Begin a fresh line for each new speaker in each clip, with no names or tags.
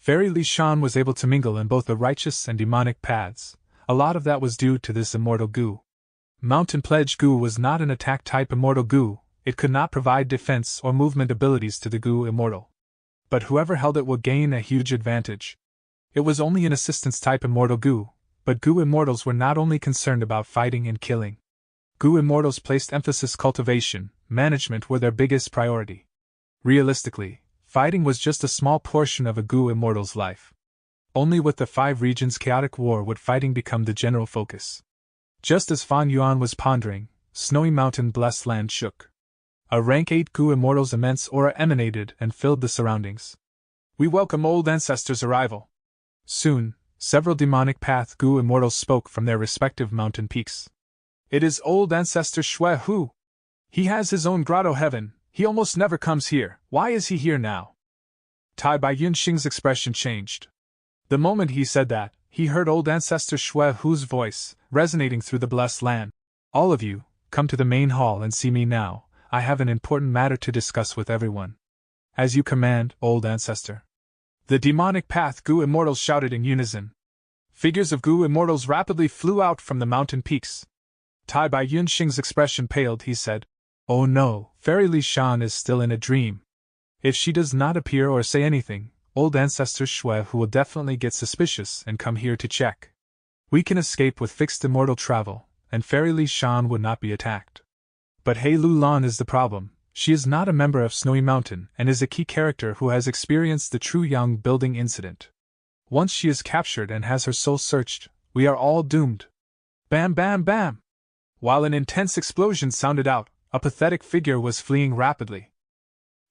Fairy Li Shan was able to mingle in both the righteous and demonic paths. A lot of that was due to this immortal goo. Mountain Pledge Goo was not an attack-type immortal goo, it could not provide defense or movement abilities to the goo immortal. But whoever held it would gain a huge advantage. It was only an assistance-type immortal goo, but goo immortals were not only concerned about fighting and killing. Goo immortals placed emphasis cultivation, management were their biggest priority. Realistically, fighting was just a small portion of a goo immortal's life. Only with the 5 regions' chaotic war would fighting become the general focus. Just as Fan Yuan was pondering, Snowy Mountain Blessed Land shook. A rank 8 goo immortal's immense aura emanated and filled the surroundings. We welcome old ancestors' arrival. Soon, several demonic path goo immortals spoke from their respective mountain peaks. It is old ancestor Shui Hu. He has his own grotto heaven, he almost never comes here, why is he here now? Tai Bai Yunxing's expression changed. The moment he said that, he heard old ancestor Shui Hu's voice, resonating through the blessed land. All of you, come to the main hall and see me now, I have an important matter to discuss with everyone. As you command, old ancestor. The demonic path goo immortals shouted in unison. Figures of goo immortals rapidly flew out from the mountain peaks. Tai Bai Yunxing's expression paled, he said. Oh no, Fairy Li Shan is still in a dream. If she does not appear or say anything, old ancestor Shui Hu will definitely get suspicious and come here to check. We can escape with fixed immortal travel, and Fairy Li Shan would not be attacked. But Hei Lu Lan is the problem. She is not a member of Snowy Mountain and is a key character who has experienced the True Yang building incident. Once she is captured and has her soul searched, we are all doomed. Bam bam bam! While an intense explosion sounded out, a pathetic figure was fleeing rapidly.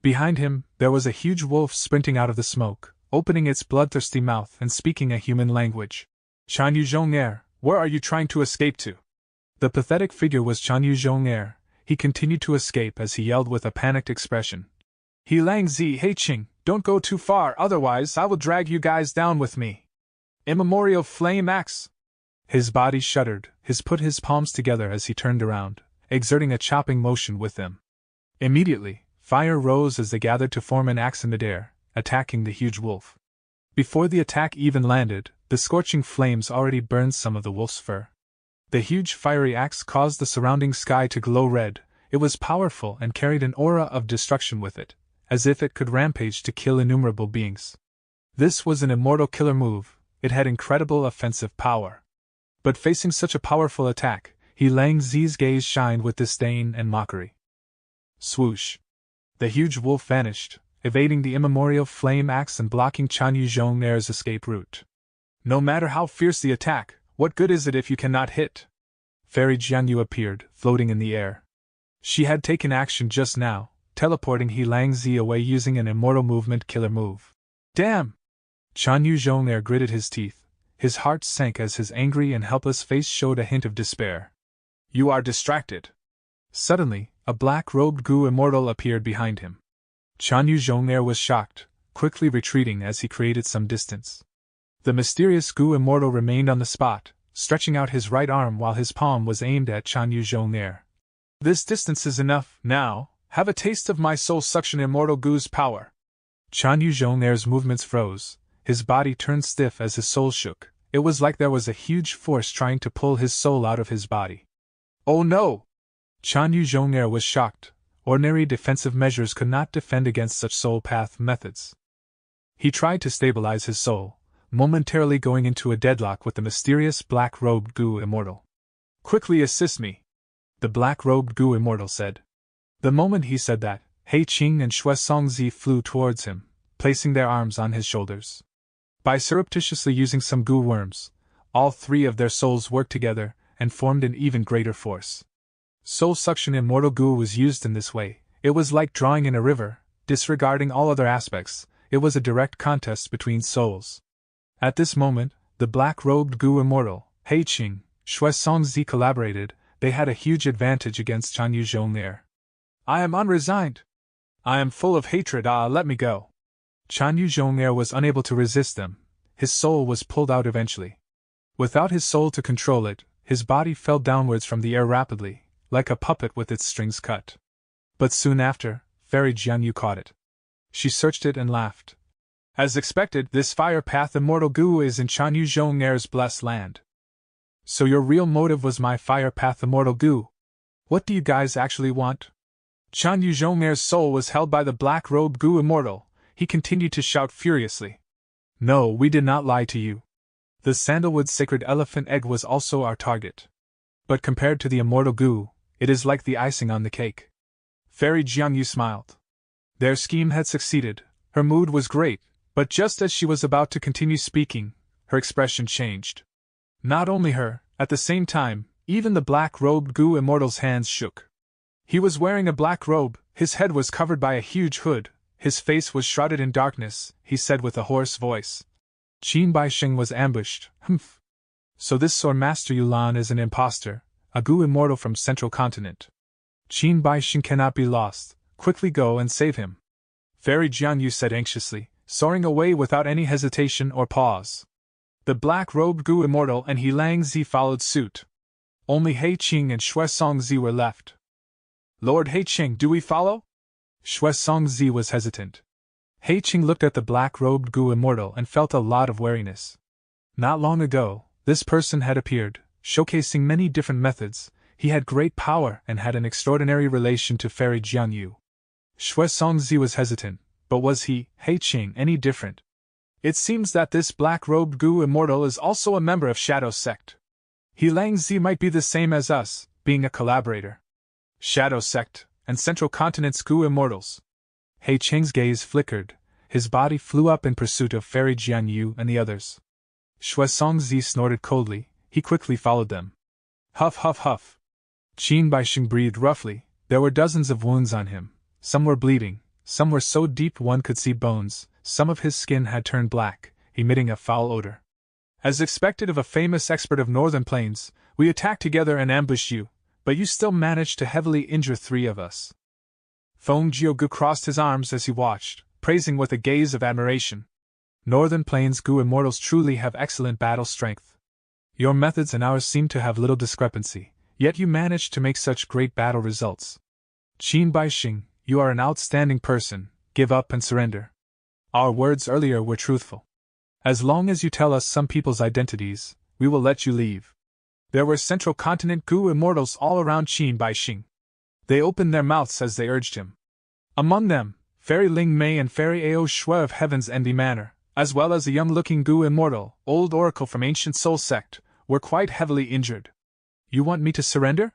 Behind him, there was a huge wolf sprinting out of the smoke, opening its bloodthirsty mouth and speaking a human language. Chan Yu Zhong'er, where are you trying to escape to? The pathetic figure was Chan Yu Zhong'er. He continued to escape as he yelled with a panicked expression. He Lang Zi Hei Qing, don't go too far, otherwise I will drag you guys down with me. Immemorial flame axe! His body shuddered, put his palms together as he turned around, exerting a chopping motion with them. Immediately, fire rose as they gathered to form an axe in midair, attacking the huge wolf. Before the attack even landed, the scorching flames already burned some of the wolf's fur. The huge fiery axe caused the surrounding sky to glow red. It was powerful and carried an aura of destruction with it, as if it could rampage to kill innumerable beings. This was an immortal killer move, it had incredible offensive power. But facing such a powerful attack, He Lang Zi's gaze shined with disdain and mockery. Swoosh! The huge wolf vanished, evading the immemorial flame axe and blocking Chan Yu Zhong'er's escape route. No matter how fierce the attack, what good is it if you cannot hit? Fairy Jianyu appeared, floating in the air. She had taken action just now, teleporting He Lang Zi away using an immortal movement killer move. Damn! Chan Yu Zhong'er gritted his teeth. His heart sank as his angry and helpless face showed a hint of despair. You are distracted. Suddenly, a black-robed goo immortal appeared behind him. Chan Yu Zhong'er was shocked, quickly retreating as he created some distance. The mysterious goo immortal remained on the spot, stretching out his right arm while his palm was aimed at Chan Yu Zhong'er. This distance is enough, now, have a taste of my soul suction immortal goo's power. Chan Yu Zhong'er's movements froze, his body turned stiff as his soul shook. It was like there was a huge force trying to pull his soul out of his body. Oh no! Chan Yu Zhong'er was shocked. Ordinary defensive measures could not defend against such soul path methods. He tried to stabilize his soul, momentarily going into a deadlock with the mysterious black-robed goo immortal. Quickly assist me, the black-robed goo immortal said. The moment he said that, Hei Qing and Shui Songzi flew towards him, placing their arms on his shoulders. By surreptitiously using some goo worms, all 3 of their souls worked together and formed an even greater force. Soul suction immortal goo was used in this way. It was like drawing in a river, disregarding all other aspects. It was a direct contest between souls. At this moment, the black-robed goo immortal, Hei Qing, Shui Songzi collaborated. They had a huge advantage against Chan Yu Zhong'er. I am unresigned. I am full of hatred, let me go. Chan Yu Zhong'er was unable to resist them. His soul was pulled out eventually. Without his soul to control it, his body fell downwards from the air rapidly, like a puppet with its strings cut. But soon after, Fairy Jianyu caught it. She searched it and laughed. As expected, this fire path immortal Gu is in Chan Yu Zhong Air's blessed land. So your real motive was my fire path immortal Gu. What do you guys actually want? Chan Yu Zhong Air's soul was held by the black robe Gu immortal. He continued to shout furiously. No, we did not lie to you. The sandalwood sacred elephant egg was also our target. But compared to the immortal Gu, it is like the icing on the cake. Fairy Jiangyu smiled. Their scheme had succeeded. Her mood was great, but just as she was about to continue speaking, her expression changed. Not only her, at the same time, even the black-robed Gu immortal's hands shook. He was wearing a black robe, his head was covered by a huge hood, his face was shrouded in darkness. He said with a hoarse voice. Qin Baixing was ambushed. Humph. So this Sword Master Yulan is an impostor, a Gu immortal from Central Continent. Qin Baixing cannot be lost. Quickly go and save him. Fairy Jiangyu said anxiously, soaring away without any hesitation or pause. The black-robed Gu immortal and He Lang Zi followed suit. Only He Qing and Xue Song Zi were left. Lord He Qing, do we follow? Xue Song Zi was hesitant. He Qing looked at the black-robed Gu immortal and felt a lot of wariness. Not long ago, this person had appeared, showcasing many different methods. He had great power and had an extraordinary relation to Fairy Jiangyu. Xue Song Zi was hesitant, but was He Qing, any different? It seems that this black-robed Gu immortal is also a member of Shadow Sect. He Lang Zi might be the same as us, being a collaborator. Shadow Sect, and Central Continent's Gu immortals. He Qing's gaze flickered, his body flew up in pursuit of Fairy Jiangyu and the others. Xue Song Zi snorted coldly, he quickly followed them. Huff huff huff. Qin Baixing breathed roughly. There were dozens of wounds on him. Some were bleeding, some were so deep one could see bones, some of his skin had turned black, emitting a foul odor. As expected of a famous expert of Northern Plains, we attacked together and ambushed you, but you still managed to heavily injure 3 of us. Feng Jiugu crossed his arms as he watched, praising with a gaze of admiration. Northern Plains Gu immortals truly have excellent battle strength. Your methods and ours seem to have little discrepancy, yet you managed to make such great battle results. Qin Baixing, you are an outstanding person, give up and surrender. Our words earlier were truthful. As long as you tell us some people's identities, we will let you leave. There were Central Continent Gu immortals all around Qin Baixing. They opened their mouths as they urged him. Among them, Fairy Ling Mei and Fairy Ao Shui of Heaven's Endy Manor, as well as a young-looking Gu immortal, old oracle from Ancient Soul Sect, were quite heavily injured. You want me to surrender?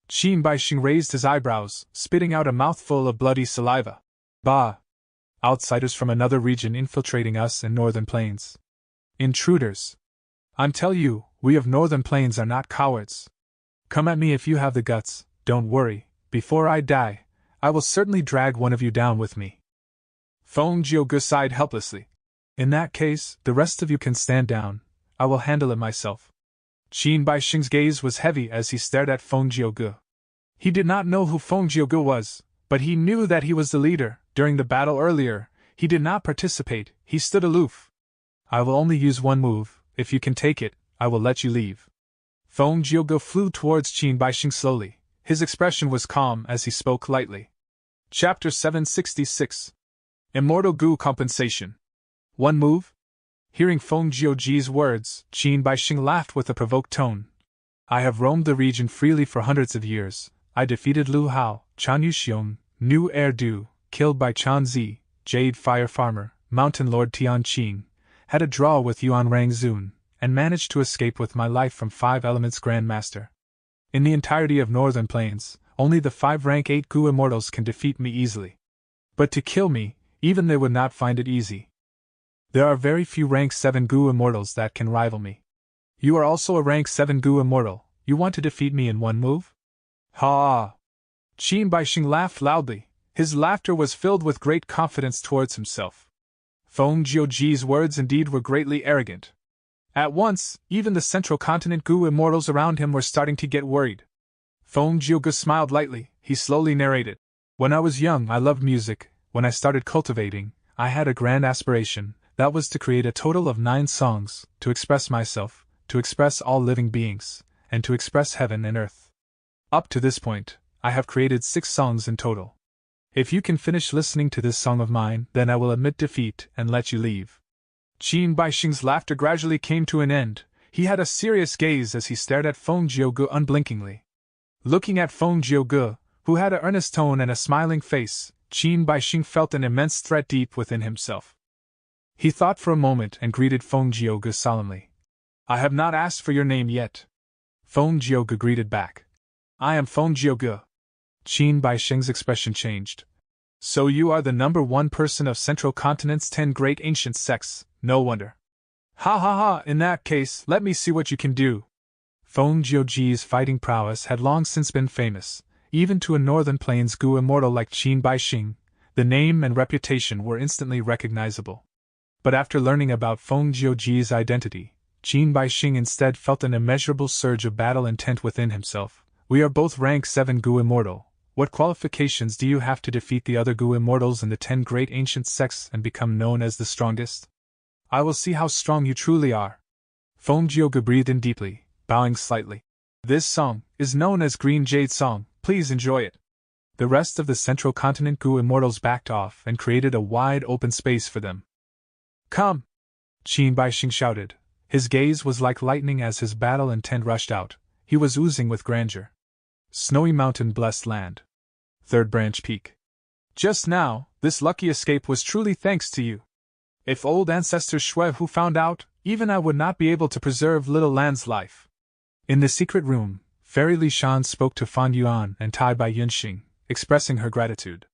Qin Baixing raised his eyebrows, spitting out a mouthful of bloody saliva. Bah! Outsiders from another region infiltrating us in Northern Plains. Intruders. I tell you, we of Northern Plains are not cowards. Come at me if you have the guts, don't worry, before I die, I will certainly drag one of you down with me. Feng Jiugu sighed helplessly. In that case, the rest of you can stand down, I will handle it myself. Qin Baixing's gaze was heavy as he stared at Feng Jiugu. He did not know who Feng Jiugu was, but he knew that he was the leader. During the battle earlier, he did not participate, he stood aloof. I will only use one move, if you can take it, I will let you leave. Feng Jiugu flew towards Qin Baixing slowly, his expression was calm as he spoke lightly. Chapter 766. Immortal Gu Compensation. One move? Hearing Feng Jiuji's words, Qin Baixing laughed with a provoked tone. I have roamed the region freely for hundreds of years. I defeated Lu Hao, Chan Yuxiong, New Air Du, killed by Chan Zi, Jade Fire Farmer, Mountain Lord Tian Qing, had a draw with Yuan Rangzun, and managed to escape with my life from 5 Elements Grandmaster. In the entirety of Northern Plains, only the 5 rank 8 Gu immortals can defeat me easily. But to kill me, even they would not find it easy. There are very few rank 7 Gu immortals that can rival me. You are also a rank 7 Gu immortal, you want to defeat me in one move? Ha! Qin Baixing laughed loudly, his laughter was filled with great confidence towards himself. Feng Jiuji's words indeed were greatly arrogant. At once, even the Central Continent Gu immortals around him were starting to get worried. Feng Jiugu smiled lightly, he slowly narrated. When I was young I loved music, when I started cultivating, I had a grand aspiration, that was to create a total of 9 songs, to express myself, to express all living beings, and to express heaven and earth. Up to this point, I have created 6 songs in total. If you can finish listening to this song of mine, then I will admit defeat and let you leave. Qin Baixing's laughter gradually came to an end. He had a serious gaze as he stared at Feng Jiuge unblinkingly. Looking at Feng Jiuge, who had an earnest tone and a smiling face, Qin Baixing felt an immense threat deep within himself. He thought for a moment and greeted Feng Jiuge solemnly. I have not asked for your name yet. Feng Jiuge greeted back. I am Feng Jiuge. Qin Baixing's expression changed. So you are the number one person of Central Continent's 10 great ancient sects, no wonder. Ha ha ha, in that case, let me see what you can do. Feng Jiuge's fighting prowess had long since been famous, even to a Northern Plains Gu immortal like Qin Baixing. The name and reputation were instantly recognizable. But after learning about Feng Jiuge's identity, Qin Baixing instead felt an immeasurable surge of battle intent within himself. We are both rank 7 Gu immortal. What qualifications do you have to defeat the other Gu immortals in the 10 great ancient sects and become known as the strongest? I will see how strong you truly are. Feng Jiuge breathed in deeply, bowing slightly. This song is known as Green Jade Song, please enjoy it. The rest of the Central Continent Gu immortals backed off and created a wide open space for them. Come! Qin Baixing shouted. His gaze was like lightning as his battle intent rushed out. He was oozing with grandeur. Snowy Mountain blessed land. Third Branch Peak. Just now, this lucky escape was truly thanks to you. If old ancestor Shui Hu found out, even I would not be able to preserve little Lan's life. In the secret room, Fairy Li Shan spoke to Fan Yuan and Tai Bai Yunxing, expressing her gratitude.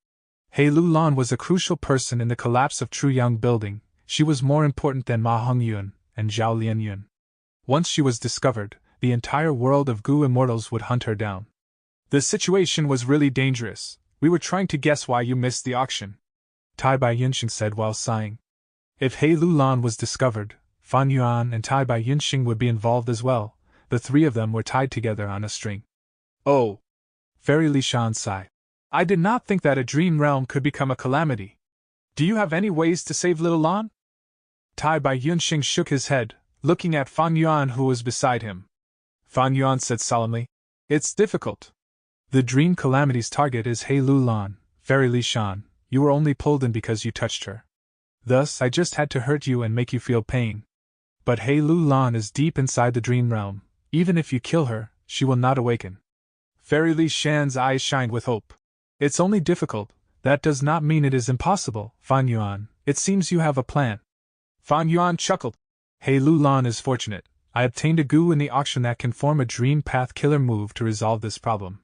He Lu Lan was a crucial person in the collapse of Truyang Building. She was more important than Ma Hongyun and Zhao Lianyun. Once she was discovered, the entire world of Gu immortals would hunt her down. The situation was really dangerous. We were trying to guess why you missed the auction, Tai Bai Yunxing said while sighing. If He Lu Lan was discovered, Fan Yuan and Tai Bai Yunxing would be involved as well. The three of them were tied together on a string. Oh! Fairy Li Shan sighed. I did not think that a dream realm could become a calamity. Do you have any ways to save little Lan? Tai Bai Yunxing shook his head, looking at Fan Yuan who was beside him. Fan Yuan said solemnly, It's difficult. The dream calamity's target is He Lu Lan, Fairy Li Shan. You were only pulled in because you touched her. Thus I just had to hurt you and make you feel pain. But He Lu Lan is deep inside the dream realm. Even if you kill her, she will not awaken. Fairy Li Shan's eyes shined with hope. It's only difficult, that does not mean it is impossible, Fan Yuan. It seems you have a plan. Fan Yuan chuckled. He Lu Lan is fortunate. I obtained a Gu in the auction that can form a dream path killer move to resolve this problem.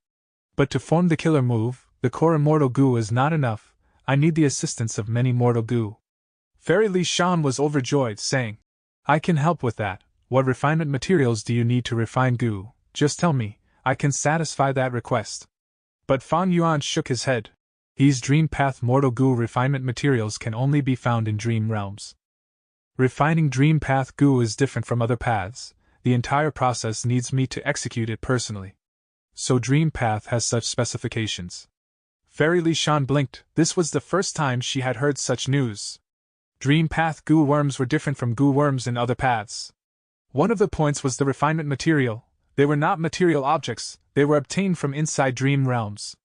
But to form the killer move, the core immortal Gu is not enough. I need the assistance of many mortal Gu. Fairy Li Shan was overjoyed, saying, I can help with that. What refinement materials do you need to refine Gu? Just tell me, I can satisfy that request. But Fan Yuan shook his head. These dream path mortal Gu refinement materials can only be found in dream realms. Refining dream path Gu is different from other paths. The entire process needs me to execute it personally. So dream path has such specifications. Fairy Li Shan blinked. This was the first time she had heard such news. Dream path Gu worms were different from Gu worms in other paths. One of the points was the refinement material. They were not material objects, they were obtained from inside dream realms.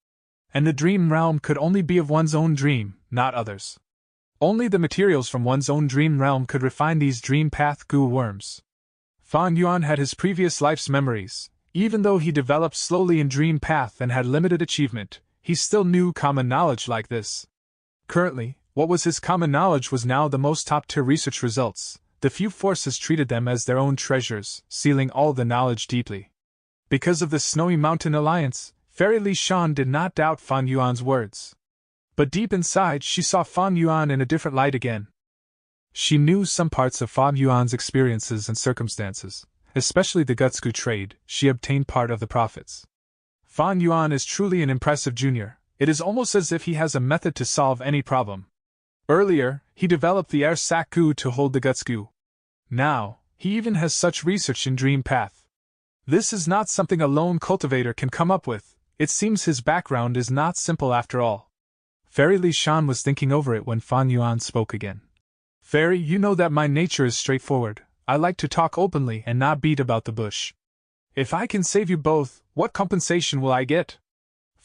And the dream realm could only be of one's own dream, not others. Only the materials from one's own dream realm could refine these dream path Gu worms. Fan Yuan had his previous life's memories. Even though he developed slowly in dream path and had limited achievement, he still knew common knowledge like this. Currently, what was his common knowledge was now the most top-tier research results. The few forces treated them as their own treasures, sealing all the knowledge deeply. Because of the Snowy Mountain Alliance, Fairy Li Shan did not doubt Fan Yuan's words. But deep inside she saw Fan Yuan in a different light again. She knew some parts of Fan Yuan's experiences and circumstances. Especially the Gutsku trade, she obtained part of the profits. Fan Yuan is truly an impressive junior. It is almost as if he has a method to solve any problem. Earlier, he developed the Air Sac Gu to hold the Gutsku. Now, he even has such research in Dream Path. This is not something a lone cultivator can come up with. It seems his background is not simple after all. Fairy Li Shan was thinking over it when Fan Yuan spoke again. Fairy, you know that my nature is straightforward. I like to talk openly and not beat about the bush. If I can save you both, what compensation will I get?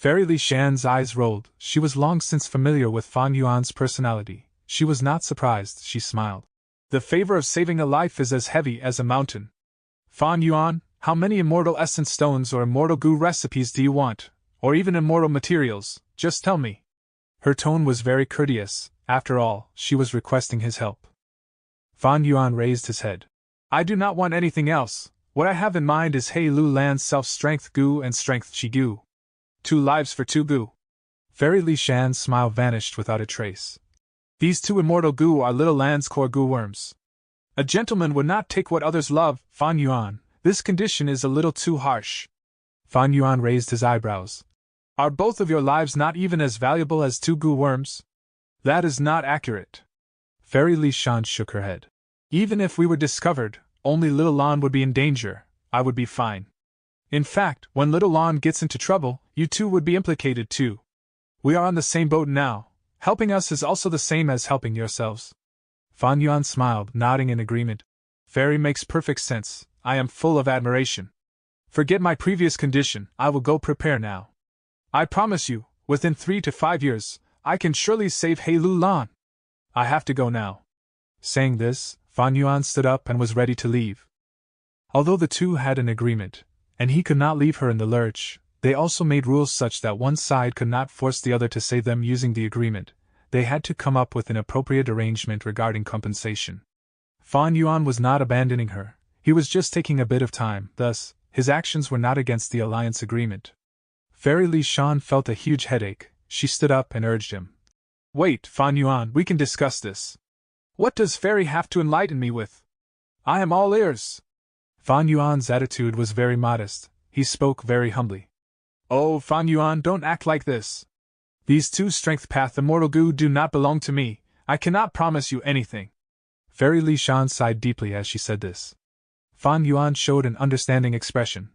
Fairy Li Shan's eyes rolled. She was long since familiar with Fan Yuan's personality. She was not surprised, she smiled. The favor of saving a life is as heavy as a mountain. Fan Yuan, how many immortal essence stones or immortal goo recipes do you want? Or even immortal materials, just tell me. Her tone was very courteous. After all, she was requesting his help. Fan Yuan raised his head. I do not want anything else. What I have in mind is He Lu Lan's self-strength goo and strength chi goo. 2 lives for 2 goo. Fairy Li Shan's smile vanished without a trace. These 2 immortal goo are Little Lan's core goo worms. A gentleman would not take what others love, Fan Yuan. This condition is a little too harsh. Fan Yuan raised his eyebrows. Are both of your lives not even as valuable as 2 goo worms? That is not accurate. Fairy Li Shan shook her head. Even if we were discovered, only Little Lan would be in danger. I would be fine. In fact, when Little Lan gets into trouble, you 2 would be implicated too. We are on the same boat now. Helping us is also the same as helping yourselves. Fan Yuan smiled, nodding in agreement. Fairy makes perfect sense. I am full of admiration. Forget my previous condition, I will go prepare now. I promise you, within 3 to 5 years, I can surely save He Lu Lan. I have to go now. Saying this, Fan Yuan stood up and was ready to leave. Although the 2 had an agreement, and he could not leave her in the lurch, they also made rules such that one side could not force the other to save them using the agreement. They had to come up with an appropriate arrangement regarding compensation. Fan Yuan was not abandoning her, he was just taking a bit of time, thus, his actions were not against the alliance agreement. Fairy Li Shan felt a huge headache. She stood up and urged him. Wait, Fan Yuan, we can discuss this. What does Fairy have to enlighten me with? I am all ears. Fan Yuan's attitude was very modest. He spoke very humbly. Oh, Fan Yuan, don't act like this. These 2 strength path immortal goo do not belong to me. I cannot promise you anything. Fairy Li Shan sighed deeply as she said this. Fan Yuan showed an understanding expression.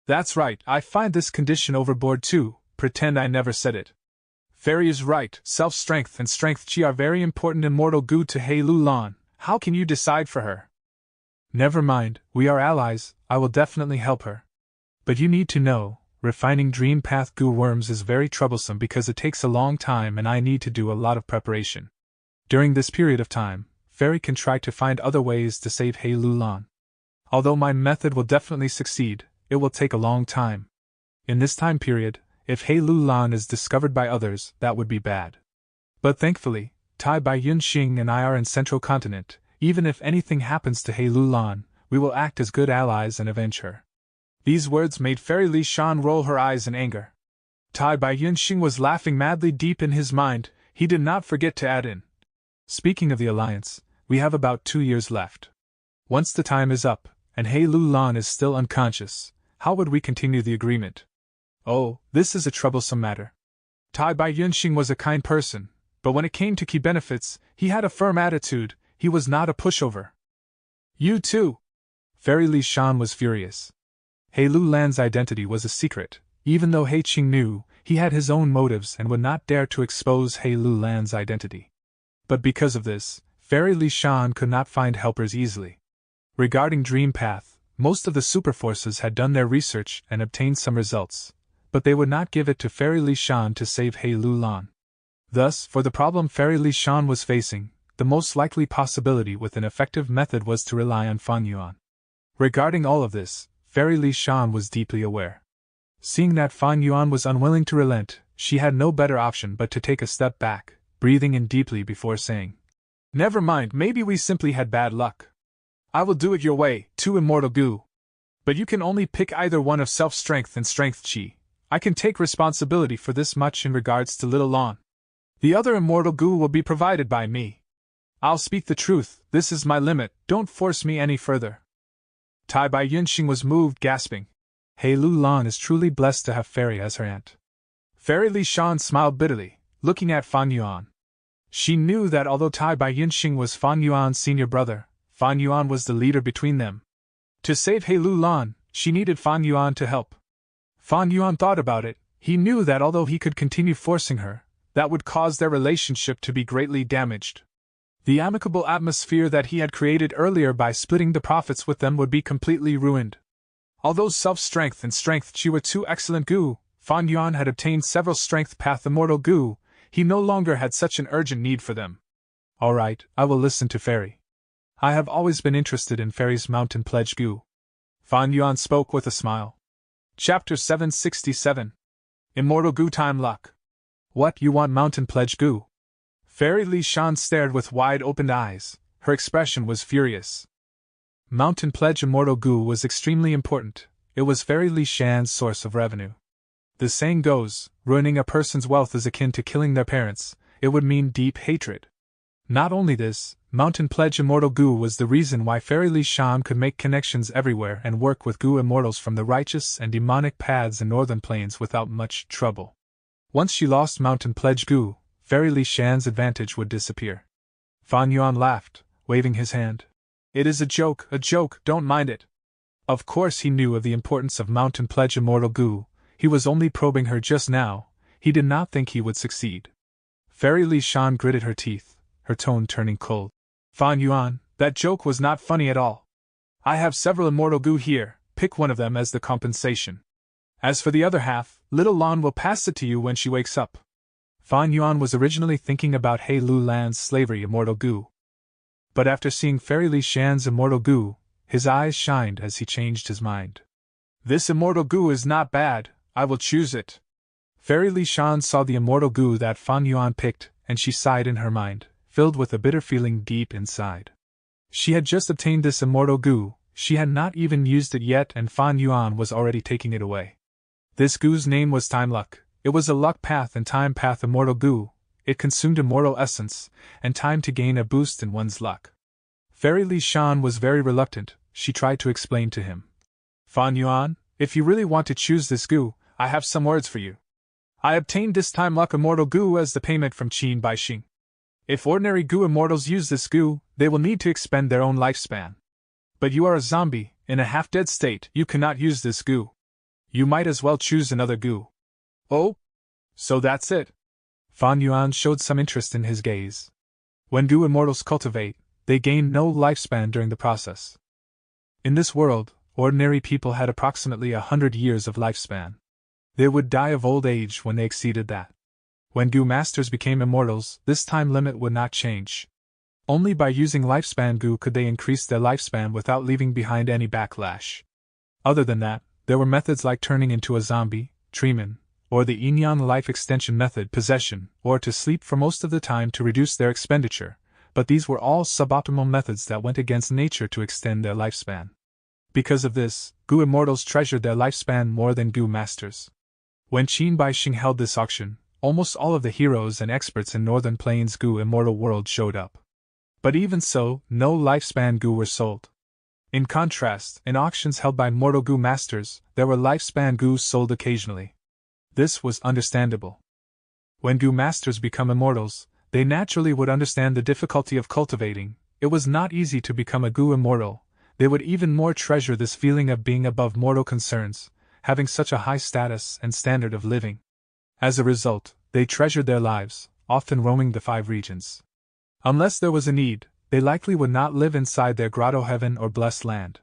That's right, I find this condition overboard too. Pretend I never said it. Fairy is right, self-strength and strength chi are very important immortal goo to He Lu Lan. How can you decide for her? Never mind, we are allies, I will definitely help her. But you need to know, refining Dream Path goo worms is very troublesome because it takes a long time and I need to do a lot of preparation. During this period of time, Fairy can try to find other ways to save He Lu Lan. Although my method will definitely succeed, it will take a long time. In this time period, if He Lu Lan is discovered by others, that would be bad. But thankfully, Tai Bai Yunxing and I are in Central Continent. Even if anything happens to He Lu Lan, we will act as good allies and avenge her. These words made Fairy Li Shan roll her eyes in anger. Tai Bai Yunxing was laughing madly deep in his mind. He did not forget to add in. Speaking of the alliance, we have about 2 years left. Once the time is up, and He Lu Lan is still unconscious, how would we continue the agreement? Oh, this is a troublesome matter. Tai Bai Yunxing was a kind person, but when it came to key benefits, he had a firm attitude. He was not a pushover. You too! Fairy Li Shan was furious. He Lu Lan's identity was a secret. Even though He Qing knew, he had his own motives and would not dare to expose He Lu Lan's identity. But because of this, Fairy Li Shan could not find helpers easily. Regarding Dream Path, most of the superforces had done their research and obtained some results, but they would not give it to Fairy Li Shan to save He Lu Lan. Thus, for the problem Fairy Li Shan was facing, the most likely possibility with an effective method was to rely on Fan Yuan. Regarding all of this, Fairy Li Shan was deeply aware. Seeing that Fan Yuan was unwilling to relent, she had no better option but to take a step back, breathing in deeply before saying, Never mind, maybe we simply had bad luck. I will do it your way, 2 immortal goo. But you can only pick either one of self-strength and strength chi. I can take responsibility for this much in regards to Little Lan. The other immortal goo will be provided by me. I'll speak the truth, this is my limit, don't force me any further. Tai Bai Yunxing was moved, gasping. He Lu Lan is truly blessed to have Fairy as her aunt. Fairy Li Shan smiled bitterly, looking at Fan Yuan. She knew that although Tai Bai Yunxing was Fan Yuan's senior brother, Fan Yuan was the leader between them. To save He Lu Lan, she needed Fan Yuan to help. Fan Yuan thought about it. He knew that although he could continue forcing her, that would cause their relationship to be greatly damaged. The amicable atmosphere that he had created earlier by splitting the profits with them would be completely ruined. Although self-strength and strength chi were 2 excellent goo, Fan Yuan had obtained several strength path immortal goo, he no longer had such an urgent need for them. All right, I will listen to Fairy. I have always been interested in Fairy's mountain pledge goo. Fan Yuan spoke with a smile. Chapter 767. Immortal Goo Time Luck. What, you want mountain pledge goo? Fairy Li Shan stared with wide-opened eyes. Her expression was furious. Mountain pledge immortal goo was extremely important. It was Fairy Li Shan's source of revenue. The saying goes, ruining a person's wealth is akin to killing their parents. It would mean deep hatred. Not only this, mountain pledge immortal goo was the reason why Fairy Li Shan could make connections everywhere and work with goo immortals from the righteous and demonic paths in northern plains without much trouble. Once she lost mountain pledge goo, Fairy Li Shan's advantage would disappear. Fan Yuan laughed, waving his hand. It is a joke, don't mind it. Of course he knew of the importance of mountain pledge immortal goo. He was only probing her just now. He did not think he would succeed. Fairy Li Shan gritted her teeth, her tone turning cold. Fan Yuan, that joke was not funny at all. I have several immortal goo here, pick one of them as the compensation. As for the other half, little Lan will pass it to you when she wakes up. Fan Yuan was originally thinking about He Lu Lan's slavery immortal goo. But after seeing Fairy Li Shan's immortal goo, his eyes shined as he changed his mind. This immortal goo is not bad, I will choose it. Fairy Li Shan saw the immortal goo that Fan Yuan picked, and she sighed in her mind, filled with a bitter feeling deep inside. She had just obtained this immortal goo, she had not even used it yet, and Fan Yuan was already taking it away. This goo's name was Time Luck. It was a luck path and time path immortal goo. It consumed immortal essence, and time to gain a boost in one's luck. Fairy Li Shan was very reluctant. She tried to explain to him. Fan Yuan, if you really want to choose this goo, I have some words for you. I obtained this time luck immortal goo as the payment from Qin Bai Xing. If ordinary goo immortals use this goo, they will need to expend their own lifespan. But you are a zombie, in a half-dead state, you cannot use this goo. You might as well choose another goo. Oh? So that's it. Fan Yuan showed some interest in his gaze. When goo immortals cultivate, they gain no lifespan during the process. In this world, ordinary people had approximately 100 years of lifespan. They would die of old age when they exceeded that. When goo masters became immortals, this time limit would not change. Only by using lifespan goo could they increase their lifespan without leaving behind any backlash. Other than that, there were methods like turning into a zombie, treatment, or the Inyan life extension method, possession, or to sleep for most of the time to reduce their expenditure, but these were all suboptimal methods that went against nature to extend their lifespan. Because of this, goo immortals treasured their lifespan more than goo masters. When Qin Bai Xing held this auction, almost all of the heroes and experts in Northern Plains goo immortal world showed up. But even so, no lifespan goo were sold. In contrast, in auctions held by mortal goo masters, there were lifespan goos sold occasionally. This was understandable. When goo masters become immortals, they naturally would understand the difficulty of cultivating. It was not easy to become a goo immortal. They would even more treasure this feeling of being above mortal concerns, having such a high status and standard of living. As a result, they treasured their lives, often roaming the 5 regions. Unless there was a need, they likely would not live inside their grotto heaven or blessed land.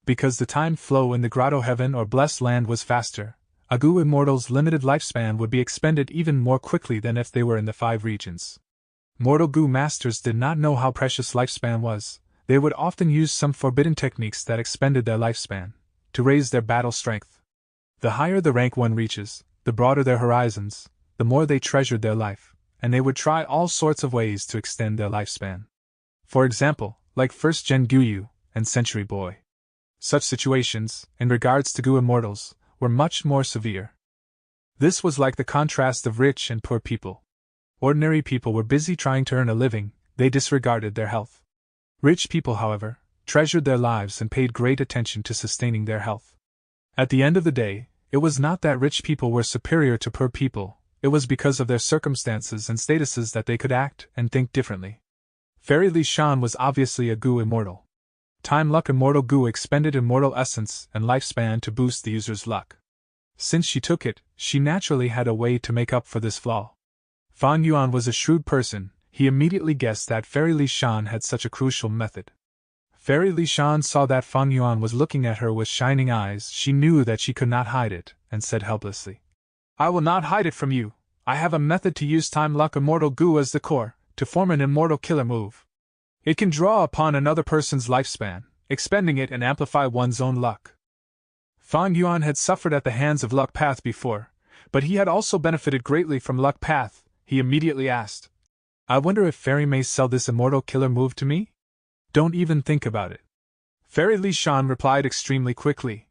Because the time flow in the grotto heaven or blessed land was faster, a goo immortal's limited lifespan would be expended even more quickly than if they were in the 5 regions. Mortal goo masters did not know how precious lifespan was. They would often use some forbidden techniques that expended their lifespan, to raise their battle strength. The higher the rank one reaches, the broader their horizons, the more they treasured their life, and they would try all sorts of ways to extend their lifespan. For example, like First Gen Guyu and Century Boy. Such situations, in regards to goo immortals, were much more severe. This was like the contrast of rich and poor people. Ordinary people were busy trying to earn a living, they disregarded their health. Rich people, however, treasured their lives and paid great attention to sustaining their health. At the end of the day, it was not that rich people were superior to poor people, it was because of their circumstances and statuses that they could act and think differently. Fairy Li Shan was obviously a goo immortal. Time Luck immortal goo expended immortal essence and lifespan to boost the user's luck. Since she took it, she naturally had a way to make up for this flaw. Fan Yuan was a shrewd person. He immediately guessed that Fairy Li Shan had such a crucial method. Fairy Li Shan saw that Fan Yuan was looking at her with shining eyes. She knew that she could not hide it, and said helplessly, I will not hide it from you. I have a method to use Time Luck Immortal Goo as the core, to form an immortal killer move. It can draw upon another person's lifespan, expending it and amplify one's own luck. Fang Yuan had suffered at the hands of Luck Path before, but he had also benefited greatly from Luck Path. He immediately asked, I wonder if Fairy may sell this immortal killer move to me? Don't even think about it. Fairy Li Shan replied extremely quickly.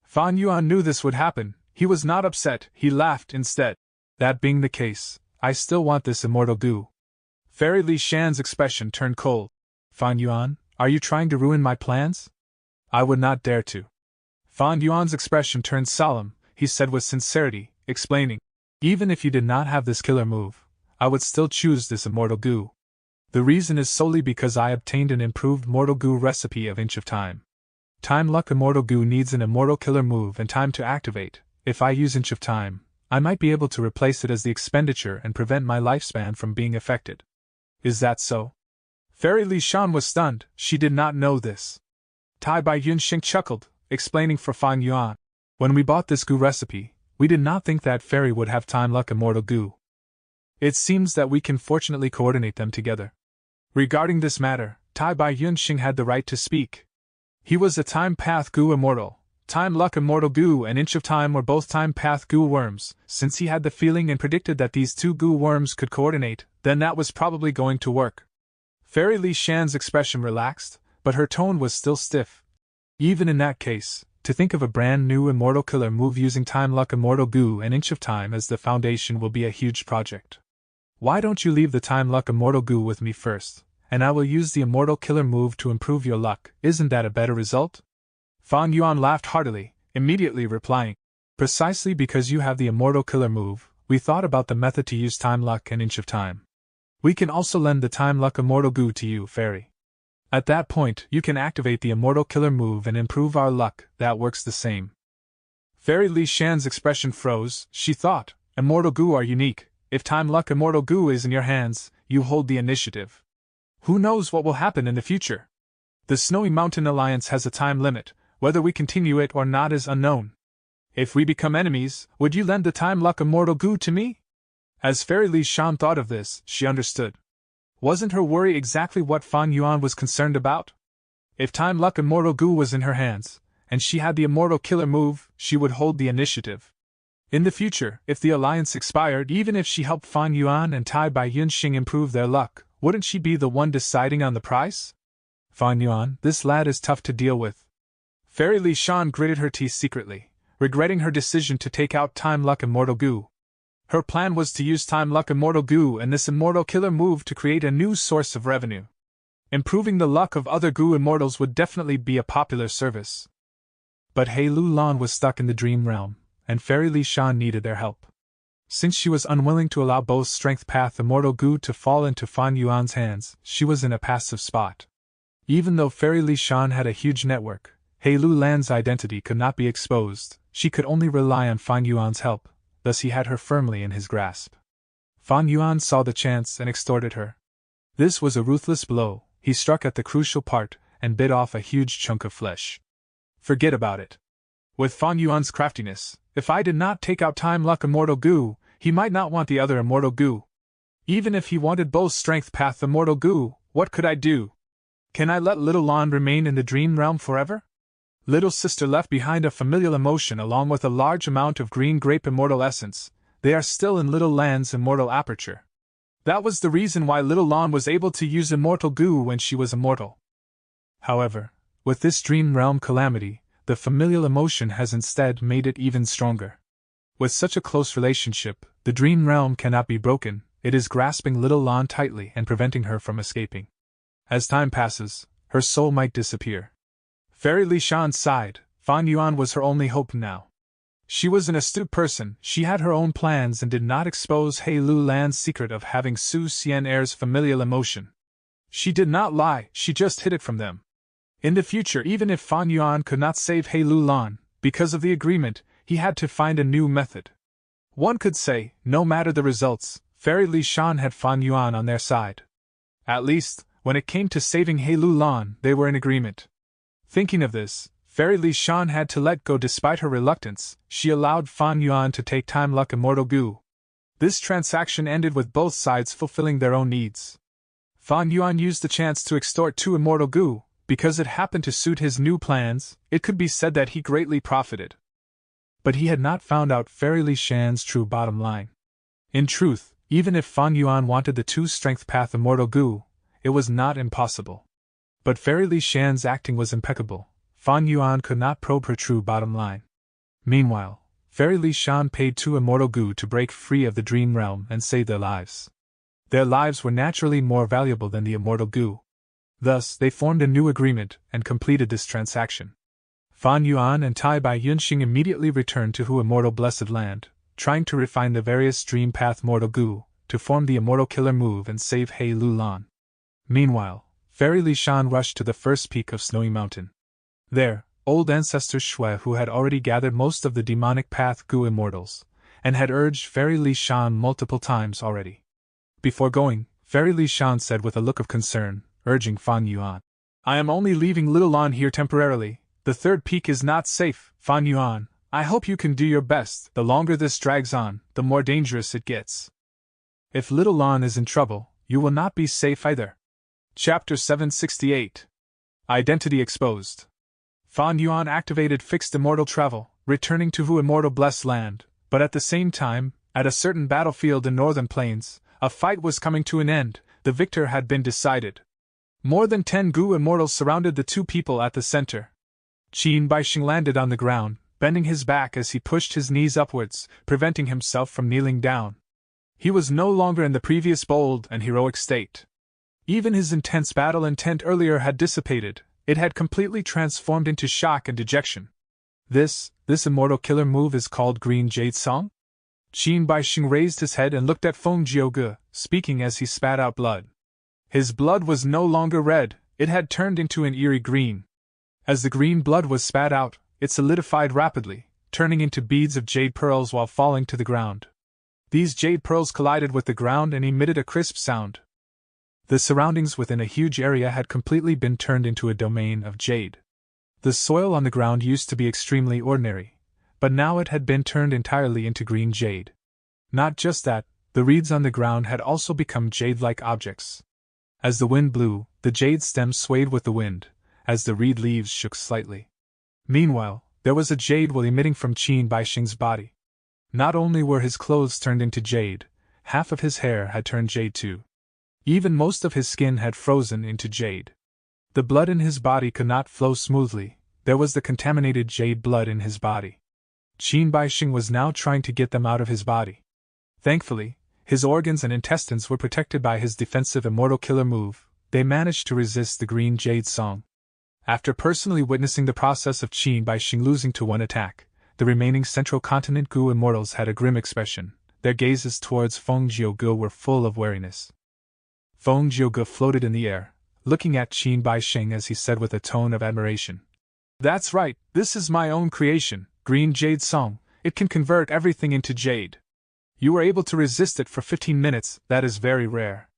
Fang Yuan knew this would happen. He was not upset, he laughed instead. That being the case, I still want this immortal goo. Fairy Li Shan's expression turned cold. Fang Yuan, are you trying to ruin my plans? I would not dare to. Fang Yuan's expression turned solemn. He said with sincerity, explaining, even if you did not have this killer move, I would still choose this immortal goo. The reason is solely because I obtained an improved mortal goo recipe of Inch of Time. Time Luck Immortal Goo needs an immortal killer move and time to activate. If I use Inch of Time, I might be able to replace it as the expenditure and prevent my lifespan from being affected. Is that so? Fairy Li Shan was stunned. She did not know this. Tai Bai Yunxing chuckled, explaining for Fang Yuan. When we bought this goo recipe, we did not think that Fairy would have Time Luck Immortal Goo. It seems that we can fortunately coordinate them together. Regarding this matter, Tai Bai Yunxing had the right to speak. He was a Time Path Goo Immortal. Time Luck Immortal Goo and Inch of Time were both Time Path Goo worms. Since he had the feeling and predicted that these two goo worms could coordinate, then that was probably going to work. Fairy Li Shan's expression relaxed, but her tone was still stiff. Even in that case, to think of a brand new immortal killer move using Time Luck Immortal Goo and Inch of Time as the foundation will be a huge project. Why don't you leave the Time Luck Immortal Goo with me first, and I will use the immortal killer move to improve your luck? Isn't that a better result? Fang Yuan laughed heartily, immediately replying, precisely because you have the immortal killer move, we thought about the method to use Time Luck and Inch of Time. We can also lend the Time Luck Immortal Goo to you, Fairy. At that point, you can activate the immortal killer move and improve our luck. That works the same. Fairy Li Shan's expression froze. She thought, Immortal Goo are unique. If Time Luck Immortal Goo is in your hands, you hold the initiative. Who knows what will happen in the future? The Snowy Mountain Alliance has a time limit. Whether we continue it or not is unknown. If we become enemies, would you lend the Time Luck Immortal Goo to me? As Fairy Li Shan thought of this, she understood. Wasn't her worry exactly what Fang Yuan was concerned about? If Time Luck Immortal Goo was in her hands, and she had the immortal killer move, she would hold the initiative. In the future, if the alliance expired, even if she helped Fang Yuan and Tai Bai Yunxing improve their luck, wouldn't she be the one deciding on the price? Fang Yuan, this lad is tough to deal with. Fairy Li Shan gritted her teeth secretly, regretting her decision to take out Time Luck Immortal Goo. Her plan was to use Time Luck Immortal Goo and this immortal killer move to create a new source of revenue. Improving the luck of other Goo Immortals would definitely be a popular service. But He Lu Lan was stuck in the dream realm, and Fairy Li Shan needed their help. Since she was unwilling to allow both Strength Path Immortal Goo to fall into Fang Yuan's hands, she was in a passive spot. Even though Fairy Li Shan had a huge network, He Lu Lan's identity could not be exposed. She could only rely on Fang Yuan's help, thus he had her firmly in his grasp. Fang Yuan saw the chance and extorted her. This was a ruthless blow. He struck at the crucial part and bit off a huge chunk of flesh. Forget about it. With Fang Yuan's craftiness, if I did not take out Time Luck Immortal Goo, he might not want the other Immortal Goo. Even if he wanted both Strength Path Immortal Goo, what could I do? Can I let Little Lan remain in the dream realm forever? Little sister left behind a familial emotion along with a large amount of green grape immortal essence. They are still in Little Lan's immortal aperture. That was the reason why Little Lan was able to use immortal goo when she was immortal. However, with this dream realm calamity, the familial emotion has instead made it even stronger. With such a close relationship, the dream realm cannot be broken. It is grasping Little Lan tightly and preventing her from escaping. As time passes, her soul might disappear. Fairy Li Shan sighed. Fang Yuan was her only hope now. She was an astute person. She had her own plans and did not expose He Lu Lan's secret of having Su Xian Air's familial emotion. She did not lie, she just hid it from them. In the future, even if Fang Yuan could not save He Lu Lan, because of the agreement, he had to find a new method. One could say, no matter the results, Fairy Li Shan had Fang Yuan on their side. At least, when it came to saving He Lu Lan, they were in agreement. Thinking of this, Fairy Li Shan had to let go despite her reluctance. She allowed Fan Yuan to take Time Luck Immortal Goo. This transaction ended with both sides fulfilling their own needs. Fan Yuan used the chance to extort 2 Immortal Goo. Because it happened to suit his new plans, it could be said that he greatly profited. But he had not found out Fairy Li Shan's true bottom line. In truth, even if Fan Yuan wanted the 2 Strength Path Immortal Goo, it was not impossible. But Fairy Li Shan's acting was impeccable. Fan Yuan could not probe her true bottom line. Meanwhile, Fairy Li Shan paid 2 Immortal Goo to break free of the Dream Realm and save their lives. Their lives were naturally more valuable than the Immortal Goo. Thus, they formed a new agreement and completed this transaction. Fan Yuan and Tai Bai Yunxing immediately returned to Hu Immortal Blessed Land, trying to refine the various Dream Path Mortal Goo to form the Immortal Killer move and save He Lu Lan. Meanwhile, Fairy Li Shan rushed to the first peak of Snowy Mountain. There, old ancestor Shui, who had already gathered most of the demonic path Goo immortals, and had urged Fairy Li Shan multiple times already. Before going, Fairy Li Shan said with a look of concern, urging Fan Yuan, "I am only leaving Little Lan here temporarily. The 3rd peak is not safe, Fan Yuan. I hope you can do your best. The longer this drags on, the more dangerous it gets. If Little Lan is in trouble, you will not be safe either." Chapter 768. Identity Exposed. Fan Yuan activated fixed immortal travel, returning to Hu Immortal Blessed Land, but at the same time, at a certain battlefield in Northern Plains, a fight was coming to an end. The victor had been decided. More than 10 Goo immortals surrounded the 2 people at the center. Qin Baixing landed on the ground, bending his back as he pushed his knees upwards, preventing himself from kneeling down. He was no longer in the previous bold and heroic state. Even his intense battle intent earlier had dissipated. It had completely transformed into shock and dejection. This immortal killer move is called Green Jade Song? Qin Baixing raised his head and looked at Feng Jiuge, speaking as he spat out blood. His blood was no longer red, it had turned into an eerie green. As the green blood was spat out, it solidified rapidly, turning into beads of jade pearls while falling to the ground. These jade pearls collided with the ground and emitted a crisp sound. The surroundings within a huge area had completely been turned into a domain of jade. The soil on the ground used to be extremely ordinary, but now it had been turned entirely into green jade. Not just that, the reeds on the ground had also become jade-like objects. As the wind blew, the jade stems swayed with the wind, as the reed leaves shook slightly. Meanwhile, there was a jade well emitting from Qin Baixing's body. Not only were his clothes turned into jade, half of his hair had turned jade too. Even most of his skin had frozen into jade. The blood in his body could not flow smoothly, there was the contaminated jade blood in his body. Qin Baixing was now trying to get them out of his body. Thankfully, his organs and intestines were protected by his defensive immortal killer move. They managed to resist the Green Jade Song. After personally witnessing the process of Qin Baixing losing to one attack, the remaining Central Continent Goo immortals had a grim expression. Their gazes towards Feng Jiuge were full of wariness. Feng Jiuge floated in the air, looking at Qin Baixing as he said with a tone of admiration, "That's right, this is my own creation, Green Jade Song. It can convert everything into jade. You were able to resist it for 15 minutes, that is very rare.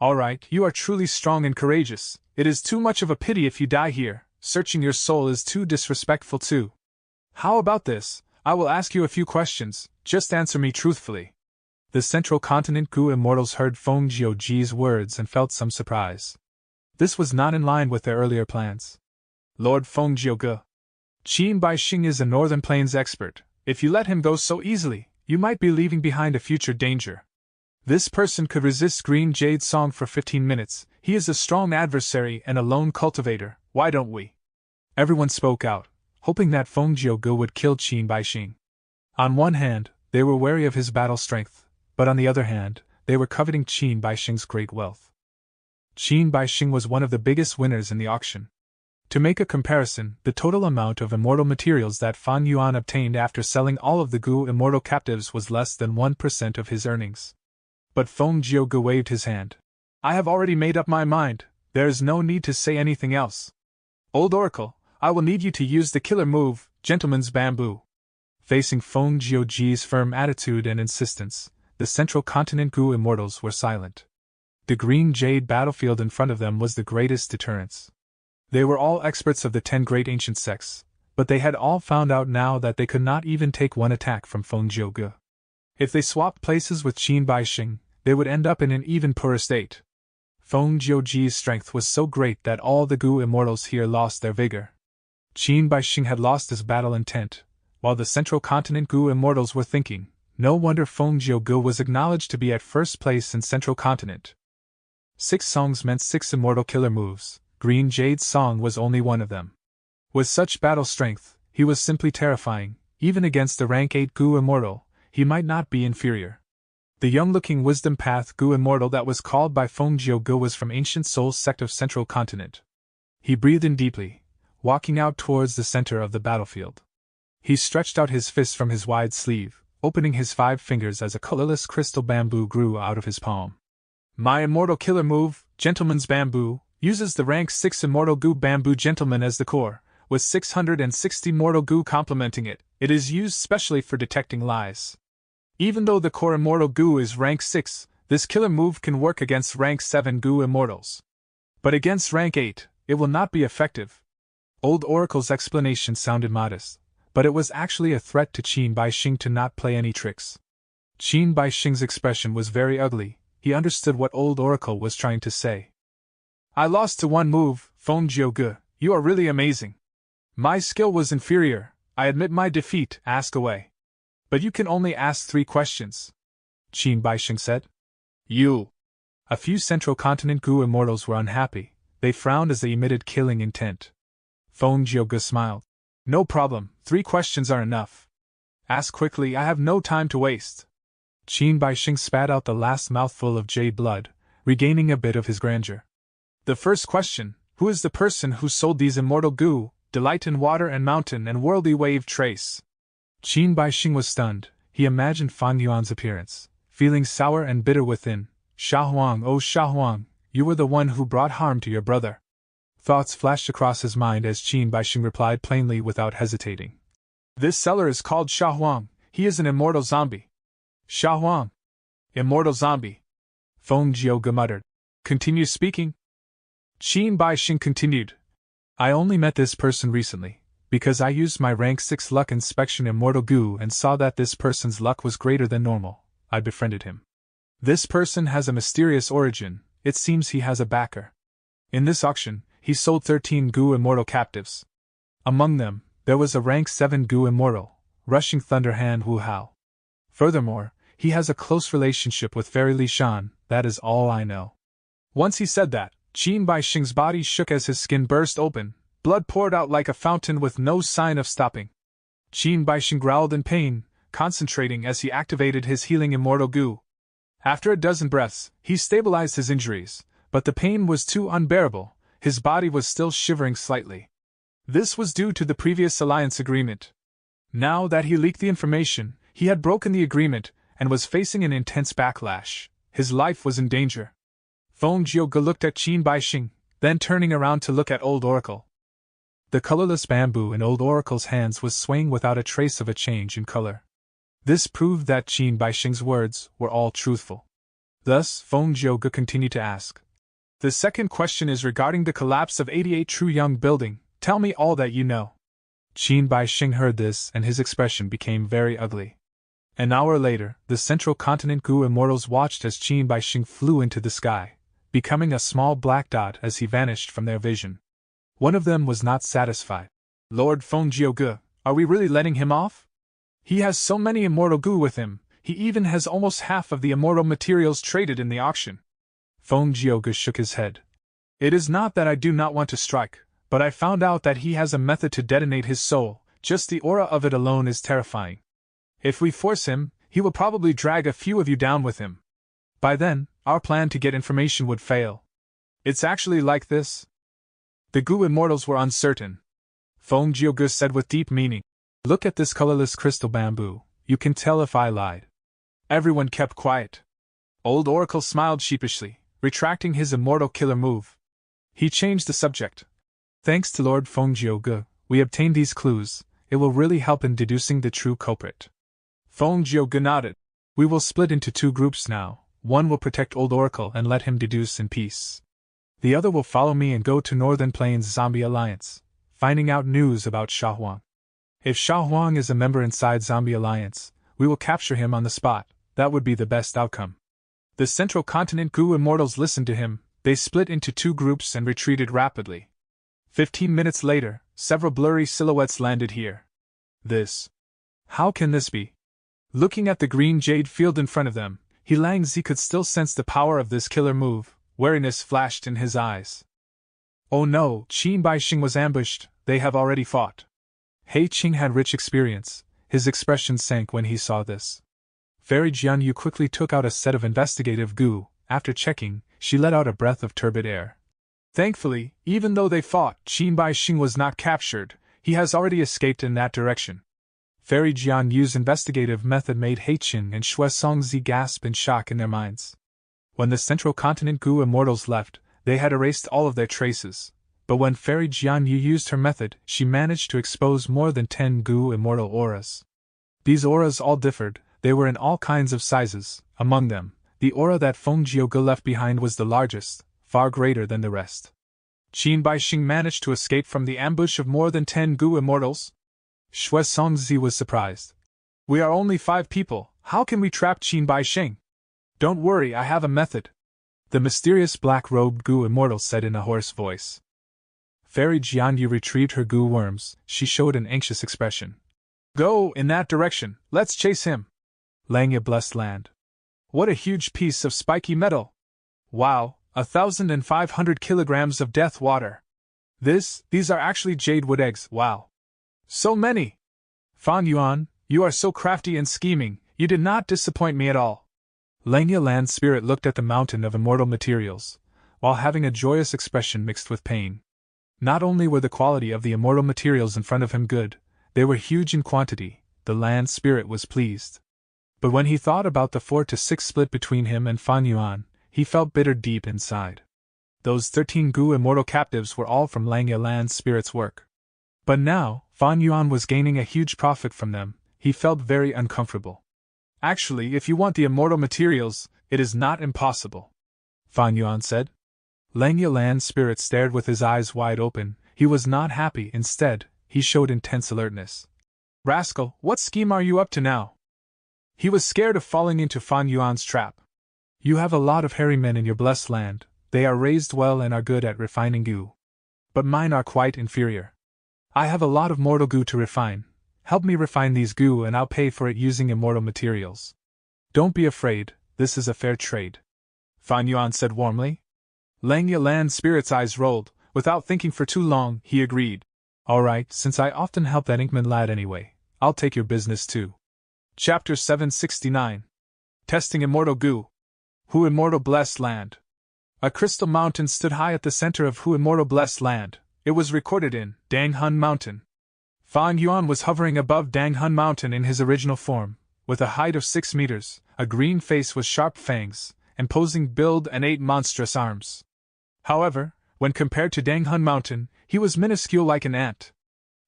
Alright, you are truly strong and courageous. It is too much of a pity if you die here. Searching your soul is too disrespectful too. How about this? I will ask you a few questions, just answer me truthfully." The Central Continent Goo immortals heard Feng Jiuge's words and felt some surprise. This was not in line with their earlier plans. "Lord Feng Jiuge, Qin Baixing is a Northern Plains expert. If you let him go so easily, you might be leaving behind a future danger. This person could resist Green Jade Song for 15 minutes. He is a strong adversary and a lone cultivator. Why don't we?" Everyone spoke out, hoping that Feng Jiuge would kill Qin Baixing. On one hand, they were wary of his battle strength, but on the other hand, they were coveting Qin Baixing's great wealth. Qin Baixing was one of the biggest winners in the auction. To make a comparison, the total amount of immortal materials that Fan Yuan obtained after selling all of the Goo immortal captives was less than 1% of his earnings. But Feng Jiuge waved his hand. "I have already made up my mind, there is no need to say anything else. Old Oracle, I will need you to use the killer move, Gentleman's Bamboo." Facing Feng Jiuge's firm attitude and insistence, the Central Continent Goo immortals were silent. The green jade battlefield in front of them was the greatest deterrence. They were all experts of the 10 great ancient sects, but they had all found out now that they could not even take one attack from Feng Jiuge. If they swapped places with Qin Baixing, they would end up in an even poorer state. Feng Jiuji's strength was so great that all the Gu immortals here lost their vigor. Qin Baixing had lost his battle intent, while the Central Continent Gu immortals were thinking, no wonder Feng Jiuge was acknowledged to be at first place in Central Continent. 6 songs meant 6 immortal killer moves. Green Jade's song was only one of them. With such battle strength, he was simply terrifying. Even against the rank 8 Gu immortal, he might not be inferior. The young-looking Wisdom Path Gu immortal that was called by Feng Jiuge was from Ancient Soul's sect of Central Continent. He breathed in deeply, walking out towards the center of the battlefield. He stretched out his fist from his wide sleeve, opening his 5 fingers as a colorless crystal bamboo grew out of his palm. My immortal killer move, Gentleman's Bamboo, uses the rank 6 Immortal Gu Bamboo Gentleman as the core, with 660 Mortal Gu complementing it. It is used specially for detecting lies. Even though the core Immortal Gu is rank 6, this killer move can work against rank 7 Gu immortals. But against rank 8, it will not be effective. Old Oracle's explanation sounded modest, but it was actually a threat to Qin Baixing to not play any tricks. Qin Baixing's expression was very ugly. He understood what Old Oracle was trying to say. I lost to one move, Feng Jiuge. You are really amazing. My skill was inferior. I admit my defeat. Ask away. But you can only ask 3 questions, Qin Baixing said. You. A few Central Continent Gu immortals were unhappy. They frowned as they emitted killing intent. Feng Jiuge smiled. No problem, 3 questions are enough. Ask quickly, I have no time to waste. Qin Baixing spat out the last mouthful of jade blood, regaining a bit of his grandeur. The first question, who is the person who sold these immortal Gu, Delight in Water and Mountain and Worldly Wave Trace? Qin Baixing was stunned. He imagined Fang Yuan's appearance, feeling sour and bitter within. Shahuang, oh Shahuang, you were the one who brought harm to your brother. Thoughts flashed across his mind as Qin Baixing replied plainly without hesitating. This seller is called Shahuang. He is an immortal zombie. Shahuang. Immortal zombie. Feng Jiuge muttered. Continue speaking. Qin Baixing continued. I only met this person recently, because I used my rank 6 luck inspection Immortal Gu and saw that this person's luck was greater than normal. I befriended him. This person has a mysterious origin. It seems he has a backer. In this auction, he sold 13 Gu immortal captives. Among them, there was a rank 7 Gu immortal, Rushing Thunder Han Wu Hao. Furthermore, he has a close relationship with Fairy Li Shan. That is all I know. Once he said that, Qin Baixing's body shook as his skin burst open, blood poured out like a fountain with no sign of stopping. Qin Baixing growled in pain, concentrating as he activated his healing Immortal Gu. After a dozen breaths, he stabilized his injuries, but the pain was too unbearable. His body was still shivering slightly. This was due to the previous alliance agreement. Now that he leaked the information, he had broken the agreement and was facing an intense backlash. His life was in danger. Feng Jiuge looked at Qin Baixing, then turning around to look at Old Oracle. The colorless bamboo in Old Oracle's hands was swaying without a trace of a change in color. This proved that Qin Baixing's words were all truthful. Thus, Feng Jiuge continued to ask. The second question is regarding the collapse of 88 True Young Building. Tell me all that you know. Qin Baixing heard this and his expression became very ugly. An hour later, the Central Continent Gu immortals watched as Qin Baixing flew into the sky, becoming a small black dot as he vanished from their vision. One of them was not satisfied. Lord Feng Jiuge, are we really letting him off? He has so many immortal Gu with him, he even has almost half of the immortal materials traded in the auction. Feng Jiuge shook his head. It is not that I do not want to strike, but I found out that he has a method to detonate his soul. Just the aura of it alone is terrifying. If we force him, he will probably drag a few of you down with him. By then, our plan to get information would fail. It's actually like this. The Gu immortals were uncertain. Feng Jiuge said with deep meaning. Look at this colorless crystal bamboo. You can tell if I lied. Everyone kept quiet. Old Oracle smiled sheepishly, retracting his immortal killer move. He changed the subject. Thanks to Lord Feng Jiuge, we obtained these clues. It will really help in deducing the true culprit. Feng Jiuge nodded. We will split into 2 groups now. One will protect Old Oracle and let him deduce in peace. The other will follow me and go to Northern Plains Zombie Alliance, finding out news about Shahuang. If Sha Huang is a member inside Zombie Alliance, we will capture him on the spot. That would be the best outcome. The Central Continent Gu Immortals listened to him. They split into two groups and retreated rapidly. 15 minutes later, several blurry silhouettes landed here. How can this be? Looking at the green jade field in front of them, He Lang Zi could still sense the power of this killer move. Wariness flashed in his eyes. Oh no, Qin Baixing was ambushed. They have already fought. He Qing had rich experience. His expression sank when he saw this. Fairy Jianyu quickly took out a set of investigative goo. After checking, she let out a breath of turbid air. Thankfully, even though they fought, Qin Baixing was not captured. He has already escaped in that direction. Fairy Jianyu's investigative method made Heiqing and Xue Songzi gasp in shock in their minds. When the Central Continent Gu Immortals left, they had erased all of their traces. But when Fairy Jianyu used her method, she managed to expose more than 10 Gu Immortal auras. These auras all differed. They were in all kinds of sizes. Among them, the aura that Feng Jiuge left behind was the largest, far greater than the rest. Qin Baixing managed to escape from the ambush of more than 10 Gu Immortals? Xue Songzi was surprised. We are only 5 people, how can we trap Qin Baixing? Don't worry, I have a method. The mysterious black-robed Gu Immortal said in a hoarse voice. Fairy Jianyu retrieved her Gu worms. She showed an anxious expression. Go in that direction, let's chase him. Langya blessed land. What a huge piece of spiky metal! Wow, 1,500 kilograms of death water. These are actually jade wood eggs, wow. So many! Fan Yuan, you are so crafty and scheming, you did not disappoint me at all. Langya Land Spirit looked at the mountain of immortal materials, while having a joyous expression mixed with pain. Not only were the quality of the immortal materials in front of him good, they were huge in quantity. The Land Spirit was pleased. But when he thought about the 4-6 split between him and Fan Yuan, he felt bitter deep inside. Those 13 Gu immortal captives were all from Langya Land Spirit's work. But now, Fan Yuan was gaining a huge profit from them. He felt very uncomfortable. Actually, if you want the immortal materials, it is not impossible, Fan Yuan said. Langya Land Spirit stared with his eyes wide open. He was not happy. Instead, he showed intense alertness. Rascal, what scheme are you up to now? He was scared of falling into Fan Yuan's trap. You have a lot of hairy men in your blessed land. They are raised well and are good at refining goo. But mine are quite inferior. I have a lot of mortal goo to refine. Help me refine these goo and I'll pay for it using immortal materials. Don't be afraid, this is a fair trade, Fan Yuan said warmly. Langya Land Spirit's eyes rolled. Without thinking for too long, he agreed. Alright, since I often help that Inkman lad anyway, I'll take your business too. Chapter 769. Testing Immortal Goo. Hu Immortal Blessed Land. A crystal mountain stood high at the center of Hu Immortal Blessed Land. It was recorded in Dang Hun Mountain. Fan Yuan was hovering above Dang Hun Mountain in his original form, with a height of 6 meters, a green face with sharp fangs, imposing build and 8 monstrous arms. However, when compared to Dang Hun Mountain, he was minuscule like an ant.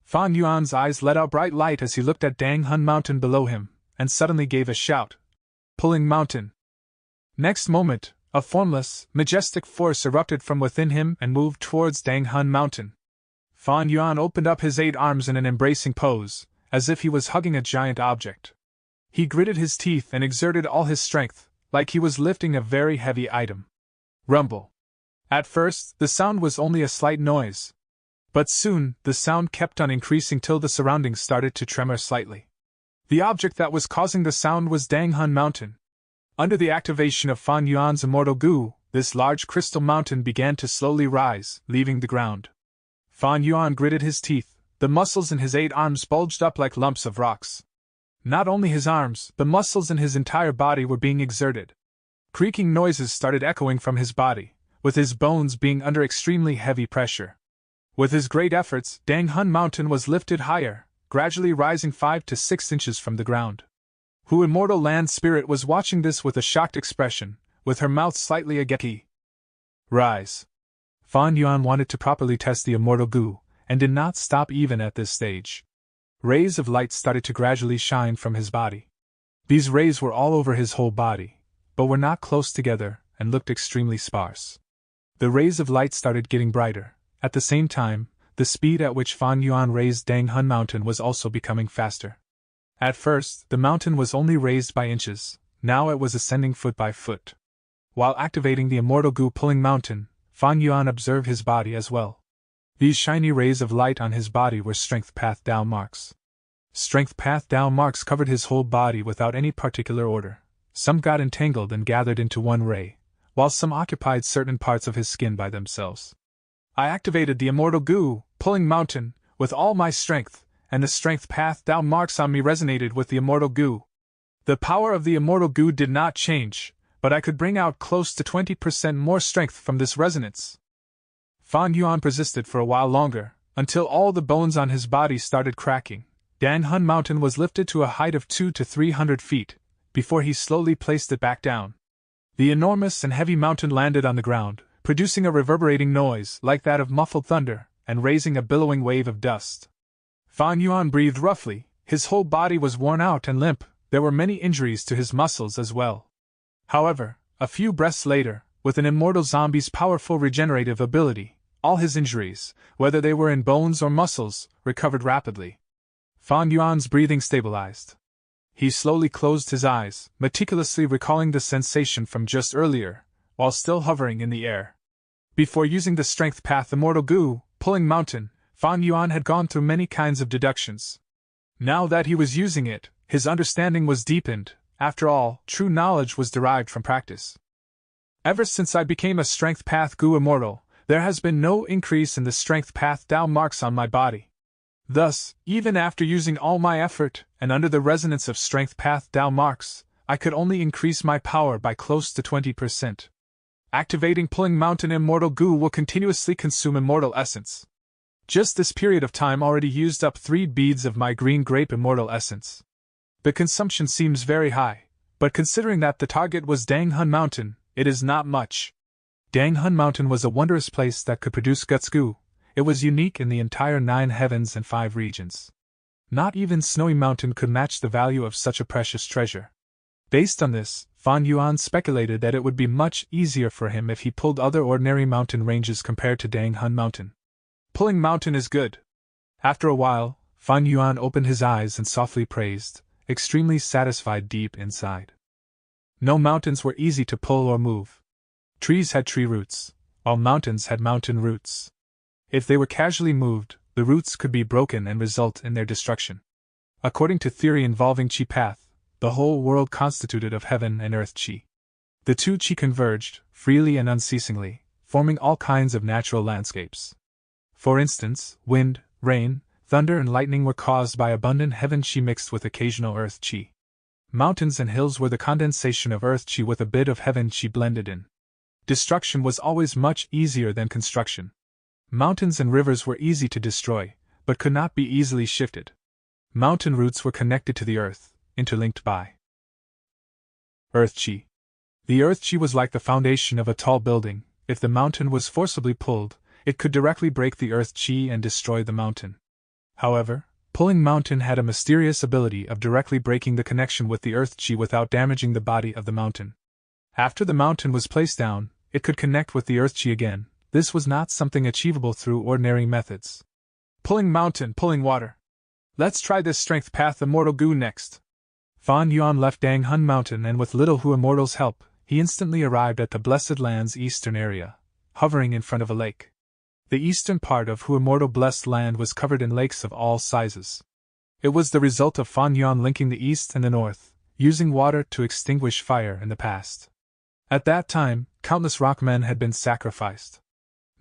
Fan Yuan's eyes let out bright light as he looked at Dang Hun Mountain below him, and suddenly gave a shout. Pulling Mountain. Next moment, a formless, majestic force erupted from within him and moved towards Dang Hun Mountain. Fan Yuan opened up his 8 arms in an embracing pose, as if he was hugging a giant object. He gritted his teeth and exerted all his strength, like he was lifting a very heavy item. Rumble. At first, the sound was only a slight noise. But soon, the sound kept on increasing till the surroundings started to tremor slightly. The object that was causing the sound was Dang Hun Mountain. Under the activation of Fan Yuan's immortal goo, this large crystal mountain began to slowly rise, leaving the ground. Fan Yuan gritted his teeth. The muscles in his 8 arms bulged up like lumps of rocks. Not only his arms, the muscles in his entire body were being exerted. Creaking noises started echoing from his body, with his bones being under extremely heavy pressure. With his great efforts, Dang Hun Mountain was lifted higher, gradually rising 5 to 6 inches from the ground. Hu Immortal Land Spirit was watching this with a shocked expression, with her mouth slightly agape. Rise. Fan Yuan wanted to properly test the immortal goo, and did not stop even at this stage. Rays of light started to gradually shine from his body. These rays were all over his whole body, but were not close together and looked extremely sparse. The rays of light started getting brighter. At the same time, The speed at which Fan Yuan raised Dang Hun Mountain was also becoming faster. At first, the mountain was only raised by inches, now it was ascending foot by foot. While activating the immortal goo pulling mountain, Fan Yuan observed his body as well. These shiny rays of light on his body were strength path Dao marks. Strength path Dao marks covered his whole body without any particular order. Some got entangled and gathered into one ray, while some occupied certain parts of his skin by themselves. I activated the immortal goo, pulling mountain, with all my strength, and the strength path Dao marks on me resonated with the immortal goo. The power of the immortal goo did not change, but I could bring out close to 20% more strength from this resonance. Fan Yuan persisted for a while longer, until all the bones on his body started cracking. Dang Hun Mountain was lifted to a height of 200 to 300 feet, before he slowly placed it back down. The enormous and heavy mountain landed on the ground, producing a reverberating noise like that of muffled thunder, and raising a billowing wave of dust. Fan Yuan breathed roughly, his whole body was worn out and limp, there were many injuries to his muscles as well. However, a few breaths later, with an immortal zombie's powerful regenerative ability, all his injuries, whether they were in bones or muscles, recovered rapidly. Fan Yuan's breathing stabilized. He slowly closed his eyes, meticulously recalling the sensation from just earlier, while still hovering in the air. Before using the strength path immortal goo, pulling mountain, Fan Yuan had gone through many kinds of deductions. Now that he was using it, his understanding was deepened. After all, true knowledge was derived from practice. Ever since I became a strength path goo immortal, there has been no increase in the strength path Dao marks on my body. Thus, even after using all my effort, and under the resonance of strength path Dao marks, I could only increase my power by close to 20%. Activating pulling mountain immortal goo will continuously consume immortal essence. Just this period of time already used up 3 beads of my green grape immortal essence. The consumption seems very high, but considering that the target was Dang Hun Mountain, it is not much. Dang Hun Mountain was a wondrous place that could produce guts goo. It was unique in the entire 9 heavens and 5 regions. Not even Snowy Mountain could match the value of such a precious treasure. Based on this, Fan Yuan speculated that it would be much easier for him if he pulled other ordinary mountain ranges compared to Dang Hun Mountain. Pulling mountain is good. After a while, Fan Yuan opened his eyes and softly praised, extremely satisfied deep inside. No mountains were easy to pull or move. Trees had tree roots, while mountains had mountain roots. If they were casually moved, the roots could be broken and result in their destruction. According to theory involving Qi path, the whole world constituted of heaven and earth Qi. The two Qi converged, freely and unceasingly, forming all kinds of natural landscapes. For instance, wind, rain, thunder and lightning were caused by abundant heaven Qi mixed with occasional earth Qi. Mountains and hills were the condensation of earth Qi with a bit of heaven Qi blended in. Destruction was always much easier than construction. Mountains and rivers were easy to destroy, but could not be easily shifted. Mountain roots were connected to the earth, interlinked by earth Qi. The earth Qi was like the foundation of a tall building. If the mountain was forcibly pulled, it could directly break the earth Qi and destroy the mountain. However, pulling mountain had a mysterious ability of directly breaking the connection with the earth Qi without damaging the body of the mountain. After the mountain was placed down, it could connect with the earth Qi again. This was not something achievable through ordinary methods. Pulling mountain, pulling water. Let's try this strength path immortal goo next. Fan Yuan left Dang Hun Mountain and with little Hu Immortal's help, he instantly arrived at the Blessed Land's eastern area, hovering in front of a lake. The eastern part of Hu Immortal Blessed Land was covered in lakes of all sizes. It was the result of Fan Yuan linking the east and the north, using water to extinguish fire in the past. At that time, countless rockmen had been sacrificed.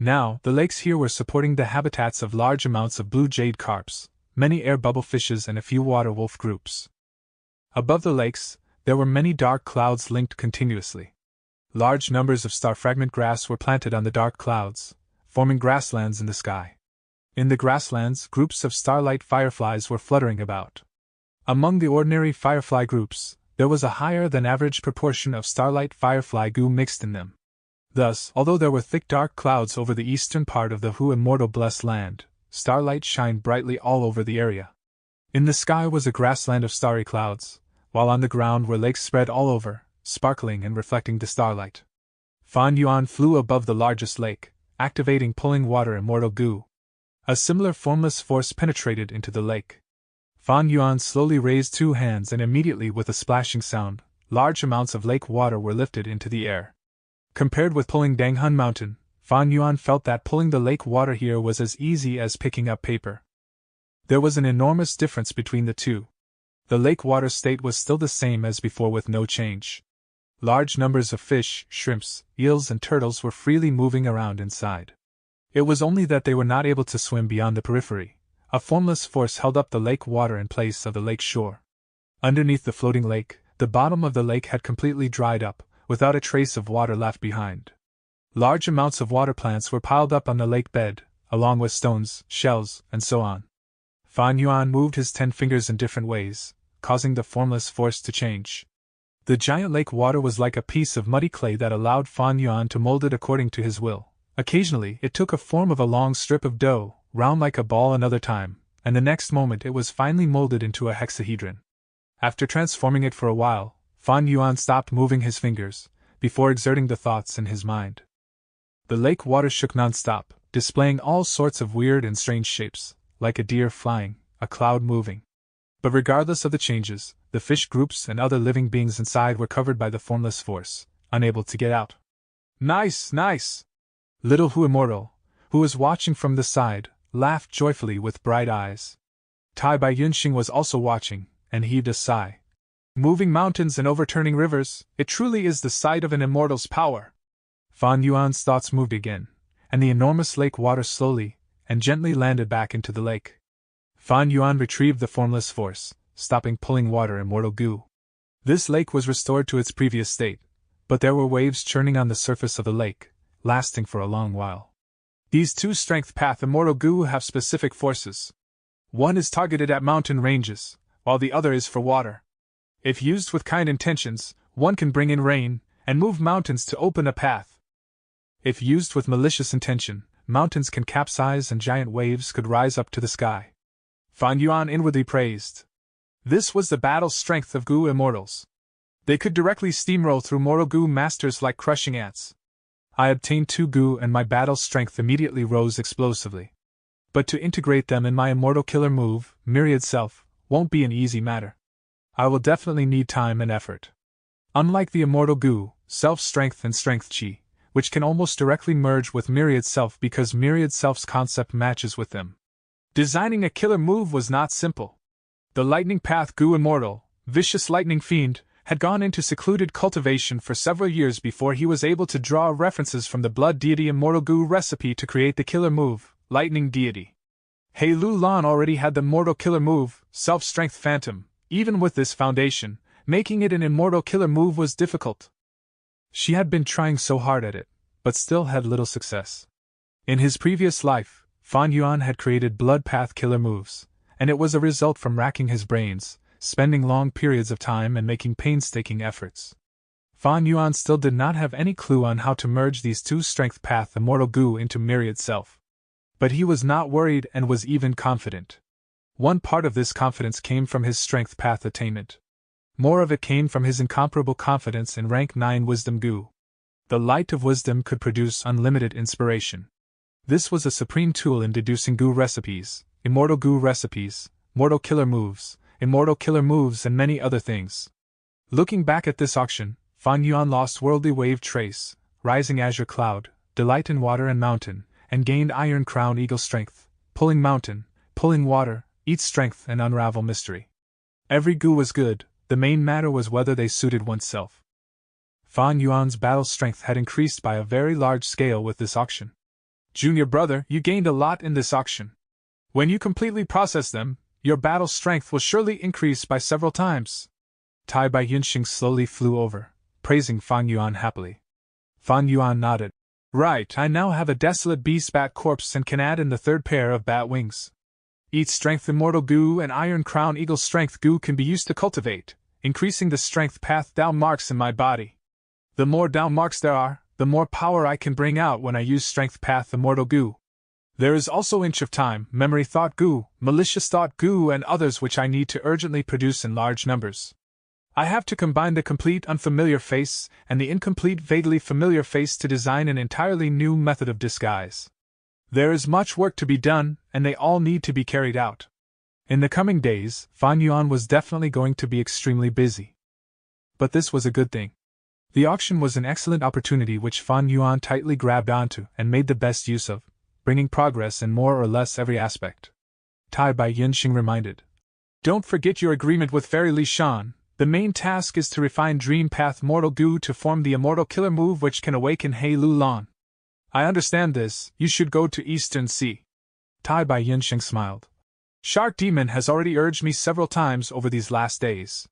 Now, the lakes here were supporting the habitats of large amounts of blue jade carps, many air bubble fishes and a few water wolf groups. Above the lakes, there were many dark clouds linked continuously. Large numbers of star fragment grass were planted on the dark clouds, forming grasslands in the sky. In the grasslands, groups of starlight fireflies were fluttering about. Among the ordinary firefly groups, there was a higher than average proportion of starlight firefly goo mixed in them. Thus, although there were thick dark clouds over the eastern part of the Hu Immortal Blessed Land, starlight shined brightly all over the area. In the sky was a grassland of starry clouds, while on the ground were lakes spread all over, sparkling and reflecting the starlight. Fan Yuan flew above the largest lake, activating pulling water immortal goo. A similar formless force penetrated into the lake. Fan Yuan slowly raised two hands and immediately with a splashing sound, large amounts of lake water were lifted into the air. Compared with pulling Danghun Mountain, Fan Yuan felt that pulling the lake water here was as easy as picking up paper. There was an enormous difference between the two. The lake water state was still the same as before with no change. Large numbers of fish, shrimps, eels and turtles were freely moving around inside. It was only that they were not able to swim beyond the periphery. A formless force held up the lake water in place of the lake shore. Underneath the floating lake, the bottom of the lake had completely dried up, without a trace of water left behind. Large amounts of water plants were piled up on the lake bed, along with stones, shells, and so on. Fan Yuan moved his 10 fingers in different ways, causing the formless force to change. The giant lake water was like a piece of muddy clay that allowed Fan Yuan to mold it according to his will. Occasionally it took a form of a long strip of dough, round like a ball another time, and the next moment it was finally molded into a hexahedron. After transforming it for a while, Fan Yuan stopped moving his fingers, before exerting the thoughts in his mind. The lake water shook non-stop, displaying all sorts of weird and strange shapes, like a deer flying, a cloud moving. But regardless of the changes, the fish groups and other living beings inside were covered by the formless force, unable to get out. Nice, nice! Little Hu Immortal, who was watching from the side, laughed joyfully with bright eyes. Tai Bai Yunxing was also watching, and heaved a sigh. Moving mountains and overturning rivers, it truly is the sight of an immortal's power. Fan Yuan's thoughts moved again, and the enormous lake water slowly and gently landed back into the lake. Fan Yuan retrieved the formless force, stopping pulling water immortal goo. This lake was restored to its previous state, but there were waves churning on the surface of the lake, lasting for a long while. These two strength path immortal goo have specific forces. One is targeted at mountain ranges, while the other is for water. If used with kind intentions, one can bring in rain and move mountains to open a path. If used with malicious intention, mountains can capsize and giant waves could rise up to the sky. Fan Yuan inwardly praised. This was the battle strength of goo immortals. They could directly steamroll through mortal goo masters like crushing ants. I obtained 2 goo and my battle strength immediately rose explosively. But to integrate them in my immortal killer move, Myriad Self, won't be an easy matter. I will definitely need time and effort. Unlike the immortal goo, self-strength and strength chi, which can almost directly merge with Myriad Self because Myriad Self's concept matches with them. Designing a killer move was not simple. The Lightning Path Goo Immortal, Vicious Lightning Fiend, had gone into secluded cultivation for several years before he was able to draw references from the Blood Deity Immortal Goo recipe to create the killer move, Lightning Deity. He Lu Lan already had the mortal killer move, Self-Strength Phantom. Even with this foundation, making it an immortal killer move was difficult. She had been trying so hard at it, but still had little success. In his previous life, Fan Yuan had created blood path killer moves, and it was a result from racking his brains, spending long periods of time and making painstaking efforts. Fan Yuan still did not have any clue on how to merge these two strength path immortal goo into Myriad Self. But he was not worried and was even confident. One part of this confidence came from his strength path attainment. More of it came from his incomparable confidence in rank 9 wisdom goo. The light of wisdom could produce unlimited inspiration. This was a supreme tool in deducing goo recipes, immortal goo recipes, mortal killer moves, and many other things. Looking back at this auction, Fan Yuan lost Worldly Wave Trace, Rising Azure Cloud, Delight in Water and Mountain, and gained Iron Crown Eagle Strength, Pulling Mountain, Pulling Water, Eat Strength and Unravel Mystery. Every goo was good, the main matter was whether they suited oneself. Fan Yuan's battle strength had increased by a very large scale with this auction. Junior brother, you gained a lot in this auction. When you completely process them, your battle strength will surely increase by several times. Tai Bai Yunxing slowly flew over, praising Fan Yuan happily. Fan Yuan nodded. Right, I now have a desolate beast bat corpse and can add in the 3rd pair of bat wings. Eat Strength Immortal Goo and Iron Crown Eagle Strength Goo can be used to cultivate, increasing the strength path down marks in my body. The more down marks there are, the more power I can bring out when I use Strength Path Immortal Goo. There is also Inch of Time, Memory Thought Goo, Malicious Thought Goo and others which I need to urgently produce in large numbers. I have to combine the complete unfamiliar face and the incomplete vaguely familiar face to design an entirely new method of disguise. There is much work to be done, and they all need to be carried out. In the coming days, Fan Yuan was definitely going to be extremely busy. But this was a good thing. The auction was an excellent opportunity which Fan Yuan tightly grabbed onto and made the best use of, bringing progress in more or less every aspect. Tai Bai Yunxing reminded. Don't forget your agreement with Fairy Li Shan. The main task is to refine Dream Path Mortal Goo to form the immortal killer move which can awaken Hei Lu Lan. I understand this, you should go to Eastern Sea. Tai Bai Yunxing smiled. Shark Demon has already urged me several times over these last days.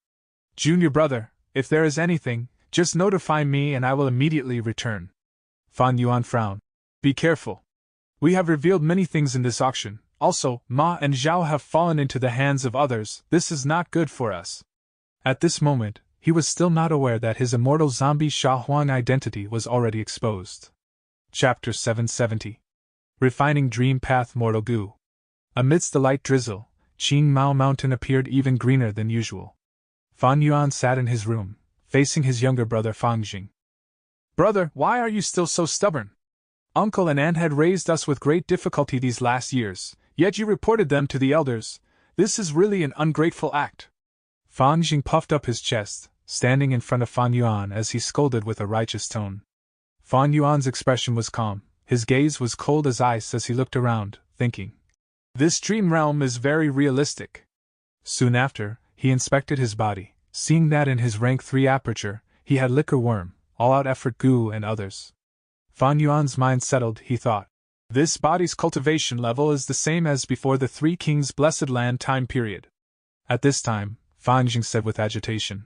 Junior brother, if there is anything, just notify me and I will immediately return. Fan Yuan frowned. Be careful. We have revealed many things in this auction. Also, Ma and Zhao have fallen into the hands of others. This is not good for us. At this moment, he was still not aware that his immortal zombie Sha Huang identity was already exposed. Chapter 770. Refining Dream Path Mortal Goo. Amidst the light drizzle, Qing Mao Mountain appeared even greener than usual. Fan Yuan sat in his room, facing his younger brother Fang Jing. Brother, why are you still so stubborn? Uncle and aunt had raised us with great difficulty these last years, yet you reported them to the elders. This is really an ungrateful act. Fang Jing puffed up his chest, standing in front of Fan Yuan as he scolded with a righteous tone. Fan Yuan's expression was calm, his gaze was cold as ice as he looked around, thinking. This dream realm is very realistic. Soon after, he inspected his body, seeing that in his rank 3 aperture, he had liquor worm, all-out effort goo and others. Fan Yuan's mind settled, he thought. This body's cultivation level is the same as before the 3 Kings' Blessed Land time period. At this time, Fan Jing said with agitation.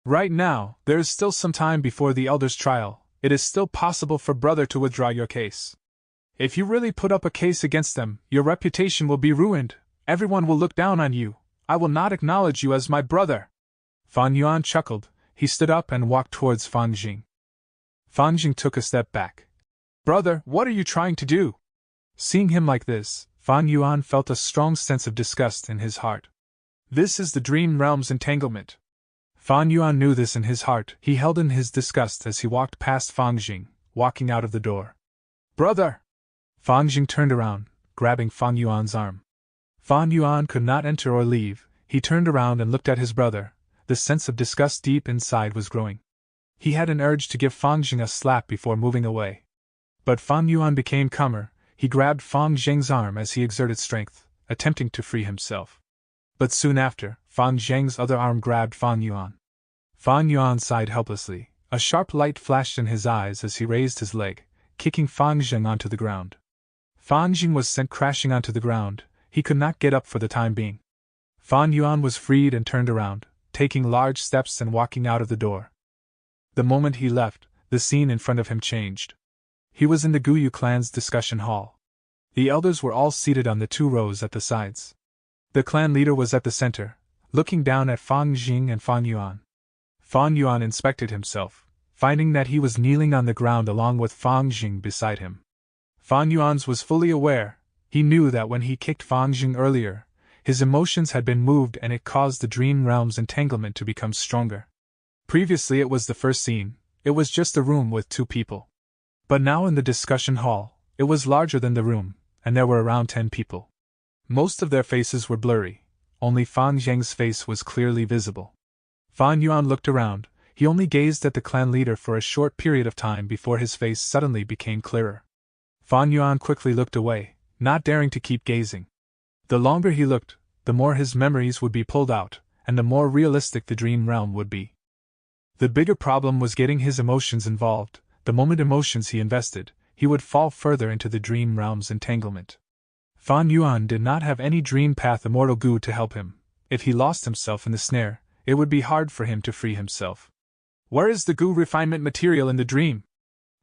Right now, there is still some time before the elder's trial. It is still possible for brother to withdraw your case. If you really put up a case against them, your reputation will be ruined. Everyone will look down on you. I will not acknowledge you as my brother. Fan Yuan chuckled. He stood up and walked towards Fan Jing. Fan Jing took a step back. Brother, what are you trying to do? Seeing him like this, Fan Yuan felt a strong sense of disgust in his heart. This is the dream realm's entanglement. Fan Yuan knew this in his heart. He held in his disgust as he walked past Fan Jing, walking out of the door. Brother! Fan Jing turned around, grabbing Fan Yuan's arm. Fan Yuan could not enter or leave. He turned around and looked at his brother. The sense of disgust deep inside was growing. He had an urge to give Fan Jing a slap before moving away. But Fan Yuan became calmer. He grabbed Fan Jing's arm as he exerted strength, attempting to free himself. But soon after, Fan Jing's other arm grabbed Fan Yuan. Fan Yuan sighed helplessly. A sharp light flashed in his eyes as he raised his leg, kicking Fan Jing onto the ground. Fan Jing was sent crashing onto the ground. He could not get up for the time being. Fan Yuan was freed and turned around, taking large steps and walking out of the door. The moment he left, the scene in front of him changed. He was in the Guyu clan's discussion hall. The elders were all seated on the 2 rows at the sides. The clan leader was at the center, looking down at Fan Jing and Fan Yuan. Fan Yuan inspected himself, finding that he was kneeling on the ground along with Fan Jing beside him. Fan Yuan was fully aware. He knew that when he kicked Fan Jing earlier, his emotions had been moved and it caused the dream realm's entanglement to become stronger. Previously it was the first scene. It was just a room with 2 people. But now in the discussion hall, it was larger than the room, and there were around 10 people. Most of their faces were blurry. Only Fan Jing's face was clearly visible. Fan Yuan looked around. He only gazed at the clan leader for a short period of time before his face suddenly became clearer. Fan Yuan quickly looked away, not daring to keep gazing. The longer he looked, the more his memories would be pulled out, and the more realistic the dream realm would be. The bigger problem was getting his emotions involved. The moment emotions he invested, he would fall further into the dream realm's entanglement. Fan Yuan did not have any dream path immortal goo to help him. If he lost himself in the snare, it would be hard for him to free himself. Where is the goo refinement material in the dream?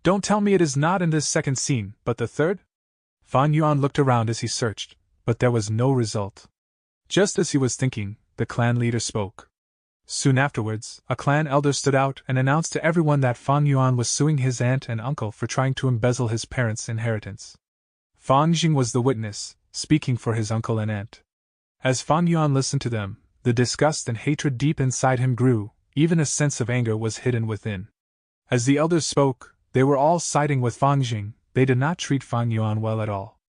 Don't tell me it is not in this second scene, but the third? Fan Yuan looked around as he searched, but there was no result. Just as he was thinking, the clan leader spoke. Soon afterwards, a clan elder stood out and announced to everyone that Fan Yuan was suing his aunt and uncle for trying to embezzle his parents' inheritance. Fan Jing was the witness, speaking for his uncle and aunt. As Fan Yuan listened to them, the disgust and hatred deep inside him grew. Even a sense of anger was hidden within. As the elders spoke, they were all siding with Fan Jing. They did not treat Fan Yuan well at all.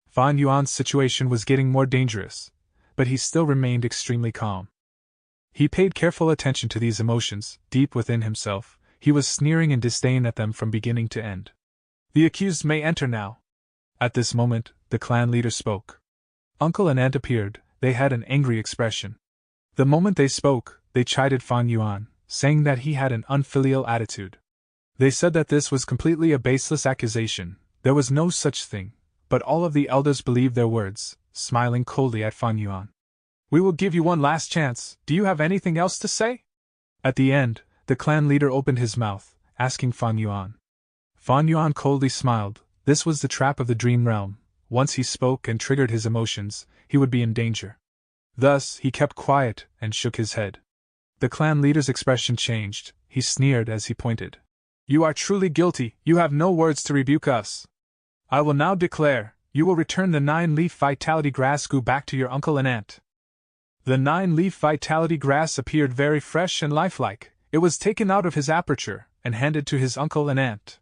Fan Yuan's situation was getting more dangerous, but he still remained extremely calm. He paid careful attention to these emotions. Deep within himself, he was sneering in disdain at them from beginning to end. The accused may enter now. At this moment, the clan leader spoke. Uncle and aunt appeared. They had an angry expression. The moment they spoke, they chided Fan Yuan, saying that he had an unfilial attitude. They said that this was completely a baseless accusation. There was no such thing, but all of the elders believed their words, smiling coldly at Fan Yuan. We will give you one last chance. Do you have anything else to say? At the end, the clan leader opened his mouth, asking Fan Yuan. Fan Yuan coldly smiled. This was the trap of the dream realm. Once he spoke and triggered his emotions, he would be in danger. Thus, he kept quiet and shook his head. The clan leader's expression changed. He sneered as he pointed. You are truly guilty. You have no words to rebuke us. I will now declare, you will return the 9-leaf vitality grass goo back to your uncle and aunt. The 9-leaf vitality grass appeared very fresh and lifelike. It was taken out of his aperture and handed to his uncle and aunt.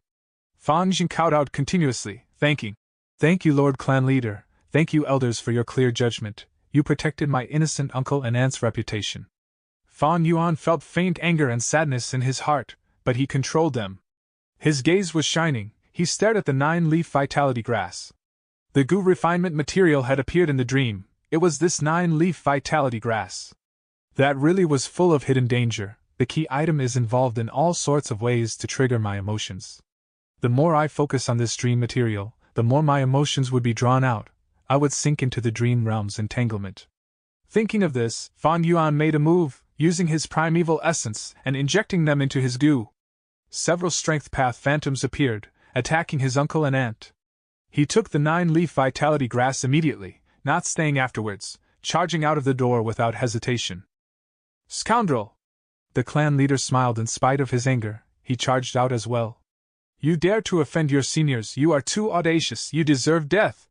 Fan Jing cowed out continuously, thanking. Thank you, Lord Clan Leader. Thank you, elders, for your clear judgment. You protected my innocent uncle and aunt's reputation. Fan Yuan felt faint anger and sadness in his heart, but he controlled them. His gaze was shining. He stared at the 9-leaf vitality grass. The goo refinement material had appeared in the dream. It was this 9-leaf vitality grass. That really was full of hidden danger. The key item is involved in all sorts of ways to trigger my emotions. The more I focus on this dream material, the more my emotions would be drawn out. I would sink into the dream realm's entanglement. Thinking of this, Fan Yuan made a move, using his primeval essence and injecting them into his goo. Several strength path phantoms appeared, attacking his uncle and aunt. He took the 9-leaf vitality grass immediately, not staying afterwards, charging out of the door without hesitation. Scoundrel! The clan leader smiled in spite of his anger. He charged out as well. You dare to offend your seniors. You are too audacious. You deserve death.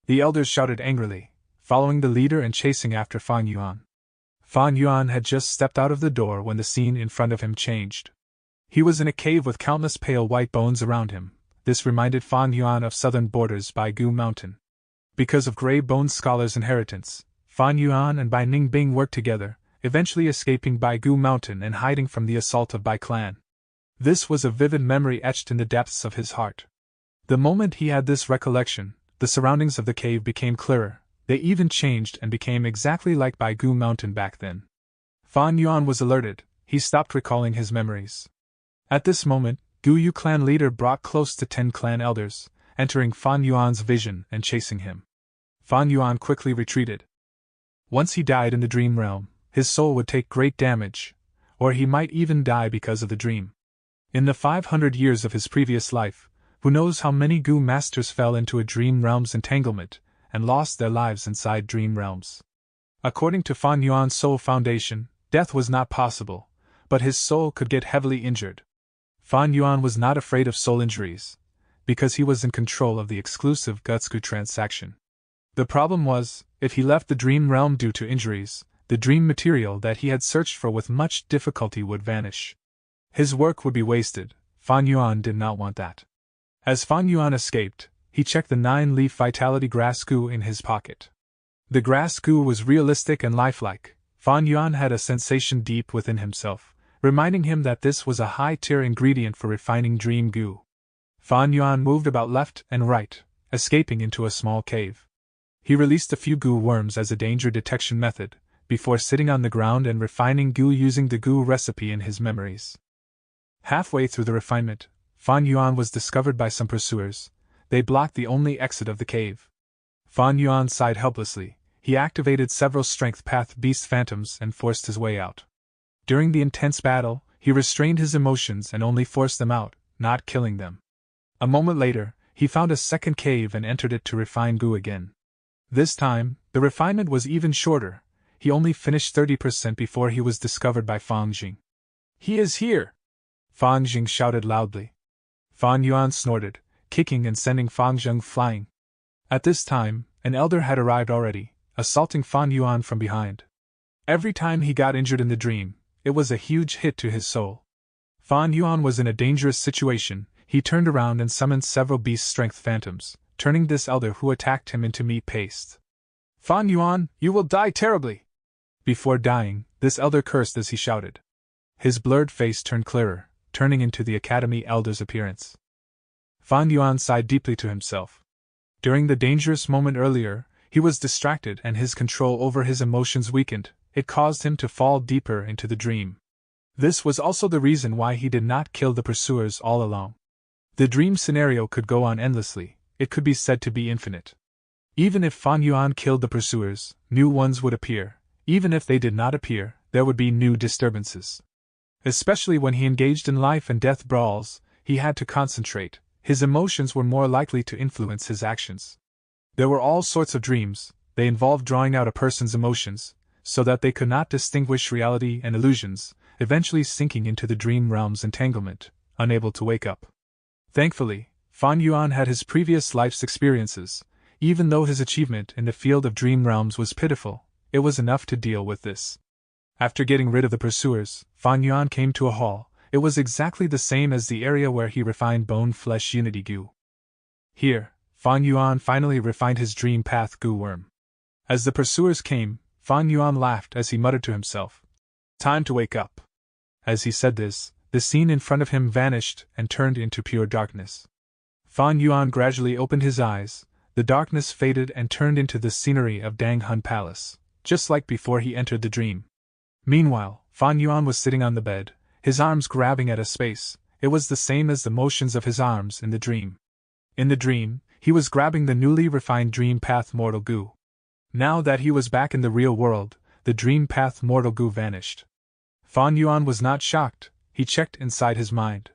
The elders shouted angrily, following the leader and chasing after Fan Yuan. Fan Yuan had just stepped out of the door when the scene in front of him changed. He was in a cave with countless pale white bones around him. This reminded Fan Yuan of southern borders by Gu Mountain. Because of Grey Bone Scholar's inheritance, Fan Yuan and Bai Ningbing worked together, eventually escaping Bai Gu Mountain and hiding from the assault of Bai Clan. This was a vivid memory etched in the depths of his heart. The moment he had this recollection, the surroundings of the cave became clearer. They even changed and became exactly like Bai Gu Mountain back then. Fan Yuan was alerted. He stopped recalling his memories. At this moment, Gu Yu clan leader brought close to 10 clan elders, entering Fan Yuan's vision and chasing him. Fan Yuan quickly retreated. Once he died in the dream realm, his soul would take great damage, or he might even die because of the dream. In the 500 years of his previous life, who knows how many Gu masters fell into a dream realm's entanglement and lost their lives inside dream realms. According to Fan Yuan's soul foundation, death was not possible, but his soul could get heavily injured. Fan Yuan was not afraid of soul injuries, because he was in control of the exclusive Gutsku transaction. The problem was, if he left the dream realm due to injuries, the dream material that he had searched for with much difficulty would vanish. His work would be wasted. Fan Yuan did not want that. As Fan Yuan escaped, he checked the 9-leaf vitality grass goo in his pocket. The grass goo was realistic and lifelike. Fan Yuan had a sensation deep within himself, reminding him that this was a high-tier ingredient for refining dream goo. Fan Yuan moved about left and right, escaping into a small cave. He released a few goo worms as a danger detection method, before sitting on the ground and refining goo using the goo recipe in his memories. Halfway through the refinement, Fan Yuan was discovered by some pursuers. They blocked the only exit of the cave. Fan Yuan sighed helplessly. He activated several strength path beast phantoms and forced his way out. During the intense battle, he restrained his emotions and only forced them out, not killing them. A moment later, he found a second cave and entered it to refine goo again. This time, the refinement was even shorter. He only finished 30% before he was discovered by Fan Jing. He is here! Fan Jing shouted loudly. Fan Yuan snorted, kicking and sending Fan Jing flying. At this time, an elder had arrived already, assaulting Fan Yuan from behind. Every time he got injured in the dream, it was a huge hit to his soul. Fan Yuan was in a dangerous situation. He turned around and summoned several beast strength phantoms, turning this elder who attacked him into meat paste. Fan Yuan, you will die terribly! Before dying, this elder cursed as he shouted. His blurred face turned clearer, turning into the academy elder's appearance. Fan Yuan sighed deeply to himself. During the dangerous moment earlier, he was distracted and his control over his emotions weakened. It caused him to fall deeper into the dream. This was also the reason why he did not kill the pursuers all along. The dream scenario could go on endlessly, it could be said to be infinite. Even if Fan Yuan killed the pursuers, new ones would appear. Even if they did not appear, there would be new disturbances. Especially when he engaged in life and death brawls, he had to concentrate. His emotions were more likely to influence his actions. There were all sorts of dreams, they involved drawing out a person's emotions, so that they could not distinguish reality and illusions, eventually sinking into the dream realm's entanglement, unable to wake up. Thankfully, Fan Yuan had his previous life's experiences. Even though his achievement in the field of dream realms was pitiful, it was enough to deal with this. After getting rid of the pursuers, Fan Yuan came to a hall. It was exactly the same as the area where he refined bone-flesh unity goo. Here, Fan Yuan finally refined his dream path goo worm. As the pursuers came, Fan Yuan laughed as he muttered to himself, "Time to wake up." As he said this, the scene in front of him vanished and turned into pure darkness. Fan Yuan gradually opened his eyes. The darkness faded and turned into the scenery of Dang Hun Palace, just like before he entered the dream. Meanwhile, Fan Yuan was sitting on the bed, his arms grabbing at a space. It was the same as the motions of his arms in the dream. In the dream, he was grabbing the newly refined Dream Path Mortal Goo. Now that he was back in the real world, the Dream Path Mortal Goo vanished. Fan Yuan was not shocked, he checked inside his mind.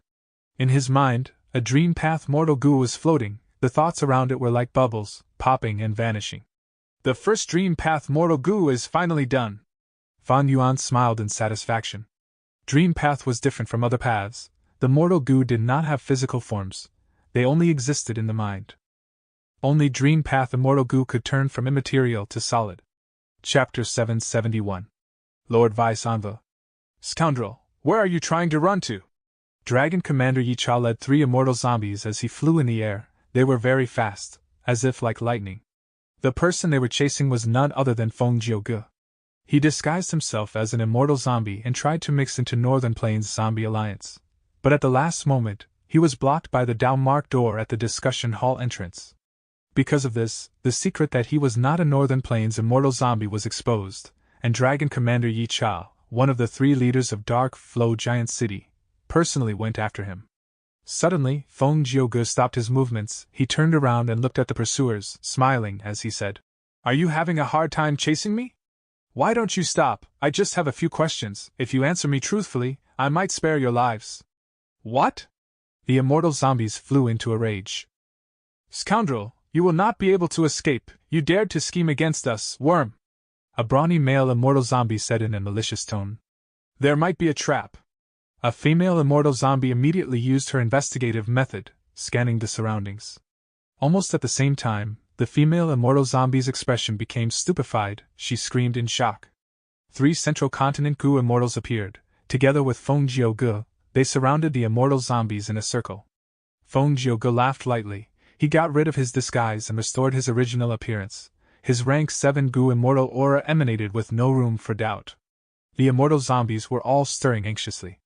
In his mind, a Dream Path Mortal Goo was floating, the thoughts around it were like bubbles, popping and vanishing. The first Dream Path Mortal Goo is finally done. Fan Yuan smiled in satisfaction. Dream Path was different from other paths. The Mortal Goo did not have physical forms, they only existed in the mind. Only Dream Path Immortal Goo could turn from immaterial to solid. Chapter 771. Lord Vice Anva. Scoundrel, where are you trying to run to? Dragon Commander Yi Cha led 3 immortal zombies as he flew in the air. They were very fast, as if like lightning. The person they were chasing was none other than Feng Jiuge. He disguised himself as an immortal zombie and tried to mix into Northern Plains Zombie Alliance. But at the last moment, he was blocked by the Dao-marked door at the discussion hall entrance. Because of this, the secret that he was not a Northern Plains immortal zombie was exposed, and Dragon Commander Yi Cha, one of the 3 leaders of Dark Flow Giant City, personally went after him. Suddenly, Feng Jiuge stopped his movements. He turned around and looked at the pursuers, smiling as he said, "Are you having a hard time chasing me? Why don't you stop? I just have a few questions. If you answer me truthfully, I might spare your lives." What? The immortal zombies flew into a rage. "Scoundrel, you will not be able to escape. You dared to scheme against us, worm," a brawny male immortal zombie said in a malicious tone. "There might be a trap." A female immortal zombie immediately used her investigative method, scanning the surroundings. Almost at the same time, the female immortal zombie's expression became stupefied. She screamed in shock. 3 Central Continent Goo immortals appeared. Together with Feng Jiuge, they surrounded the immortal zombies in a circle. Feng Jiuge laughed lightly. He got rid of his disguise and restored his original appearance. His rank 7 Goo immortal aura emanated with no room for doubt. The immortal zombies were all stirring anxiously.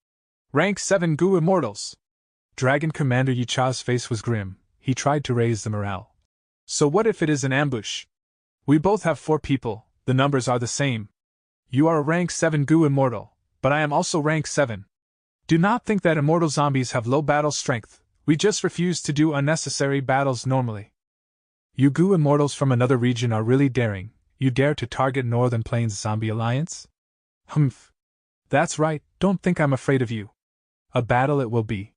"Rank 7 Goo immortals!" Dragon Commander Yi Cha's face was grim. He tried to raise the morale. "So what if it is an ambush? We both have 4 people, the numbers are the same. You are a rank 7 Goo immortal, but I am also rank 7. Do not think that immortal zombies have low battle strength, we just refuse to do unnecessary battles normally. You Goo immortals from another region are really daring. You dare to target Northern Plains Zombie Alliance? Humph. That's right, don't think I'm afraid of you. A battle it will be.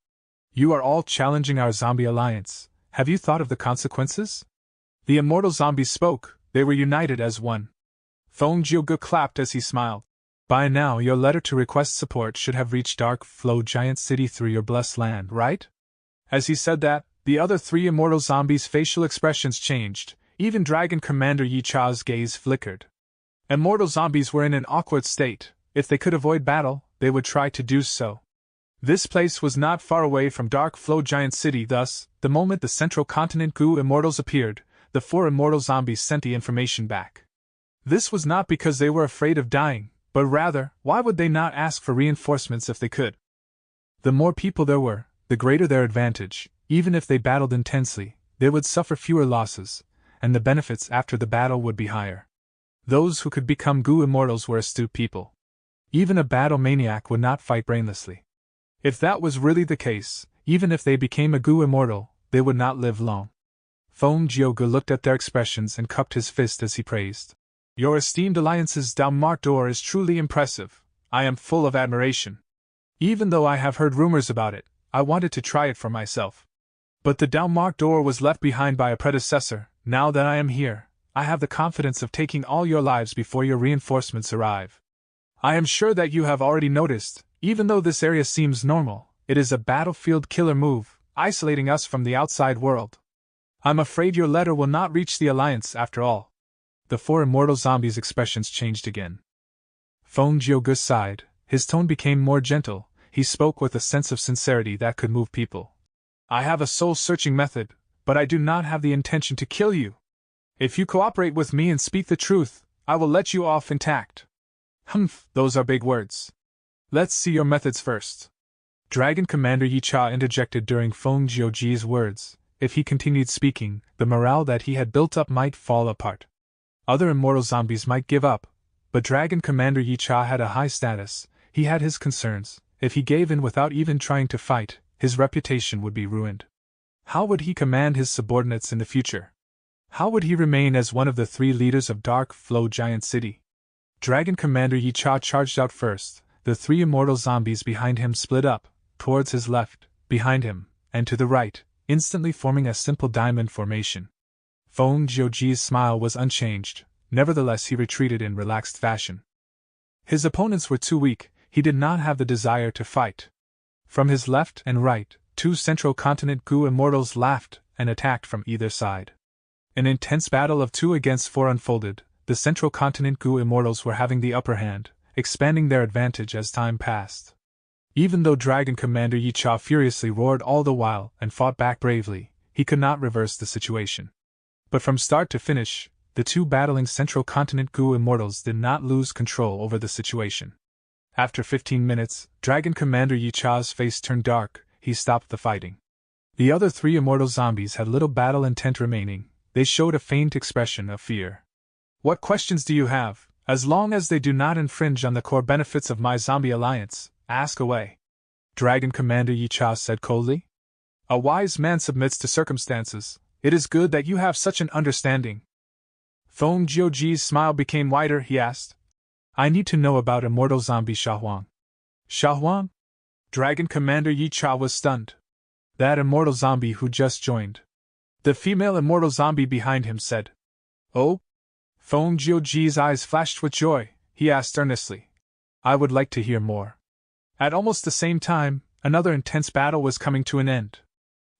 You are all challenging our Zombie Alliance. Have you thought of the consequences?" The immortal zombies spoke. They were united as one. Feng Jiuge clapped as he smiled. "By now your letter to request support should have reached Dark Flow Giant City through your blessed land, right?" As he said that, the other 3 immortal zombies' facial expressions changed. Even Dragon Commander Yi Cha's gaze flickered. Immortal zombies were in an awkward state. If they could avoid battle, they would try to do so. This place was not far away from Dark Flow Giant City, thus, the moment the Central Continent Goo Immortals appeared, the 4 immortal zombies sent the information back. This was not because they were afraid of dying, but rather, why would they not ask for reinforcements if they could? The more people there were, the greater their advantage. Even if they battled intensely, they would suffer fewer losses, and the benefits after the battle would be higher. Those who could become Goo Immortals were astute people. Even a battle maniac would not fight brainlessly. If that was really the case, even if they became a Goo Immortal, they would not live long. Feng Jiuge looked at their expressions and cupped his fist as he praised. Your esteemed alliance's Dalmark door is truly impressive. I am full of admiration. Even though I have heard rumors about it, I wanted to try it for myself. But the Dalmark door was left behind by a predecessor. Now that I am here, I have the confidence of taking all your lives before your reinforcements arrive. I am sure that you have already noticed, even though this area seems normal, it is a battlefield killer move, isolating us from the outside world. I'm afraid your letter will not reach the Alliance after all. The 4 immortal zombies' expressions changed again. Feng Jiuge sighed, his tone became more gentle, he spoke with a sense of sincerity that could move people. I have a soul-searching method, but I do not have the intention to kill you. If you cooperate with me and speak the truth, I will let you off intact. Humph, those are big words. Let's see your methods first. Dragon Commander Yi Cha interjected during Feng Jiuge's words. If he continued speaking, the morale that he had built up might fall apart. Other immortal zombies might give up, but Dragon Commander Yi Cha had a high status, he had his concerns. If he gave in without even trying to fight, his reputation would be ruined. How would he command his subordinates in the future? How would he remain as one of the 3 leaders of Dark Flow Giant City? Dragon Commander Yi Cha charged out first. The 3 immortal zombies behind him split up, towards his left, behind him, and to the right, instantly forming a simple diamond formation. Feng Jiuge's smile was unchanged, nevertheless he retreated in relaxed fashion. His opponents were too weak, he did not have the desire to fight. From his left and right, 2 Central Continent Goo Immortals laughed and attacked from either side. An intense battle of 2 against 4 unfolded. The Central Continent Goo Immortals were having the upper hand, expanding their advantage as time passed. Even though Dragon Commander Yi Cha furiously roared all the while and fought back bravely, he could not reverse the situation. But from start to finish, the 2 battling Central Continent Goo Immortals did not lose control over the situation. After 15 minutes, Dragon Commander Yi Cha's face turned dark, he stopped the fighting. The other 3 immortal zombies had little battle intent remaining, they showed a faint expression of fear. What questions do you have? As long as they do not infringe on the core benefits of my zombie alliance, ask away. Dragon Commander Yi Cha said coldly. A wise man submits to circumstances. It is good that you have such an understanding. Feng Jiuge's smile became wider, he asked. I need to know about immortal zombie Xiaohuang. Xiaohuang? Dragon Commander Yi Cha was stunned. That immortal zombie who just joined. The female immortal zombie behind him said. Oh? Feng Jiuge's eyes flashed with joy, he asked earnestly. I would like to hear more. At almost the same time, another intense battle was coming to an end.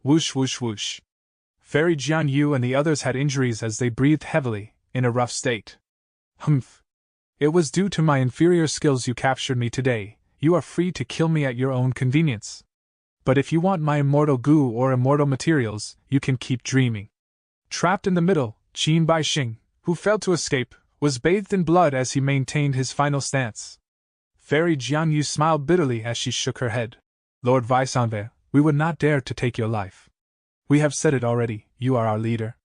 Whoosh whoosh whoosh. Fairy Jian Yu and the others had injuries as they breathed heavily, in a rough state. Humph. It was due to my inferior skills you captured me today. You are free to kill me at your own convenience. But if you want my immortal goo or immortal materials, you can keep dreaming. Trapped in the middle, Qin Baixing, who failed to escape, was bathed in blood as he maintained his final stance. Fairy Jian Yu smiled bitterly as she shook her head. Lord Vice-Envoy, we would not dare to take your life. We have said it already, you are our leader.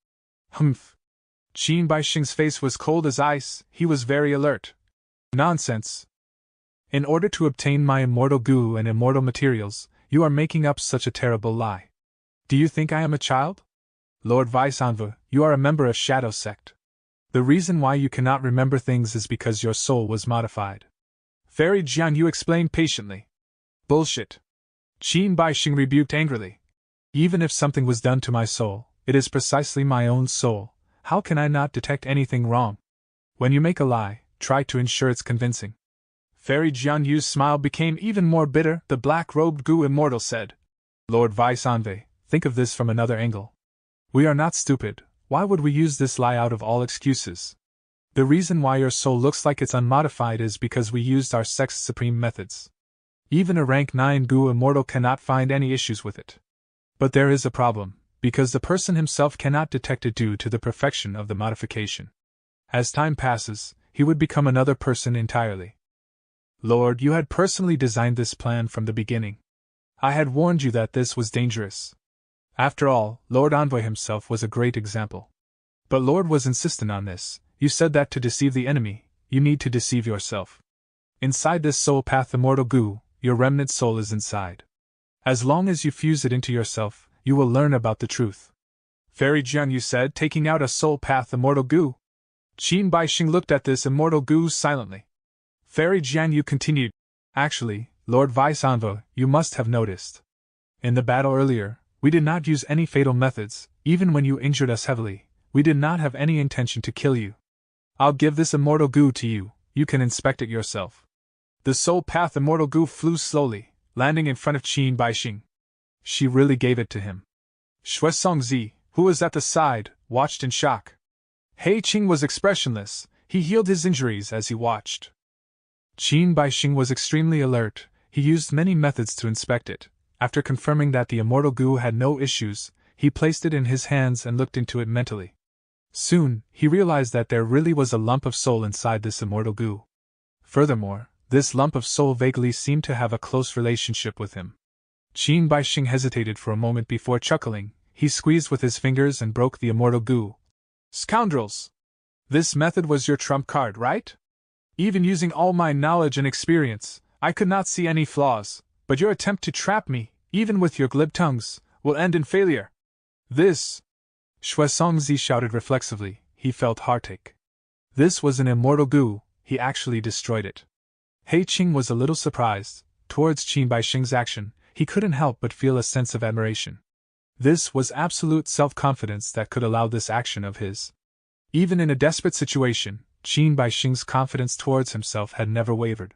Humph. Qin Baixing's face was cold as ice, he was very alert. Nonsense. In order to obtain my immortal goo and immortal materials, you are making up such a terrible lie. Do you think I am a child? Lord Vice-Envoy, you are a member of Shadow Sect. The reason why you cannot remember things is because your soul was modified. Fairy Jian Yu explained patiently. Bullshit. Qin Baixing rebuked angrily. Even if something was done to my soul, it is precisely my own soul. How can I not detect anything wrong? When you make a lie, try to ensure it's convincing. Fairy Jian Yu's smile became even more bitter. The black-robed Goo Immortal said. Lord Vice-Envoy, think of this from another angle. We are not stupid. Why would we use this lie out of all excuses? The reason why your soul looks like it's unmodified is because we used our Sect's supreme methods. Even a rank 9 Gu immortal cannot find any issues with it. But there is a problem, because the person himself cannot detect it due to the perfection of the modification. As time passes, he would become another person entirely. Lord, you had personally designed this plan from the beginning. I had warned you that this was dangerous. After all, Lord Envoy himself was a great example. But Lord was insistent on this. You said that to deceive the enemy, you need to deceive yourself. Inside this soul path immortal Gu, your remnant soul is inside. As long as you fuse it into yourself, you will learn about the truth. Fairy Jian, you said, taking out a soul path immortal Gu. Qin Baixing looked at this immortal Gu silently. Fairy Jian, you continued. Actually, Lord Vice Envoy, you must have noticed. In the battle earlier, we did not use any fatal methods. Even when you injured us heavily, we did not have any intention to kill you. I'll give this immortal Gu to you, you can inspect it yourself. The soul path immortal Gu flew slowly, landing in front of Qin Baixing. She really gave it to him. Shui Songzi, who was at the side, watched in shock. He Qing was expressionless, he healed his injuries as he watched. Qin Baixing was extremely alert, he used many methods to inspect it. After confirming that the immortal Gu had no issues, he placed it in his hands and looked into it mentally. Soon, he realized that there really was a lump of soul inside this immortal Gu. Furthermore, this lump of soul vaguely seemed to have a close relationship with him. Qin Baixing hesitated for a moment before chuckling. He squeezed with his fingers and broke the immortal Gu. Scoundrels! This method was your trump card, right? Even using all my knowledge and experience, I could not see any flaws, but your attempt to trap me, even with your glib tongues, will end in failure. This! Shui Songzi shouted reflexively, he felt heartache. This was an immortal Gu, he actually destroyed it. He Qing was a little surprised. Towards Qin Baixing's action, he couldn't help but feel a sense of admiration. This was absolute self-confidence that could allow this action of his. Even in a desperate situation, Qin Baixing's confidence towards himself had never wavered.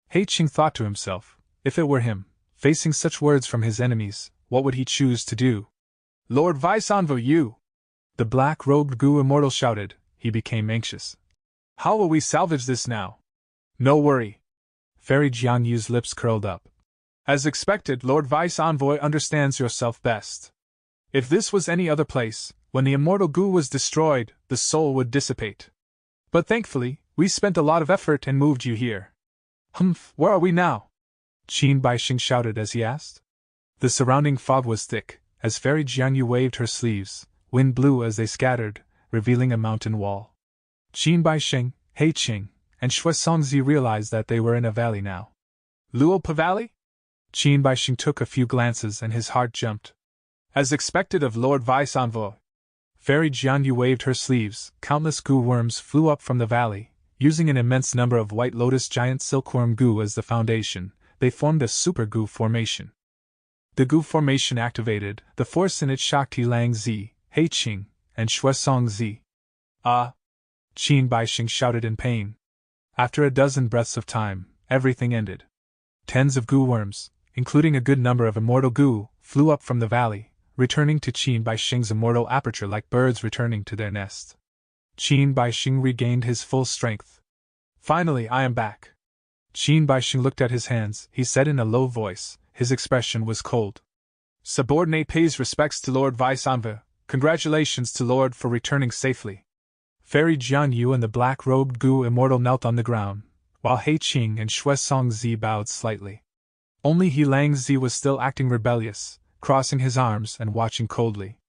He Qing thought to himself, if it were him, facing such words from his enemies, what would he choose to do? Lord Vice Envoy, you! The black-robed Gu immortal shouted. He became anxious. How will we salvage this now? No worry. Fairy Jiang Yu's lips curled up. As expected, Lord Vice Envoy understands yourself best. If this was any other place, when the immortal Gu was destroyed, the soul would dissipate. But thankfully, we spent a lot of effort and moved you here. Humph, where are we now? Qin Baixing shouted as he asked. The surrounding fog was thick. As Fairy Jiangyu waved her sleeves, wind blew as they scattered, revealing a mountain wall. Qin Baixing, He Qing, and Shui Songzi realized that they were in a valley now. Luopa Valley? Qin Baixing took a few glances and his heart jumped. As expected of Lord Vice Envoy. Fairy Jiangyu waved her sleeves, countless Gu worms flew up from the valley. Using an immense number of White Lotus giant silkworm Gu as the foundation, they formed a super Gu formation. The Gu formation activated, the force in it shocked He Lang Zi, He Qing, and Shui Songzi. Ah! Qin Baixing shouted in pain. After a dozen breaths of time, everything ended. Tens of Gu worms, including a good number of immortal Gu, flew up from the valley, returning to Qin Baixing's immortal aperture like birds returning to their nest. Qin Baixing regained his full strength. Finally, I am back. Qin Baixing looked at his hands, he said in a low voice. His expression was cold. Subordinate pays respects to Lord Vice Envoy. Congratulations to Lord for returning safely. Fairy Jian Yu and the black-robed Gu immortal knelt on the ground, while He Qing and Shui Songzi bowed slightly. Only He Lang Zi was still acting rebellious, crossing his arms and watching coldly.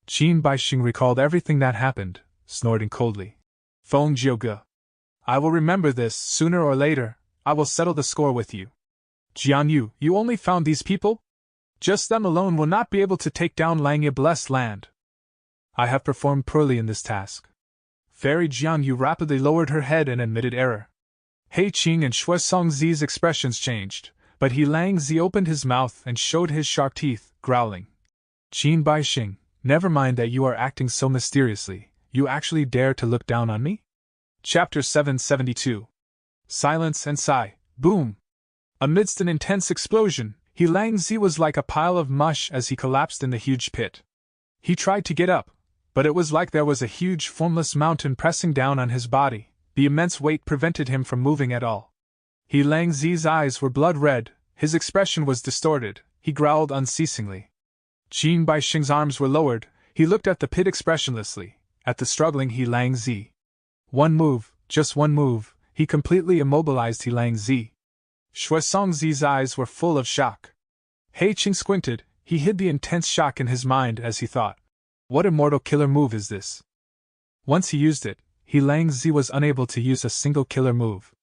Qin Baixing recalled everything that happened, snorting coldly. Feng Jiuge. I will remember this, sooner or later, I will settle the score with you. Jian Yu, you only found these people? Just them alone will not be able to take down Langye Blessed Land. I have performed poorly in this task. Fairy Jian Yu rapidly lowered her head and admitted error. He Qing and Shui Songzi's expressions changed, but He Lang Zi opened his mouth and showed his sharp teeth, growling. Qin Baixing, never mind that you are acting so mysteriously, you actually dare to look down on me? Chapter 772. Silence and sigh. Boom! Amidst an intense explosion, He Lang Zi was like a pile of mush as he collapsed in the huge pit. He tried to get up, but it was like there was a huge formless mountain pressing down on his body. The immense weight prevented him from moving at all. He Lang Zi's eyes were blood red, his expression was distorted, he growled unceasingly. Qin Baixing's arms were lowered, he looked at the pit expressionlessly, at the struggling He Lang Zi. One move, just one move, he completely immobilized He Lang Zi. Shuai Zi's eyes were full of shock. He Qing squinted, he hid the intense shock in his mind as he thought. What immortal killer move is this? Once he used it, He Lang Zi was unable to use a single killer move.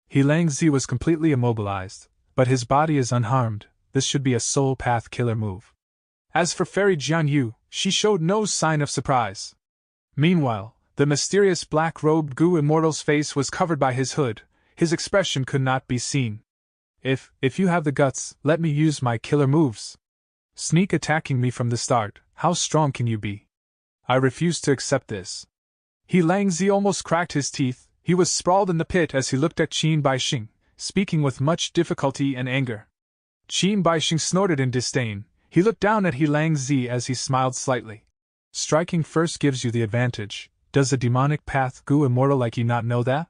He Lang Zi was completely immobilized, but his body is unharmed. This should be a soul path killer move. As for Fairy Jian Yu, she showed no sign of surprise. Meanwhile, the mysterious black-robed Gu Immortal's face was covered by his hood, his expression could not be seen. If you have the guts, let me use my killer moves. Sneak attacking me from the start, how strong can you be? I refuse to accept this. He Lang Zi almost cracked his teeth, he was sprawled in the pit as he looked at Qin Baixing, speaking with much difficulty and anger. Qin Baixing snorted in disdain, he looked down at He Lang Zi as he smiled slightly. Striking first gives you the advantage, does a demonic path Gu Immortal like you not know that?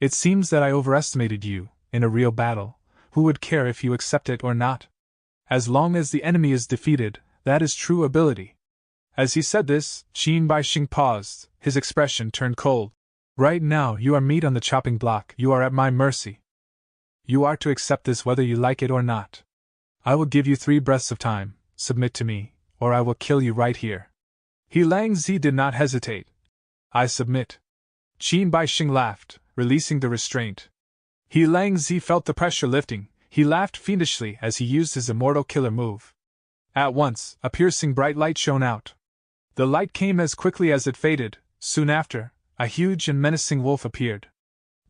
It seems that I overestimated you, in a real battle, who would care if you accept it or not? As long as the enemy is defeated, that is true ability. As he said this, Qin Baixing paused, his expression turned cold. Right now you are meat on the chopping block, you are at my mercy. You are to accept this whether you like it or not. I will give you 3 breaths of time, submit to me, or I will kill you right here. He Lang Zi did not hesitate. I submit. Qin Baixing laughed, releasing the restraint. He Lang Zi felt the pressure lifting, he laughed fiendishly as he used his immortal killer move. At once, a piercing bright light shone out. The light came as quickly as it faded, soon after, a huge and menacing wolf appeared.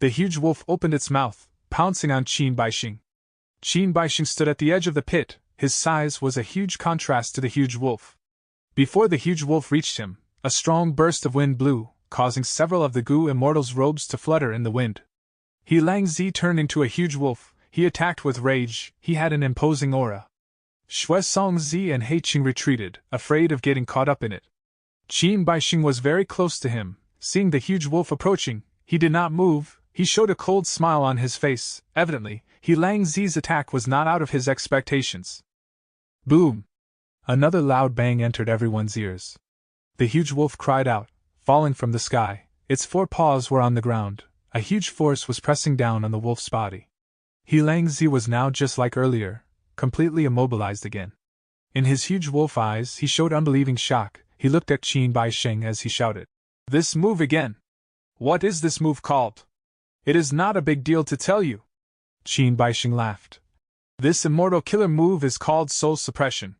The huge wolf opened its mouth, pouncing on Qin Baixing. Qin Baixing stood at the edge of the pit, his size was a huge contrast to the huge wolf. Before the huge wolf reached him, a strong burst of wind blew, causing several of the Gu Immortal's robes to flutter in the wind. He Lang Zi turned into a huge wolf, he attacked with rage, he had an imposing aura. Shuai Zi and He Qing retreated, afraid of getting caught up in it. Qin Baixing was very close to him, seeing the huge wolf approaching, he did not move, he showed a cold smile on his face, evidently, He Lang Zi's attack was not out of his expectations. Boom! Another loud bang entered everyone's ears. The huge wolf cried out, falling from the sky, its 4 paws were on the ground, a huge force was pressing down on the wolf's body. He Lang Zi was now just like earlier, completely immobilized again. In his huge wolf eyes he showed unbelieving shock, he looked at Qin Baixing as he shouted. This move again! What is this move called? It is not a big deal to tell you. Qin Baixing laughed. This immortal killer move is called soul suppression.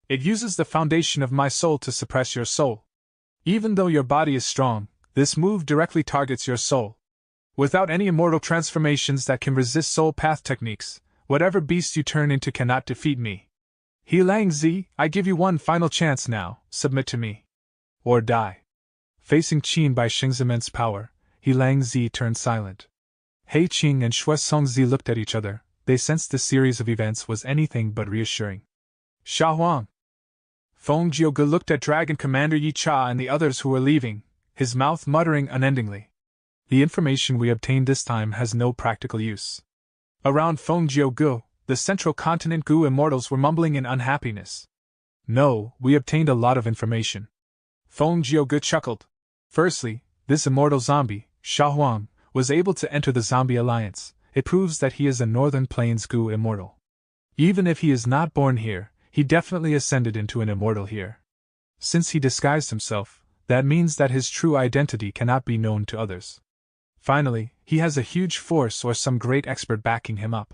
It uses the foundation of my soul to suppress your soul. Even though your body is strong, this move directly targets your soul. Without any immortal transformations that can resist soul path techniques, whatever beast you turn into cannot defeat me. He Lang Zi, I give you one final chance now, submit to me. Or die. Facing Qin Baixing's immense power, He Lang Zi turned silent. He Qing and Shuai Zi looked at each other, they sensed this series of events was anything but reassuring. Sha Huang. Feng Jiuge looked at Dragon Commander Yi Cha and the others who were leaving, his mouth muttering unendingly. The information we obtained this time has no practical use. Around Feng Jiuge, the central continent Gu Immortals were mumbling in unhappiness. No, we obtained a lot of information. Feng Jiuge chuckled. Firstly, this immortal zombie, Sha Huang, was able to enter the Zombie Alliance. It proves that he is a Northern Plains Gu Immortal. Even if he is not born here, he definitely ascended into an immortal here. Since he disguised himself, that means that his true identity cannot be known to others. Finally, he has a huge force or some great expert backing him up.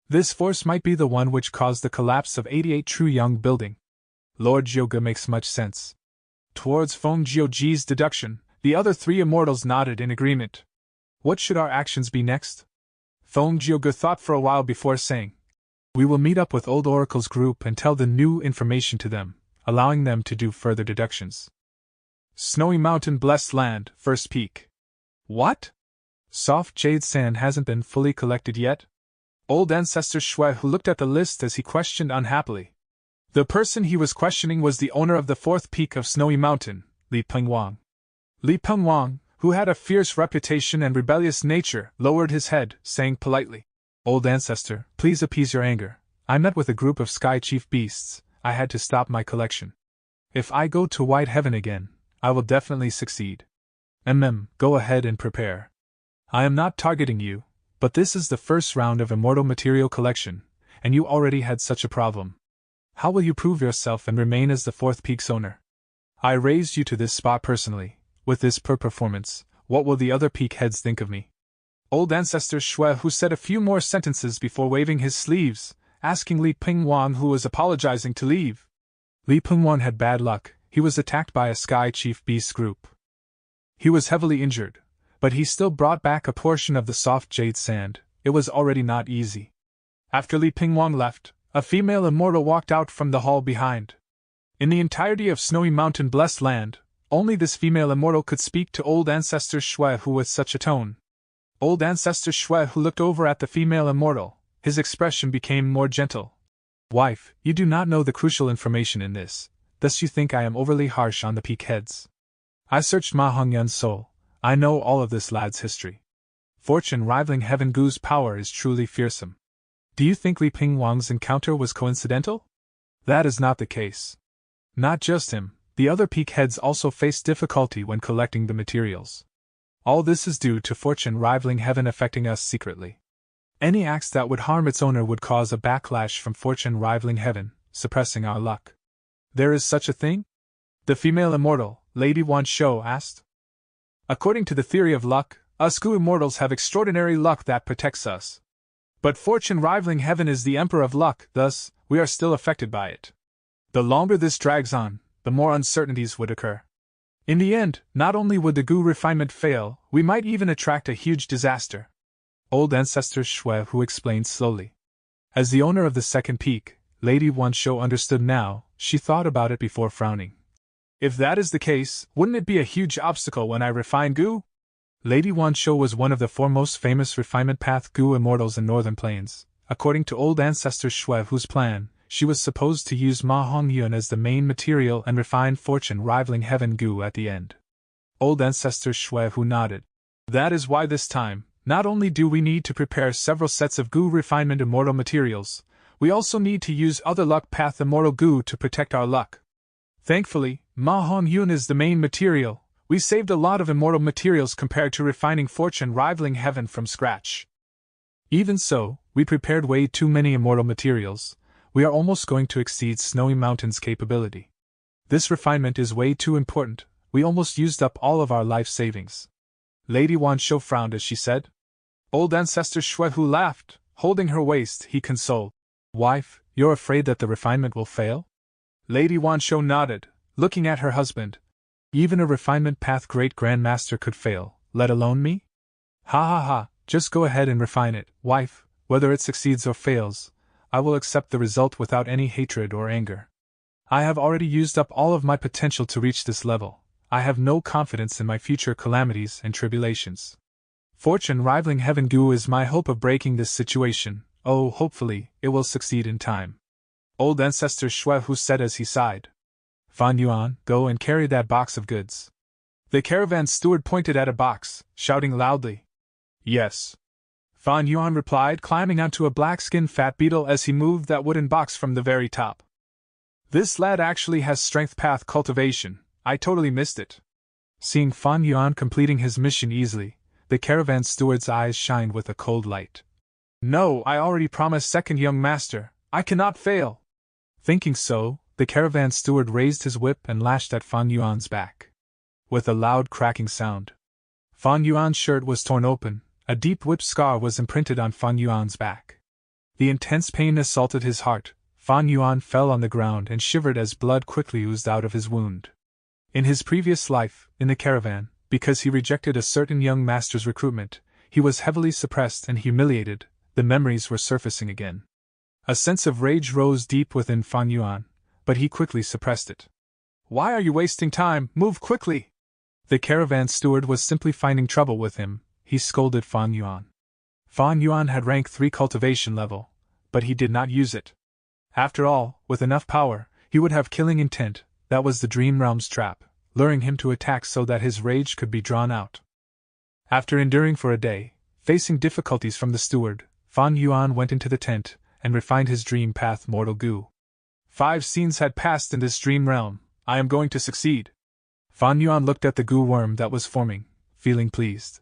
This force might be the one which caused the collapse of 88 True Young Building. Lord Jiuge makes much sense. Towards Feng Jiuge's deduction, the other 3 immortals nodded in agreement. What should our actions be next? Feng Jiuge thought for a while before saying. We will meet up with Old Oracle's group and tell the new information to them, allowing them to do further deductions. Snowy Mountain Blessed Land, First Peak. What? Soft jade sand hasn't been fully collected yet? Old Ancestor Shui looked at the list as he questioned unhappily. The person he was questioning was the owner of the 4th peak of Snowy Mountain, Li Pengwang. Li Pengwang, who had a fierce reputation and rebellious nature, lowered his head, saying politely, Old ancestor, please appease your anger. I met with a group of sky chief beasts. I had to stop my collection. If I go to White Heaven again, I will definitely succeed. Go ahead and prepare. I am not targeting you, but this is the first round of immortal material collection, and you already had such a problem. How will you prove yourself and remain as the fourth peak's owner? I raised you to this spot personally. With this performance, what will the other peak heads think of me? Old ancestor Shui, who said a few more sentences before waving his sleeves, asking Li Pingwan, who was apologizing, to leave. Li Pingwan had bad luck. He was attacked by a sky chief beast group. He was heavily injured, but he still brought back a portion of the soft jade sand. It was already not easy. After Li Pingwan left, a female immortal walked out from the hall behind. In the entirety of Snowy Mountain Blessed Land, only this female immortal could speak to old ancestor Shui, who with such a tone. Old ancestor Shui, who looked over at the female immortal, his expression became more gentle. Wife, you do not know the crucial information in this, thus you think I am overly harsh on the peak heads. I searched Ma Hongyun's soul. I know all of this lad's history. Fortune rivaling Heaven Gu's power is truly fearsome. Do you think Li Pingwang's encounter was coincidental? That is not the case. Not just him, the other peak heads also faced difficulty when collecting the materials. All this is due to Fortune rivaling Heaven affecting us secretly. Any acts that would harm its owner would cause a backlash from Fortune rivaling Heaven, suppressing our luck. There is such a thing? The female immortal, Lady Wan Shou, asked. According to the theory of luck, us Gu immortals have extraordinary luck that protects us. But Fortune rivaling Heaven is the emperor of luck, thus, we are still affected by it. The longer this drags on, the more uncertainties would occur. In the end, not only would the Gu refinement fail, we might even attract a huge disaster. Old ancestor Shui, who explained slowly. As the owner of the second peak, Lady Wan Shou understood now. She thought about it before frowning. If that is the case, wouldn't it be a huge obstacle when I refine Gu? Lady Wan Shou was one of the foremost famous refinement path Gu immortals in Northern Plains. According to old ancestor Shui, whose plan, she was supposed to use Ma Hongyun as the main material and refine Fortune rivaling Heaven Gu at the end. Old ancestor Shui, who nodded. That is why this time, not only do we need to prepare several sets of Gu refinement immortal materials, we also need to use other luck path immortal Gu to protect our luck. Thankfully, Ma Hongyun is the main material. We saved a lot of immortal materials compared to refining Fortune rivaling Heaven from scratch. Even so, we prepared way too many immortal materials. We are almost going to exceed Snowy Mountain's capability. This refinement is way too important. We almost used up all of our life savings. Lady Wan Shou frowned as she said. Old ancestor Shui, who laughed, holding her waist, he consoled. Wife, you're afraid that the refinement will fail? Lady Wan Shou nodded, looking at her husband. Even a refinement path great grandmaster could fail, let alone me? Ha ha ha, just go ahead and refine it, wife. Whether it succeeds or fails, I will accept the result without any hatred or anger. I have already used up all of my potential to reach this level. I have no confidence in my future calamities and tribulations. Fortune rivaling Heaven Gu is my hope of breaking this situation. Oh, hopefully, it will succeed in time. Old ancestor Shui, who said as he sighed. Fan Yuan, go and carry that box of goods. The caravan steward pointed at a box, shouting loudly. Yes. Fan Yuan replied, climbing onto a black-skinned fat beetle as he moved that wooden box from the very top. This lad actually has strength path cultivation. I totally missed it. Seeing Fan Yuan completing his mission easily, the caravan steward's eyes shined with a cold light. No, I already promised second young master. I cannot fail. Thinking so, the caravan steward raised his whip and lashed at Fan Yuan's back. With a loud cracking sound, Fan Yuan's shirt was torn open. A deep whip scar was imprinted on Fan Yuan's back. The intense pain assaulted his heart. Fan Yuan fell on the ground and shivered as blood quickly oozed out of his wound. In his previous life, in the caravan, because he rejected a certain young master's recruitment, he was heavily suppressed and humiliated. The memories were surfacing again. A sense of rage rose deep within Fan Yuan, but he quickly suppressed it. Why are you wasting time? Move quickly! The caravan steward was simply finding trouble with him. He scolded Fan Yuan. Fan Yuan had rank 3 cultivation level, but he did not use it. After all, with enough power, he would have killing intent. That was the Dream Realm's trap, luring him to attack so that his rage could be drawn out. After enduring for a day, facing difficulties from the steward, Fan Yuan went into the tent and refined his dream path mortal goo. 5 scenes had passed in this dream realm. I am going to succeed. Fan Yuan looked at the goo worm that was forming, feeling pleased.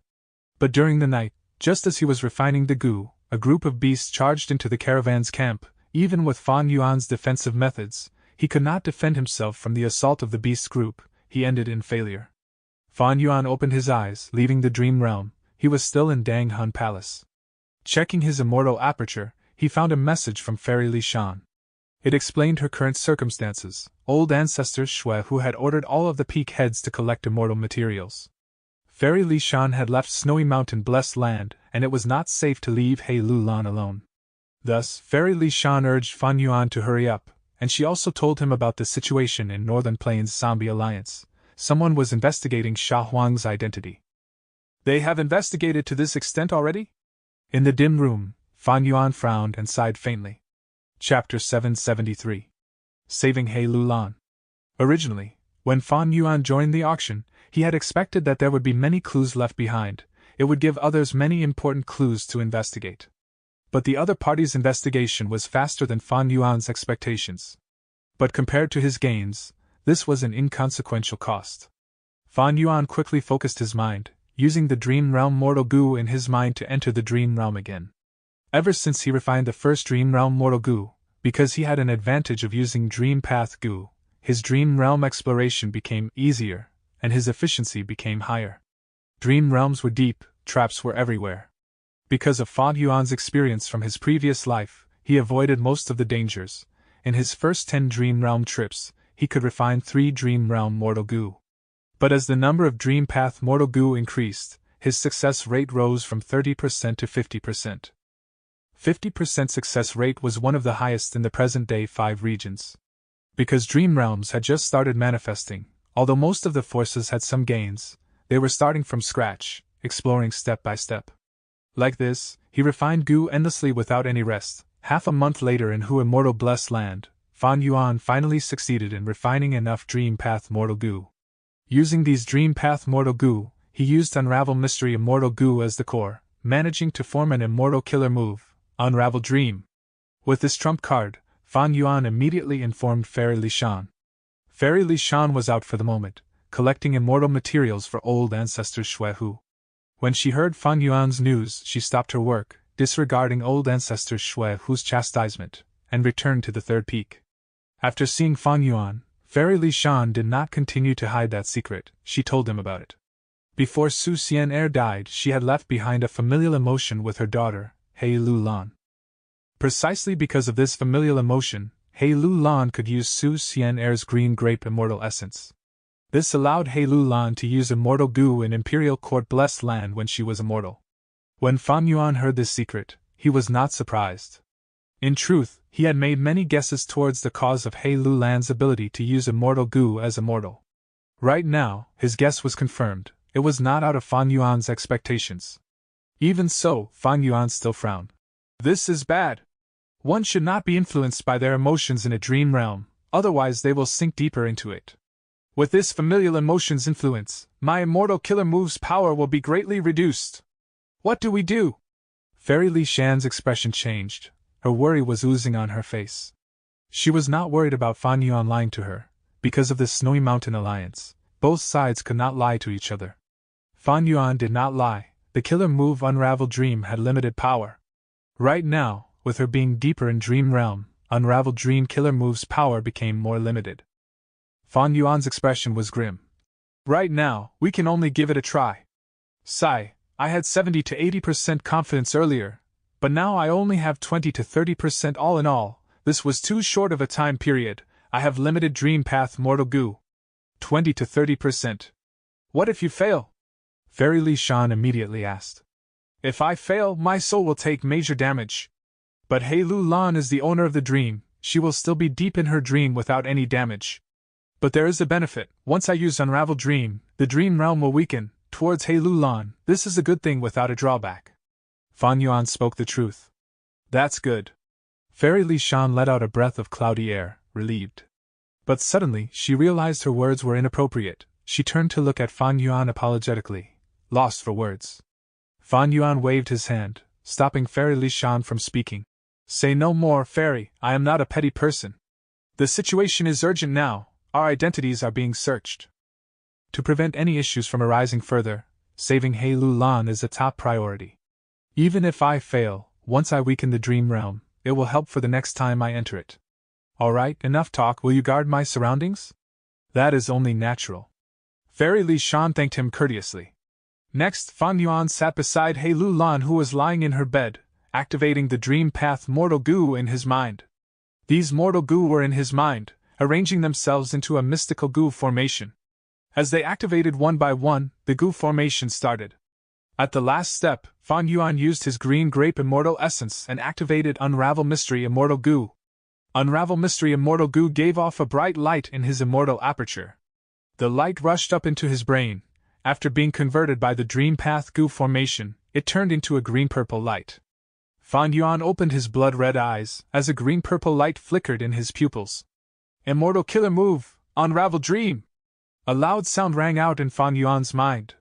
But during the night, just as he was refining the goo, a group of beasts charged into the caravan's camp. Even with Fan Yuan's defensive methods, he could not defend himself from the assault of the beast group. He ended in failure. Fan Yuan opened his eyes, leaving the dream realm. He was still in Dang Hun Palace. Checking his immortal aperture, he found a message from Fairy Li Shan. It explained her current circumstances. Old ancestor Shui Hu had ordered all of the peak heads to collect immortal materials. Fairy Li Shan had left Snowy Mountain Blessed Land, and it was not safe to leave He Lu Lan alone. Thus, Fairy Li Shan urged Fan Yuan to hurry up, and she also told him about the situation in Northern Plains Zombie Alliance. Someone was investigating Sha Huang's identity. They have investigated to this extent already? In the dim room, Fan Yuan frowned and sighed faintly. Chapter 773. Saving He Lu Lan. Originally, when Fan Yuan joined the auction, he had expected that there would be many clues left behind. It would give others many important clues to investigate. But the other party's investigation was faster than Fan Yuan's expectations. But compared to his gains, this was an inconsequential cost. Fan Yuan quickly focused his mind, using the Dream Realm Mortal Goo in his mind to enter the Dream Realm again. Ever since he refined the first Dream Realm Mortal Goo, because he had an advantage of using Dream Path Goo, his Dream Realm exploration became easier, and his efficiency became higher. Dream realms were deep, traps were everywhere. Because of Fan Yuan's experience from his previous life, he avoided most of the dangers. In his first 10 Dream Realm trips, he could refine 3 Dream Realm Mortal Goo. But as the number of Dream Path Mortal Goo increased, his success rate rose from 30% to 50%. 50% success rate was one of the highest in the present-day 5 regions. Because Dream Realms had just started manifesting, although most of the forces had some gains, they were starting from scratch, exploring step by step. Like this, he refined Goo endlessly without any rest. Half a month later in Hu Immortal Blessed Land, Fan Yuan finally succeeded in refining enough Dream Path Mortal Goo. Using these Dream Path Mortal Goo, he used Unravel Mystery Immortal Goo as the core, managing to form an immortal killer move, Unravel Dream. With this trump card, Fan Yuan immediately informed Fairy Li Shan. Fairy Li Shan was out for the moment, collecting immortal materials for old ancestor Shui Hu. When she heard Fan Yuan's news, she stopped her work, disregarding old ancestor Shui Hu's chastisement, and returned to the third peak. After seeing Fan Yuan, Fairy Li Shan did not continue to hide that secret. She told him about it. Before Su Xian died, she had left behind a familial emotion with her daughter, He Lu Lan. Precisely because of this familial emotion, He Lu Lan could use Su Xian's green grape immortal essence. This allowed He Lu Lan to use immortal Goo in Imperial Court Blessed Land when she was immortal. When Fan Yuan heard this secret, he was not surprised. In truth, he had made many guesses towards the cause of He Lu Lan's ability to use immortal Goo as immortal. Right now, his guess was confirmed. It was not out of Fan Yuan's expectations. Even so, Fan Yuan still frowned. This is bad. One should not be influenced by their emotions in a dream realm, otherwise they will sink deeper into it. With this familial emotions influence, my immortal killer move's power will be greatly reduced. What do we do? Fairy Li Shan's expression changed. Her worry was oozing on her face. She was not worried about Fan Yuan lying to her. Because of this Snowy Mountain alliance, both sides could not lie to each other. Fan Yuan did not lie. The killer move Unravel Dream had limited power. Right now, with her being deeper in Dream Realm, Unravel Dream killer move's power became more limited. Fan Yuan's expression was grim. Right now, we can only give it a try. Sigh, I had 70 to 80% confidence earlier, but now I only have 20 to 30% all in all. This was too short of a time period. I have limited Dream Path Mortal Goo. 20 to 30%. What if you fail? Fairy Li Shan immediately asked. If I fail, my soul will take major damage. But He Lu Lan is the owner of the dream. She will still be deep in her dream without any damage. But there is a benefit. Once I use Unravel Dream, the dream realm will weaken. Towards He Lu Lan, this is a good thing without a drawback. Fan Yuan spoke the truth. That's good. Fairy Li Shan let out a breath of cloudy air, relieved. But suddenly, she realized her words were inappropriate. She turned to look at Fan Yuan apologetically, lost for words. Fan Yuan waved his hand. stopping Fairy Li Shan from speaking. Say no more, Fairy, I am not a petty person. The situation is urgent now, our identities are being searched. To prevent any issues from arising further, saving He Lu Lan is a top priority. Even if I fail, once I weaken the dream realm, it will help for the next time I enter it. Alright, enough talk, will you guard my surroundings? That is only natural. Fairy Li Shan thanked him courteously. Next, Fan Yuan sat beside He Lu Lan, who was lying in her bed, activating the dream path mortal goo in his mind. These mortal goo were in his mind, arranging themselves into a mystical goo formation. As they activated one by one, the goo formation started. At the last step, Fan Yuan used his green grape immortal essence and activated Unravel Mystery Immortal Goo. Unravel Mystery Immortal Goo gave off a bright light in his immortal aperture. The light rushed up into his brain. After being converted by the Dream Path Goo formation, it turned into a green-purple light. Fan Yuan opened his blood-red eyes as a green-purple light flickered in his pupils. Immortal Killer Move, Unravel Dream! A loud sound rang out in Fan Yuan's mind.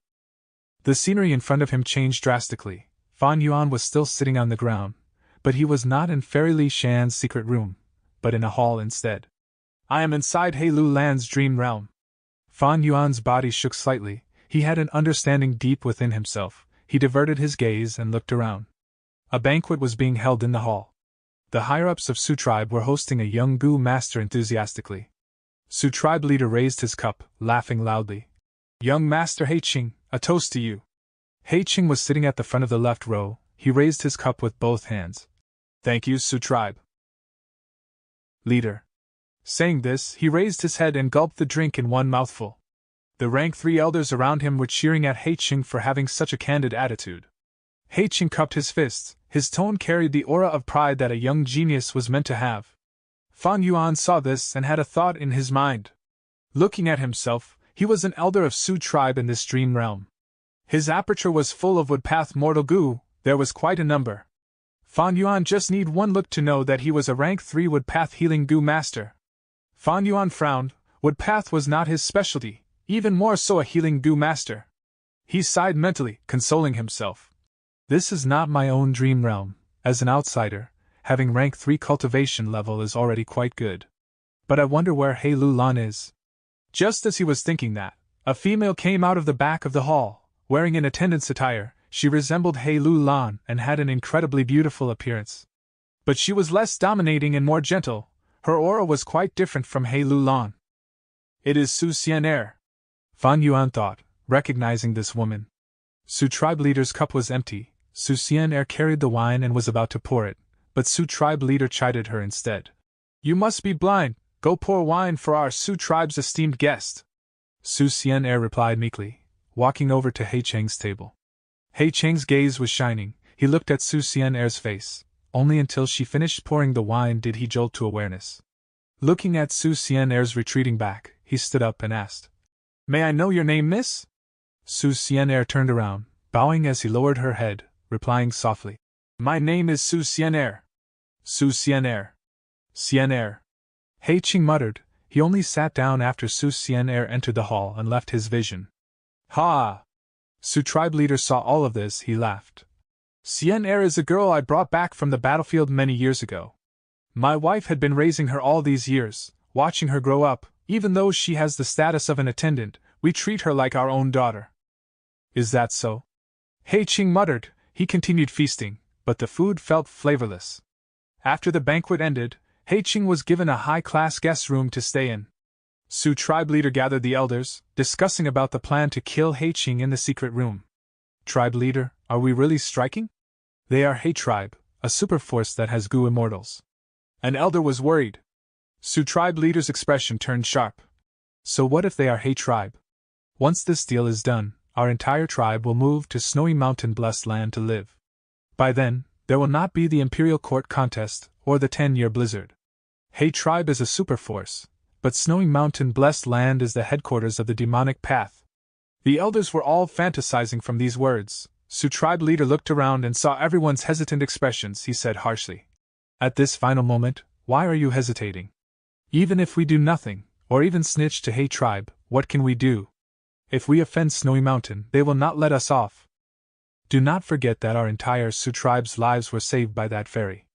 The scenery in front of him changed drastically. Fan Yuan was still sitting on the ground, but he was not in Fairy Li Shan's secret room, but in a hall instead. I am inside He Lu Lan's dream realm. Fan Yuan's body shook slightly. He had an understanding deep within himself. He diverted his gaze and looked around. A banquet was being held in the hall. The higher-ups of Su Tribe were hosting a young Goo master enthusiastically. Su Tribe leader raised his cup, laughing loudly. Young Master He Qing, a toast to you. He Qing was sitting at the front of the left row. He raised his cup with both hands. Thank you, Su Tribe leader. Saying this, he raised his head and gulped the drink in one mouthful. The rank 3 elders around him were cheering at He Qing for having such a candid attitude. He Qing cupped his fists. His tone carried the aura of pride that a young genius was meant to have. Fan Yuan saw this and had a thought in his mind. Looking at himself, he was an elder of Su Tribe in this dream realm. His aperture was full of Woodpath Mortal Goo, there was quite a number. Fan Yuan just need one look to know that he was a rank 3 Woodpath Healing Goo Master. Fan Yuan frowned. Woodpath was not his specialty, even more so a Healing Goo Master. He sighed mentally, consoling himself. This is not my own dream realm. As an outsider, having rank 3 cultivation level is already quite good. But I wonder where He Lu Lan is. Just as he was thinking that, a female came out of the back of the hall, wearing an attendant's attire. She resembled He Lu Lan and had an incredibly beautiful appearance. But she was less dominating and more gentle. Her aura was quite different from He Lu Lan. It is Su Xian'er, Fan Yuan thought, recognizing this woman. Su Tribe leader's cup was empty. Su Xian'er carried the wine and was about to pour it, but Su Tribe leader chided her instead. You must be blind, go pour wine for our Su Tribe's esteemed guest. Su Xian'er replied meekly, walking over to He Cheng's table. He Cheng's gaze was shining. He looked at Su Xian'er's face. Only until she finished pouring the wine did he jolt to awareness. Looking at Su Xian'er's retreating back, he stood up and asked, May I know your name, miss? Su Xian'er turned around, bowing as he lowered her head, replying softly, My name is Su Xian'er. Su Xian'er. Xian'er. He Qing muttered. He only sat down after Su Xian'er entered the hall and left his vision. Ha! Su Tribe leader saw all of this. He laughed. Xian'er is a girl I brought back from the battlefield many years ago. My wife had been raising her all these years, watching her grow up. Even though she has the status of an attendant, we treat her like our own daughter. Is that so? He Qing muttered. He continued feasting, but the food felt flavorless. After the banquet ended, He Qing was given a high-class guest room to stay in. Su Tribe leader gathered the elders, discussing about the plan to kill He Qing in the secret room. Tribe leader, are we really striking? They are He Tribe, a superforce that has Goo immortals. An elder was worried. Su Tribe leader's expression turned sharp. So what if they are He Tribe? Once this deal is done, our entire tribe will move to Snowy Mountain Blessed Land to live. By then, there will not be the Imperial Court contest, or the 10-year blizzard. He Tribe is a superforce, but Snowy Mountain Blessed Land is the headquarters of the demonic path. The elders were all fantasizing from these words. Su Tribe leader looked around and saw everyone's hesitant expressions. He said harshly, At this final moment, why are you hesitating? Even if we do nothing, or even snitch to He Tribe, what can we do? If we offend Snowy Mountain, they will not let us off. Do not forget that our entire Sioux tribe's lives were saved by that fairy.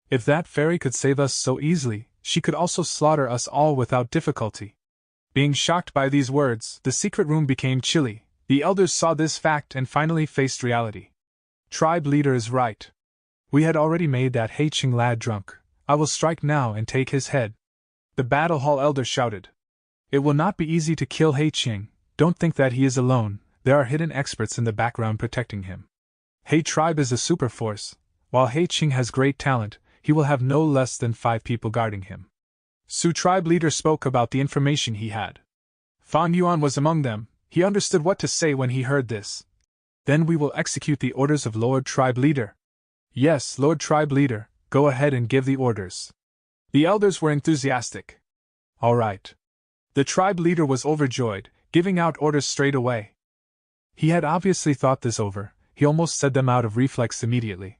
If that fairy could save us so easily, she could also slaughter us all without difficulty." Being shocked by these words, the secret room became chilly. The elders saw this fact and finally faced reality. Tribe leader is right. We had already made that Hei-Ching lad drunk. I will strike now and take his head. The battle hall elder shouted. It will not be easy to kill Hei-Ching. Don't think that he is alone. There are hidden experts in the background protecting him. Hei tribe is a super force. While Hei-Ching has great talent, he will have no less than 5 people guarding him. Sioux tribe leader spoke about the information he had. Fan Yuan was among them. He understood what to say when he heard this. Then we will execute the orders of Lord Tribe Leader. Yes, Lord Tribe Leader, go ahead and give the orders. The elders were enthusiastic. All right. The tribe leader was overjoyed, giving out orders straight away. He had obviously thought this over. He almost said them out of reflex immediately.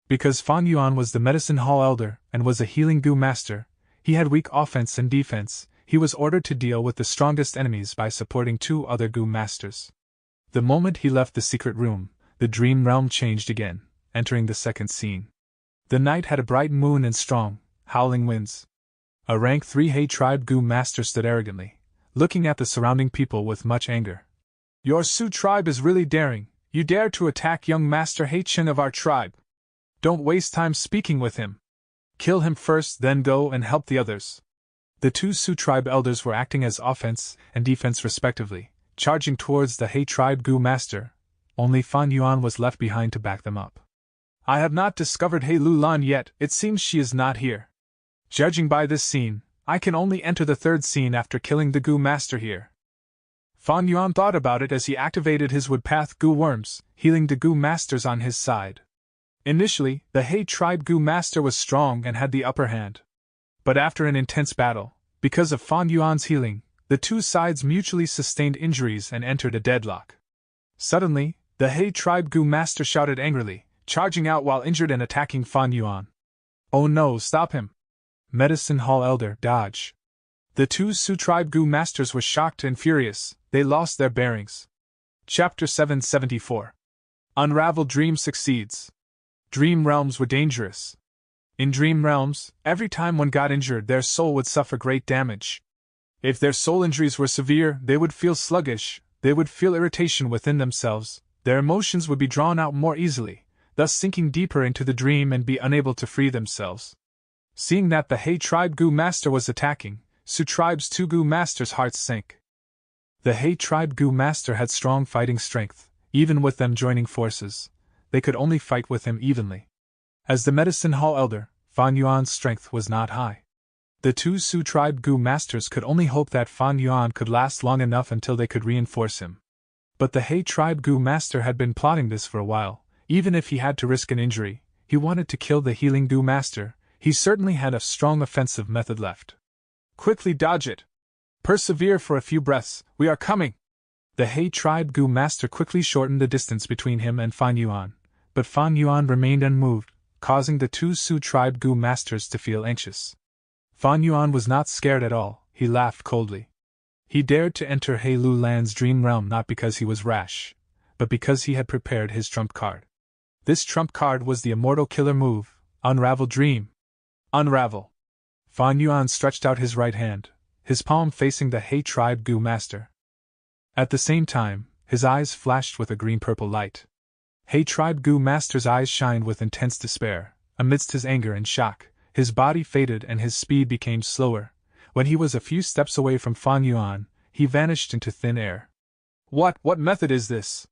Because Fan Yuan was the medicine hall elder and was a healing goo master, he had weak offense and defense. He was ordered to deal with the strongest enemies by supporting 2 other goo masters. The moment he left the secret room, the dream realm changed again, entering the second scene. The night had a bright moon and strong, howling winds. A rank 3 Hei tribe goo master stood arrogantly, looking at the surrounding people with much anger. Your Sioux tribe is really daring. You dare to attack young Master Hei-Ching of our tribe. Don't waste time speaking with him. Kill him first, then go and help the others. The 2 Sioux tribe elders were acting as offense and defense respectively, charging towards the Hei tribe goo master. Only Fan Yuan was left behind to back them up. I have not discovered Hei Lulan yet. It seems she is not here. Judging by this scene, I can only enter the 3rd scene after killing the goo master here. Fan Yuan thought about it as he activated his woodpath goo worms, healing the goo masters on his side. Initially, the Hei tribe goo master was strong and had the upper hand. But after an intense battle, because of Fan Yuan's healing, the 2 sides mutually sustained injuries and entered a deadlock. Suddenly, the Hei tribe goo master shouted angrily, charging out while injured and attacking Fan Yuan. Oh no, stop him! Medicine hall elder, dodge! The 2 Sioux tribe goo masters were shocked and furious. They lost their bearings. Chapter 774. Unraveled Dream succeeds. Dream realms were dangerous. In dream realms, every time one got injured, their soul would suffer great damage. If their soul injuries were severe, they would feel sluggish, they would feel irritation within themselves, their emotions would be drawn out more easily, thus sinking deeper into the dream and be unable to free themselves. Seeing that the Hei tribe goo master was attacking, Sioux tribe's 2 goo masters' hearts sank. The Hei tribe goo master had strong fighting strength. Even with them joining forces, they could only fight with him evenly. As the medicine hall elder, Fan Yuan's strength was not high. The 2 Sioux tribe goo masters could only hope that Fan Yuan could last long enough until they could reinforce him. But the Hei tribe goo master had been plotting this for a while. Even if he had to risk an injury, he wanted to kill the healing goo master. He certainly had a strong offensive method left. Quickly dodge it! Persevere for a few breaths, we are coming! The Hei tribe goo master quickly shortened the distance between him and Fan Yuan, but Fan Yuan remained unmoved, causing the 2 Sioux tribe goo masters to feel anxious. Fan Yuan was not scared at all, he laughed coldly. He dared to enter Hei Lulan's dream realm not because he was rash, but because he had prepared his trump card. This trump card was the immortal killer move, Unravel Dream. Unravel! Fan Yuan stretched out his right hand, his palm facing the Hei tribe goo master. At the same time, his eyes flashed with a green-purple light. Hei tribe goo master's eyes shined with intense despair. Amidst his anger and shock, his body faded and his speed became slower. When he was a few steps away from Fan Yuan, he vanished into thin air. What method is this?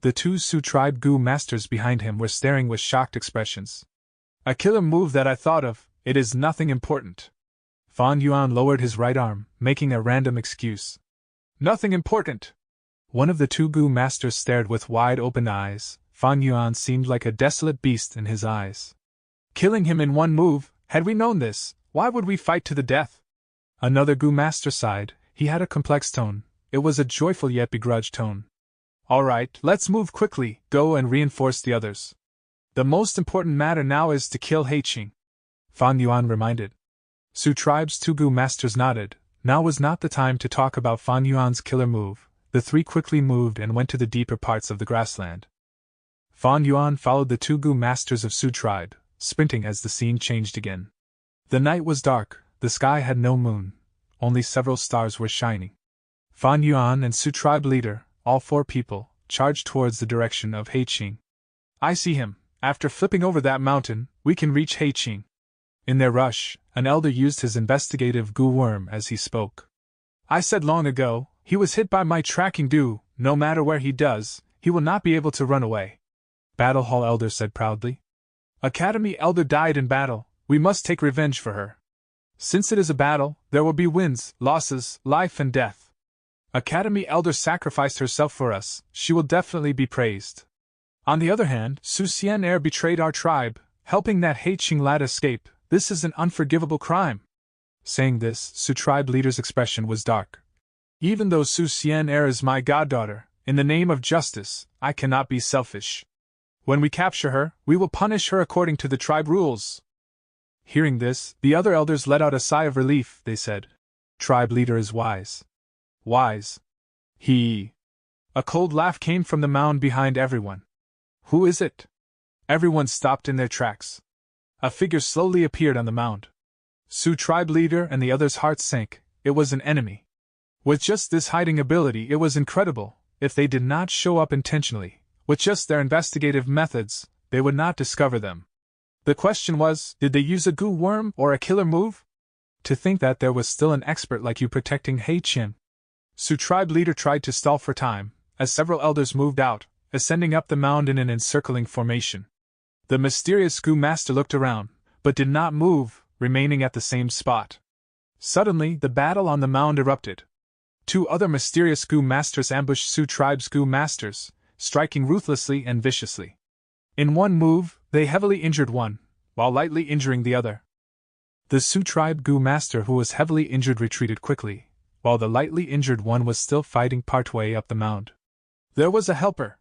The 2 Sioux tribe goo masters behind him were staring with shocked expressions. A killer move that I thought of, it is nothing important. Fan Yuan lowered his right arm, making a random excuse. Nothing important! One of the 2 goo masters stared with wide open eyes. Fan Yuan seemed like a desolate beast in his eyes. Killing him in one move, had we known this, why would we fight to the death? Another goo master sighed. He had a complex tone. It was a joyful yet begrudged tone. All right, let's move quickly, go and reinforce the others. The most important matter now is to kill Hei-Ching. Fan Yuan reminded. Sioux tribe's 2 goo masters nodded. Now was not the time to talk about Fan Yuan's killer move. The 3 quickly moved and went to the deeper parts of the grassland. Fan Yuan followed the two Gu masters of Su tribe, sprinting as the scene changed again. The night was dark, the sky had no moon, only several stars were shining. Fan Yuan and Su tribe leader, all 4 people, charged towards the direction of Heiqing. I see him. After flipping over that mountain, we can reach Heiqing. In their rush, an elder used his investigative Gu worm as he spoke. I said long ago, he was hit by my tracking dew, no matter where he does, he will not be able to run away. Battle Hall Elder said proudly. Academy Elder died in battle, we must take revenge for her. Since it is a battle, there will be wins, losses, life and death. Academy Elder sacrificed herself for us, she will definitely be praised. On the other hand, Su Xian'er betrayed our tribe, helping that Heiqing lad escape. This is an unforgivable crime. Saying this, Su tribe leader's expression was dark. Even though Su Xian'er is my goddaughter, in the name of justice, I cannot be selfish. When we capture her, we will punish her according to the tribe rules. Hearing this, the other elders let out a sigh of relief. They said, Tribe leader is wise. Wise. He. A cold laugh came from the mound behind everyone. Who is it? Everyone stopped in their tracks. A figure slowly appeared on the mound. Su tribe leader and the others' hearts sank. It was an enemy. With just this hiding ability, it was incredible. If they did not show up intentionally, with just their investigative methods, they would not discover them. The question was, did they use a Gu worm or a killer move? To think that there was still an expert like you protecting Heiqing. Su tribe leader tried to stall for time, as several elders moved out, ascending up the mound in an encircling formation. The mysterious Gu master looked around, but did not move, remaining at the same spot. Suddenly, the battle on the mound erupted. 2 other mysterious Gu masters ambushed Su tribe's Gu masters, striking ruthlessly and viciously. In one move, they heavily injured one, while lightly injuring the other. The Su tribe Gu master who was heavily injured retreated quickly, while the lightly injured one was still fighting partway up the mound. There was a helper!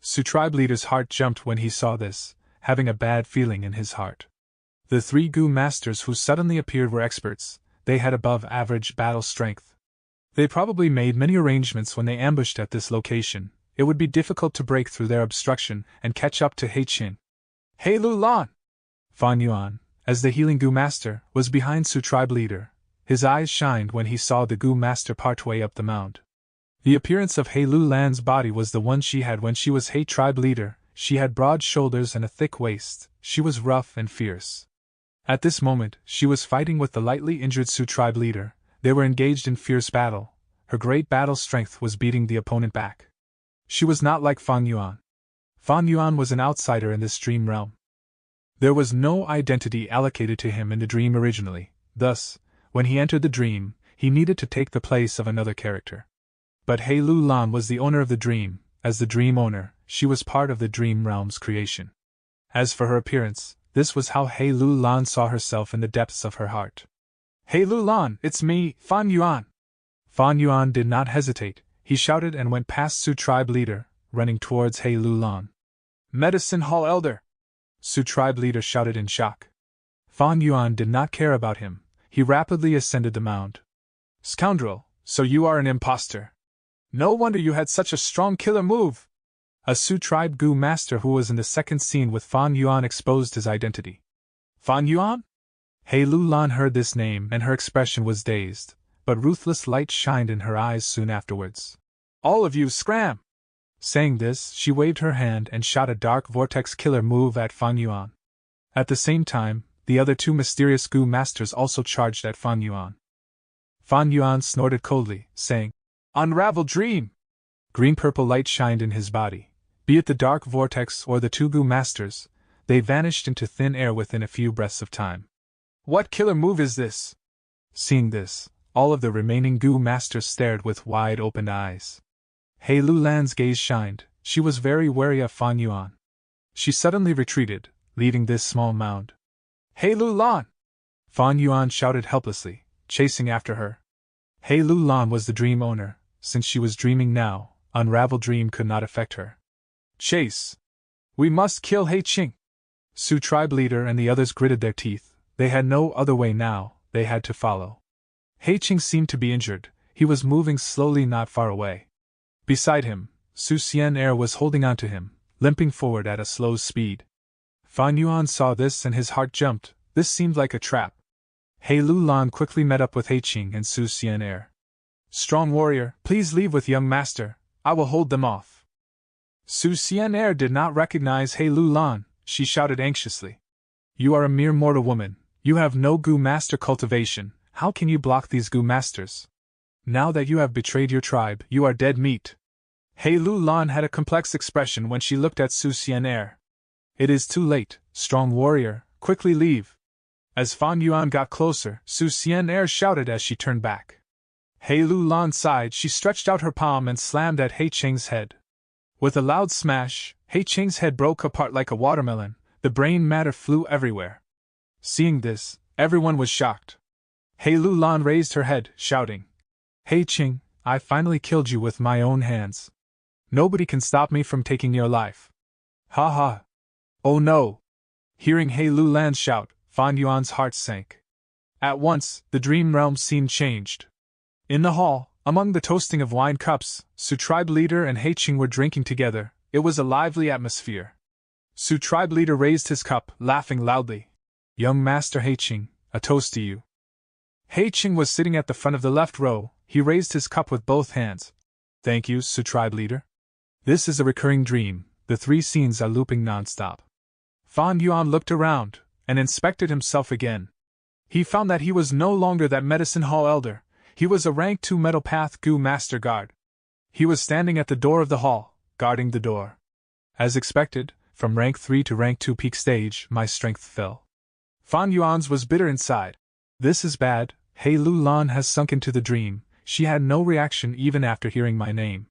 Su tribe leader's heart jumped when he saw this, having a bad feeling in his heart. The 3 Gu masters who suddenly appeared were experts. They had above-average battle strength. They probably made many arrangements when they ambushed at this location. It would be difficult to break through their obstruction and catch up to Heiqing. Hey Lu Lan! Fan Yuan, as the healing Gu master, was behind Su tribe leader. His eyes shined when he saw the Gu master partway up the mound. The appearance of He Lu Lan's body was the one she had when she was He tribe leader. She had broad shoulders and a thick waist. She was rough and fierce. At this moment, she was fighting with the lightly injured Su tribe leader. They were engaged in fierce battle. Her great battle strength was beating the opponent back. She was not like Fan Yuan. Fan Yuan was an outsider in this dream realm. There was no identity allocated to him in the dream originally. Thus, when he entered the dream, he needed to take the place of another character. But He Lu Lan was the owner of the dream. As the dream owner, she was part of the dream realm's creation. As for her appearance, this was how He Lu Lan saw herself in the depths of her heart. He Lu Lan, it's me, Fan Yuan! Fan Yuan did not hesitate. He shouted and went past Su tribe leader, running towards He Lu Lan. Medicine Hall Elder! Su tribe leader shouted in shock. Fan Yuan did not care about him. He rapidly ascended the mound. Scoundrel, so you are an imposter. No wonder you had such a strong killer move! A Su tribe Gu master who was in the second scene with Fan Yuan exposed his identity. Fan Yuan? He Lu Lan heard this name and her expression was dazed, but ruthless light shined in her eyes soon afterwards. All of you scram! Saying this, she waved her hand and shot a dark vortex killer move at Fan Yuan. At the same time, the other 2 mysterious Gu masters also charged at Fan Yuan. Fan Yuan snorted coldly, saying, Unravel dream! Green-purple light shined in his body. Be it the dark vortex or the 2 Gu masters, they vanished into thin air within a few breaths of time. What killer move is this? Seeing this, all of the remaining Gu masters stared with wide-opened eyes. He Lu Lan's gaze shined. She was very wary of Fan Yuan. She suddenly retreated, leaving this small mound. He Lu Lan! Fan Yuan shouted helplessly, chasing after her. He Lu Lan was the dream owner. Since she was dreaming now, Unravel Dream could not affect her. Chase! We must kill Heiqing! Su tribe leader and the others gritted their teeth. They had no other way now, they had to follow. Heiqing seemed to be injured. He was moving slowly not far away. Beside him, Su Xian'er was holding on to him, limping forward at a slow speed. Fan Yuan saw this and his heart jumped. This seemed like a trap. He Lu Lan quickly met up with He Qing and Su Xian'er. Strong warrior, please leave with young master, I will hold them off. Su Xian'er did not recognize He Lu Lan, she shouted anxiously. You are a mere mortal woman, you have no Gu master cultivation, how can you block these Gu masters? Now that you have betrayed your tribe, you are dead meat. He Lu Lan had a complex expression when she looked at Su Xian'er. It is too late, strong warrior, quickly leave. As Fan Yuan got closer, Su Xian'er shouted as she turned back. He Lu Lan sighed, she stretched out her palm and slammed at He Qing's head. With a loud smash, He Qing's head broke apart like a watermelon, the brain matter flew everywhere. Seeing this, everyone was shocked. He Lu Lan raised her head, shouting, He Qing, I finally killed you with my own hands. Nobody can stop me from taking your life. Ha ha. Oh no! Hearing He Lu Lan's shout, Fan Yuan's heart sank. At once, the dream realm scene changed. In the hall, among the toasting of wine cups, Su tribe leader and He Qing were drinking together. It was a lively atmosphere. Su tribe leader raised his cup, laughing loudly. Young master He Qing, a toast to you. He Qing was sitting at the front of the left row. He raised his cup with both hands. Thank you, Su tribe leader. This is a recurring dream. The 3 scenes are looping non-stop. Fan Yuan looked around, and inspected himself again. He found that he was no longer that medicine hall elder, he was a rank 2 metal path Gu master guard. He was standing at the door of the hall, guarding the door. As expected, from rank 3 to rank 2 peak stage, my strength fell. Fan Yuan's was bitter inside. This is bad, He Lu Lan has sunk into the dream, she had no reaction even after hearing my name.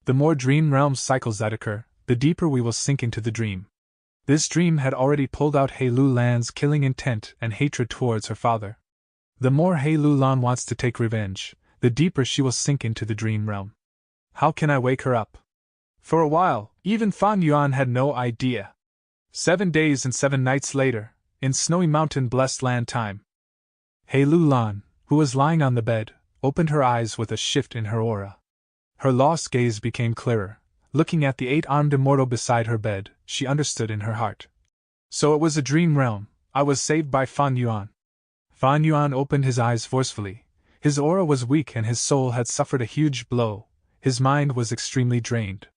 The more dream realm cycles that occur, the deeper we will sink into the dream. This dream had already pulled out He Lu Lan's killing intent and hatred towards her father. The more He Lu Lan wants to take revenge, the deeper she will sink into the dream realm. How can I wake her up? For a while, even Fan Yuan had no idea. 7 days and 7 nights later, in snowy mountain blessed land time. He Lu Lan, who was lying on the bed, opened her eyes with a shift in her aura. Her lost gaze became clearer. Looking at the 8-armed immortal beside her bed, she understood in her heart. So it was a dream realm, I was saved by Fan Yuan. Fan Yuan opened his eyes forcefully. His aura was weak and his soul had suffered a huge blow. His mind was extremely drained.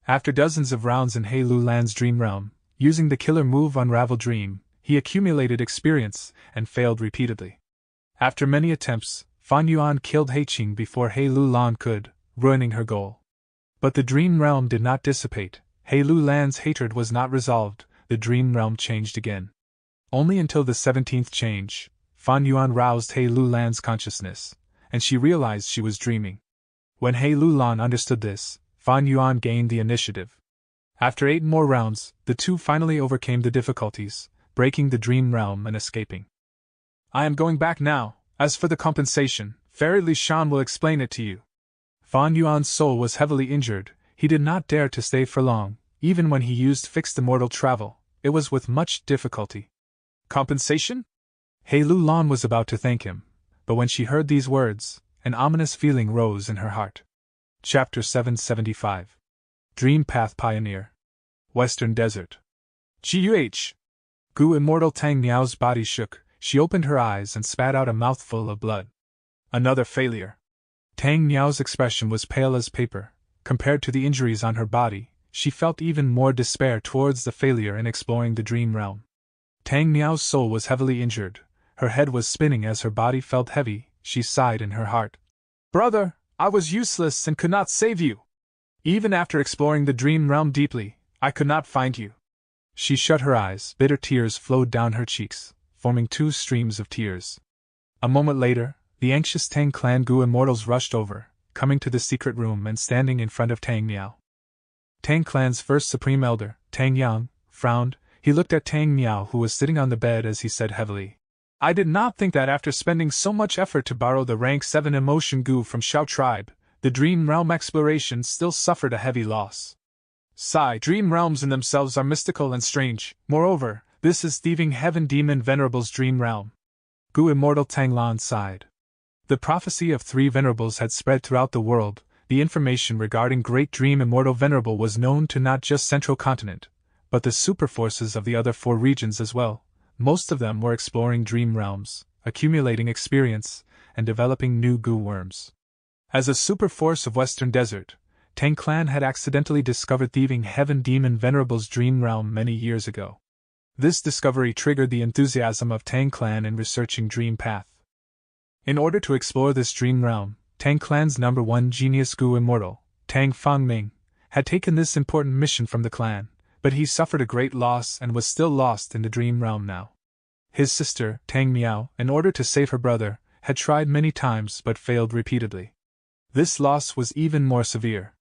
After dozens of rounds in He Lu Lan's dream realm, using the killer move Unravel Dream, he accumulated experience and failed repeatedly. After many attempts, Fan Yuan killed He Qing before He Lu Lan could, ruining her goal. But the dream realm did not dissipate. He Lu Lan's hatred was not resolved. The dream realm changed again. Only until the 17th change, Fan Yuan roused He Lu Lan's consciousness, and she realized she was dreaming. When He Lu Lan understood this, Fan Yuan gained the initiative. After 8 more rounds, the two finally overcame the difficulties, breaking the dream realm and escaping. I am going back now. As for the compensation, Fairy Li Shan will explain it to you. Fan Yuan's soul was heavily injured. He did not dare to stay for long. Even when he used fixed immortal travel, it was with much difficulty. Compensation? He Lu Lan was about to thank him, but when she heard these words, an ominous feeling rose in her heart. Chapter 775. Dream Path Pioneer. Western Desert. Guh! Gu Immortal Tang Niao's body shook. She opened her eyes and spat out a mouthful of blood. Another failure. Tang Niao's expression was pale as paper. Compared to the injuries on her body, she felt even more despair towards the failure in exploring the dream realm. Tang Niao's soul was heavily injured. Her head was spinning as her body felt heavy. She sighed in her heart. Brother, I was useless and could not save you. Even after exploring the dream realm deeply, I could not find you. She shut her eyes. Bitter tears flowed down her cheeks, forming 2 streams of tears. A moment later, the anxious Tang clan Gu immortals rushed over, coming to the secret room and standing in front of Tang Niao. Tang clan's first supreme elder, Tang Yang, frowned. He looked at Tang Niao, who was sitting on the bed, as he said heavily, I did not think that after spending so much effort to borrow the rank 7 emotion Gu from Shao tribe, the dream realm exploration still suffered a heavy loss. Sigh, dream realms in themselves are mystical and strange. Moreover, this is thieving heaven demon Venerable's dream realm. Gu immortal Tang Lan sighed. The prophecy of 3 venerables had spread throughout the world. the information regarding Great Dream Immortal Venerable was known to not just Central Continent, but the superforces of the other 4 regions as well. Most of them were exploring dream realms, accumulating experience, and developing new goo worms. As a superforce of Western Desert, Tang Clan had accidentally discovered Thieving Heaven Demon Venerable's dream realm many years ago. This discovery triggered the enthusiasm of Tang Clan in researching Dream Path. In order to explore this dream realm, Tang Clan's number 1 genius goo immortal, Tang Fangming, had taken this important mission from the clan, but he suffered a great loss and was still lost in the dream realm now. His sister, Tang Miao, in order to save her brother, had tried many times but failed repeatedly. This loss was even more severe.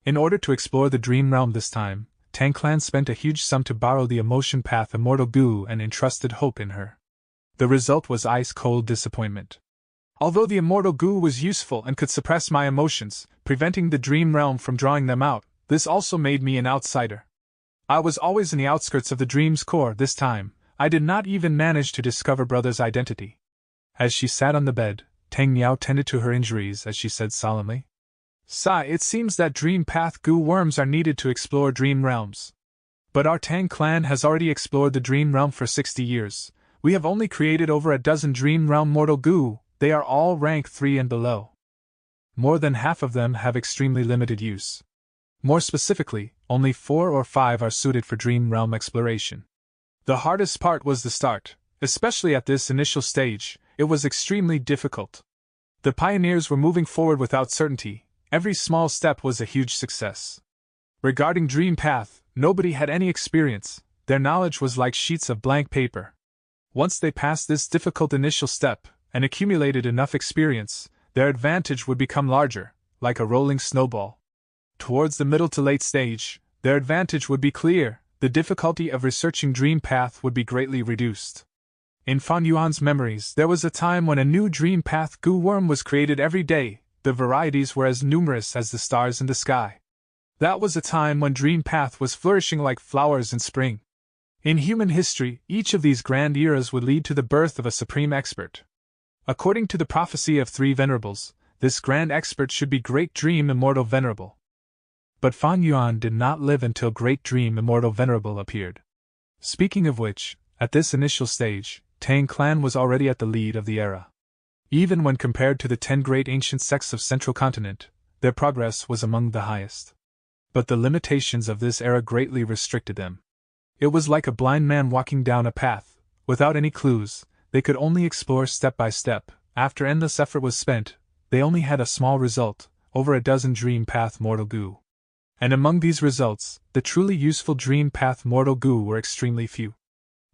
In order to explore the dream realm this time, Tang Clan spent a huge sum to borrow the Emotion Path Immortal Goo and entrusted hope in her. The result was ice-cold disappointment. Although the Immortal Goo was useful and could suppress my emotions, preventing the dream realm from drawing them out, this also made me an outsider. I was always in the outskirts of the dream's core. This time, I did not even manage to discover brother's identity. As she sat on the bed, Tang Miao tended to her injuries as she said solemnly, "Sai, it seems that dream path goo worms are needed to explore dream realms. But our Tang clan has already explored the dream realm for 60 years. We have only created over a dozen dream realm mortal goo. They are all rank 3 and below. More than half of them have extremely limited use. More specifically, only 4 or 5 are suited for dream realm exploration. The hardest part was the start, especially at this initial stage. It was extremely difficult. The pioneers were moving forward without certainty. Every small step was a huge success. Regarding Dream Path, nobody had any experience. Their knowledge was like sheets of blank paper. Once they passed this difficult initial step and accumulated enough experience, their advantage would become larger, like a rolling snowball. Towards the middle to late stage, their advantage would be clear. The difficulty of researching Dream Path would be greatly reduced. In Fan Yuan's memories, there was a time when a new Dream Path goo worm was created every day. The varieties were as numerous as the stars in the sky. That was a time when Dream Path was flourishing like flowers in spring. In human history, each of these grand eras would lead to the birth of a supreme expert. According to the prophecy of 3 venerables, this grand expert should be Great Dream Immortal Venerable. But Fan Yuan did not live until Great Dream Immortal Venerable appeared. Speaking of which, at this initial stage, Tang Clan was already at the lead of the era. Even when compared to the 10 great ancient sects of Central Continent, their progress was among the highest. But the limitations of this era greatly restricted them. It was like a blind man walking down a path, without any clues. They could only explore step by step. After endless effort was spent, they only had a small result, over a dozen Dream Path Mortal Goo. And among these results, the truly useful Dream Path Mortal Goo were extremely few.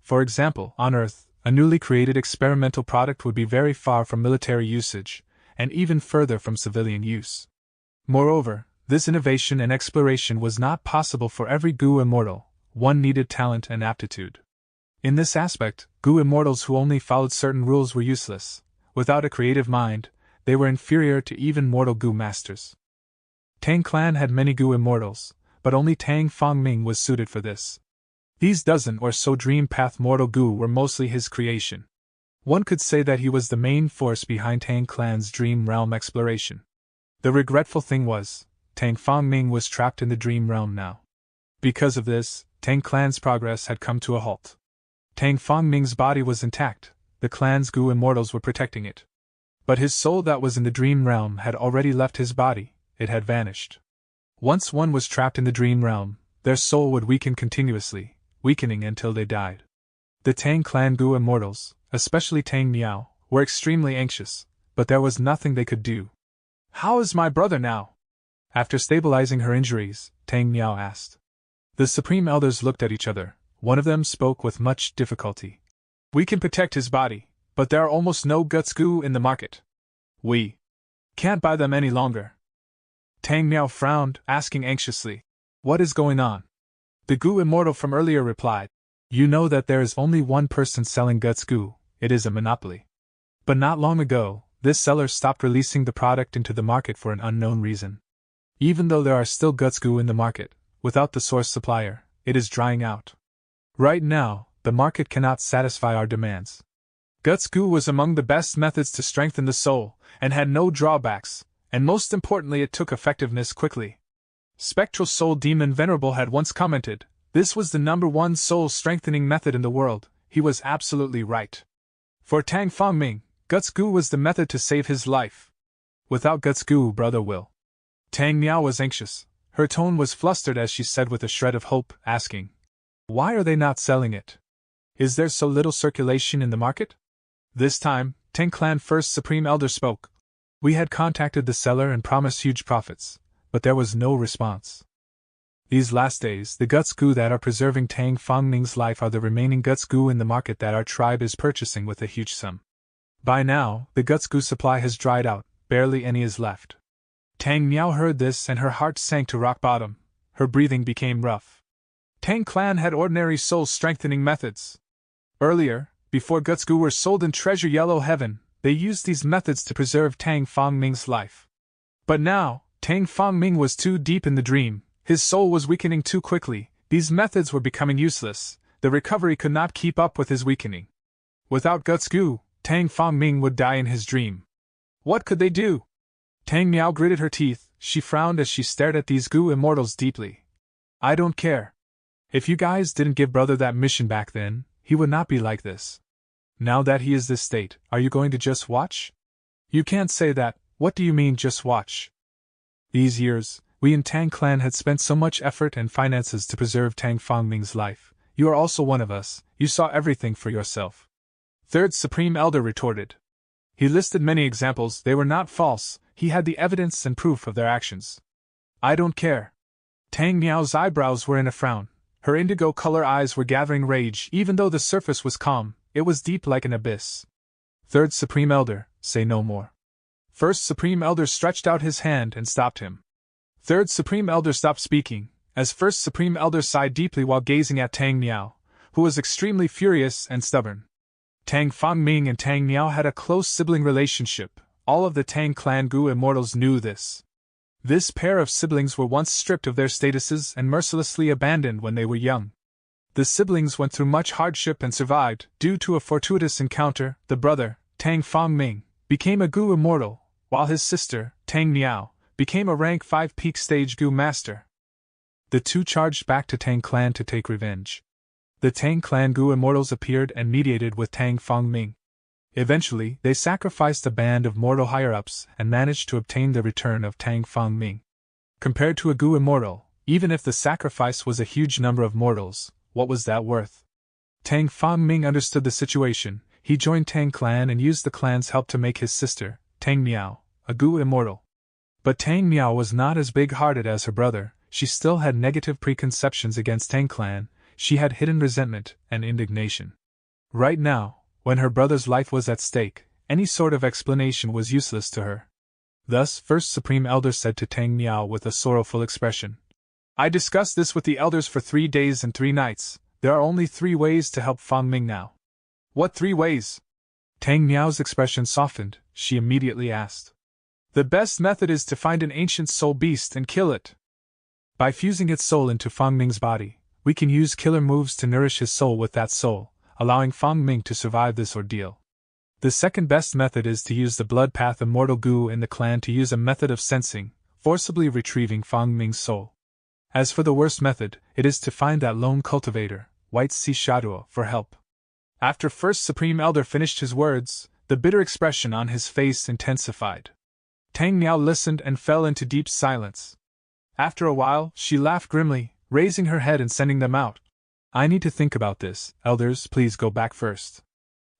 For example, on Earth, a newly created experimental product would be very far from military usage, and even further from civilian use. Moreover, this innovation and exploration was not possible for every goo immortal. One needed talent and aptitude. In this aspect, goo immortals who only followed certain rules were useless. Without a creative mind, they were inferior to even mortal goo masters. Tang Clan had many goo immortals, but only Tang Fangming was suited for this. These dozen or so Dream Path Mortal Goo were mostly his creation. One could say that he was the main force behind Tang Clan's dream realm exploration. The regretful thing was, Tang Fangming was trapped in the dream realm now. Because of this, Tang Clan's progress had come to a halt. Tang Fangming's body was intact, the clan's goo immortals were protecting it. But his soul that was in the dream realm had already left his body, it had vanished. Once one was trapped in the dream realm, their soul would weaken continuously, weakening until they died. The Tang clan goo immortals, especially Tang Miao, were extremely anxious, but there was nothing they could do. "How is my brother now?" After stabilizing her injuries, Tang Miao asked. The Supreme Elders looked at each other. One of them spoke with much difficulty. "We can protect his body, but there are almost no guts goo in the market. We can't buy them any longer." Tang Miao frowned, asking anxiously, "What is going on?" The goo immortal from earlier replied, "You know that there is only one person selling guts goo, it is a monopoly. But not long ago, this seller stopped releasing the product into the market for an unknown reason. Even though there are still guts goo in the market, without the source supplier, it is drying out. Right now, the market cannot satisfy our demands. Guts goo was among the best methods to strengthen the soul, and had no drawbacks, And most importantly, it took effectiveness quickly. Spectral Soul Demon Venerable had once commented, this was the #1 soul-strengthening method in the world. He was absolutely right. For Tang Fangming, Guts Gu was the method to save his life. Without Guts Gu, Brother Will. Tang Miao was anxious. Her tone was flustered as she said with a shred of hope, asking, why are they not selling it? Is there so little circulation in the market? This time, Tang Clan First Supreme Elder spoke. We had contacted the seller and promised huge profits, but there was no response. These last days, the Guts Gu that are preserving Tang Fangming's life are the remaining Guts Gu in the market that our tribe is purchasing with a huge sum. By now, the Guts Gu supply has dried out, barely any is left. Tang Miao heard this and her heart sank to rock bottom. Her breathing became rough. Tang Clan had ordinary soul-strengthening methods. Earlier, before Guts Gu were sold in Treasure Yellow Heaven, they used these methods to preserve Tang Fangming's life. But now, Tang Fangming was too deep in the dream, his soul was weakening too quickly, these methods were becoming useless, the recovery could not keep up with his weakening. Without Guts Gu, Tang Fangming would die in his dream. What could they do? Tang Miao gritted her teeth, she frowned as she stared at these Gu immortals deeply. I don't care. If you guys didn't give brother that mission back then, he would not be like this. Now that he is this state, are you going to just watch? You can't say that, what do you mean just watch? These years, we in Tang Clan had spent so much effort and finances to preserve Tang Fangming's life. You are also one of us, you saw everything for yourself. Third Supreme Elder retorted. He listed many examples, they were not false, he had the evidence and proof of their actions. I don't care. Tang Miao's eyebrows were in a frown. Her indigo color eyes were gathering rage, even though the surface was calm, it was deep like an abyss. Third Supreme Elder, say no more. First Supreme Elder stretched out his hand and stopped him. Third Supreme Elder stopped speaking, as First Supreme Elder sighed deeply while gazing at Tang Miao, who was extremely furious and stubborn. Tang Fangming and Tang Miao had a close sibling relationship, all of the Tang Clan Gu immortals knew this. This pair of siblings were once stripped of their statuses and mercilessly abandoned when they were young. The siblings went through much hardship and survived. Due to a fortuitous encounter, the brother, Tang Fangming, became a Gu immortal, while his sister, Tang Miao, became a rank 5 peak stage Gu master. The two charged back to Tang Clan to take revenge. The Tang Clan Gu immortals appeared and mediated with Tang Fangming. Eventually, they sacrificed a band of mortal higher-ups and managed to obtain the return of Tang Fangming. Compared to a Gu immortal, even if the sacrifice was a huge number of mortals, what was that worth? Tang Fangming understood the situation. He joined Tang Clan and used the clan's help to make his sister, Tang Miao, a Gu immortal. But Tang Miao was not as big-hearted as her brother, she still had negative preconceptions against Tang Clan, she had hidden resentment and indignation. Right now, when her brother's life was at stake, any sort of explanation was useless to her. Thus, First Supreme Elder said to Tang Miao with a sorrowful expression, I discussed this with the elders for 3 days and 3 nights, there are only 3 ways to help Fangming now. What 3 ways? Tang Miao's expression softened, she immediately asked. The best method is to find an ancient soul beast and kill it. By fusing its soul into Fangming's body, we can use killer moves to nourish his soul with that soul, allowing Fangming to survive this ordeal. The second best method is to use the blood path immortal Gu in the clan to use a method of sensing, forcibly retrieving Fangming's soul. As for the worst method, it is to find that lone cultivator, White Sea Shadow, for help. After First Supreme Elder finished his words, the bitter expression on his face intensified. Tang Miao listened and fell into deep silence. After a while, she laughed grimly, raising her head and sending them out. I need to think about this, elders, please go back first.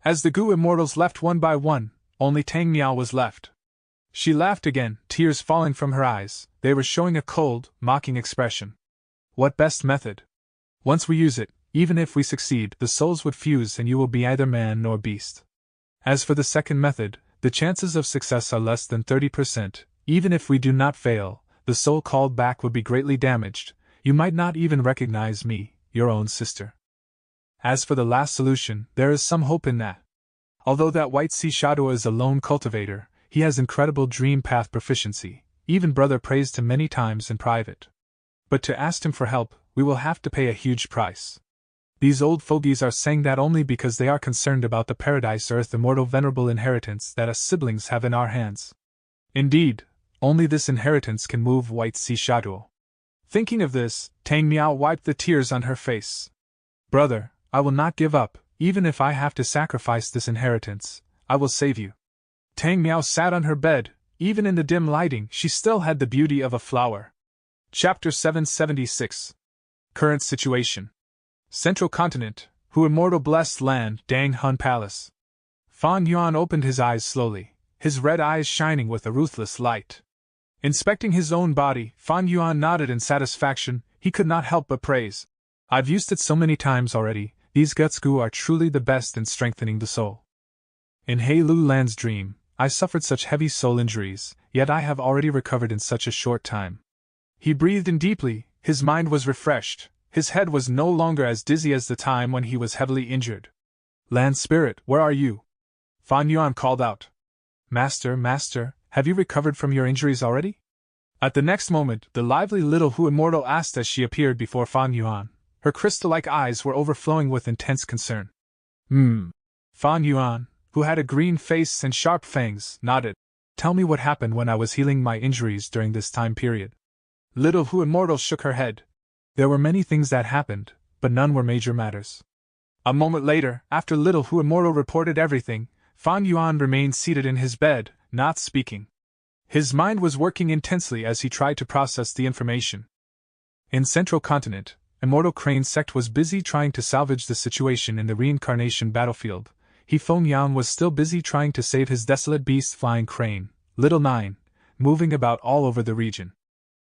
As the Gu immortals left one by one, only Tang Miao was left. She laughed again, tears falling from her eyes, they were showing a cold, mocking expression. What best method? Once we use it, even if we succeed, the souls would fuse and you will be either man nor beast. As for the second method, the chances of success are less than 30%, even if we do not fail, the soul called back would be greatly damaged, you might not even recognize me, your own sister. As for the last solution, there is some hope in that. Although that White Sea Shadow is a lone cultivator, he has incredible dream path proficiency, even brother praised him many times in private. But to ask him for help, we will have to pay a huge price. These old fogies are saying that only because they are concerned about the Paradise Earth immortal venerable inheritance that us siblings have in our hands. Indeed, Only this inheritance can move White Sea Shadow. Thinking of this, Tang Miao wiped the tears on her face. Brother, I will not give up, even if I have to sacrifice this inheritance. I will save you. Tang Miao sat on her bed. Even in the dim lighting, she still had the beauty of a flower. Chapter 776. Current Situation. Central Continent, Hu Immortal Blessed Land, Dang Hun Palace. Fan Yuan opened his eyes slowly, his red eyes shining with a ruthless light. Inspecting his own body, Fan Yuan nodded in satisfaction. He could not help but praise. I've used it so many times already. These guts gu are truly the best in strengthening the soul. In He Lu Land's dream, I suffered such heavy soul injuries, yet I have already recovered in such a short time. He breathed in deeply, his mind was refreshed, his head was no longer as dizzy as the time when he was heavily injured. Land Spirit, where are you? Fan Yuan called out. Master, have you recovered from your injuries already? At the next moment, the lively little Hu Immortal asked as she appeared before Fan Yuan. Her crystal-like eyes were overflowing with intense concern. Fan Yuan, who had a green face and sharp fangs, nodded. Tell me what happened when I was healing my injuries during this time period. Little Hu Immortal shook her head. There were many things that happened, but none were major matters. A moment later, after Little Hu Immortal reported everything, Fan Yuan remained seated in his bed, not speaking. His mind was working intensely as he tried to process the information. In Central Continent, Immortal Crane Sect was busy trying to salvage the situation in the reincarnation battlefield. He Feng Yan was still busy trying to save his desolate beast flying crane, Little Nine, moving about all over the region.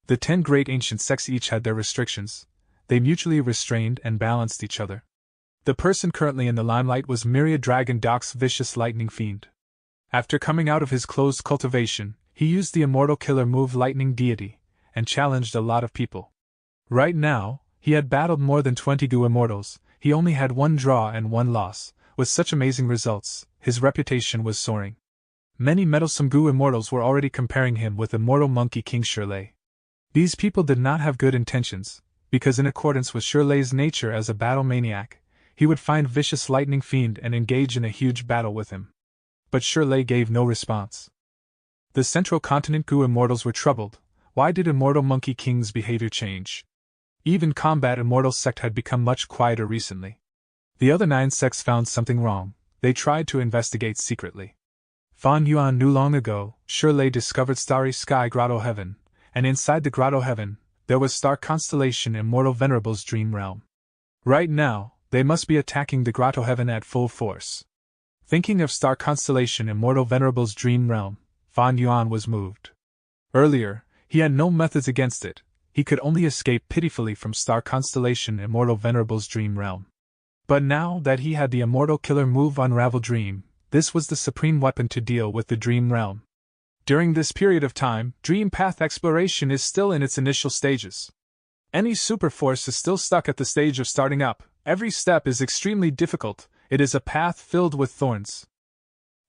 The 10 great ancient sects each had their restrictions. They mutually restrained and balanced each other. The person currently in the limelight was Myriad Dragon Doc's vicious lightning fiend. After coming out of his closed cultivation, he used the immortal killer move Lightning Deity, and challenged a lot of people. Right now, he had battled more than 20 Gu Immortals. He only had 1 draw and 1 loss. With such amazing results, his reputation was soaring. Many meddlesome Gu Immortals were already comparing him with Immortal Monkey King Shirley. These people did not have good intentions, because in accordance with Shirley's nature as a battle maniac, he would find vicious lightning fiend and engage in a huge battle with him. But Shirley gave no response. The Central Continent Gu Immortals were troubled. Why did Immortal Monkey King's behavior change? Even Combat Immortal Sect had become much quieter recently. The other 9 sects found something wrong. They tried to investigate secretly. Fan Yuan knew long ago, Shirley discovered Starry Sky Grotto Heaven, and inside the Grotto Heaven, there was Star Constellation Immortal Venerable's dream realm. Right now, they must be attacking the Grotto Heaven at full force. Thinking of Star Constellation Immortal Venerable's dream realm, Fan Yuan was moved. Earlier, he had no methods against it. He could only escape pitifully from Star Constellation Immortal Venerable's dream realm. But now that he had the immortal killer move Unravel Dream, this was the supreme weapon to deal with the dream realm. During this period of time, dream path exploration is still in its initial stages. Any superforce is still stuck at the stage of starting up. Every step is extremely difficult. It is a path filled with thorns.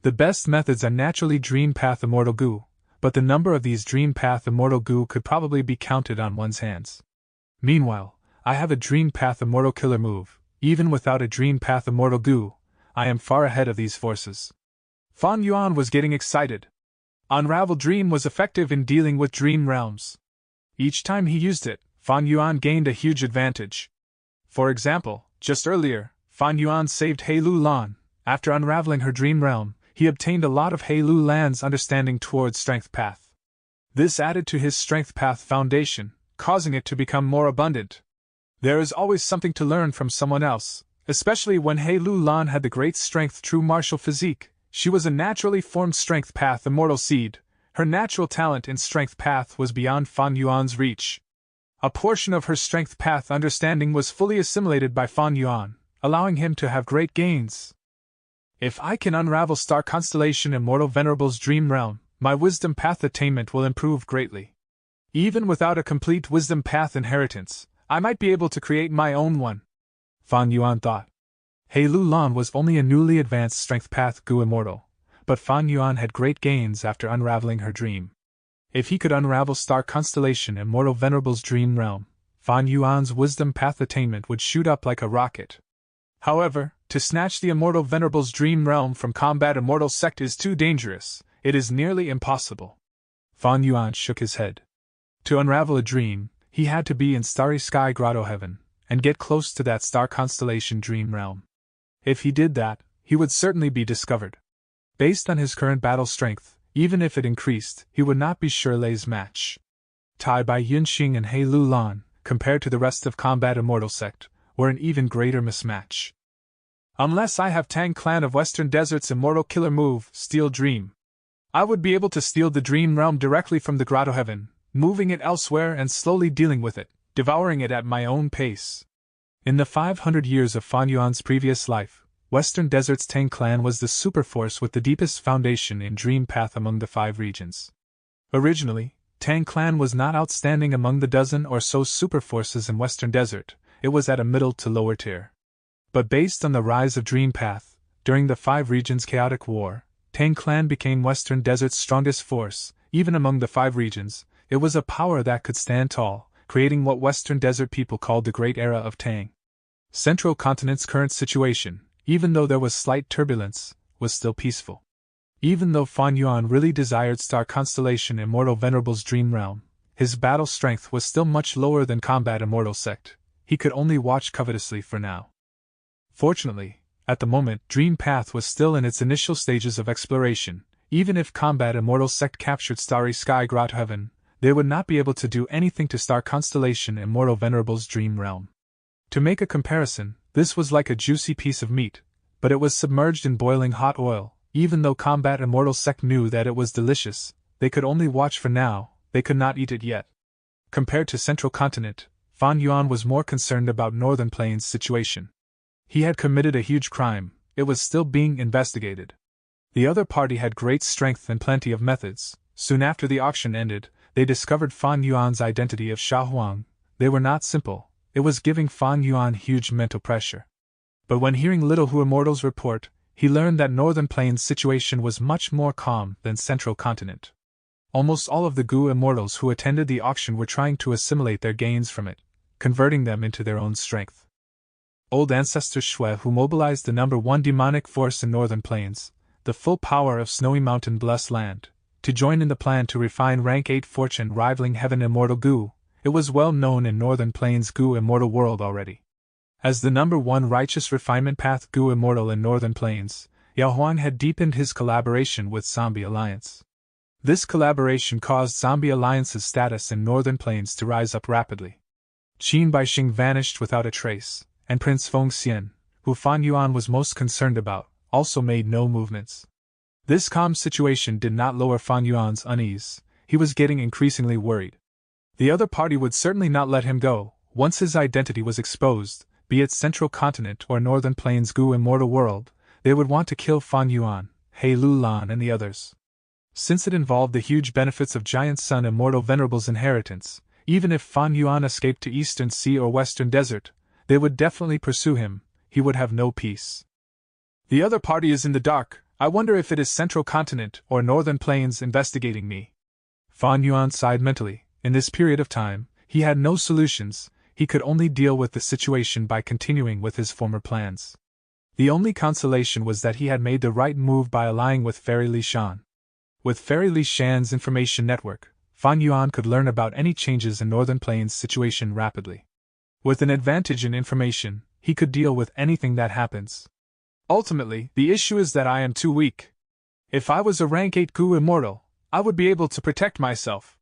The best methods are naturally dream path immortal gu, but the number of these dream path immortal gu could probably be counted on one's hands. Meanwhile, I have a dream path immortal killer move. Even without a dream path immortal gu, I am far ahead of these forces. Fan Yuan was getting excited. Unravel Dream was effective in dealing with dream realms. Each time he used it, Fan Yuan gained a huge advantage. For example, just earlier, Fan Yuan saved He Lu Lan. After unraveling her dream realm, he obtained a lot of He Lu Lan's understanding towards Strength Path. This added to his Strength Path foundation, causing it to become more abundant. There is always something to learn from someone else, especially when He Lu Lan had the great strength true martial physique. She was a naturally formed Strength Path immortal seed. Her natural talent in Strength Path was beyond Fan Yuan's reach. A portion of her Strength Path understanding was fully assimilated by Fan Yuan, allowing him to have great gains. If I can unravel Star Constellation Immortal Venerable's dream realm, my Wisdom Path attainment will improve greatly. Even without a complete Wisdom Path inheritance, I might be able to create my own one. Fan Yuan thought. He Lu Lan was only a newly advanced Strength Path Gu Immortal, but Fan Yuan had great gains after unraveling her dream. If he could unravel Star Constellation Immortal Venerable's dream realm, Fan Yuan's Wisdom Path attainment would shoot up like a rocket. However, to snatch the Immortal Venerable's dream realm from Combat Immortal Sect is too dangerous. It is nearly impossible. Fan Yuan shook his head. To unravel a dream, he had to be in Starry Sky Grotto Heaven, and get close to that star constellation dream realm. If he did that, he would certainly be discovered. Based on his current battle strength, even if it increased, he would not be Shirley's match. Tai Bai Yunxing and He Lu Lan, compared to the rest of Combat Immortal Sect, were an even greater mismatch. Unless I have Tang Clan of Western Desert's immortal killer move, Steel Dream, I would be able to steal the dream realm directly from the Grotto Heaven, moving it elsewhere and slowly dealing with it, devouring it at my own pace. In the 500 years of Fan Yuan's previous life, Western Desert's Tang Clan was the superforce with the deepest foundation in Dream Path among the 5 regions. Originally, Tang Clan was not outstanding among the dozen or so superforces in Western Desert, it was at a middle to lower tier. But based on the rise of Dream Path, during the 5 regions' chaotic war, Tang Clan became Western Desert's strongest force. Even among the 5 regions, it was a power that could stand tall, creating what Western Desert people called the Great Era of Tang. Central Continent's current situation, even though there was slight turbulence, was still peaceful. Even though Fan Yuan really desired Star Constellation Immortal Venerable's Dream Realm, his battle strength was still much lower than Combat Immortal Sect. He could only watch covetously for now. Fortunately, at the moment, Dream Path was still in its initial stages of exploration. Even if Combat Immortal Sect captured Starry Sky Grotto Heaven, they would not be able to do anything to Star Constellation Immortal Venerable's Dream Realm. To make a comparison, this was like a juicy piece of meat, but it was submerged in boiling hot oil. Even though Combat Immortal Sect knew that it was delicious, they could only watch for now, they could not eat it yet. Compared to Central Continent, Fan Yuan was more concerned about Northern Plains' situation. He had committed a huge crime, it was still being investigated. The other party had great strength and plenty of methods. Soon after the auction ended, they discovered Fan Yuan's identity of Xiaohuang. They were not simple. It was giving Fan Yuan huge mental pressure. But when hearing Little Hu Immortal's report, he learned that Northern Plains' situation was much more calm than Central Continent. Almost all of the Gu Immortals who attended the auction were trying to assimilate their gains from it, converting them into their own strength. Old Ancestor Shui, who mobilized the number 1 demonic force in Northern Plains, the full power of Snowy Mountain Blessed Land, to join in the plan to refine rank 8 fortune rivaling Heaven Immortal Gu. It was well known in Northern Plains Gu Immortal world already. As the number 1 righteous refinement path Gu Immortal in Northern Plains, Yao Huang had deepened his collaboration with Zombie Alliance. This collaboration caused Zombie Alliance's status in Northern Plains to rise up rapidly. Qin Baixing vanished without a trace, and Prince Feng Xian, who Fan Yuan was most concerned about, also made no movements. This calm situation did not lower Fan Yuan's unease, he was getting increasingly worried. The other party would certainly not let him go, once his identity was exposed, be it Central Continent or Northern Plains Gu Immortal World, they would want to kill Fan Yuan, He Lu Lan and the others. Since it involved the huge benefits of Giant Sun Immortal Venerable's inheritance, even if Fan Yuan escaped to Eastern Sea or Western Desert, they would definitely pursue him, he would have no peace. The other party is in the dark, I wonder if it is Central Continent or Northern Plains investigating me. Fan Yuan sighed mentally. In this period of time, he had no solutions, he could only deal with the situation by continuing with his former plans. The only consolation was that he had made the right move by allying with Fairy Li Shan. With Fairy Li Shan's information network, Fan Yuan could learn about any changes in Northern Plains' situation rapidly. With an advantage in information, he could deal with anything that happens. Ultimately, the issue is that I am too weak. If I was a rank 8 Gu Immortal, I would be able to protect myself.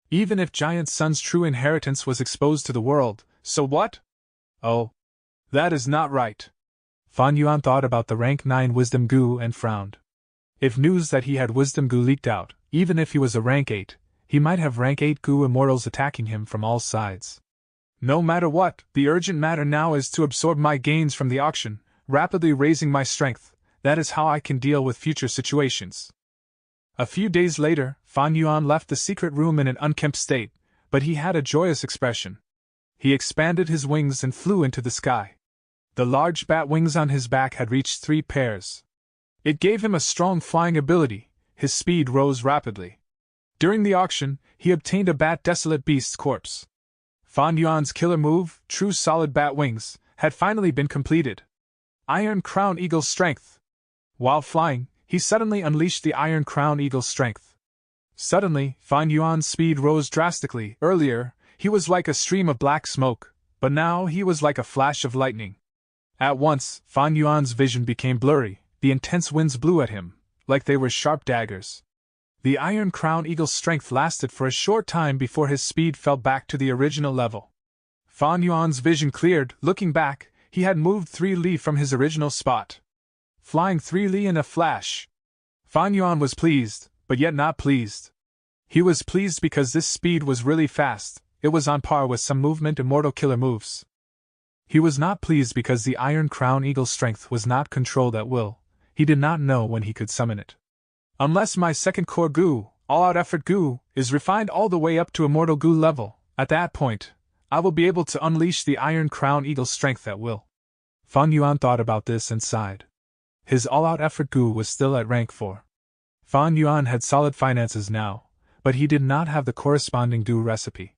Even if Giant Sun's true inheritance was exposed to the world, so what? Oh. That is not right. Fan Yuan thought about the rank 9 Wisdom Gu and frowned. If news that he had Wisdom Gu leaked out, even if he was a rank 8, he might have rank 8 Gu Immortals attacking him from all sides. No matter what, the urgent matter now is to absorb my gains from the auction, rapidly raising my strength. That is how I can deal with future situations. A few days later, Fan Yuan left the secret room in an unkempt state, but he had a joyous expression. He expanded his wings and flew into the sky. The large bat wings on his back had reached 3 pairs. It gave him a strong flying ability, his speed rose rapidly. During the auction, he obtained a bat desolate beast's corpse. Fan Yuan's killer move, true solid bat wings, had finally been completed. Iron Crown Eagle's strength. While flying, he suddenly unleashed the Iron Crown Eagle's strength. Suddenly, Fan Yuan's speed rose drastically. Earlier, he was like a stream of black smoke, but now he was like a flash of lightning. At once, Fan Yuan's vision became blurry. The intense winds blew at him, like they were sharp daggers. The Iron Crown Eagle's strength lasted for a short time before his speed fell back to the original level. Fan Yuan's vision cleared. Looking back, he had moved 3 li from his original spot, flying 3 li in a flash. Fan Yuan was pleased, but yet not pleased. He was pleased because this speed was really fast. It was on par with some movement immortal killer moves. He was not pleased because the Iron Crown Eagle's strength was not controlled at will. He did not know when he could summon it. Unless my second core goo, all-out effort goo, is refined all the way up to immortal goo level, at that point, I will be able to unleash the Iron Crown Eagle's strength at will. Fan Yuan thought about this and sighed. His all-out effort goo was still at rank 4. Fan Yuan had solid finances now, but he did not have the corresponding goo recipe.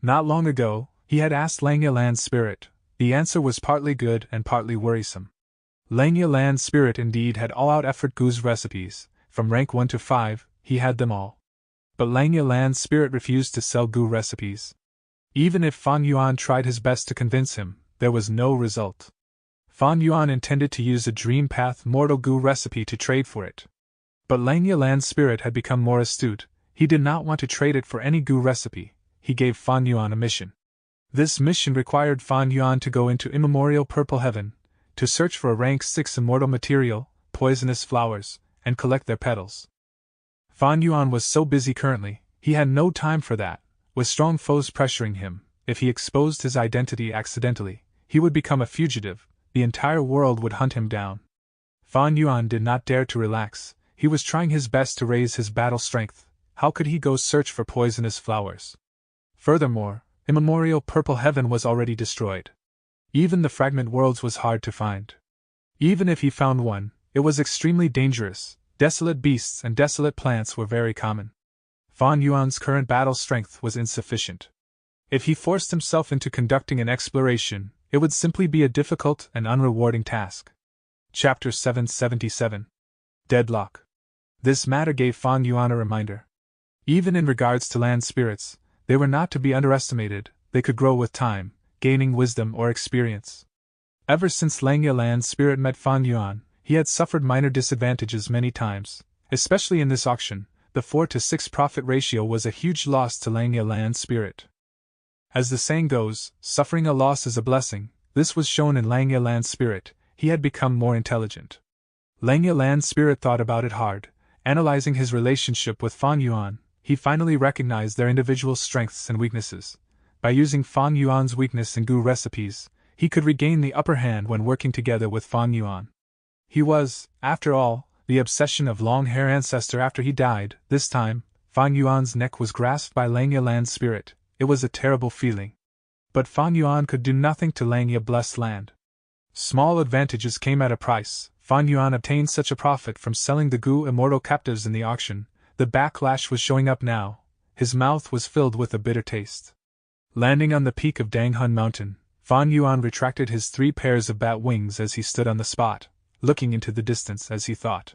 Not long ago, he had asked Langya Land's spirit. The answer was partly good and partly worrisome. Langya Land's spirit indeed had all-out effort goo's recipes. From rank 1 to 5, he had them all. But Langya Land's spirit refused to sell goo recipes. Even if Fan Yuan tried his best to convince him, there was no result. Fan Yuan intended to use a Dream Path Mortal Goo recipe to trade for it. But Langya Land's spirit had become more astute. He did not want to trade it for any goo recipe. He gave Fan Yuan a mission. This mission required Fan Yuan to go into immemorial Purple Heaven, to search for a rank 6 immortal material, poisonous flowers, and collect their petals. Fan Yuan was so busy currently, he had no time for that. With strong foes pressuring him, if he exposed his identity accidentally, he would become a fugitive. The entire world would hunt him down. Fan Yuan did not dare to relax. He was trying his best to raise his battle strength. How could he go search for poisonous flowers? Furthermore, immemorial Purple Heaven was already destroyed. Even the fragment worlds was hard to find. Even if he found one, it was extremely dangerous. Desolate beasts and desolate plants were very common. Fan Yuan's current battle strength was insufficient. If he forced himself into conducting an exploration, it would simply be a difficult and unrewarding task. Chapter 777. Deadlock. This matter gave Fan Yuan a reminder. Even in regards to land spirits, they were not to be underestimated. They could grow with time, gaining wisdom or experience. Ever since Langya Land's spirit met Fan Yuan, he had suffered minor disadvantages many times, especially in this auction. The 4 to 6 profit ratio was a huge loss to Langya Land's spirit. As the saying goes, suffering a loss is a blessing. This was shown in Langya Land's spirit. He had become more intelligent. Langya Land's spirit thought about it hard. Analyzing his relationship with Fan Yuan, he finally recognized their individual strengths and weaknesses. By using Fan Yuan's weakness in goo recipes, he could regain the upper hand when working together with Fan Yuan. He was, after all, the obsession of long-hair ancestor after he died. This time, Fan Yuan's neck was grasped by Langya Land's spirit. It was a terrible feeling. But Fan Yuan could do nothing to Langya Blessed Land. Small advantages came at a price. Fan Yuan obtained such a profit from selling the goo immortal captives in the auction. The backlash was showing up now. His mouth was filled with a bitter taste. Landing on the peak of Danghun Mountain, Fan Yuan retracted his 3 pairs of bat wings as he stood on the spot, looking into the distance as he thought.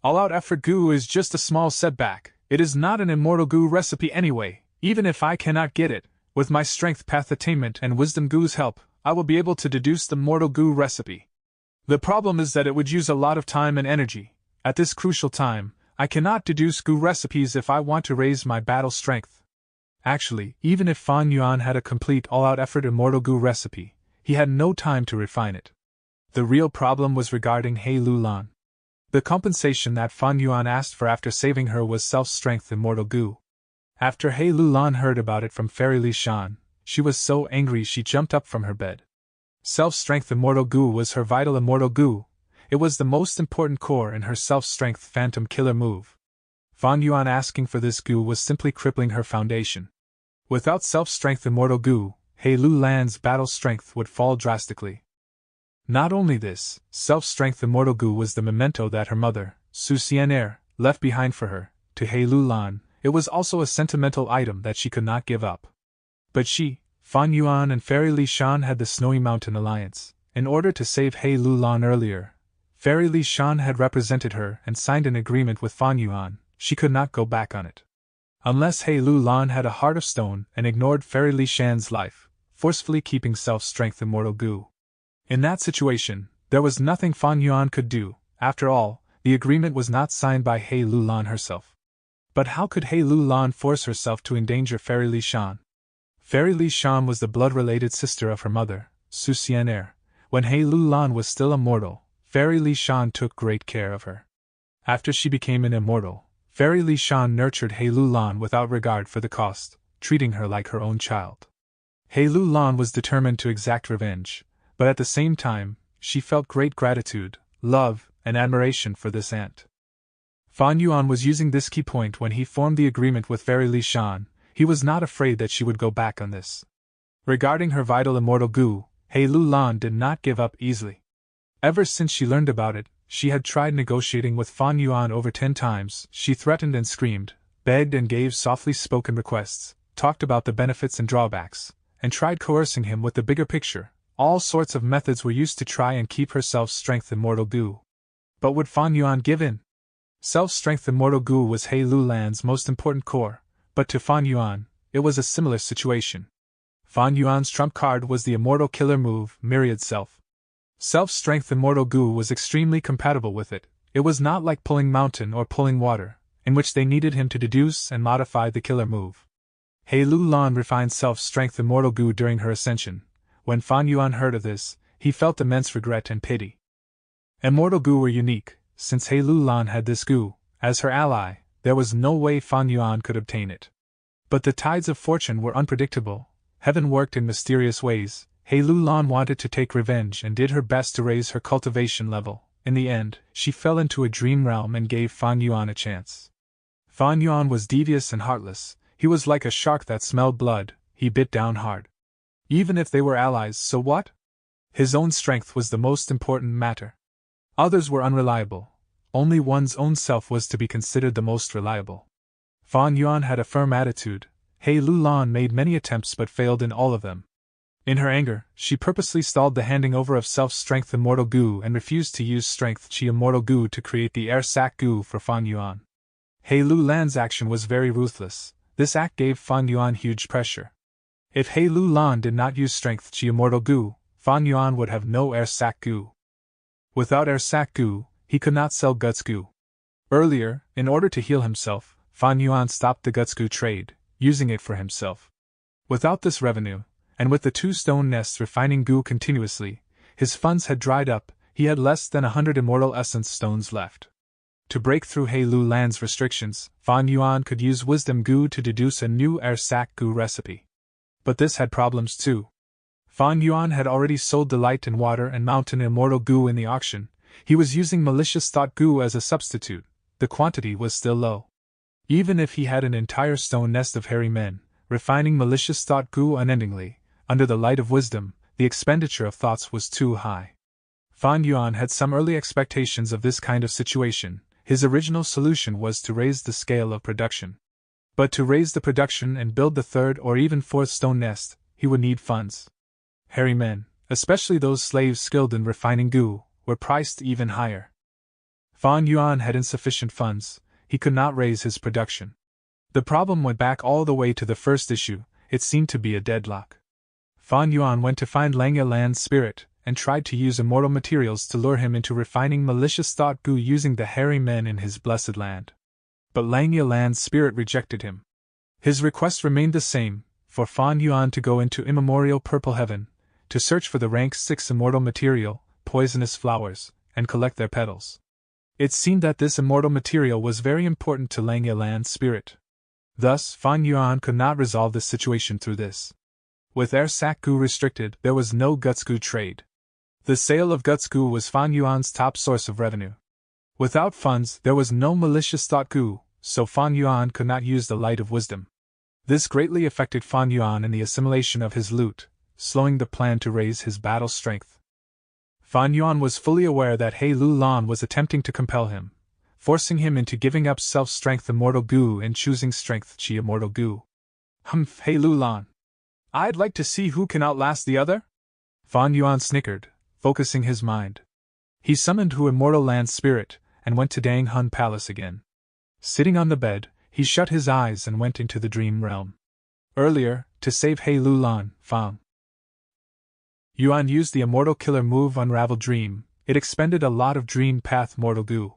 All-out effort goo is just a small setback. It is not an immortal goo recipe anyway. Even if I cannot get it, with my strength path attainment and wisdom goo's help, I will be able to deduce the mortal goo recipe. The problem is that it would use a lot of time and energy. At this crucial time, I cannot deduce goo recipes if I want to raise my battle strength. Actually, even if Fan Yuan had a complete all-out effort immortal goo recipe, he had no time to refine it. The real problem was regarding He Lu Lan. The compensation that Fan Yuan asked for after saving her was self-strength immortal goo. After He Lu Lan heard about it from Fairy Li Shan, she was so angry she jumped up from her bed. Self-strength immortal goo was her vital immortal goo. It was the most important core in her self-strength phantom killer move. Fan Yuan asking for this goo was simply crippling her foundation. Without self-strength immortal goo, He Lu Lan's battle strength would fall drastically. Not only this, self-strength immortal goo was the memento that her mother, Su Xian'er, left behind for her. To He Lu Lan, it was also a sentimental item that she could not give up. But she, Fan Yuan and Fairy Li Shan had the Snowy Mountain Alliance. In order to save He Lu Lan earlier, Fairy Li Shan had represented her and signed an agreement with Fan Yuan. she could not go back on it. Unless He Lu Lan had a heart of stone and ignored Fairy Li Shan's life, forcefully keeping self-strength immortal goo. In that situation, there was nothing Fan Yuan could do. After all, the agreement was not signed by He Lu Lan herself. But how could He Lu Lan force herself to endanger Fairy Li Shan? Fairy Li Shan was the blood-related sister of her mother, Su Xian'er. When He Lu Lan was still a mortal, Fairy Li Shan took great care of her. After she became an immortal, Fairy Li Shan nurtured He Lu Lan without regard for the cost, treating her like her own child. He Lu Lan was determined to exact revenge, but at the same time, she felt great gratitude, love, and admiration for this aunt. Fan Yuan was using this key point when he formed the agreement with Fairy Li Shan. He was not afraid that she would go back on this. Regarding her vital immortal goo, He Lu Lan did not give up easily. Ever since she learned about it, she had tried negotiating with Fan Yuan over 10 times. She threatened and screamed, begged and gave softly spoken requests, talked about the benefits and drawbacks, and tried coercing him with the bigger picture. All sorts of methods were used to try and keep her self-strength immortal goo. But would Fan Yuan give in? Self-strength immortal goo was He Lu Lan's most important core, but to Fan Yuan, it was a similar situation. Fan Yuan's trump card was the immortal killer move, Myriad Self. Self-strength immortal goo was extremely compatible with it. It was not like pulling mountain or pulling water, in which they needed him to deduce and modify the killer move. He Lu Lan refined self-strength immortal goo during her ascension. When Fan Yuan heard of this, he felt immense regret and pity. Immortal goo were unique. Since He Lu Lan had this goo, as her ally, there was no way Fan Yuan could obtain it. But the tides of fortune were unpredictable. Heaven worked in mysterious ways. He Lu Lan wanted to take revenge and did her best to raise her cultivation level. In the end, she fell into a dream realm and gave Fan Yuan a chance. Fan Yuan was devious and heartless. He was like a shark that smelled blood. He bit down hard. Even if they were allies, so what? His own strength was the most important matter. Others were unreliable. Only one's own self was to be considered the most reliable. Fan Yuan had a firm attitude. He Lu Lan made many attempts but failed in all of them. In her anger, she purposely stalled the handing over of self-strength immortal goo and refused to use strength chi immortal goo to create the air sac goo for Fan Yuan. He Lu Lan's action was very ruthless. This act gave Fan Yuan huge pressure. If He Lu Lan did not use strength chi immortal goo, Fan Yuan would have no air sac goo. Without air sac goo, he could not sell guts goo. Earlier, in order to heal himself, Fan Yuan stopped the guts goo trade, using it for himself. Without this revenue, and with the 2 stone nests refining goo continuously, his funds had dried up. He had less than 100 immortal essence stones left. To break through He Lu Lan's restrictions, Fan Yuan could use wisdom goo to deduce a new air sac goo recipe. But this had problems too. Fan Yuan had already sold Delight and Water and Mountain immortal goo in the auction. He was using malicious thought goo as a substitute. The quantity was still low. Even if he had an entire stone nest of hairy men, refining malicious thought goo unendingly, under the light of wisdom, the expenditure of thoughts was too high. Fan Yuan had some early expectations of this kind of situation. His original solution was to raise the scale of production. But to raise the production and build the 3rd or even 4th stone nest, he would need funds. Hairy men, especially those slaves skilled in refining goo, were priced even higher. Fan Yuan had insufficient funds. He could not raise his production. The problem went back all the way to the first issue. It seemed to be a deadlock. Fan Yuan went to find Langya Lan's spirit, and tried to use immortal materials to lure him into refining malicious thought goo using the hairy men in his blessed land. But Langya Lan's spirit rejected him. His request remained the same, for Fan Yuan to go into immemorial purple heaven, to search for the rank 6 immortal material, poisonous flowers, and collect their petals. It seemed that this immortal material was very important to Langya Lan's spirit. Thus, Fan Yuan could not resolve this situation through this. With air sac goo restricted, there was no guts goo trade. The sale of guts goo was Fan Yuan's top source of revenue. Without funds, there was no malicious thought goo, so Fan Yuan could not use the light of wisdom. This greatly affected Fan Yuan in the assimilation of his loot, slowing the plan to raise his battle strength. Fan Yuan was fully aware that He Lu Lan was attempting to compel him, forcing him into giving up self-strength immortal goo and choosing strength chi immortal goo. He Lu Lan. I'd like to see who can outlast the other? Fan Yuan snickered, focusing his mind. He summoned Hu Immortal Land's spirit, and went to Dang Hun Palace again. Sitting on the bed, he shut his eyes and went into the dream realm. Earlier, to save He Lulan, Fang Yuan used the Immortal Killer move Unravel Dream. It expended a lot of Dream Path Mortal Goo.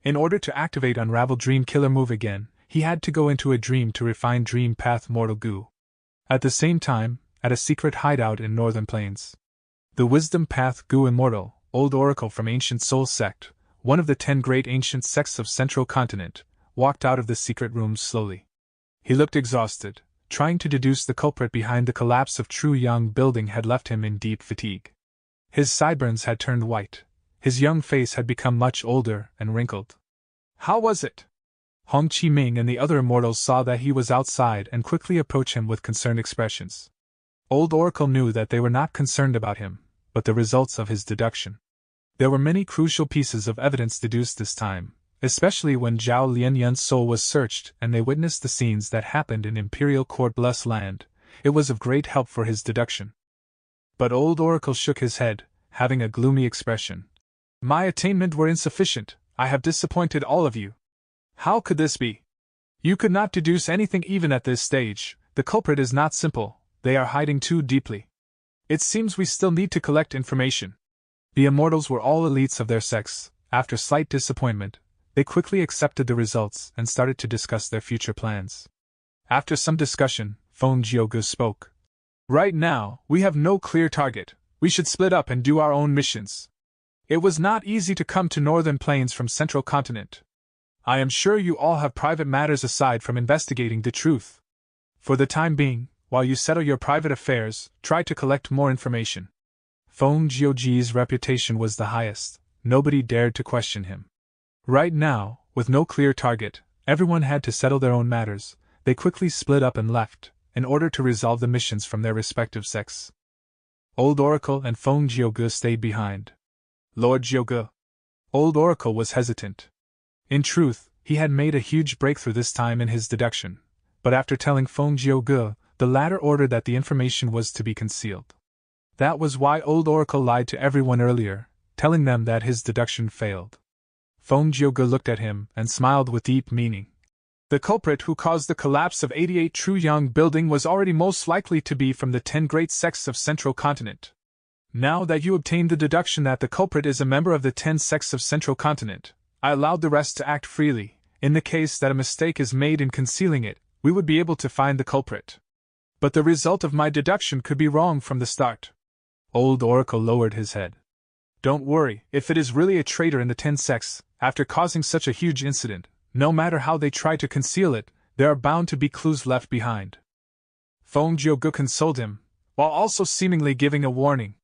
In order to activate Unravel Dream Killer move again, he had to go into a dream to refine Dream Path Mortal Goo. At the same time, at a secret hideout in Northern Plains, the Wisdom Path Goo Immortal, old oracle from Ancient Soul Sect, one of the 10 great ancient sects of Central Continent, walked out of the secret rooms slowly. He looked exhausted. Trying to deduce the culprit behind the collapse of True Yang Building had left him in deep fatigue. His sideburns had turned white. His young face had become much older and wrinkled. How was it? Hong Chi Ming and the other immortals saw that he was outside and quickly approached him with concerned expressions. Old Oracle knew that they were not concerned about him, but the results of his deduction. There were many crucial pieces of evidence deduced this time, especially when Zhao Lianyun's soul was searched and they witnessed the scenes that happened in Imperial Court Blessed Land. It was of great help for his deduction. But Old Oracle shook his head, having a gloomy expression. My attainment were insufficient. I have disappointed all of you. How could this be? You could not deduce anything even at this stage. The culprit is not simple. They are hiding too deeply. It seems we still need to collect information. The immortals were all elites of their sex. After slight disappointment, they quickly accepted the results and started to discuss their future plans. After some discussion, Feng Jiuge spoke. Right now, we have no clear target. We should split up and do our own missions. It was not easy to come to Northern Plains from Central Continent. I am sure you all have private matters aside from investigating the truth. For the time being, while you settle your private affairs, try to collect more information. Feng Jiuji's reputation was the highest. Nobody dared to question him. Right now, with no clear target, everyone had to settle their own matters. They quickly split up and left, in order to resolve the missions from their respective sects. Old Oracle and Feng Jiuge stayed behind. Lord Jiuge. Old Oracle was hesitant. In truth, he had made a huge breakthrough this time in his deduction, but after telling Feng Jiuge, the latter ordered that the information was to be concealed. That was why Old Oracle lied to everyone earlier, telling them that his deduction failed. Feng Jiuge looked at him and smiled with deep meaning. The culprit who caused the collapse of 88 True Yang Building was already most likely to be from the 10 great sects of Central Continent. Now that you obtained the deduction that the culprit is a member of the 10 sects of Central Continent, I allowed the rest to act freely. In the case that a mistake is made in concealing it, we would be able to find the culprit. But the result of my deduction could be wrong from the start. Old Oracle lowered his head. Don't worry, if it is really a traitor in the 10 sects, after causing such a huge incident, no matter how they try to conceal it, there are bound to be clues left behind. Feng Jiuge consoled him, while also seemingly giving a warning.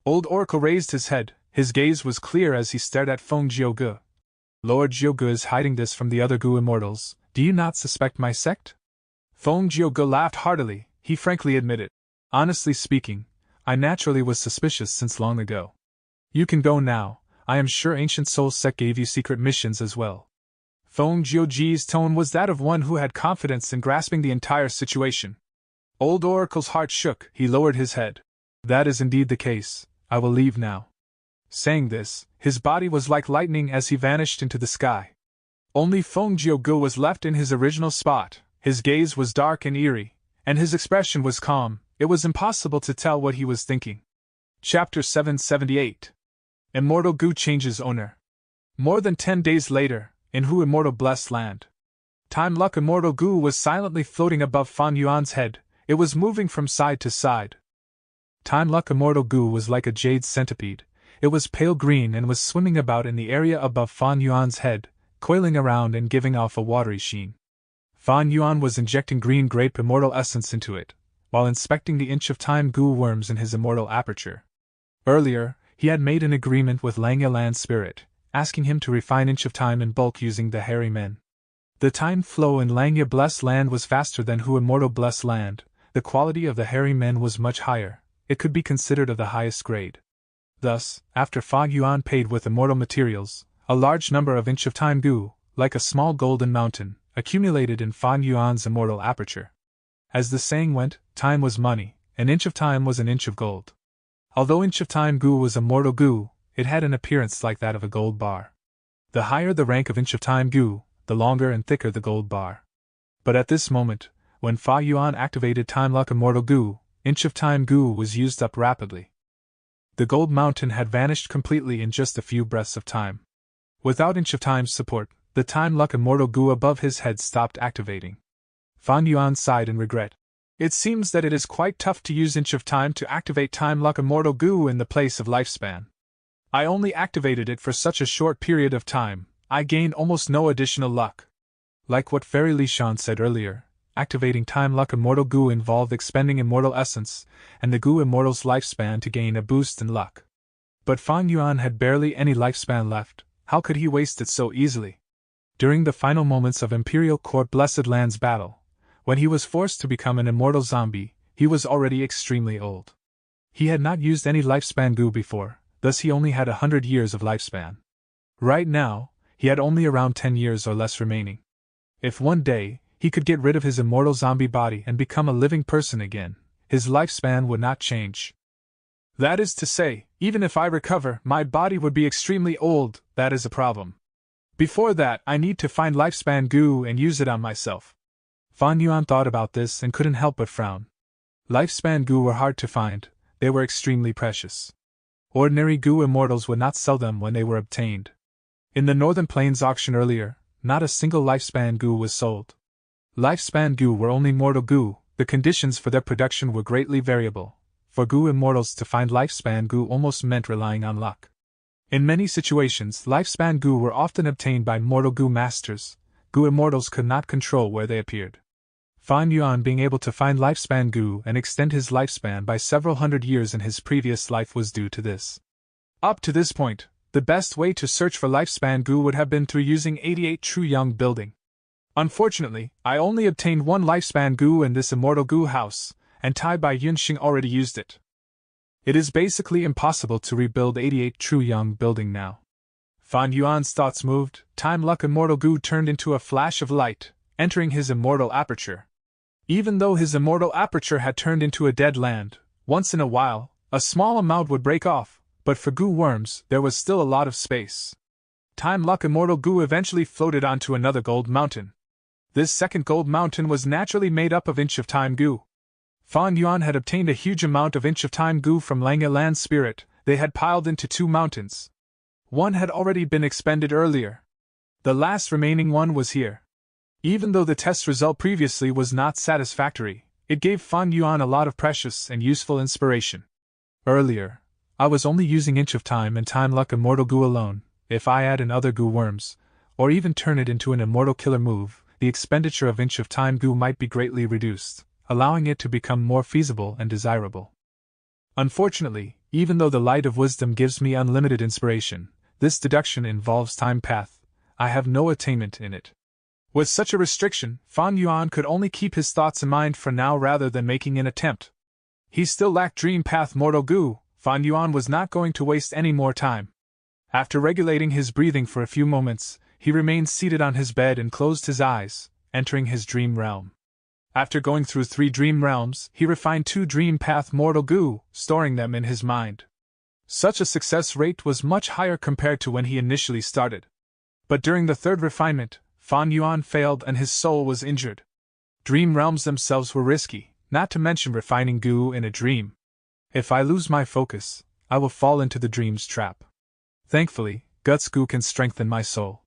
Old Oracle raised his head, his gaze was clear as he stared at Feng Jiuge. Lord Jiuge is hiding this from the other Gu immortals. Do you not suspect my sect? Feng Jiuge laughed heartily, he frankly admitted. Honestly speaking, I naturally was suspicious since long ago. You can go now. I am sure Ancient Soul Sect gave you secret missions as well. Feng Jiuji's tone was that of one who had confidence in grasping the entire situation. Old Oracle's heart shook, he lowered his head. That is indeed the case. I will leave now. Saying this, his body was like lightning as he vanished into the sky. Only Feng Jiuge was left in his original spot. His gaze was dark and eerie, and his expression was calm. It was impossible to tell what he was thinking. Chapter 778. Immortal Gu changes owner. More than 10 days later, in Hu Immortal Blessed Land, Time Luck Immortal Gu was silently floating above Fan Yuan's head. It was moving from side to side. Time Luck Immortal Gu was like a jade centipede. It was pale green and was swimming about in the area above Fan Yuan's head, coiling around and giving off a watery sheen. Fan Yuan was injecting green grape immortal essence into it, while inspecting the Inch of Time Gu worms in his immortal aperture. Earlier, he had made an agreement with Langya Land Spirit, asking him to refine Inch of Time in bulk using the Hairy Men. The time flow in Langya Blessed Land was faster than Hu Immortal Blessed Land. The quality of the Hairy Men was much higher. It could be considered of the highest grade. Thus, after Fa Yuan paid with immortal materials, a large number of Inch of Time Gu, like a small golden mountain, accumulated in Fa Yuan's immortal aperture. As the saying went, time was money, an inch of time was an inch of gold. Although Inch of Time Gu was immortal Gu, it had an appearance like that of a gold bar. The higher the rank of Inch of Time Gu, the longer and thicker the gold bar. But at this moment, when Fa Yuan activated Time Luck Immortal Goo, Inch of Time Goo was used up rapidly. The gold mountain had vanished completely in just a few breaths of time. Without Inch of Time's support, the Time Luck Immortal Goo above his head stopped activating. Fan Yuan sighed in regret. It seems that it is quite tough to use Inch of Time to activate Time Luck Immortal Goo in the place of lifespan. I only activated it for such a short period of time, I gained almost no additional luck. Like what Fairy Lishan said earlier, activating Time Luck Immortal Goo involved expending Immortal Essence and the Goo Immortal's lifespan to gain a boost in luck. But Fan Yuan had barely any lifespan left, how could he waste it so easily? During the final moments of Imperial Court Blessed Land's battle, when he was forced to become an immortal zombie, he was already extremely old. He had not used any lifespan goo before, thus he only had 100 years of lifespan. Right now, he had only around 10 years or less remaining. If one day, he could get rid of his immortal zombie body and become a living person again, his lifespan would not change. That is to say, even if I recover, my body would be extremely old, that is a problem. Before that, I need to find lifespan goo and use it on myself. Fan Yuan thought about this and couldn't help but frown. Lifespan goo were hard to find, they were extremely precious. Ordinary goo immortals would not sell them when they were obtained. In the Northern Plains auction earlier, not a single lifespan goo was sold. Lifespan goo were only mortal goo, the conditions for their production were greatly variable. For goo immortals to find lifespan goo almost meant relying on luck. In many situations, lifespan goo were often obtained by mortal goo masters. Goo immortals could not control where they appeared. Fan Yuan being able to find lifespan goo and extend his lifespan by several hundred years in his previous life was due to this. Up to this point, the best way to search for lifespan goo would have been through using 88 True Young building. Unfortunately, I only obtained one lifespan goo in this immortal goo house, and Tai Bai Yunxing already used it. It is basically impossible to rebuild 88 True Young building now. Fan Yuan's thoughts moved, Time Luck Immortal Goo turned into a flash of light, entering his immortal aperture. Even though his immortal aperture had turned into a dead land, once in a while, a small amount would break off, but for goo worms, there was still a lot of space. Time Luck Immortal Goo eventually floated onto another gold mountain. This second gold mountain was naturally made up of Inch of Time Goo. Fan Yuan had obtained a huge amount of Inch of Time Goo from Langya Land Spirit, they had piled into two mountains. One had already been expended earlier. The last remaining one was here. Even though the test result previously was not satisfactory, it gave Fan Yuan a lot of precious and useful inspiration. Earlier, I was only using Inch of Time and Time Luck Immortal Goo alone. If I add in other goo worms, or even turn it into an immortal killer move, the expenditure of Inch of Time Goo might be greatly reduced, allowing it to become more feasible and desirable. Unfortunately, even though the light of wisdom gives me unlimited inspiration, this deduction involves time path. I have no attainment in it. With such a restriction, Fan Yuan could only keep his thoughts in mind for now rather than making an attempt. He still lacked Dream Path Mortal Goo. Fan Yuan was not going to waste any more time. After regulating his breathing for a few moments, he remained seated on his bed and closed his eyes, entering his dream realm. After going through 3 dream realms, he refined 2 Dream Path Mortal Goo, storing them in his mind. Such a success rate was much higher compared to when he initially started. But during the 3rd refinement, Fan Yuan failed and his soul was injured. Dream realms themselves were risky, not to mention refining goo in a dream. If I lose my focus, I will fall into the dream's trap. Thankfully, Guts Goo can strengthen my soul.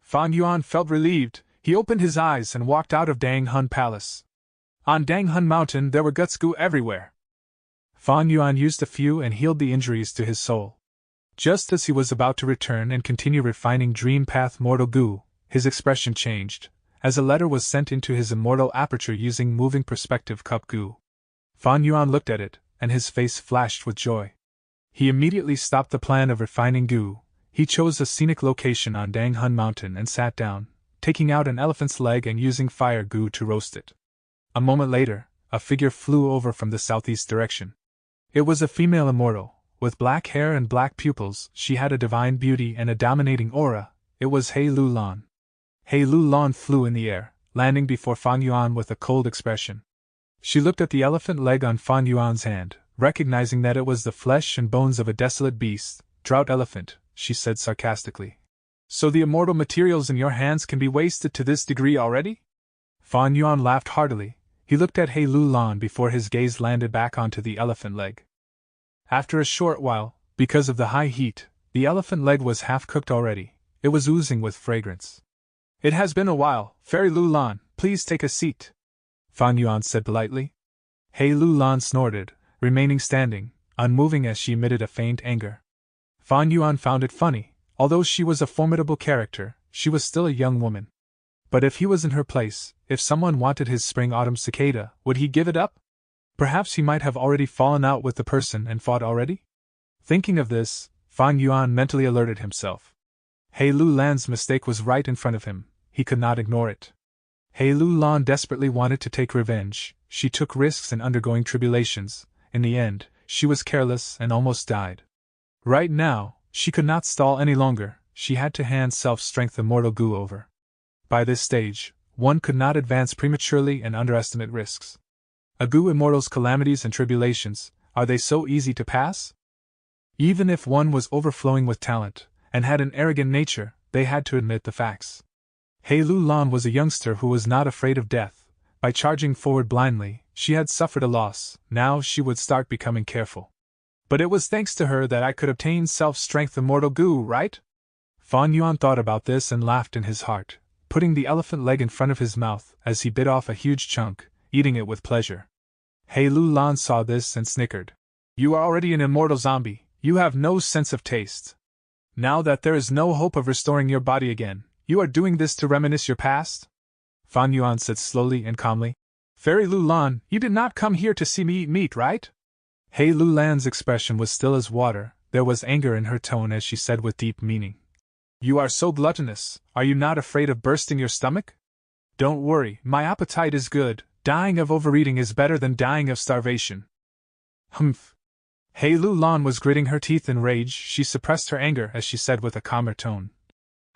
Fan Yuan felt relieved. He opened his eyes and walked out of Dang Hun Palace. On Dang Hun Mountain there were Guts Goo everywhere. Fan Yuan used a few and healed the injuries to his soul. Just as he was about to return and continue refining Dream Path Mortal Goo, his expression changed, as a letter was sent into his immortal aperture using Moving Perspective Cup Goo. Fan Yuan looked at it, and his face flashed with joy. He immediately stopped the plan of refining goo. He chose a scenic location on Dang Hun Mountain and sat down, taking out an elephant's leg and using fire goo to roast it. A moment later, a figure flew over from the southeast direction. It was a female immortal, with black hair and black pupils. She had a divine beauty and a dominating aura. It was He Lu Lan. He Lu Lan flew in the air, landing before Fan Yuan with a cold expression. She looked at the elephant leg on Fan Yuan's hand, recognizing that it was the flesh and bones of a desolate beast. Drought elephant, she said sarcastically. So the immortal materials in your hands can be wasted to this degree already? Fan Yuan laughed heartily. He looked at He Lu Lan before his gaze landed back onto the elephant leg. After a short while, because of the high heat, the elephant leg was half cooked already. It was oozing with fragrance. It has been a while, Fairy Lu Lan, please take a seat, Fan Yuan said politely. He Lu Lan snorted, remaining standing, unmoving as she emitted a faint anger. Fan Yuan found it funny, although she was a formidable character, she was still a young woman. But if he was in her place, if someone wanted his spring-autumn cicada, would he give it up? Perhaps he might have already fallen out with the person and fought already? Thinking of this, Fan Yuan mentally alerted himself. He Lu Lan's mistake was right in front of him, he could not ignore it. He Lu Lan desperately wanted to take revenge, she took risks in undergoing tribulations, in the end, she was careless and almost died. Right now, she could not stall any longer, she had to hand self-strength immortal Gu over. By this stage, one could not advance prematurely and underestimate risks. A Gu immortal's calamities and tribulations, are they so easy to pass? Even if one was overflowing with talent, and had an arrogant nature, they had to admit the facts. He Lu Lan was a youngster who was not afraid of death. By charging forward blindly, she had suffered a loss, now she would start becoming careful. But it was thanks to her that I could obtain self-strength immortal Gu, right? Fan Yuan thought about this and laughed in his heart, putting the elephant leg in front of his mouth as he bit off a huge chunk, eating it with pleasure. He Lu Lan saw this and snickered. You are already an immortal zombie, you have no sense of taste. Now that there is no hope of restoring your body again, you are doing this to reminisce your past? Fan Yuan said slowly and calmly. Fairy Lu Lan, you did not come here to see me eat meat, right? He Lu Lan's expression was still as water, there was anger in her tone as she said with deep meaning. You are so gluttonous, are you not afraid of bursting your stomach? Don't worry, my appetite is good, dying of overeating is better than dying of starvation. Humph. He Lu Lan was gritting her teeth in rage, she suppressed her anger as she said with a calmer tone.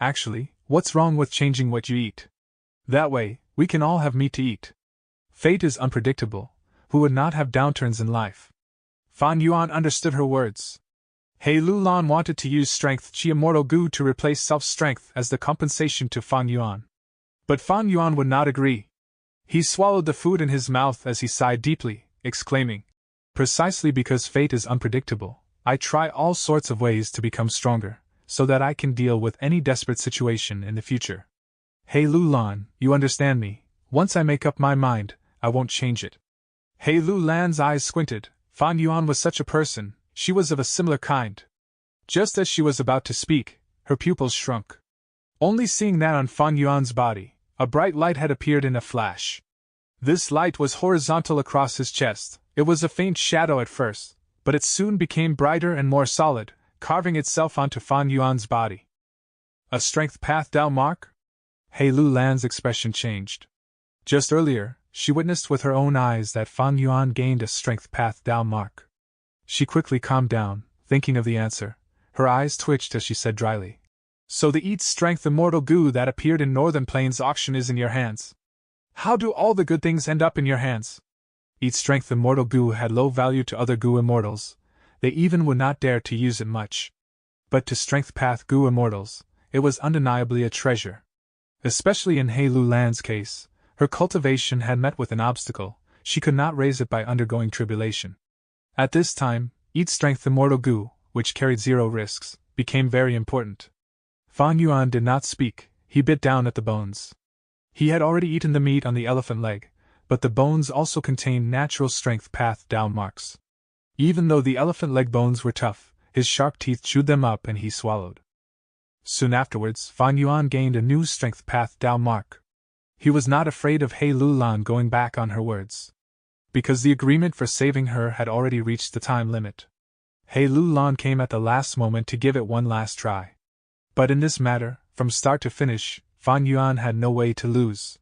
Actually, what's wrong with changing what you eat? That way, we can all have meat to eat. Fate is unpredictable, who would not have downturns in life? Fan Yuan understood her words. He Lu Lan wanted to use strength Chi immortal Gu to replace self-strength as the compensation to Fan Yuan. But Fan Yuan would not agree. He swallowed the food in his mouth as he sighed deeply, exclaiming, Precisely because fate is unpredictable, I try all sorts of ways to become stronger, so that I can deal with any desperate situation in the future. He Lu Lan, you understand me, once I make up my mind, I won't change it. He Lu Lan's eyes squinted, Fan Yuan was such a person, she was of a similar kind. Just as she was about to speak, her pupils shrunk. Only seeing that on Fan Yuan's body, a bright light had appeared in a flash. This light was horizontal across his chest, it was a faint shadow at first, but it soon became brighter and more solid, carving itself onto Fan Yuan's body. A strength path Dao mark? He Lu Lan's expression changed. Just earlier, she witnessed with her own eyes that Fan Yuan gained a strength path Dao mark. She quickly calmed down, thinking of the answer. Her eyes twitched as she said dryly. So the Eat Strength Immortal Gu that appeared in Northern Plains auction is in your hands. How do all the good things end up in your hands? Eat Strength Immortal Gu had low value to other Gu immortals. They even would not dare to use it much. But to Strength Path Gu immortals, it was undeniably a treasure. Especially in He Lu Lan's case, her cultivation had met with an obstacle, she could not raise it by undergoing tribulation. At this time, Eat Strength Immortal Gu, which carried 0 risks, became very important. Fan Yuan did not speak, he bit down at the bones. He had already eaten the meat on the elephant leg, but the bones also contained natural strength path Dao marks. Even though the elephant leg bones were tough, his sharp teeth chewed them up and he swallowed. Soon afterwards, Fan Yuan gained a new strength path Dao mark. He was not afraid of He Lu Lan going back on her words, because the agreement for saving her had already reached the time limit. He Lu Lan came at the last moment to give it one last try. But in this matter, from start to finish, Fan Yuan had no way to lose.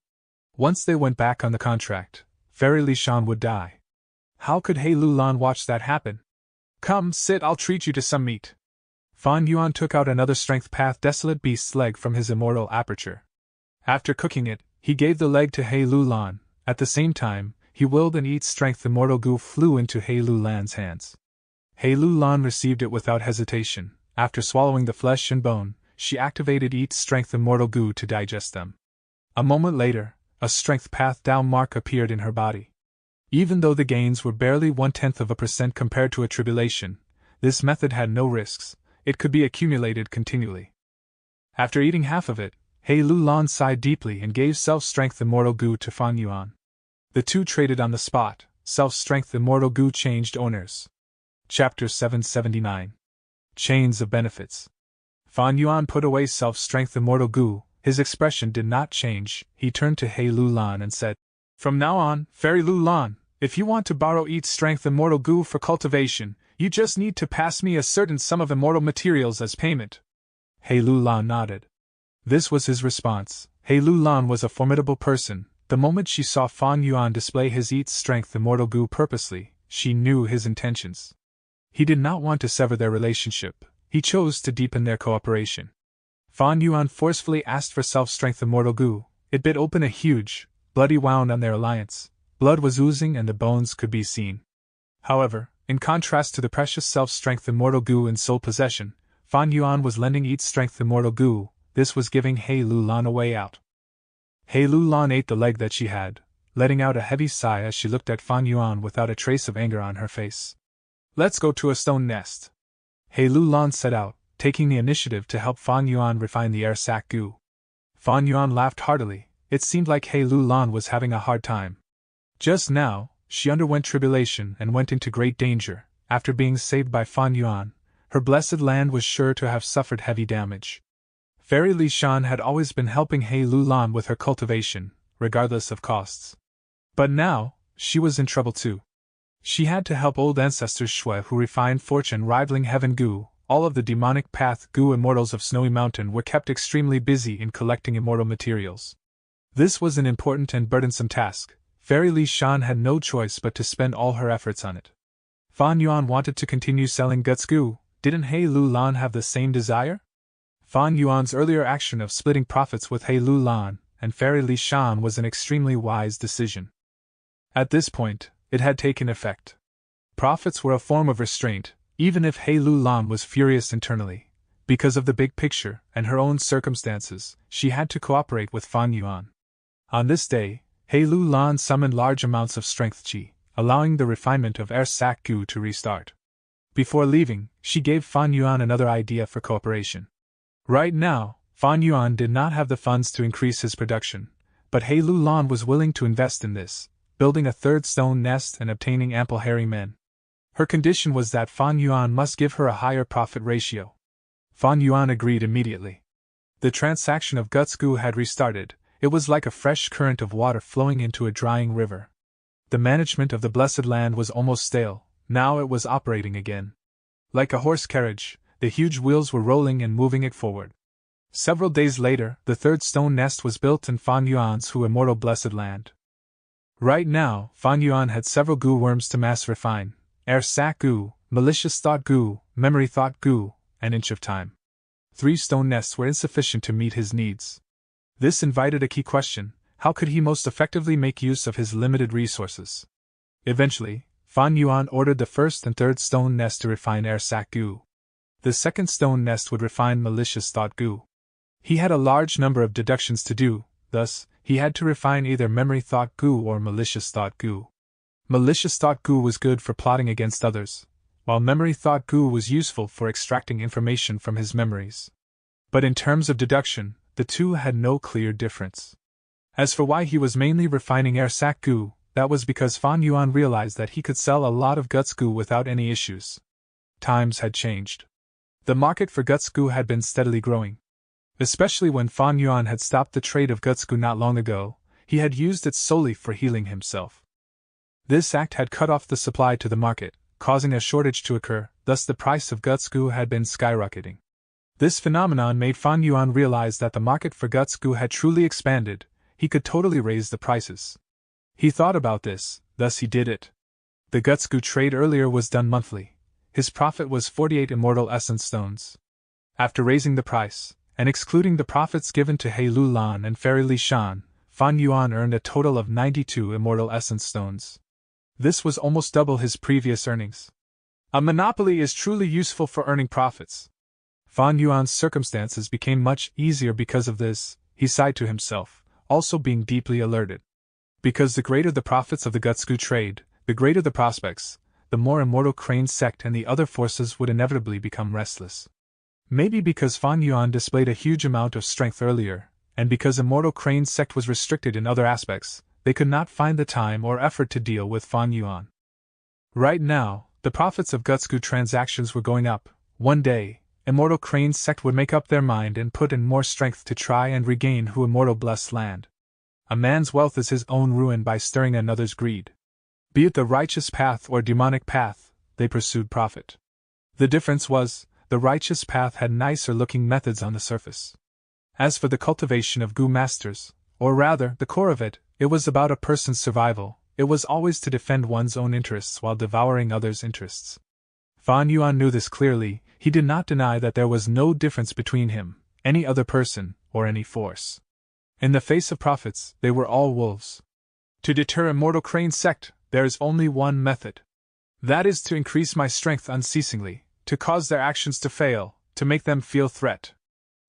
Once they went back on the contract, Fairy Li Shan would die. How could He Lu Lan watch that happen? Come, sit, I'll treat you to some meat. Fan Yuan took out another strength path Desolate Beast's leg from his immortal aperture. After cooking it, he gave the leg to He Lu Lan. At the same time, he willed and Eat Strength Immortal Gu flew into He Lu Lan's hands. He Lu Lan received it without hesitation. After swallowing the flesh and bone, she activated Eat Strength Immortal Goo to digest them. A moment later, a strength path down mark appeared in her body. Even though the gains were barely 0.1% compared to a tribulation, this method had no risks, it could be accumulated continually. After eating half of it, He Lu Lan sighed deeply and gave Self-Strength Immortal Goo to Fan Yuan. The two traded on the spot. Self-Strength Immortal Goo changed owners. Chapter 779. Chains of Benefits. Fan Yuan put away Self-Strength Immortal Goo. His expression did not change. He turned to He Lu Lan and said, "From now on, Fairy Lu Lan, if you want to borrow Eat Strength Immortal Goo for cultivation, you just need to pass me a certain sum of immortal materials as payment." He Lu Lan nodded. This was his response. He Lu Lan was a formidable person. The moment she saw Fan Yuan display his Eat Strength Immortal Goo purposely, she knew his intentions. He did not want to sever their relationship. He chose to deepen their cooperation. Fan Yuan forcefully asked for Self-Strength Immortal Goo. It bit open a huge, bloody wound on their alliance. Blood was oozing and the bones could be seen. However, in contrast to the precious Self-Strength Immortal Goo in sole possession, Fan Yuan was lending Eat Strength Immortal Goo. This was giving He Lu Lan a way out. He Lu Lan ate the leg that she had, letting out a heavy sigh as she looked at Fan Yuan without a trace of anger on her face. "Let's go to a stone nest." He Lu Lan set out, taking the initiative to help Fan Yuan refine the air sac goo. Fan Yuan laughed heartily. It seemed like He Lu Lan was having a hard time. Just now, she underwent tribulation and went into great danger. After being saved by Fan Yuan, her blessed land was sure to have suffered heavy damage. Fairy Li Shan had always been helping He Lu Lan with her cultivation, regardless of costs. But now, she was in trouble too. She had to help old ancestors Shui who refined fortune rivaling heaven goo. All of the demonic path goo immortals of Snowy Mountain were kept extremely busy in collecting immortal materials. This was an important and burdensome task. Fairy Li Shan had no choice but to spend all her efforts on it. Fan Yuan wanted to continue selling guts goo. Didn't He Lu Lan have the same desire? Fan Yuan's earlier action of splitting profits with He Lu Lan and Fairy Li Shan was an extremely wise decision. At this point, it had taken effect. Profits were a form of restraint, even if He Lu Lan was furious internally. Because of the big picture and her own circumstances, she had to cooperate with Fan Yuan. On this day, He Lu Lan summoned large amounts of strength qi, allowing the refinement of air sac goo to restart. Before leaving, she gave Fan Yuan another idea for cooperation. Right now, Fan Yuan did not have the funds to increase his production, but He Lu Lan was willing to invest in this, building a third stone nest and obtaining ample hairy men. Her condition was that Fan Yuan must give her a higher profit ratio. Fan Yuan agreed immediately. The transaction of guts goo had restarted. It was like a fresh current of water flowing into a drying river. The management of the blessed land was almost stale. Now it was operating again. Like a horse carriage, the huge wheels were rolling and moving it forward. Several days later, the third stone nest was built in Fan Yuan's immortal blessed land. Right now, Fan Yuan had several goo worms to mass refine: air sac goo, malicious thought goo, memory thought goo, and inch of time. 3 stone nests were insufficient to meet his needs. This invited a key question: how could he most effectively make use of his limited resources? Eventually, Fan Yuan ordered the first and third stone nest to refine air sac goo. The second stone nest would refine malicious thought goo. He had a large number of deductions to do, thus, he had to refine either memory thought goo or malicious thought goo. Malicious thought goo was good for plotting against others, while memory thought goo was useful for extracting information from his memories. But in terms of deduction, the two had no clear difference. As for why he was mainly refining air sac goo, that was because Fan Yuan realized that he could sell a lot of guts goo without any issues. Times had changed. The market for guts goo had been steadily growing. Especially when Fan Yuan had stopped the trade of guts goo not long ago, he had used it solely for healing himself. This act had cut off the supply to the market, causing a shortage to occur, thus the price of guts goo had been skyrocketing. This phenomenon made Fan Yuan realize that the market for guts goo had truly expanded. He could totally raise the prices. He thought about this, thus he did it. The guts goo trade earlier was done monthly. His profit was 48 immortal essence stones. After raising the price, and excluding the profits given to He Lu Lan and Fairy Li Shan, Fan Yuan earned a total of 92 immortal essence stones. This was almost double his previous earnings. A monopoly is truly useful for earning profits. Fan Yuan's circumstances became much easier because of this, he sighed to himself, also being deeply alerted. Because the greater the profits of the Gutsku trade, the greater the prospects, the more Immortal Crane sect and the other forces would inevitably become restless. Maybe because Fan Yuan displayed a huge amount of strength earlier, and because Immortal Crane sect was restricted in other aspects, they could not find the time or effort to deal with Fan Yuan. Right now, the profits of Gutsku transactions were going up. One day, Immortal Crane sect would make up their mind and put in more strength to try and regain Hu Immortal Blessed Land. A man's wealth is his own ruin by stirring another's greed. Be it the righteous path or demonic path, they pursued profit. The difference was, the righteous path had nicer-looking methods on the surface. As for the cultivation of Gu masters, or rather, the core of it, it was about a person's survival. It was always to defend one's own interests while devouring others' interests. Fan Yuan knew this clearly. He did not deny that there was no difference between him, any other person, or any force. In the face of profits, they were all wolves. To deter Immortal Crane sect, there is only one method. That is to increase my strength unceasingly, to cause their actions to fail, to make them feel threat.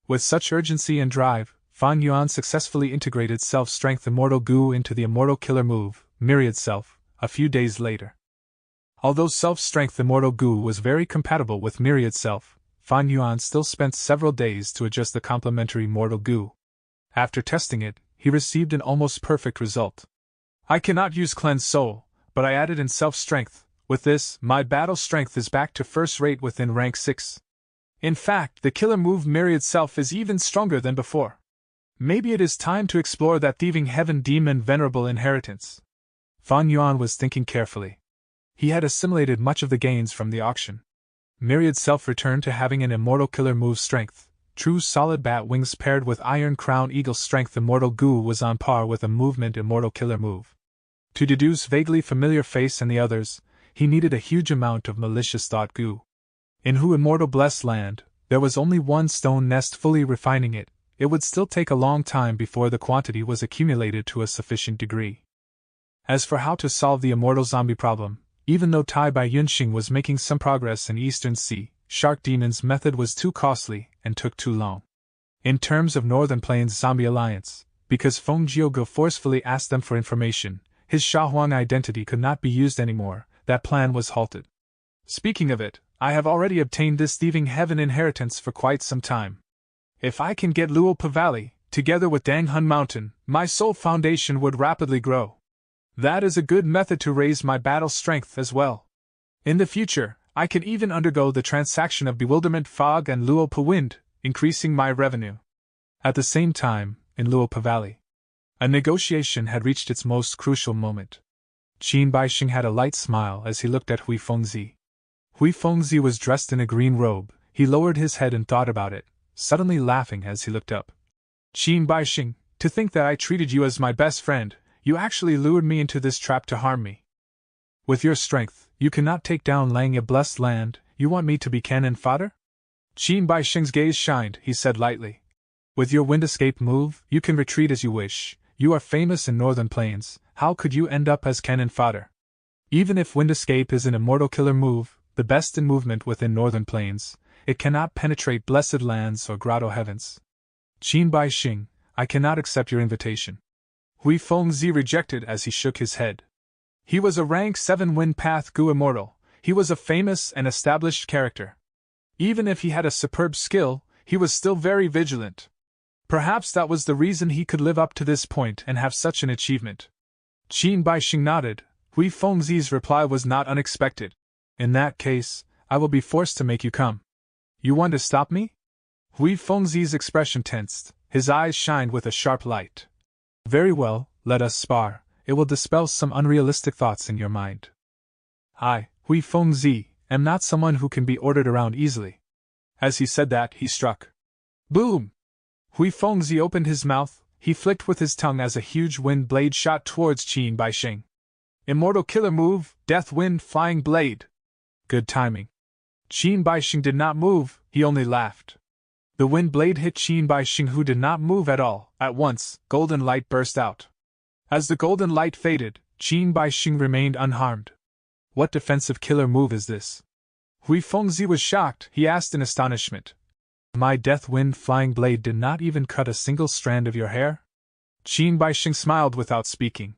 With such urgency and drive, Fan Yuan successfully integrated Self-Strength Immortal Gu into the Immortal Killer move, Myriad Self, a few days later. Although Self-Strength Immortal Gu was very compatible with Myriad Self, Fan Yuan still spent several days to adjust the complementary Mortal Gu. After testing it, he received an almost perfect result. I cannot use Cleanse Soul, but I added in Self-Strength. With this, my battle strength is back to first rate within rank 6. In fact, the killer move Myriad Self is even stronger than before. Maybe it is time to explore that thieving heaven demon venerable inheritance. Fan Yuan was thinking carefully. He had assimilated much of the gains from the auction. Myriad Self returned to having an Immortal Killer move strength. True solid bat wings paired with Iron Crown Eagle strength Immortal Gu was on par with a movement Immortal Killer move. To deduce vaguely familiar face and the others, he needed a huge amount of malicious thought Gu. In Hu Immortal Blessed Land, there was only one stone nest fully refining it. It would still take a long time before the quantity was accumulated to a sufficient degree. As for how to solve the immortal zombie problem, even though Tai Bai Yunxing was making some progress in Eastern Sea, Shark Demon's method was too costly and took too long. In terms of Northern Plains Zombie Alliance, because Feng Jiuge forcefully asked them for information, his Shahuang identity could not be used anymore. That plan was halted. Speaking of it, I have already obtained this thieving heaven inheritance for quite some time. If I can get Luopa Valley, together with Danghun Mountain, my soul foundation would rapidly grow. That is a good method to raise my battle strength as well. In the future, I can even undergo the transaction of Bewilderment Fog and Luopa Wind, increasing my revenue. At the same time, in Luopa Valley, a negotiation had reached its most crucial moment. Qin Baixing had a light smile as he looked at Hui Fengzi. Hui Fengzi was dressed in a green robe. He lowered his head and thought about it, suddenly laughing as he looked up. Qin Baixing, to think that I treated you as my best friend, you actually lured me into this trap to harm me. With your strength, you cannot take down Langya Blessed Land. You want me to be cannon fodder? Qin Baixing's gaze shined, he said lightly. With your wind escape move, you can retreat as you wish. You are famous in Northern Plains. How could you end up as cannon fodder? Even if Wind Escape is an Immortal Killer move, the best in movement within Northern Plains, it cannot penetrate Blessed Lands or Grotto Heavens. Qin Baixing, I cannot accept your invitation. Hui Fengzi rejected as he shook his head. He was a rank 7 Wind Path Gu Immortal. He was a famous and established character. Even if he had a superb skill, he was still very vigilant. Perhaps that was the reason he could live up to this point and have such an achievement. Qin Baixing nodded. Hui Fengzi's reply was not unexpected. In that case, I will be forced to make you come. You want to stop me? Hui Fengzi's expression tensed. His eyes shined with a sharp light. Very well, let us spar. It will dispel some unrealistic thoughts in your mind. I, Hui Fengzi, am not someone who can be ordered around easily. As he said that, he struck. Boom! Hui Fengzi opened his mouth. He flicked with his tongue as a huge wind blade shot towards Qin Baixing. Immortal Killer move, Death Wind Flying Blade. Good timing. Qin Baixing did not move, he only laughed. The wind blade hit Qin Baixing, who did not move at all. At once, golden light burst out. As the golden light faded, Qin Baixing remained unharmed. What defensive killer move is this? Hui Fengzi was shocked. He asked in astonishment. My death wind flying blade did not even cut a single strand of your hair? Qin Baixing smiled without speaking.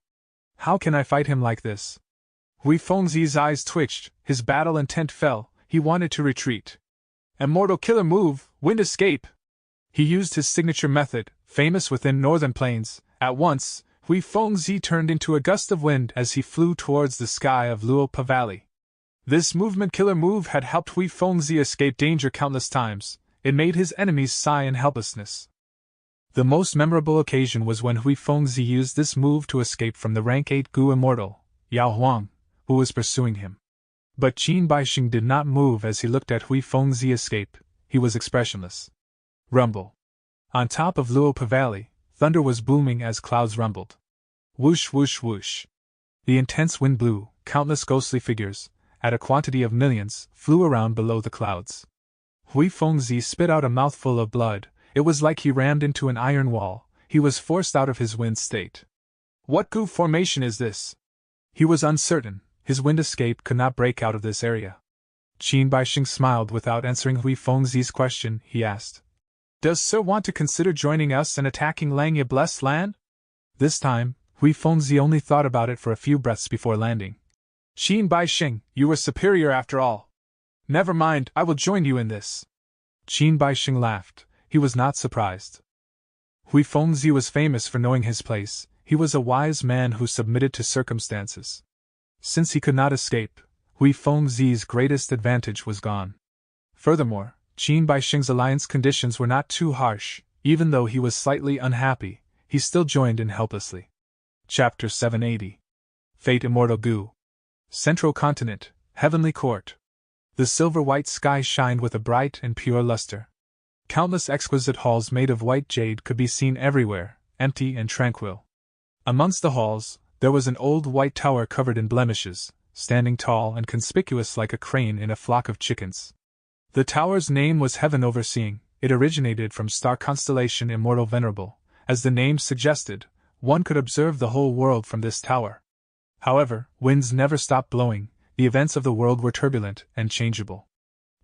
How can I fight him like this? Hui Fengzi's eyes twitched, his battle intent fell, he wanted to retreat. Immortal killer move, wind escape! He used his signature method, famous within northern plains. At once, Hui Fengzi turned into a gust of wind as he flew towards the sky of Luopa Valley. This movement killer move had helped Hui Fengzi escape danger countless times. It made his enemies sigh in helplessness. The most memorable occasion was when Hui Fengzi used this move to escape from the rank 8 Gu immortal, Yao Huang, who was pursuing him. But Qin Baixing did not move as he looked at Hui Fengzi escape. He was expressionless. Rumble. On top of Luopa Valley, thunder was booming as clouds rumbled. Whoosh whoosh whoosh. The intense wind blew, countless ghostly figures, at a quantity of millions, flew around below the clouds. Hui Fengzi spit out a mouthful of blood. It was like he rammed into an iron wall. He was forced out of his wind state. What Gu formation is this? He was uncertain. His wind escape could not break out of this area. Qin Baixing smiled without answering Hui Fengzi's question. He asked, "Does Sir want to consider joining us and attacking Langya Blessed Land?" This time, Hui Fengzi only thought about it for a few breaths before landing. Qin Baixing, you were superior after all. Never mind, I will join you in this. Qin Baixing laughed. He was not surprised. Hui Fengzi was famous for knowing his place. He was a wise man who submitted to circumstances. Since he could not escape, Hui Fengzi's greatest advantage was gone. Furthermore, Qin Baixing's alliance conditions were not too harsh. Even though he was slightly unhappy, he still joined in helplessly. Chapter 780. Fate Immortal Gu. Central Continent, Heavenly Court. The silver-white sky shined with a bright and pure luster. Countless exquisite halls made of white jade could be seen everywhere, empty and tranquil. Amongst the halls, there was an old white tower covered in blemishes, standing tall and conspicuous like a crane in a flock of chickens. The tower's name was Heaven Overseeing. It originated from star constellation Immortal Venerable. As the name suggested, one could observe the whole world from this tower. However, winds never stopped blowing. The events of the world were turbulent and changeable.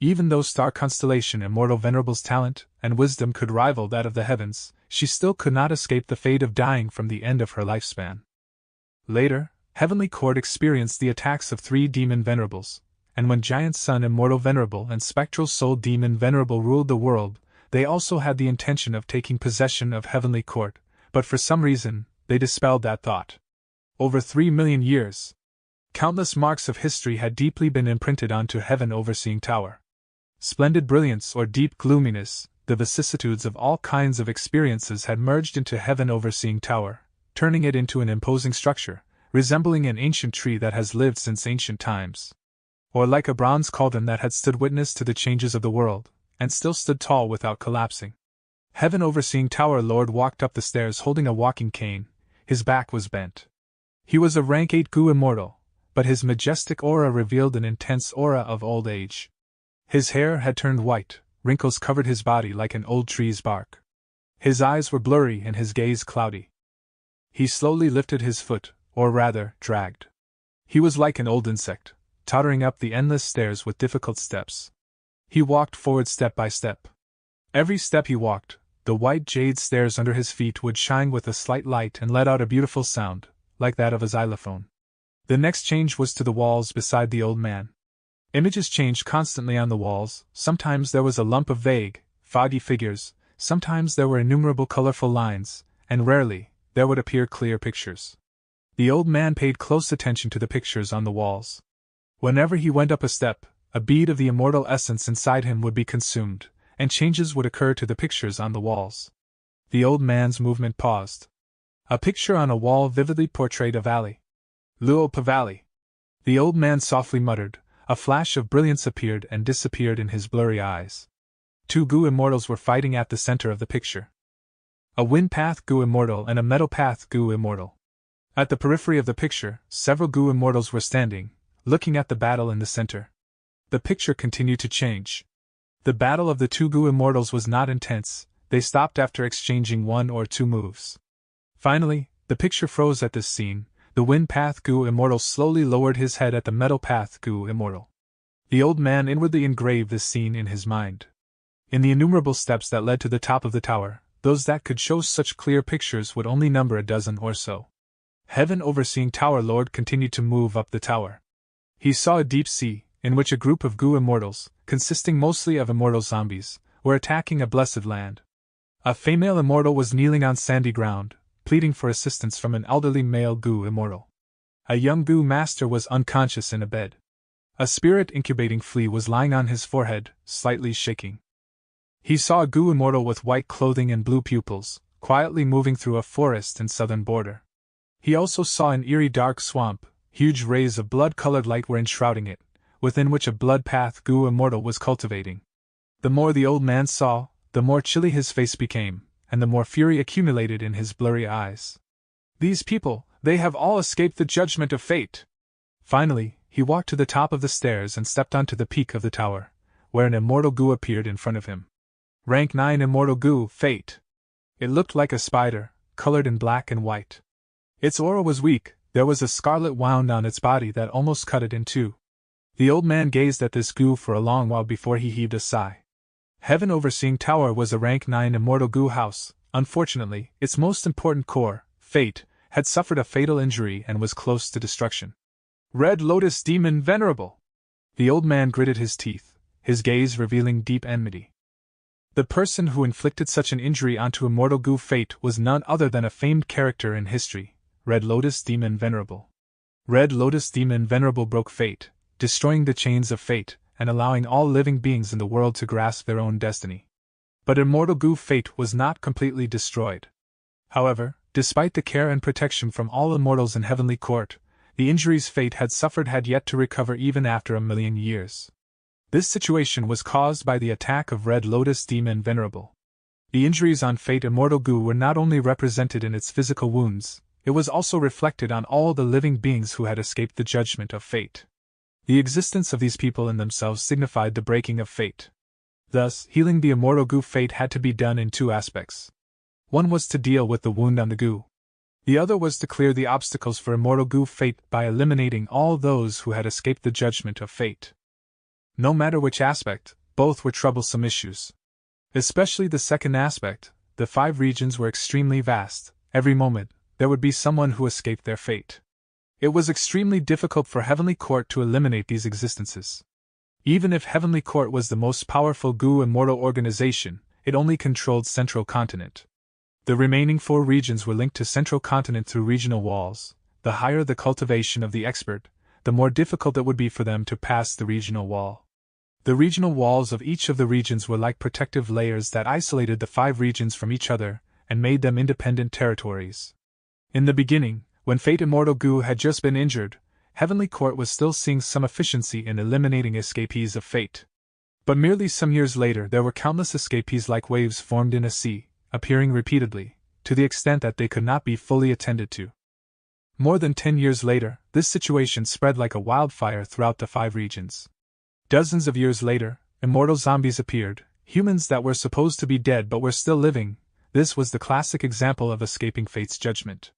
Even though star constellation Immortal Venerable's talent and wisdom could rival that of the heavens, she still could not escape the fate of dying from the end of her lifespan. Later, Heavenly Court experienced the attacks of 3 demon venerables, and when Giant Sun Immortal Venerable and Spectral Soul Demon Venerable ruled the world, they also had the intention of taking possession of Heavenly Court, but for some reason, they dispelled that thought. Over 3 million years, countless marks of history had deeply been imprinted onto Heaven Overseeing Tower. Splendid brilliance or deep gloominess, the vicissitudes of all kinds of experiences had merged into Heaven Overseeing Tower, turning it into an imposing structure, resembling an ancient tree that has lived since ancient times. Or like a bronze cauldron that had stood witness to the changes of the world, and still stood tall without collapsing. Heaven Overseeing Tower Lord walked up the stairs holding a walking cane. His back was bent. He was a rank 8 Gu immortal, but his majestic aura revealed an intense aura of old age. His hair had turned white, wrinkles covered his body like an old tree's bark. His eyes were blurry and his gaze cloudy. He slowly lifted his foot, or rather, dragged. He was like an old insect, tottering up the endless stairs with difficult steps. He walked forward step by step. Every step he walked, the white jade stairs under his feet would shine with a slight light and let out a beautiful sound, like that of a xylophone. The next change was to the walls beside the old man. Images changed constantly on the walls. Sometimes there was a lump of vague, foggy figures, sometimes there were innumerable colorful lines, and rarely, there would appear clear pictures. The old man paid close attention to the pictures on the walls. Whenever he went up a step, a bead of the immortal essence inside him would be consumed, and changes would occur to the pictures on the walls. The old man's movement paused. A picture on a wall vividly portrayed a valley. Luopa Valley. The old man softly muttered. A flash of brilliance appeared and disappeared in his blurry eyes. 2 Gu immortals were fighting at the center of the picture. A wind path Gu immortal and a metal path Gu immortal. At the periphery of the picture, several Gu immortals were standing, looking at the battle in the center. The picture continued to change. The battle of the 2 Gu immortals was not intense. They stopped after exchanging 1 or 2 moves. Finally, the picture froze at this scene. The wind path Gu immortal slowly lowered his head at the metal path Gu immortal. The old man inwardly engraved this scene in his mind. In the innumerable steps that led to the top of the tower, those that could show such clear pictures would only number a dozen or so. Heaven overseeing Tower Lord continued to move up the tower. He saw a deep sea, in which a group of goo immortals, consisting mostly of immortal zombies, were attacking a blessed land. A female immortal was kneeling on sandy ground, pleading for assistance from an elderly male goo immortal. A young goo master was unconscious in a bed. A spirit incubating flea was lying on his forehead, slightly shaking. He saw a goo immortal with white clothing and blue pupils, quietly moving through a forest and southern border. He also saw an eerie dark swamp, huge rays of blood-colored light were enshrouding it, within which a blood path goo immortal was cultivating. The more the old man saw, the more chilly his face became, and the more fury accumulated in his blurry eyes. These people, they have all escaped the judgment of fate. Finally, he walked to the top of the stairs and stepped onto the peak of the tower, where an immortal goo appeared in front of him. Rank 9 Immortal Goo, Fate. It looked like a spider, colored in black and white. Its aura was weak, there was a scarlet wound on its body that almost cut it in two. The old man gazed at this goo for a long while before he heaved a sigh. Heaven overseeing Tower was a rank 9 Immortal Goo house. Unfortunately, its most important core, Fate, had suffered a fatal injury and was close to destruction. Red Lotus Demon Venerable! The old man gritted his teeth, his gaze revealing deep enmity. The person who inflicted such an injury onto Immortal Goo Fate was none other than a famed character in history, Red Lotus Demon Venerable. Red Lotus Demon Venerable broke fate, destroying the chains of fate, and allowing all living beings in the world to grasp their own destiny. But Immortal Goo Fate was not completely destroyed. However, despite the care and protection from all immortals in Heavenly Court, the injuries Fate had suffered had yet to recover even after 1,000,000 years. This situation was caused by the attack of Red Lotus Demon Venerable. The injuries on Fate Immortal Goo were not only represented in its physical wounds, it was also reflected on all the living beings who had escaped the judgment of fate. The existence of these people in themselves signified the breaking of fate. Thus, healing the Immortal Goo Fate had to be done in two aspects. One was to deal with the wound on the goo. The other was to clear the obstacles for Immortal Goo Fate by eliminating all those who had escaped the judgment of fate. No matter which aspect, both were troublesome issues. Especially the second aspect, the 5 regions were extremely vast. Every moment, there would be someone who escaped their fate. It was extremely difficult for Heavenly Court to eliminate these existences. Even if Heavenly Court was the most powerful Goo Immortal organization, it only controlled Central Continent. The remaining 4 regions were linked to Central Continent through regional walls. The higher the cultivation of the expert, the more difficult it would be for them to pass the regional wall. The regional walls of each of the regions were like protective layers that isolated the 5 regions from each other and made them independent territories. In the beginning, when Fate Immortal Goo had just been injured, Heavenly Court was still seeing some efficiency in eliminating escapees of fate. But merely some years later there were countless escapees like waves formed in a sea, appearing repeatedly, to the extent that they could not be fully attended to. More than 10 years later, this situation spread like a wildfire throughout the 5 regions. Dozens of years later, immortal zombies appeared, humans that were supposed to be dead but were still living. This was the classic example of escaping fate's judgment.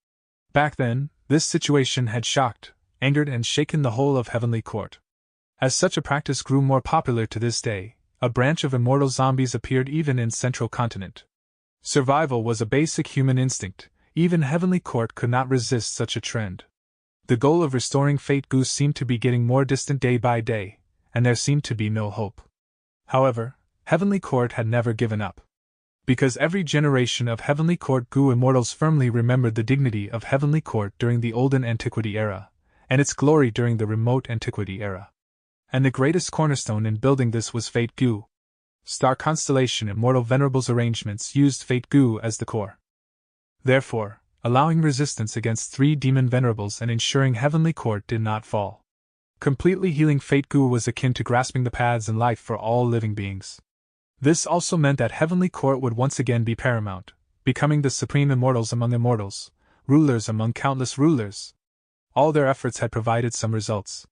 Back then, this situation had shocked, angered and shaken the whole of Heavenly Court. As such a practice grew more popular to this day, a branch of immortal zombies appeared even in Central Continent. Survival was a basic human instinct, even Heavenly Court could not resist such a trend. The goal of restoring Fate Goo seemed to be getting more distant day by day, and there seemed to be no hope. However, Heavenly Court had never given up. Because every generation of Heavenly Court Goo immortals firmly remembered the dignity of Heavenly Court during the Olden Antiquity era, and its glory during the Remote Antiquity era. And the greatest cornerstone in building this was Fate Goo. Star Constellation Immortal Venerable's arrangements used Fate Goo as the core. Therefore, allowing resistance against 3 demon venerables and ensuring Heavenly Court did not fall. Completely healing Fate Goo was akin to grasping the paths in life for all living beings. This also meant that Heavenly Court would once again be paramount, becoming the supreme immortals among immortals, rulers among countless rulers. All their efforts had provided some results.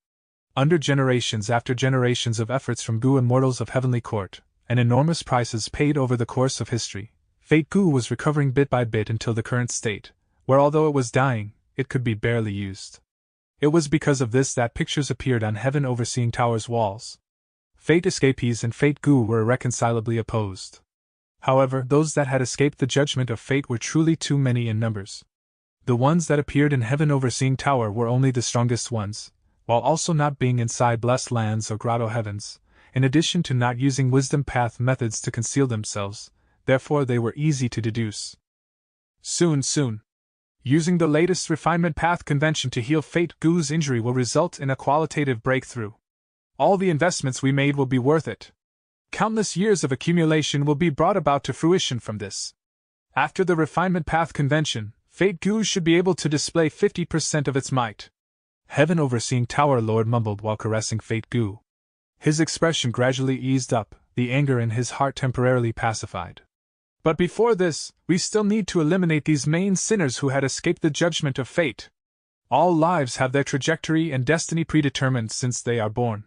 Under generations after generations of efforts from Goo immortals of Heavenly Court, and enormous prices paid over the course of history, Fate Goo was recovering bit by bit until the current state, where although it was dying, it could be barely used. It was because of this that pictures appeared on Heaven Overseeing Tower's walls. Fate escapees and Fate Gu were irreconcilably opposed. However, those that had escaped the judgment of fate were truly too many in numbers. The ones that appeared in Heaven Overseeing Tower were only the strongest ones, while also not being inside blessed lands or grotto heavens, in addition to not using wisdom path methods to conceal themselves, therefore they were easy to deduce. Soon. Using the latest refinement path convention to heal Fate Gu's injury will result in a qualitative breakthrough. All the investments we made will be worth it. Countless years of accumulation will be brought about to fruition from this. After the refinement path convention, Fate Gu should be able to display 50% of its might. Heaven Overseeing Tower Lord mumbled while caressing Fate Gu. His expression gradually eased up, the anger in his heart temporarily pacified. But before this, we still need to eliminate these main sinners who had escaped the judgment of fate. All lives have their trajectory and destiny predetermined since they are born.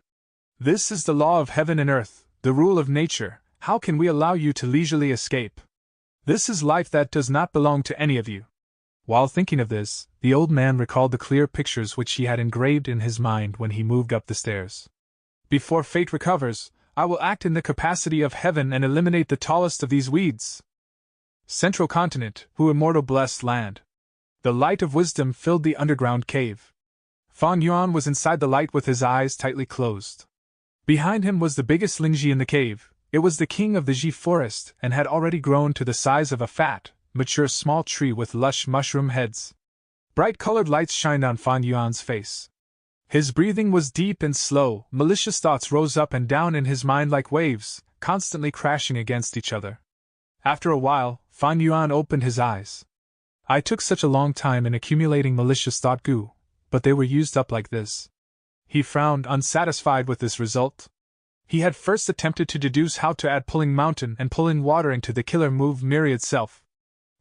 This is the law of heaven and earth, the rule of nature. How can we allow you to leisurely escape? This is life that does not belong to any of you. While thinking of this, the old man recalled the clear pictures which he had engraved in his mind when he moved up the stairs. Before fate recovers, I will act in the capacity of heaven and eliminate the tallest of these weeds. Central continent, who immortal blessed land. The light of wisdom filled the underground cave. Fan Yuan was inside the light with his eyes tightly closed. Behind him was the biggest Lingji in the cave. It was the king of the Ji forest and had already grown to the size of a fat, mature small tree with lush mushroom heads. Bright-colored lights shined on Fan Yuan's face. His breathing was deep and slow. Malicious thoughts rose up and down in his mind like waves, constantly crashing against each other. After a while, Fan Yuan opened his eyes. I took such a long time in accumulating malicious thought goo, but they were used up like this. He frowned, unsatisfied with this result. He had first attempted to deduce how to add pulling mountain and pulling water into the killer move Myriad itself.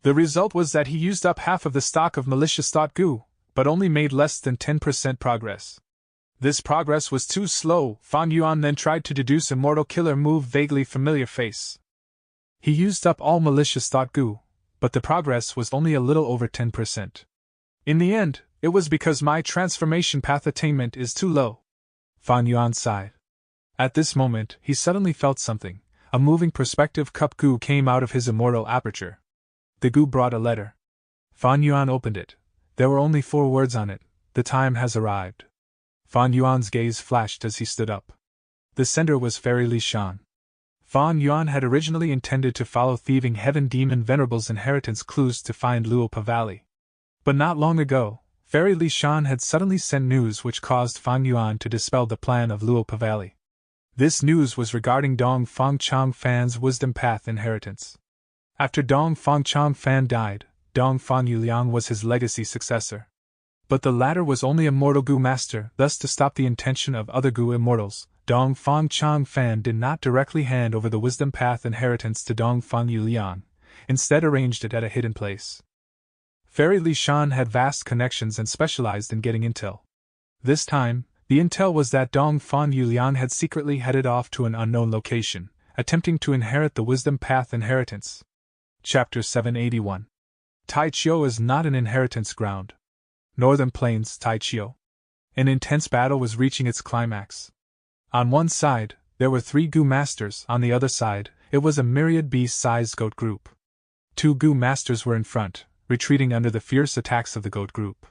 The result was that he used up half of the stock of malicious thought goo, but only made less than 10% progress. This progress was too slow. Fan Yuan then tried to deduce immortal killer move vaguely familiar face. He used up all malicious thought goo, but the progress was only a little over 10%. In the end, it was because my transformation path attainment is too low. Fan Yuan sighed. At this moment, he suddenly felt something. A moving perspective cup goo came out of his immortal aperture. The goo brought a letter. Fan Yuan opened it. There were only 4 words on it. The time has arrived. Fan Yuan's gaze flashed as he stood up. The sender was Fairy Li Shan. Fan Yuan had originally intended to follow Thieving Heaven Demon Venerable's inheritance clues to find Luopa Valley. But not long ago, Fairy Li Shan had suddenly sent news which caused Fan Yuan to dispel the plan of Luopa Valley. This news was regarding Dong Fang Chang Fan's Wisdom Path inheritance. After Dong Fang Chang Fan died, Dong Fang Yuliang was his legacy successor. But the latter was only a mortal Gu master, thus to stop the intention of other Gu immortals, Dong Fang Chang Fan did not directly hand over the Wisdom Path inheritance to Dong Fang Yuliang, instead arranged it at a hidden place. Fairy Li Shan had vast connections and specialized in getting intel. This time, the intel was that Dong Fang Yuliang had secretly headed off to an unknown location, attempting to inherit the Wisdom Path inheritance. Chapter 781. Taichio is not an inheritance ground. Northern Plains, Taichio. An intense battle was reaching its climax. On one side, there were 3 Gu masters. On the other side, it was a myriad beast-sized goat group. 2 Gu masters were in front, retreating under the fierce attacks of the goat group.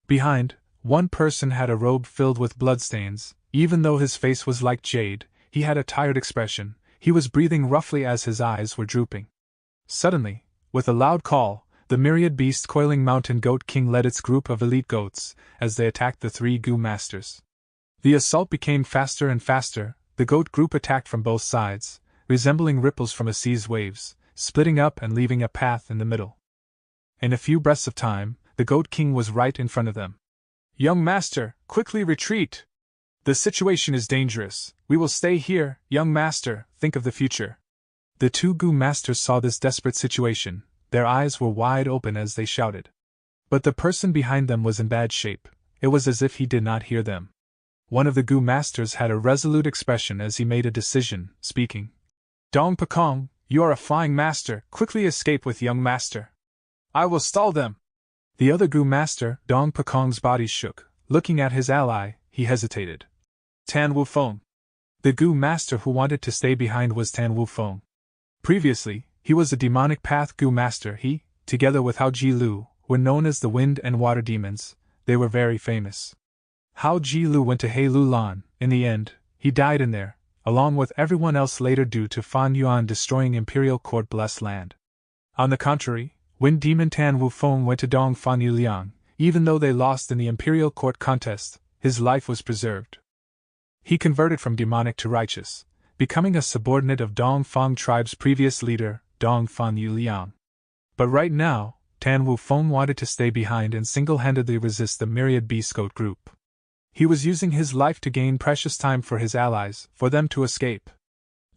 Behind, one person had a robe filled with bloodstains. Even though his face was like jade, he had a tired expression. He was breathing roughly as his eyes were drooping. Suddenly, with a loud call, the myriad beast coiling mountain goat king led its group of elite goats as they attacked the 3 Gu masters. The assault became faster and faster. The goat group attacked from both sides, resembling ripples from a sea's waves, splitting up and leaving a path in the middle. In a few breaths of time, the goat king was right in front of them. "Young master, quickly retreat! The situation is dangerous. We will stay here, young master, think of the future." The 2 Gu masters saw this desperate situation. Their eyes were wide open as they shouted. But the person behind them was in bad shape. It was as if he did not hear them. One of the Gu masters had a resolute expression as he made a decision, speaking. "Dong Pakong, you are a flying master, quickly escape with young master. I will stall them." The other Gu master, Dong Pakong's body shook. Looking at his ally, he hesitated. "Tan Wu Feng." The Gu Master who wanted to stay behind was Tan Wufeng. Previously, he was a demonic path Gu Master. He, together with Hao Ji Lu, were known as the Wind and Water Demons. They were very famous. Hao Ji Lu went to He Lu Lan. In the end, he died in there, along with everyone else later due to Fan Yuan destroying Imperial Court Blessed Land. On the contrary, Wind Demon Tan Wufeng went to Dong Fan Yuliang. Even though they lost in the Imperial Court contest, his life was preserved. He converted from demonic to righteous, becoming a subordinate of Dong Fang tribe's previous leader, Dong Fan Yuliang. But right now, Tan Wufeng wanted to stay behind and single-handedly resist the myriad beast goat group. He was using his life to gain precious time for his allies, for them to escape.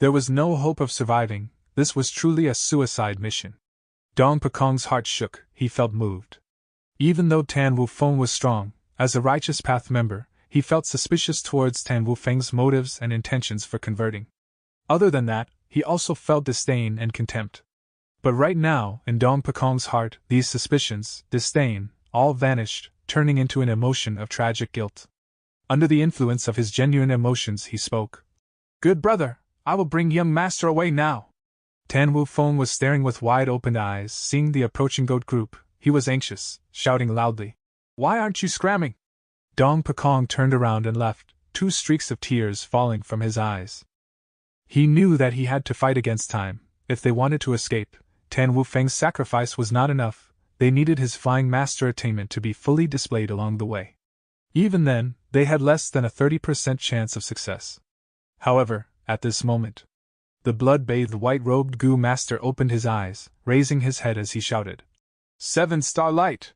There was no hope of surviving. This was truly a suicide mission. Dong Pekong's heart shook. He felt moved. Even though Tan Wufeng was strong, as a Righteous Path member, he felt suspicious towards Tan Wufeng's motives and intentions for converting. Other than that, he also felt disdain and contempt. But right now, in Dong Pekong's heart, these suspicions, disdain, all vanished, turning into an emotion of tragic guilt. Under the influence of his genuine emotions, he spoke. "Good brother, I will bring young master away now." Tan Wufeng was staring with wide-opened eyes, seeing the approaching goat group. He was anxious, shouting loudly, "Why aren't you scramming?" Dong Pekong turned around and left, 2 streaks of tears falling from his eyes. He knew that he had to fight against time. If they wanted to escape, Tan Wufeng's sacrifice was not enough. They needed his flying master attainment to be fully displayed along the way. Even then, they had less than a 30% chance of success. However, at this moment, the blood-bathed white-robed Gu Master opened his eyes, raising his head as he shouted, "7-star light!"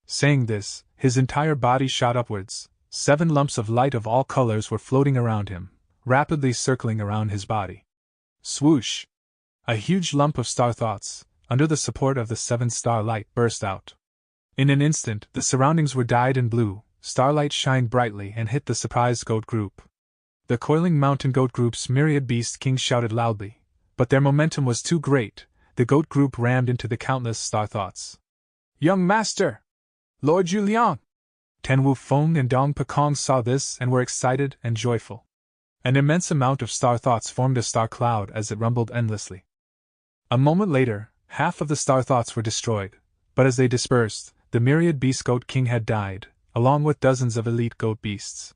Saying this, his entire body shot upwards. 7 lumps of light of all colors were floating around him, rapidly circling around his body. Swoosh! A huge lump of star thoughts, under the support of the 7-star light, burst out. In an instant, the surroundings were dyed in blue. Starlight shined brightly and hit the surprised goat group. The coiling mountain goat group's myriad beast kings shouted loudly, but their momentum was too great. The goat group rammed into the countless star thoughts. "Young master! Lord Yuliang!" Tan Wufeng and Dong Pekong saw this and were excited and joyful. An immense amount of star thoughts formed a star cloud as it rumbled endlessly. A moment later, half of the star thoughts were destroyed, but as they dispersed, the myriad beast goat king had died, along with dozens of elite goat beasts.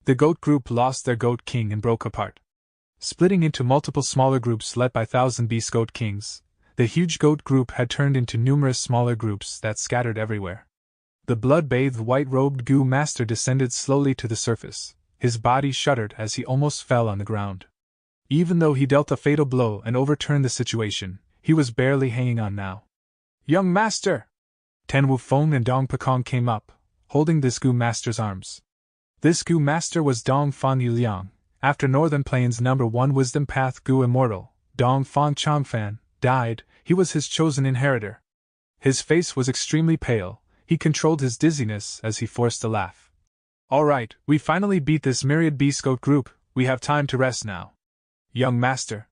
The goat group lost their goat king and broke apart. Splitting into multiple smaller groups led by 1,000 beast goat kings, the huge goat group had turned into numerous smaller groups that scattered everywhere. The blood-bathed white-robed Gu Master descended slowly to the surface. His body shuddered as he almost fell on the ground. Even though he dealt a fatal blow and overturned the situation, he was barely hanging on now. "Young master!" Tan Wufeng and Dong Pekong came up, holding this Gu Master's arms. This Gu Master was Dong Fan Yuliang. After Northern Plains #1 Wisdom Path Gu Immortal, Dong Fang Changfan, died, he was his chosen inheritor. His face was extremely pale. He controlled his dizziness as he forced a laugh. "All right, we finally beat this myriad beast goat group. We have time to rest now. Young master."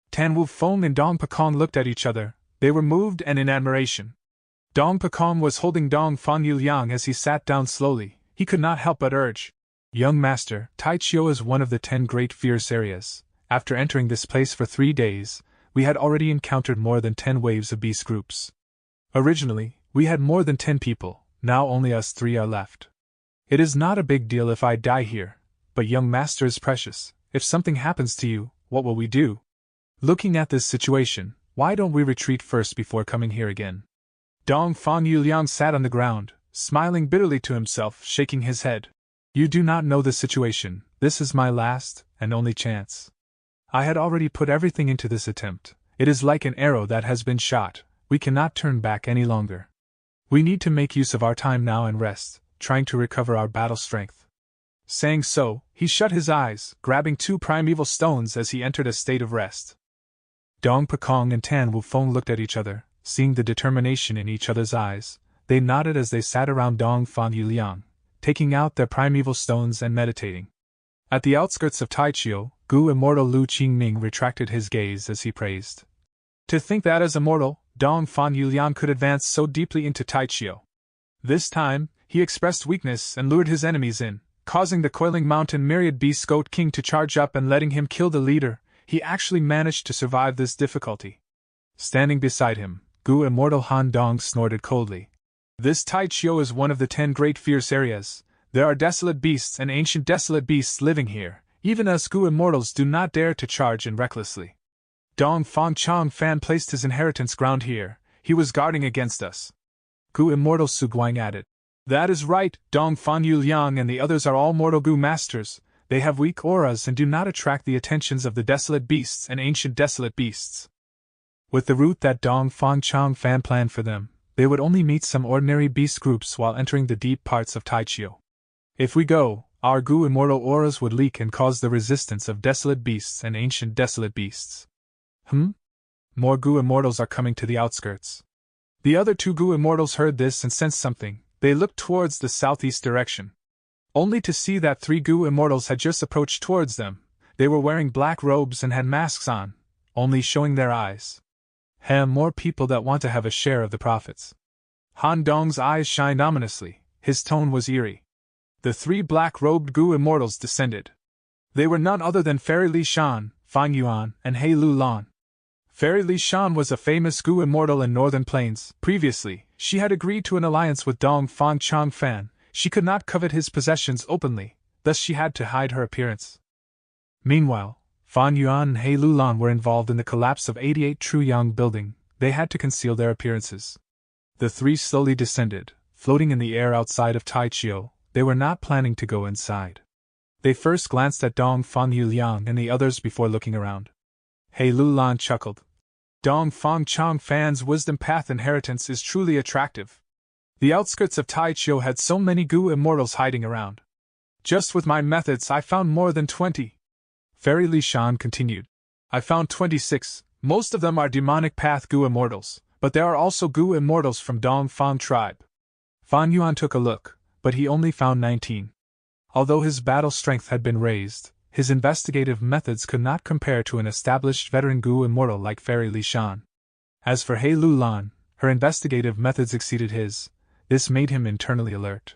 Tan Wufeng and Dong Pekong looked at each other. They were moved and in admiration. Dong Pekong was holding Dong Fan Yuliang as he sat down slowly. He could not help but urge, "Young master, Taichio is one of the 10 great fierce areas. After entering this place for 3 days, we had already encountered more than 10 waves of beast groups. Originally, we had more than 10 people, now only us 3 are left. It is not a big deal if I die here, but young master is precious. If something happens to you, what will we do? Looking at this situation, why don't we retreat first before coming here again?" Dong Fan Yuliang sat on the ground, smiling bitterly to himself, shaking his head. "You do not know the situation. This is my last and only chance. I had already put everything into this attempt. It is like an arrow that has been shot. We cannot turn back any longer. We need to make use of our time now and rest, trying to recover our battle strength." Saying so, he shut his eyes, grabbing 2 primeval stones as he entered a state of rest. Dong Pekong and Tan Wufeng looked at each other. Seeing the determination in each other's eyes, they nodded as they sat around Dong Fan Yuliang, taking out their primeval stones and meditating. At the outskirts of Taichio, Gu Immortal Lu Qingming retracted his gaze as he praised. To think that as immortal, Dong Fan Yuliang could advance so deeply into Taichio. This time, he expressed weakness and lured his enemies in. causing the coiling mountain myriad beast Goat King to charge up and letting him kill the leader. He actually managed to survive this difficulty. Standing beside him, Gu Immortal Han Dong snorted coldly. This Taichio is one of the 10 great fierce areas. There are desolate beasts and ancient desolate beasts living here. Even us Gu Immortals do not dare to charge in recklessly. Dong Fang Chong Fan placed his inheritance ground here. He was guarding against us. Gu Immortal Su Guang added. That is right, Dong Fan Yu Liang and the others are all mortal Gu masters. They have weak auras and do not attract the attentions of the desolate beasts and ancient desolate beasts. With the route that Dong Fang Chong Fan planned for them, they would only meet some ordinary beast groups while entering the deep parts of Taichio. If we go, our Gu Immortal auras would leak and cause the resistance of desolate beasts and ancient desolate beasts. More Gu Immortals are coming to the outskirts. The other 2 Gu Immortals heard this and sensed something. They looked towards the southeast direction. Only to see that 3 Gu Immortals had just approached towards them. They were wearing black robes and had masks on, only showing their eyes. More people that want to have a share of the profits. Han Dong's eyes shined ominously. His tone was eerie. The 3 black-robed Gu Immortals descended. They were none other than Fairy Li Shan, Fang Yuan, and He Lu Lan. Fairy Li Shan was a famous Gu Immortal in Northern Plains. Previously, she had agreed to an alliance with Dong Fang Chong Fan. She could not covet his possessions openly, thus she had to hide her appearance. Meanwhile, Fan Yuan and He Lu Lan were involved in the collapse of 88 Truyang Building. They had to conceal their appearances. The 3 slowly descended, floating in the air outside of Taichio. They were not planning to go inside. They first glanced at Dong Fang Yu Liang and the others before looking around. He Lu Lan chuckled. Dong Fang Chong Fan's wisdom path inheritance is truly attractive. The outskirts of Taichio had so many Gu Immortals hiding around. Just with my methods I found more than 20. Fairy Li Shan continued. I found 26, most of them are demonic path Gu Immortals, but there are also Gu Immortals from Dong Fang tribe. Fan Yuan took a look, but he only found 19. Although his battle strength had been raised, his investigative methods could not compare to an established veteran Gu Immortal like Fairy Li Shan. As for He Lu Lan, her investigative methods exceeded his. This made him internally alert.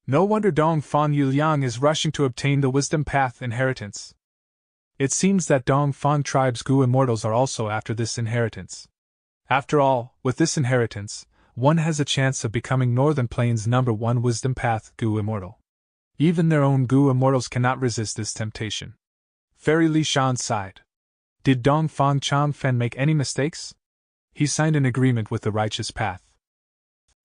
No wonder Dong Fang Yu Liang is rushing to obtain the wisdom path inheritance. It seems that Dong Fang tribe's Gu Immortals are also after this inheritance. After all, with this inheritance, one has a chance of becoming Northern Plains' #1 wisdom path Gu Immortal. Even their own Gu Immortals cannot resist this temptation. Fairy Li Shan sighed. Did Dong Fang Chong Fan make any mistakes? He signed an agreement with the righteous path.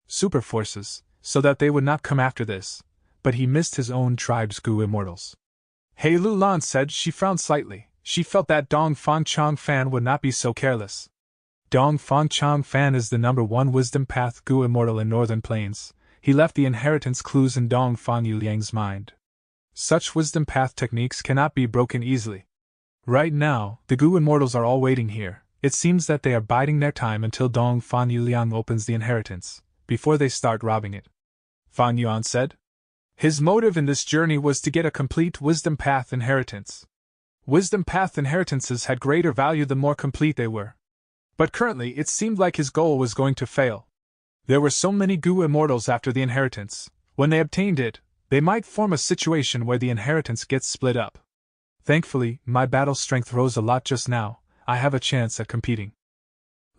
Super forces, so that they would not come after this, but he missed his own tribe's Gu Immortals. He Lu Lan said. She frowned slightly. She felt that Dong Fang Chong Fan would not be so careless. Dong Fang Chong Fan is the #1 wisdom path Gu Immortal in Northern Plains. He left the inheritance clues in Dong Fang Yu Liang's mind. Such wisdom path techniques cannot be broken easily. Right now, the Gu Immortals are all waiting here. It seems that they are biding their time until Dong Fang Yu Liang opens the inheritance, before they start robbing it. Fan Yuan said. His motive in this journey was to get a complete wisdom path inheritance. Wisdom path inheritances had greater value the more complete they were. But currently it seemed like his goal was going to fail. There were so many Gu Immortals after the inheritance. When they obtained it, they might form a situation where the inheritance gets split up. Thankfully, my battle strength rose a lot just now. I have a chance at competing.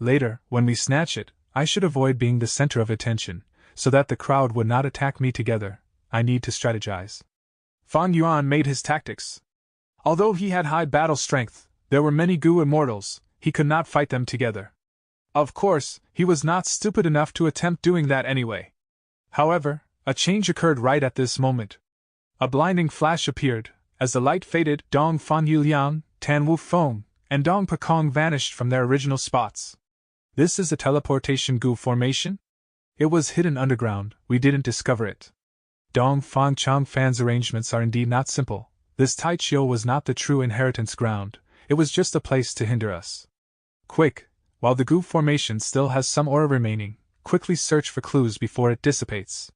Later, when we snatch it, I should avoid being the center of attention, so that the crowd would not attack me together. I need to strategize. Fan Yuan made his tactics. Although he had high battle strength, there were many Gu Immortals. He could not fight them together. Of course, he was not stupid enough to attempt doing that anyway. However, a change occurred right at this moment. A blinding flash appeared. As the light faded, Dong Fan Yu Liang, Tan Wu Feng, and Dong Pakong vanished from their original spots. This is a teleportation Gu formation? It was hidden underground, we didn't discover it. Dong Fang Chong Fan's arrangements are indeed not simple. This Taichio was not the true inheritance ground, it was just a place to hinder us. Quick, while the Gu formation still has some aura remaining, quickly search for clues before it dissipates.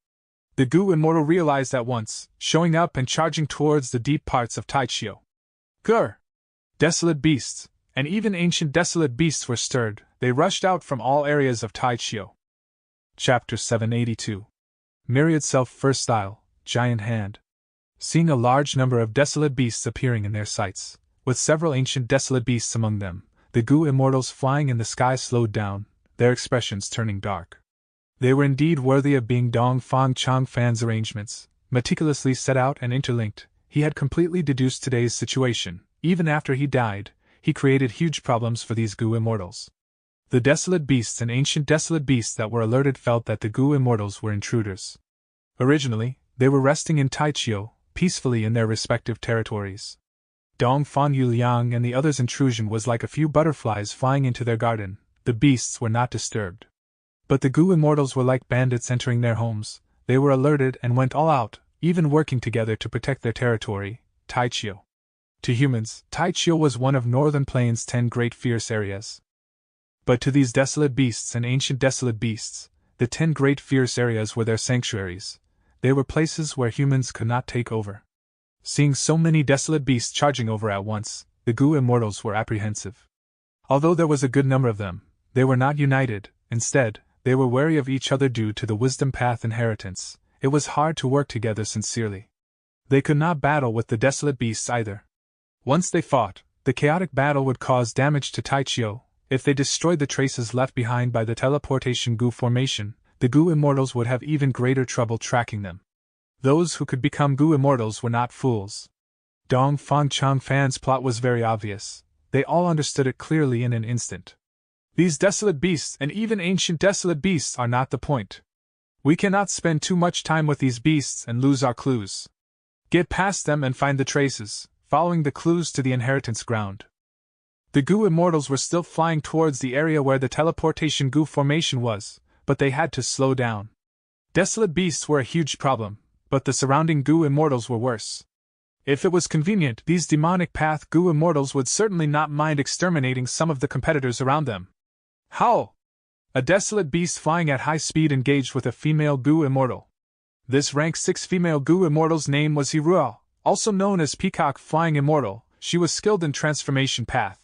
The Gu Immortal realized at once, showing up and charging towards the deep parts of Taichio. Grr! Desolate beasts, and even ancient desolate beasts were stirred. They rushed out from all areas of Taichio. Chapter 782. Myriad Self First Style, Giant Hand. Seeing a large number of desolate beasts appearing in their sights, with several ancient desolate beasts among them, the Gu immortals flying in the sky slowed down, their expressions turning dark. They were indeed worthy of being Dong Fang Chang Fan's arrangements, meticulously set out and interlinked. He had completely deduced today's situation. Even after he died, he created huge problems for these Gu immortals. The desolate beasts and ancient desolate beasts that were alerted felt that the Gu immortals were intruders. Originally, they were resting in Taichio, peacefully in their respective territories. Dong Fan Yuliang and the others' intrusion was like a few butterflies flying into their garden. The beasts were not disturbed. But the Gu immortals were like bandits entering their homes. They were alerted and went all out, even working together to protect their territory, Taichio. To humans, Taichio was one of Northern Plains' 10 great fierce areas. But to these desolate beasts and ancient desolate beasts, the 10 great fierce areas were their sanctuaries. They were places where humans could not take over. Seeing so many desolate beasts charging over at once, the Gu immortals were apprehensive. Although there was a good number of them, they were not united. Instead, they were wary of each other due to the wisdom path inheritance. It was hard to work together sincerely. They could not battle with the desolate beasts either. Once they fought, the chaotic battle would cause damage to Taichio. If they destroyed the traces left behind by the teleportation Gu formation, the Gu immortals would have even greater trouble tracking them. Those who could become Gu immortals were not fools. Dong Fang Chang Fan's plot was very obvious. They all understood it clearly in an instant. These desolate beasts and even ancient desolate beasts are not the point. We cannot spend too much time with these beasts and lose our clues. Get past them and find the traces, following the clues to the inheritance ground. The Gu immortals were still flying towards the area where the teleportation Gu formation was, but they had to slow down. Desolate beasts were a huge problem, but the surrounding Gu immortals were worse. If it was convenient, these demonic path Gu immortals would certainly not mind exterminating some of the competitors around them. How? A desolate beast flying at high speed engaged with a female Gu immortal. This rank 6 female Gu immortal's name was Hirua, also known as Peacock Flying Immortal. She was skilled in transformation path.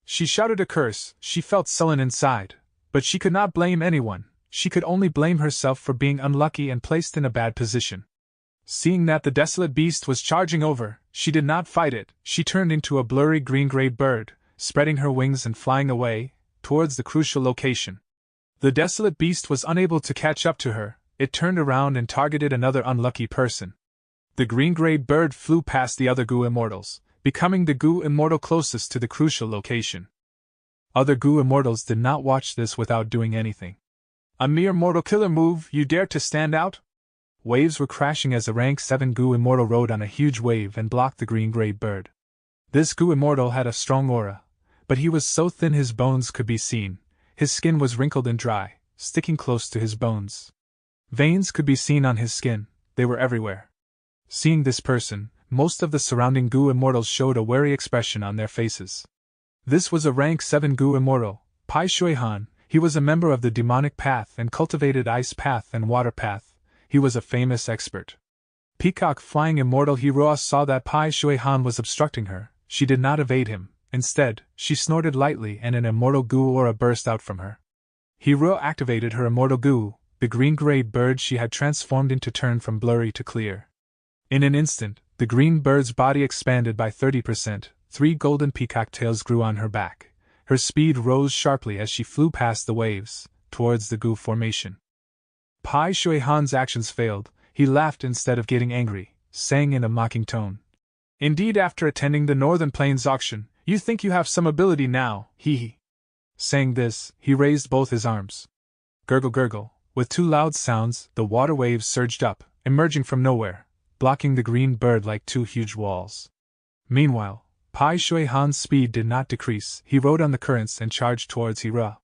She shouted a curse. She felt sullen inside, but she could not blame anyone. She could only blame herself for being unlucky and placed in a bad position. Seeing that the desolate beast was charging over, she did not fight it. She turned into a blurry green-gray bird, spreading her wings and flying away towards the crucial location. The desolate beast was unable to catch up to her. It turned around and targeted another unlucky person. The green-gray bird flew past the other Gu immortals, becoming the Gu immortal closest to the crucial location. Other Gu immortals did not watch this without doing anything. A mere mortal killer move, you dare to stand out? Waves were crashing as a rank 7 Gu immortal rode on a huge wave and blocked the green-gray bird. This Gu immortal had a strong aura, but he was so thin his bones could be seen. His skin was wrinkled and dry, sticking close to his bones. Veins could be seen on his skin, they were everywhere. Seeing this person, most of the surrounding Gu immortals showed a wary expression on their faces. This was a rank 7 Gu immortal, Pai Shuihan. He was a member of the demonic path and cultivated ice path and water path. He was a famous expert. Peacock Flying Immortal Hirua saw that Pai Shuihan was obstructing her. She did not evade him. Instead, she snorted lightly and an immortal Gu aura burst out from her. Hirua activated her immortal Gu. The green-gray bird she had transformed into turned from blurry to clear. In an instant, the green bird's body expanded by 30%. 3 golden peacock tails grew on her back. Her speed rose sharply as she flew past the waves, towards the Gu formation. Pai Shuihan's actions failed. He laughed instead of getting angry, saying in a mocking tone, "Indeed, after attending the Northern Plains auction, you think you have some ability now, hee hee." Saying this, he raised both his arms. Gurgle gurgle, with 2 loud sounds, the water waves surged up, emerging from nowhere, blocking the green bird like 2 huge walls. Meanwhile, Pai Shuihan's speed did not decrease. He rode on the currents and charged towards Hirua.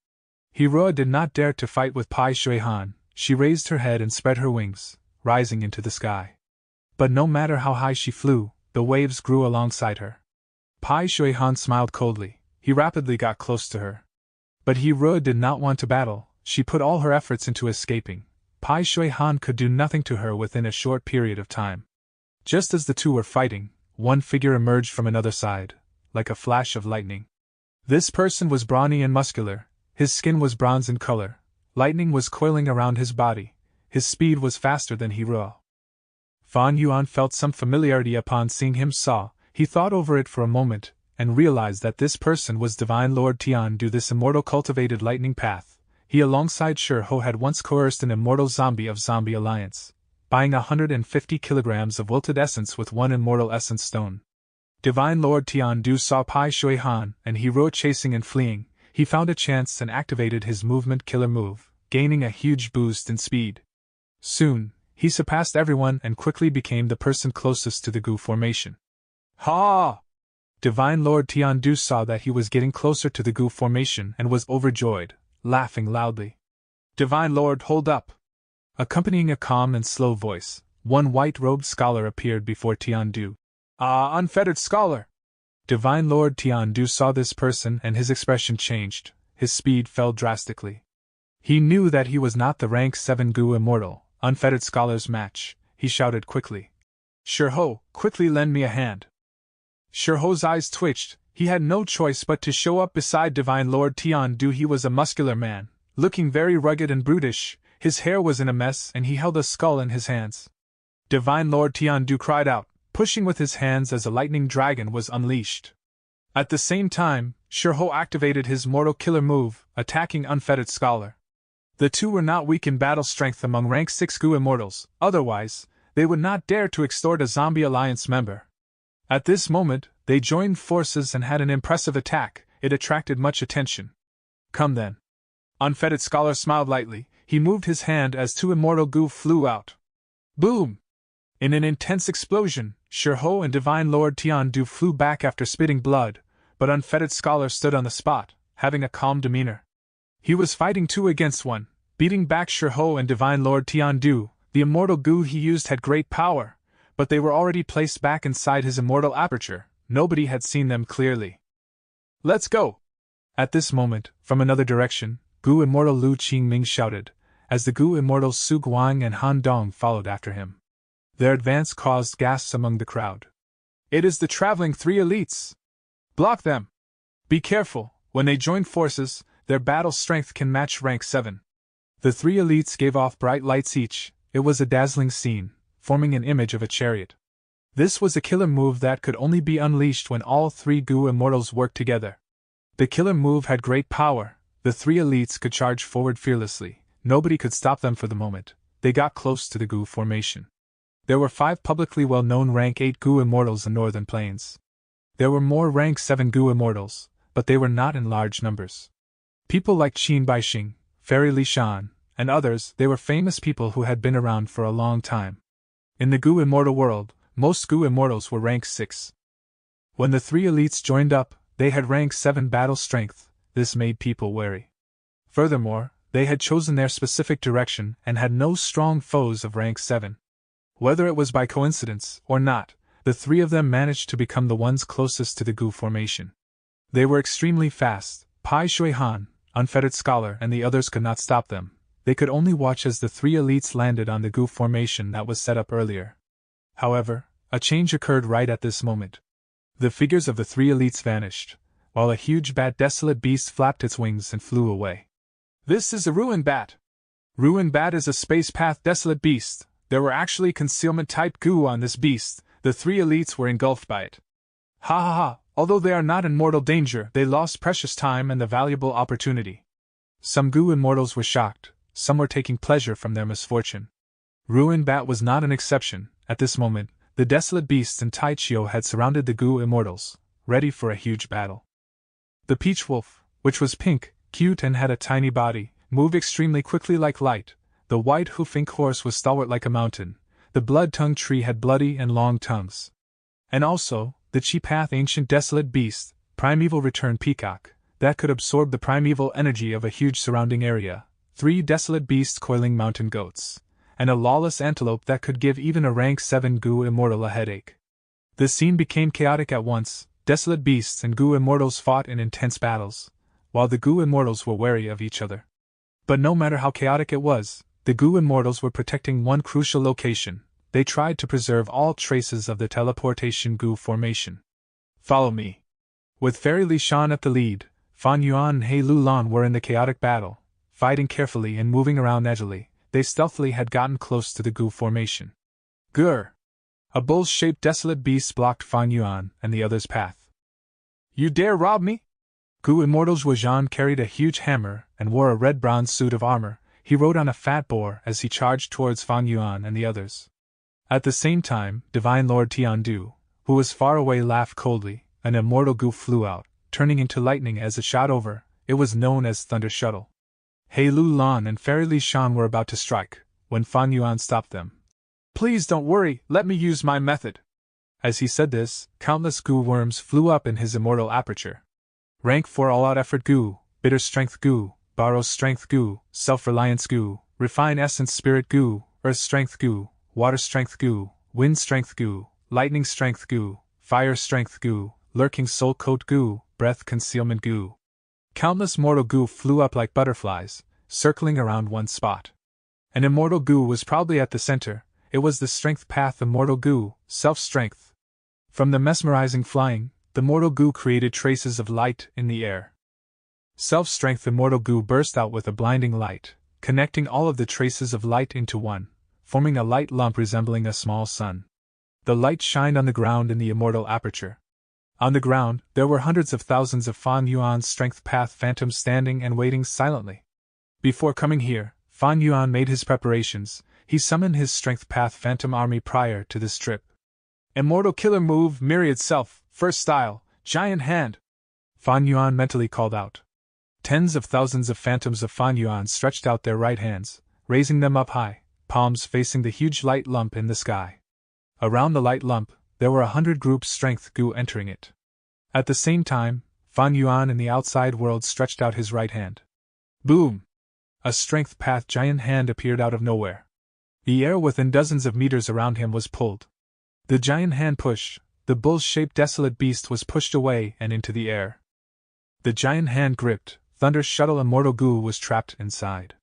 Hirua did not dare to fight with Pai Shuihan. She raised her head and spread her wings, rising into the sky. But no matter how high she flew, the waves grew alongside her. Pai Shuihan smiled coldly. He rapidly got close to her. But Hirua did not want to battle. She put all her efforts into escaping. Pai Shuihan could do nothing to her within a short period of time. Just as the two were fighting, one figure emerged from another side, like a flash of lightning. This person was brawny and muscular. His skin was bronze in color. Lightning was coiling around his body. His speed was faster than Hirua. Fan Yuan felt some familiarity upon seeing him. He thought over it for a moment, and realized that this person was Divine Lord Tian Du, this immortal cultivated lightning path. He alongside Shi Ho had once coerced an immortal zombie of Zombie Alliance, buying 150 kilograms of wilted essence with one immortal essence stone. Divine Lord Tian Du saw Pai Shui Han and Hero chasing and fleeing. He found a chance and activated his movement killer move, gaining a huge boost in speed. Soon, he surpassed everyone and quickly became the person closest to the Gu formation. Ha! Divine Lord Tian Du saw that he was getting closer to the Gu formation and was overjoyed, laughing loudly. Divine Lord, hold up! Accompanying a calm and slow voice, one white-robed scholar appeared before Tian Du. Ah, unfettered scholar! Divine Lord Tian Du saw this person and his expression changed, his speed fell drastically. He knew that he was not the rank 7 Gu immortal, unfettered scholar's match. He shouted quickly. Shi Ho, quickly lend me a hand. Shi Ho's eyes twitched. He had no choice but to show up beside Divine Lord Tian Du. He was a muscular man, looking very rugged and brutish. His hair was in a mess and he held a skull in his hands. Divine Lord Tian Du cried out, pushing with his hands as a lightning dragon was unleashed. At the same time, Shi Ho activated his mortal killer move, attacking unfettered scholar. The two were not weak in battle strength among rank 6 Gu immortals, otherwise, they would not dare to extort a Zombie Alliance member. At this moment, they joined forces and had an impressive attack. It attracted much attention. Come then. Unfettered scholar smiled lightly. He moved his hand as two immortal Gu flew out. Boom! In an intense explosion, Shi Ho and Divine Lord Tian Du flew back after spitting blood, but unfettered scholar stood on the spot, having a calm demeanor. He was fighting 2 against 1, beating back Shi Ho and Divine Lord Tian Du. The immortal Gu he used had great power, but they were already placed back inside his immortal aperture. Nobody had seen them clearly. Let's go! At this moment, from another direction, Gu immortal Lu Qingming shouted, as the Gu immortals Su Guang and Han Dong followed after him. Their advance caused gasps among the crowd. It is the traveling 3 elites! Block them! Be careful, when they join forces, their battle strength can match rank 7. The 3 elites gave off bright lights each. It was a dazzling scene, forming an image of a chariot. This was a killer move that could only be unleashed when all 3 Gu immortals worked together. The killer move had great power. The 3 elites could charge forward fearlessly. Nobody could stop them for the moment. They got close to the Gu formation. There were 5 publicly well-known rank 8 Gu immortals in Northern Plains. There were more rank 7 Gu immortals, but they were not in large numbers. People like Qin Baixing, Fairy Li Shan, and others, they were famous people who had been around for a long time. In the Gu immortal world, most Gu immortals were rank 6. When the 3 elites joined up, they had rank 7 battle strength. This made people wary. Furthermore, they had chosen their specific direction and had no strong foes of rank 7. Whether it was by coincidence or not, the 3 of them managed to become the ones closest to the Gu formation. They were extremely fast. Pai Shui Han, unfettered scholar, and the others could not stop them. They could only watch as the 3 elites landed on the Gu formation that was set up earlier. However, a change occurred right at this moment. The figures of the 3 elites vanished, while a huge bat desolate beast flapped its wings and flew away. This is a ruin bat! Ruin bat is a space path desolate beast. There were actually concealment-type Gu on this beast. The 3 elites were engulfed by it. Ha ha ha, although they are not in mortal danger, they lost precious time and the valuable opportunity. Some Gu immortals were shocked, some were taking pleasure from their misfortune. Ruin Bat was not an exception. At this moment, the desolate beasts and Taichio had surrounded the Gu immortals, ready for a huge battle. The peach wolf, which was pink, cute and had a tiny body, moved extremely quickly like light. The white hoofing horse was stalwart like a mountain. The blood-tongued tree had bloody and long tongues. And also, the Chi-Path ancient desolate beast, primeval return peacock, that could absorb the primeval energy of a huge surrounding area, 3 desolate beasts coiling mountain goats, and a lawless antelope that could give even a rank 7 Gu immortal a headache. The scene became chaotic at once. Desolate beasts and Gu immortals fought in intense battles, while the Gu immortals were wary of each other. But no matter how chaotic it was, the Gu immortals were protecting one crucial location. They tried to preserve all traces of the teleportation Gu formation. Follow me. With Fairy Li Shan at the lead, Fan Yuan and He Lulan were in the chaotic battle, fighting carefully and moving around agilely. They stealthily had gotten close to the Gu formation. Grr! A bull-shaped desolate beast blocked Fan Yuan and the other's path. You dare rob me? Gu Immortal Zhuozhan carried a huge hammer and wore a red-brown suit of armor. He rode on a fat boar as he charged towards Fan Yuan and the others. At the same time, Divine Lord Tiandu, who was far away, laughed coldly. An immortal Gu flew out, turning into lightning as it shot over. It was known as Thunder Shuttle. He Lu Lan and Fairy Li Shan were about to strike, when Fan Yuan stopped them. Please don't worry, let me use my method. As he said this, countless Gu worms flew up in his immortal aperture. Rank 4 All-Out Effort Gu, Bitter Strength Gu, Borrow Strength Gu, Self-Reliance Gu, Refine Essence Spirit Gu, Earth Strength Gu, Water Strength Gu, Wind Strength Gu, Lightning Strength Gu, Fire Strength Gu, Lurking Soul Coat Gu, Breath Concealment Gu. Countless mortal Gu flew up like butterflies, circling around one spot. An immortal Gu was probably at the center. It was the Strength Path Immortal Gu, Self-Strength. From the mesmerizing flying, the mortal Gu created traces of light in the air. Self-Strength Immortal Gu burst out with a blinding light, connecting all of the traces of light into one, forming a light lump resembling a small sun. The light shined on the ground in the immortal aperture. On the ground, there were hundreds of thousands of Fan Yuan's Strength Path phantoms standing and waiting silently. Before coming here, Fan Yuan made his preparations. He summoned his Strength Path Phantom Army prior to this trip. Immortal Killer Move, Myriad Self, First Style, Giant Hand! Fan Yuan mentally called out. Tens of thousands of phantoms of Fan Yuan stretched out their right hands, raising them up high, palms facing the huge light lump in the sky. Around the light lump, there were 100 groups Strength Gu entering it. At the same time, Fan Yuan in the outside world stretched out his right hand. Boom! A Strength Path Giant Hand appeared out of nowhere. The air within dozens of meters around him was pulled. The giant hand pushed, the bull-shaped desolate beast was pushed away and into the air. The giant hand gripped, Thunder Shuttle Immortal Gu was trapped inside.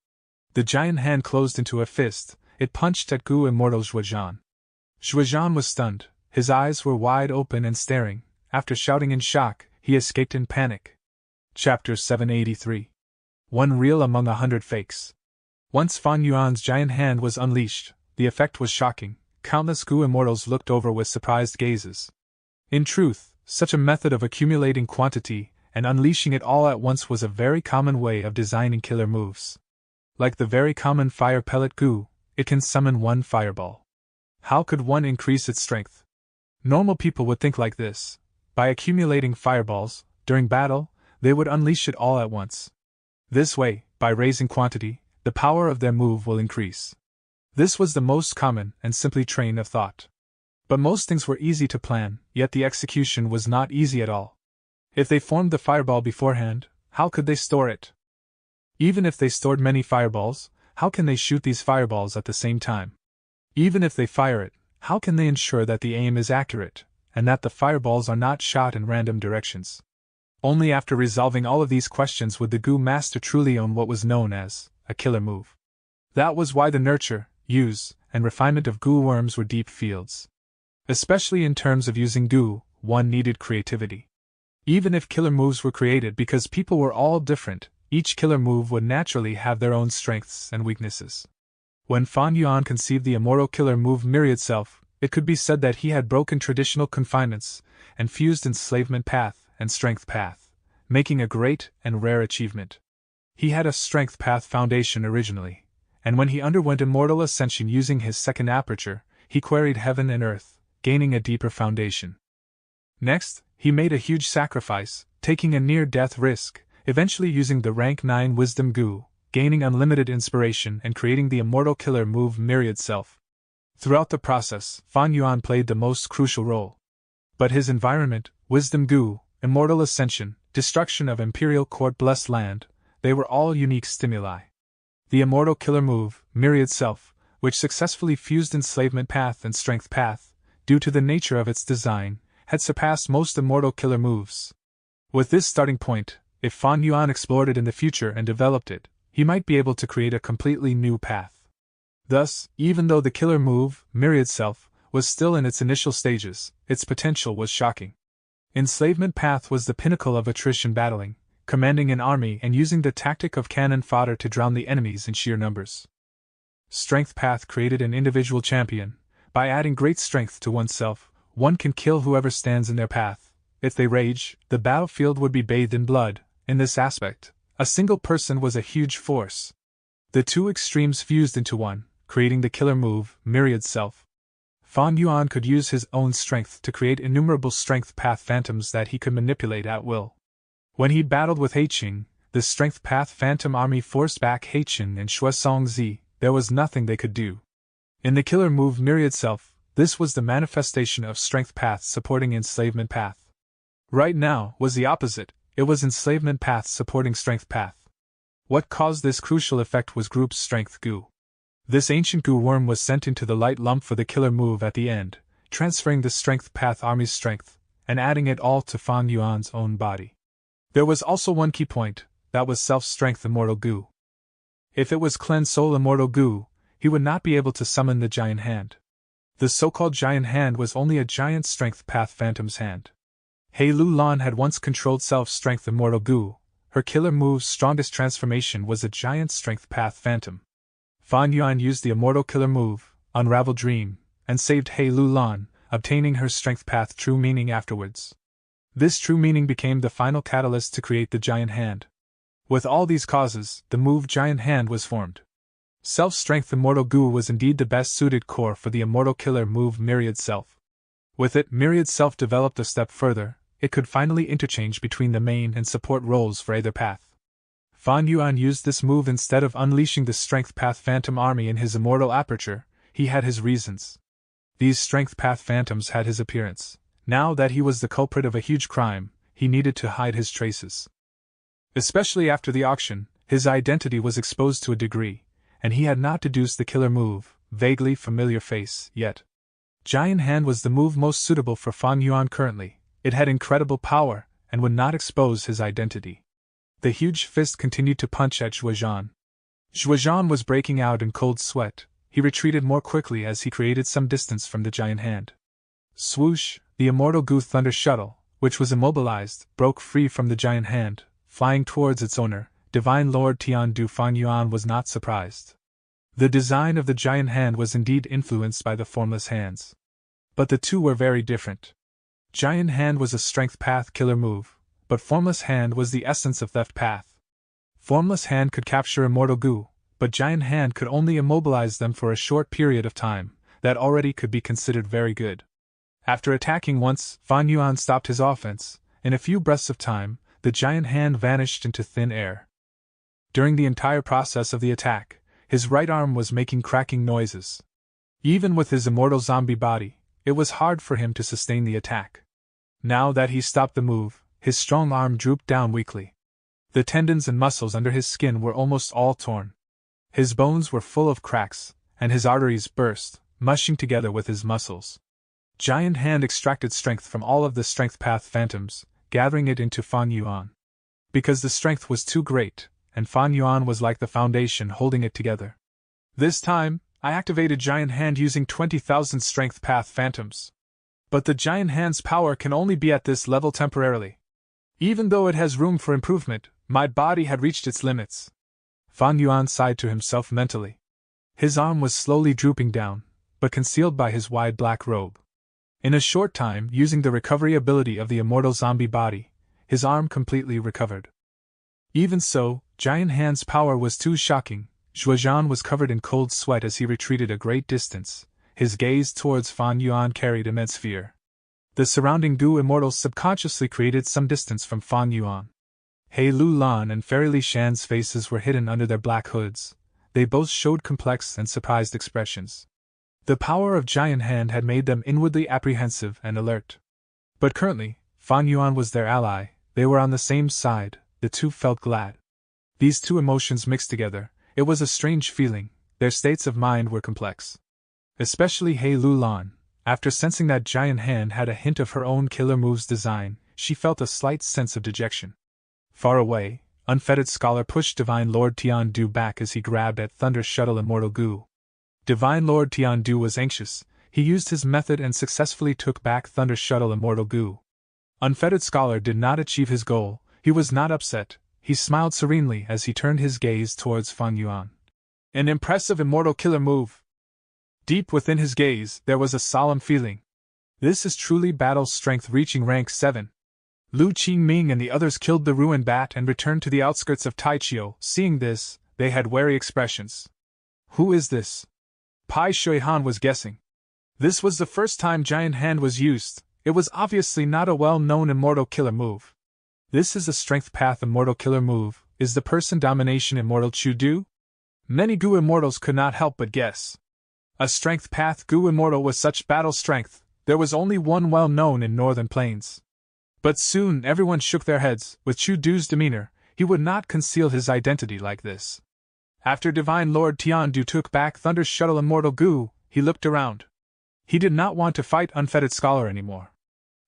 The giant hand closed into a fist, it punched at Gu Immortal Zhuozhan. Zhuozhan was stunned, his eyes were wide open and staring. After shouting in shock, he escaped in panic. Chapter 783. One real among 100 fakes. Once Fan Yuan's giant hand was unleashed, the effect was shocking. Countless Gu immortals looked over with surprised gazes. In truth, such a method of accumulating quantity and unleashing it all at once was a very common way of designing killer moves. Like the very common Fire Pellet Gu, it can summon one fireball. How could one increase its strength? Normal people would think like this. By accumulating fireballs, during battle, they would unleash it all at once. This way, by raising quantity, the power of their move will increase. This was the most common and simple train of thought. But most things were easy to plan, yet the execution was not easy at all. If they formed the fireball beforehand, how could they store it? Even if they stored many fireballs, how can they shoot these fireballs at the same time? Even if they fire it, how can they ensure that the aim is accurate, and that the fireballs are not shot in random directions? Only after resolving all of these questions would the Gu master truly own what was known as a killer move. That was why the nurture, use, and refinement of Gu worms were deep fields. Especially in terms of using Gu, one needed creativity. Even if killer moves were created because people were all different, each killer move would naturally have their own strengths and weaknesses. When Fan Yuan conceived the immortal killer move Myriad Self, it could be said that he had broken traditional confinements and fused enslavement path and strength path, making a great and rare achievement. He had a strength path foundation originally, and when he underwent immortal ascension using his second aperture, he queried heaven and earth, gaining a deeper foundation. Next, he made a huge sacrifice, taking a near-death risk, eventually using the rank 9 Wisdom Gu, gaining unlimited inspiration and creating the immortal killer move Myriad Self. Throughout the process, Fan Yuan played the most crucial role. But his environment, Wisdom Gu, immortal ascension, destruction of Imperial Court Blessed Land, they were all unique stimuli. The immortal killer move, Myriad Self, which successfully fused enslavement path and strength path, due to the nature of its design, had surpassed most immortal killer moves. With this starting point, if Fan Yuan explored it in the future and developed it, he might be able to create a completely new path. Thus, even though the killer move, Myriad Self, was still in its initial stages, its potential was shocking. Enslavement path was the pinnacle of attrition battling, commanding an army and using the tactic of cannon fodder to drown the enemies in sheer numbers. Strength path created an individual champion, By adding great strength to oneself, one can kill whoever stands in their path. If they rage, the battlefield would be bathed in blood. In this aspect, a single person was a huge force. The two extremes fused into one, creating the killer move, Myriad Self. Fan Yuan could use his own strength to create innumerable strength path phantoms that he could manipulate at will. When he battled with Heiqing, the strength path phantom army forced back Heiqing and Shuizongzi. There was nothing they could do. In the killer move Myriad Self, this was the manifestation of strength path supporting enslavement path. Right now was the opposite, it was enslavement path supporting strength path. What caused this crucial effect was group strength goo. This ancient goo worm was sent into the light lump for the killer move at the end, transferring the strength path army's strength, and adding it all to Fan Yuan's own body. There was also one key point, that was self-strength immortal goo. If it was cleanse soul immortal goo, he would not be able to summon the giant hand. The so-called giant hand was only a giant strength path phantom's hand. Hei Lu Lan had once controlled self-strength immortal goo. Her killer move's strongest transformation was a giant strength path phantom. Fan Yuan used the immortal killer move, Unravel Dream, and saved Hei Lu Lan, obtaining her strength path true meaning afterwards. This true meaning became the final catalyst to create the giant hand. With all these causes, the move giant hand was formed. Self-strength immortal goo was indeed the best suited core for the immortal killer move Myriad Self. With it, Myriad Self developed a step further. It could finally interchange between the main and support roles for either path. Fan Yuan used this move instead of unleashing the strength path phantom army in his immortal aperture. He had his reasons. These strength path phantoms had his appearance. Now that he was the culprit of a huge crime, he needed to hide his traces. Especially after the auction, his identity was exposed to a degree, and he had not deduced the killer move, vaguely familiar face, yet. Giant Hand was the move most suitable for Fan Yuan currently. It had incredible power, and would not expose his identity. The huge fist continued to punch at Zhuozhan. Zhuozhan was breaking out in cold sweat. He retreated more quickly as he created some distance from the giant hand. Swoosh, the immortal goo thunder shuttle, which was immobilized, broke free from the giant hand, flying towards its owner. Divine Lord Tian Du. Fan Yuan was not surprised. The design of the giant hand was indeed influenced by the formless hands. But the two were very different. Giant Hand was a strength path killer move, but Formless Hand was the essence of theft path. Formless Hand could capture immortal goo, but Giant Hand could only immobilize them for a short period of time. That already could be considered very good. After attacking once, Fan Yuan stopped his offense. In a few breaths of time, the giant hand vanished into thin air. During the entire process of the attack, his right arm was making cracking noises. Even with his immortal zombie body, it was hard for him to sustain the attack. Now that he stopped the move, his strong arm drooped down weakly. The tendons and muscles under his skin were almost all torn. His bones were full of cracks, and his arteries burst, mushing together with his muscles. Giant Hand extracted strength from all of the strength path phantoms, gathering it into Fan Yuan. Because the strength was too great, and Fan Yuan was like the foundation holding it together. This time, I activated Giant Hand using 20,000 strength path phantoms. But the Giant Hand's power can only be at this level temporarily. Even though it has room for improvement, my body had reached its limits. Fan Yuan sighed to himself mentally. His arm was slowly drooping down, but concealed by his wide black robe. In a short time, using the recovery ability of the immortal zombie body, his arm completely recovered. Even so, Giant Hand's power was too shocking. Zhuozhan was covered in cold sweat as he retreated a great distance. His gaze towards Fan Yuan carried immense fear. The surrounding goo immortals subconsciously created some distance from Fan Yuan. Hei Lu Lan and Fairy Li Shan's faces were hidden under their black hoods. They both showed complex and surprised expressions. The power of Giant Hand had made them inwardly apprehensive and alert. But currently, Fan Yuan was their ally. They were on the same side. The two felt glad. These two emotions mixed together. It was a strange feeling. Their states of mind were complex. Especially Hei Lu Lan. After sensing that Giant Hand had a hint of her own killer move's design, she felt a slight sense of dejection. Far away, Unfettered Scholar pushed Divine Lord Tian Du back as he grabbed at Thunder Shuttle Immortal Goo. Divine Lord Tian Du was anxious. He used his method and successfully took back Thunder Shuttle Immortal Goo. Unfettered Scholar did not achieve his goal. He was not upset. He smiled serenely as he turned his gaze towards Fan Yuan. An impressive immortal killer move. Deep within his gaze, there was a solemn feeling. This is truly battle strength reaching rank 7. Lu Qingming and the others killed the ruined bat and returned to the outskirts of Taichio. Seeing this, they had wary expressions. Who is this? Pai Shuihan was guessing. This was the first time Giant Hand was used. It was obviously not a well-known immortal killer move. This is a strength path immortal killer move. Is the person domination immortal Chudu? Many Gu immortals could not help but guess. A strength path Gu immortal with such battle strength, there was only one well-known in Northern Plains. But soon everyone shook their heads. With Chudu's demeanor, he would not conceal his identity like this. After Divine Lord Tiandu took back Thunder's shuttle immortal Gu, he looked around. He did not want to fight Unfettered Scholar anymore.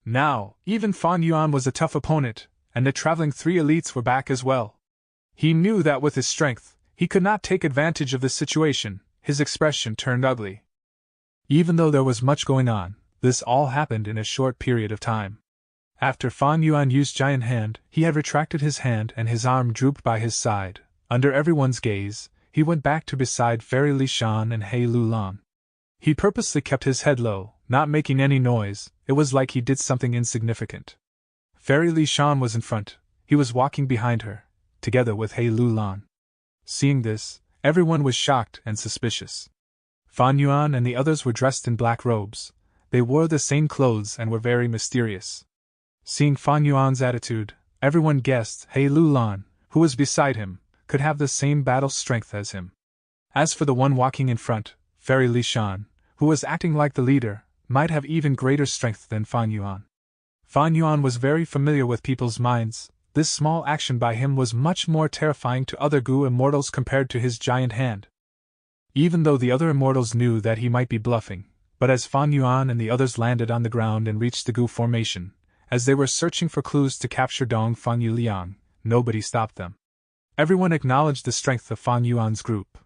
Now, even Fan Yuan was a tough opponent, and the traveling 3 elites were back as well. He knew that with his strength, he could not take advantage of this situation. His expression turned ugly. Even though there was much going on, this all happened in a short period of time. After Fan Yuan used Giant Hand, he had retracted his hand and his arm drooped by his side. Under everyone's gaze, he went back to beside Fairy Li Shan and He Lulan. He purposely kept his head low, not making any noise. It was like he did something insignificant. Fairy Li Shan was in front. He was walking behind her, together with He Lulan. Seeing this, everyone was shocked and suspicious. Fan Yuan and the others were dressed in black robes. They wore the same clothes and were very mysterious. Seeing Fan Yuan's attitude, everyone guessed He Lulan, who was beside him, could have the same battle strength as him. As for the one walking in front, Fairy Li Shan, who was acting like the leader, might have even greater strength than Fan Yuan. Fan Yuan was very familiar with people's minds. This small action by him was much more terrifying to other Gu immortals compared to his giant hand. Even though the other immortals knew that he might be bluffing, but as Fan Yuan and the others landed on the ground and reached the Gu formation, as they were searching for clues to capture Dong Fan Yu Liang, nobody stopped them. Everyone acknowledged the strength of Fan Yuan's group.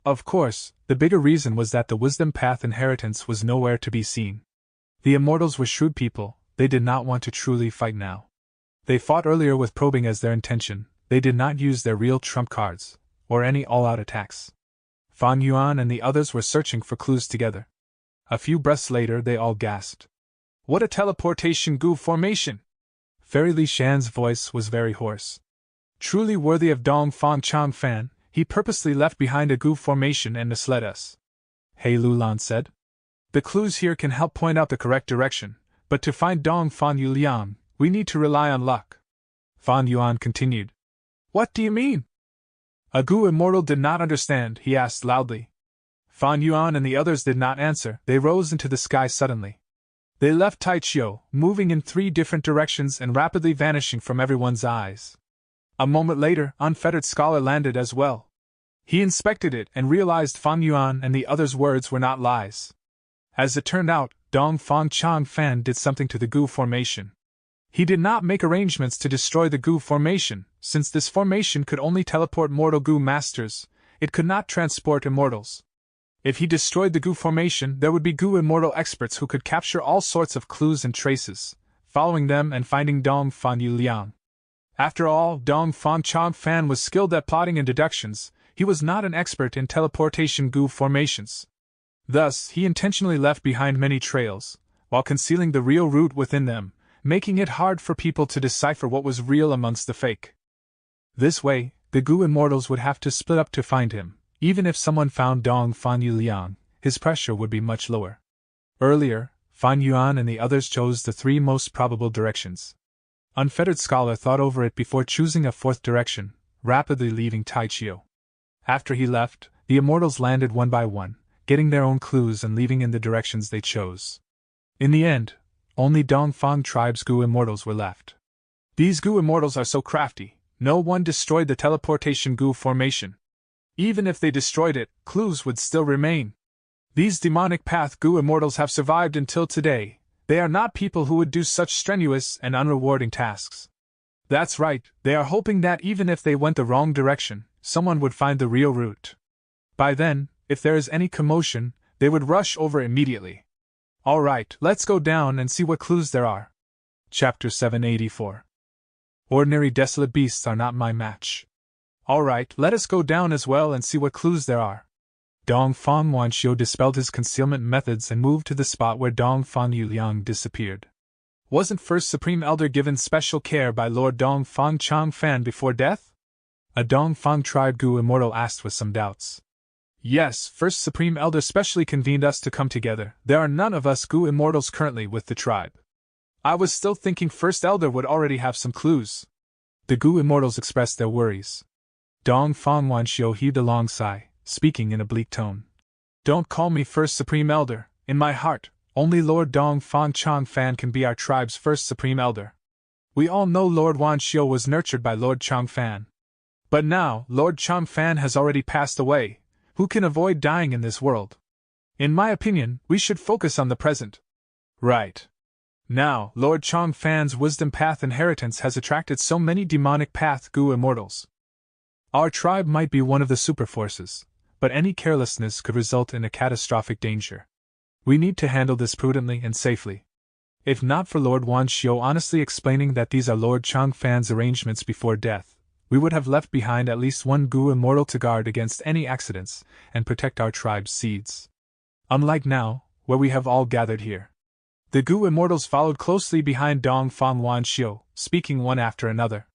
Of course, the bigger reason was that the Wisdom Path inheritance was nowhere to be seen. The immortals were shrewd people. They did not want to truly fight now. They fought earlier with probing as their intention. They did not use their real trump cards, or any all-out attacks. Fan Yuan and the others were searching for clues together. A few breaths later they all gasped. What a teleportation Gu formation! Fairy Li Shan's voice was very hoarse. Truly worthy of Dong Fan Chang Fan, he purposely left behind a Gu formation and misled us. He Lulan said. The clues here can help point out the correct direction, but to find Dong Fan Yu Liang, we need to rely on luck. Fan Yuan continued. What do you mean? A Gu immortal did not understand, he asked loudly. Fan Yuan and the others did not answer. They rose into the sky suddenly. They left Taichio, moving in 3 different directions and rapidly vanishing from everyone's eyes. A moment later, Unfettered Scholar landed as well. He inspected it and realized Fan Yuan and the others' words were not lies. As it turned out, Dong Fan Chang Fan did something to the Gu formation. He did not make arrangements to destroy the Gu formation. Since this formation could only teleport mortal Gu masters, it could not transport immortals. If he destroyed the Gu formation, there would be Gu immortal experts who could capture all sorts of clues and traces, following them and finding Dong Fan Yu Liang. After all, Dong Fan Chang Fan was skilled at plotting and deductions. He was not an expert in teleportation Gu formations. Thus, he intentionally left behind many trails, while concealing the real route within them, making it hard for people to decipher what was real amongst the fake. This way, the Gu immortals would have to split up to find him. Even if someone found Dong Fan Yu Liang, his pressure would be much lower. Earlier, Fan Yuan and the others chose the 3 most probable directions. Unfettered Scholar thought over it before choosing a 4th direction, rapidly leaving Taichio. After he left, the immortals landed one by one, getting their own clues and leaving in the directions they chose. In the end, only Dongfang tribe's Gu immortals were left. These Gu immortals are so crafty, no one destroyed the teleportation Gu formation. Even if they destroyed it, clues would still remain. These demonic path Gu immortals have survived until today. They are not people who would do such strenuous and unrewarding tasks. That's right, they are hoping that even if they went the wrong direction, someone would find the real route. By then, if there is any commotion, they would rush over immediately. Alright, let's go down and see what clues there are. Chapter 784. Ordinary desolate beasts are not my match. Alright, let us go down as well and see what clues there are. Dong Fang Wanxiu dispelled his concealment methods and moved to the spot where Dong Fang Yuliang disappeared. Wasn't First Supreme Elder given special care by Lord Dong Fang Changfan before death? A Dong Fang tribe Gu Immortal asked with some doubts. Yes, First Supreme Elder specially convened us to come together. There are none of us Gu Immortals currently with the tribe. I was still thinking First Elder would already have some clues. The Gu Immortals expressed their worries. Dong Fang Wanxiu heaved a long sigh, speaking in a bleak tone. Don't call me First Supreme Elder. In my heart, only Lord Dong Fang Changfan can be our tribe's First Supreme Elder. We all know Lord Wanxiu was nurtured by Lord Changfan. But now, Lord Changfan has already passed away. Who can avoid dying in this world? In my opinion, we should focus on the present. Right. Now, Lord Changfan's wisdom path inheritance has attracted so many demonic path Gu Immortals. Our tribe might be one of the superforces, but any carelessness could result in a catastrophic danger. We need to handle this prudently and safely. If not for Lord Wanxiu honestly explaining that these are Lord Changfan's arrangements before death, we would have left behind at least one Gu Immortal to guard against any accidents and protect our tribe's seeds. Unlike now, where we have all gathered here. The Gu Immortals followed closely behind Dong Fang Wanxiu, speaking one after another.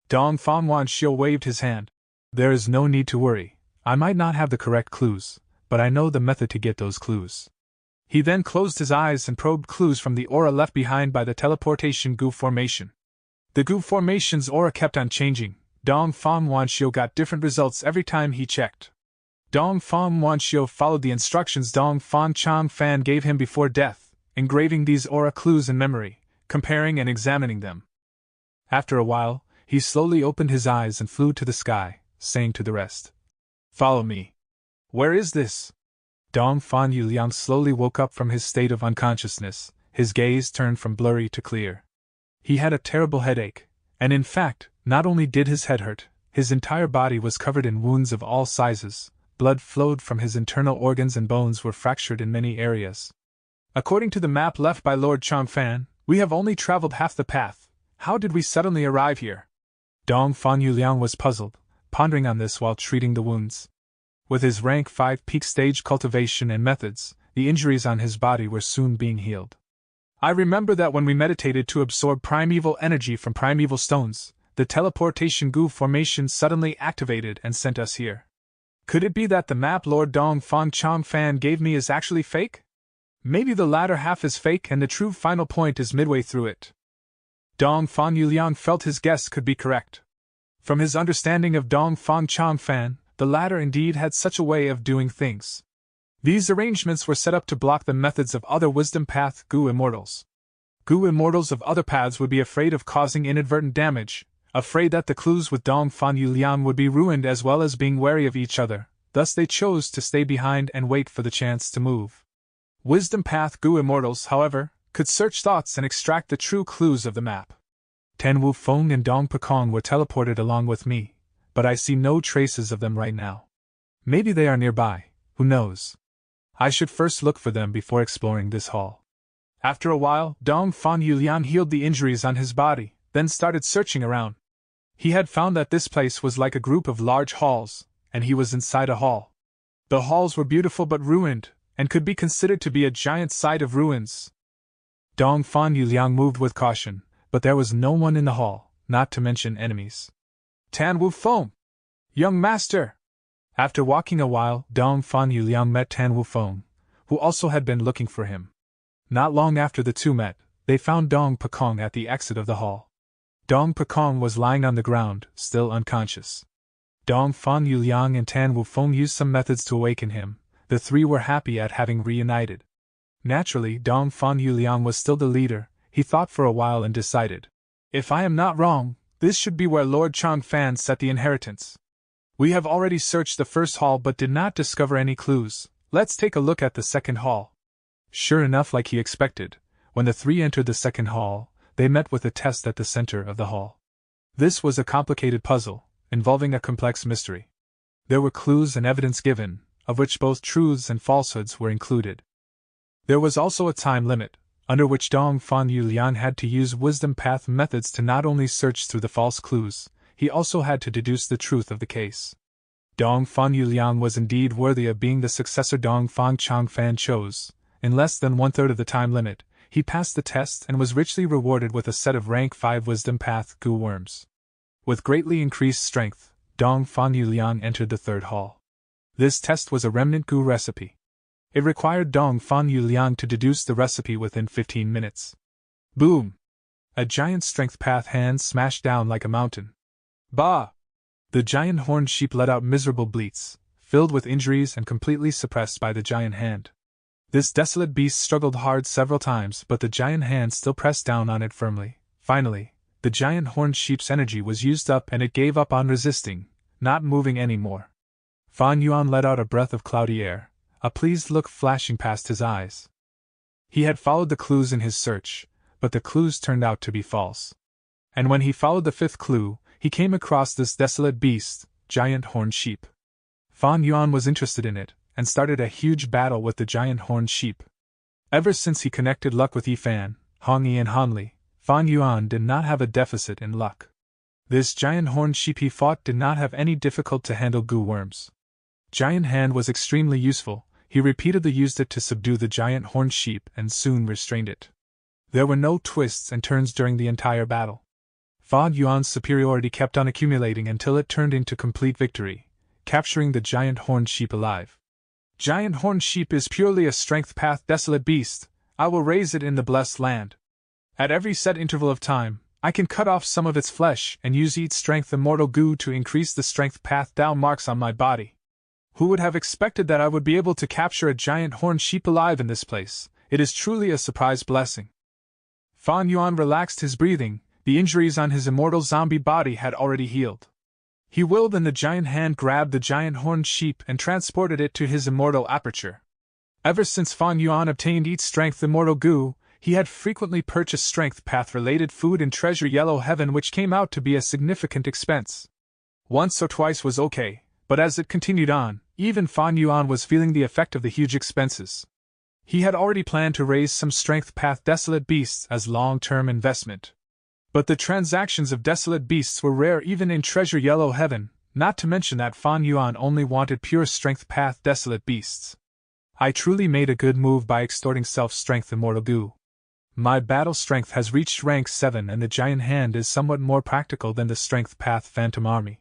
Dong Fang Wanxiu waved his hand. There is no need to worry. I might not have the correct clues, but I know the method to get those clues. He then closed his eyes and probed clues from the aura left behind by the teleportation Gu formation. The Gu formation's aura kept on changing. Dong Fang Wanxiu got different results every time he checked. Dong Fang Wanxiu followed the instructions Dong Fang Changfan gave him before death, engraving these aura clues in memory, comparing and examining them. After a while, he slowly opened his eyes and flew to the sky, saying to the rest, "Follow me." "Where is this?" Dong Fang Yuliang slowly woke up from his state of unconsciousness, his gaze turned from blurry to clear. He had a terrible headache, and in fact, not only did his head hurt, his entire body was covered in wounds of all sizes, blood flowed from his internal organs and bones were fractured in many areas. "According to the map left by Lord Changfan, we have only traveled half the path. How did we suddenly arrive here?" Dong Fang Yuliang was puzzled, pondering on this while treating the wounds. With his rank 5 peak stage cultivation and methods, the injuries on his body were soon being healed. "I remember that when we meditated to absorb primeval energy from primeval stones, the teleportation Gu formation suddenly activated and sent us here. Could it be that the map Lord Dong Fang Changfan gave me is actually fake? Maybe the latter half is fake and the true final point is midway through it." Dong Fang Yuliang felt his guess could be correct. From his understanding of Dong Fang Changfan, the latter indeed had such a way of doing things. These arrangements were set up to block the methods of other wisdom path Gu Immortals. Gu Immortals of other paths would be afraid of causing inadvertent damage, afraid that the clues with Dong Fang Yuliang would be ruined as well as being wary of each other, thus they chose to stay behind and wait for the chance to move. Wisdom path Gu Immortals, however, could search thoughts and extract the true clues of the map. Tan Wu Feng and Dong Pekong were teleported along with me, but I see no traces of them right now. Maybe they are nearby, who knows? I should first look for them before exploring this hall. After a while, Dong Fang Yuliang healed the injuries on his body, then started searching around. He had found that this place was like a group of large halls, and he was inside a hall. The halls were beautiful but ruined, and could be considered to be a giant site of ruins. Dong Fang Yuliang moved with caution, but there was no one in the hall, not to mention enemies. "Tan Wu Feng! Young master!" After walking a while, Dong Fang Yuliang met Tan Wu Feng, who also had been looking for him. Not long after the two met, they found Dong Pekong at the exit of the hall. Dong Pekong was lying on the ground, still unconscious. Dong Fang Yuliang and Tan Wu Feng used some methods to awaken him. The three were happy at having reunited. Naturally, Dong Fang Yuliang was still the leader. He thought for a while and decided, "If I am not wrong, this should be where Lord Changfan set the inheritance. We have already searched the first hall but did not discover any clues. Let's take a look at the second hall." Sure enough, like he expected, when the three entered the second hall, they met with a test at the center of the hall. This was a complicated puzzle, involving a complex mystery. There were clues and evidence given, of which both truths and falsehoods were included. There was also a time limit, under which Dong Fang Yuliang had to use wisdom path methods to not only search through the false clues, he also had to deduce the truth of the case. Dong Fang Yuliang was indeed worthy of being the successor Dong Fang Chang Fan chose. In less than one-third of the time limit, he passed the test and was richly rewarded with a set of rank 5 Wisdom Path Gu worms. With greatly increased strength, Dong Fang Yuliang entered the third hall. This test was a remnant Gu recipe. It required Dong Fang Yuliang to deduce the recipe within 15 minutes. Boom! A giant strength path hand smashed down like a mountain. Bah! The giant horned sheep let out miserable bleats, filled with injuries and completely suppressed by the giant hand. This desolate beast struggled hard several times, but the giant hand still pressed down on it firmly. Finally, the giant horned sheep's energy was used up and it gave up on resisting, not moving any more. Fan Yuan let out a breath of cloudy air, a pleased look flashing past his eyes. He had followed the clues in his search, but the clues turned out to be false. And when he followed the fifth clue, he came across this desolate beast, giant horned sheep. Fan Yuan was interested in it, and started a huge battle with the giant horned sheep. Ever since he connected luck with Yifan, Hongyi and Hanli, Fan Yuan did not have a deficit in luck. This giant horned sheep he fought did not have any difficulty to handle Gu worms. Giant Hand was extremely useful. He repeatedly used it to subdue the giant horned sheep and soon restrained it. There were no twists and turns during the entire battle. Fan Yuan's superiority kept on accumulating until it turned into complete victory, capturing the giant horned sheep alive. Giant horned sheep is purely a strength path desolate beast. I will raise it in the blessed land. At every set interval of time, I can cut off some of its flesh and use eat strength immortal Gu to increase the strength path Dao marks on my body. Who would have expected that I would be able to capture a giant horned sheep alive in this place? It is truly a surprise blessing. Fan Yuan relaxed his breathing. The injuries on his immortal zombie body had already healed. He willed and the giant hand grabbed the giant horned sheep and transported it to his immortal aperture. Ever since Fan Yuan obtained Eat Strength Immortal Gu, he had frequently purchased strength path-related food in Treasure Yellow Heaven, which came out to be a significant expense. Once or twice was okay, but as it continued on, even Fan Yuan was feeling the effect of the huge expenses. He had already planned to raise some strength path desolate beasts as long-term investment. But the transactions of desolate beasts were rare even in Treasure Yellow Heaven, not to mention that Fan Yuan only wanted pure strength path desolate beasts. I truly made a good move by extorting self-strength immortal Gu. My battle strength has reached rank 7 and the giant hand is somewhat more practical than the strength path phantom army.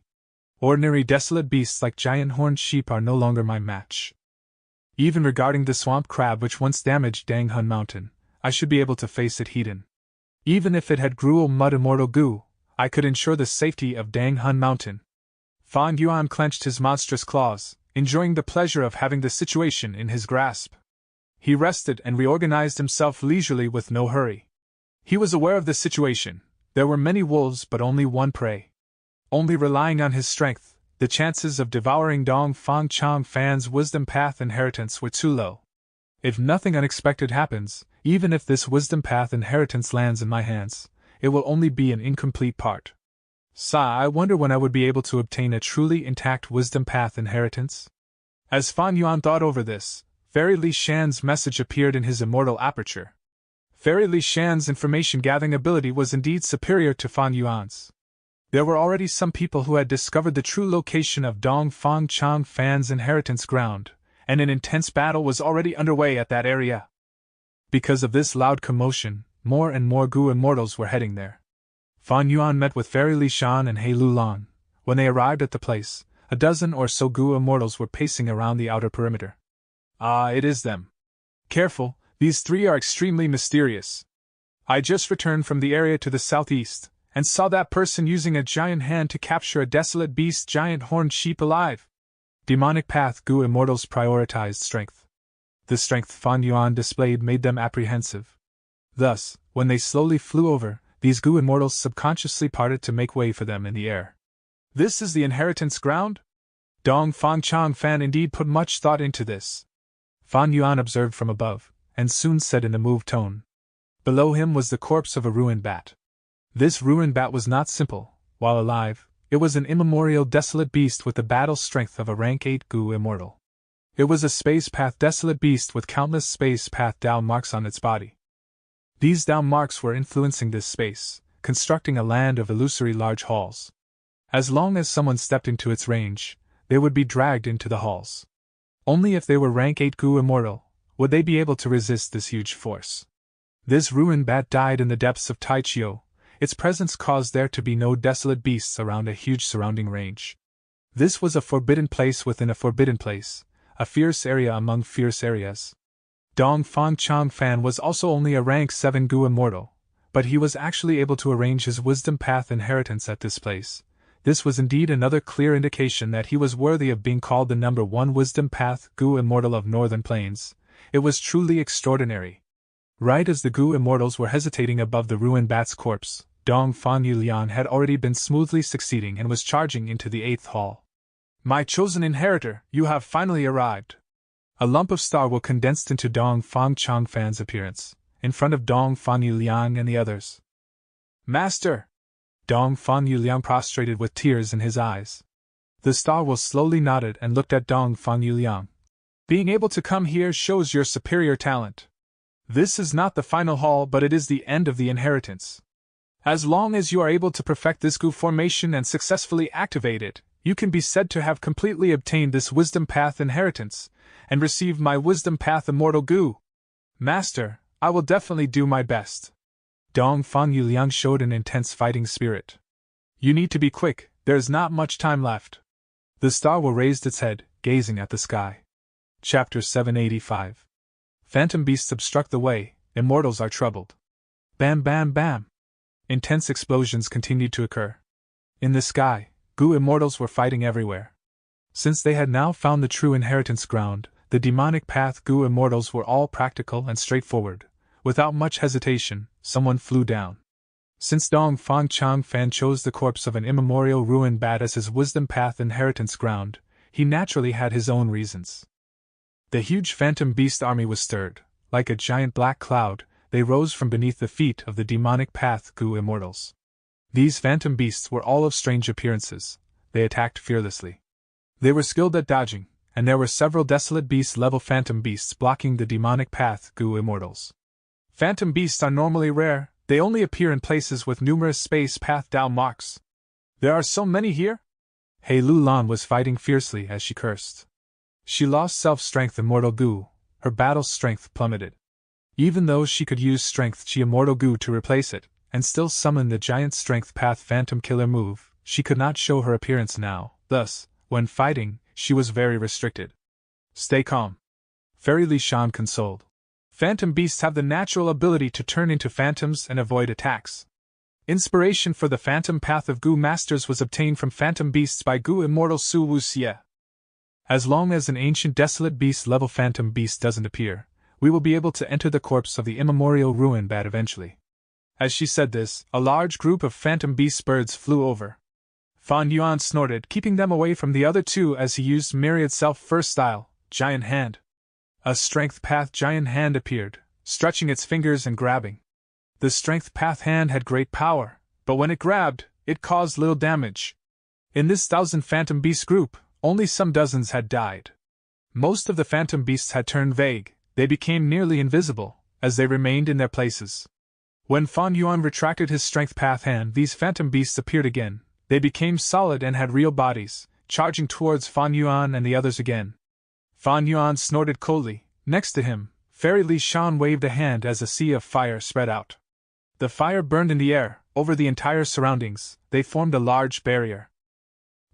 Ordinary desolate beasts like giant horned sheep are no longer my match. Even regarding the swamp crab which once damaged Danghun Mountain, I should be able to face it heat-in. Even if it had Gruel Mud Immortal Gu, I could ensure the safety of Danghun Mountain. Fan Yuan clenched his monstrous claws, enjoying the pleasure of having the situation in his grasp. He rested and reorganized himself leisurely with no hurry. He was aware of the situation. There were many wolves but only one prey. Only relying on his strength, the chances of devouring Dong Fang Chang Fan's wisdom path inheritance were too low. If nothing unexpected happens, even if this wisdom path inheritance lands in my hands, it will only be an incomplete part. I wonder when I would be able to obtain a truly intact wisdom path inheritance? As Fan Yuan thought over this, Fairy Li Shan's message appeared in his immortal aperture. Fairy Li Shan's information-gathering ability was indeed superior to Fan Yuan's. There were already some people who had discovered the true location of Dong Fang Chang Fan's inheritance ground, and an intense battle was already underway at that area. Because of this loud commotion, more and more Gu immortals were heading there. Fan Yuan met with Fairy Li Shan and He Lulan. When they arrived at the place, a dozen or so Gu immortals were pacing around the outer perimeter. Ah, it is them. Careful, these three are extremely mysterious. I just returned from the area to the southeast, and saw that person using a giant hand to capture a desolate beast giant horned sheep alive. Demonic Path Gu immortals prioritized strength. The strength Fan Yuan displayed made them apprehensive. Thus, when they slowly flew over, these Gu immortals subconsciously parted to make way for them in the air. This is the inheritance ground? Dong Fang Chang Fan indeed put much thought into this. Fan Yuan observed from above, and soon said in a moved tone. Below him was the corpse of a ruined bat. This ruined bat was not simple. While alive, it was an immemorial desolate beast with the battle strength of a rank 8 Gu immortal. It was a space path desolate beast with countless space path Dao marks on its body. These Dao marks were influencing this space, constructing a land of illusory large halls. As long as someone stepped into its range, they would be dragged into the halls. Only if they were rank 8 Gu immortal would they be able to resist this huge force. This ruined bat died in the depths of Taichio. Its presence caused there to be no desolate beasts around a huge surrounding range. This was a forbidden place within a forbidden place, a fierce area among fierce areas. Dong Fang Chang Fan was also only a rank 7 Gu immortal, but he was actually able to arrange his wisdom path inheritance at this place. This was indeed another clear indication that he was worthy of being called the number 1 wisdom path Gu immortal of Northern Plains. It was truly extraordinary. Right as the Gu immortals were hesitating above the ruined bat's corpse, Dong Fang Yulian had already been smoothly succeeding and was charging into the 8th hall. My chosen inheritor, you have finally arrived. A lump of star will condensed into Dong Fang Chang Fan's appearance, in front of Dong Fang Yuliang and the others. Master! Dong Fang Yuliang prostrated with tears in his eyes. The star will slowly nodded and looked at Dong Fang Yuliang. Being able to come here shows your superior talent. This is not the final hall, but it is the end of the inheritance. As long as you are able to perfect this Gu formation and successfully activate it, you can be said to have completely obtained this Wisdom Path inheritance, and receive my Wisdom Path Immortal Gu. Master, I will definitely do my best. Dong Fang Yuliang showed an intense fighting spirit. You need to be quick, there is not much time left. The star will raised its head, gazing at the sky. Chapter 785. Phantom beasts obstruct the way, immortals are troubled. Bam bam bam! Intense explosions continued to occur. In the sky, Gu immortals were fighting everywhere. Since they had now found the true inheritance ground, the demonic path Gu immortals were all practical and straightforward. Without much hesitation, someone flew down. Since Dong Fang Chang Fan chose the corpse of an immemorial ruined bat as his wisdom path inheritance ground, he naturally had his own reasons. The huge phantom beast army was stirred. Like a giant black cloud, they rose from beneath the feet of the demonic path Gu immortals. These phantom beasts were all of strange appearances. They attacked fearlessly. They were skilled at dodging, and there were several desolate beast-level phantom beasts blocking the demonic path Gu immortals. Phantom beasts are normally rare, they only appear in places with numerous space path Dao marks. There are so many here? He Lulan was fighting fiercely as she cursed. She lost self-strength Immortal Gu, her battle strength plummeted. Even though she could use Strength Chi Immortal Gu to replace it, and still summon the giant Strength Path Phantom Killer move, she could not show her appearance now, thus, when fighting, she was very restricted. Stay calm. Fairy Li Shan consoled. Phantom beasts have the natural ability to turn into phantoms and avoid attacks. Inspiration for the Phantom Path of Gu Masters was obtained from phantom beasts by Gu Immortal Su Wu Xie. As long as an ancient desolate beast-level phantom beast doesn't appear, we will be able to enter the corpse of the immemorial ruin bat eventually. As she said this, a large group of phantom beast birds flew over. Fan Yuan snorted, keeping them away from the other two as he used Myriad Self-First style, Giant Hand. A Strength Path Giant Hand appeared, stretching its fingers and grabbing. The Strength Path hand had great power, but when it grabbed, it caused little damage. In this 1,000 phantom beast group, only some dozens had died. Most of the phantom beasts had turned vague, they became nearly invisible, as they remained in their places. When Fan Yuan retracted his Strength Path hand, these phantom beasts appeared again. They became solid and had real bodies, charging towards Fan Yuan and the others again. Fan Yuan snorted coldly. Next to him, Fairy Li Shan waved a hand as a sea of fire spread out. The fire burned in the air, over the entire surroundings. They formed a large barrier.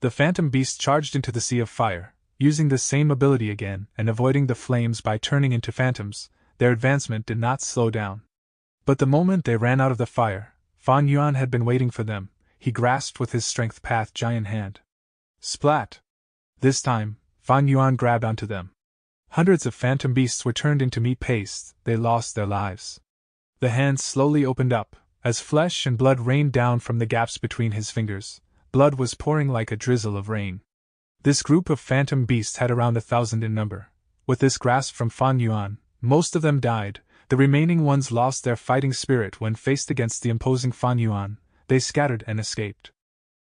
The phantom beasts charged into the sea of fire, using the same ability again and avoiding the flames by turning into phantoms. Their advancement did not slow down. But the moment they ran out of the fire, Fan Yuan had been waiting for them. He grasped with his Strength Path Giant Hand. Splat! This time, Fan Yuan grabbed onto them. Hundreds of phantom beasts were turned into meat paste. They lost their lives. The hand slowly opened up, as flesh and blood rained down from the gaps between his fingers. Blood was pouring like a drizzle of rain. This group of phantom beasts had around 1,000 in number. With this grasp from Fan Yuan, most of them died. The remaining ones lost their fighting spirit when faced against the imposing Fan Yuan. They scattered and escaped.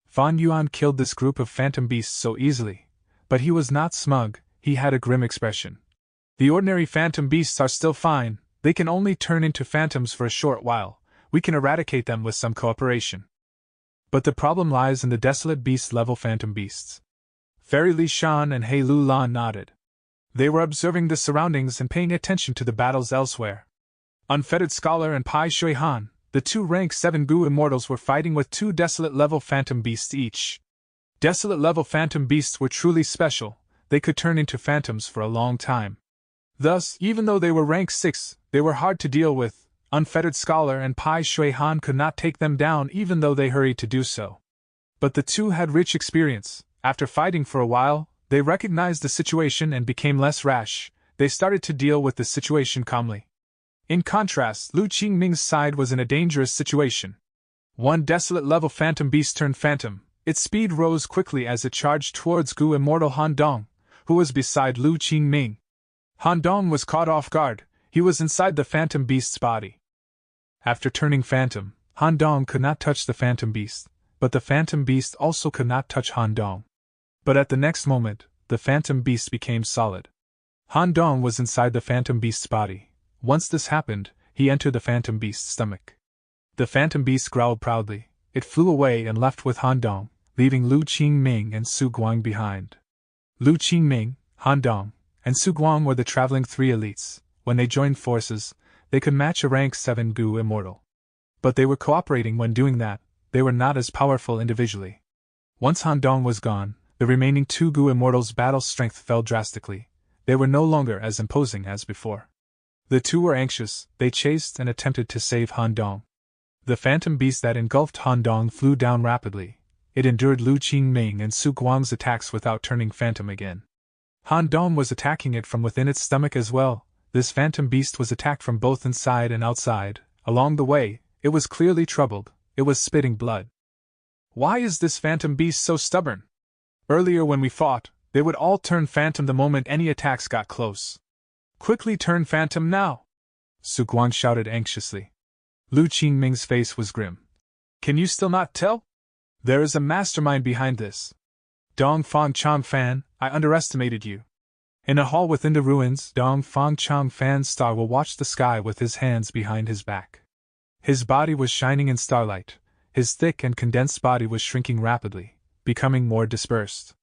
Fan Yuan killed this group of phantom beasts so easily. But he was not smug, he had a grim expression. The ordinary phantom beasts are still fine, they can only turn into phantoms for a short while. We can eradicate them with some cooperation. But the problem lies in the desolate beast-level phantom beasts. Fairy Li Shan and He Lu Lan nodded. They were observing the surroundings and paying attention to the battles elsewhere. Unfettered Scholar and Pai Shui Han, the two rank 7 Gu immortals, were fighting with 2 Desolate level Phantom Beasts each. Desolate level Phantom Beasts were truly special, they could turn into phantoms for a long time. Thus, even though they were rank 6, they were hard to deal with. Unfettered Scholar and Pai Shui Han could not take them down even though they hurried to do so. But the two had rich experience. After fighting for a while, they recognized the situation and became less rash. They started to deal with the situation calmly. In contrast, Lu Qingming's side was in a dangerous situation. One Desolate level Phantom Beast turned phantom. Its speed rose quickly as it charged towards Gu Immortal Han Dong, who was beside Lu Qingming. Han Dong was caught off guard. He was inside the Phantom Beast's body. After turning phantom, Han Dong could not touch the Phantom Beast, but the Phantom Beast also could not touch Han Dong. But at the next moment, the Phantom Beast became solid. Han Dong was inside the Phantom Beast's body. Once this happened, he entered the Phantom Beast's stomach. The Phantom Beast growled proudly. It flew away and left with Han Dong, leaving Lu Qingming and Su Guang behind. Lu Qingming, Han Dong, and Su Guang were the traveling 3 elites. When they joined forces, they could match a rank 7 Gu immortal. But they were cooperating when doing that. They were not as powerful individually. Once Han Dong was gone, the remaining 2 Gu immortals' battle strength fell drastically. They were no longer as imposing as before. The two were anxious. They chased and attempted to save Han Dong. The Phantom Beast that engulfed Han Dong flew down rapidly. It endured Lu Qingming and Su Guang's attacks without turning phantom again. Han Dong was attacking it from within its stomach as well. This Phantom Beast was attacked from both inside and outside. Along the way, it was clearly troubled. It was spitting blood. Why is this Phantom Beast so stubborn? Earlier when we fought, they would all turn phantom the moment any attacks got close. Quickly turn phantom now! Su Guang shouted anxiously. Lu Qingming's face was grim. Can you still not tell? There is a mastermind behind this. Dong Fang Chang Fan, I underestimated you. In a hall within the ruins, Dong Fang Chang Fan's star will watch the sky with his hands behind his back. His body was shining in starlight. His thick and condensed body was shrinking rapidly, becoming more dispersed.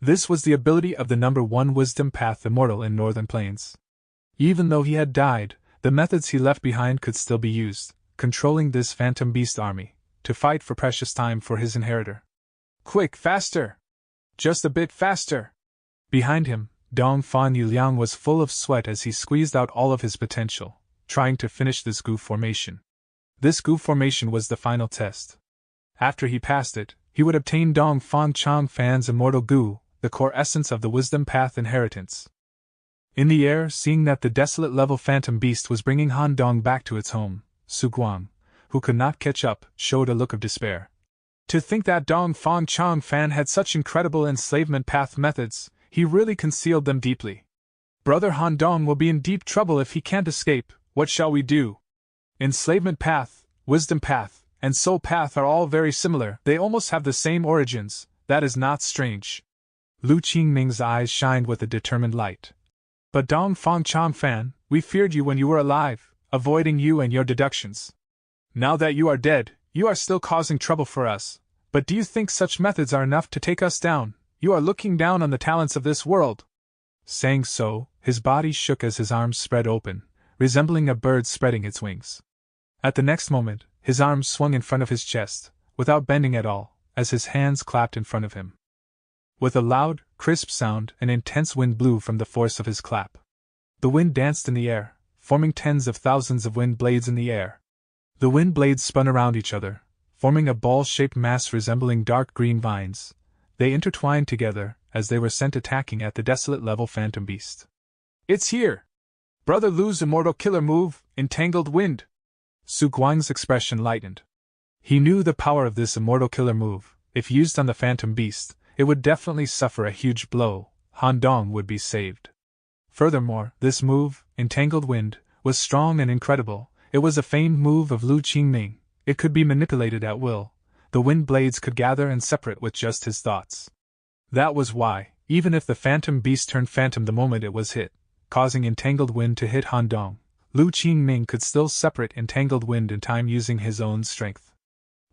This was the ability of the number 1 Wisdom Path Immortal in Northern Plains. Even though he had died, the methods he left behind could still be used, controlling this Phantom Beast army, to fight for precious time for his inheritor. Quick, faster! Just a bit faster! Behind him, Dong Fan Yuliang was full of sweat as he squeezed out all of his potential, trying to finish this Gu formation. This Gu formation was the final test. After he passed it, he would obtain Dong Fang Chang Fan's Immortal Gu, the core essence of the Wisdom Path inheritance. In the air, seeing that the Desolate level Phantom Beast was bringing Han Dong back to its home, Su Guang, who could not catch up, showed a look of despair. To think that Dong Fang Chang Fan had such incredible enslavement path methods, he really concealed them deeply. Brother Han Dong will be in deep trouble if he can't escape. What shall we do? Enslavement path, wisdom path, and soul path are all very similar. They almost have the same origins. That is not strange. Lu Qingming's eyes shined with a determined light. But Dong Fang Chang Fan, we feared you when you were alive, avoiding you and your deductions. Now that you are dead, you are still causing trouble for us. But do you think such methods are enough to take us down? You are looking down on the talents of this world. Saying so, his body shook as his arms spread open, resembling a bird spreading its wings. At the next moment, his arms swung in front of his chest, without bending at all, as his hands clapped in front of him. With a loud, crisp sound, an intense wind blew from the force of his clap. The wind danced in the air, forming tens of thousands of wind blades in the air. The wind blades spun around each other, forming a ball-shaped mass resembling dark green vines. They intertwined together as they were sent attacking at the Desolate level Phantom Beast. It's here! Brother Lu's Immortal Killer move, Entangled Wind! Su Guang's expression lightened. He knew the power of this Immortal Killer move. If used on the Phantom Beast, it would definitely suffer a huge blow. Han Dong would be saved. Furthermore, this move, Entangled Wind, was strong and incredible. It was a famed move of Lu Qingming. It could be manipulated at will. The wind blades could gather and separate with just his thoughts. That was why, even if the Phantom Beast turned phantom the moment it was hit, causing Entangled Wind to hit Han Dong, Lu Qingming could still separate Entangled Wind in time using his own strength.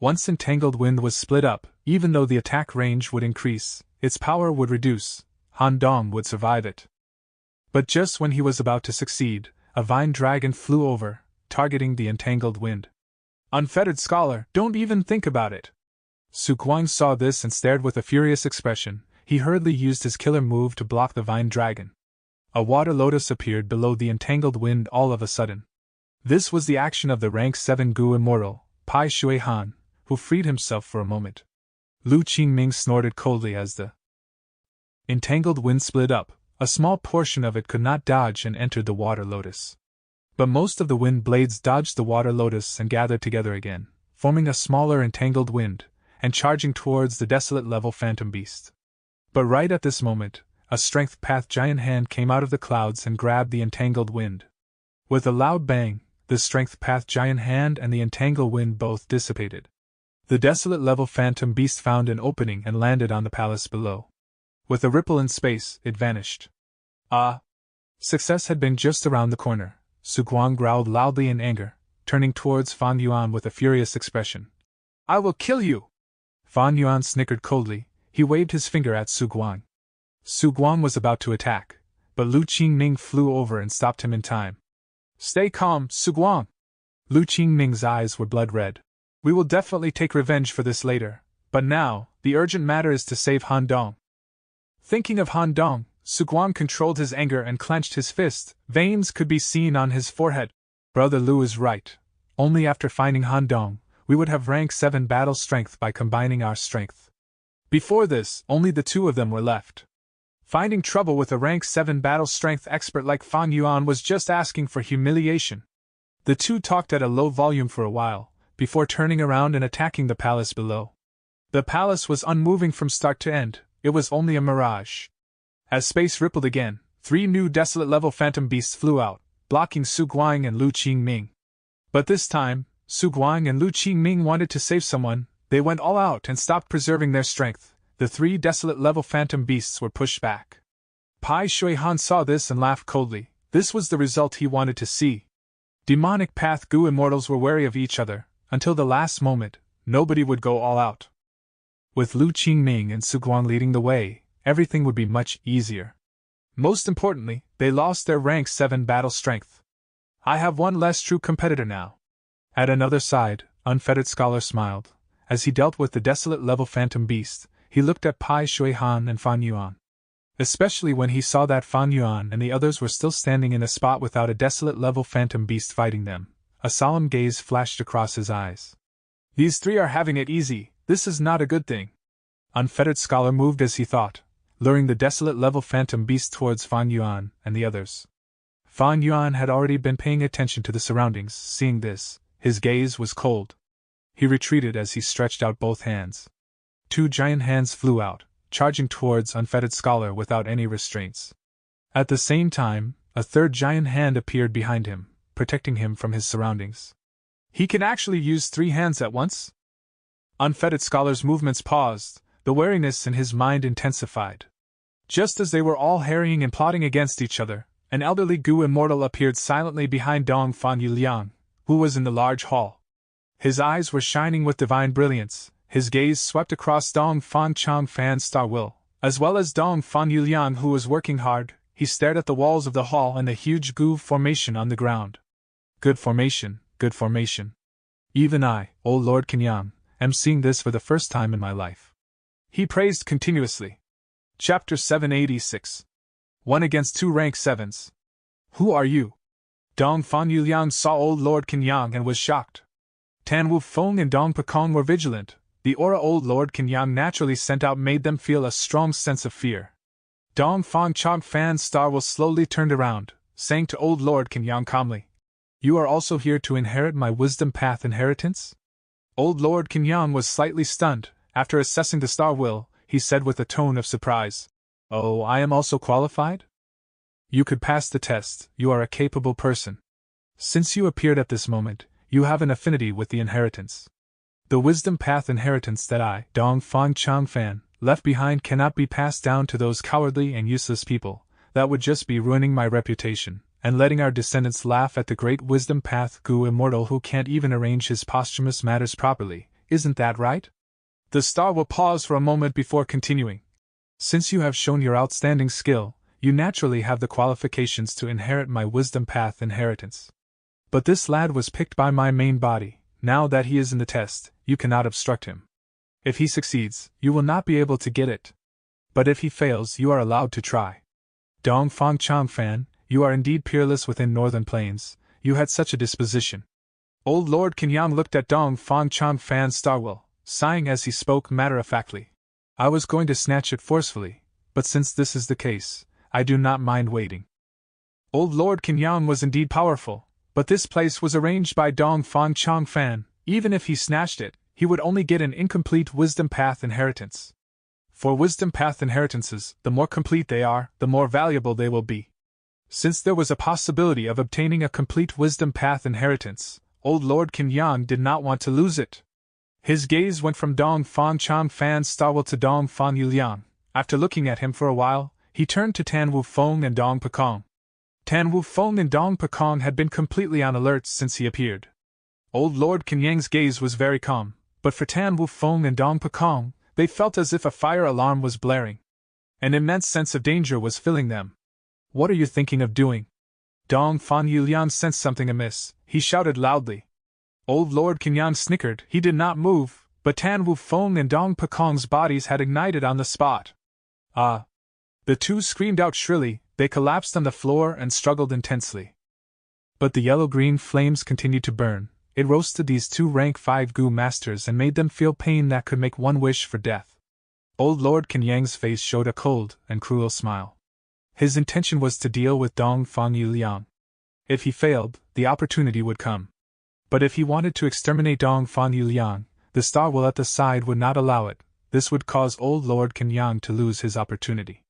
Once entangled wind was split up, even though the attack range would increase, its power would reduce. Han Dong would survive it. But just when he was about to succeed, a vine dragon flew over, targeting the entangled wind. Unfettered scholar, don't even think about it. Su Guang saw this and stared with a furious expression. He hurriedly used his killer move to block the vine dragon. A water lotus appeared below the entangled wind all of a sudden. This was the action of the rank 7 Gu immortal, Pai Shui Han, who freed himself for a moment. Lu Qingming snorted coldly as the entangled wind split up. A small portion of it could not dodge and entered the water lotus. But most of the wind blades dodged the water lotus and gathered together again, forming a smaller entangled wind, and charging towards the desolate level phantom beast. But right at this moment, a strength path giant hand came out of the clouds and grabbed the entangled wind. With a loud bang, the strength path giant hand and the entangled wind both dissipated. The desolate level phantom beast found an opening and landed on the palace below. With a ripple in space, it vanished. Ah! Success had been just around the corner. Su Guang growled loudly in anger, turning towards Fan Yuan with a furious expression. I will kill you! Fan Yuan snickered coldly. He waved his finger at Su Guang. Su Guang was about to attack, but Lu Qingming flew over and stopped him in time. Stay calm, Su Guang! Lu Qingming's eyes were blood red. We will definitely take revenge for this later, but now, the urgent matter is to save Han Dong. Thinking of Han Dong, Su Guang controlled his anger and clenched his fist. Veins could be seen on his forehead. Brother Lu is right. Only after finding Han Dong, we would have rank 7 battle strength by combining our strength. Before this, only the two of them were left. Finding trouble with a rank 7 battle strength expert like Fan Yuan was just asking for humiliation. The two talked at a low volume for a while, before turning around and attacking the palace below. The palace was unmoving from start to end. It was only a mirage. As space rippled again, 3 new desolate level phantom beasts flew out, blocking Su Guang and Lu Qingming. But this time, Su Guang and Lu Qingming wanted to save someone. They went all out and stopped preserving their strength. The 3 desolate level phantom beasts were pushed back. Pai Shui Han saw this and laughed coldly. This was the result he wanted to see. Demonic Path Gu immortals were wary of each other. Until the last moment, nobody would go all out. With Lu Qingming and Su Guang leading the way, everything would be much easier. Most importantly, they lost their rank 7 battle strength. I have one less true competitor now. At another side, Unfettered Scholar smiled. As he dealt with the desolate level phantom beast, he looked at Pai Shui Han and Fan Yuan. Especially when he saw that Fan Yuan and the others were still standing in a spot without a desolate level phantom beast fighting them, a solemn gaze flashed across his eyes. These 3 are having it easy. This is not a good thing. Unfettered Scholar moved as he thought, luring the desolate level phantom beast towards Fan Yuan and the others. Fan Yuan had already been paying attention to the surroundings. Seeing this, his gaze was cold. He retreated as he stretched out both hands. 2 giant hands flew out, charging towards Unfettered Scholar without any restraints. At the same time, a 3rd giant hand appeared behind him, protecting him from his surroundings. He can actually use 3 hands at once? Unfettered Scholar's movements paused, the wariness in his mind intensified. Just as they were all harrying and plotting against each other, an elderly Gu immortal appeared silently behind Dong Fan Yuliang, who was in the large hall. His eyes were shining with divine brilliance. His gaze swept across Dong Fan Chang Fan's star will, as well as Dong Fan Yuliang, who was working hard. He stared at the walls of the hall and the huge Gu formation on the ground. Good formation, good formation. Even I, O Lord Kenyang, am seeing this for the first time in my life. He praised continuously. Chapter 786. 1 against 2 rank 7s. Who are you? Dong Fan Yuliang saw old Lord Kenyang and was shocked. Tan Wu Feng and Dong Pekong were vigilant. The aura old Lord Kenyang naturally sent out made them feel a strong sense of fear. Dong Fan Chang Fan's star will slowly turned around, saying to old Lord Kenyang calmly, You are also here to inherit my wisdom path inheritance? Old Lord Kenyang was slightly stunned. After assessing the star will, he said with a tone of surprise, Oh, I am also qualified? You could pass the test. You are a capable person. Since you appeared at this moment, you have an affinity with the inheritance. The wisdom path inheritance that I, Dong Fan Chang Fan, left behind cannot be passed down to those cowardly and useless people. That would just be ruining my reputation, and letting our descendants laugh at the great wisdom path Gu immortal who can't even arrange his posthumous matters properly. isn't that right? The star will pause for a moment before continuing. Since you have shown your outstanding skill, you naturally have the qualifications to inherit my wisdom path inheritance. But this lad was picked by my main body. Now that he is in the test, you cannot obstruct him. If he succeeds, you will not be able to get it. But if he fails, you are allowed to try. Dong Fang Chang Fan, you are indeed peerless within Northern Plains. You had such a disposition. Old Lord Kenyang looked at Dong Fang Chang Fan's starwell, sighing as he spoke matter-of-factly. I was going to snatch it forcefully, but since this is the case, I do not mind waiting. Old Lord Kenyang was indeed powerful, but this place was arranged by Dong Fang Chang Fan. Even if he snatched it, he would only get an incomplete wisdom path inheritance. For wisdom path inheritances, the more complete they are, the more valuable they will be. Since there was a possibility of obtaining a complete wisdom path inheritance, Old Lord Kenyang did not want to lose it. His gaze went from Dong Fang Chang Fan's starwell to Dong Fang Yuliang. After looking at him for a while, he turned to Tan Wu Feng and Dong Pekong. Tan Wu Feng and Dong Pekong had been completely on alert since he appeared. Old Lord Kenyang's gaze was very calm, but for Tan Wu Feng and Dong Pekong, they felt as if a fire alarm was blaring. An immense sense of danger was filling them. What are you thinking of doing? Dong Fang Yuliang sensed something amiss. He shouted loudly. Old Lord Kenyang snickered. He did not move, but Tan Wu Feng and Dong Pekong's bodies had ignited on the spot. Ah! The two screamed out shrilly. They collapsed on the floor and struggled intensely. But the yellow-green flames continued to burn. It roasted these two rank 5 Gu masters and made them feel pain that could make one wish for death. Old Lord Kenyang's face showed a cold and cruel smile. His intention was to deal with Dong Fang Yuliang. If he failed, the opportunity would come. But if he wanted to exterminate Dong Fang Yuliang, the starwell at the side would not allow it. This would cause Old Lord Kenyang to lose his opportunity.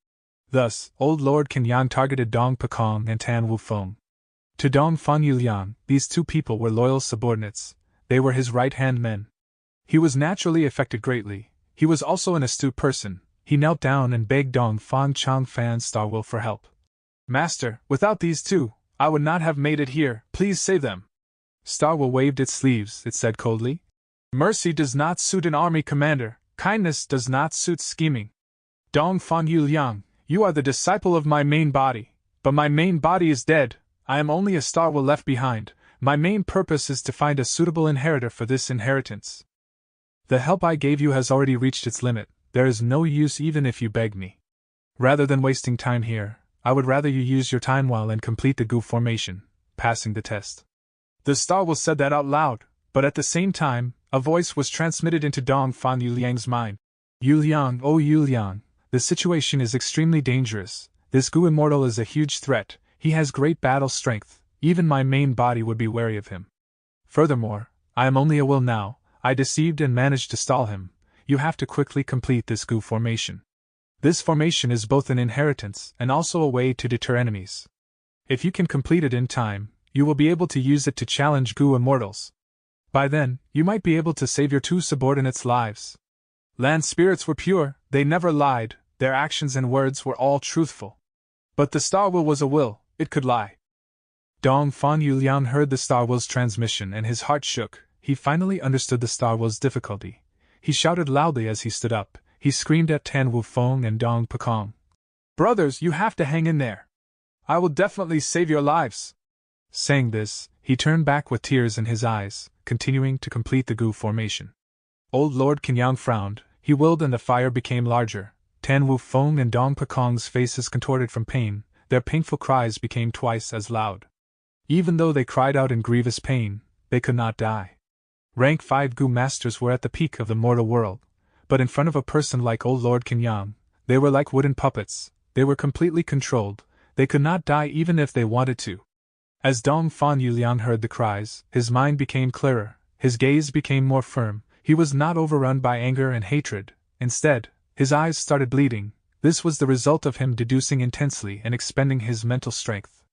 Thus, Old Lord Kenyang targeted Dong Pekong and Tan Wu Feng. To Dong Fang Yuliang, these two people were loyal subordinates. They were his right-hand men. He was naturally affected greatly. He was also an astute person. He knelt down and begged Dong Fang Chang Fan's starwell for help. Master, without these two, I would not have made it here. Please save them. Starwell waved its sleeves. It said coldly, Mercy does not suit an army commander. Kindness does not suit scheming. Dong Fang Yuliang, you are the disciple of my main body, but my main body is dead. I am only a starwell left behind. My main purpose is to find a suitable inheritor for this inheritance. The help I gave you has already reached its limit. There is no use even if you beg me. Rather than wasting time here, I would rather you use your time well and complete the Gu formation, passing the test. The starwell said that out loud, but at the same time, a voice was transmitted into Dong Fang Yuliang's mind. Yuliang, oh Yuliang, the situation is extremely dangerous. This Gu immortal is a huge threat. He has great battle strength. Even my main body would be wary of him. Furthermore, I am only a will now. I deceived and managed to stall him. You have to quickly complete this Gu formation. This formation is both an inheritance and also a way to deter enemies. If you can complete it in time, you will be able to use it to challenge Gu immortals. By then, you might be able to save your two subordinates' lives. Land spirits were pure, they never lied, their actions and words were all truthful. But the starwell was a will, it could lie. Dong Fang Yuliang heard the starwell's transmission and his heart shook. He finally understood the starwell's difficulty. He shouted loudly as he stood up. He screamed at Tan Wu Feng and Dong Pekong. Brothers, you have to hang in there. I will definitely save your lives. Saying this, he turned back with tears in his eyes, continuing to complete the Gu formation. Old Lord Kenyang frowned. He willed and the fire became larger. Tan Wu Feng and Dong Pekong's faces contorted from pain. Their painful cries became twice as loud. Even though they cried out in grievous pain, they could not die. Rank 5 Gu masters were at the peak of the mortal world, but in front of a person like Old Lord Kenyang, they were like wooden puppets. They were completely controlled. They could not die even if they wanted to. As Dong Fang Yuliang heard the cries, his mind became clearer, his gaze became more firm. He was not overrun by anger and hatred. Instead, his eyes started bleeding. This was the result of him deducing intensely and expending his mental strength.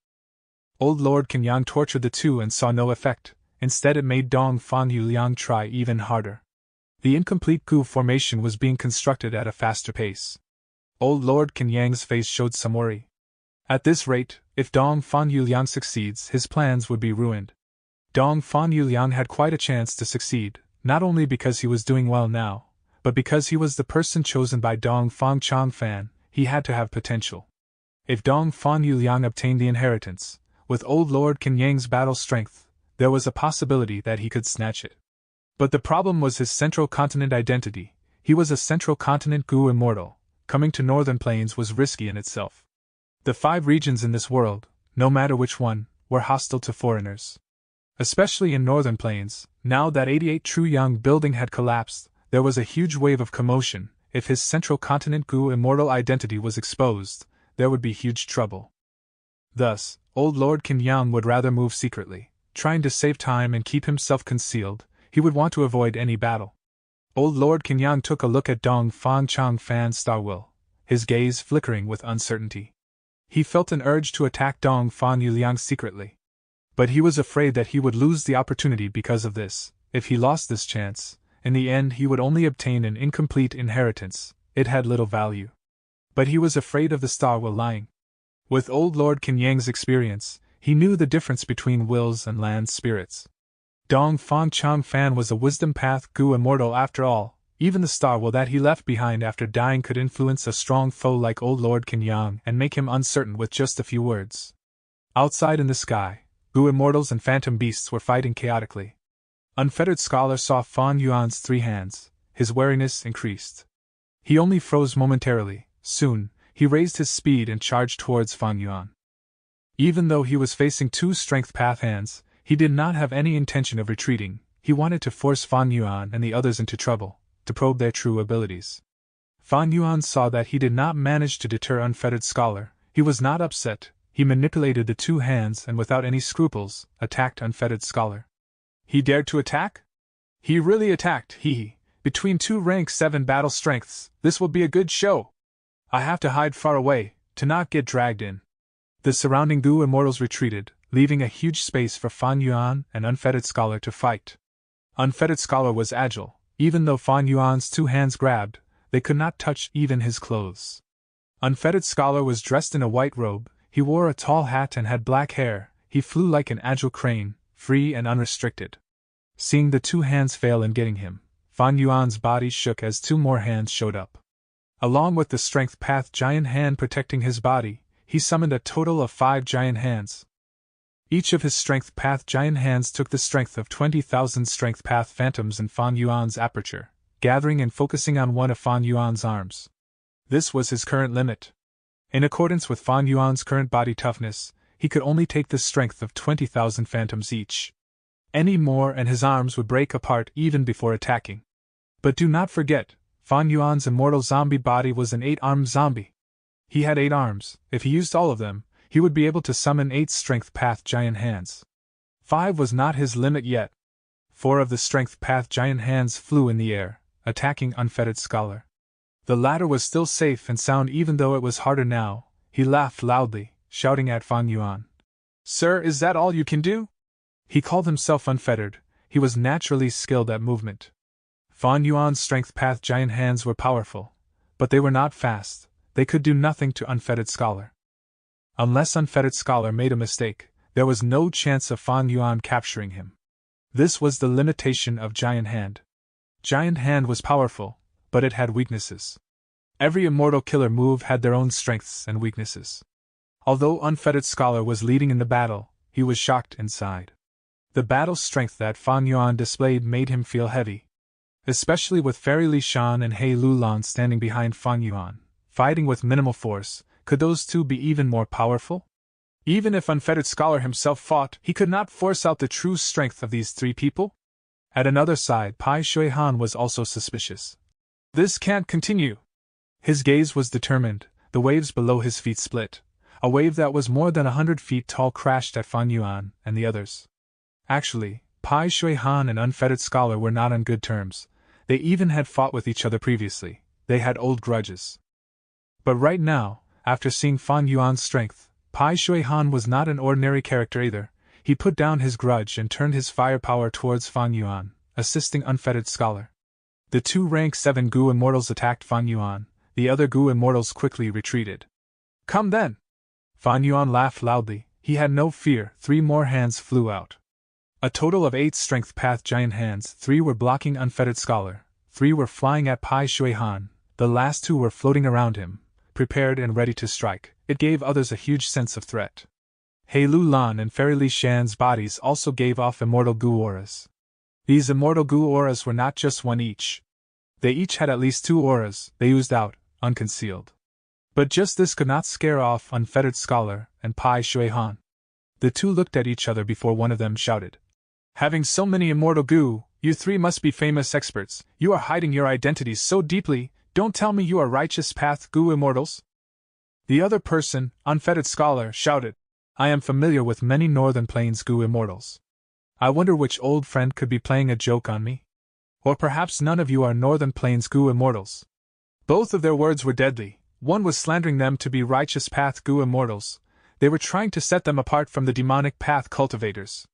Old Lord Kenyang tortured the two and saw no effect. Instead, it made Dong Fang Yuliang try even harder. The incomplete Gu formation was being constructed at a faster pace. Old Lord Kenyang's face showed some worry. At this rate, if Dong Fang Yuliang succeeds, his plans would be ruined. Dong Fang Yuliang had quite a chance to succeed. not only because he was doing well now, but because he was the person chosen by Dong Fang Chong Fan. He had to have potential. If Dong Fan Yuliang obtained the inheritance, with old Lord Qin Yang's battle strength, there was a possibility that he could snatch it. But the problem was his Central Continent identity. He was a Central Continent Gu immortal. Coming to Northern Plains was risky in itself. The 5 regions in this world, no matter which one, were hostile to foreigners. Especially in Northern Plains, now that 88 True Yang building had collapsed, there was a huge wave of commotion. If his Central Continent Gu immortal identity was exposed, there would be huge trouble. Thus, old Lord Qin Yang would rather move secretly, trying to save time and keep himself concealed. He would want to avoid any battle. Old Lord Qin Yang took a look at Dong Fang Chong Fan's star will, his gaze flickering with uncertainty. He felt an urge to attack Dong Fang Yuliang secretly. But he was afraid that he would lose the opportunity because of this. If he lost this chance, in the end he would only obtain an incomplete inheritance. It had little value. But he was afraid of the star will lying. With old Lord Qin Yang's experience, he knew the difference between wills and land spirits. Dong Fang Chong Fan was a wisdom path Gu immortal after all. Even the star will that he left behind after dying could influence a strong foe like old Lord Qin Yang and make him uncertain with just a few words. Outside in the sky, Gu immortals and phantom beasts were fighting chaotically. Unfettered Scholar saw Fan Yuan's 3 hands. His wariness increased. He only froze momentarily. Soon, he raised his speed and charged towards Fan Yuan. Even though he was facing 2 strength path hands, he did not have any intention of retreating. He wanted to force Fan Yuan and the others into trouble, to probe their true abilities. Fan Yuan saw that he did not manage to deter Unfettered Scholar. He was not upset. He manipulated the 2 hands and without any scruples, attacked Unfettered Scholar. He dared to attack? He really attacked, between 2 rank 7 battle strengths. This will be a good show. I have to hide far away, to not get dragged in. The surrounding Gu immortals retreated, leaving a huge space for Fan Yuan and Unfettered Scholar to fight. Unfettered Scholar was agile. Even though Fan Yuan's 2 hands grabbed, they could not touch even his clothes. Unfettered Scholar was dressed in a white robe. He wore a tall hat and had black hair. He flew like an agile crane, free and unrestricted. Seeing the 2 hands fail in getting him, Fan Yuan's body shook as 2 more hands showed up. Along with the strength path giant hand protecting his body, he summoned a total of 5 giant hands. Each of his strength path giant hands took the strength of 20,000 strength path phantoms in Fan Yuan's aperture, gathering and focusing on one of Fan Yuan's arms. This was his current limit. In accordance with Fan Yuan's current body toughness, he could only take the strength of 20,000 phantoms each. Any more and his arms would break apart even before attacking. But do not forget, Fan Yuan's immortal zombie body was an 8-armed zombie. He had 8 arms. If he used all of them, he would be able to summon 8 strength path giant hands. 5 was not his limit yet. 4 of the strength path giant hands flew in the air, attacking Unfettered Scholar. The latter was still safe and sound even though it was harder now. He laughed loudly, shouting at Fan Yuan. "Sir, is that all you can do?" He called himself unfettered. He was naturally skilled at movement. Fan Yuan's strength path giant hands were powerful, but they were not fast. They could do nothing to Unfettered Scholar. Unless Unfettered Scholar made a mistake, there was no chance of Fan Yuan capturing him. This was the limitation of Giant Hand. Giant Hand was powerful, but it had weaknesses. Every immortal killer move had their own strengths and weaknesses. Although Unfettered Scholar was leading in the battle, he was shocked inside. The battle strength that Fan Yuan displayed made him feel heavy. Especially with Fairy Li Shan and Hei Lulan standing behind Fan Yuan, fighting with minimal force, could those 2 be even more powerful? Even if Unfettered Scholar himself fought, he could not force out the true strength of these 3 people? At another side, Pai Shui Han was also suspicious. This can't continue. His gaze was determined. The waves below his feet split. A wave that was more than 100 feet tall crashed at Fan Yuan and the others. Actually, Pai Shui Han and Unfettered Scholar were not on good terms. They even had fought with each other previously. They had old grudges. But right now, after seeing Fan Yuan's strength, Pai Shui Han was not an ordinary character either. He put down his grudge and turned his firepower towards Fan Yuan, assisting Unfettered Scholar. The 2 rank 7 Gu immortals attacked Fan Yuan. The other Gu immortals quickly retreated. "Come then!" Fan Yuan laughed loudly. He had no fear. 3 more hands flew out. A total of 8 strength path giant hands, 3 were blocking Unfettered Scholar, 3 were flying at Pai Shui Han, the last 2 were floating around him, prepared and ready to strike. It gave others a huge sense of threat. He Lu Lan and Fairy Li Shan's bodies also gave off immortal goo auras. These immortal goo auras were not just one each. They each had at least 2 auras they oozed out, unconcealed. But just this could not scare off Unfettered Scholar and Pai Shui Han. The two looked at each other before one of them shouted. Having so many immortal goo, you 3 must be famous experts. You are hiding your identities so deeply, don't tell me you are Righteous Path goo immortals? The other person, Unfettered Scholar, shouted. I am familiar with many Northern Plains goo immortals. I wonder which old friend could be playing a joke on me? Or perhaps none of you are Northern Plains goo immortals. Both of their words were deadly. One was slandering them to be Righteous Path goo immortals. They were trying to set them apart from the demonic path cultivators.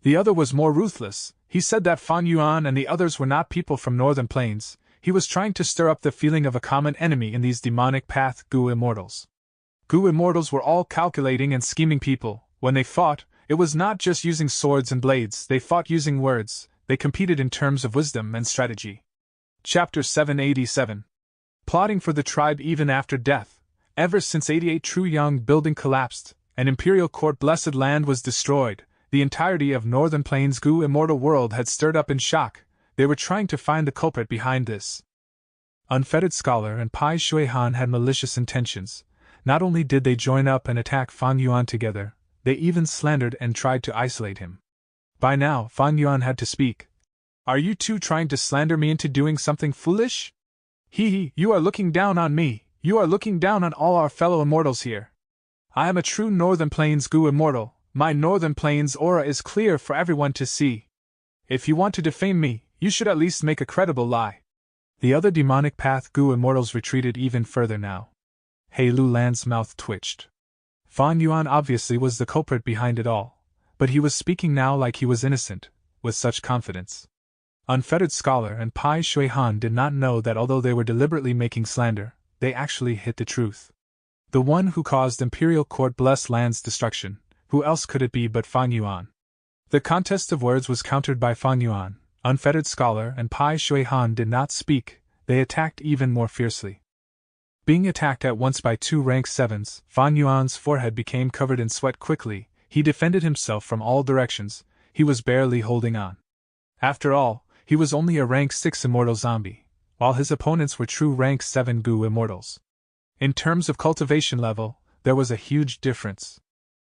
The other was more ruthless. He said that Fan Yuan and the others were not people from Northern Plains. He was trying to stir up the feeling of a common enemy in these demonic path goo immortals. Goo immortals were all calculating and scheming people. When they fought, it was not just using swords and blades, they fought using words. They competed in terms of wisdom and strategy. Chapter 787. Plotting for the tribe even after death. Ever since 88 True Young building collapsed, and Imperial Court Blessed Land was destroyed, the entirety of Northern Plains goo immortal world had stirred up in shock. They were trying to find the culprit behind this. Unfettered Scholar and Pai Shui Han had malicious intentions. Not only did they join up and attack Fan Yuan together, they even slandered and tried to isolate him. By now, Fan Yuan had to speak. Are you two trying to slander me into doing something foolish? Hee, you are looking down on me, you are looking down on all our fellow immortals here. I am a true Northern Plains goo immortal, my Northern Plains aura is clear for everyone to see. If you want to defame me, you should at least make a credible lie. The other demonic path goo immortals retreated even further now. He Lu Lan's mouth twitched. Fan Yuan obviously was the culprit behind it all, but he was speaking now like he was innocent, with such confidence. Unfettered Scholar and Pai Shui Han did not know that although they were deliberately making slander, they actually hit the truth. The one who caused Imperial Court Blessed Land's destruction, who else could it be but Fan Yuan? The contest of words was countered by Fan Yuan. Unfettered Scholar and Pai Shui Han did not speak, they attacked even more fiercely. Being attacked at once by 2 rank 7s, Fan Yuan's forehead became covered in sweat quickly. He defended himself from all directions, he was barely holding on. After all, he was only a rank 6 immortal zombie, while his opponents were true rank 7 goo immortals. In terms of cultivation level, there was a huge difference.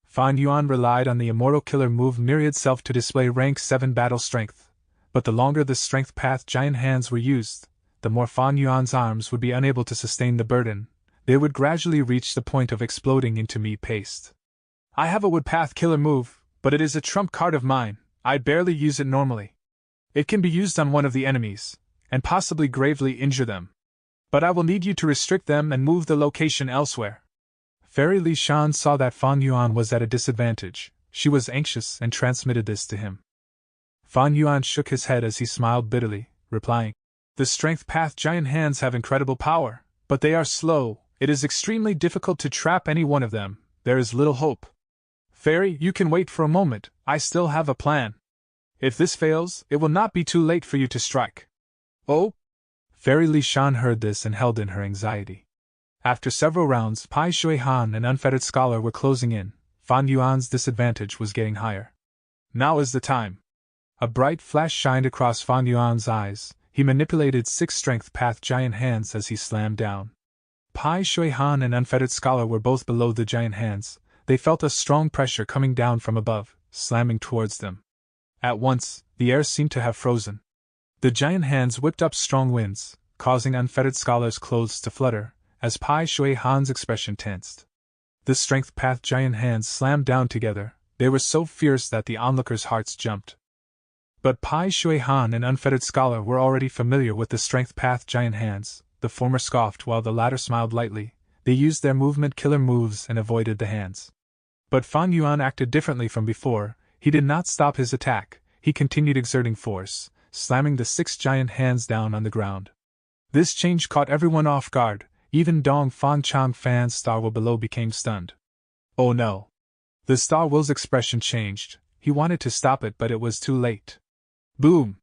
Fan Yuan relied on the immortal killer move Myriad Self to display rank 7 battle strength, but the longer the strength path giant hands were used, the more Fan Yuan's arms would be unable to sustain the burden. They would gradually reach the point of exploding into meat paste. I have a wood path killer move, but it is a trump card of mine, I barely use it normally. It can be used on one of the enemies, and possibly gravely injure them. But I will need you to restrict them and move the location elsewhere. Fairy Li Shan saw that Fan Yuan was at a disadvantage. She was anxious and transmitted this to him. Fan Yuan shook his head as he smiled bitterly, replying, The strength path giant hands have incredible power, but they are slow. It is extremely difficult to trap any one of them. There is little hope. Fairy, you can wait for a moment, I still have a plan. If this fails, it will not be too late for you to strike. Oh? Fairy Li Shan heard this and held in her anxiety. After several rounds, Pai Shui Han and Unfettered Scholar were closing in. Fan Yuan's disadvantage was getting higher. Now is the time. A bright flash shined across Fan Yuan's eyes. He manipulated 6 strength path giant hands as he slammed down. Pai Shui Han and Unfettered Scholar were both below the giant hands. They felt a strong pressure coming down from above, slamming towards them. At once, the air seemed to have frozen. The giant hands whipped up strong winds, causing Unfettered Scholar's clothes to flutter, as Pai Shui Han's expression tensed. The strength path giant hands slammed down together. They were so fierce that the onlookers' hearts jumped. But Pai Shui Han and Unfettered Scholar were already familiar with the strength path giant hands. The former scoffed while the latter smiled lightly. They used their movement killer moves and avoided the hands. But Fan Yuan acted differently from before. He did not stop his attack. He continued exerting force, slamming the 6 giant hands down on the ground. This change caught everyone off guard. Even Dong Fan Chang Fan's Star Will below became stunned. Oh no! The Star Will's expression changed. He wanted to stop it, but it was too late. Boom!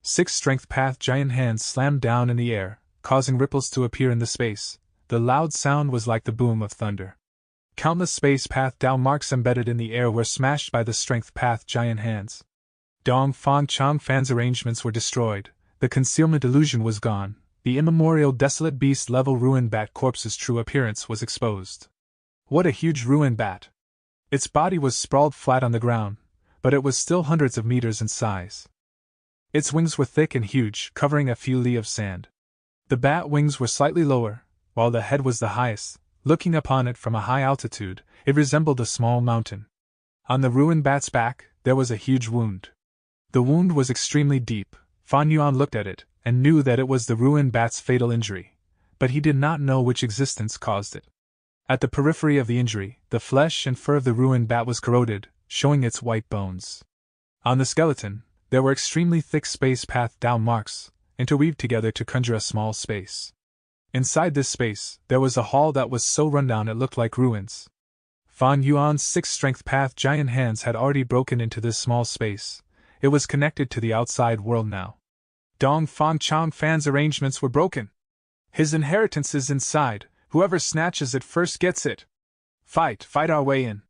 6 strength path giant hands slammed down in the air, causing ripples to appear in the space. The loud sound was like the boom of thunder. Countless space path Dao marks embedded in the air were smashed by the strength path giant hands. Dong Fang Chang Fan's arrangements were destroyed, the concealment illusion was gone, the immemorial desolate beast level ruined bat corpse's true appearance was exposed. What a huge ruined bat! Its body was sprawled flat on the ground, but it was still hundreds of meters in size. Its wings were thick and huge, covering a few li of sand. The bat wings were slightly lower, while the head was the highest. Looking upon it from a high altitude, it resembled a small mountain. On the ruined bat's back, there was a huge wound. The wound was extremely deep. Fan Yuan looked at it, and knew that it was the ruined bat's fatal injury, but he did not know which existence caused it. At the periphery of the injury, the flesh and fur of the ruined bat was corroded, showing its white bones. On the skeleton, there were extremely thick space path Dao marks, interweaved together to conjure a small space. Inside this space, there was a hall that was so rundown it looked like ruins. Fan Yuan's 6 strength path giant hands had already broken into this small space. It was connected to the outside world now. Dong Fang Chang Fan's arrangements were broken. His inheritance is inside, whoever snatches it first gets it. Fight our way in.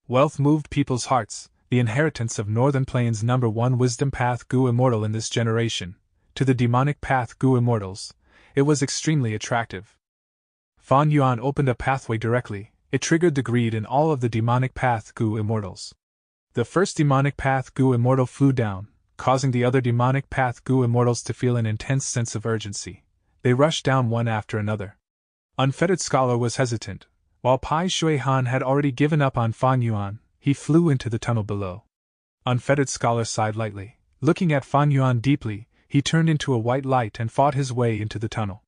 Wealth moved people's hearts, the inheritance of Northern Plains #1 Wisdom Path Gu Immortal in this generation. To the demonic path Gu Immortals, it was extremely attractive. Fan Yuan opened a pathway directly, it triggered the greed in all of the demonic path Gu Immortals. The first demonic path Gu Immortal flew down, causing the other demonic path Gu Immortals to feel an intense sense of urgency. They rushed down one after another. Unfettered Scholar was hesitant. While Pai Shui Han had already given up on Fan Yuan, he flew into the tunnel below. Unfettered Scholar sighed lightly. Looking at Fan Yuan deeply, he turned into a white light and fought his way into the tunnel.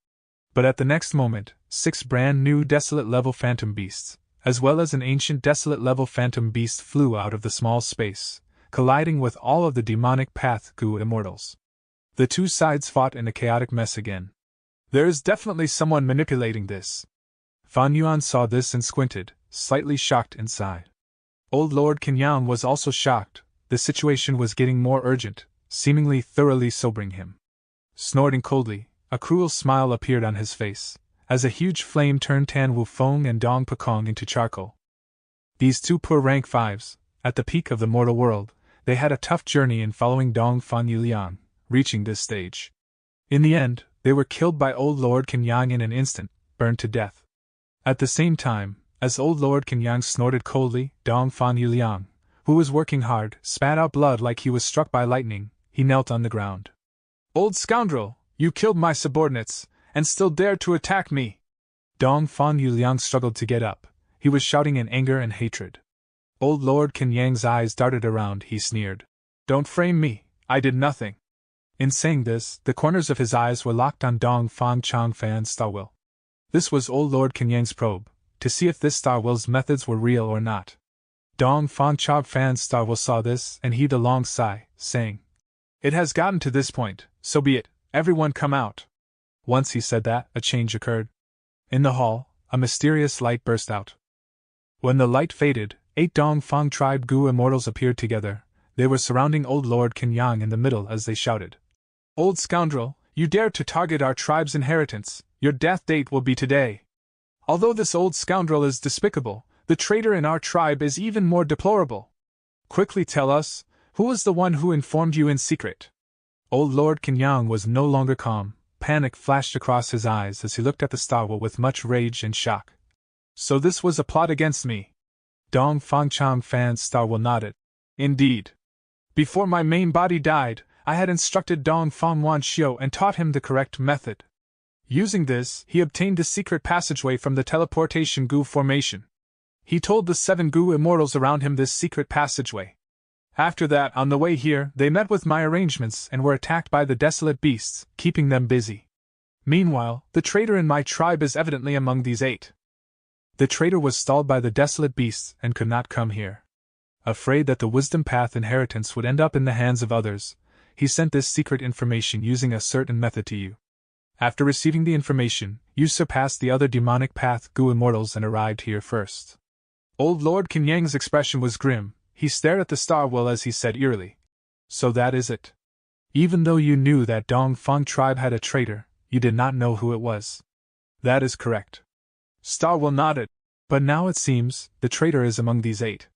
But at the next moment, 6 brand new desolate level phantom beasts, as well as an ancient desolate level phantom beast, flew out of the small space, colliding with all of the demonic path Gu Immortals. The two sides fought in a chaotic mess again. There is definitely someone manipulating this. Fan Yuan saw this and squinted, slightly shocked inside. Old Lord Kenyang was also shocked. The situation was getting more urgent, seemingly thoroughly sobering him. Snorting coldly, a cruel smile appeared on his face, as a huge flame turned Tan Wufeng and Dong Pekong into charcoal. These two poor rank 5s, at the peak of the mortal world, they had a tough journey in following Dong Fan Yuliang, reaching this stage. In the end, they were killed by Old Lord Kenyang in an instant, burned to death. At the same time, as Old Lord Kenyang snorted coldly, Dong Fan Yuliang, who was working hard, spat out blood like he was struck by lightning. He knelt on the ground. Old scoundrel, you killed my subordinates, and still dared to attack me! Dong Fan Yuliang struggled to get up. He was shouting in anger and hatred. Old Lord Kenyang's eyes darted around, he sneered. Don't frame me, I did nothing. In saying this, the corners of his eyes were locked on Dong Fang Chang Fan's star will. This was Old Lord Kenyang's probe, to see if this star will's methods were real or not. Dong Fang Chang Fan's star will saw this and heaved a long sigh, saying, It has gotten to this point, so be it, everyone come out. Once he said that, a change occurred. In the hall, a mysterious light burst out. When the light faded, 8 Dong Fang tribe Gu Immortals appeared together. They were surrounding Old Lord Kenyang in the middle as they shouted. Old scoundrel, you dared to target our tribe's inheritance, your death date will be today. Although this old scoundrel is despicable, the traitor in our tribe is even more deplorable. Quickly tell us, who was the one who informed you in secret? Old Lord Kenyang was no longer calm. Panic flashed across his eyes as he looked at the star will with much rage and shock. So this was a plot against me. Dong Fang Chang Fan's star will nodded. Indeed. Before my main body died, I had instructed Dong Fang Wan Xiu and taught him the correct method. Using this, he obtained a secret passageway from the teleportation Gu formation. He told the 7 Gu Immortals around him this secret passageway. After that, on the way here, they met with my arrangements and were attacked by the desolate beasts, keeping them busy. Meanwhile, the traitor in my tribe is evidently among these 8. The traitor was stalled by the desolate beasts and could not come here. Afraid that the wisdom path inheritance would end up in the hands of others, he sent this secret information using a certain method to you. After receiving the information, you surpassed the other demonic path Gu Immortals and arrived here first. Old Lord Kenyang's expression was grim. He stared at the star well as he said eerily. So that is it. Even though you knew that Dongfang tribe had a traitor, you did not know who it was. That is correct. Starwell nodded. But now it seems, the traitor is among these 8.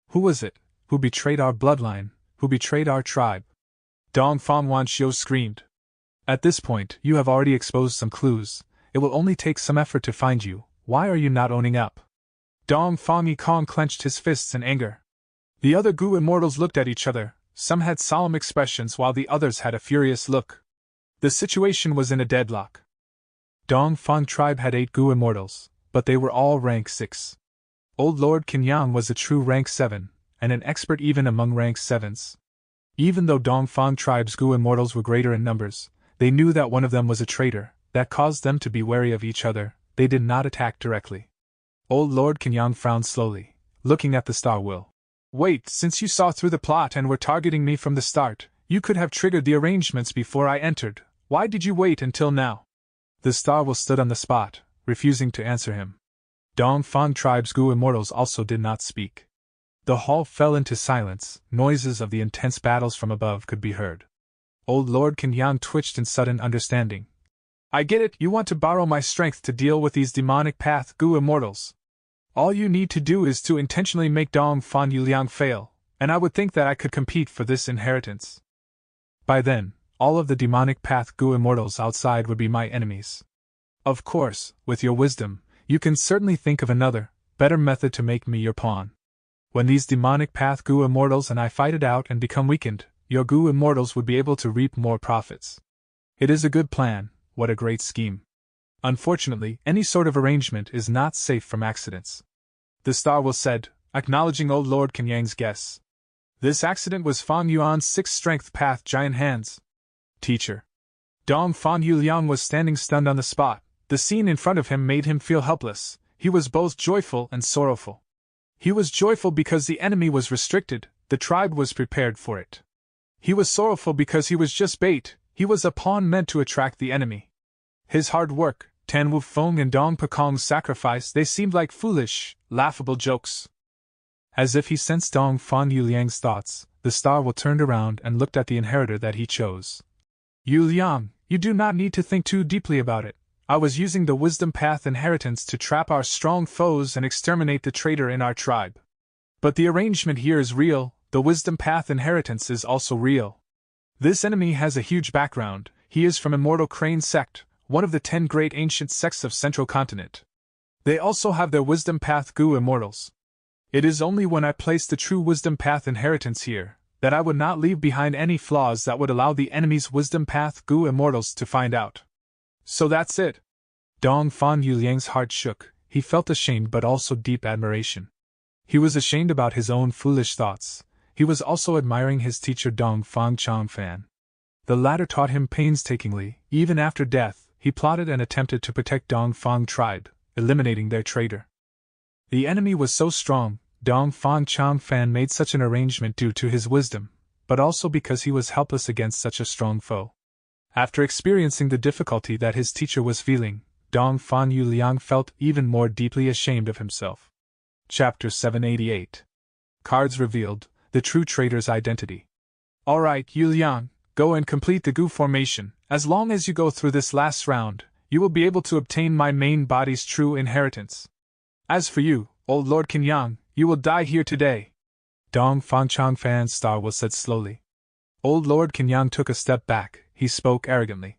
Who was it? Who betrayed our bloodline? Who betrayed our tribe? Dongfang Wanxiu screamed. At this point, you have already exposed some clues. It will only take some effort to find you. Why are you not owning up? Dongfang Yikong clenched his fists in anger. The other Gu immortals looked at each other. Some had solemn expressions while the others had a furious look. The situation was in a deadlock. Dongfang tribe had 8 Gu immortals, but they were all rank 6. Old Lord Kenyang was a true rank 7, and an expert even among rank 7s. Even though Dongfang tribe's Gu immortals were greater in numbers, they knew that one of them was a traitor. That caused them to be wary of each other. They did not attack directly. Old Lord Kenyang frowned slowly, looking at the star will. Wait, since you saw through the plot and were targeting me from the start, you could have triggered the arrangements before I entered. Why did you wait until now? The star will stood on the spot, refusing to answer him. Dongfang tribe's Gu immortals also did not speak. The hall fell into silence. Noises of the intense battles from above could be heard. Old Lord Kenyang twitched in sudden understanding. I get it, you want to borrow my strength to deal with these demonic path Gu immortals. All you need to do is to intentionally make Dongfang Yuliang fail, and I would think that I could compete for this inheritance. By then, all of the demonic path Gu immortals outside would be my enemies. Of course, with your wisdom, you can certainly think of another, better method to make me your pawn. When these demonic path Gu immortals and I fight it out and become weakened, your Gu immortals would be able to reap more profits. It is a good plan. What a great scheme. Unfortunately, any sort of arrangement is not safe from accidents. The star will said, acknowledging old Lord Kenyang's guess. This accident was Fang Yuan's 6th strength path giant hands. Teacher. Dongfang Yuliang was standing stunned on the spot. The scene in front of him made him feel helpless. He was both joyful and sorrowful. He was joyful because the enemy was restricted, the tribe was prepared for it. He was sorrowful because he was just bait. He was a pawn meant to attract the enemy. His hard work, Tan Wu Feng and Dong Pekong's sacrifice, they seemed like foolish, laughable jokes. As if he sensed Dongfang Yuliang's thoughts, the star will turned around and looked at the inheritor that he chose. Yuliang, you do not need to think too deeply about it. I was using the wisdom path inheritance to trap our strong foes and exterminate the traitor in our tribe. But the arrangement here is real, the wisdom path inheritance is also real. This enemy has a huge background. He is from Immortal Crane sect, one of the 10 great ancient sects of Central Continent. They also have their Wisdom Path Gu immortals. It is only when I place the true Wisdom Path inheritance here that I would not leave behind any flaws that would allow the enemy's Wisdom Path Gu immortals to find out. So that's it. Dongfang Yuliang's heart shook. He felt ashamed but also deep admiration. He was ashamed about his own foolish thoughts. He was also admiring his teacher Dongfang Changfan. The latter taught him painstakingly. Even after death, he plotted and attempted to protect Dongfang tribe, eliminating their traitor. The enemy was so strong, Dongfang Changfan made such an arrangement due to his wisdom, but also because he was helpless against such a strong foe. After experiencing the difficulty that his teacher was feeling, Dongfang Yuliang felt even more deeply ashamed of himself. Chapter 788. Cards revealed. The true traitor's identity. Alright, Yuliang, go and complete the Gu formation. As long as you go through this last round, you will be able to obtain my main body's true inheritance. As for you, old Lord Kenyang, you will die here today. Dongfang Changfan's star was said slowly. Old Lord Kenyang took a step back. He spoke arrogantly.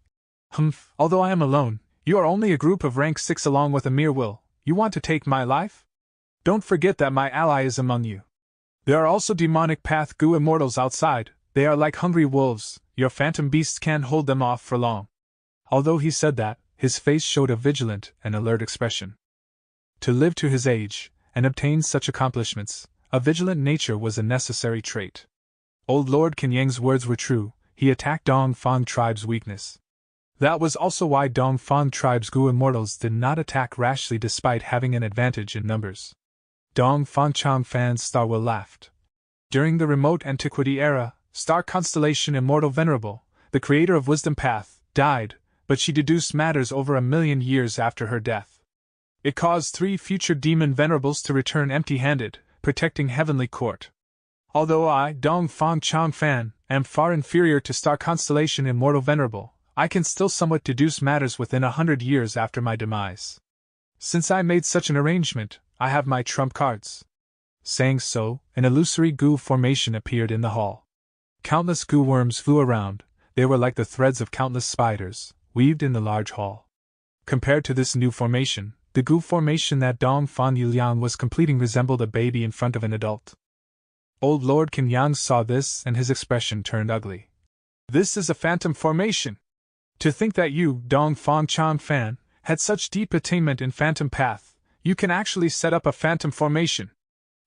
Humph, although I am alone, you are only a group of rank 6 along with a mere will. You want to take my life? Don't forget that my ally is among you. There are also demonic path Gu immortals outside. They are like hungry wolves. Your phantom beasts can't hold them off for long. Although he said that, his face showed a vigilant and alert expression. To live to his age, and obtain such accomplishments, a vigilant nature was a necessary trait. Old Lord Kenyang's words were true. He attacked Dongfang tribe's weakness. That was also why Dongfang tribe's Gu immortals did not attack rashly despite having an advantage in numbers. Dongfang Changfan's star will laughed. During the remote antiquity era, star constellation Immortal Venerable, the creator of Wisdom Path, died, but she deduced matters over 1,000,000 years after her death. It caused 3 future demon venerables to return empty-handed, protecting Heavenly Court. Although I, Dong Fang Chang Fan, am far inferior to Star Constellation Immortal Venerable, I can still somewhat deduce matters within 100 years after my demise. Since I made such an arrangement, I have my trump cards. Saying so, an illusory goo formation appeared in the hall. Countless goo worms flew around. They were like the threads of countless spiders, weaved in the large hall. Compared to this new formation, the goo formation that Dong Fan Yuliang was completing resembled a baby in front of an adult. Old Lord Kenyang saw this and his expression turned ugly. This is a phantom formation! To think that you, Dong Fang Chan Fan, had such deep attainment in phantom path, you can actually set up a phantom formation.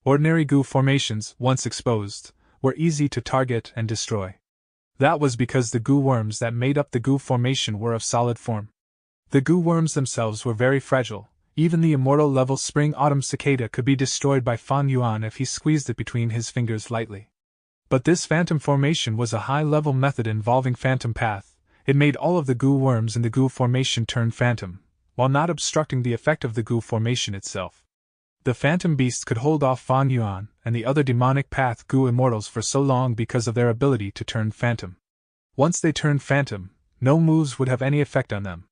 Ordinary goo formations, once exposed, were easy to target and destroy. That was because the goo worms that made up the goo formation were of solid form. The goo worms themselves were very fragile. Even the immortal level spring-autumn cicada could be destroyed by Fan Yuan if he squeezed it between his fingers lightly. But this phantom formation was a high-level method involving phantom path. It made all of the goo worms in the goo formation turn phantom, while not obstructing the effect of the goo formation itself. The phantom beast could hold off Fan Yuan and the other demonic path goo immortals for so long because of their ability to turn phantom. Once they turned phantom, no moves would have any effect on them.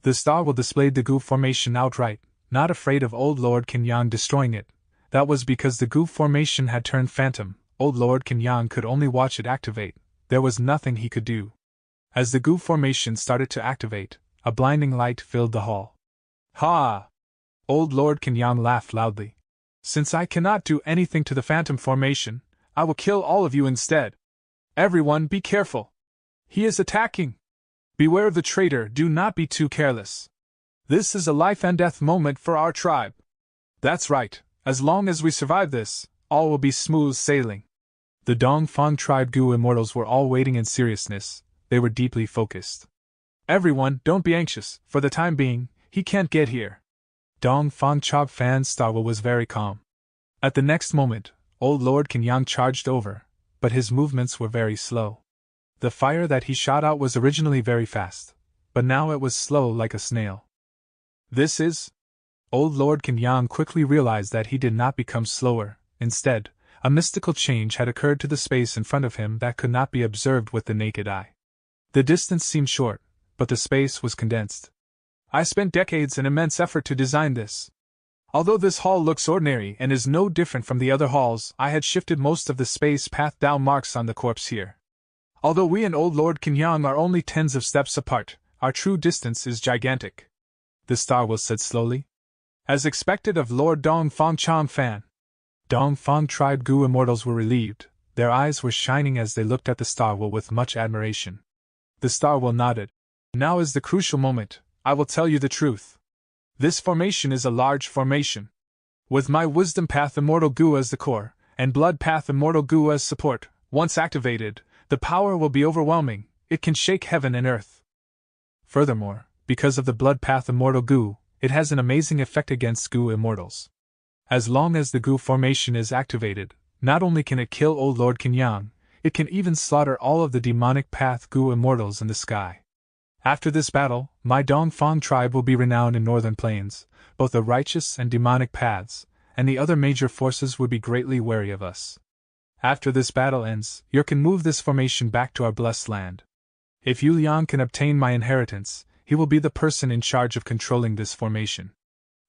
The star will displayed the goo formation outright, not afraid of Old Lord Kenyang destroying it. That was because the goo formation had turned phantom. Old Lord Kenyang could only watch it activate. There was nothing he could do. As the goo formation started to activate, a blinding light filled the hall. Ha! Old Lord Kenyang laughed loudly. Since I cannot do anything to the phantom formation, I will kill all of you instead. Everyone be careful. He is attacking. Beware of the traitor, do not be too careless. This is a life and death moment for our tribe. That's right, as long as we survive this, all will be smooth sailing. The Dong Fang tribe goo immortals were all waiting in seriousness. They were deeply focused. Everyone, don't be anxious, for the time being, he can't get here. Dong Fang Chog Fan's Starwell was very calm. At the next moment, Old Lord Kenyang charged over, but his movements were very slow. The fire that he shot out was originally very fast, but now it was slow like a snail. This is... Old Lord Kenyang quickly realized that he did not become slower. Instead, a mystical change had occurred to the space in front of him that could not be observed with the naked eye. The distance seemed short, but the space was condensed. I spent decades and immense effort to design this. Although this hall looks ordinary and is no different from the other halls, I had shifted most of the space path down marks on the corpse here. Although we and Old Lord Kenyang are only tens of steps apart, our true distance is gigantic. The Starwell said slowly. As expected of Lord Dong Fang Chan Fan. Dong Fang tribe goo immortals were relieved. Their eyes were shining as they looked at the Starwell with much admiration. The Starwell nodded. Now is the crucial moment. I will tell you the truth. This formation is a large formation. With my Wisdom Path Immortal Goo as the core, and Blood Path Immortal Goo as support, once activated, the power will be overwhelming. It can shake heaven and earth. Furthermore, because of the Blood Path Immortal Goo, it has an amazing effect against goo immortals. As long as the goo formation is activated, not only can it kill Old Lord Kenyang, it can even slaughter all of the demonic path goo immortals in the sky. After this battle, my Dong Fang tribe will be renowned in northern plains. Both the righteous and demonic paths, and the other major forces would be greatly wary of us. After this battle ends, you can move this formation back to our blessed land. If Yu Liang can obtain my inheritance, he will be the person in charge of controlling this formation.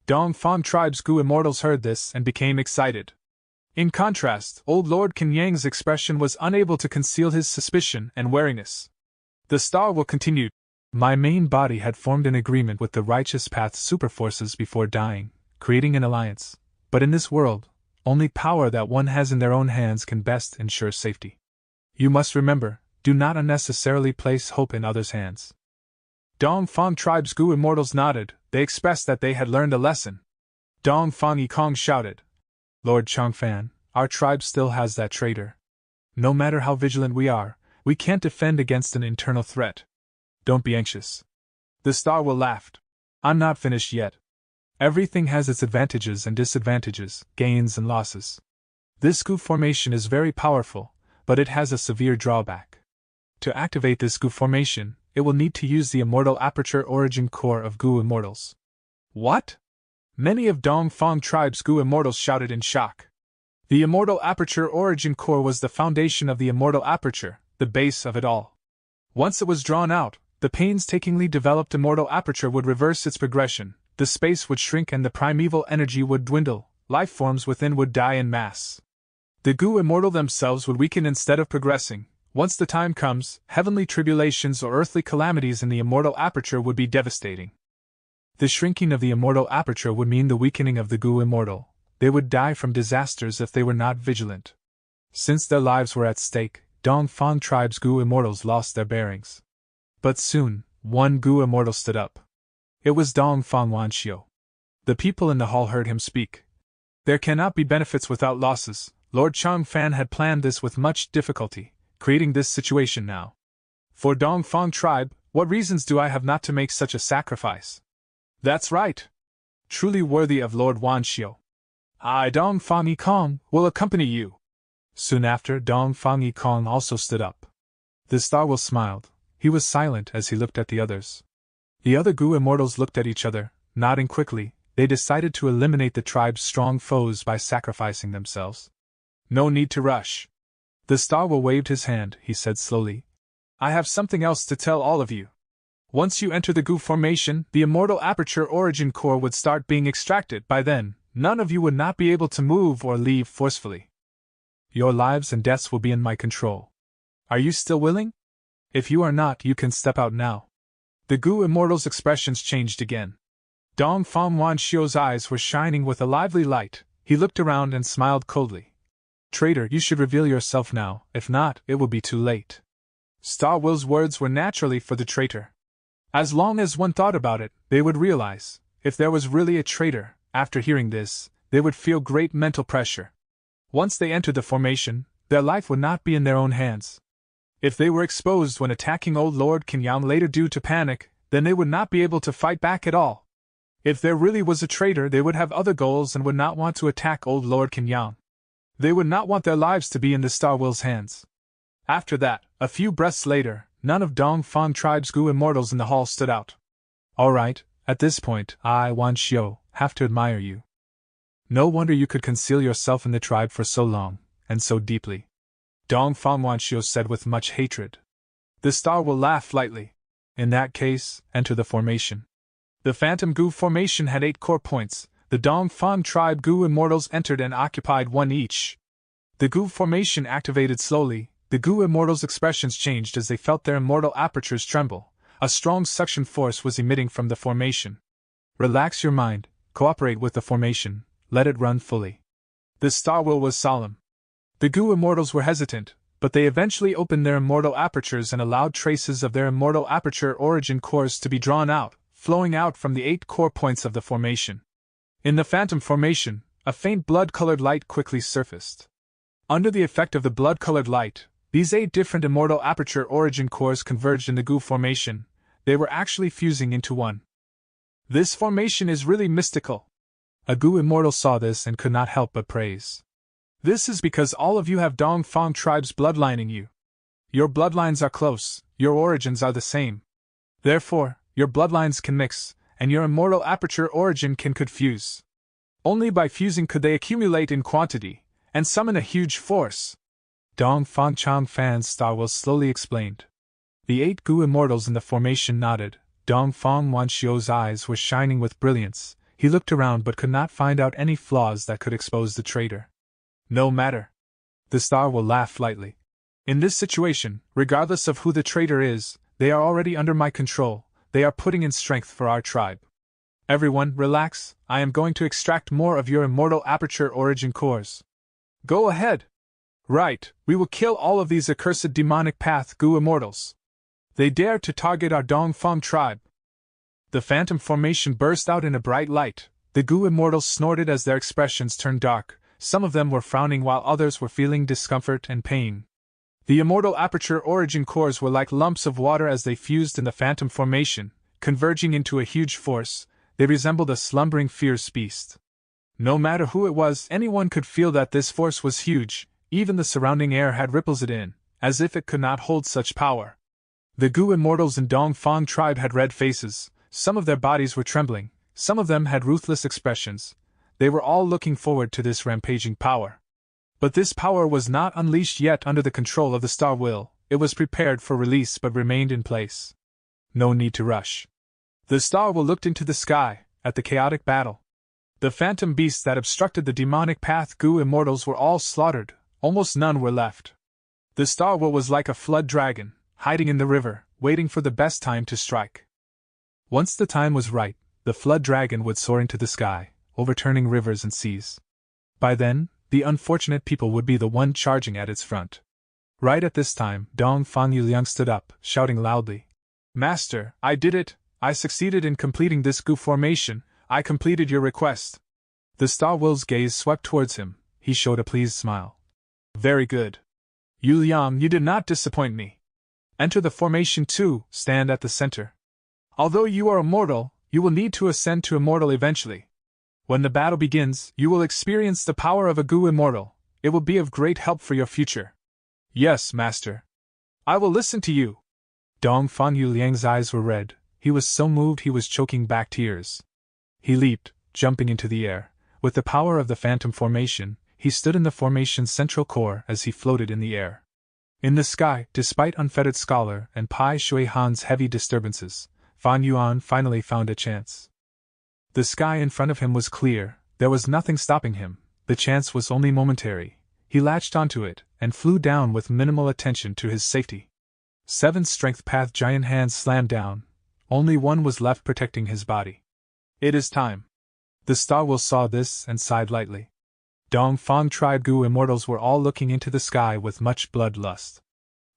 Dong Fang tribe's goo immortals heard this and became excited. In contrast, Old Lord Kenyang's expression was unable to conceal his suspicion and wariness. The Starwell continued. My main body had formed an agreement with the Righteous Path superforces before dying, creating an alliance. But in this world, only power that one has in their own hands can best ensure safety. You must remember, do not unnecessarily place hope in others' hands. Dong Fang tribe's goo immortals nodded. They expressed that they had learned a lesson. Dong Fang Yikong shouted. Lord Changfan, our tribe still has that traitor. No matter how vigilant we can't defend against an internal threat. Don't be anxious. The Starwell laughed. I'm not finished yet. Everything has its advantages and disadvantages, gains and losses. This goo formation is very powerful, but it has a severe drawback. To activate this goo formation, it will need to use the immortal aperture origin core of goo immortals. What? Many of Dong Fang tribe's goo immortals shouted in shock. The immortal aperture origin core was the foundation of the immortal aperture, the base of it all. Once it was drawn out, the painstakingly developed immortal aperture would reverse its progression, the space would shrink and the primeval energy would dwindle, life forms within would die en masse. The goo immortal themselves would weaken instead of progressing. Once the time comes, heavenly tribulations or earthly calamities in the immortal aperture would be devastating. The shrinking of the immortal aperture would mean the weakening of the goo immortal. They would die from disasters if they were not vigilant. Since their lives were at stake, Dongfang tribe's goo immortals lost their bearings. But soon, one goo immortal stood up. It was Dongfang Wanxiu. The people in the hall heard him speak. There cannot be benefits without losses. Lord Changfan had planned this with much difficulty, creating this situation now. For Dongfang tribe, what reasons do I have not to make such a sacrifice? That's right. Truly worthy of Lord Wanxiu. I, Dongfang Yikong, will accompany you. Soon after, Dongfang Yikong also stood up. The Star Will smiled. He was silent as he looked at the others. The other goo immortals looked at each other, nodding quickly. They decided to eliminate the tribe's strong foes by sacrificing themselves. No need to rush. The Star Will waved his hand. He said slowly, I have something else to tell all of you. Once you enter the goo formation, the immortal aperture origin core would start being extracted. By then, none of you would not be able to move or leave forcefully. Your lives and deaths will be in my control. Are you still willing? If you are not, you can step out now. The goo immortal's expressions changed again. Dongfang Wanxiu's eyes were shining with a lively light. He looked around and smiled coldly. Traitor, you should reveal yourself now. If not, it will be too late. Star Will's words were naturally for the traitor. As long as one thought about it, they would realize, if there was really a traitor, after hearing this, they would feel great mental pressure. Once they entered the formation, their life would not be in their own hands. If they were exposed when attacking old Lord Qinyang later due to panic, then they would not be able to fight back at all. If there really was a traitor, they would have other goals and would not want to attack old Lord Qinyang. They would not want their lives to be in the Star Will's hands. After that, a few breaths later, none of Dongfang tribe's goo immortals in the hall stood out. All right, at this point, I, Wanxiu, have to admire you. No wonder you could conceal yourself in the tribe for so long, and so deeply. Dongfang Wanxiu said with much hatred. The Star Will laughed lightly. In that case, enter the formation. The Phantom Goo formation had 8 core points. The Dongfang tribe goo immortals entered and occupied 1 each. The goo formation activated slowly. The goo immortals' expressions changed as they felt their immortal apertures tremble. A strong suction force was emitting from the formation. Relax your mind, cooperate with the formation, let it run fully. The Star Will was solemn. The goo immortals were hesitant, but they eventually opened their immortal apertures and allowed traces of their immortal aperture origin cores to be drawn out, flowing out from the 8 core points of the formation. In the Phantom formation, a faint blood-colored light quickly surfaced. Under the effect of the blood-colored light, these 8 different immortal aperture origin cores converged in the goo formation. They were actually fusing into one. This formation is really mystical. A goo immortal saw this and could not help but praise. This is because all of you have Dongfang tribe's bloodline in you. Your bloodlines are close, your origins are the same. Therefore, your bloodlines can mix, and your immortal aperture origin could fuse. Only by fusing could they accumulate in quantity, and summon a huge force. Dongfang Changfan's Star Will slowly explained. The 8 goo immortals in the formation nodded. Dongfang Wanxiu's eyes were shining with brilliance. He looked around but could not find out any flaws that could expose the traitor. No matter. The Star Will laugh lightly. In this situation, regardless of who the traitor is, they are already under my control. They are putting in strength for our tribe. Everyone, relax. I am going to extract more of your immortal aperture origin cores. Go ahead. Right, we will kill all of these accursed demonic path goo immortals. They dare to target our Dongfang tribe. The Phantom formation burst out in a bright light. The goo immortals snorted as their expressions turned dark. Some of them were frowning while others were feeling discomfort and pain. The immortal aperture origin cores were like lumps of water as they fused in the Phantom formation, converging into a huge force. They resembled a slumbering fierce beast. No matter who it was, anyone could feel that this force was huge. Even the surrounding air had ripples it in, as if it could not hold such power. The goo immortals in Dongfang tribe had red faces. Some of their bodies were trembling. Some of them had ruthless expressions. They were all looking forward to this rampaging power. But this power was not unleashed yet under the control of the star will. It was prepared for release but remained in place. No need to rush. The star will looked into the sky, at the chaotic battle. The phantom beasts that obstructed the demonic path Gu immortals were all slaughtered, almost none were left. The star will was like a flood dragon, hiding in the river, waiting for the best time to strike. Once the time was right, the flood dragon would soar into the sky, overturning rivers and seas. By then, the unfortunate people would be the one charging at its front. Right at this time, Dong Fang Yuliang stood up, shouting loudly, "Master, I did it! I succeeded in completing this Gu formation. I completed your request." The Star Will's gaze swept towards him. He showed a pleased smile. "Very good. Yuliang, you did not disappoint me. Enter the formation 2, stand at the center. Although you are immortal, you will need to ascend to immortal eventually. When the battle begins, you will experience the power of a Gu immortal. It will be of great help for your future." "Yes, master. I will listen to you." Dong Fang Yuliang's eyes were red. He was so moved he was choking back tears. He leaped, jumping into the air. With the power of the phantom formation, he stood in the formation's central core as he floated in the air. In the sky, despite unfettered scholar and Pai Shui Han's heavy disturbances, Fan Yuan finally found a chance. The sky in front of him was clear, there was nothing stopping him, the chance was only momentary. He latched onto it, and flew down with minimal attention to his safety. 7 strength path giant hands slammed down, only one was left protecting his body. "It is time." The Star Will saw this and sighed lightly. Dong Fang tribe Gu immortals were all looking into the sky with much bloodlust.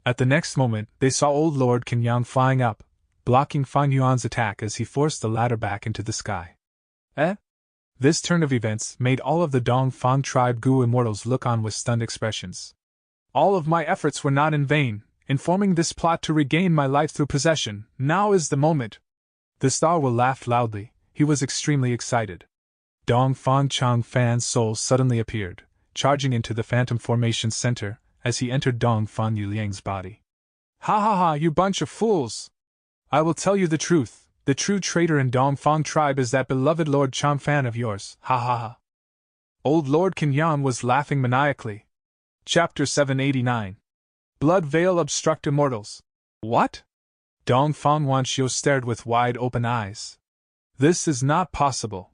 At the next moment, they saw old Lord Kenyang flying up, blocking Fan Yuan's attack as he forced the latter back into the sky. This turn of events made all of the Dong Fang tribe Gu immortals look on with stunned expressions. "All of my efforts were not in vain, in forming this plot to regain my life through possession. Now is the moment." The Star Will laughed loudly. He was extremely excited. Dong Fang Chang Fan's soul suddenly appeared, charging into the phantom formation's center, as he entered Dong Fang Yuliang's body. "Ha ha ha, you bunch of fools! I will tell you the truth. The true traitor in Dong Fang tribe is that beloved Lord Chang Fan of yours, ha ha ha." Old Lord Kenyan was laughing maniacally. Chapter 789. Blood Veil Obstruct Immortals. What? Dong Fang Wanxiu stared with wide open eyes. This is not possible.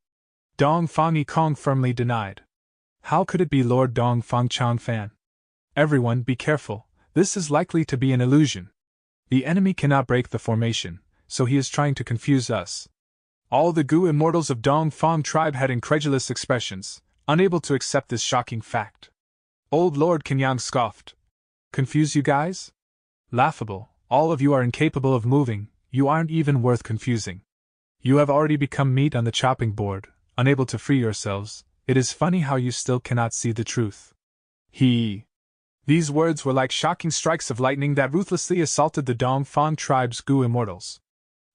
Dong Fang Yikong firmly denied. How could it be Lord Dong Fang Chang Fan? Everyone, be careful, this is likely to be an illusion. The enemy cannot break the formation, so he is trying to confuse us. All the Gu immortals of Dong Fang tribe had incredulous expressions, unable to accept this shocking fact. Old Lord Kenyang scoffed. "Confuse you guys? Laughable, all of you are incapable of moving, you aren't even worth confusing. You have already become meat on the chopping board, unable to free yourselves. It is funny how you still cannot see the truth." These words were like shocking strikes of lightning that ruthlessly assaulted the Dong Fang tribe's Gu immortals.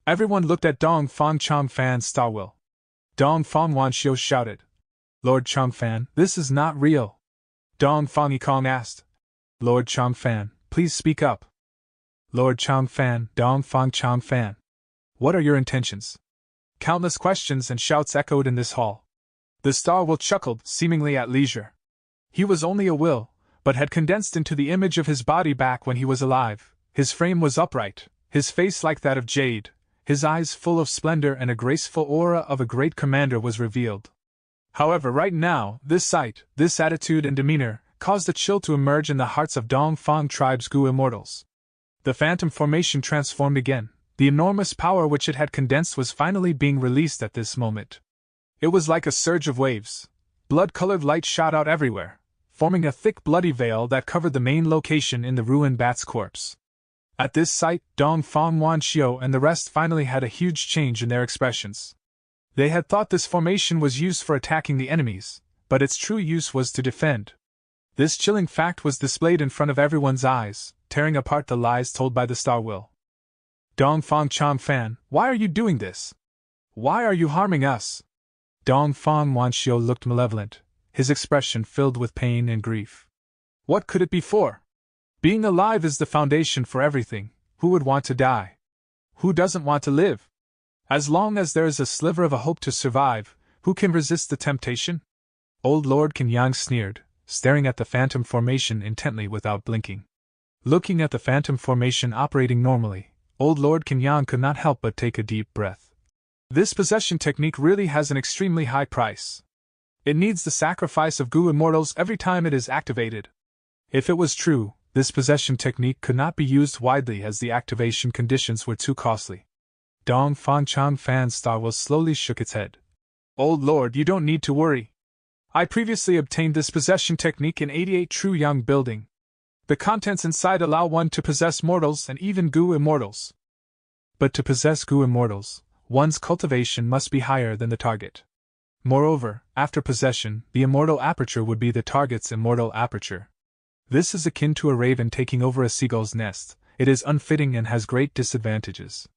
Everyone looked at Dong Fang Chang Fan's Star Will. Dong Fang Wanxiu shouted, "Lord Chang Fan, this is not real." Dong Fang Yikong asked, "Lord Chang Fan, please speak up." "Lord Chang Fan, Dong Fang Chang Fan. What are your intentions?" Countless questions and shouts echoed in this hall. The Star Will chuckled, seemingly at leisure. He was only a will, but had condensed into the image of his body back when he was alive. His frame was upright, his face like that of jade, his eyes full of splendor, and a graceful aura of a great commander was revealed. However, right now, this sight, this attitude and demeanor, caused a chill to emerge in the hearts of Dong Fang tribe's Gu immortals. The phantom formation transformed again. The enormous power which it had condensed was finally being released at this moment. It was like a surge of waves. Blood-colored light shot out everywhere, forming a thick bloody veil that covered the main location in the ruined bat's corpse. At this sight, Dong Fang Wanxiu and the rest finally had a huge change in their expressions. They had thought this formation was used for attacking the enemies, but its true use was to defend. This chilling fact was displayed in front of everyone's eyes, tearing apart the lies told by the Star Will. "Dong Fang Chang Fan, why are you doing this? Why are you harming us?" Dong Fang Wanxiu looked malevolent, his expression filled with pain and grief. "What could it be for? Being alive is the foundation for everything. Who would want to die? Who doesn't want to live? As long as there is a sliver of a hope to survive, who can resist the temptation?" Old Lord Kenyang sneered, staring at the phantom formation intently without blinking. Looking at the phantom formation operating normally, old Lord Kenyang could not help but take a deep breath. This possession technique really has an extremely high price. It needs the sacrifice of Gu immortals every time it is activated. If it was true, this possession technique could not be used widely as the activation conditions were too costly. Dong Fang Chang Fan's Star Will slowly shook its head. Old Lord, you don't need to worry. I previously obtained this possession technique in 88 True Young Building. The contents inside allow one to possess mortals and even Gu immortals. But to possess Gu immortals, one's cultivation must be higher than the target. Moreover, after possession, the immortal aperture would be the target's immortal aperture. This is akin to a raven taking over a seagull's nest. It is unfitting and has great disadvantages.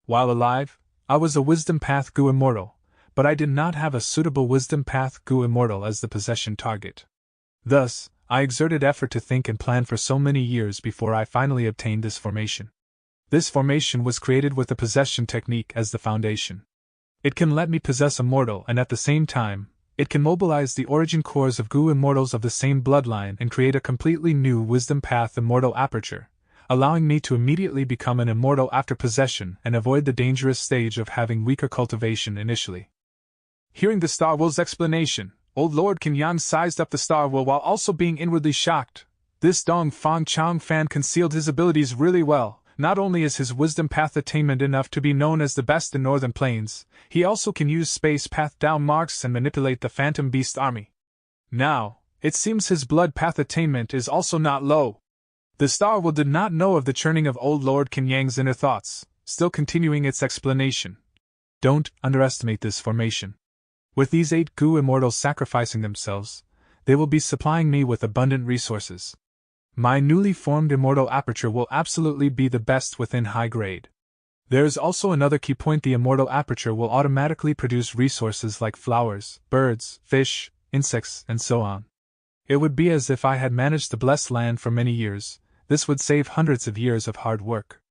While alive, I was a Wisdom Path Gu immortal, but I did not have a suitable Wisdom Path Gu immortal as the possession target. Thus, I exerted effort to think and plan for so many years before I finally obtained this formation. This formation was created with the possession technique as the foundation. It can let me possess a mortal, and at the same time, it can mobilize the origin cores of Gu immortals of the same bloodline and create a completely new Wisdom Path immortal aperture, allowing me to immediately become an immortal after possession and avoid the dangerous stage of having weaker cultivation initially. Hearing the Star Will's explanation, old Lord Kenyang sized up the Star Will while also being inwardly shocked. This Dong Fang Chang Fan concealed his abilities really well. Not only is his Wisdom Path attainment enough to be known as the best in Northern Plains, he also can use Space Path down marks and manipulate the Phantom Beast army. Now, it seems his Blood Path attainment is also not low. The Star Will did not know of the churning of old Lord Kenyang's inner thoughts, still continuing its explanation. Don't underestimate this formation. With these 8 Gu immortals sacrificing themselves, they will be supplying me with abundant resources. My newly formed immortal aperture will absolutely be the best within high grade. There is also another key point: the immortal aperture will automatically produce resources like flowers, birds, fish, insects, and so on. It would be as if I had managed the blessed land for many years. This would save hundreds of years of hard work.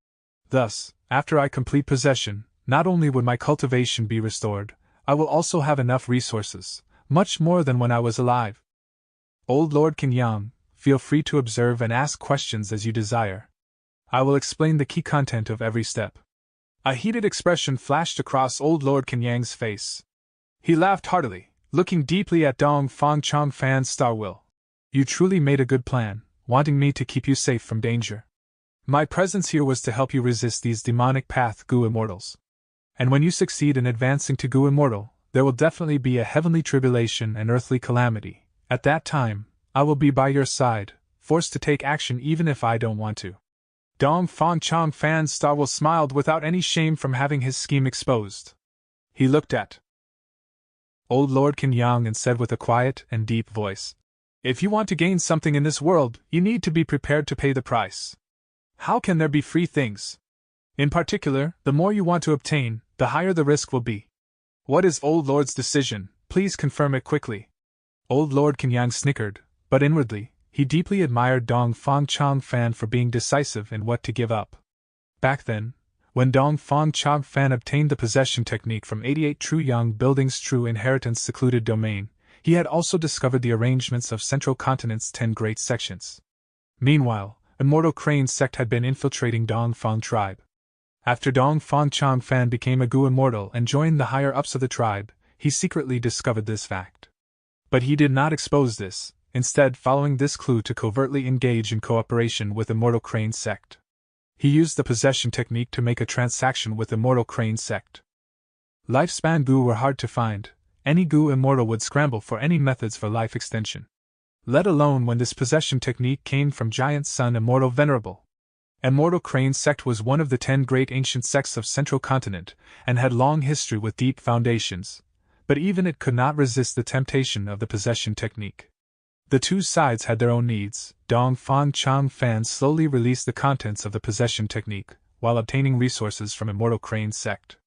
Thus, after I complete possession, not only would my cultivation be restored, I will also have enough resources, much more than when I was alive. Old Lord Kenyang, feel free to observe and ask questions as you desire. I will explain the key content of every step. A heated expression flashed across old Lord Kenyang's face. He laughed heartily, looking deeply at Dong Fang Chang Fan's Star Will. You truly made a good plan, wanting me to keep you safe from danger. My presence here was to help you resist these demonic path Gu immortals. And when you succeed in advancing to Gu immortal, there will definitely be a heavenly tribulation and earthly calamity. At that time, I will be by your side, forced to take action even if I don't want to. Dong Fang Chang Fan's Star Will smiled without any shame from having his scheme exposed. He looked at old Lord Kenyang and said with a quiet and deep voice, "If you want to gain something in this world, you need to be prepared to pay the price. How can there be free things? In particular, the more you want to obtain, the higher the risk will be. What is old Lord's decision? Please confirm it quickly." Old Lord Kenyang snickered, but inwardly, he deeply admired Dong Fang Chang Fan for being decisive in what to give up. Back then, when Dong Fang Chang Fan obtained the possession technique from 88 True Young Building's True Inheritance secluded domain, he had also discovered the arrangements of Central Continent's 10 great sections. Meanwhile, Immortal Crane sect had been infiltrating Dong Fang tribe. After Dong Fang Chang Fan became a Gu immortal and joined the higher ups of the tribe, he secretly discovered this fact. But he did not expose this, instead following this clue to covertly engage in cooperation with Immortal Crane sect. He used the possession technique to make a transaction with Immortal Crane sect. Lifespan Gu were hard to find. Any Gu immortal would scramble for any methods for life extension. Let alone when this possession technique came from Giant Sun Immortal Venerable. Immortal Crane sect was one of the 10 great ancient sects of Central Continent, and had long history with deep foundations, but even it could not resist the temptation of the possession technique. The two sides had their own needs. Dong Fang Chang Fan slowly released the contents of the possession technique, while obtaining resources from Immortal Crane sect.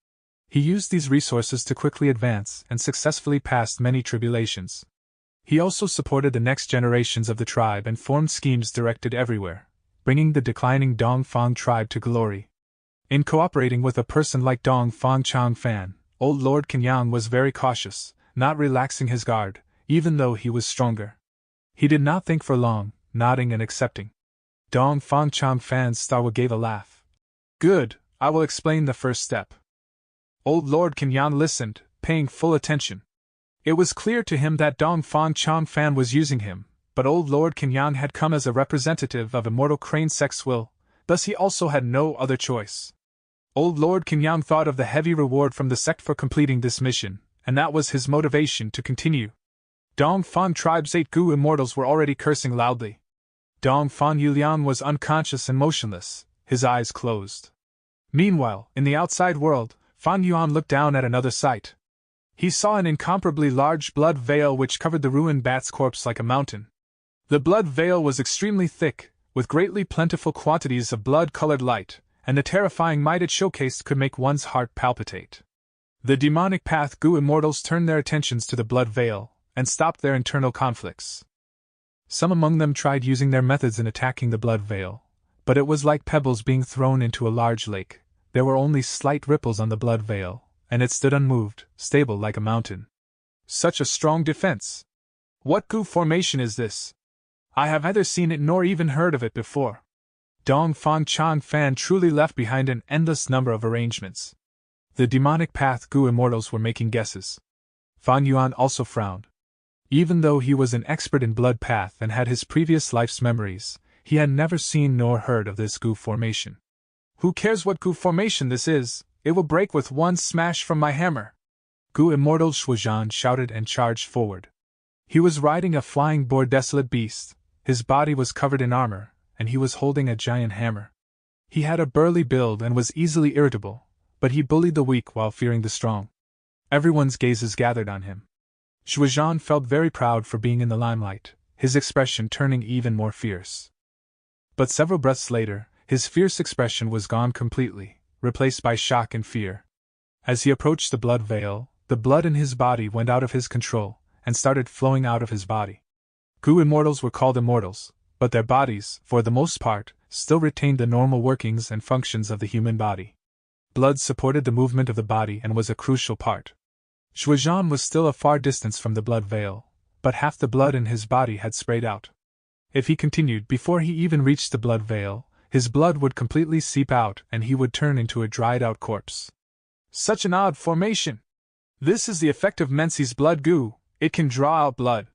He used these resources to quickly advance and successfully passed many tribulations. He also supported the next generations of the tribe and formed schemes directed everywhere, bringing the declining Dong Fang tribe to glory. In cooperating with a person like Dong Fang Chang Fan, old Lord Kenyang was very cautious, not relaxing his guard, even though he was stronger. He did not think for long, nodding and accepting. Dong Fang Chang Fan's Starwa gave a laugh. Good, I will explain the first step. Old Lord Kenyan listened, paying full attention. It was clear to him that Dong Fang Chang Fan was using him, but old Lord Kenyan had come as a representative of immortal crane sex will, thus he also had no other choice. Old Lord Kenyan thought of the heavy reward from the sect for completing this mission, and that was his motivation to continue. Dong Fang Tribe's 8 Gu immortals were already cursing loudly. Dong Fang Yulian was unconscious and motionless, his eyes closed. Meanwhile, in the outside world, Fan Yuan looked down at another sight. He saw an incomparably large blood veil which covered the ruined bat's corpse like a mountain. The blood veil was extremely thick, with greatly plentiful quantities of blood-colored light, and the terrifying might it showcased could make one's heart palpitate. The demonic path Gu immortals turned their attentions to the blood veil, and stopped their internal conflicts. Some among them tried using their methods in attacking the blood veil, but it was like pebbles being thrown into a large lake. There were only slight ripples on the blood veil, and it stood unmoved, stable like a mountain. Such a strong defense! What Gu formation is this? I have neither seen it nor even heard of it before. Dong Fang Chang Fan truly left behind an endless number of arrangements. The demonic path Gu immortals were making guesses. Fan Yuan also frowned. Even though he was an expert in blood path and had his previous life's memories, he had never seen nor heard of this Gu formation. Who cares what Gu formation this is? It will break with one smash from my hammer. Gu immortal Shuozhan shouted and charged forward. He was riding a flying boar desolate beast, his body was covered in armor, and he was holding a giant hammer. He had a burly build and was easily irritable, but he bullied the weak while fearing the strong. Everyone's gazes gathered on him. Shuozhan felt very proud for being in the limelight, his expression turning even more fierce. But several breaths later, his fierce expression was gone completely, replaced by shock and fear. As he approached the blood veil, the blood in his body went out of his control, and started flowing out of his body. Gu immortals were called immortals, but their bodies, for the most part, still retained the normal workings and functions of the human body. Blood supported the movement of the body and was a crucial part. Shuozhan was still a far distance from the blood veil, but half the blood in his body had sprayed out. If he continued before he even reached the blood veil, his blood would completely seep out and he would turn into a dried-out corpse. Such an odd formation! This is the effect of Mensi's blood Gu, it can draw out blood.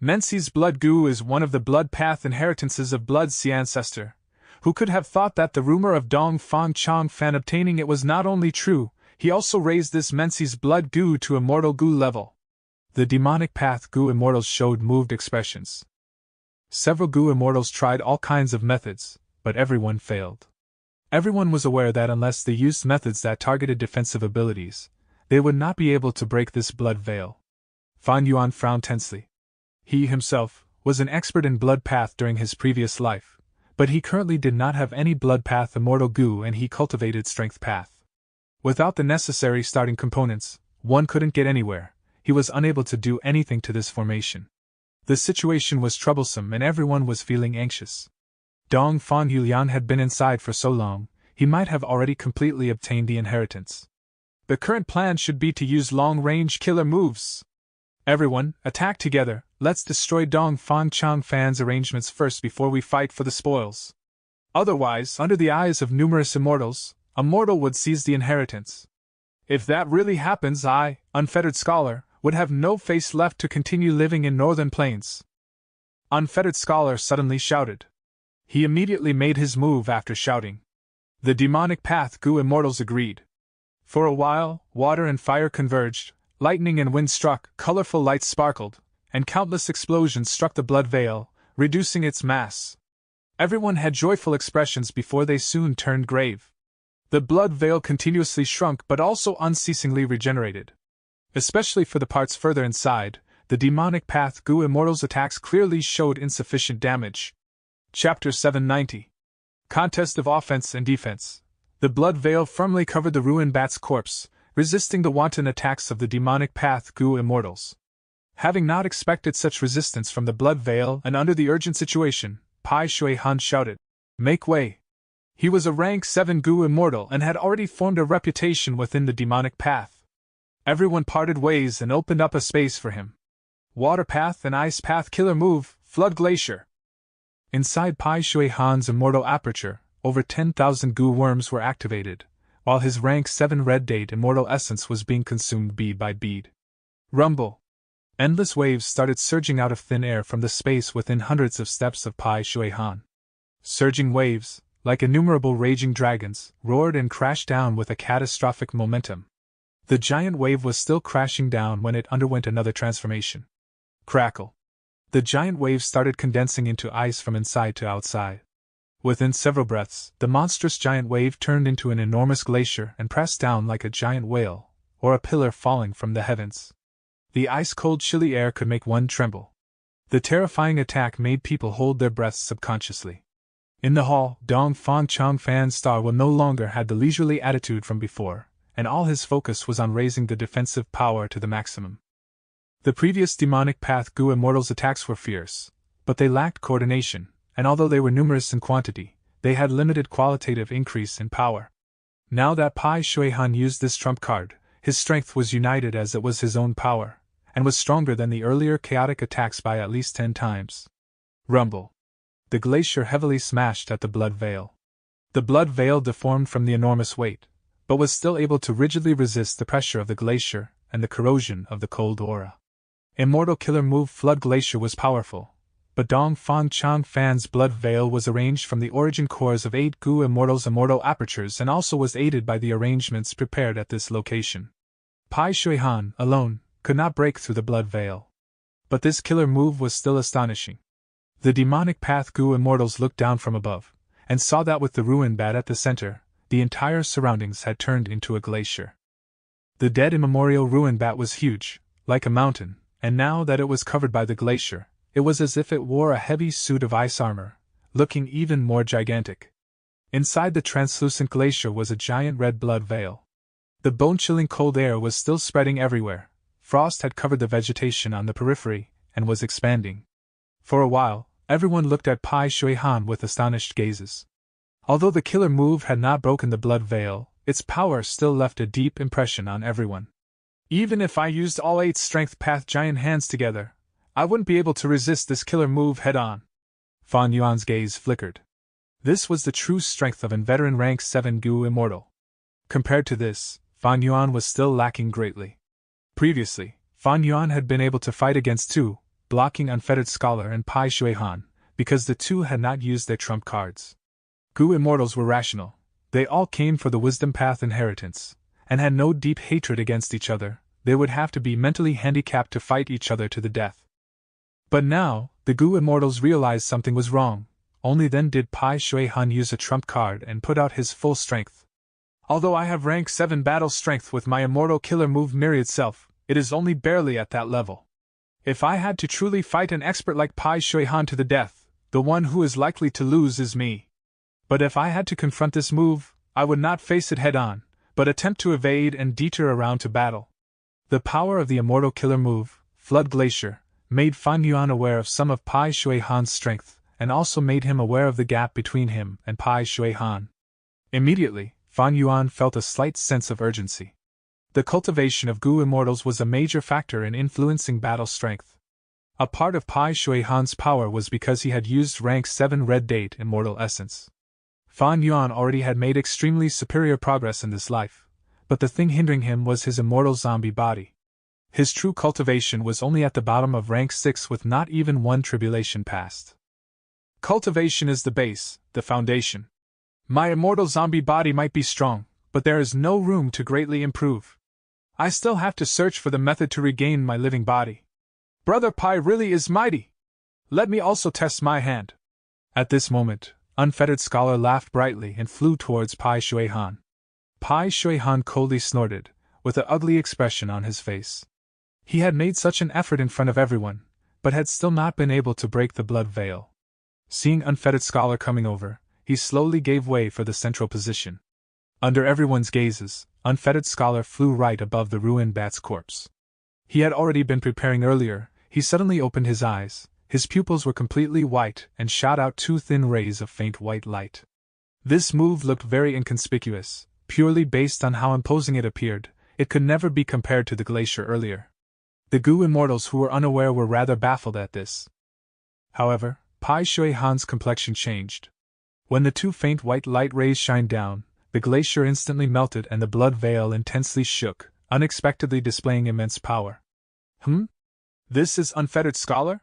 Mensi's blood Gu is one of the blood path inheritances of Blood's Sea ancestor. Who could have thought that the rumor of Dong Fang Chang Fan obtaining it was not only true, he also raised this Mensi's blood Gu to immortal Gu level. The demonic path Gu immortals showed moved expressions. Several Gu immortals tried all kinds of methods, but everyone failed. Everyone was aware that unless they used methods that targeted defensive abilities, they would not be able to break this blood veil. Fan Yuan frowned tensely. He himself was an expert in blood path during his previous life, but he currently did not have any blood path immortal Gu and he cultivated strength path. Without the necessary starting components, one couldn't get anywhere. He was unable to do anything to this formation. The situation was troublesome and everyone was feeling anxious. Dong Fang Yulian had been inside for so long, he might have already completely obtained the inheritance. The current plan should be to use long-range killer moves. Everyone, attack together, let's destroy Dong Fang Chang Fan's arrangements first before we fight for the spoils. Otherwise, under the eyes of numerous immortals, a mortal would seize the inheritance. If that really happens, I, unfettered scholar, would have no face left to continue living in Northern Plains. Unfettered scholar suddenly shouted. He immediately made his move after shouting. The demonic path Gu immortals agreed. For a while, water and fire converged, lightning and wind struck, colorful lights sparkled, and countless explosions struck the blood veil, reducing its mass. Everyone had joyful expressions before they soon turned grave. The blood veil continuously shrunk but also unceasingly regenerated. Especially for the parts further inside, the demonic path Gu immortals' attacks clearly showed insufficient damage. Chapter 790. Contest of Offense and Defense. The blood veil firmly covered the ruined bat's corpse, resisting the wanton attacks of the demonic path Gu immortals. Having not expected such resistance from the blood veil and under the urgent situation, Pai Shui Han shouted, "Make way!" He was a rank 7 Gu immortal and had already formed a reputation within the demonic path. Everyone parted ways and opened up a space for him. Water path and ice path killer move, Flood Glacier! Inside Pai Shui Han's immortal aperture, over 10,000 goo worms were activated, while his rank 7 red date immortal essence was being consumed bead by bead. Rumble! Endless waves started surging out of thin air from the space within hundreds of steps of Pai Shui Han. Surging waves, like innumerable raging dragons, roared and crashed down with a catastrophic momentum. The giant wave was still crashing down when it underwent another transformation. Crackle! The giant wave started condensing into ice from inside to outside. Within several breaths, the monstrous giant wave turned into an enormous glacier and pressed down like a giant whale, or a pillar falling from the heavens. The ice-cold chilly air could make one tremble. The terrifying attack made people hold their breaths subconsciously. In the hall, Dong Fang Chang Fan's star no longer had the leisurely attitude from before, and all his focus was on raising the defensive power to the maximum. The previous demonic path Gu Immortals' attacks were fierce, but they lacked coordination, and although they were numerous in quantity, they had limited qualitative increase in power. Now that Pai Shui Han used this trump card, his strength was united as it was his own power, and was stronger than the earlier chaotic attacks by at least 10 times. Rumble! The glacier heavily smashed at the blood veil. The blood veil deformed from the enormous weight, but was still able to rigidly resist the pressure of the glacier and the corrosion of the cold aura. Immortal Killer Move Flood Glacier was powerful, but Dong Fang Chang Fan's blood veil was arranged from the origin cores of 8 Gu Immortals' immortal apertures and also was aided by the arrangements prepared at this location. Pai Shui Han, alone, could not break through the blood veil. But this killer move was still astonishing. The demonic path Gu Immortals looked down from above, and saw that with the ruin bat at the center, the entire surroundings had turned into a glacier. The dead immemorial ruin bat was huge, like a mountain, and now that it was covered by the glacier, it was as if it wore a heavy suit of ice armor, looking even more gigantic. Inside the translucent glacier was a giant red blood veil. The bone-chilling cold air was still spreading everywhere. Frost had covered the vegetation on the periphery, and was expanding. For a while, everyone looked at Pai Shui Han with astonished gazes. Although the killer move had not broken the blood veil, its power still left a deep impression on everyone. Even if I used all 8 strength path giant hands together, I wouldn't be able to resist this killer move head-on. Fan Yuan's gaze flickered. This was the true strength of an veteran rank 7 Gu Immortal. Compared to this, Fan Yuan was still lacking greatly. Previously, Fan Yuan had been able to fight against 2, blocking Unfettered Scholar and Pai Shui Han, because the 2 had not used their trump cards. Gu Immortals were rational. They all came for the Wisdom Path inheritance, and had no deep hatred against each other. They would have to be mentally handicapped to fight each other to the death. But now, the Gu Immortals realized something was wrong. Only then did Pai Shui Han use a trump card and put out his full strength. Although I have rank 7 battle strength with my immortal killer move Myriad Self, it is only barely at that level. If I had to truly fight an expert like Pai Shui Han to the death, the one who is likely to lose is me. But if I had to confront this move, I would not face it head-on, but attempt to evade and deter around to battle. The power of the immortal killer move, Flood Glacier, made Fan Yuan aware of some of Pai Shui Han's strength, and also made him aware of the gap between him and Pai Shui Han. Immediately, Fan Yuan felt a slight sense of urgency. The cultivation of Gu Immortals was a major factor in influencing battle strength. A part of Pai Shui Han's power was because he had used rank 7 red date immortal essence. Fan Yuan already had made extremely superior progress in this life, but the thing hindering him was his immortal zombie body. His true cultivation was only at the bottom of rank 6 with not even one tribulation past. Cultivation is the base, the foundation. My immortal zombie body might be strong, but there is no room to greatly improve. I still have to search for the method to regain my living body. Brother Pai really is mighty. Let me also test my hand. At this moment, Unfettered Scholar laughed brightly and flew towards Pai Shui Han. Pai Shui Han coldly snorted, with an ugly expression on his face. He had made such an effort in front of everyone, but had still not been able to break the blood veil. Seeing Unfettered Scholar coming over, he slowly gave way for the central position. Under everyone's gazes, Unfettered Scholar flew right above the ruined bat's corpse. He had already been preparing earlier. He suddenly opened his eyes. His pupils were completely white and shot out 2 thin rays of faint white light. This move looked very inconspicuous, purely based on how imposing it appeared. It could never be compared to the glacier earlier. The Gu Immortals who were unaware were rather baffled at this. However, Pai Shui Han's complexion changed. When the two faint white light rays shined down, the glacier instantly melted and the blood veil intensely shook, unexpectedly displaying immense power. This is Unfettered Scholar?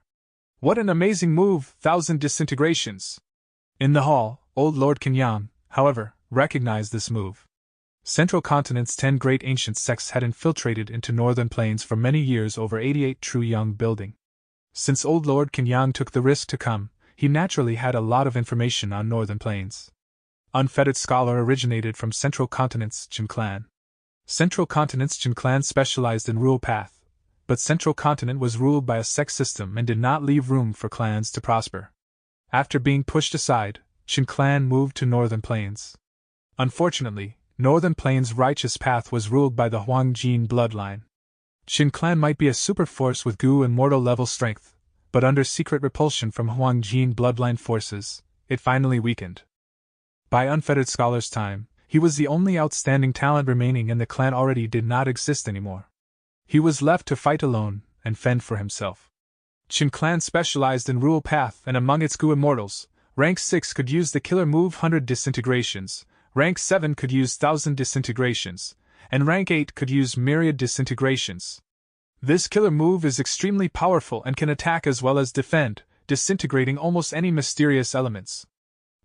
What an amazing move, 1,000 disintegrations! In the hall, old Lord Kenyang, however, recognized this move. Central Continent's 10 great ancient sects had infiltrated into northern plains for many years over 88 true young building. Since old Lord Kenyang took the risk to come, he naturally had a lot of information on northern plains. Unfettered Scholar originated from Central Continent's Jin clan. Central Continent's Jin clan specialized in rule path, but Central Continent was ruled by a sect system and did not leave room for clans to prosper. After being pushed aside, Jin clan moved to northern plains. Unfortunately, Northern Plains' righteous path was ruled by the Huangjin bloodline. Jin clan might be a super force with Gu and mortal level strength, but under secret repulsion from Huangjin bloodline forces, it finally weakened. By Unfettered Scholar's time, he was the only outstanding talent remaining and the clan already did not exist anymore. He was left to fight alone and fend for himself. Jin clan specialized in rule path and among its Gu immortals, rank 6 could use the killer move 100 disintegrations, rank 7 could use 1,000 disintegrations, and rank 8 could use myriad disintegrations. This killer move is extremely powerful and can attack as well as defend, disintegrating almost any mysterious elements.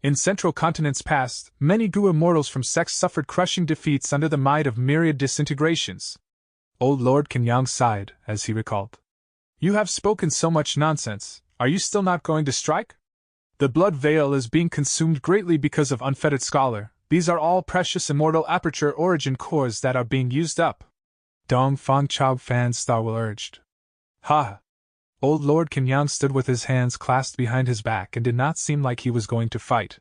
In Central Continent's past, many Gu immortals from sects suffered crushing defeats under the might of myriad disintegrations. Old Lord Kenyang sighed as he recalled. You have spoken so much nonsense, are you still not going to strike? The blood veil is being consumed greatly because of Unfettered Scholar. These are all precious immortal aperture origin cores that are being used up. Dong Fang Chao Fan Starwell urged. Ha! Old Lord Kenyang stood with his hands clasped behind his back and did not seem like he was going to fight.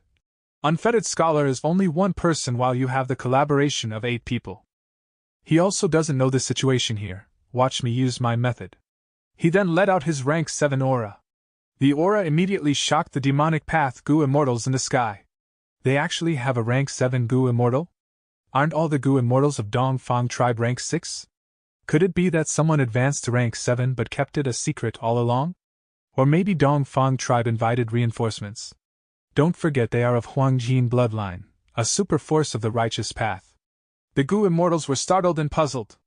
Unfettered Scholar is only one person while you have the collaboration of 8 people. He also doesn't know the situation here, watch me use my method. He then let out his rank 7 aura. The aura immediately shocked the demonic path Gu immortals in the sky. They actually have a rank 7 Gu immortal? Aren't all the Gu immortals of Dongfang tribe rank 6? Could it be that someone advanced to rank 7 but kept it a secret all along? Or maybe Dongfang tribe invited reinforcements. Don't forget they are of Huangjin bloodline, a super force of the righteous path. The Gu immortals were startled and puzzled.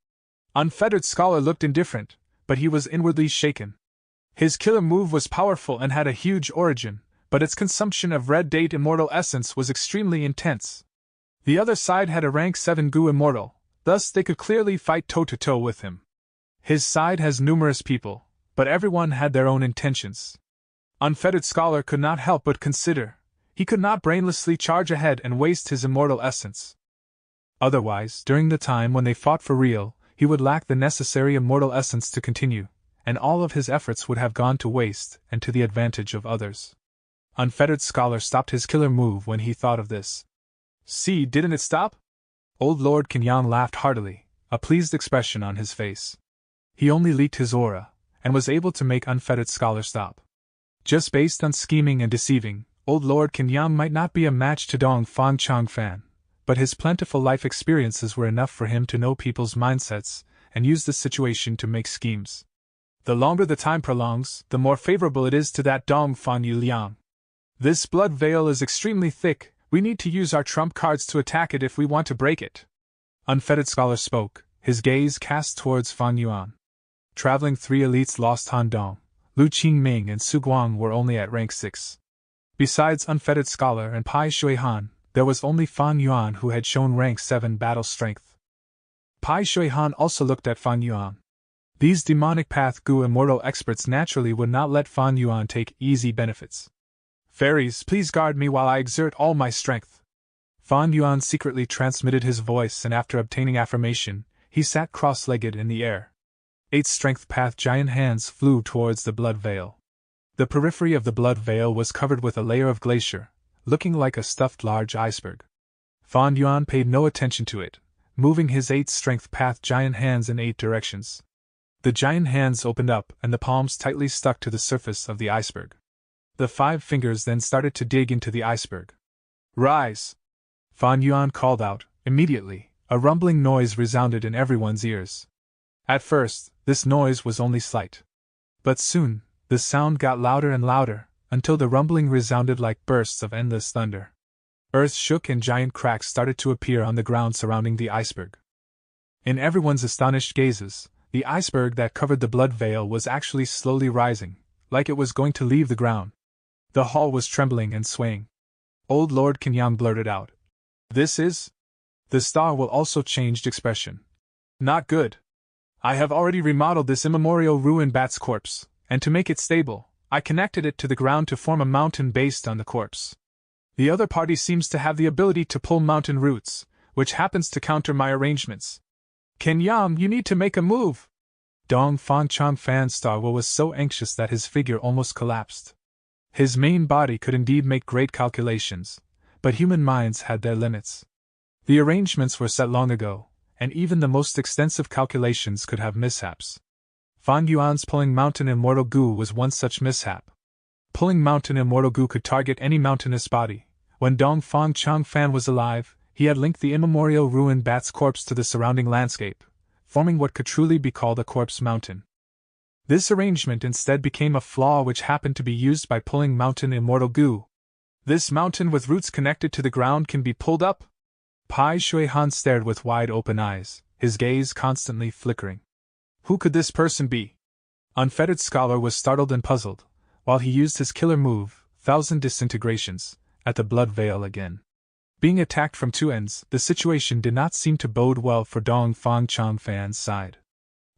Unfettered Scholar looked indifferent, but he was inwardly shaken. His killer move was powerful and had a huge origin, but its consumption of red date immortal essence was extremely intense. The other side had a rank 7 Gu immortal, thus they could clearly fight toe-to-toe with him. His side has numerous people, but everyone had their own intentions. Unfettered Scholar could not help but consider, he could not brainlessly charge ahead and waste his immortal essence. Otherwise, during the time when they fought for real, he would lack the necessary immortal essence to continue, and all of his efforts would have gone to waste and to the advantage of others. Unfettered Scholar stopped his killer move when he thought of this. See, didn't it stop? Old Lord Kenyang laughed heartily, a pleased expression on his face. He only leaked his aura, and was able to make Unfettered Scholar stop. Just based on scheming and deceiving, Old Lord Kenyang might not be a match to Dong Fang Changfan, but his plentiful life experiences were enough for him to know people's mindsets and use the situation to make schemes. The longer the time prolongs, the more favorable it is to that Dong Fang Yuliang. This blood veil is extremely thick, we need to use our trump cards to attack it if we want to break it. Unfettered Scholar spoke, his gaze cast towards Fang Yuan. Traveling 3 elites lost Han Dong, Lu Qingming and Su Guang were only at rank 6. Besides Unfettered Scholar and Pai Shui Han, there was only Fang Yuan who had shown rank 7 battle strength. Pai Shui Han also looked at Fang Yuan. These demonic path Gu immortal experts naturally would not let Fang Yuan take easy benefits. Fairies, please guard me while I exert all my strength. Fang Yuan secretly transmitted his voice and after obtaining affirmation, he sat cross-legged in the air. 8 strength path giant hands flew towards the blood veil. The periphery of the blood veil was covered with a layer of glacier, looking like a stuffed large iceberg. Fang Yuan paid no attention to it, moving his 8 strength path giant hands in 8 directions. The giant hands opened up and the palms tightly stuck to the surface of the iceberg. The 5 fingers then started to dig into the iceberg. Rise! Fang Yuan called out. Immediately, a rumbling noise resounded in everyone's ears. At first, this noise was only slight. But soon, the sound got louder and louder, until the rumbling resounded like bursts of endless thunder. Earth shook and giant cracks started to appear on the ground surrounding the iceberg. In everyone's astonished gazes, the iceberg that covered the blood veil was actually slowly rising, like it was going to leave the ground. The hall was trembling and swaying. Old Lord Kenyang blurted out, "This is..." The star will also changed expression. "Not good. I have already remodeled this immemorial ruined bat's corpse, and to make it stable, I connected it to the ground to form a mountain based on the corpse. The other party seems to have the ability to pull mountain roots, which happens to counter my arrangements. Kenyang, you need to make a move." Dong Fang Chang Fan Starwell was so anxious that his figure almost collapsed. His main body could indeed make great calculations, but human minds had their limits. The arrangements were set long ago, and even the most extensive calculations could have mishaps. Fang Yuan's pulling mountain immortal goo was one such mishap. Pulling mountain immortal goo could target any mountainous body. When Dong Fang Chang Fan was alive, he had linked the immemorial ruined bat's corpse to the surrounding landscape, forming what could truly be called a corpse mountain. This arrangement instead became a flaw which happened to be used by pulling mountain immortal goo. "This mountain with roots connected to the ground can be pulled up?" Pai Shui Han stared with wide open eyes, his gaze constantly flickering. Who could this person be? Unfettered Scholar was startled and puzzled, while he used his killer move, 1,000 Disintegrations, at the blood veil again. Being attacked from two ends, the situation did not seem to bode well for Dong Fang Chang Fan's side.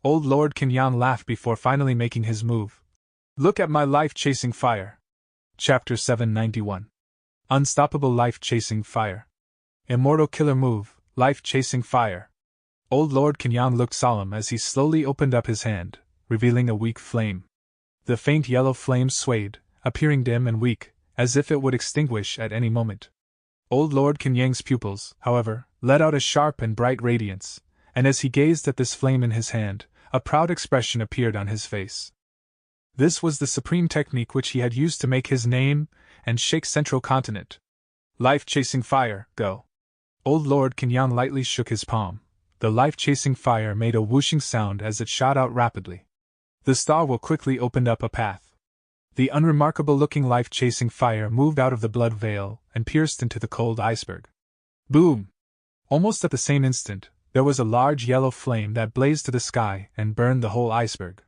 Old Lord Kenyang laughed before finally making his move. "Look at my life-chasing fire." Chapter 791. Unstoppable Life-Chasing Fire. Immortal Killer Move, Life-Chasing Fire. Old Lord Kenyang looked solemn as he slowly opened up his hand, revealing a weak flame. The faint yellow flame swayed, appearing dim and weak, as if it would extinguish at any moment. Old Lord Kenyang's pupils, however, let out a sharp and bright radiance, and as he gazed at this flame in his hand, a proud expression appeared on his face. This was the supreme technique which he had used to make his name and shake Central Continent. "Life-chasing fire, go." Old Lord Kenyang lightly shook his palm. The life-chasing fire made a whooshing sound as it shot out rapidly. The star will quickly opened up a path. The unremarkable-looking life-chasing fire moved out of the blood veil and pierced into the cold iceberg. Boom! Almost at the same instant, there was a large yellow flame that blazed to the sky and burned the whole iceberg.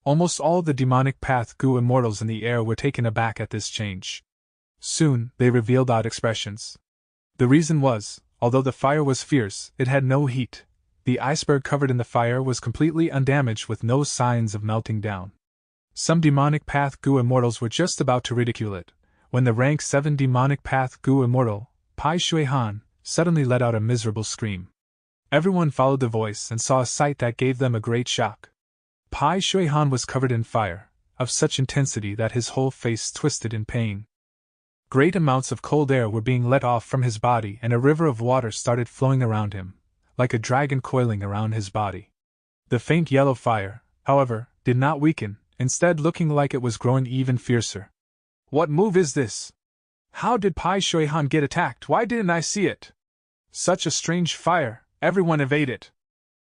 Almost all the demonic path goo immortals in the air were taken aback at this change. Soon, they revealed odd expressions. The reason was, although the fire was fierce, it had no heat. The iceberg covered in the fire was completely undamaged with no signs of melting down. Some demonic path goo immortals were just about to ridicule it, when the rank 7 demonic path goo immortal, Pai Shui Han, suddenly let out a miserable scream. Everyone followed the voice and saw a sight that gave them a great shock. Pai Shui Han was covered in fire, of such intensity that his whole face twisted in pain. Great amounts of cold air were being let off from his body and a river of water started flowing around him, like a dragon coiling around his body. The faint yellow fire, however, did not weaken, instead looking like it was growing even fiercer. "What move is this? How did Pai Shui Han get attacked? Why didn't I see it? Such a strange fire, everyone evade it."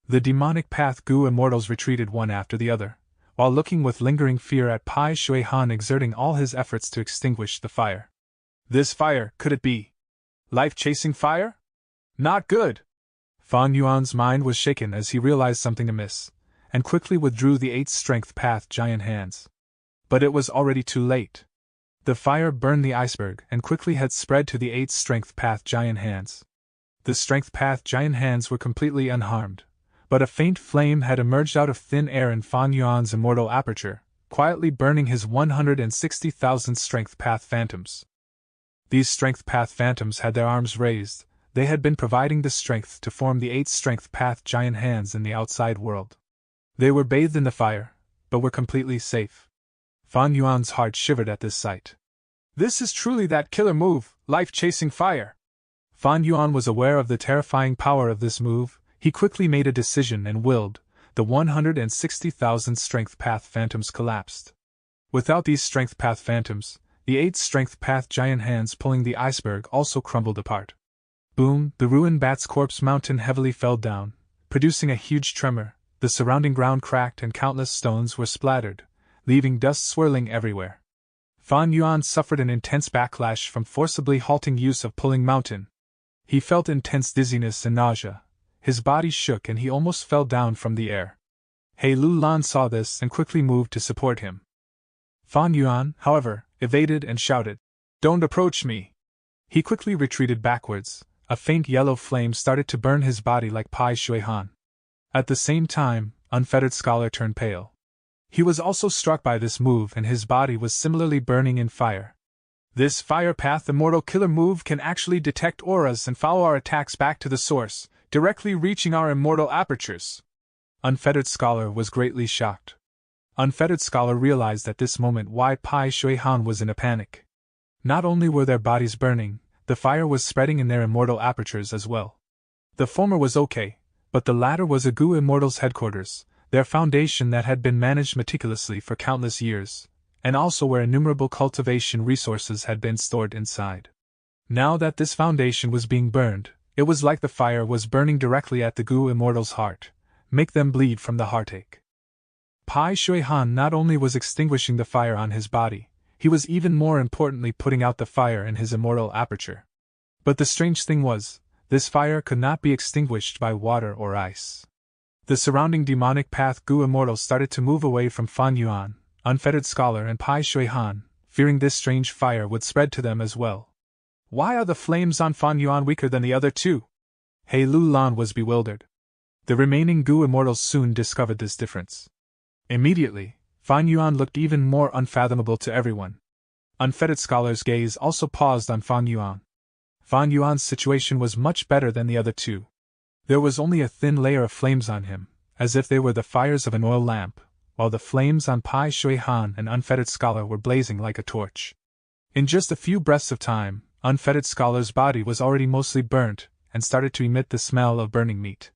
The demonic path goo immortals retreated one after the other, while looking with lingering fear at Pai Shui Han exerting all his efforts to extinguish the fire. This fire, could it be life-chasing fire? Not good! Fang Yuan's mind was shaken as he realized something amiss, and quickly withdrew the 8th strength path giant hands. But it was already too late. The fire burned the iceberg and quickly had spread to the 8th strength path giant hands. The strength path giant hands were completely unharmed, but a faint flame had emerged out of thin air in Fang Yuan's immortal aperture, quietly burning his 160,000 strength path phantoms. These strength path phantoms had their arms raised. They had been providing the strength to form the 8th strength path giant hands in the outside world. They were bathed in the fire, but were completely safe. Fang Yuan's heart shivered at this sight. This is truly that killer move, life-chasing fire. Fang Yuan was aware of the terrifying power of this move. He quickly made a decision and willed. The 160,000 strength path phantoms collapsed. Without these strength path phantoms, the 8th strength path giant hands pulling the iceberg also crumbled apart. Boom! The ruined bat's corpse mountain heavily fell down, producing a huge tremor. The surrounding ground cracked and countless stones were splattered, leaving dust swirling everywhere. Fan Yuan suffered an intense backlash from forcibly halting use of Pulling Mountain. He felt intense dizziness and nausea. His body shook and he almost fell down from the air. He Lu Lan saw this and quickly moved to support him. Fan Yuan, however, evaded and shouted, "Don't approach me!" He quickly retreated backwards. A faint yellow flame started to burn his body like Pai Shui Han. At the same time, Unfettered Scholar turned pale. He was also struck by this move and his body was similarly burning in fire. This Fire Path Immortal Killer move can actually detect auras and follow our attacks back to the source, directly reaching our immortal apertures. Unfettered Scholar was greatly shocked. Unfettered Scholar realized at this moment why Pai Shui Han was in a panic. Not only were their bodies burning, the fire was spreading in their immortal apertures as well. The former was okay, but the latter was a Gu Immortals' headquarters, their foundation that had been managed meticulously for countless years, and also where innumerable cultivation resources had been stored inside. Now that this foundation was being burned, it was like the fire was burning directly at the Gu Immortals' heart, make them bleed from the heartache. Pai Shui Han not only was extinguishing the fire on his body, he was even more importantly putting out the fire in his immortal aperture. But the strange thing was, this fire could not be extinguished by water or ice. The surrounding demonic path Gu Immortals started to move away from Fan Yuan, Unfettered Scholar and Pai Shui Han, fearing this strange fire would spread to them as well. Why are the flames on Fan Yuan weaker than the other two? He Lu Lan was bewildered. The remaining Gu Immortals soon discovered this difference. Immediately, Fan Yuan looked even more unfathomable to everyone. Unfettered Scholar's gaze also paused on Fan Yuan. Fan Yuan's situation was much better than the other two. There was only a thin layer of flames on him, as if they were the fires of an oil lamp, while the flames on Pai Shui Han and Unfettered Scholar were blazing like a torch. In just a few breaths of time, Unfettered Scholar's body was already mostly burnt, and started to emit the smell of burning meat.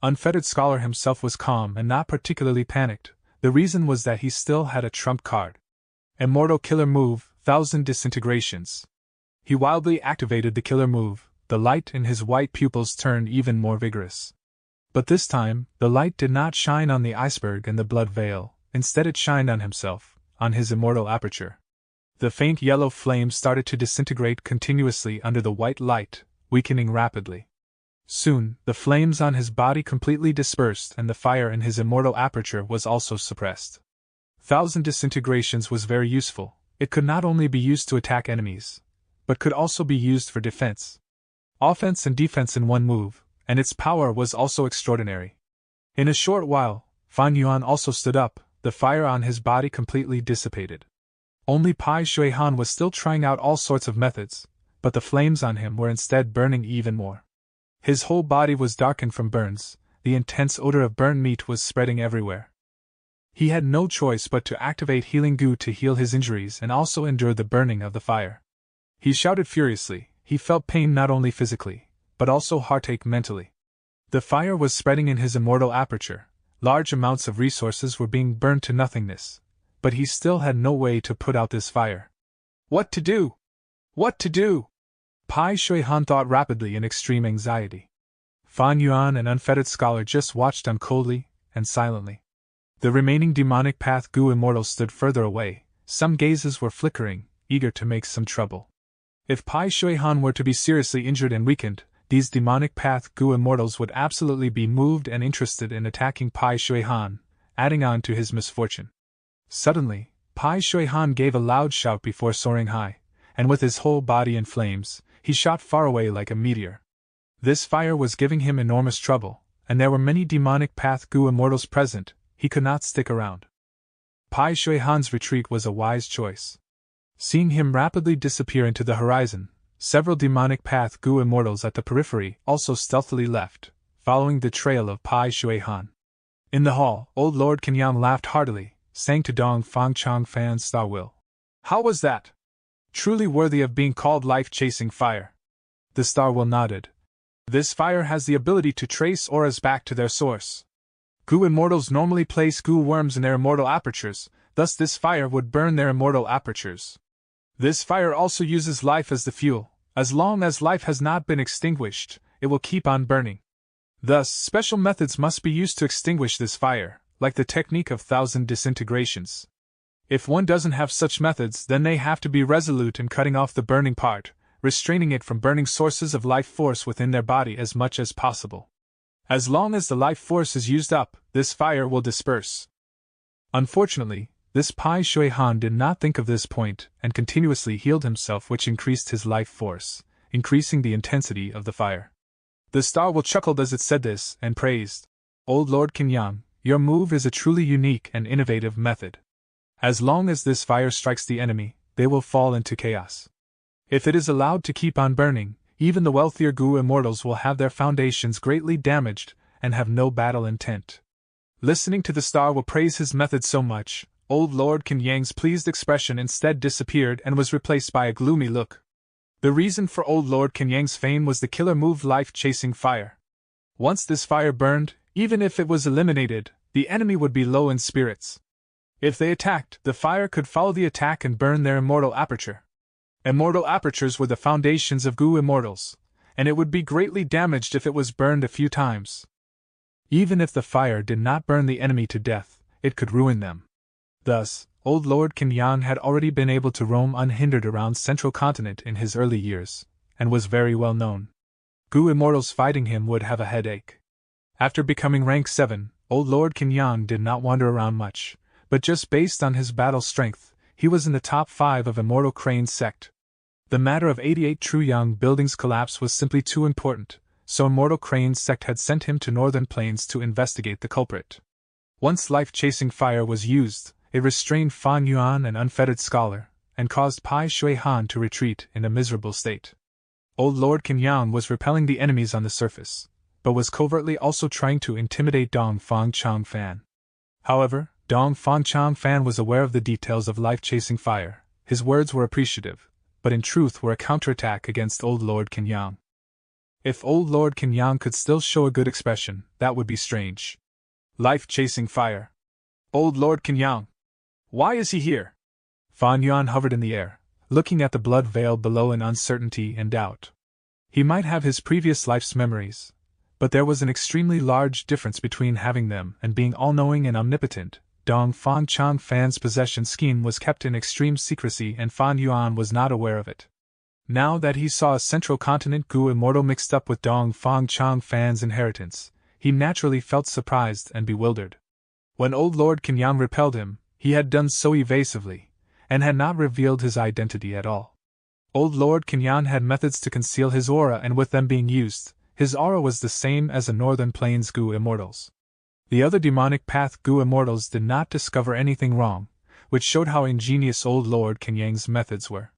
Unfettered Scholar himself was calm and not particularly panicked. The reason was that he still had a trump card. Immortal Killer Move, 1000 Disintegrations. He wildly activated the killer move. The light in his white pupils turned even more vigorous. But this time, the light did not shine on the iceberg and the blood veil, instead it shined on himself, on his immortal aperture. The faint yellow flame started to disintegrate continuously under the white light, weakening rapidly. Soon, the flames on his body completely dispersed and the fire in his immortal aperture was also suppressed. 1000 Disintegrations was very useful. It could not only be used to attack enemies, but could also be used for defense. Offense and defense in one move, and its power was also extraordinary. In a short while, Fan Yuan also stood up, the fire on his body completely dissipated. Only Pai Shui Han was still trying out all sorts of methods, but the flames on him were instead burning even more. His whole body was darkened from burns, the intense odor of burnt meat was spreading everywhere. He had no choice but to activate Healing Gu to heal his injuries and also endure the burning of the fire. He shouted furiously. He felt pain not only physically, but also heartache mentally. The fire was spreading in his immortal aperture, large amounts of resources were being burned to nothingness, but he still had no way to put out this fire. What to do? What to do? Pai Shui Han thought rapidly in extreme anxiety. Fan Yuan and Unfettered Scholar just watched him coldly and silently. The remaining demonic path Gu Immortals stood further away, some gazes were flickering, eager to make some trouble. If Pai Shui Han were to be seriously injured and weakened, these demonic path Gu Immortals would absolutely be moved and interested in attacking Pai Shui Han, adding on to his misfortune. Suddenly, Pai Shui Han gave a loud shout before soaring high, and with his whole body in flames, he shot far away like a meteor. This fire was giving him enormous trouble, and there were many demonic path Gu Immortals present. He could not stick around. Pai Shui Han's retreat was a wise choice. Seeing him rapidly disappear into the horizon, several demonic path Gu Immortals at the periphery also stealthily left, following the trail of Pai Shui Han. In the hall, old Lord Kenyang laughed heartily, saying to Dong Fang Chang Fan's Star Will, "How was that? Truly worthy of being called life-chasing fire." The Star Will nodded. This fire has the ability to trace auras back to their source. Gu Immortals normally place Gu worms in their immortal apertures, thus this fire would burn their immortal apertures. This fire also uses life as the fuel. As long as life has not been extinguished, it will keep on burning. Thus, special methods must be used to extinguish this fire, like the technique of 1000 disintegrations. If one doesn't have such methods, then they have to be resolute in cutting off the burning part, restraining it from burning sources of life force within their body as much as possible. As long as the life force is used up, this fire will disperse. Unfortunately, this Pai Shui Han did not think of this point and continuously healed himself, which increased his life force, increasing the intensity of the fire. The star will chuckled as it said this and praised, "Old Lord Kenyang, your move is a truly unique and innovative method. As long as this fire strikes the enemy, they will fall into chaos. If it is allowed to keep on burning, even the wealthier Gu immortals will have their foundations greatly damaged and have no battle intent." Listening to the star will praise his method so much, Old Lord Kenyang's pleased expression instead disappeared and was replaced by a gloomy look. The reason for Old Lord Kenyang's fame was the killer move life-chasing fire. Once this fire burned, even if it was eliminated, the enemy would be low in spirits. If they attacked, the fire could follow the attack and burn their immortal aperture. Immortal apertures were the foundations of Gu immortals, and it would be greatly damaged if it was burned a few times. Even if the fire did not burn the enemy to death, it could ruin them. Thus, Old Lord Kenyang had already been able to roam unhindered around Central Continent in his early years, and was very well known. Gu immortals fighting him would have a headache. After becoming rank 7, Old Lord Kenyang did not wander around much, but just based on his battle strength, he was in the top 5 of Immortal Crane's sect. The matter of 88 Truyang buildings' collapse was simply too important, so Immortal Crane's sect had sent him to Northern Plains to investigate the culprit. Once life-chasing fire was used, it restrained Fan Yuan, an unfettered scholar, and caused Pai Shui Han to retreat in a miserable state. Old Lord Kenyang was repelling the enemies on the surface, but was covertly also trying to intimidate Dong Fang Chang Fan. However, Dong Fang Chang Fan was aware of the details of life-chasing fire. His words were appreciative, but in truth were a counterattack against Old Lord Kenyang. If Old Lord Kenyang could still show a good expression, that would be strange. Life-chasing fire. Old Lord Kenyang. Why is he here? Fan Yuan hovered in the air, looking at the blood veil below in uncertainty and doubt. He might have his previous life's memories, but there was an extremely large difference between having them and being all-knowing and omnipotent. Dong Fang Chang Fan's possession scheme was kept in extreme secrecy and Fan Yuan was not aware of it. Now that he saw a Central Continent Gu immortal mixed up with Dong Fang Chang Fan's inheritance, he naturally felt surprised and bewildered. When Old Lord Kenyang repelled him, he had done so evasively, and had not revealed his identity at all. Old Lord Kenyang had methods to conceal his aura, and with them being used, his aura was the same as the Northern Plains Gu immortals. The other demonic path Gu immortals did not discover anything wrong, which showed how ingenious Old Lord Kenyang's methods were.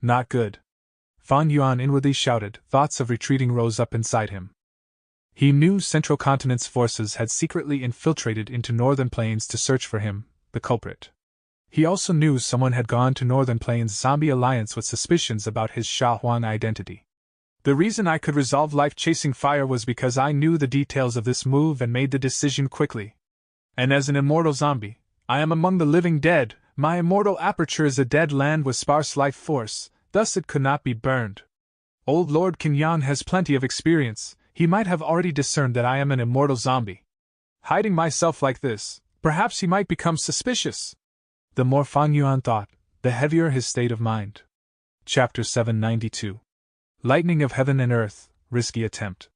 Not good. Fan Yuan inwardly shouted. Thoughts of retreating rose up inside him. He knew Central Continent's forces had secretly infiltrated into Northern Plains to search for him, the culprit. He also knew someone had gone to Northern Plains' zombie alliance with suspicions about his Sha Huang identity. The reason I could resolve life-chasing fire was because I knew the details of this move and made the decision quickly. And as an immortal zombie, I am among the living dead. My immortal aperture is a dead land with sparse life force, thus it could not be burned. Old Lord Kenyang has plenty of experience. He might have already discerned that I am an immortal zombie. Hiding myself like this, perhaps he might become suspicious. The more Fan Yuan thought, the heavier his state of mind. Chapter 792. Lightning of Heaven and Earth, Risky Attempt.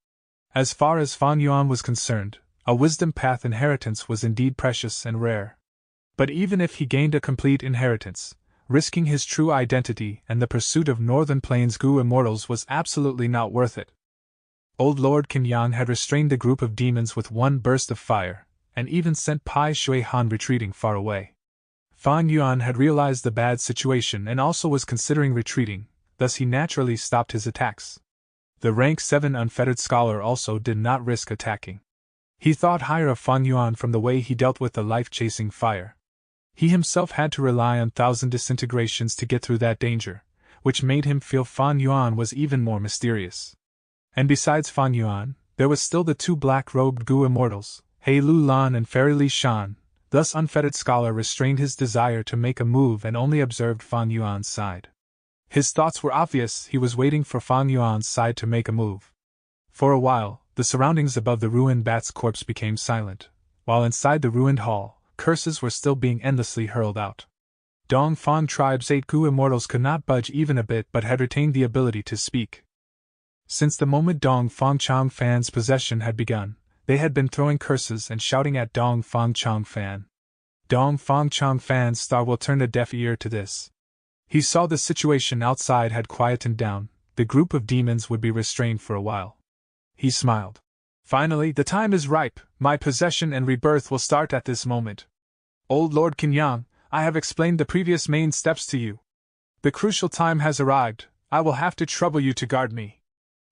As far as Fan Yuan was concerned, a wisdom path inheritance was indeed precious and rare. But even if he gained a complete inheritance, risking his true identity and the pursuit of Northern Plains Gu immortals was absolutely not worth it. Old Lord Kenyang had restrained the group of demons with one burst of fire, and even sent Pai Shui Han retreating far away. Fan Yuan had realized the bad situation and also was considering retreating, thus he naturally stopped his attacks. The rank 7 unfettered scholar also did not risk attacking. He thought higher of Fan Yuan from the way he dealt with the life-chasing fire. He himself had to rely on 1,000 disintegrations to get through that danger, which made him feel Fan Yuan was even more mysterious. And besides Fan Yuan, there was still the 2 black-robed Gu immortals, He Lu Lan and Fairy Li Shan. Thus unfettered scholar restrained his desire to make a move and only observed Fan Yuan's side. His thoughts were obvious. He was waiting for Fan Yuan's side to make a move. For a while, the surroundings above the ruined bat's corpse became silent, while inside the ruined hall, curses were still being endlessly hurled out. Dongfang tribe's 8 Gu immortals could not budge even a bit but had retained the ability to speak. Since the moment Dongfang Changfan's possession had begun, they had been throwing curses and shouting at Dongfang Changfan. Dongfang Changfan's star will turn a deaf ear to this. He saw the situation outside had quietened down, the group of demons would be restrained for a while. He smiled. Finally, the time is ripe, my possession and rebirth will start at this moment. Old Lord Kenyang, I have explained the previous main steps to you. The crucial time has arrived, I will have to trouble you to guard me.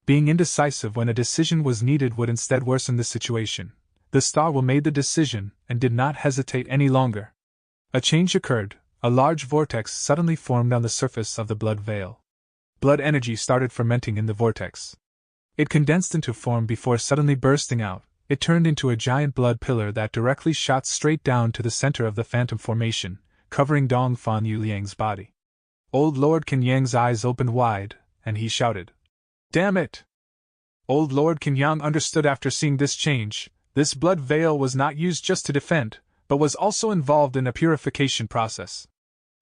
Being indecisive when a decision was needed would instead worsen the situation. The star will made the decision and did not hesitate any longer. A change occurred, a large vortex suddenly formed on the surface of the blood veil. Blood energy started fermenting in the vortex. It condensed into form before suddenly bursting out. It turned into a giant blood pillar that directly shot straight down to the center of the phantom formation, covering Dongfang Yuliang's body. Old Lord Kenyang's eyes opened wide, and he shouted, "Damn it!" Old Lord Kenyang understood after seeing this change. This blood veil was not used just to defend, but was also involved in a purification process.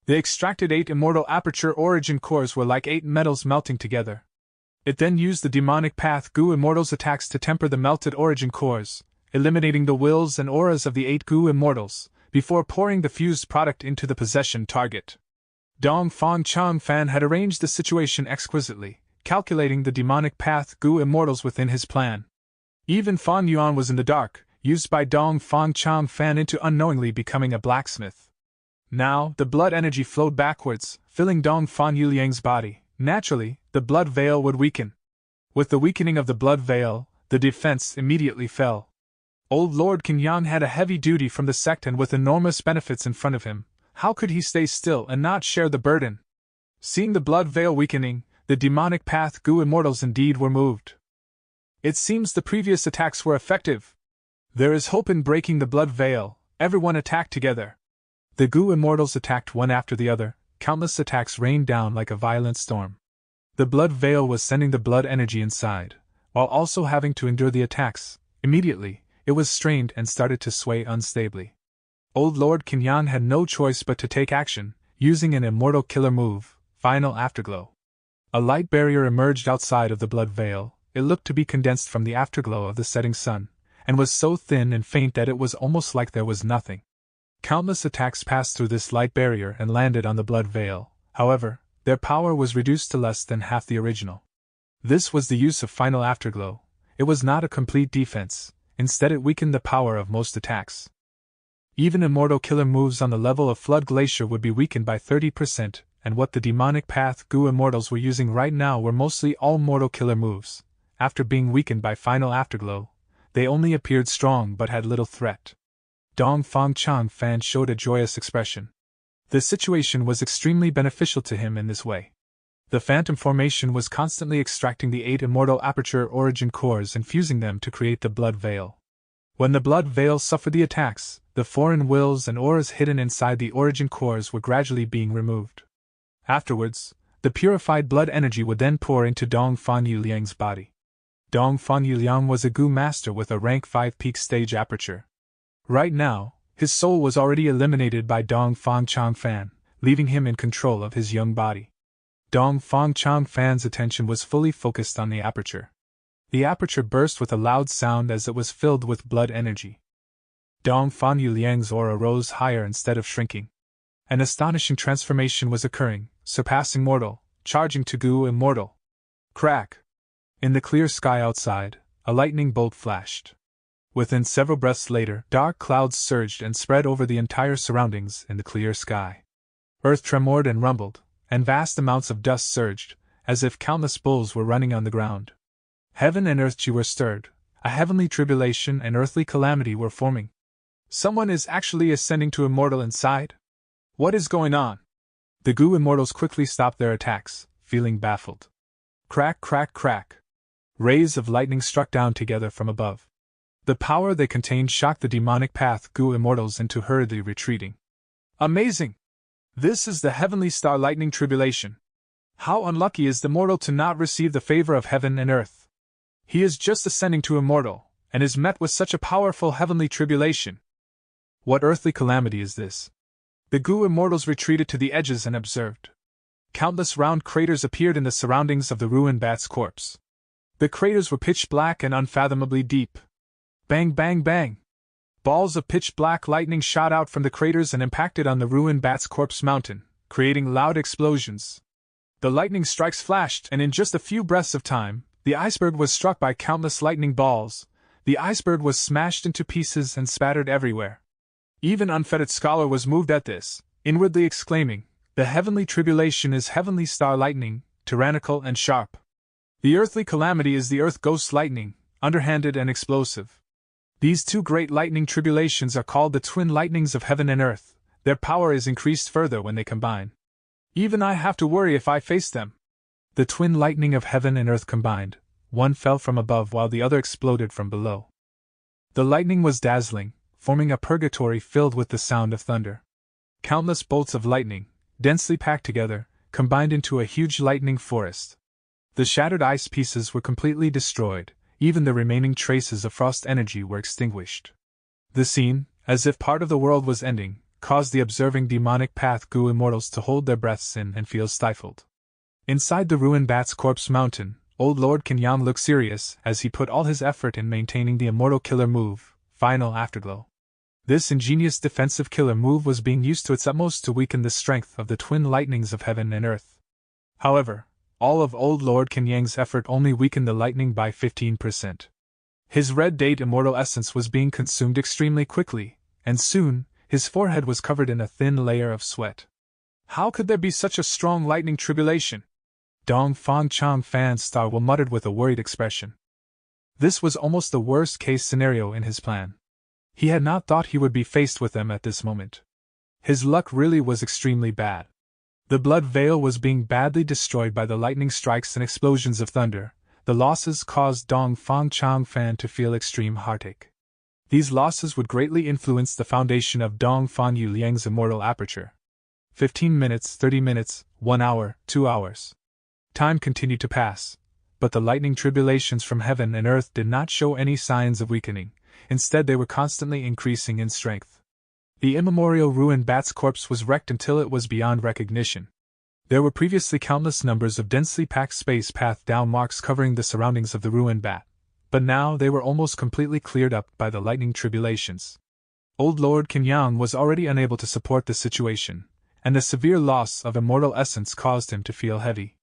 The extracted 8 immortal aperture origin cores were like 8 metals melting together. It then used the demonic path Gu immortals' attacks to temper the melted origin cores, eliminating the wills and auras of the 8 Gu immortals, before pouring the fused product into the possession target. Dongfang Changfan had arranged the situation exquisitely, calculating the demonic path Gu immortals within his plan. Even Fan Yuan was in the dark, used by Dongfang Changfan into unknowingly becoming a blacksmith. Now, the blood energy flowed backwards, filling Dongfang Yuliang's body. Naturally, the blood veil would weaken. With the weakening of the blood veil, the defense immediately fell. Old Lord Kenyang had a heavy duty from the sect and with enormous benefits in front of him. How could he stay still and not share the burden? Seeing the blood veil weakening, the demonic path Gu immortals indeed were moved. It seems the previous attacks were effective. There is hope in breaking the blood veil. Everyone attacked together. The Gu immortals attacked one after the other. Countless attacks rained down like a violent storm. The blood veil was sending the blood energy inside, while also having to endure the attacks. Immediately, it was strained and started to sway unstably. Old Lord Kenyang had no choice but to take action, using an immortal killer move, Final Afterglow. A light barrier emerged outside of the blood veil. It looked to be condensed from the afterglow of the setting sun, and was so thin and faint that it was almost like there was nothing. Countless attacks passed through this light barrier and landed on the blood veil. However, their power was reduced to less than half the original. This was the use of Final Afterglow. It was not a complete defense, instead it weakened the power of most attacks. Even immortal killer moves on the level of Flood Glacier would be weakened by 30%, and what the demonic path Gu immortals were using right now were mostly all mortal killer moves. After being weakened by Final Afterglow, they only appeared strong but had little threat. Dongfang Changfan showed a joyous expression. The situation was extremely beneficial to him in this way. The phantom formation was constantly extracting the 8 immortal aperture origin cores and fusing them to create the blood veil. When the blood veil suffered the attacks, the foreign wills and auras hidden inside the origin cores were gradually being removed. Afterwards, the purified blood energy would then pour into Dongfang Yuliang's body. Dongfang Yuliang was a Gu master with a rank 5 peak stage aperture. Right now, his soul was already eliminated by Dongfang Changfan, leaving him in control of his young body. Dongfang Changfan's attention was fully focused on the aperture. The aperture burst with a loud sound as it was filled with blood energy. Dongfang Yuliang's aura rose higher instead of shrinking. An astonishing transformation was occurring, surpassing mortal, charging to Gu immortal. Crack! In the clear sky outside, a lightning bolt flashed. Within several breaths later, dark clouds surged and spread over the entire surroundings in the clear sky. Earth tremored and rumbled, and vast amounts of dust surged, as if countless bulls were running on the ground. Heaven and earth were stirred. A heavenly tribulation and earthly calamity were forming. Someone is actually ascending to immortal inside? What is going on? The Gu immortals quickly stopped their attacks, feeling baffled. Crack, crack, crack. Rays of lightning struck down together from above. The power they contained shocked the demonic path Gu immortals into hurriedly retreating. Amazing! This is the heavenly star lightning tribulation. How unlucky is the mortal to not receive the favor of heaven and earth. He is just ascending to immortal, and is met with such a powerful heavenly tribulation. What earthly calamity is this? The Gu immortals retreated to the edges and observed. Countless round craters appeared in the surroundings of the ruined bat's corpse. The craters were pitch black and unfathomably deep. Bang, bang, bang! Balls of pitch black lightning shot out from the craters and impacted on the ruined bat's corpse mountain, creating loud explosions. The lightning strikes flashed, and in just a few breaths of time, the iceberg was struck by countless lightning balls. The iceberg was smashed into pieces and spattered everywhere. Even unfettered scholar was moved at this, inwardly exclaiming, "The heavenly tribulation is heavenly star lightning, tyrannical and sharp. The earthly calamity is the earth ghost lightning, underhanded and explosive. These two great lightning tribulations are called the twin lightnings of heaven and earth. Their power is increased further when they combine. Even I have to worry if I face them." The twin lightning of heaven and earth combined. One fell from above while the other exploded from below. The lightning was dazzling, forming a purgatory filled with the sound of thunder. Countless bolts of lightning, densely packed together, combined into a huge lightning forest. The shattered ice pieces were completely destroyed, even the remaining traces of frost energy were extinguished. The scene, as if part of the world was ending, caused the observing demonic path Gu immortals to hold their breaths in and feel stifled. Inside the ruined bat's corpse mountain, old Lord Kenyang looked serious as he put all his effort in maintaining the immortal killer move, Final Afterglow. This ingenious defensive killer move was being used to its utmost to weaken the strength of the twin lightnings of heaven and earth. However, all of old Lord Kenyang's effort only weakened the lightning by 15%. His red date immortal essence was being consumed extremely quickly, and soon, his forehead was covered in a thin layer of sweat. How could there be such a strong lightning tribulation? Dong Fang Chang Fan Star Will muttered with a worried expression. This was almost the worst-case scenario in his plan. He had not thought he would be faced with them at this moment. His luck really was extremely bad. The blood veil was being badly destroyed by the lightning strikes and explosions of thunder. The losses caused Dong Fang Chang Fan to feel extreme heartache. These losses would greatly influence the foundation of Dong Fan Yu Liang's immortal aperture. 15 minutes, 30 minutes, 1 hour, 2 hours. Time continued to pass, but the lightning tribulations from heaven and earth did not show any signs of weakening. Instead, they were constantly increasing in strength. The immemorial ruined bat's corpse was wrecked until it was beyond recognition. There were previously countless numbers of densely packed space path down marks covering the surroundings of the ruined bat, but now they were almost completely cleared up by the lightning tribulations. Old Lord Kenyang was already unable to support the situation, and the severe loss of immortal essence caused him to feel heavy.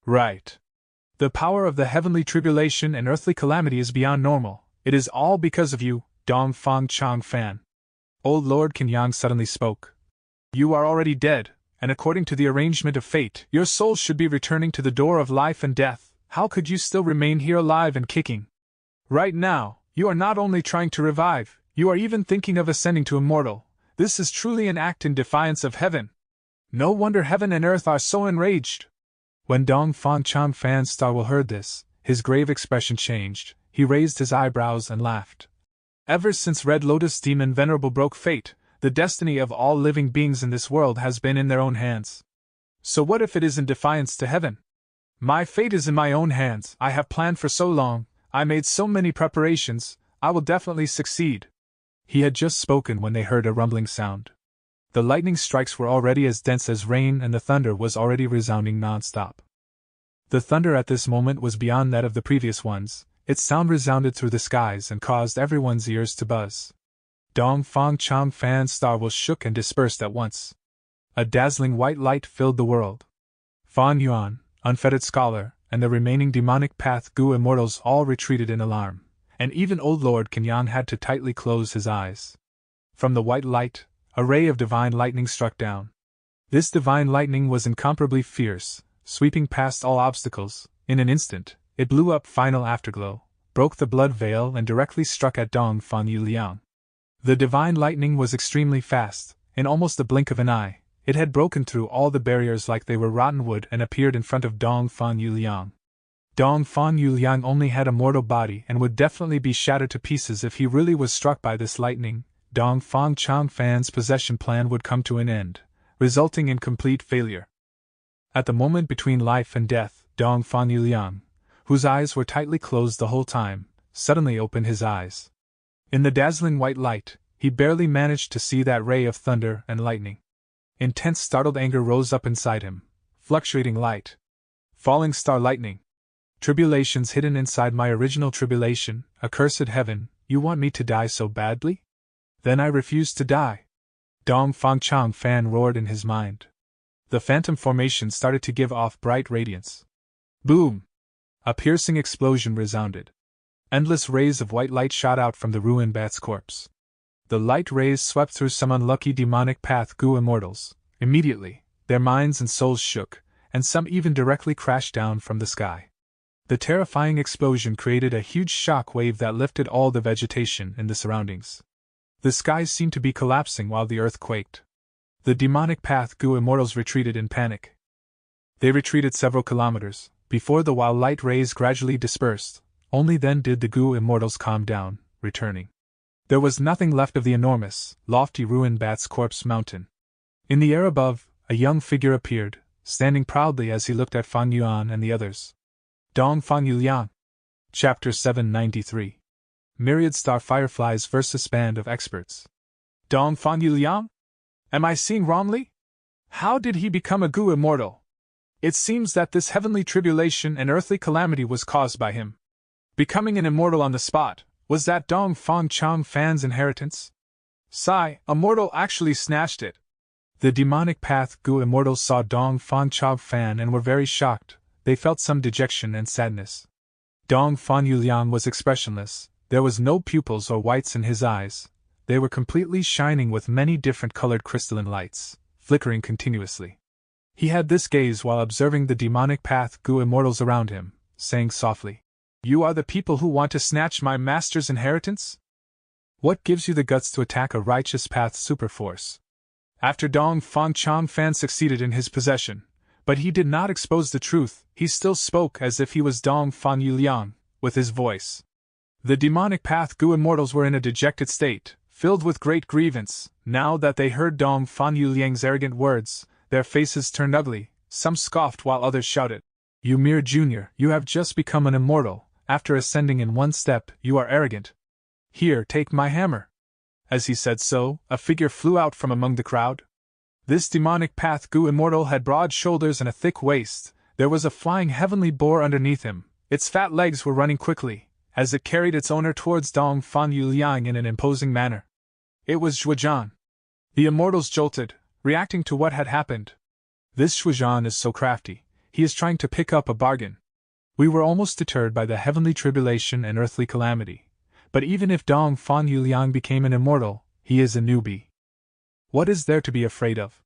Right. The power of the heavenly tribulation and earthly calamity is beyond normal. It is all because of you, Dong Fang Chang Fan. Old Lord Kenyang suddenly spoke. You are already dead, and according to the arrangement of fate, your soul should be returning to the door of life and death. How could you still remain here alive and kicking? Right now, you are not only trying to revive, you are even thinking of ascending to immortal. This is truly an act in defiance of heaven. No wonder heaven and earth are so enraged. When Dong Fang Chang Fan Star heard this, his grave expression changed. He raised his eyebrows and laughed. Ever since Red Lotus Demon Venerable broke fate, the destiny of all living beings in this world has been in their own hands. So what if it is in defiance to heaven? My fate is in my own hands. I have planned for so long, I made so many preparations, I will definitely succeed. He had just spoken when they heard a rumbling sound. The lightning strikes were already as dense as rain and the thunder was already resounding non-stop. The thunder at this moment was beyond that of the previous ones. Its sound resounded through the skies and caused everyone's ears to buzz. Dong Fang Chang Fan Star shook and dispersed at once. A dazzling white light filled the world. Fan Yuan, unfettered scholar, and the remaining demonic path Gu immortals all retreated in alarm, and even old Lord Kenyang had to tightly close his eyes. From the white light, a ray of divine lightning struck down. This divine lightning was incomparably fierce, sweeping past all obstacles. In an instant, it blew up Final Afterglow, broke the blood veil and directly struck at Dong Fan Yu Liang. The divine lightning was extremely fast. In almost the blink of an eye, it had broken through all the barriers like they were rotten wood and appeared in front of Dong Fan Yu Liang. Dong Fan Yu Liang only had a mortal body and would definitely be shattered to pieces if he really was struck by this lightning. Dong Fang Chang Fan's possession plan would come to an end, resulting in complete failure. At the moment between life and death, Dong Fan Yu Liang, whose eyes were tightly closed the whole time, suddenly opened his eyes. In the dazzling white light, he barely managed to see that ray of thunder and lightning. Intense startled anger rose up inside him. Fluctuating light. Falling star lightning. Tribulations hidden inside my original tribulation, accursed heaven, you want me to die so badly? Then I refuse to die. Dong Fang Chang Fan roared in his mind. The phantom formation started to give off bright radiance. Boom! A piercing explosion resounded. Endless rays of white light shot out from the ruined bat's corpse. The light rays swept through some unlucky demonic path Gu immortals. Immediately, their minds and souls shook, and some even directly crashed down from the sky. The terrifying explosion created a huge shock wave that lifted all the vegetation in the surroundings. The skies seemed to be collapsing while the earth quaked. The demonic path Gu immortals retreated in panic. They retreated several kilometers, before the wild light rays gradually dispersed. Only then did the Gu immortals calm down, returning. There was nothing left of the enormous, lofty ruined bat's corpse mountain. In the air above, a young figure appeared, standing proudly as he looked at Fang Yuan and the others. Dong Fang Yuliang. Chapter 793. Myriad Star Fireflies vs. Band of Experts. Dong Fang Yuliang? Am I seeing wrongly? How did he become a Gu immortal? It seems that this heavenly tribulation and earthly calamity was caused by him. Becoming an immortal on the spot, was that Dong Fang Chang Fan's inheritance? Sigh, a mortal actually snatched it. The demonic path Gu immortals saw Dong Fang Chang Fan and were very shocked. They felt some dejection and sadness. Dong Fang Yuliang was expressionless. There was no pupils or whites in his eyes. They were completely shining with many different colored crystalline lights, flickering continuously. He had this gaze while observing the demonic path Gu immortals around him, saying softly, "You are the people who want to snatch my master's inheritance? What gives you the guts to attack a righteous path superforce?" After Dong Fang Chang Fan succeeded in his possession, but he did not expose the truth, he still spoke as if he was Dong Fang Yuliang, with his voice. The demonic path Gu immortals were in a dejected state, filled with great grievance. Now that they heard Dong Fang Yuliang's arrogant words, their faces turned ugly. Some scoffed while others shouted, "You mere junior, you have just become an immortal. After ascending in one step, you are arrogant. Here, take my hammer." As he said so, a figure flew out from among the crowd. This demonic path Gu immortal had broad shoulders and a thick waist. There was a flying heavenly boar underneath him. Its fat legs were running quickly, as it carried its owner towards Dong Fang Yuliang in an imposing manner. It was Zhuozhan. The immortals jolted, reacting to what had happened. This Zhuozhan is so crafty, he is trying to pick up a bargain. We were almost deterred by the heavenly tribulation and earthly calamity. But even if Dong Fang Yuliang became an immortal, he is a newbie. What is there to be afraid of?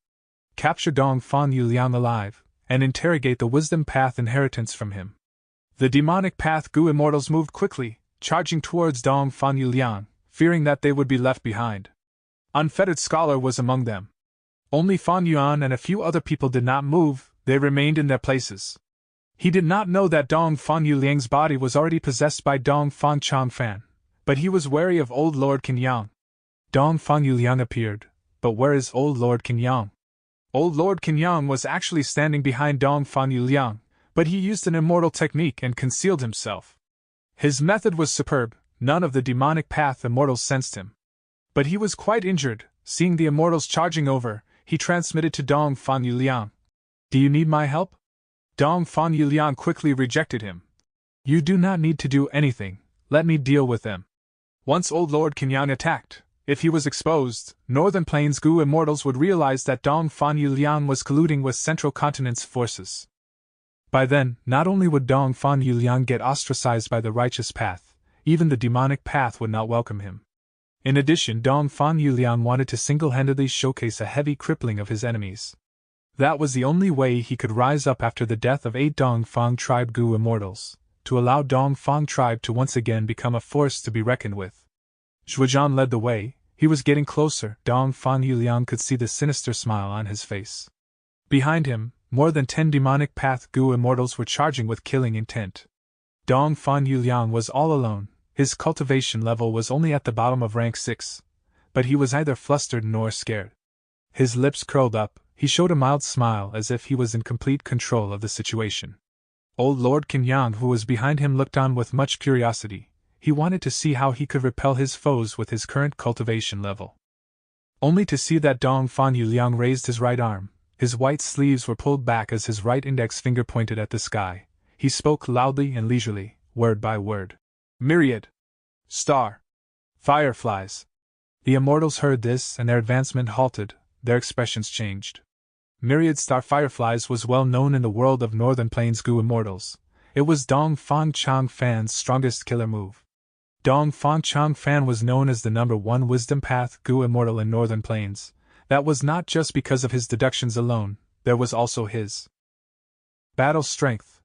Capture Dong Fang Yuliang alive, and interrogate the wisdom path inheritance from him. The demonic path Gu immortals moved quickly, charging towards Dong Fang Yuliang, fearing that they would be left behind. Unfettered Scholar was among them. Only Fang Yuan and a few other people did not move, they remained in their places. He did not know that Dong Fang Yuliang's body was already possessed by Dong Fang Chang Fan, but he was wary of old Lord Qinyang. Dong Fang Yuliang appeared, but where is old Lord Qinyang? Old Lord Qinyang was actually standing behind Dong Fang Yuliang, but he used an immortal technique and concealed himself. His method was superb, none of the demonic path immortals sensed him. But he was quite injured. Seeing the immortals charging over, he transmitted to Dong Fang Yuliang, "Do you need my help?" Dong Fang Yuliang quickly rejected him. "You do not need to do anything, let me deal with them." Once old Lord Qinyang attacked, if he was exposed, Northern Plains Gu immortals would realize that Dong Fang Yuliang was colluding with Central Continent's forces. By then, not only would Dong Fang Yuliang get ostracized by the righteous path, even the demonic path would not welcome him. In addition, Dong Fang Yuliang wanted to single-handedly showcase a heavy crippling of his enemies. That was the only way he could rise up after the death of 8 Dong Fang tribe Gu immortals, to allow Dong Fang tribe to once again become a force to be reckoned with. Zhuozhan led the way. He was getting closer. Dong Fang Yuliang could see the sinister smile on his face. Behind him, more than 10 demonic path Gu immortals were charging with killing intent. Dong Fang Yuliang was all alone. His cultivation level was only at the bottom of rank 6, but he was neither flustered nor scared. His lips curled up, he showed a mild smile as if he was in complete control of the situation. Old Lord Qinyang, who was behind him, looked on with much curiosity. He wanted to see how he could repel his foes with his current cultivation level. only to see that Dong Fan Yuliang raised his right arm. His white sleeves were pulled back as his right index finger pointed at the sky. He spoke loudly and leisurely, word by word. Myriad. Star. Fireflies. The immortals heard this, and their advancement halted, their expressions changed. Myriad star fireflies was well known in the world of Northern Plains Gu immortals. It was Dong Fang Chang Fan's strongest killer move. Dong Fang Chang Fan was known as the #1 Wisdom Path Gu immortal in Northern Plains. That was not just because of his deductions alone, there was also his battle strength.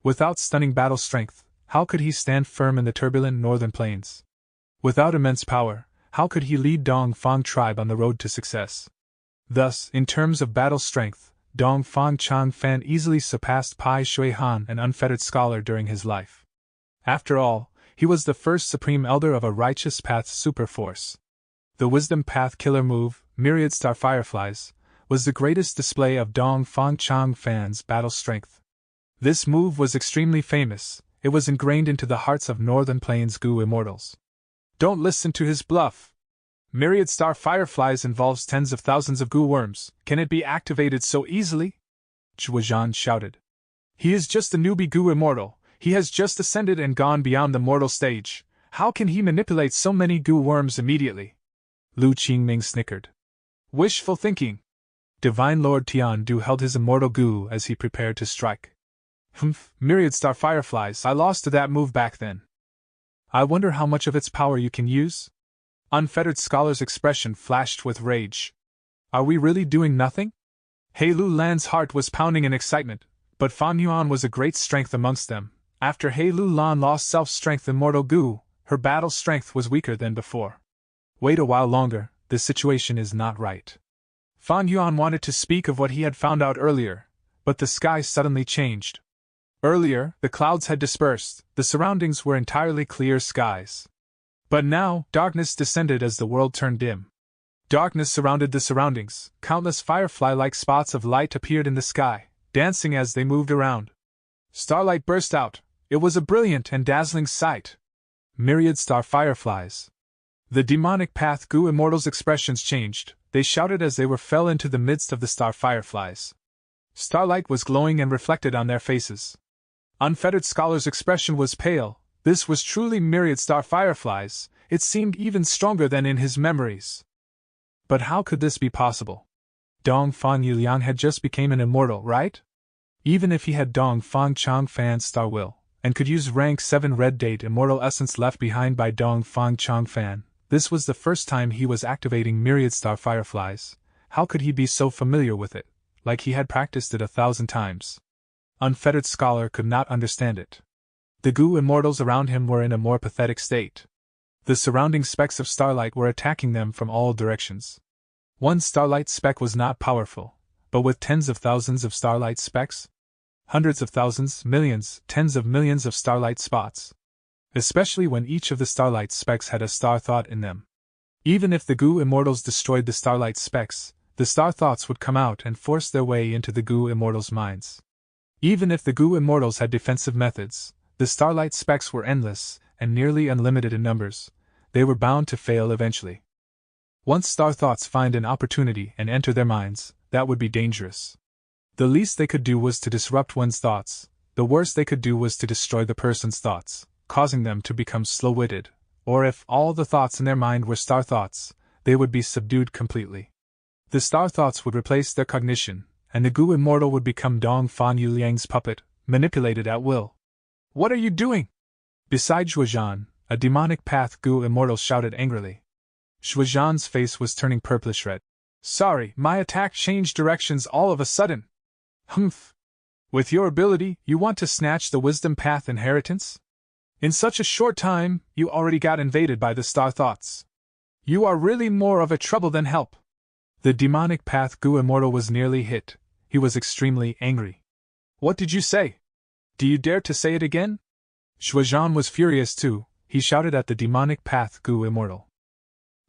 Without stunning battle strength, how could he stand firm in the turbulent Northern Plains? Without immense power, how could he lead Dong Fang tribe on the road to success? Thus, in terms of battle strength, Dong Fang Chang Fan easily surpassed Pai Shui Han, an unfettered scholar during his life. After all, he was the first supreme elder of a righteous path superforce. The Wisdom Path killer move, Myriad Star Fireflies, was the greatest display of Dong Fang Chang Fan's battle strength. This move was extremely famous. It was ingrained into the hearts of Northern Plains Gu immortals. Don't listen to his bluff. Myriad Star Fireflies involves tens of thousands of Gu worms. Can it be activated so easily? Zhuozhan shouted. He is just a newbie Gu immortal. He has just ascended and gone beyond the mortal stage. How can he manipulate so many Gu worms immediately? Lu Qingming snickered. Wishful thinking. Divine Lord Tian Du held his immortal Gu as he prepared to strike. Myriad Star Fireflies, I lost to that move back then. I wonder how much of its power you can use? Unfettered Scholar's expression flashed with rage. Are we really doing nothing? He Lu Lan's heart was pounding in excitement, but Fan Yuan was a great strength amongst them. After He Lu Lan lost self-strength in Mortal Gu, her battle strength was weaker than before. Wait a while longer, this situation is not right. Fan Yuan wanted to speak of what he had found out earlier, but the sky suddenly changed. Earlier, the clouds had dispersed, the surroundings were entirely clear skies. But now, darkness descended as the world turned dim. Darkness surrounded the surroundings, countless firefly-like spots of light appeared in the sky, dancing as they moved around. Starlight burst out. It was a brilliant and dazzling sight. Myriad star fireflies. The demonic path Gu immortals' expressions changed. They shouted as they fell into the midst of the star fireflies. Starlight was glowing and reflected on their faces. Unfettered Scholar's expression was pale. This was truly myriad star fireflies. It seemed even stronger than in his memories. But how could this be possible? Dong Fang Yuliang had just become an immortal, right? Even if he had Dong Fang Chang Fan's star will, and could use rank 7 red date immortal essence left behind by Dong Fang Chang Fan, this was the first time he was activating myriad star fireflies. How could he be so familiar with it, like he had practiced it 1,000 times? Unfettered Scholar could not understand it. The Gu immortals around him were in a more pathetic state. The surrounding specks of starlight were attacking them from all directions. One starlight speck was not powerful, but with tens of thousands of starlight specks? Hundreds of thousands, millions, tens of millions of starlight spots. Especially when each of the starlight specks had a star thought in them. Even if the Gu immortals destroyed the starlight specks, the star thoughts would come out and force their way into the Gu immortals' minds. Even if the Gu immortals had defensive methods, the starlight specks were endless and nearly unlimited in numbers. They were bound to fail eventually. Once star thoughts find an opportunity and enter their minds, that would be dangerous. The least they could do was to disrupt one's thoughts. The worst they could do was to destroy the person's thoughts, causing them to become slow-witted, or if all the thoughts in their mind were star thoughts, they would be subdued completely. The star thoughts would replace their cognition, and the Gu immortal would become Dong Fan Yuliang's puppet, manipulated at will. What are you doing? Beside Zhuozhan, a demonic path Gu immortal shouted angrily. Zhuozhan's face was turning purplish red. Sorry, my attack changed directions all of a sudden. Humph. With your ability, you want to snatch the wisdom path inheritance? In such a short time, you already got invaded by the star thoughts. You are really more of a trouble than help. The demonic path Gu immortal was nearly hit. He was extremely angry. What did you say? Do you dare to say it again? Zhuozhan was furious too. He shouted at the demonic path Gu immortal.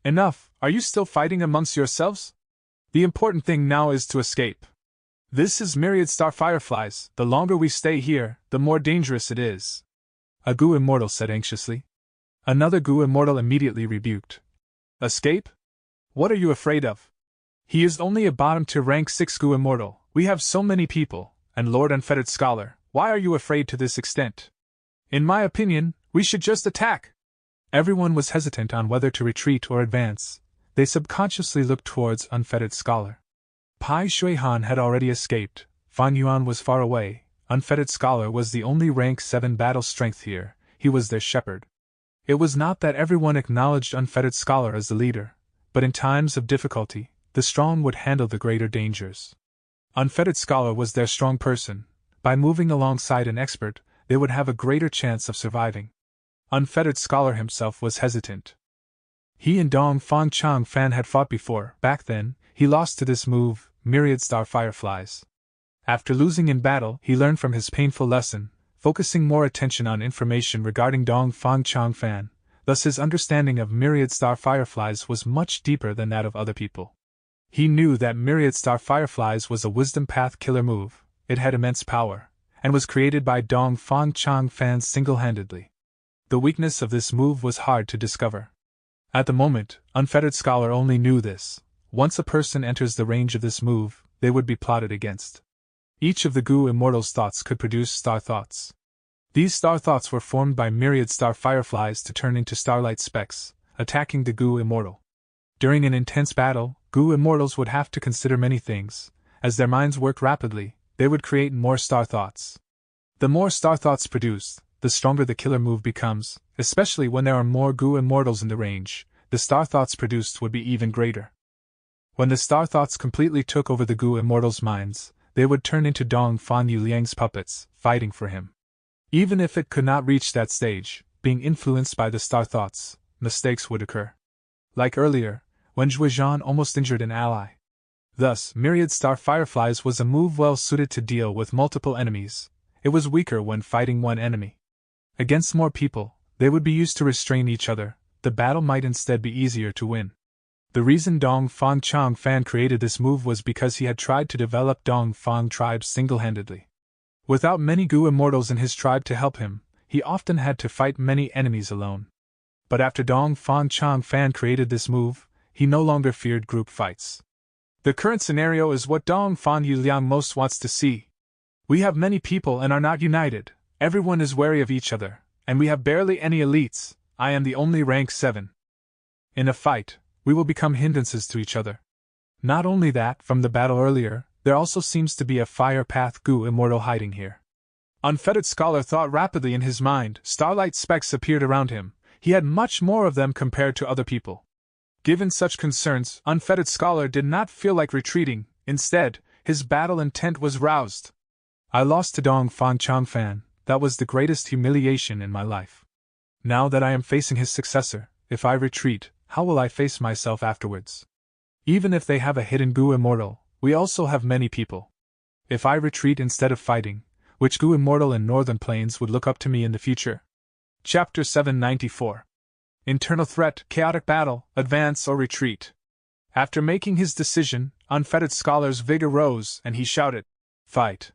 Enough, are you still fighting amongst yourselves? The important thing now is to escape. This is myriad star fireflies. The longer we stay here, the more dangerous it is. A Gu immortal said anxiously. Another Gu immortal immediately rebuked. Escape? What are you afraid of? He is only a bottom-tier rank 6 Gu immortal. We have so many people, and Lord Unfettered Scholar, why are you afraid to this extent? In my opinion, we should just attack. Everyone was hesitant on whether to retreat or advance. They subconsciously looked towards Unfettered Scholar. Pai Shui-han had already escaped, Fan Yuan was far away, Unfettered Scholar was the only rank 7 battle strength here, he was their shepherd. It was not that everyone acknowledged Unfettered Scholar as the leader, but in times of difficulty, the strong would handle the greater dangers. Unfettered Scholar was their strong person. By moving alongside an expert, they would have a greater chance of surviving. Unfettered Scholar himself was hesitant. He and Dong Fang Chang Fan had fought before. Back then, he lost to this move, Myriad Star Fireflies. After losing in battle, he learned from his painful lesson, focusing more attention on information regarding Dong Fang Chang Fan. Thus his understanding of Myriad Star Fireflies was much deeper than that of other people. He knew that Myriad Star Fireflies was a Wisdom Path killer move, it had immense power, and was created by Dong Fang Chang Fan single-handedly. The weakness of this move was hard to discover. At the moment, Unfettered Scholar only knew this. Once a person enters the range of this move, they would be plotted against. Each of the Gu Immortals' thoughts could produce star thoughts. These star thoughts were formed by Myriad Star Fireflies to turn into starlight specks, attacking the Gu Immortal. During an intense battle, Gu Immortals would have to consider many things. As their minds worked rapidly, they would create more star thoughts. The more star thoughts produced, the stronger the killer move becomes, especially when there are more Gu Immortals in the range, the star thoughts produced would be even greater. When the star thoughts completely took over the Gu Immortals' minds, they would turn into Dong Fan Yuliang's puppets, fighting for him. Even if it could not reach that stage, being influenced by the star thoughts, mistakes would occur. Like earlier, when Zhuizhan almost injured an ally. Thus, Myriad Star Fireflies was a move well suited to deal with multiple enemies. It was weaker when fighting one enemy. Against more people, they would be used to restrain each other, the battle might instead be easier to win. The reason Dong Fang Chang Fan created this move was because he had tried to develop Dong Fang tribe single-handedly. Without many Gu Immortals in his tribe to help him, he often had to fight many enemies alone. But after Dong Fang Chang Fan created this move, he no longer feared group fights. The current scenario is what Dong Fan Yuliang most wants to see. We have many people and are not united, everyone is wary of each other, and we have barely any elites. I am the only rank 7. In a fight, we will become hindrances to each other. Not only that, from the battle earlier, there also seems to be a fire path Gu Immortal hiding here. Unfettered Scholar thought rapidly in his mind, starlight specks appeared around him, he had much more of them compared to other people. Given such concerns, Unfettered Scholar did not feel like retreating, instead, his battle intent was roused. I lost to Dong Fang Chang Fan, that was the greatest humiliation in my life. Now that I am facing his successor, if I retreat, how will I face myself afterwards? Even if they have a hidden Gu Immortal, we also have many people. If I retreat instead of fighting, which Gu Immortal in Northern Plains would look up to me in the future? Chapter 794. Internal Threat, Chaotic Battle, Advance or Retreat. After making his decision, Unfettered Scholar's vigor rose and he shouted, "Fight!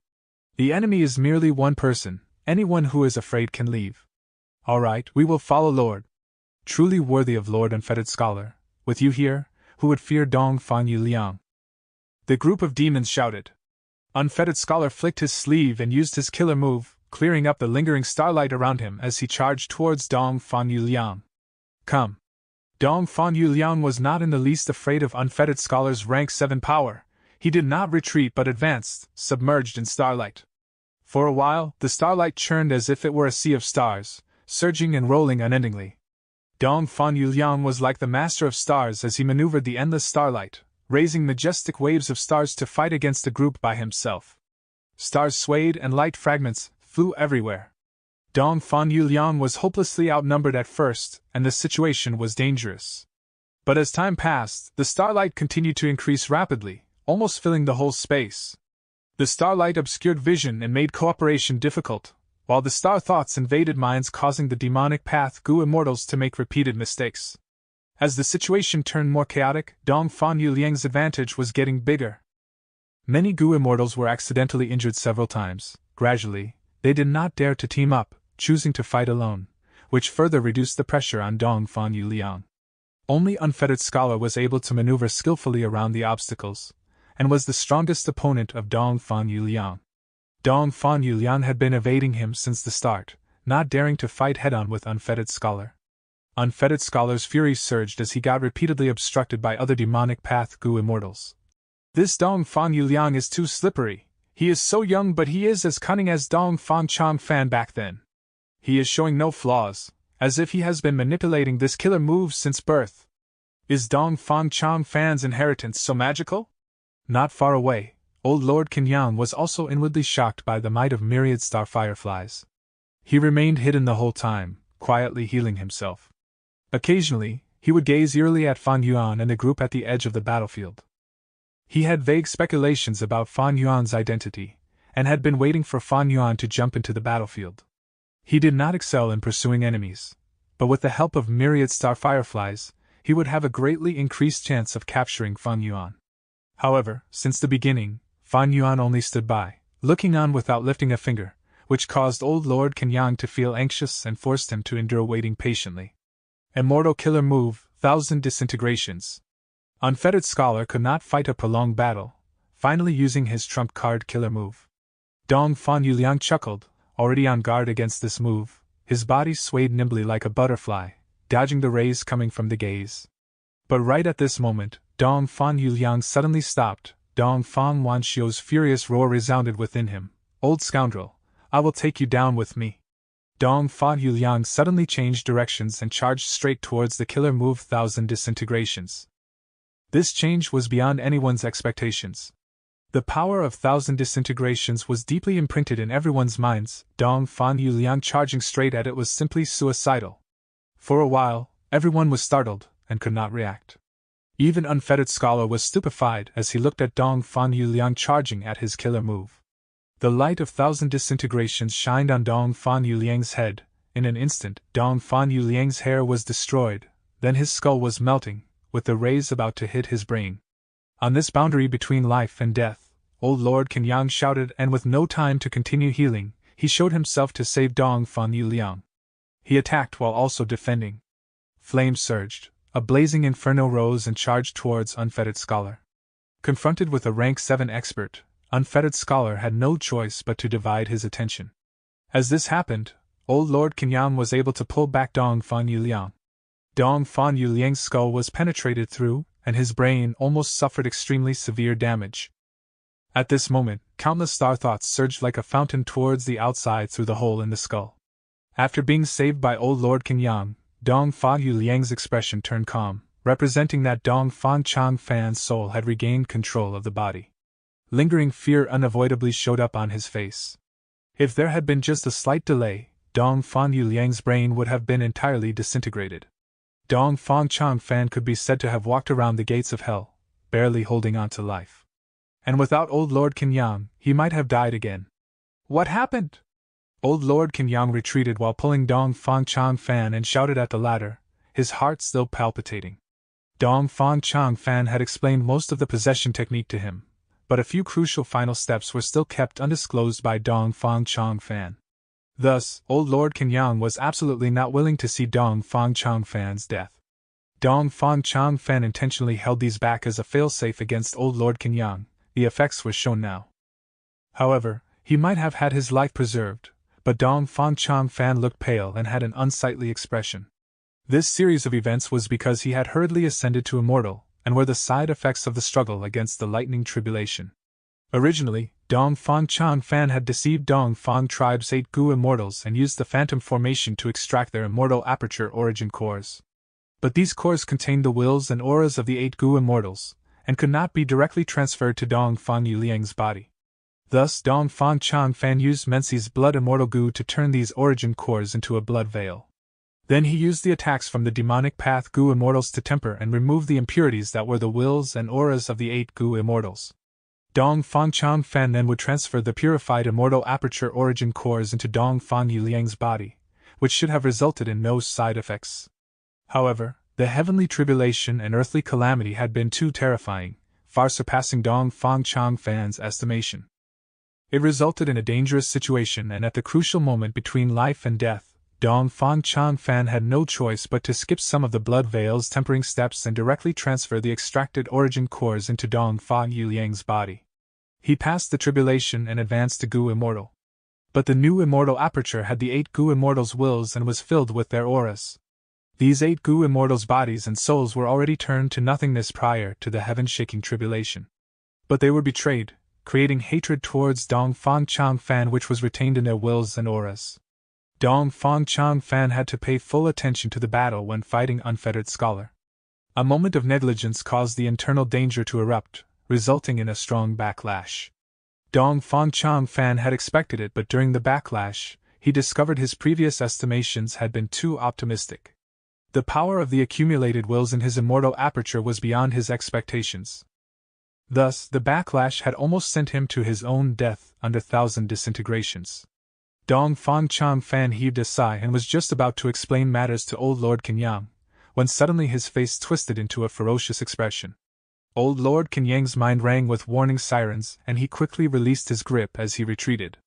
The enemy is merely one person, anyone who is afraid can leave. Alright, we will follow Lord. Truly worthy of Lord Unfettered Scholar, with you here, who would fear Dong Fang Yuliang?" The group of demons shouted. Unfettered Scholar flicked his sleeve and used his killer move, clearing up the lingering starlight around him as he charged towards Dong Fang Yuliang. Come. Dong Fang Yuliang was not in the least afraid of Unfettered Scholar's rank 7 power. He did not retreat but advanced, submerged in starlight. For a while, the starlight churned as if it were a sea of stars, surging and rolling unendingly. Dong Fang Yuliang was like the master of stars as he maneuvered the endless starlight, raising majestic waves of stars to fight against a group by himself. Stars swayed and light fragments flew everywhere. Dong Fang Yuliang was hopelessly outnumbered at first, and the situation was dangerous. But as time passed, the starlight continued to increase rapidly, almost filling the whole space. The starlight obscured vision and made cooperation difficult, while the star thoughts invaded minds, causing the demonic path Gu Immortals to make repeated mistakes. As the situation turned more chaotic, Dong Fang Yuliang's advantage was getting bigger. Many Gu Immortals were accidentally injured several times. Gradually, they did not dare to team up, choosing to fight alone, which further reduced the pressure on Dong Fang Yuliang. Only unfettered scholar was able to maneuver skillfully around the obstacles, and was the strongest opponent of Dong Fan Yuliang. Dong Fan Yuliang had been evading him since the start, not daring to fight head-on with unfettered scholar. Unfettered scholar's fury surged as he got repeatedly obstructed by other demonic path Gu immortals. This Dong Fan Yuliang is too slippery. He is so young, but he is as cunning as Dong Fan Chang Fan back then. He is showing no flaws, as if he has been manipulating this killer move since birth. Is Dong Fan Chang Fan's inheritance so magical? Not far away, old Lord Kenyang was also inwardly shocked by the might of myriad star fireflies. He remained hidden the whole time, quietly healing himself. Occasionally, he would gaze eerily at Fan Yuan and the group at the edge of the battlefield. He had vague speculations about Fan Yuan's identity, and had been waiting for Fan Yuan to jump into the battlefield. He did not excel in pursuing enemies, but with the help of myriad star fireflies, he would have a greatly increased chance of capturing Fan Yuan. However, since the beginning, Fan Yuan only stood by, looking on without lifting a finger, which caused old Lord Kenyang to feel anxious and forced him to endure waiting patiently. Immortal killer move, 1000 disintegrations. Unfettered scholar could not fight a prolonged battle, finally using his trump card killer move. Dong Fan Yuliang chuckled, already on guard against this move. His body swayed nimbly like a butterfly, dodging the rays coming from the gaze. But right at this moment, Dong Fan Yuliang suddenly stopped. Dong Fan Wanxiu's furious roar resounded within him. Old scoundrel, I will take you down with me. Dong Fan Yuliang suddenly changed directions and charged straight towards the killer move 1000 disintegrations. This change was beyond anyone's expectations. The power of 1000 disintegrations was deeply imprinted in everyone's minds. Dong Fan Yuliang charging straight at it was simply suicidal. For a while, everyone was startled and could not react. Even unfettered scholar was stupefied as he looked at Dong Fan Yuliang charging at his killer move. The light of 1000 disintegrations shined on Dong Fan Yuliang's head. In an instant, Dong Fan Yuliang's hair was destroyed, then his skull was melting, with the rays about to hit his brain. On this boundary between life and death, old Lord Kenyang shouted, and with no time to continue healing, he showed himself to save Dong Fan Yuliang. He attacked while also defending. Flames surged, a blazing inferno rose and charged towards unfettered scholar. Confronted with a rank 7 expert, unfettered scholar had no choice but to divide his attention. As this happened, old Lord Kenyang was able to pull back Dong Fan Yuliang. Dong Fan Yuliang's skull was penetrated through, and his brain almost suffered extremely severe damage. At this moment, countless star thoughts surged like a fountain towards the outside through the hole in the skull. After being saved by old Lord Kenyang, Dong Fan Yuliang's expression turned calm, representing that Dong Fan Chang Fan's soul had regained control of the body. Lingering fear unavoidably showed up on his face. If there had been just a slight delay, Dong Fan Yuliang's brain would have been entirely disintegrated. Dong Fan Chang Fan could be said to have walked around the gates of hell, barely holding on to life. And without old Lord Kenyang, he might have died again. What happened? Old Lord Kenyang retreated while pulling Dong Fan Chang Fan and shouted at the latter, his heart still palpitating. Dong Fan Chang Fan had explained most of the possession technique to him, but a few crucial final steps were still kept undisclosed by Dong Fan Chang Fan. Thus, old Lord Kenyang was absolutely not willing to see Dong Fan Chang Fan's death. Dong Fan Chang Fan intentionally held these back as a failsafe against old Lord Kenyang. The effects were shown now. However, he might have had his life preserved, but Dong Fan Chang Fan looked pale and had an unsightly expression. This series of events was because he had hurriedly ascended to immortal, and were the side effects of the struggle against the lightning tribulation. Originally, Dong Fan Chang Fan had deceived Dong Fan tribe's 8 Gu immortals and used the phantom formation to extract their immortal aperture origin cores. But these cores contained the wills and auras of the 8 Gu immortals, and could not be directly transferred to Dong Fan Yuliang's body. Thus, Dong Fan Chang Fan used Menzi's blood immortal Gu to turn these origin cores into a blood veil. Then he used the attacks from the demonic path Gu immortals to temper and remove the impurities that were the wills and auras of the 8 Gu immortals. Dong Fan Chang Fan then would transfer the purified immortal aperture origin cores into Dong Fan Yuliang's body, which should have resulted in no side effects. However, the heavenly tribulation and earthly calamity had been too terrifying, far surpassing Dong Fan Chang Fan's estimation. It resulted in a dangerous situation, and at the crucial moment between life and death, Dong Fang Chang Fan had no choice but to skip some of the blood veil's tempering steps and directly transfer the extracted origin cores into Dong Fang Yuliang's body. He passed the tribulation and advanced to Gu Immortal. But the new immortal aperture had the 8 Gu Immortals' wills and was filled with their auras. These 8 Gu Immortals' bodies and souls were already turned to nothingness prior to the heaven-shaking tribulation. But they were betrayed, creating hatred towards Dong Fang Chang Fan, which was retained in their wills and auras. Dong Fang Chang Fan had to pay full attention to the battle when fighting Unfettered Scholar. A moment of negligence caused the internal danger to erupt, resulting in a strong backlash. Dong Fang Chang Fan had expected it, but during the backlash, he discovered his previous estimations had been too optimistic. The power of the accumulated wills in his immortal aperture was beyond his expectations. Thus, the backlash had almost sent him to his own death under 1,000 disintegrations. Dong Fang Chang Fan heaved a sigh and was just about to explain matters to Old Lord Kenyang, when suddenly his face twisted into a ferocious expression. Old Lord Kenyang's mind rang with warning sirens, and he quickly released his grip as he retreated.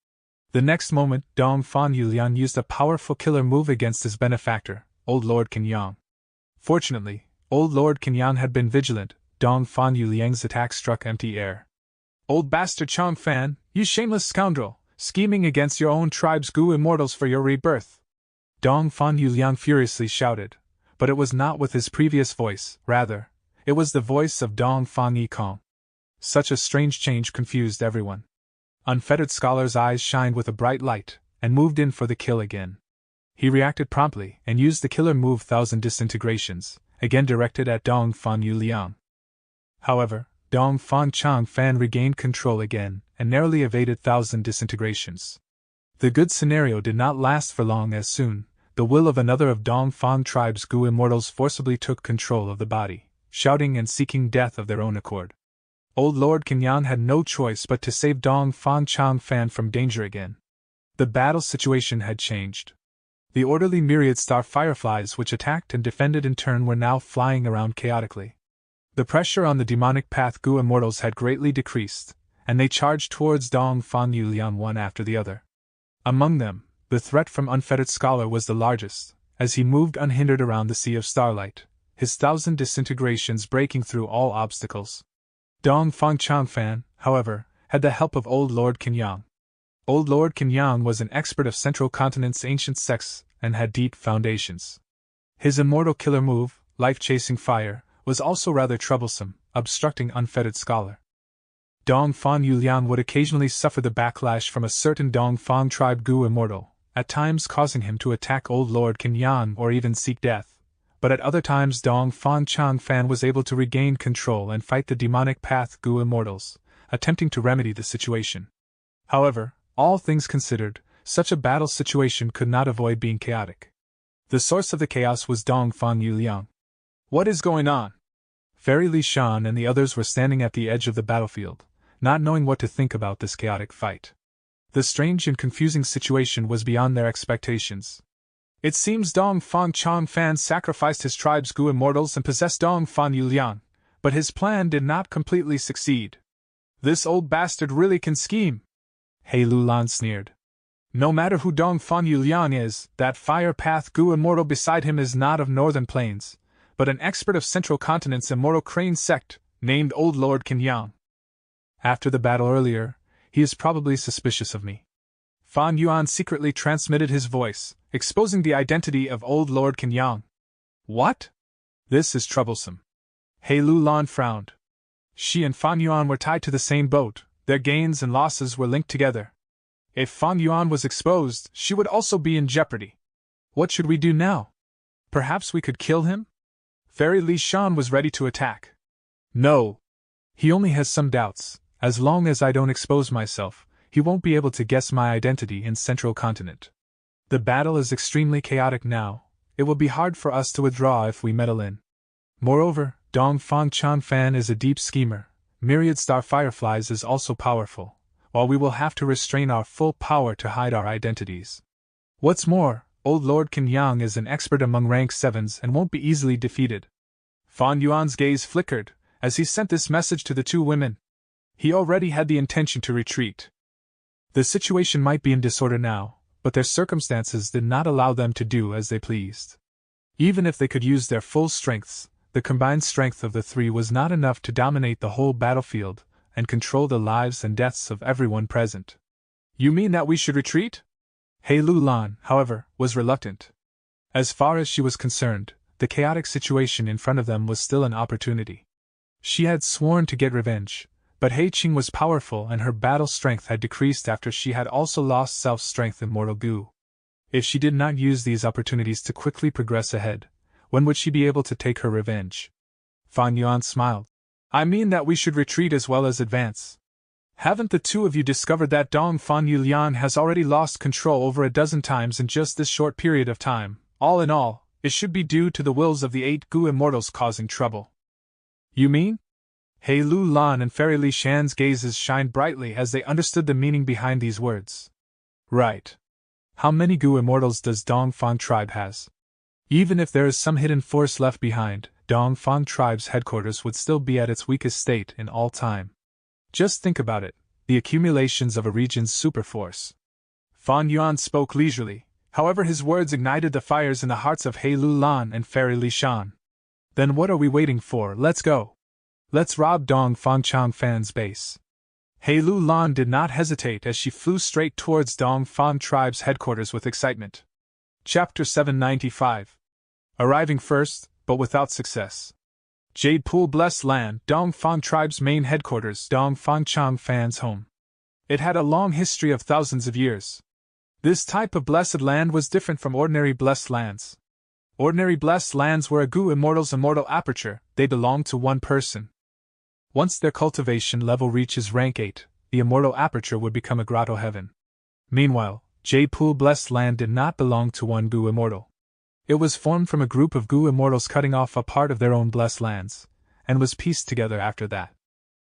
The next moment, Dong Fang Yuliang used a powerful killer move against his benefactor, Old Lord Kenyang. Fortunately, Old Lord Kenyang had been vigilant. Dong Fang Yuliang's attack struck empty air. "Old bastard Chang Fan, you shameless scoundrel! Scheming against your own tribe's Gu Immortals for your rebirth!" Dong Fang Yuliang furiously shouted, but it was not with his previous voice, rather, it was the voice of Dong Fang Yikong. Such a strange change confused everyone. Unfettered Scholar's eyes shined with a bright light, and moved in for the kill again. He reacted promptly, and used the killer move 1,000 disintegrations, again directed at Dong Fang Yuliang. However, Dong Fang Chang Fan regained control again, and narrowly evaded 1,000 disintegrations. The good scenario did not last for long, as soon the will of another of Dong Fang tribe's Gu Immortals forcibly took control of the body, shouting and seeking death of their own accord. Old Lord Kenyang had no choice but to save Dong Fang Chang Fan from danger again. The battle situation had changed. The orderly myriad star fireflies which attacked and defended in turn were now flying around chaotically. The pressure on the demonic path Gu Immortals had greatly decreased, and they charged towards Dong Fang Yuliang one after the other. Among them, the threat from Unfettered Scholar was the largest, as he moved unhindered around the sea of starlight, his 1,000 disintegrations breaking through all obstacles. Dong Fang Chang Fan, however, had the help of Old Lord Kenyang. Old Lord Kenyang was an expert of Central Continent's ancient sects and had deep foundations. His immortal killer move, life-chasing fire, was also rather troublesome, obstructing Unfettered Scholar. Dong Fang Yuliang would occasionally suffer the backlash from a certain Dong Fang tribe Gu Immortal, at times causing him to attack Old Lord Kenyang or even seek death, but at other times Dong Fang Chang Fan was able to regain control and fight the demonic path Gu Immortals, attempting to remedy the situation. However, all things considered, such a battle situation could not avoid being chaotic. The source of the chaos was Dong Fang Yuliang. "What is going on?" Fairy Li Shan and the others were standing at the edge of the battlefield, not knowing what to think about this chaotic fight. The strange and confusing situation was beyond their expectations. "It seems Dong Fang Chang Fan sacrificed his tribe's Gu Immortals and possessed Dong Fang Yuliang, but his plan did not completely succeed. This old bastard really can scheme." He Lulan sneered. "No matter who Dong Fang Yuliang is, that fire path Gu Immortal beside him is not of Northern Plains, but an expert of Central Continent's immortal crane sect, named Old Lord Kenyang. After the battle earlier, he is probably suspicious of me." Fan Yuan secretly transmitted his voice, exposing the identity of Old Lord Kenyang. "What? This is troublesome." He Lulan frowned. She and Fan Yuan were tied to the same boat, their gains and losses were linked together. If Fan Yuan was exposed, she would also be in jeopardy. What should we do now? Perhaps we could kill him? Fairy Li Shan was ready to attack. "No. He only has some doubts. As long as I don't expose myself, he won't be able to guess my identity in Central Continent. The battle is extremely chaotic now. It will be hard for us to withdraw if we meddle in. Moreover, Dong Fang Chang Fan is a deep schemer. Myriad Star Fireflies is also powerful, while we will have to restrain our full power to hide our identities. What's more, Old Lord Kenyang is an expert among rank 7s and won't be easily defeated." Fan Yuan's gaze flickered as he sent this message to the two women. He already had the intention to retreat. The situation might be in disorder now, but their circumstances did not allow them to do as they pleased. Even if they could use their full strengths, the combined strength of the three was not enough to dominate the whole battlefield and control the lives and deaths of everyone present. You mean that we should retreat? He Lu Lan, however, was reluctant. As far as she was concerned, the chaotic situation in front of them was still an opportunity. She had sworn to get revenge, but He Qing was powerful and her battle strength had decreased after she had also lost self-strength in Mortal Gu. If she did not use these opportunities to quickly progress ahead, when would she be able to take her revenge? Fan Yuan smiled. I mean that we should retreat as well as advance. Haven't the two of you discovered that Dong Fan Yulian has already lost control over a dozen times in just this short period of time? All in all, it should be due to the wills of the 8 Gu immortals causing trouble. You mean? He Lu Lan and Fairy Li Shan's gazes shined brightly as they understood the meaning behind these words. Right. How many Gu immortals does Dongfang tribe has? Even if there is some hidden force left behind, Dongfang tribe's headquarters would still be at its weakest state in all time. Just think about it, the accumulations of a region's superforce. Fan Yuan spoke leisurely, however his words ignited the fires in the hearts of He Lu Lan and Fairy Li Shan. Then what are we waiting for? Let's go. Let's rob Dongfang Changfan's base. He Lu Lan did not hesitate as she flew straight towards Dongfang tribe's headquarters with excitement. Chapter 795. Arriving first, but without success. Jade Pool Blessed Land, Dongfang tribe's main headquarters, Dongfang Changfan's home. It had a long history of thousands of years. This type of blessed land was different from ordinary blessed lands. Ordinary blessed lands were a Gu immortal's immortal aperture, they belonged to one person. Once their cultivation level reaches rank 8, the immortal aperture would become a grotto heaven. Meanwhile, Jade Pool Blessed Land did not belong to one Gu immortal. It was formed from a group of Gu immortals cutting off a part of their own blessed lands, and was pieced together after that.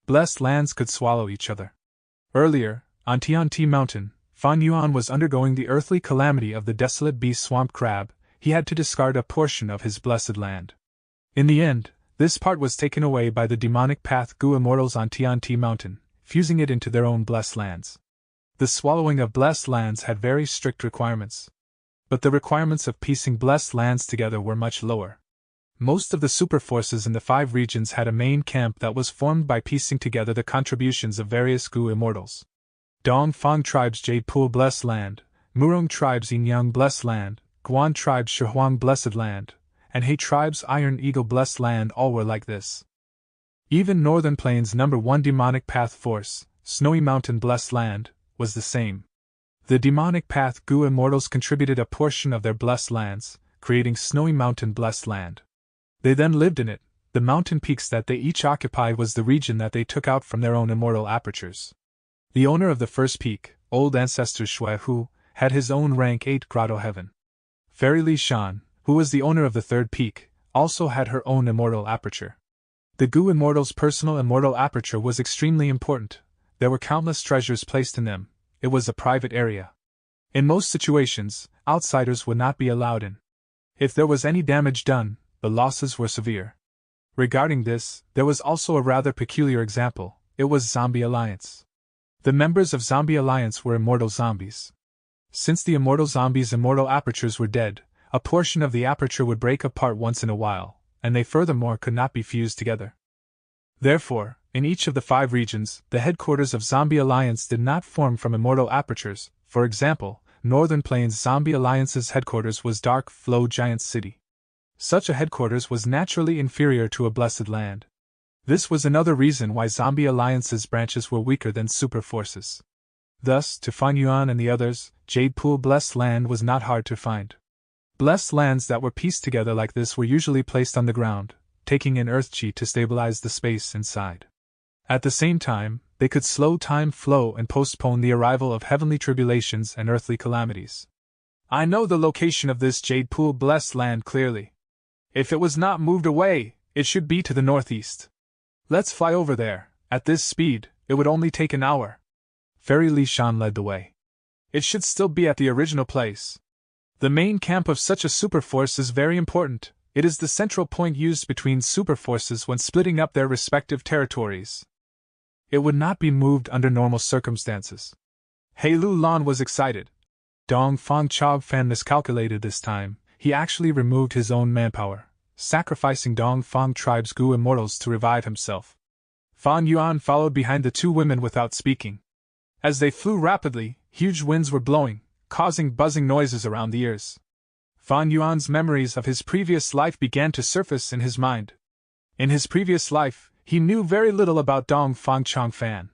Blessed lands could swallow each other. Earlier, on Tianti Mountain, Fan Yuan was undergoing the earthly calamity of the desolate beast swamp crab. He had to discard a portion of his blessed land. In the end, this part was taken away by the demonic path Gu immortals on Tianti Mountain, fusing it into their own blessed lands. The swallowing of blessed lands had very strict requirements. But the requirements of piecing blessed lands together were much lower. Most of the superforces in the 5 regions had a main camp that was formed by piecing together the contributions of various Gu immortals. Dongfang tribe's Jade Pool Blessed Land, Murong tribe's Yinyang Blessed Land, Guan tribe's Shihuang Blessed Land, and He tribe's Iron Eagle Blessed Land all were like this. Even Northern Plains' No. 1 demonic path force, Snowy Mountain Blessed Land, was the same. The demonic path Gu immortals contributed a portion of their blessed lands, creating Snowy Mountain Blessed Land. They then lived in it. The mountain peaks that they each occupied was the region that they took out from their own immortal apertures. The owner of the first peak, old ancestor Shui Hu, had his own rank 8 grotto heaven. Fairy Li Shan, who was the owner of the third peak, also had her own immortal aperture. The Gu immortal's personal immortal aperture was extremely important. There were countless treasures placed in them. It was a private area. In most situations, outsiders would not be allowed in. If there was any damage done, the losses were severe. Regarding this, there was also a rather peculiar example. It was Zombie Alliance. The members of Zombie Alliance were immortal zombies. Since the immortal zombies' immortal apertures were dead, a portion of the aperture would break apart once in a while, and they furthermore could not be fused together. Therefore, in each of the 5 regions, the headquarters of Zombie Alliance did not form from immortal apertures. For example, Northern Plains Zombie Alliance's headquarters was Dark Flow Giant City. Such a headquarters was naturally inferior to a blessed land. This was another reason why Zombie Alliance's branches were weaker than super forces. Thus, to Fan Yuan and the others, Jade Pool Blessed Land was not hard to find. Blessed lands that were pieced together like this were usually placed on the ground, taking in earth chi to stabilize the space inside. At the same time, they could slow time flow and postpone the arrival of heavenly tribulations and earthly calamities. I know the location of this Jade Pool Blessed Land clearly. If it was not moved away, it should be to the northeast. Let's fly over there. At this speed, it would only take an hour. Fairy Li Shan led the way. It should still be at the original place. The main camp of such a superforce is very important. It is the central point used between superforces when splitting up their respective territories. It would not be moved under normal circumstances. He Lu Lan was excited. Dong Fang Chog Fan miscalculated this time. He actually removed his own manpower, sacrificing Dong Fang tribe's Gu immortals to revive himself. Fan Yuan followed behind the two women without speaking. As they flew rapidly, huge winds were blowing, causing buzzing noises around the ears. Fan Yuan's memories of his previous life began to surface in his mind. In his previous life, he knew very little about Dong Fang Chong Fan.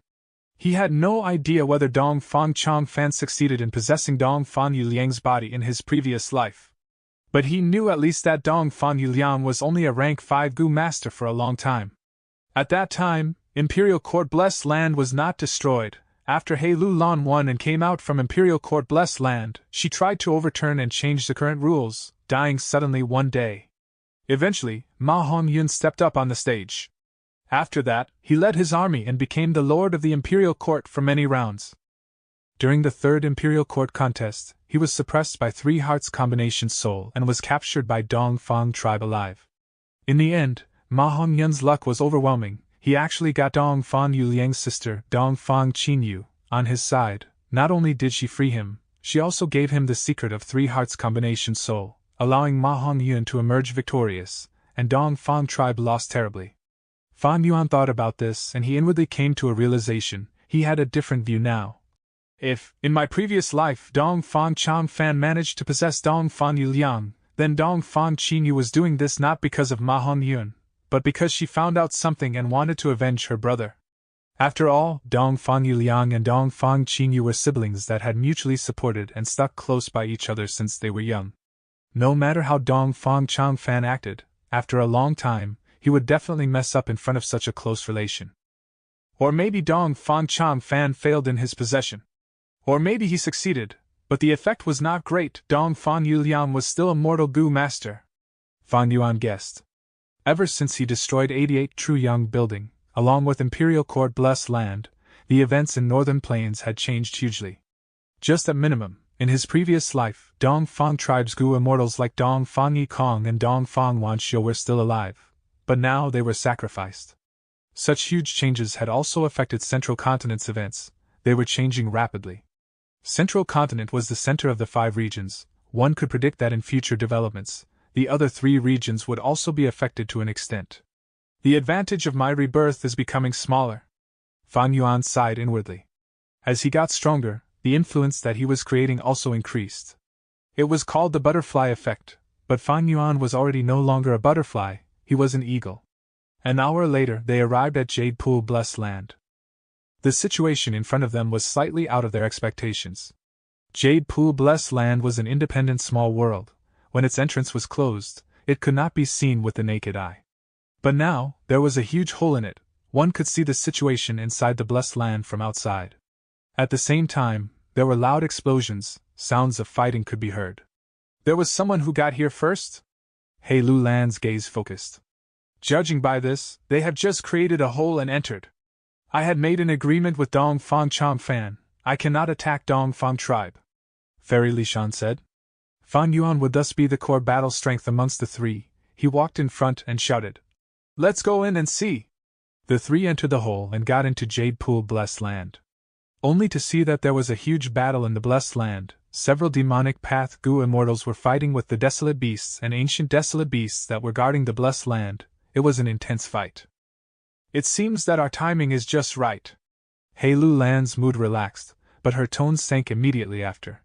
He had no idea whether Dong Fang Chong Fan succeeded in possessing Dong Fan Yuliang's body in his previous life. But he knew at least that Dong Fan Yuliang was only a rank 5 Gu master for a long time. At that time, Imperial Court Blessed Land was not destroyed. After He Lu Lan won and came out from Imperial Court Blessed Land, she tried to overturn and change the current rules, dying suddenly one day. Eventually, Ma Hongyun stepped up on the stage. After that, he led his army and became the lord of the Imperial Court for many rounds. During the third Imperial Court contest, he was suppressed by 3 Hearts Combination Soul and was captured by Dong Fang tribe alive. In the end, Ma Hongyun's luck was overwhelming. He actually got Dong Fang Yuliang's sister, Dong Fang Qinyu, on his side. Not only did she free him, she also gave him the secret of 3 Hearts Combination Soul, allowing Ma Hongyun to emerge victorious, and Dong Fang tribe lost terribly. Fan Yuan thought about this and he inwardly came to a realization. He had a different view now. If, in my previous life, Dong Fang Chong Fan managed to possess Dong Fang Yuliang, then Dong Fang Qinyu was doing this not because of Ma Hongyun, but because she found out something and wanted to avenge her brother. After all, Dong Fang Yuliang and Dong Fang Qinyu were siblings that had mutually supported and stuck close by each other since they were young. No matter how Dong Fang Chong Fan acted, after a long time, he would definitely mess up in front of such a close relation. Or maybe Dong Fang Chong Fan failed in his possession. Or maybe he succeeded, but the effect was not great. Dong Fang Yuliang was still a mortal Gu master. Fan Yuan guessed. Ever since he destroyed 88 True Young Building, along with Imperial Court Blessed Land, the events in Northern Plains had changed hugely. Just at minimum, in his previous life, Dong Fang tribe's Gu immortals like Dong Fang Yikong and Dong Fang Wanxiu were still alive, but now they were sacrificed. Such huge changes had also affected Central Continent's events. They were changing rapidly. Central Continent was the center of the 5 regions. One could predict that in future developments, the other 3 regions would also be affected to an extent. The advantage of my rebirth is becoming smaller. Fan Yuan sighed inwardly. As he got stronger, the influence that he was creating also increased. It was called the butterfly effect, but Fan Yuan was already no longer a butterfly, he was an eagle. An hour later they arrived at Jade Pool Blessed Land. The situation in front of them was slightly out of their expectations. Jade Pool Blessed Land was an independent small world. When its entrance was closed, it could not be seen with the naked eye. But now, there was a huge hole in it. One could see the situation inside the Blessed Land from outside. At the same time, there were loud explosions, sounds of fighting could be heard. There was someone who got here first? He Lu Lan's gaze focused. Judging by this, they have just created a hole and entered. I had made an agreement with Dong Fang Chong Fan. I cannot attack Dong Fang tribe. Fairy Lishan said. Fan Yuan would thus be the core battle strength amongst the 3. He walked in front and shouted, "Let's go in and see!" The 3 entered the hole and got into Jade Pool Blessed Land. Only to see that there was a huge battle in the Blessed Land. Several demonic path Gu immortals were fighting with the desolate beasts and ancient desolate beasts that were guarding the Blessed Land. It was an intense fight. It seems that our timing is just right. He Lu Lan's mood relaxed, but her tone sank immediately after.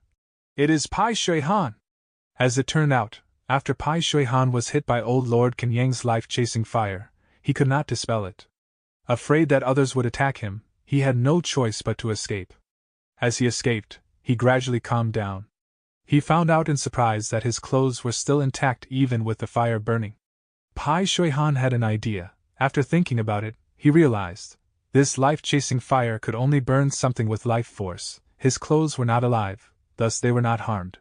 It is Pai Shui Han. As it turned out, after Pai Shui Han was hit by old Lord Kenyang's life-chasing fire, he could not dispel it. Afraid that others would attack him, he had no choice but to escape. As he escaped, he gradually calmed down. He found out in surprise that his clothes were still intact even with the fire burning. Pai Shui Han had an idea. After thinking about it, he realized, this life-chasing fire could only burn something with life force. His clothes were not alive, thus they were not harmed.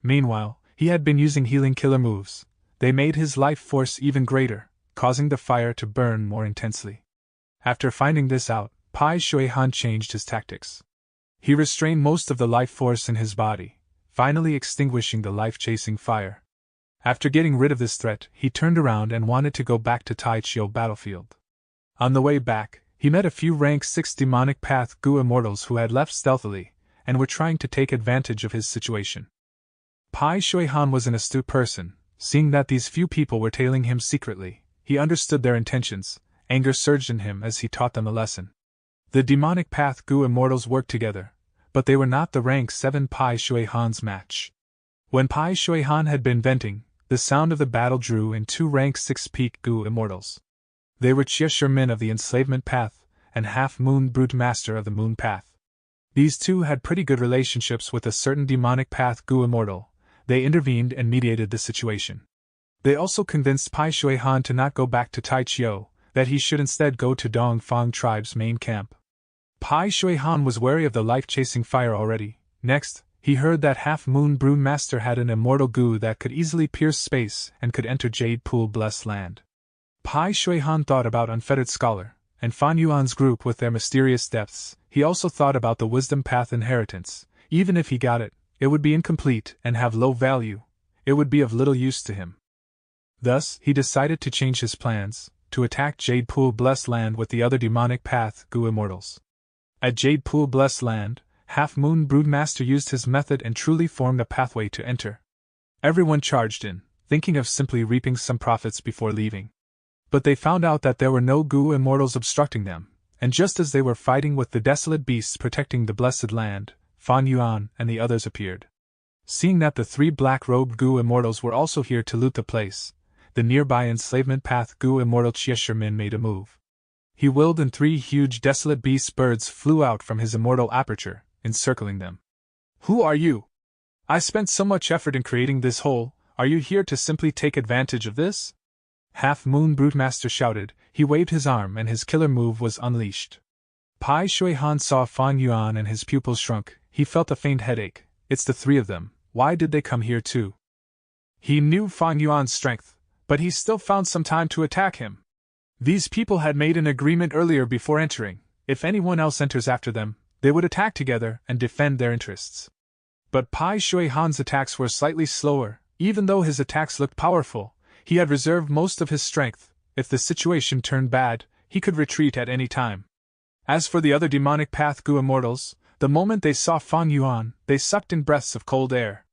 Meanwhile, he had been using healing killer moves. They made his life force even greater, causing the fire to burn more intensely. After finding this out, Pai Shui Han changed his tactics. He restrained most of the life force in his body, finally extinguishing the life-chasing fire. After getting rid of this threat, he turned around and wanted to go back to Tai Chiu battlefield. On the way back, he met a few rank 6 demonic path Gu immortals who had left stealthily, and were trying to take advantage of his situation. Pai Shui-han was an astute person. Seeing that these few people were tailing him secretly, he understood their intentions. Anger surged in him as he taught them a lesson. The demonic path Gu immortals worked together, but they were not the rank 7 Pai Shui-han's match. When Pai Shui-han had been venting, the sound of the battle drew in 2 rank 6 peak Gu immortals. They were Chia Shermin of the enslavement path, and Half Moon Brute Master of the moon path. These two had pretty good relationships with a certain demonic path Gu immortal. They intervened and mediated the situation. They also convinced Pai Shui-han to not go back to Taichio, that he should instead go to Dongfang tribe's main camp. Pai Shui-han was wary of the life-chasing fire already. Next, he heard that Half Moon Brute Master had an immortal Gu that could easily pierce space and could enter Jade Pool Blessed Land. Pai Shui-han thought about Unfettered Scholar, and Fan Yuan's group with their mysterious depths. He also thought about the Wisdom Path inheritance. Even if he got it, it would be incomplete and have low value. It would be of little use to him. Thus, he decided to change his plans, to attack Jade Pool Blessed Land with the other demonic path Gu immortals. At Jade Pool Blessed Land, Half Moon Broodmaster used his method and truly formed a pathway to enter. Everyone charged in, thinking of simply reaping some profits before leaving. But they found out that there were no Gu immortals obstructing them, and just as they were fighting with the desolate beasts protecting the blessed land, Fan Yuan and the others appeared. Seeing that the 3 black-robed Gu immortals were also here to loot the place, the nearby enslavement path Gu immortal Chia Shermin made a move. He willed and 3 huge desolate beast birds flew out from his immortal aperture, encircling them. "Who are you? I spent so much effort in creating this hole, are you here to simply take advantage of this?" Half Moon Brute Master shouted. He waved his arm and his killer move was unleashed. Pai Shui-han saw Fan Yuan and his pupils shrunk. He felt a faint headache. It's the 3 of them. Why did they come here too? He knew Fan Yuan's strength, but he still found some time to attack him. These people had made an agreement earlier before entering. If anyone else enters after them, they would attack together and defend their interests. But Pai Shui-han's attacks were slightly slower. Even though his attacks looked powerful, he had reserved most of his strength. If the situation turned bad, he could retreat at any time. As for the other demonic path Gu immortals, the moment they saw Fan Yuan, they sucked in breaths of cold air.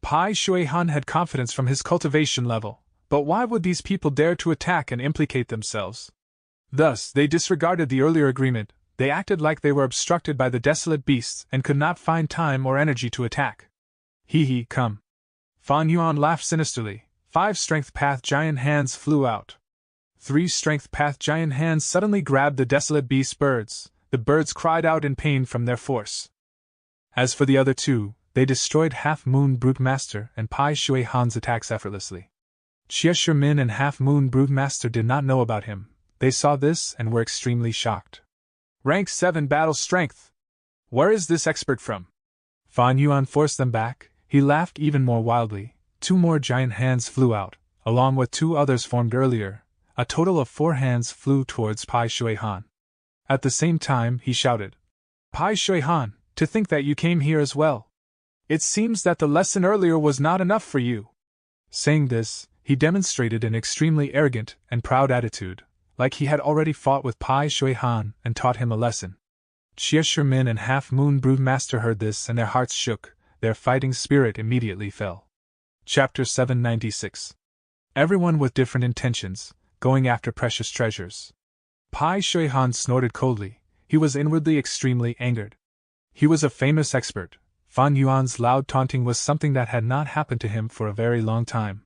Pai Shui-han had confidence from his cultivation level, but why would these people dare to attack and implicate themselves? Thus, they disregarded the earlier agreement. They acted like they were obstructed by the desolate beasts and could not find time or energy to attack. Hee, come. Fan Yuan laughed sinisterly. 5 strength path giant hands flew out. 3 strength path giant hands suddenly grabbed the desolate beast birds. The birds cried out in pain from their force. As for the other 2, they destroyed Half Moon Brute Master and Pai Shui-han's attacks effortlessly. Chia Shermin and Half Moon Brute Master did not know about him. They saw this and were extremely shocked. Rank 7 battle strength! Where is this expert from? Fan Yuan forced them back. He laughed even more wildly. 2 more giant hands flew out, along with 2 others formed earlier. A total of 4 hands flew towards Pai Shui-han. At the same time, he shouted, "Pai Shui-han, to think that you came here as well. It seems that the lesson earlier was not enough for you." Saying this, he demonstrated an extremely arrogant and proud attitude, like he had already fought with Pai Shui-han and taught him a lesson. Chia Shermin and Half Moon Brute Master heard this and their hearts shook. Their fighting spirit immediately fell. Chapter 796. Everyone with different intentions, going after precious treasures. Pai Shui-han snorted coldly. He was inwardly extremely angered. He was a famous expert. Fan Yuan's loud taunting was something that had not happened to him for a very long time.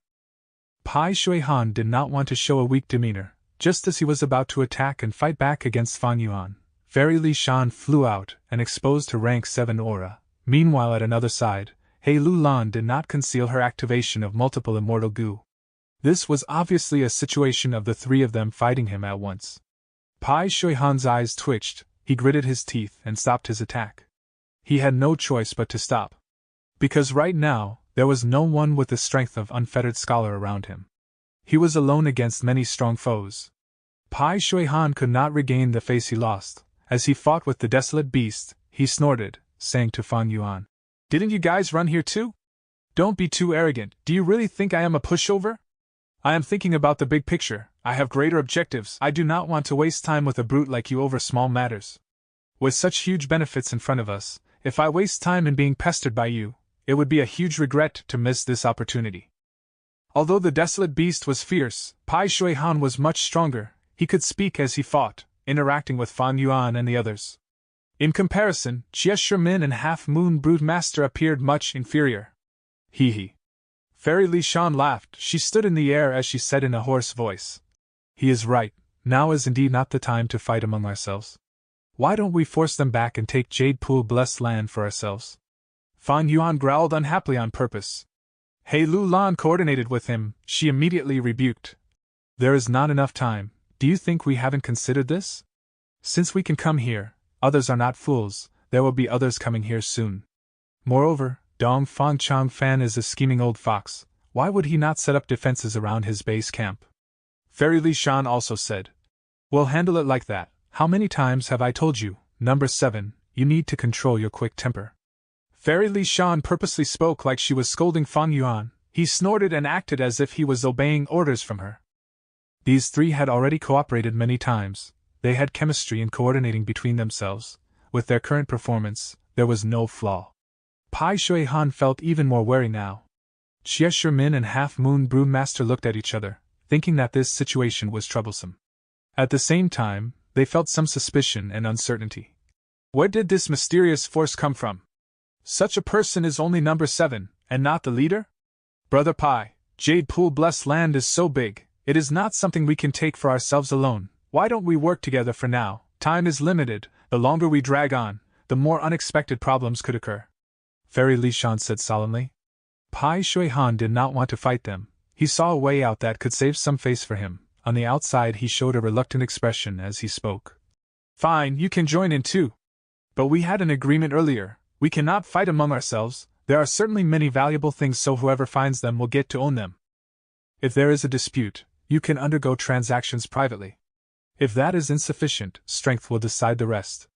Pai Shui-han did not want to show a weak demeanor. Just as he was about to attack and fight back against Fan Yuan, Fairy Li Shan flew out and exposed her rank 7 aura. Meanwhile, at another side, Hei Lu Lan did not conceal her activation of multiple immortal Gu. This was obviously a situation of the 3 of them fighting him at once. Pai Shui-han's eyes twitched. He gritted his teeth and stopped his attack. He had no choice but to stop. Because right now, there was no one with the strength of Unfettered Scholar around him. He was alone against many strong foes. Pai Shui-han could not regain the face he lost. As he fought with the desolate beast, he snorted, saying to Fan Yuan, "Didn't you guys run here too? Don't be too arrogant. Do you really think I am a pushover? I am thinking about the big picture. I have greater objectives. I do not want to waste time with a brute like you over small matters. With such huge benefits in front of us, if I waste time in being pestered by you, it would be a huge regret to miss this opportunity. Although the desolate beast was fierce, Pai Shui Han was much stronger. He could speak as he fought, interacting with Fan Yuan and the others. In comparison, Jie Shimin and Half Moon Broodmaster appeared much inferior. Hee hee. Fairy Li Shan laughed. She stood in the air as she said in a hoarse voice. He is right, now is indeed not the time to fight among ourselves. Why don't we force them back and take Jade Pool blessed land for ourselves? Fan Yuan growled unhappily on purpose. He Lu Lan coordinated with him. She immediately rebuked. There is not enough time. Do you think we haven't considered this? Since we can come here, others are not fools, there will be others coming here soon. Moreover, Dong Fang Chang Fan is a scheming old fox. Why would he not set up defenses around his base camp? Fairy Li Shan also said. We'll handle it like that. How many times have I told you, number 7, you need to control your quick temper. Fairy Li Shan purposely spoke like she was scolding Fan Yuan. He snorted and acted as if he was obeying orders from her. These three had already cooperated many times. They had chemistry in coordinating between themselves. With their current performance, there was no flaw. Pai Shui Han felt even more wary now. Jie Shimin and Half Moon Broodmaster looked at each other, thinking that this situation was troublesome. At the same time, they felt some suspicion and uncertainty. Where did this mysterious force come from? Such a person is only number 7, and not the leader? Brother Pai, Jade Pool blessed land is so big, it is not something we can take for ourselves alone. Why don't we work together for now? Time is limited, the longer we drag on, the more unexpected problems could occur. Fairy Li Shan said solemnly. Pai Shui Han did not want to fight them. He saw a way out that could save some face for him. On the outside he showed a reluctant expression as he spoke. Fine, you can join in too. But we had an agreement earlier. We cannot fight among ourselves. There are certainly many valuable things, so whoever finds them will get to own them. If there is a dispute, you can undergo transactions privately. If that is insufficient, strength will decide the rest.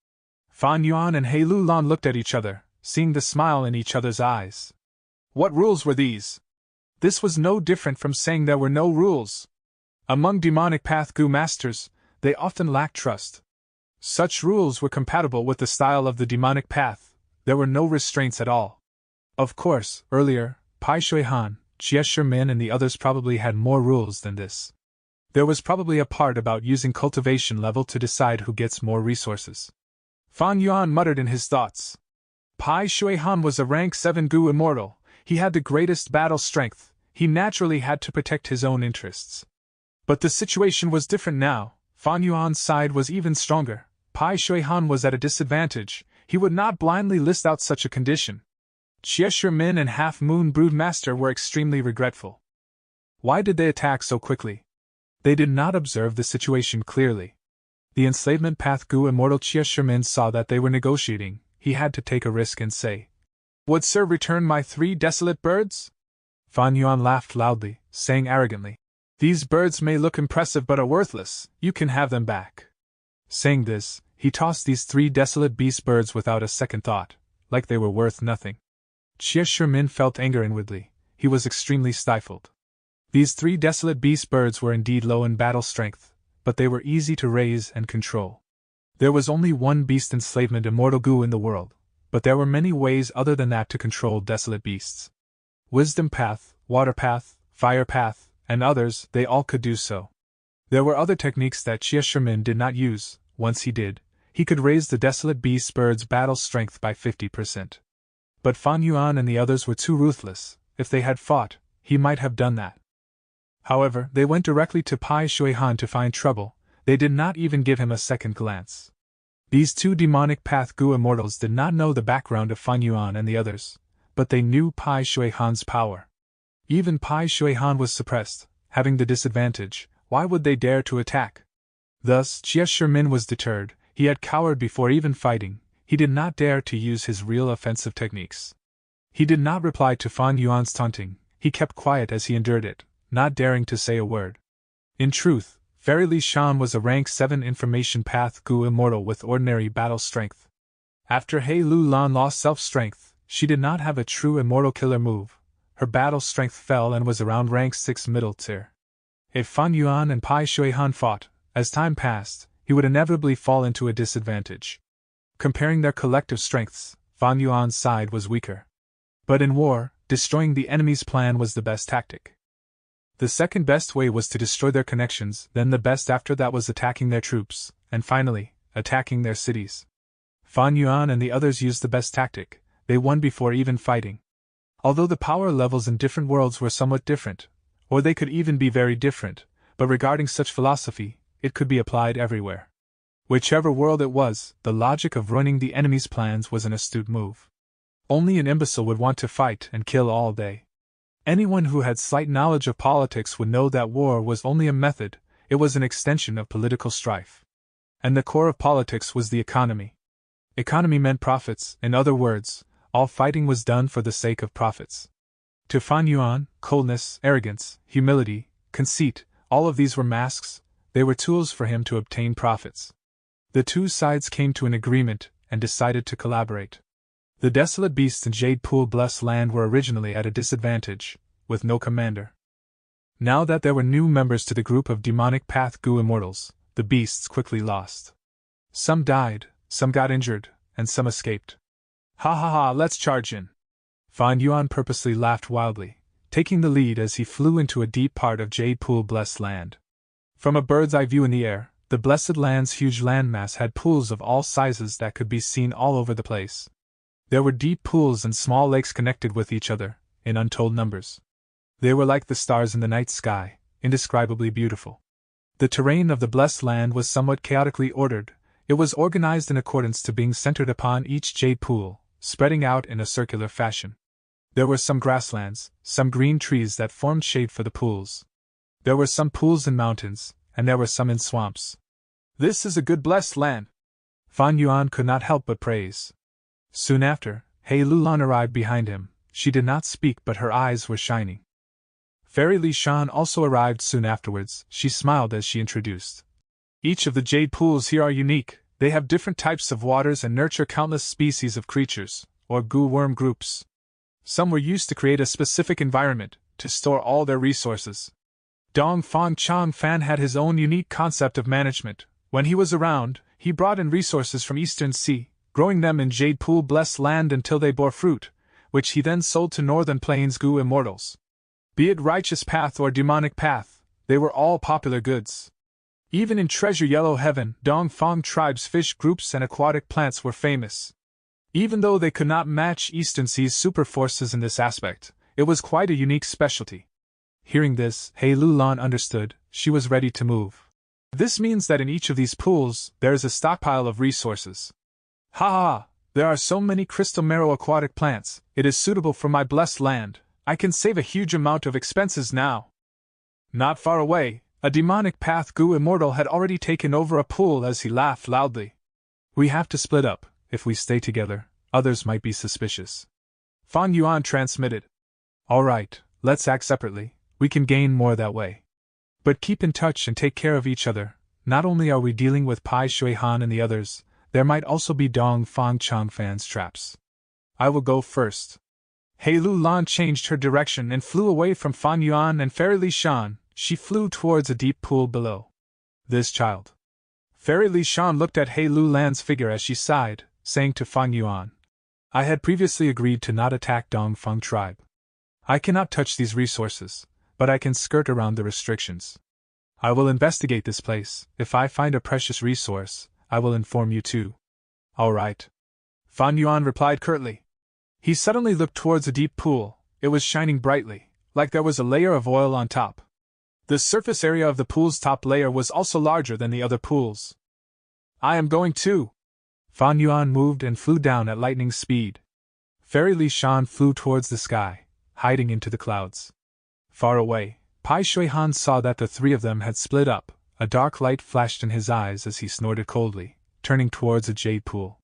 Fan Yuan and He Lu Lan looked at each other, seeing the smile in each other's eyes. What rules were these? This was no different from saying there were no rules. Among demonic path Gu masters, they often lacked trust. Such rules were compatible with the style of the demonic path. There were no restraints at all. Of course, earlier, Pai Shui Han, Jie Shimin and the others probably had more rules than this. There was probably a part about using cultivation level to decide who gets more resources. Fan Yuan muttered in his thoughts. Pai Shui Han was a rank 7 Gu immortal. He had the greatest battle strength. He naturally had to protect his own interests. But the situation was different now. Fan Yuan's side was even stronger. Pai Shui Han was at a disadvantage. He would not blindly list out such a condition. Jie Shimin and Half Moon Broodmaster were extremely regretful. Why did they attack so quickly? They did not observe the situation clearly. The enslavement path Gu immortal Jie Shimin saw that they were negotiating. He had to take a risk and say, Would Sir return my 3 desolate birds? Fan Yuan laughed loudly, saying arrogantly, These birds may look impressive but are worthless, you can have them back. Saying this, he tossed these 3 desolate beast birds without a second thought, like they were worth nothing. Jie Shimin felt anger inwardly. He was extremely stifled. These 3 desolate beast birds were indeed low in battle strength, but they were easy to raise and control. There was only one beast enslavement immortal Gu in the world, but there were many ways other than that to control desolate beasts. Wisdom path, water path, fire path, and others, they all could do so. There were other techniques that Jie Shimin did not use. Once he did, he could raise the desolate beast bird's battle strength by 50%. But Fan Yuan and the others were too ruthless. If they had fought, he might have done that. However, they went directly to Pai Shui Han to find trouble. They did not even give him a second glance. These 2 demonic path Gu immortals did not know the background of Fan Yuan and the others, but they knew Pai Shui Han's power. Even Pai Shui Han was suppressed, having the disadvantage. Why would they dare to attack? Thus, Jie Shimin was deterred. He had cowered before even fighting. He did not dare to use his real offensive techniques. He did not reply to Fan Yuan's taunting. He kept quiet as he endured it, not daring to say a word. In truth, Fairy Li Shan was a rank 7 information path Gu immortal with ordinary battle strength. After He Lu Lan lost self-strength, she did not have a true immortal killer move. Her battle strength fell and was around rank 6 middle tier. If Fan Yuan and Pai Shui Han fought, as time passed, he would inevitably fall into a disadvantage. Comparing their collective strengths, Fan Yuan's side was weaker. But in war, destroying the enemy's plan was the best tactic. The second best way was to destroy their connections, then the best after that was attacking their troops, and finally, attacking their cities. Fan Yuan and the others used the best tactic. They won before even fighting. Although the power levels in different worlds were somewhat different, or they could even be very different, but regarding such philosophy, it could be applied everywhere. Whichever world it was, the logic of ruining the enemy's plans was an astute move. Only an imbecile would want to fight and kill all day. Anyone who had slight knowledge of politics would know that war was only a method, it was an extension of political strife. And the core of politics was the economy. Economy meant profits, in other words, all fighting was done for the sake of profits. To Fan Yuan, coldness, arrogance, humility, conceit, all of these were masks, they were tools for him to obtain profits. The two sides came to an agreement and decided to collaborate. The desolate beasts in Jade Pool Blessed Land were originally at a disadvantage, with no commander. Now that there were new members to the group of demonic path Gu immortals, the beasts quickly lost. Some died, some got injured, and some escaped. Ha ha ha, let's charge in! Fan Yuan purposely laughed wildly, taking the lead as he flew into a deep part of Jade Pool Blessed Land. From a bird's eye view in the air, the Blessed Land's huge landmass had pools of all sizes that could be seen all over the place. There were deep pools and small lakes connected with each other, in untold numbers. They were like the stars in the night sky, indescribably beautiful. The terrain of the Blessed Land was somewhat chaotically ordered. It was organized in accordance to being centered upon each jade pool, spreading out in a circular fashion. There were some grasslands, some green trees that formed shade for the pools. There were some pools in mountains, and there were some in swamps. This is a good blessed land, Fan Yuan could not help but praise. Soon after, Hei Lulan arrived behind him. She did not speak, but her eyes were shining. Fairy Li Shan also arrived soon afterwards. She smiled as she introduced. Each of the jade pools here are unique. They have different types of waters and nurture countless species of creatures, or gu worm groups. Some were used to create a specific environment, to store all their resources. Dong Fang Chang Fan had his own unique concept of management. When he was around, he brought in resources from Eastern Sea, growing them in Jade Pool Blessed Land until they bore fruit, which he then sold to Northern Plains Gu immortals. Be it righteous path or demonic path, they were all popular goods. Even in Treasure Yellow Heaven, Dong Fang tribe's fish groups and aquatic plants were famous. Even though they could not match Eastern Sea's super forces in this aspect, it was quite a unique specialty. Hearing this, Hei Lulan understood. She was ready to move. This means that in each of these pools, there is a stockpile of resources. Ha ha! There are so many crystal marrow aquatic plants, it is suitable for my blessed land. I can save a huge amount of expenses now. Not far away, a demonic path Gu immortal had already taken over a pool as he laughed loudly. We have to split up. If we stay together, others might be suspicious. Fan Yuan transmitted. All right, let's act separately. We can gain more that way. But keep in touch and take care of each other. Not only are we dealing with Pai Shui Han and the others, there might also be Dong Fang Chang Fan's traps. I will go first. Hei Lulan changed her direction and flew away from Fan Yuan and Fairy Li Shan. She flew towards a deep pool below. This child. Fairy Li Shan looked at Hei Lulan's figure as she sighed, saying to Fan Yuan, I had previously agreed to not attack Dong Fang tribe. I cannot touch these resources, but I can skirt around the restrictions. I will investigate this place. If I find a precious resource, I will inform you too. All right. Fan Yuan replied curtly. He suddenly looked towards a deep pool. It was shining brightly, like there was a layer of oil on top. The surface area of the pool's top layer was also larger than the other pools. I am going too. Fan Yuan moved and flew down at lightning speed. Fairy Li Shan flew towards the sky, hiding into the clouds. Far away, Pai Shui Han saw that the three of them had split up. A dark light flashed in his eyes as he snorted coldly, turning towards a jade pool.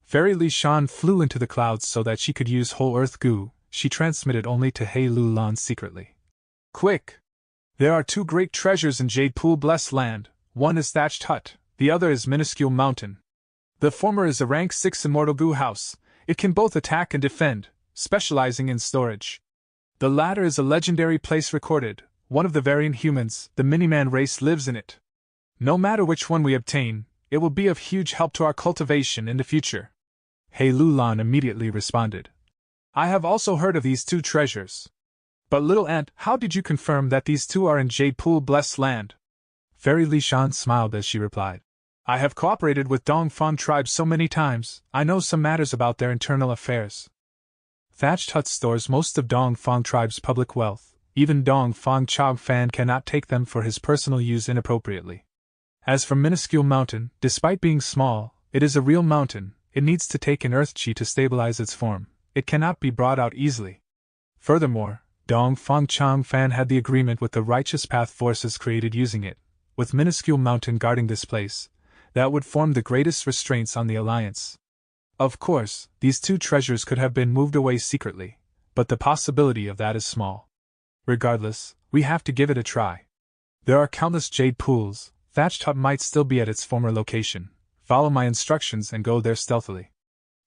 Fairy Li Shan flew into the clouds so that she could use whole earth goo. She transmitted only to Hei Lulan secretly. Quick! There are two great treasures in Jade Pool Blessed Land. One is Thatched Hut, the other is Minuscule Mountain. The former is a rank 6 immortal goo house. It can both attack and defend, specializing in storage. The latter is a legendary place recorded. One of the variant humans, the Miniman race, lives in it. No matter which one we obtain, it will be of huge help to our cultivation in the future. He Lulan immediately responded. I have also heard of these two treasures. But little ant, how did you confirm that these two are in Jade Pool blessed land? Fairy Li Shan smiled as she replied. I have cooperated with Dongfang tribe so many times, I know some matters about their internal affairs. Thatched Hut stores most of Dongfang tribe's public wealth, even Dongfang Chog Fan cannot take them for his personal use inappropriately. As for Minuscule Mountain, despite being small, it is a real mountain, it needs to take an earth chi to stabilize its form, it cannot be brought out easily. Furthermore, Dongfang Chong Fan had the agreement with the Righteous Path forces created using it, with Minuscule Mountain guarding this place, that would form the greatest restraints on the alliance. Of course, these two treasures could have been moved away secretly, but the possibility of that is small. Regardless, we have to give it a try. There are countless jade pools, Thatched Hut might still be at its former location. Follow my instructions and go there stealthily.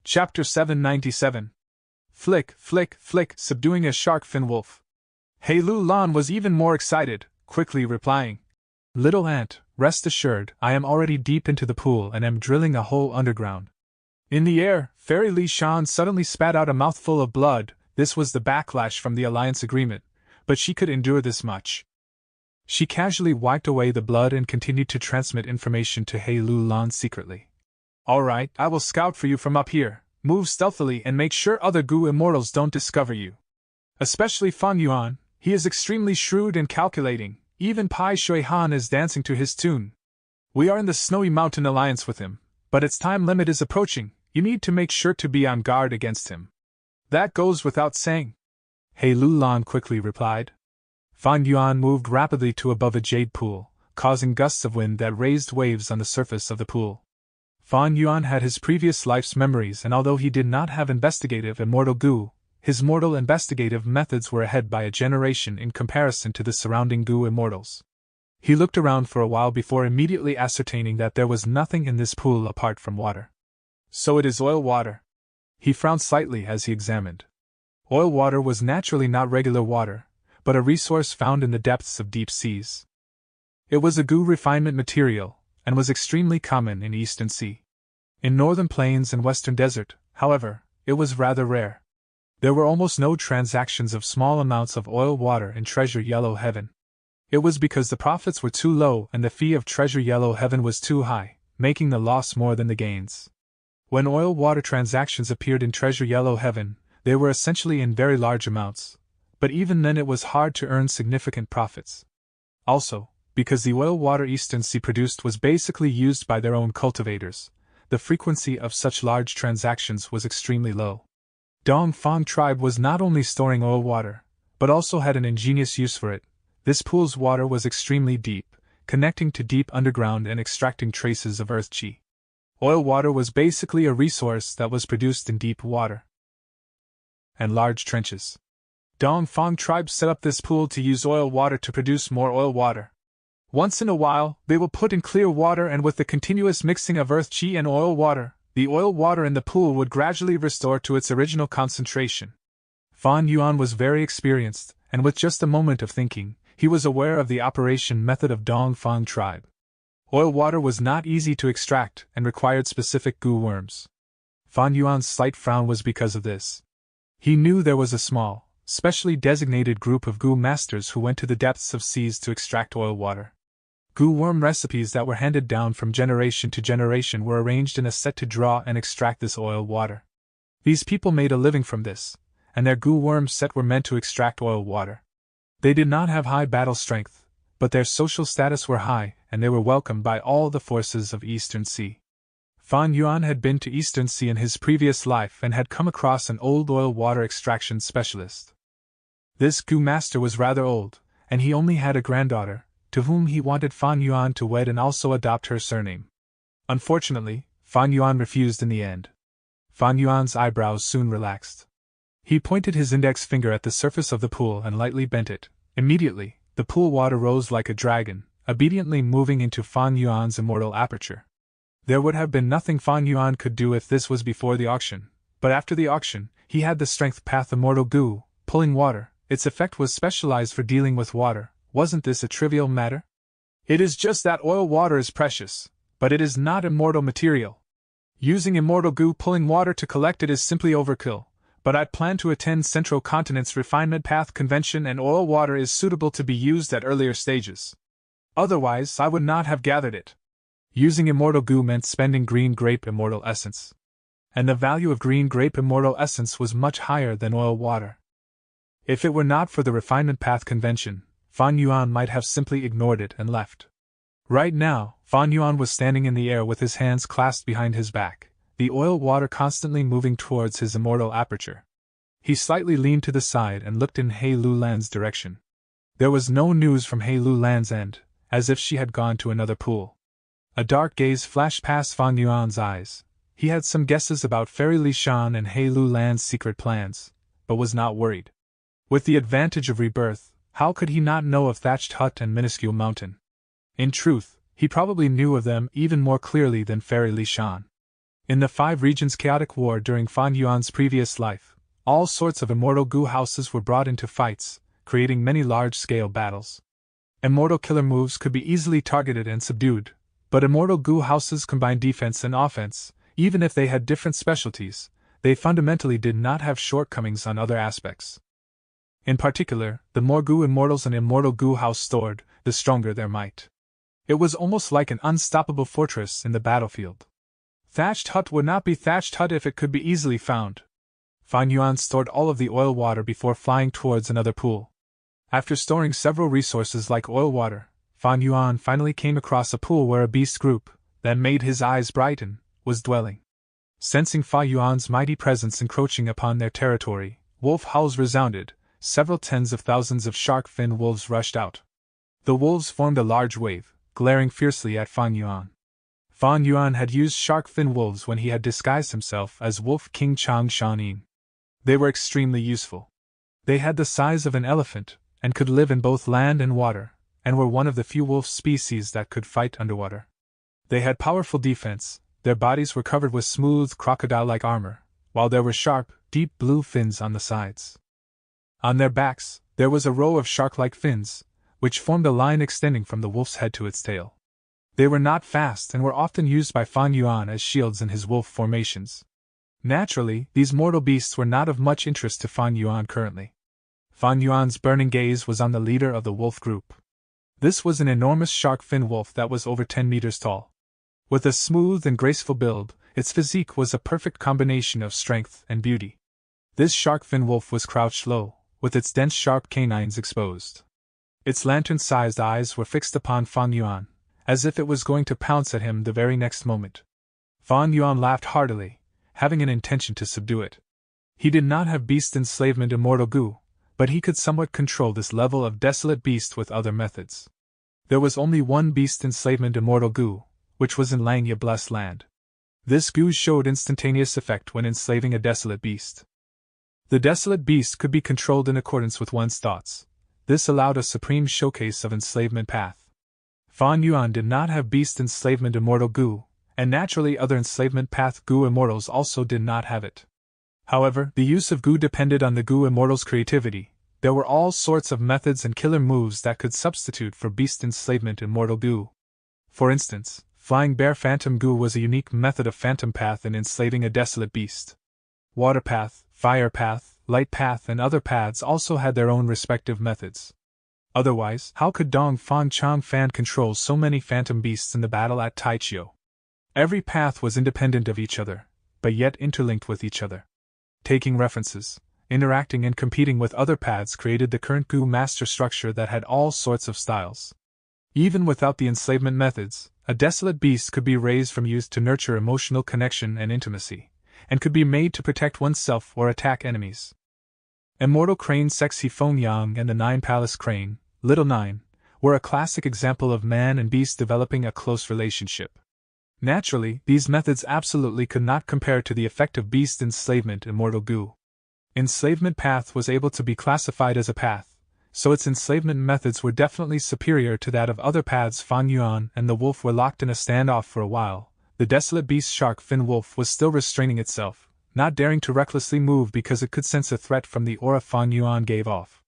Chapter 797. Flick, flick, flick, subduing a shark fin wolf. He Lulan was even more excited, quickly replying. Little ant, rest assured, I am already deep into the pool and am drilling a hole underground. In the air, Fairy Li Shan suddenly spat out a mouthful of blood. This was the backlash from the alliance agreement, but she could endure this much. She casually wiped away the blood and continued to transmit information to He Lulan secretly. All right, I will scout for you from up here. Move stealthily and make sure other Gu immortals don't discover you. Especially Fan Yuan, he is extremely shrewd and calculating, even Pai Shui Han is dancing to his tune. We are in the Snowy Mountain Alliance with him, but its time limit is approaching, you need to make sure to be on guard against him. That goes without saying. He Lulan quickly replied. Fan Yuan moved rapidly to above a jade pool, causing gusts of wind that raised waves on the surface of the pool. Fan Yuan had his previous life's memories, and although he did not have investigative immortal Gu, his mortal investigative methods were ahead by a generation in comparison to the surrounding Gu immortals. He looked around for a while before immediately ascertaining that there was nothing in this pool apart from water. So it is oil water. He frowned slightly as he examined. Oil water was naturally not regular water, but a resource found in the depths of deep seas. It was a Gu refinement material, and was extremely common in Eastern Sea. In Northern Plains and Western Desert, however, it was rather rare. There were almost no transactions of small amounts of oil water in Treasure Yellow Heaven. It was because the profits were too low and the fee of Treasure Yellow Heaven was too high, making the loss more than the gains. When oil water transactions appeared in Treasure Yellow Heaven, they were essentially in very large amounts, but even then it was hard to earn significant profits. Also, because the oil water Eastern Sea produced was basically used by their own cultivators, the frequency of such large transactions was extremely low. Dongfang tribe was not only storing oil water, but also had an ingenious use for it. This pool's water was extremely deep, connecting to deep underground and extracting traces of earth chi. Oil water was basically a resource that was produced in deep water and large trenches. Dongfang tribe set up this pool to use oil water to produce more oil water. Once in a while, they will put in clear water, and with the continuous mixing of earth chi and oil water, the oil water in the pool would gradually restore to its original concentration. Fan Yuan was very experienced, and with just a moment of thinking, he was aware of the operation method of Dongfang tribe. Oil water was not easy to extract and required specific Gu worms. Fan Yuan's slight frown was because of this. He knew there was a small, specially designated group of Gu masters who went to the depths of seas to extract oil water. Gu worm recipes that were handed down from generation to generation were arranged in a set to draw and extract this oil water. These people made a living from this, and their Gu worm set were meant to extract oil water. They did not have high battle strength, but their social status were high, and they were welcomed by all the forces of Eastern Sea. Fan Yuan had been to Eastern Sea in his previous life and had come across an old oil water extraction specialist. This Gu master was rather old, and he only had a granddaughter, to whom he wanted Fan Yuan to wed and also adopt her surname. Unfortunately, Fan Yuan refused in the end. Fan Yuan's eyebrows soon relaxed. He pointed his index finger at the surface of the pool and lightly bent it. Immediately, the pool water rose like a dragon, obediently moving into Fan Yuan's immortal aperture. There would have been nothing Fan Yuan could do if this was before the auction, but after the auction, he had the strength path immortal Gu, pulling water. Its effect was specialized for dealing with water. Wasn't this a trivial matter? It is just that oil water is precious, but it is not immortal material. Using immortal goo pulling water to collect it is simply overkill, but I'd plan to attend Central Continent's refinement path convention and oil water is suitable to be used at earlier stages. Otherwise, I would not have gathered it. Using immortal goo meant spending green grape immortal essence. And the value of green grape immortal essence was much higher than oil water. If it were not for the refinement path convention, Fan Yuan might have simply ignored it and left. Right now, Fan Yuan was standing in the air with his hands clasped behind his back, the oil water constantly moving towards his immortal aperture. He slightly leaned to the side and looked in He Lu Lan's direction. There was no news from He Lu Lan's end, as if she had gone to another pool. A dark gaze flashed past Fan Yuan's eyes. He had some guesses about Fairy Li Shan and He Lu Lan's secret plans, but was not worried. With the advantage of rebirth, how could he not know of Thatched Hut and Minuscule Mountain? In truth, he probably knew of them even more clearly than Fairy Li Shan. In the 5 regions chaotic war during Fan Yuan's previous life, all sorts of immortal goo houses were brought into fights, creating many large-scale battles. Immortal killer moves could be easily targeted and subdued, but immortal goo houses combined defense and offense. Even if they had different specialties, they fundamentally did not have shortcomings on other aspects. In particular, the more goo immortals an immortal goo house stored, the stronger their might. It was almost like an unstoppable fortress in the battlefield. Thatched Hut would not be Thatched Hut if it could be easily found. Fan Yuan stored all of the oil water before flying towards another pool. After storing several resources like oil water, Fan Yuan finally came across a pool where a beast group, that made his eyes brighten, was dwelling. Sensing Fan Yuan's mighty presence encroaching upon their territory, wolf howls resounded. Several tens of thousands of shark-fin wolves rushed out. The wolves formed a large wave, glaring fiercely at Fan Yuan. Fan Yuan had used shark-fin wolves when he had disguised himself as Wolf King Chang Shanin. They were extremely useful. They had the size of an elephant, and could live in both land and water, and were one of the few wolf species that could fight underwater. They had powerful defense, their bodies were covered with smooth crocodile-like armor, while there were sharp, deep blue fins on the sides. On their backs, there was a row of shark-like fins, which formed a line extending from the wolf's head to its tail. They were not fast and were often used by Fan Yuan as shields in his wolf formations. Naturally, these mortal beasts were not of much interest to Fan Yuan currently. Fan Yuan's burning gaze was on the leader of the wolf group. This was an enormous shark-fin wolf that was over 10 meters tall. With a smooth and graceful build, its physique was a perfect combination of strength and beauty. This shark-fin wolf was crouched low, with its dense sharp canines exposed. Its lantern-sized eyes were fixed upon Fan Yuan, as if it was going to pounce at him the very next moment. Fan Yuan laughed heartily, having an intention to subdue it. He did not have beast enslavement immortal goo, but he could somewhat control this level of desolate beast with other methods. There was only one beast enslavement immortal goo, which was in Langya Blessed Land. This goo showed instantaneous effect when enslaving a desolate beast. The desolate beast could be controlled in accordance with one's thoughts. This allowed a supreme showcase of enslavement path. Fan Yuan did not have beast enslavement immortal goo, and naturally other enslavement path goo immortals also did not have it. However, the use of goo depended on the goo immortal's creativity. There were all sorts of methods and killer moves that could substitute for beast enslavement immortal goo. For instance, flying bear phantom goo was a unique method of phantom path in enslaving a desolate beast. Water path, fire path, light path and other paths also had their own respective methods. Otherwise, how could Dong Fan Chang Fan control so many phantom beasts in the battle at Taichio? Every path was independent of each other, but yet interlinked with each other. Taking references, interacting and competing with other paths created the current goo master structure that had all sorts of styles. Even without the enslavement methods, a desolate beast could be raised from youth to nurture emotional connection and intimacy, and could be made to protect oneself or attack enemies. Immortal crane Sexy Feng Yang and the Nine Palace Crane, Little Nine, were a classic example of man and beast developing a close relationship. Naturally, these methods absolutely could not compare to the effect of beast enslavement immortal goo. Enslavement path was able to be classified as a path, so its enslavement methods were definitely superior to that of other paths. Fan Yuan and the wolf were locked in a standoff for a while. The desolate beast shark-fin wolf was still restraining itself, not daring to recklessly move because it could sense a threat from the aura Fan Yuan gave off.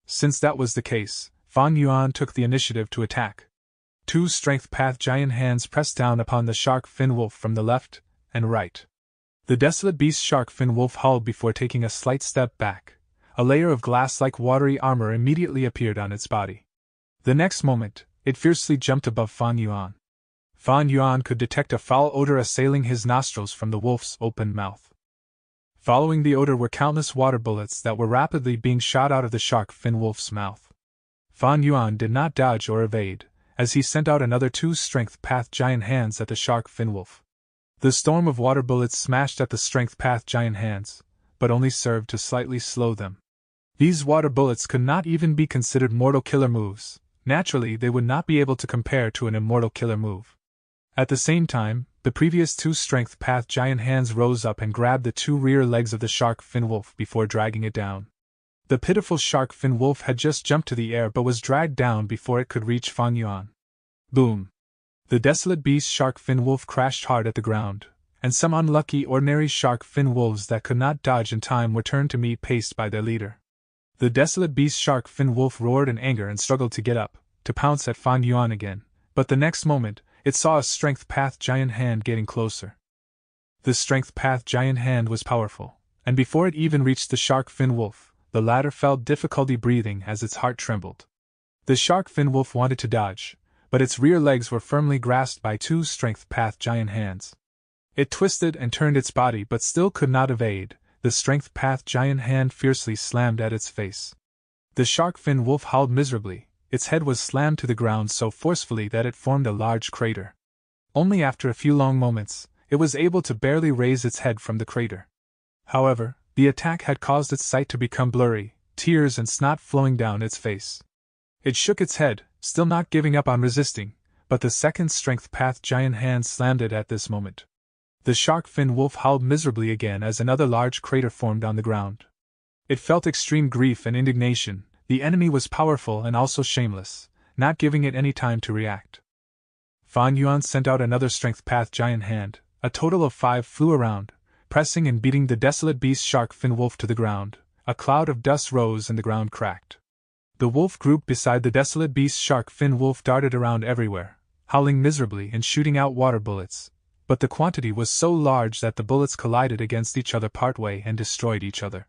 Since that was the case, Fan Yuan took the initiative to attack. Two strength path giant hands pressed down upon the shark-fin wolf from the left, and right. The desolate beast shark fin wolf howled before taking a slight step back. A layer of glass-like watery armor immediately appeared on its body. The next moment, it fiercely jumped above Fan Yuan. Fan Yuan could detect a foul odor assailing his nostrils from the wolf's open mouth. Following the odor were countless water bullets that were rapidly being shot out of the shark fin wolf's mouth. Fan Yuan did not dodge or evade, as he sent out another 2 strength path giant hands at the shark fin wolf. The storm of water bullets smashed at the strength path giant hands, but only served to slightly slow them. These water bullets could not even be considered mortal killer moves. Naturally, they would not be able to compare to an immortal killer move. At the same time, the previous 2 strength path giant hands rose up and grabbed the 2 rear legs of the shark fin wolf before dragging it down. The pitiful shark fin wolf had just jumped to the air but was dragged down before it could reach Fan Yuan. Boom! The desolate beast shark fin wolf crashed hard at the ground, and some unlucky ordinary shark fin wolves that could not dodge in time were turned to meet paced by their leader. The desolate beast shark fin wolf roared in anger and struggled to get up, to pounce at Fan Yuan again, but the next moment, it saw a strength path giant hand getting closer. The strength path giant hand was powerful, and before it even reached the shark fin wolf, the latter felt difficulty breathing as its heart trembled. The shark fin wolf wanted to dodge, but its rear legs were firmly grasped by 2 strength path giant hands. It twisted and turned its body but still could not evade. The strength path giant hand fiercely slammed at its face. The shark fin wolf howled miserably. Its head was slammed to the ground so forcefully that it formed a large crater. Only after a few long moments, it was able to barely raise its head from the crater. However, the attack had caused its sight to become blurry, tears and snot flowing down its face. It shook its head, still not giving up on resisting, but the second strength path giant hand slammed it at this moment. The shark fin wolf howled miserably again as another large crater formed on the ground. It felt extreme grief and indignation. The enemy was powerful and also shameless, not giving it any time to react. Fan Yuan sent out another strength path giant hand. A total of 5 flew around, pressing and beating the desolate beast shark fin wolf to the ground. A cloud of dust rose and the ground cracked. The wolf group beside the desolate beast shark fin wolf darted around everywhere, howling miserably and shooting out water bullets, but the quantity was so large that the bullets collided against each other partway and destroyed each other.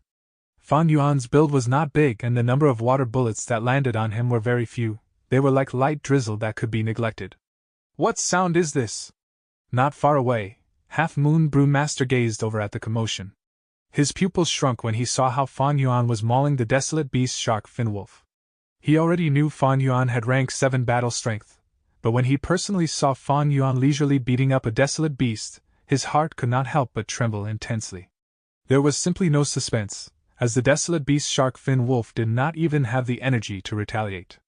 Fan Yuan's build was not big and the number of water bullets that landed on him were very few. They were like light drizzle that could be neglected. What sound is this? Not far away, Half Moon Brewmaster gazed over at the commotion. His pupils shrunk when he saw how Fan Yuan was mauling the desolate beast shark fin wolf. He already knew Fan Yuan had rank 7 battle strength, but when he personally saw Fan Yuan leisurely beating up a desolate beast, his heart could not help but tremble intensely. There was simply no suspense, as the desolate beast shark fin wolf did not even have the energy to retaliate.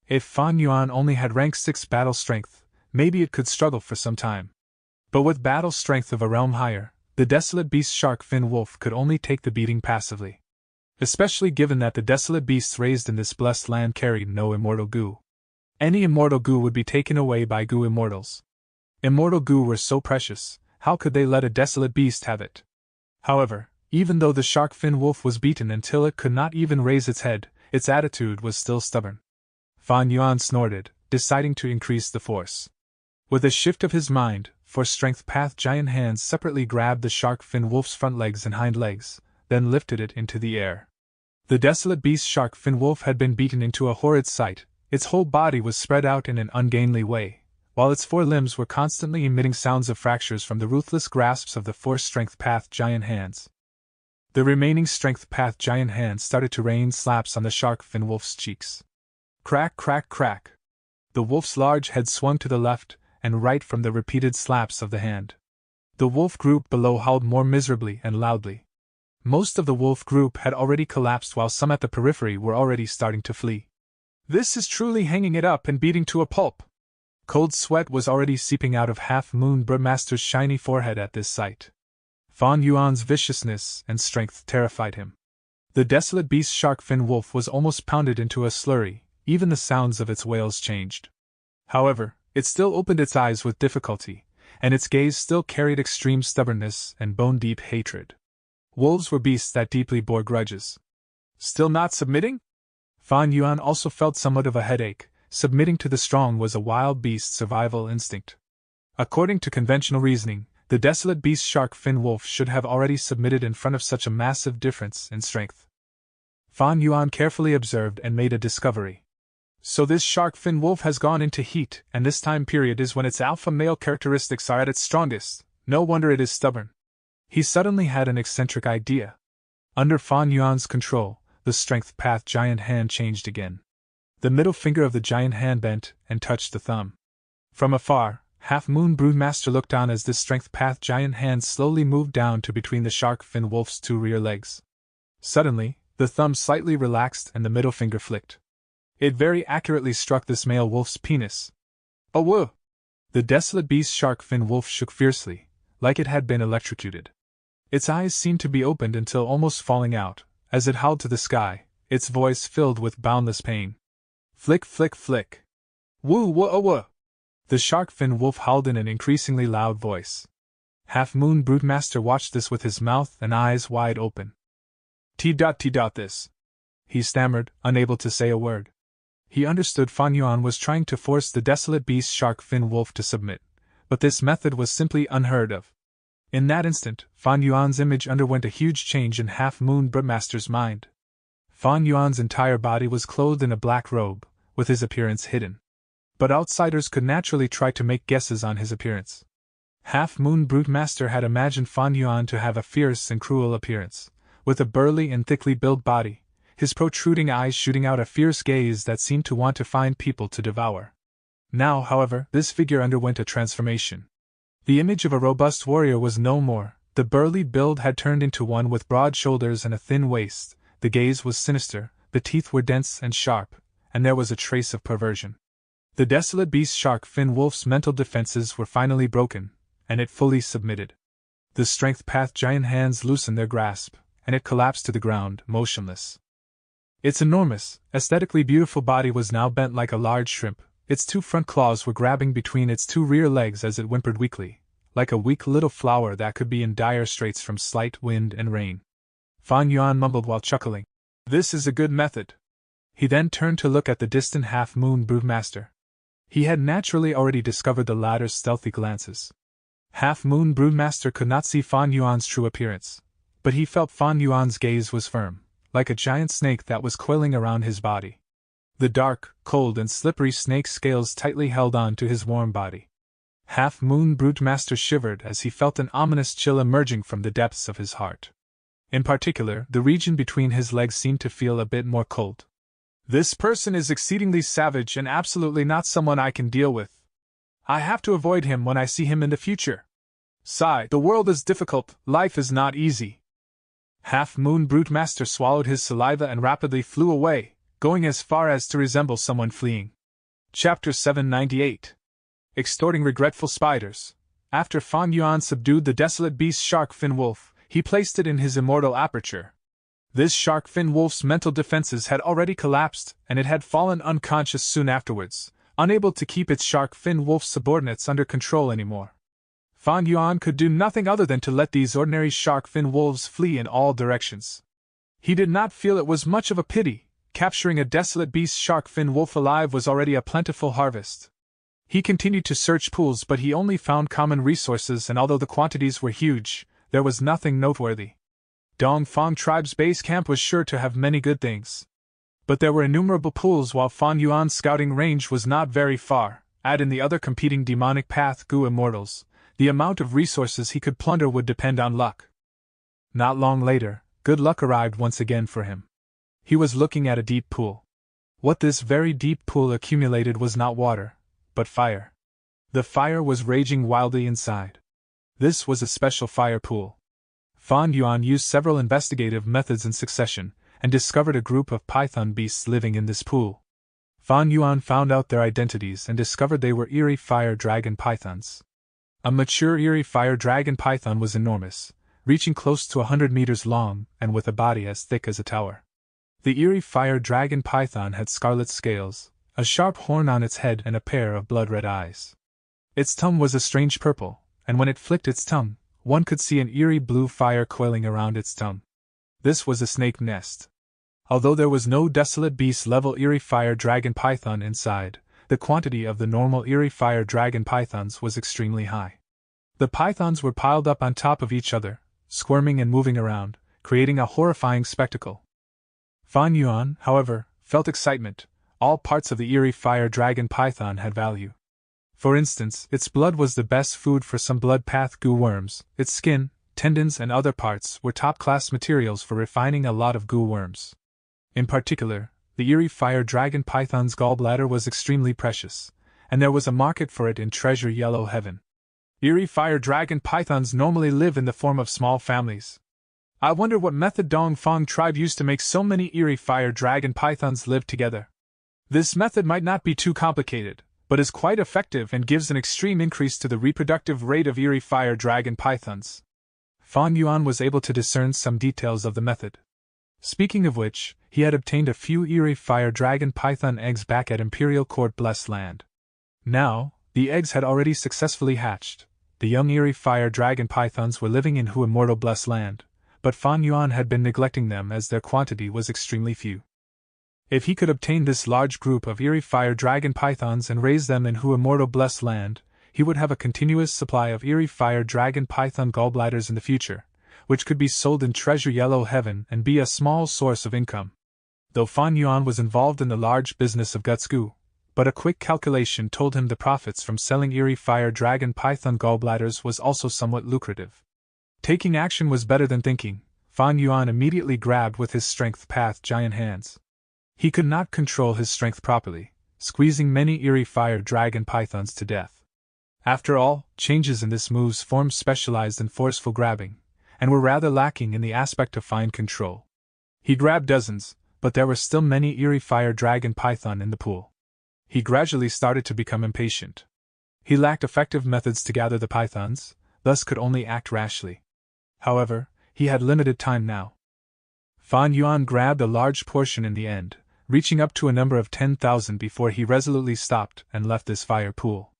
If Fan Yuan only had rank 6 battle strength, maybe it could struggle for some time. But with battle strength of a realm higher, the desolate beast shark fin wolf could only take the beating passively. Especially given that the desolate beasts raised in this blessed land carried no immortal goo. Any immortal goo would be taken away by goo immortals. Immortal goo were so precious, how could they let a desolate beast have it? However, even though the shark fin wolf was beaten until it could not even raise its head, its attitude was still stubborn. Fan Yuan snorted, deciding to increase the force. With a shift of his mind, 4 strength path giant hands separately grabbed the shark fin wolf's front legs and hind legs, then lifted it into the air. The desolate beast shark fin wolf had been beaten into a horrid sight. Its whole body was spread out in an ungainly way, while its 4 limbs were constantly emitting sounds of fractures from the ruthless grasps of the 4 strength path giant hands. The remaining strength path giant hands started to rain slaps on the shark fin wolf's cheeks. Crack, crack, crack. The wolf's large head swung to the left and right from the repeated slaps of the hand. The wolf group below howled more miserably and loudly. Most of the wolf group had already collapsed while some at the periphery were already starting to flee. This is truly hanging it up and beating to a pulp. Cold sweat was already seeping out of Half Moon Brewmaster's shiny forehead at this sight. Fan Yuan's viciousness and strength terrified him. The desolate beast shark fin wolf was almost pounded into a slurry, even the sounds of its wails changed. However, it still opened its eyes with difficulty, and its gaze still carried extreme stubbornness and bone-deep hatred. Wolves were beasts that deeply bore grudges. Still not submitting? Fan Yuan also felt somewhat of a headache. Submitting to the strong was a wild beast's survival instinct. According to conventional reasoning, the desolate beast shark fin wolf should have already submitted in front of such a massive difference in strength. Fan Yuan carefully observed and made a discovery. So this shark fin wolf has gone into heat, and this time period is when its alpha male characteristics are at its strongest. No wonder it is stubborn. He suddenly had an eccentric idea. Under Fan Yuan's control, the strength path giant hand changed again. The middle finger of the giant hand bent and touched the thumb. From afar, Half Moon Broodmaster looked on as this strength path giant hand slowly moved down to between the shark fin wolf's two rear legs. Suddenly, the thumb slightly relaxed and the middle finger flicked. It very accurately struck this male wolf's penis. Oh whoa! The desolate beast shark fin wolf shook fiercely, like it had been electrocuted. Its eyes seemed to be opened until almost falling out, as it howled to the sky, its voice filled with boundless pain. Flick, flick, flick. Woo, woo, oh, woo! The shark fin wolf howled in an increasingly loud voice. Half Moon Broodmaster watched this with his mouth and eyes wide open. T. this. He stammered, unable to say a word. He understood Fan Yuan was trying to force the desolate beast shark fin wolf to submit, but this method was simply unheard of. In that instant, Fan Yuan's image underwent a huge change in Half Moon Broodmaster's mind. Fan Yuan's entire body was clothed in a black robe, with his appearance hidden. But outsiders could naturally try to make guesses on his appearance. Half Moon Broodmaster had imagined Fan Yuan to have a fierce and cruel appearance, with a burly and thickly built body, his protruding eyes shooting out a fierce gaze that seemed to want to find people to devour. Now, however, this figure underwent a transformation. The image of a robust warrior was no more. The burly build had turned into one with broad shoulders and a thin waist, the gaze was sinister, the teeth were dense and sharp, and there was a trace of perversion. The desolate beast shark fin wolf's mental defenses were finally broken, and it fully submitted. The strength path giant hands loosened their grasp, and it collapsed to the ground, motionless. Its enormous, aesthetically beautiful body was now bent like a large shrimp, its two front claws were grabbing between its two rear legs as it whimpered weakly, like a weak little flower that could be in dire straits from slight wind and rain. Fan Yuan mumbled while chuckling. This is a good method. He then turned to look at the distant Half Moon Broodmaster. He had naturally already discovered the latter's stealthy glances. Half Moon Broodmaster could not see Fan Yuan's true appearance, but he felt Fan Yuan's gaze was firm, like a giant snake that was coiling around his body. The dark, cold and slippery snake's scales tightly held on to his warm body. Half Moon Broodmaster shivered as he felt an ominous chill emerging from the depths of his heart. In particular, the region between his legs seemed to feel a bit more cold. This person is exceedingly savage and absolutely not someone I can deal with. I have to avoid him when I see him in the future. Sigh, the world is difficult, life is not easy. Half Moon Broodmaster swallowed his saliva and rapidly flew away, going as far as to resemble someone fleeing. Chapter 798. Extorting Regretful Spiders. After Fan Yuan subdued the desolate beast shark fin wolf, he placed it in his immortal aperture. This shark fin wolf's mental defenses had already collapsed, and it had fallen unconscious soon afterwards, unable to keep its shark fin wolf subordinates under control anymore. Fan Yuan could do nothing other than to let these ordinary shark fin wolves flee in all directions. He did not feel it was much of a pity. Capturing a desolate beast shark fin wolf alive was already a plentiful harvest. He continued to search pools, but he only found common resources, and although the quantities were huge, there was nothing noteworthy. Dongfang Tribe's base camp was sure to have many good things. But there were innumerable pools, while Fan Yuan's scouting range was not very far. Add in the other competing demonic path Gu immortals, the amount of resources he could plunder would depend on luck. Not long later, good luck arrived once again for him. He was looking at a deep pool. What this very deep pool accumulated was not water, but fire. The fire was raging wildly inside. This was a special fire pool. Fan Yuan used several investigative methods in succession, and discovered a group of python beasts living in this pool. Fan Yuan found out their identities and discovered they were eerie fire dragon pythons. A mature eerie fire dragon python was enormous, reaching close to 100 meters long and with a body as thick as a tower. The eerie fire dragon python had scarlet scales, a sharp horn on its head and a pair of blood-red eyes. Its tongue was a strange purple, and when it flicked its tongue, one could see an eerie blue fire coiling around its tongue. This was a snake nest. Although there was no desolate beast-level eerie fire dragon python inside, the quantity of the normal eerie fire dragon pythons was extremely high. The pythons were piled up on top of each other, squirming and moving around, creating a horrifying spectacle. Fan Yuan, however, felt excitement. All parts of the eerie fire dragon python had value. For instance, its blood was the best food for some blood path goo worms, its skin, tendons, and other parts were top-class materials for refining a lot of goo worms. In particular, the eerie fire dragon python's gallbladder was extremely precious, and there was a market for it in Treasure Yellow Heaven. Eerie fire dragon pythons normally live in the form of small families. I wonder what method Dongfang tribe used to make so many eerie fire dragon pythons live together. This method might not be too complicated, but is quite effective and gives an extreme increase to the reproductive rate of eerie fire dragon pythons. Fan Yuan was able to discern some details of the method. Speaking of which, he had obtained a few eerie fire dragon python eggs back at Imperial Court Blessed Land. Now, the eggs had already successfully hatched. The young eerie fire dragon pythons were living in Hu Immortal Blessed Land, but Fan Yuan had been neglecting them as their quantity was extremely few. If he could obtain this large group of eerie fire dragon pythons and raise them in Hu Immortal Blessed Land, he would have a continuous supply of eerie fire dragon python gallbladders in the future, which could be sold in Treasure Yellow Heaven and be a small source of income. Though Fan Yuan was involved in the large business of guts goo, but a quick calculation told him the profits from selling eerie fire dragon python gallbladders was also somewhat lucrative. Taking action was better than thinking. Fan Yuan immediately grabbed with his strength path giant hands. He could not control his strength properly, squeezing many eerie fire dragon pythons to death. After all, changes in this move's form specialized in forceful grabbing, and were rather lacking in the aspect of fine control. He grabbed dozens, but there were still many eerie fire dragon python in the pool. He gradually started to become impatient. He lacked effective methods to gather the pythons, thus could only act rashly. However, he had limited time now. Fan Yuan grabbed a large portion in the end, reaching up to a number of 10,000 before he resolutely stopped and left this fire pool.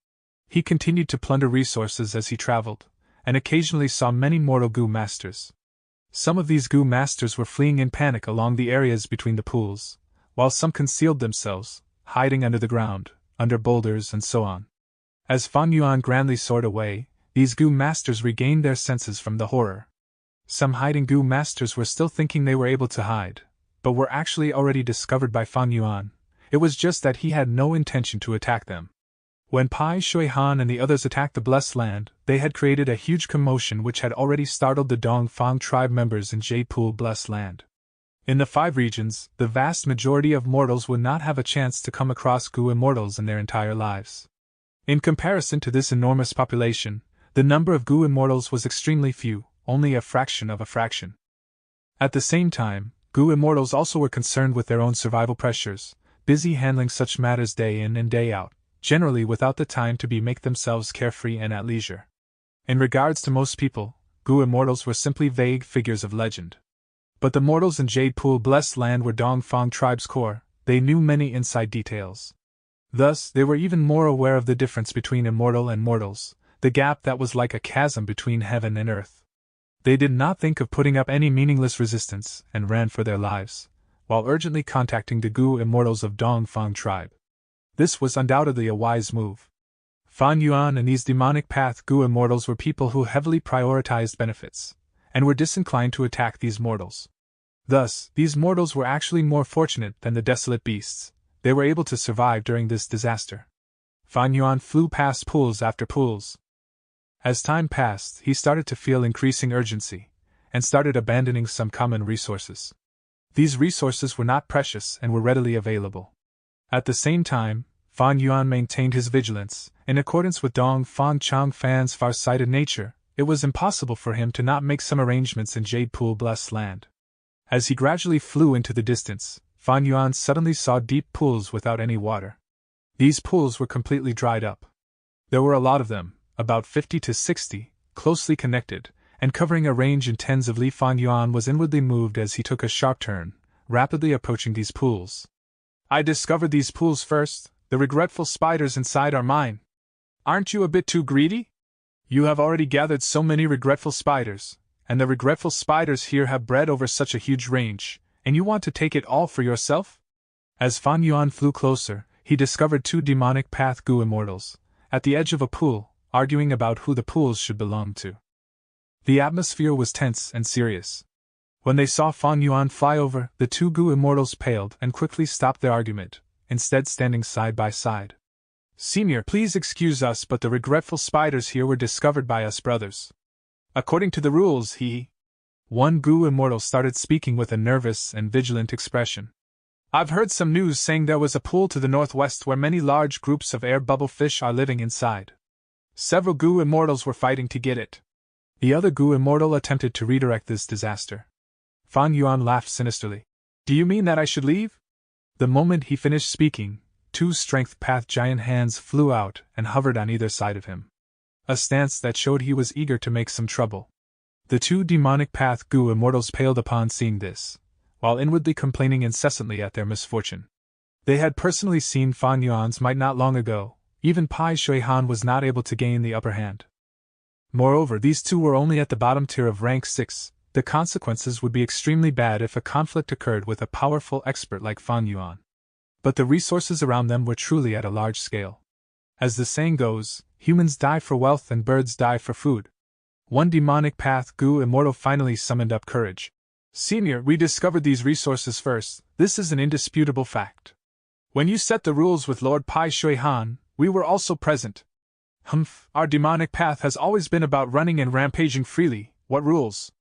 He continued to plunder resources as he traveled, and occasionally saw many mortal goo masters. Some of these goo masters were fleeing in panic along the areas between the pools, while some concealed themselves, hiding under the ground, under boulders and so on. As Fan Yuan grandly soared away, these goo masters regained their senses from the horror. Some hiding goo masters were still thinking they were able to hide, but were actually already discovered by Fan Yuan. It was just that he had no intention to attack them. When Pai Shui Han and the others attacked the Blessed Land, they had created a huge commotion which had already startled the Dongfang tribe members in Jade Pool Blessed Land. In the 5 regions, the vast majority of mortals would not have a chance to come across goo immortals in their entire lives. In comparison to this enormous population, the number of goo immortals was extremely few, only a fraction of a fraction. At the same time, goo immortals also were concerned with their own survival pressures, busy handling such matters day in and day out, generally without the time to make themselves carefree and at leisure. In regards to most people, goo immortals were simply vague figures of legend. But the mortals in Jade Pool Blessed Land were Dongfang tribe's core. They knew many inside details. Thus, they were even more aware of the difference between immortal and mortals, the gap that was like a chasm between heaven and earth. They did not think of putting up any meaningless resistance and ran for their lives, while urgently contacting the goo immortals of Dongfang tribe. This was undoubtedly a wise move. Fan Yuan and these demonic path goo immortals were people who heavily prioritized benefits, and were disinclined to attack these mortals. Thus, these mortals were actually more fortunate than the desolate beasts. They were able to survive during this disaster. Fan Yuan flew past pools after pools. As time passed, he started to feel increasing urgency, and started abandoning some common resources. These resources were not precious and were readily available. At the same time, Fan Yuan maintained his vigilance. In accordance with Dongfang Changfan's far-sighted nature, it was impossible for him to not make some arrangements in Jade Pool Blessed Land. As he gradually flew into the distance, Fan Yuan suddenly saw deep pools without any water. These pools were completely dried up. There were a lot of them, about 50 to 60, closely connected, and covering a range in tens of li. Fan Yuan was inwardly moved as he took a sharp turn, rapidly approaching these pools. I discovered these pools first. The regretful spiders inside are mine. Aren't you a bit too greedy? You have already gathered so many regretful spiders, and the regretful spiders here have bred over such a huge range, and you want to take it all for yourself? As Fan Yuan flew closer, he discovered 2 demonic path goo immortals, at the edge of a pool, arguing about who the pools should belong to. The atmosphere was tense and serious. When they saw Fan Yuan fly over, the two Gu immortals paled and quickly stopped their argument, instead standing side by side. "Senior, please excuse us, but the regretful spiders here were discovered by us brothers. According to the rules, One Gu immortal started speaking with a nervous and vigilant expression. "I've heard some news saying there was a pool to the northwest where many large groups of air bubble fish are living inside. Several Gu immortals were fighting to get it." The other Gu immortal attempted to redirect this disaster. Fan Yuan laughed sinisterly. "Do you mean that I should leave?" The moment he finished speaking, two strength path giant hands flew out and hovered on either side of him. A stance that showed he was eager to make some trouble. The two demonic path Gu immortals paled upon seeing this, while inwardly complaining incessantly at their misfortune. They had personally seen Fan Yuan's might not long ago. Even Pai Shui Han was not able to gain the upper hand. Moreover, these two were only at the bottom tier of rank 6. The consequences would be extremely bad if a conflict occurred with a powerful expert like Fan Yuan. But the resources around them were truly at a large scale. As the saying goes, humans die for wealth and birds die for food. One demonic path Gu immortal finally summoned up courage. "Senior, we discovered these resources first. This is an indisputable fact. When you set the rules with Lord Pai Shui Han, we were also present. Our demonic path has always been about running and rampaging freely. What rules?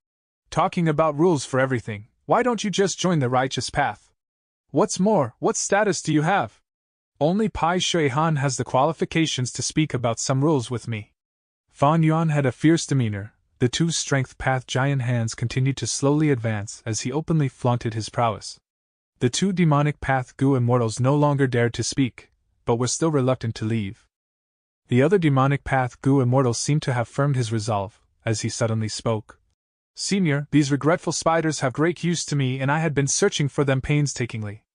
Talking about rules for everything, why don't you just join the righteous path? What's more, what status do you have? Only Pai Shui Han has the qualifications to speak about some rules with me." Fan Yuan had a fierce demeanor. The two strength path giant hands continued to slowly advance as he openly flaunted his prowess. The two demonic path Gu immortals no longer dared to speak, but were still reluctant to leave. The other demonic path Gu immortal seemed to have firmed his resolve, as he suddenly spoke. "Senior, these regretful spiders have great use to me and I had been searching for them painstakingly.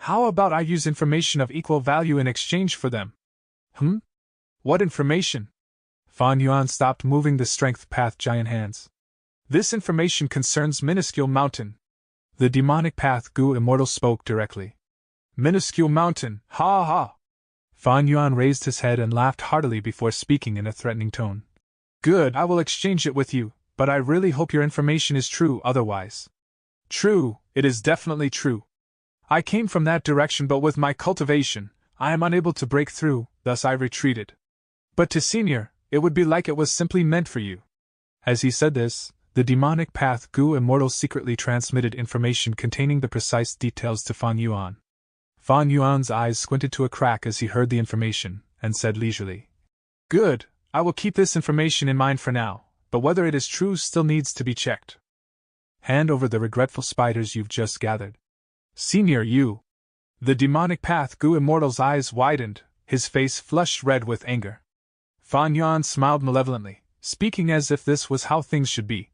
How about I use information of equal value in exchange for them?" What information?" Fan Yuan stopped moving the strength path giant hands. "This information concerns Minuscule Mountain." The demonic path Gu immortal spoke directly. "Minuscule Mountain, ha ha!" Fan Yuan raised his head and laughed heartily before speaking in a threatening tone. "Good, I will exchange it with you, but I really hope your information is true otherwise." "True, it is definitely true. I came from that direction, but with my cultivation, I am unable to break through, thus I retreated. But to Senior, it would be like it was simply meant for you." As he said this, the demonic path Gu immortal secretly transmitted information containing the precise details to Fan Yuan. Fan Yuan's eyes squinted to a crack as he heard the information, and said leisurely, "Good, I will keep this information in mind for now, but whether it is true still needs to be checked. Hand over the regretful spiders you've just gathered." "Senior, you!" The demonic path Gu immortal's eyes widened, his face flushed red with anger. Fan Yuan smiled malevolently, speaking as if this was how things should be.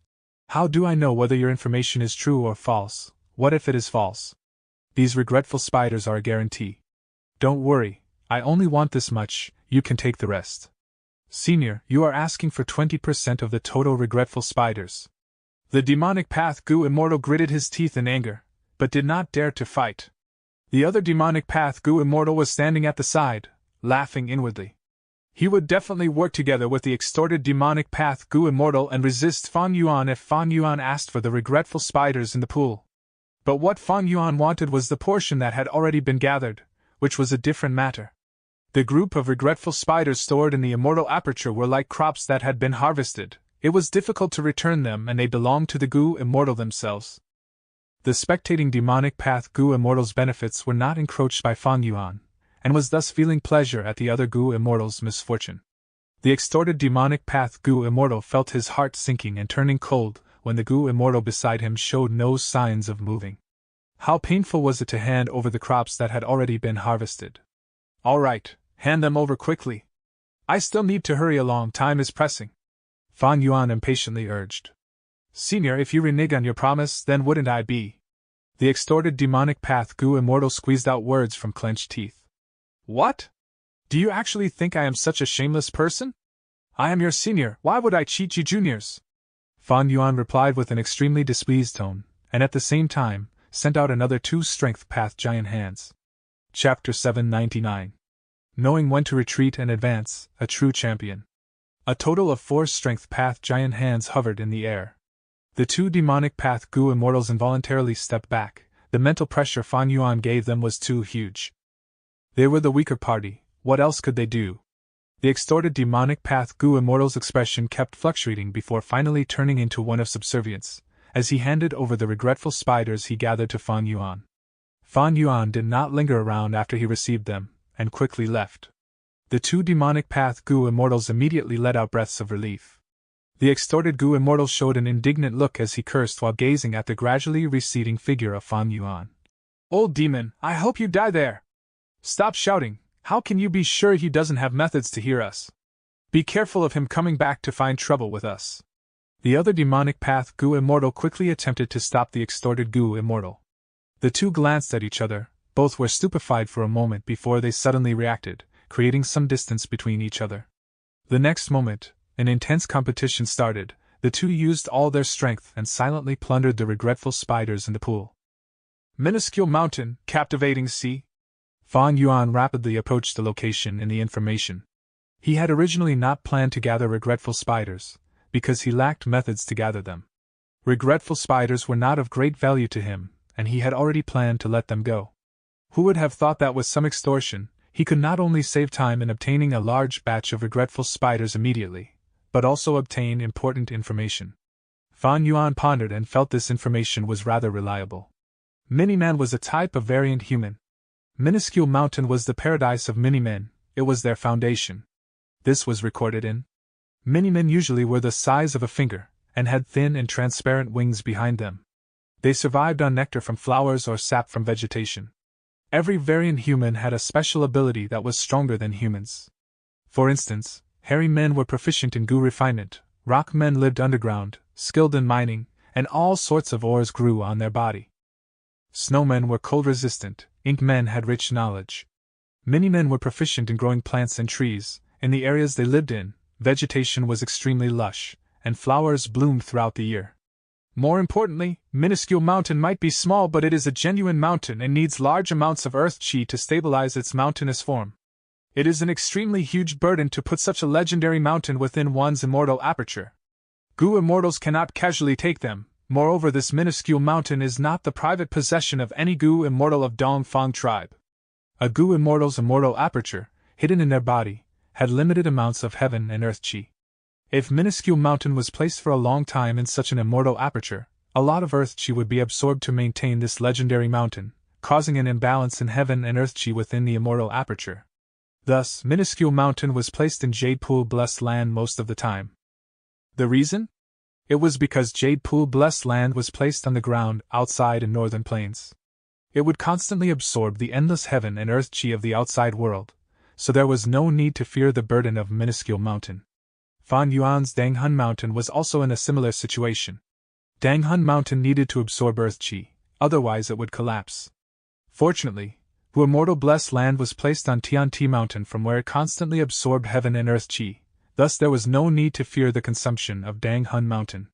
"How do I know whether your information is true or false? What if it is false? These regretful spiders are a guarantee. Don't worry, I only want this much, you can take the rest." "Senior, you are asking for 20% of the total regretful spiders." The demonic path Gu immortal gritted his teeth in anger, but did not dare to fight. The other demonic path Gu immortal was standing at the side, laughing inwardly. He would definitely work together with the extorted demonic path Gu immortal and resist Fan Yuan if Fan Yuan asked for the regretful spiders in the pool. But what Fan Yuan wanted was the portion that had already been gathered, which was a different matter. The group of regretful spiders stored in the immortal aperture were like crops that had been harvested. It was difficult to return them and they belonged to the Gu immortal themselves. The spectating demonic path Gu immortal's benefits were not encroached by Fan Yuan, and was thus feeling pleasure at the other Gu immortal's misfortune. The extorted demonic path Gu immortal felt his heart sinking and turning cold when the Gu immortal beside him showed no signs of moving. How painful was it to hand over the crops that had already been harvested. "All right, hand them over quickly. I still need to hurry along, time is pressing," Fan Yuan impatiently urged. "Senior, if you renege on your promise, then wouldn't I be?" The extorted demonic path Gu immortal squeezed out words from clenched teeth. "What? Do you actually think I am such a shameless person? I am your senior, why would I cheat you juniors?" Fan Yuan replied with an extremely displeased tone, and at the same time, sent out another two strength path giant hands. Chapter 799. Knowing when to retreat and advance, a true champion. A total of 4 strength path giant hands hovered in the air. The 2 demonic path Gu immortals involuntarily stepped back. The mental pressure Fan Yuan gave them was too huge. They were the weaker party, what else could they do? The extorted demonic path Gu immortal's expression kept fluctuating before finally turning into one of subservience, as he handed over the regretful spiders he gathered to Fan Yuan. Fan Yuan did not linger around after he received them, and quickly left. The 2 demonic path Gu immortals immediately let out breaths of relief. The extorted Gu immortal showed an indignant look as he cursed while gazing at the gradually receding figure of Fan Yuan. "Old demon, I hope you die there! Stop shouting, how can you be sure he doesn't have methods to hear us? Be careful of him coming back to find trouble with us." The other demonic path Gu immortal quickly attempted to stop the extorted Gu immortal. The 2 glanced at each other, both were stupefied for a moment before they suddenly reacted, creating some distance between each other. The next moment, an intense competition started. The 2 used all their strength and silently plundered the regretful spiders in the pool. Minuscule mountain, captivating sea. Fan Yuan rapidly approached the location in the information. He had originally not planned to gather regretful spiders, because he lacked methods to gather them. Regretful spiders were not of great value to him, and he had already planned to let them go. Who would have thought that with some extortion, he could not only save time in obtaining a large batch of regretful spiders immediately, but also obtain important information. Fan Yuan pondered and felt this information was rather reliable. Mini-Man was a type of variant human. Minuscule Mountain was the paradise of mini-men, it was their foundation. This was recorded in. Mini-men usually were the size of a finger, and had thin and transparent wings behind them. They survived on nectar from flowers or sap from vegetation. Every variant human had a special ability that was stronger than humans. For instance, hairy men were proficient in Gu refinement, rock men lived underground, skilled in mining, and all sorts of ores grew on their body. Snowmen were cold-resistant, ink men had rich knowledge. Mini-men were proficient in growing plants and trees. In the areas they lived in, vegetation was extremely lush, and flowers bloomed throughout the year. More importantly, Minuscule Mountain might be small, but it is a genuine mountain and needs large amounts of earth chi to stabilize its mountainous form. It is an extremely huge burden to put such a legendary mountain within one's immortal aperture. Gu immortals cannot casually take them. Moreover, this minuscule mountain is not the private possession of any Gu immortal of Dongfang tribe. A Gu immortal's immortal aperture, hidden in their body, had limited amounts of heaven and earth chi. If minuscule mountain was placed for a long time in such an immortal aperture, a lot of earth chi would be absorbed to maintain this legendary mountain, causing an imbalance in heaven and earth chi within the immortal aperture. Thus, minuscule mountain was placed in Jade Pool blessed land most of the time. The reason? It was because Jade Pool blessed land was placed on the ground outside in northern plains. It would constantly absorb the endless heaven and earth chi of the outside world, so there was no need to fear the burden of minuscule mountain. Fan Yuan's Danghun Mountain was also in a similar situation. Danghun Mountain needed to absorb earth chi, otherwise it would collapse. Fortunately, Gu immortal blessed land was placed on Tianti Mountain from where it constantly absorbed heaven and earth chi. Thus there was no need to fear the consumption of Danghun Mountain.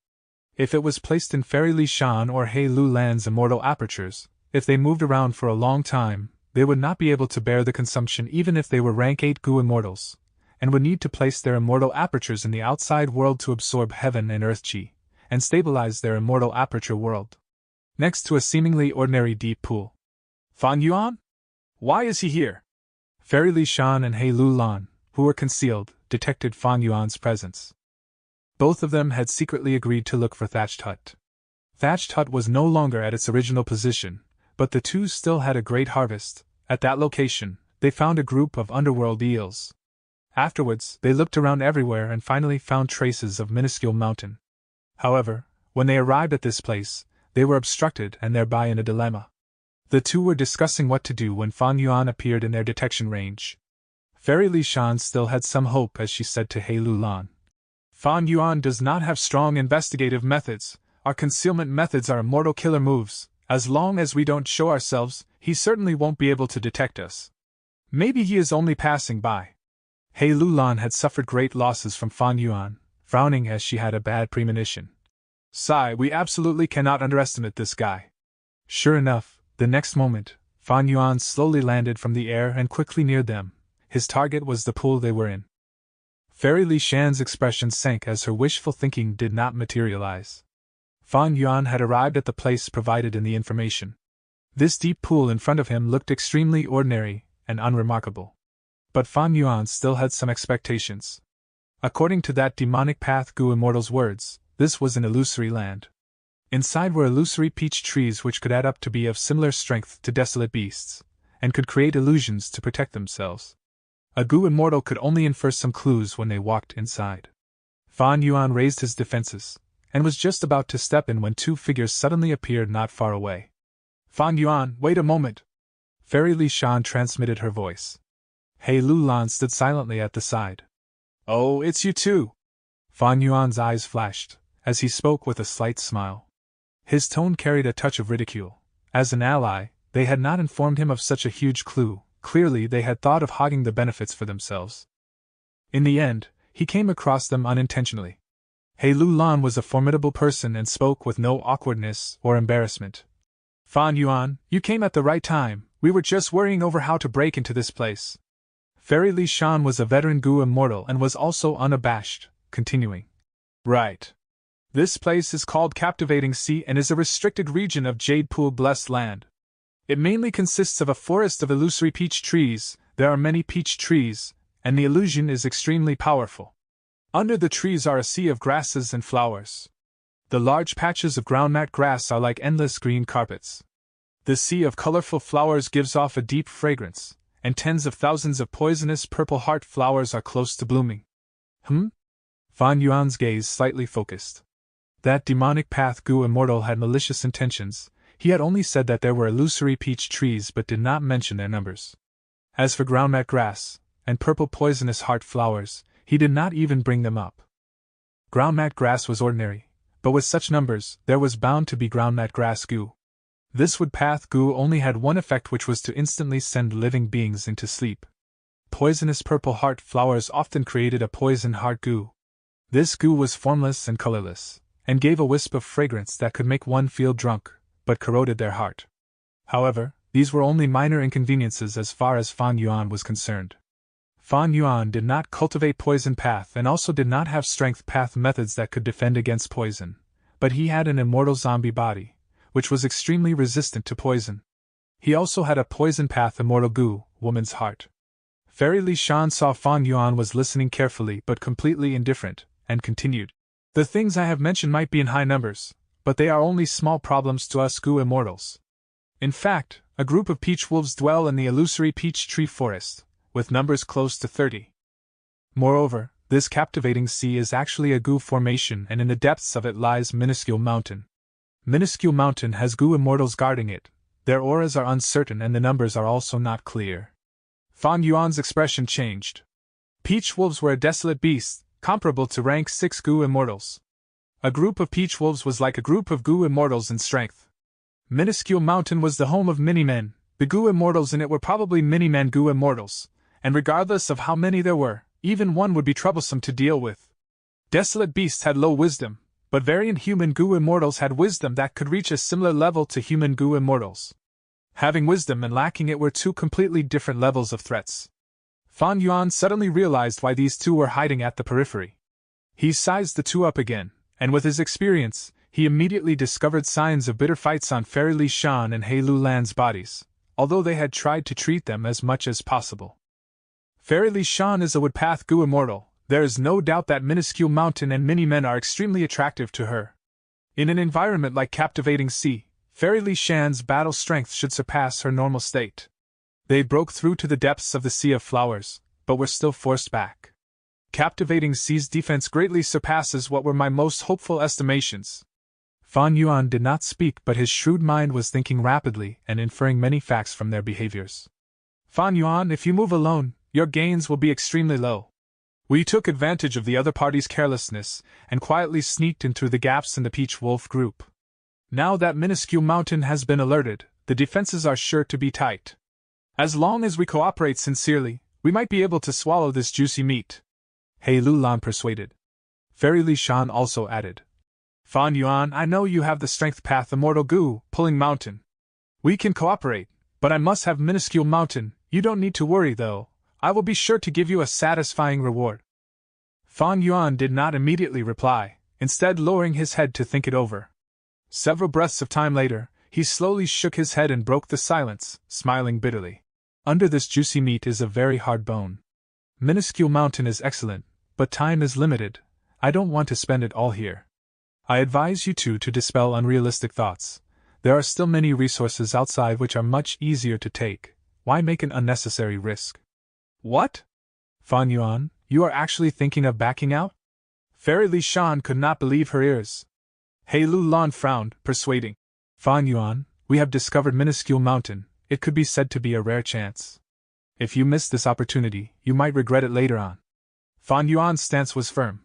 If it was placed in Fairy Li Shan or He Lu Land's immortal apertures, if they moved around for a long time, they would not be able to bear the consumption even if they were rank 8 Gu immortals, and would need to place their immortal apertures in the outside world to absorb heaven and earth chi, and stabilize their immortal aperture world. Next to a seemingly ordinary deep pool. Fan Yuan? Why is he here? Fairy Li Shan and He Lu Lan, who were concealed, detected Fan Yuan's presence. Both of them had secretly agreed to look for Thatched Hut. Thatched Hut was no longer at its original position, but the two still had a great harvest. At that location, they found a group of underworld eels. Afterwards, they looked around everywhere and finally found traces of minuscule mountain. However, when they arrived at this place, they were obstructed and thereby in a dilemma. The two were discussing what to do when Fan Yuan appeared in their detection range. Fairy Li Shan still had some hope as she said to He Lu Lan. Fan Yuan does not have strong investigative methods. Our concealment methods are immortal killer moves. As long as we don't show ourselves, he certainly won't be able to detect us. Maybe he is only passing by. He Lu Lan had suffered great losses from Fan Yuan, frowning as she had a bad premonition. Sigh, we absolutely cannot underestimate this guy. Sure enough, the next moment, Fan Yuan slowly landed from the air and quickly neared them. His target was the pool they were in. Fairy Li Shan's expression sank as her wishful thinking did not materialize. Fan Yuan had arrived at the place provided in the information. This deep pool in front of him looked extremely ordinary and unremarkable. But Fan Yuan still had some expectations. According to that demonic path Gu Immortal's words, this was an illusory land. Inside were illusory peach trees which could add up to be of similar strength to desolate beasts, and could create illusions to protect themselves. A Gu Immortal could only infer some clues when they walked inside. Fan Yuan raised his defenses, and was just about to step in when two figures suddenly appeared not far away. Fan Yuan, wait a moment! Fairy Li Shan transmitted her voice. He Lulan stood silently at the side. Oh, it's you too! Fan Yuan's eyes flashed, as he spoke with a slight smile. His tone carried a touch of ridicule. As an ally, they had not informed him of such a huge clue. Clearly they had thought of hogging the benefits for themselves. In the end, he came across them unintentionally. He Lulan was a formidable person and spoke with no awkwardness or embarrassment. Fan Yuan, you came at the right time, we were just worrying over how to break into this place. Fairy Li Shan was a veteran Gu Immortal and was also unabashed, continuing. Right. This place is called Captivating Sea and is a restricted region of Jade Pool Blessed Land. It mainly consists of a forest of illusory peach trees. There are many peach trees, and the illusion is extremely powerful. Under the trees are a sea of grasses and flowers. The large patches of groundnut grass are like endless green carpets. The sea of colorful flowers gives off a deep fragrance, and tens of thousands of poisonous purple heart flowers are close to blooming. Fan Yuan's gaze slightly focused. That demonic path Gu Immortal had malicious intentions. He had only said that there were illusory peach trees but did not mention their numbers. As for groundnut grass, and purple poisonous heart flowers, he did not even bring them up. Groundnut grass was ordinary, but with such numbers, there was bound to be groundnut grass Gu. This wood path Gu only had one effect, which was to instantly send living beings into sleep. Poisonous purple heart flowers often created a poison heart Gu. This Gu was formless and colorless, and gave a wisp of fragrance that could make one feel drunk, but corroded their heart. However, these were only minor inconveniences as far as Fan Yuan was concerned. Fan Yuan did not cultivate poison path and also did not have strength path methods that could defend against poison, but he had an immortal zombie body, which was extremely resistant to poison. He also had a poison path immortal Gu, woman's heart. Fairy Li Shan saw Fan Yuan was listening carefully but completely indifferent, and continued. The things I have mentioned might be in high numbers, but they are only small problems to us Gu Immortals. In fact, a group of peach wolves dwell in the illusory peach tree forest, with numbers close to 30. Moreover, this captivating sea is actually a Gu formation, and in the depths of it lies Minuscule Mountain. Minuscule Mountain has Gu Immortals guarding it. Their auras are uncertain and the numbers are also not clear. Fan Yuan's expression changed. Peach wolves were a desolate beast, comparable to rank 6 Gu Immortals. A group of peach wolves was like a group of Gu Immortals in strength. Minuscule Mountain was the home of mini-men. The Gu Immortals in it were probably mini-men Gu Immortals, and regardless of how many there were, even one would be troublesome to deal with. Desolate beasts had low wisdom, but variant human Gu Immortals had wisdom that could reach a similar level to human Gu Immortals. Having wisdom and lacking it were two completely different levels of threats. Fan Yuan suddenly realized why these two were hiding at the periphery. He sized the two up again, and with his experience, he immediately discovered signs of bitter fights on Fairy Li Shan and He Lulan's bodies, although they had tried to treat them as much as possible. Fairy Li Shan is a woodpath Gu Immortal. There is no doubt that Minuscule Mountain and mini-men are extremely attractive to her. In an environment like Captivating Sea, Fairy Li Shan's battle strength should surpass her normal state. They broke through to the depths of the Sea of Flowers, but were still forced back. Captivating Sea's defense greatly surpasses what were my most hopeful estimations. Fan Yuan did not speak, but his shrewd mind was thinking rapidly and inferring many facts from their behaviors. Fan Yuan, if you move alone, your gains will be extremely low. We took advantage of the other party's carelessness and quietly sneaked in through the gaps in the Peach Wolf group. Now that Minuscule Mountain has been alerted, the defenses are sure to be tight. As long as we cooperate sincerely, we might be able to swallow this juicy meat. He Lulan persuaded. Fairy Li Shan also added. Fan Yuan, I know you have the strength path Immortal Gu, Pulling Mountain. We can cooperate, but I must have Minuscule Mountain. You don't need to worry though, I will be sure to give you a satisfying reward. Fan Yuan did not immediately reply, instead lowering his head to think it over. Several breaths of time later, he slowly shook his head and broke the silence, smiling bitterly. Under this juicy meat is a very hard bone. Minuscule Mountain is excellent, but time is limited. I don't want to spend it all here. I advise you to dispel unrealistic thoughts. There are still many resources outside which are much easier to take. Why make an unnecessary risk? What? Fan Yuan, you are actually thinking of backing out? Fairy Li Shan could not believe her ears. He Lu Lan frowned, persuading. Fan Yuan, we have discovered Minuscule Mountain. It could be said to be a rare chance. If you miss this opportunity, you might regret it later on. Fan Yuan's stance was firm.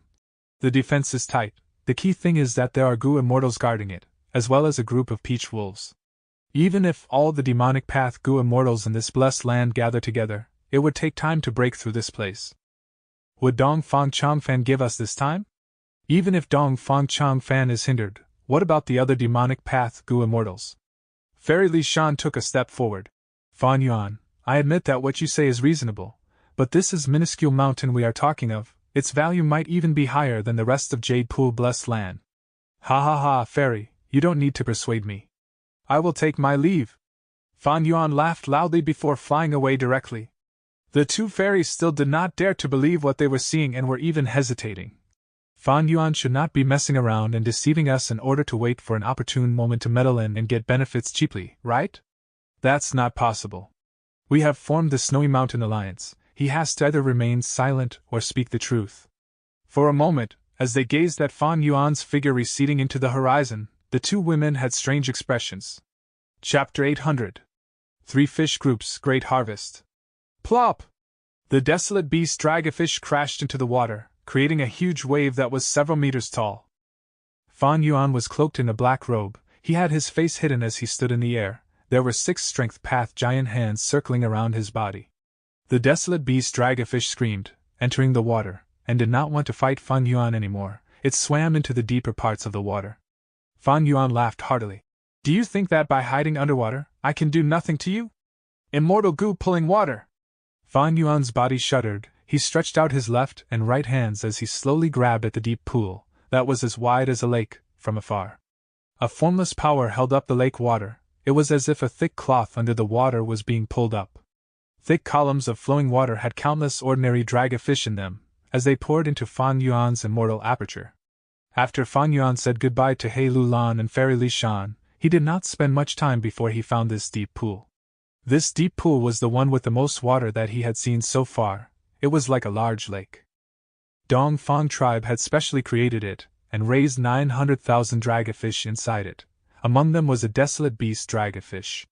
The defense is tight. The key thing is that there are Gu immortals guarding it, as well as a group of peach wolves. Even if all the demonic path Gu immortals in this blessed land gather together, it would take time to break through this place. Would Dong Fang Changfan give us this time? Even if Dong Fang Changfan is hindered, what about the other demonic path Gu immortals? Fairy Li Shan took a step forward. Fan Yuan, I admit that what you say is reasonable, but this is Minuscule Mountain we are talking of. Its value might even be higher than the rest of Jade Pool blessed land. Ha ha ha, Fairy, you don't need to persuade me. I will take my leave. Fan Yuan laughed loudly before flying away directly. The two fairies still did not dare to believe what they were seeing and were even hesitating. Fan Yuan should not be messing around and deceiving us in order to wait for an opportune moment to meddle in and get benefits cheaply, right? That's not possible. We have formed the Snowy Mountain Alliance. He has to either remain silent or speak the truth. For a moment, as they gazed at Fan Yuan's figure receding into the horizon, the two women had strange expressions. Chapter 800. Three Fish Groups, Great Harvest. Plop! The desolate beast Dragofish crashed into the water, creating a huge wave that was several meters tall. Fan Yuan was cloaked in a black robe. He had his face hidden as he stood in the air. There were 6 strength path giant hands circling around his body. The desolate beast Dragofish screamed, entering the water, and did not want to fight Fan Yuan anymore. It swam into the deeper parts of the water. Fan Yuan laughed heartily. Do you think that by hiding underwater, I can do nothing to you? Immortal Gu pulling water! Fan Yuan's body shuddered. He stretched out his left and right hands as he slowly grabbed at the deep pool, that was as wide as a lake, from afar. A formless power held up the lake water. It was as if a thick cloth under the water was being pulled up. Thick columns of flowing water had countless ordinary dragofish in them, as they poured into Fan Yuan's immortal aperture. After Fan Yuan said goodbye to He Lu Lan and Fairy Li Shan, he did not spend much time before he found this deep pool. This deep pool was the one with the most water that he had seen so far. It was like a large lake. Dong Fang tribe had specially created it, and raised 900,000 dragofish inside it. Among them was a desolate beast dragofish.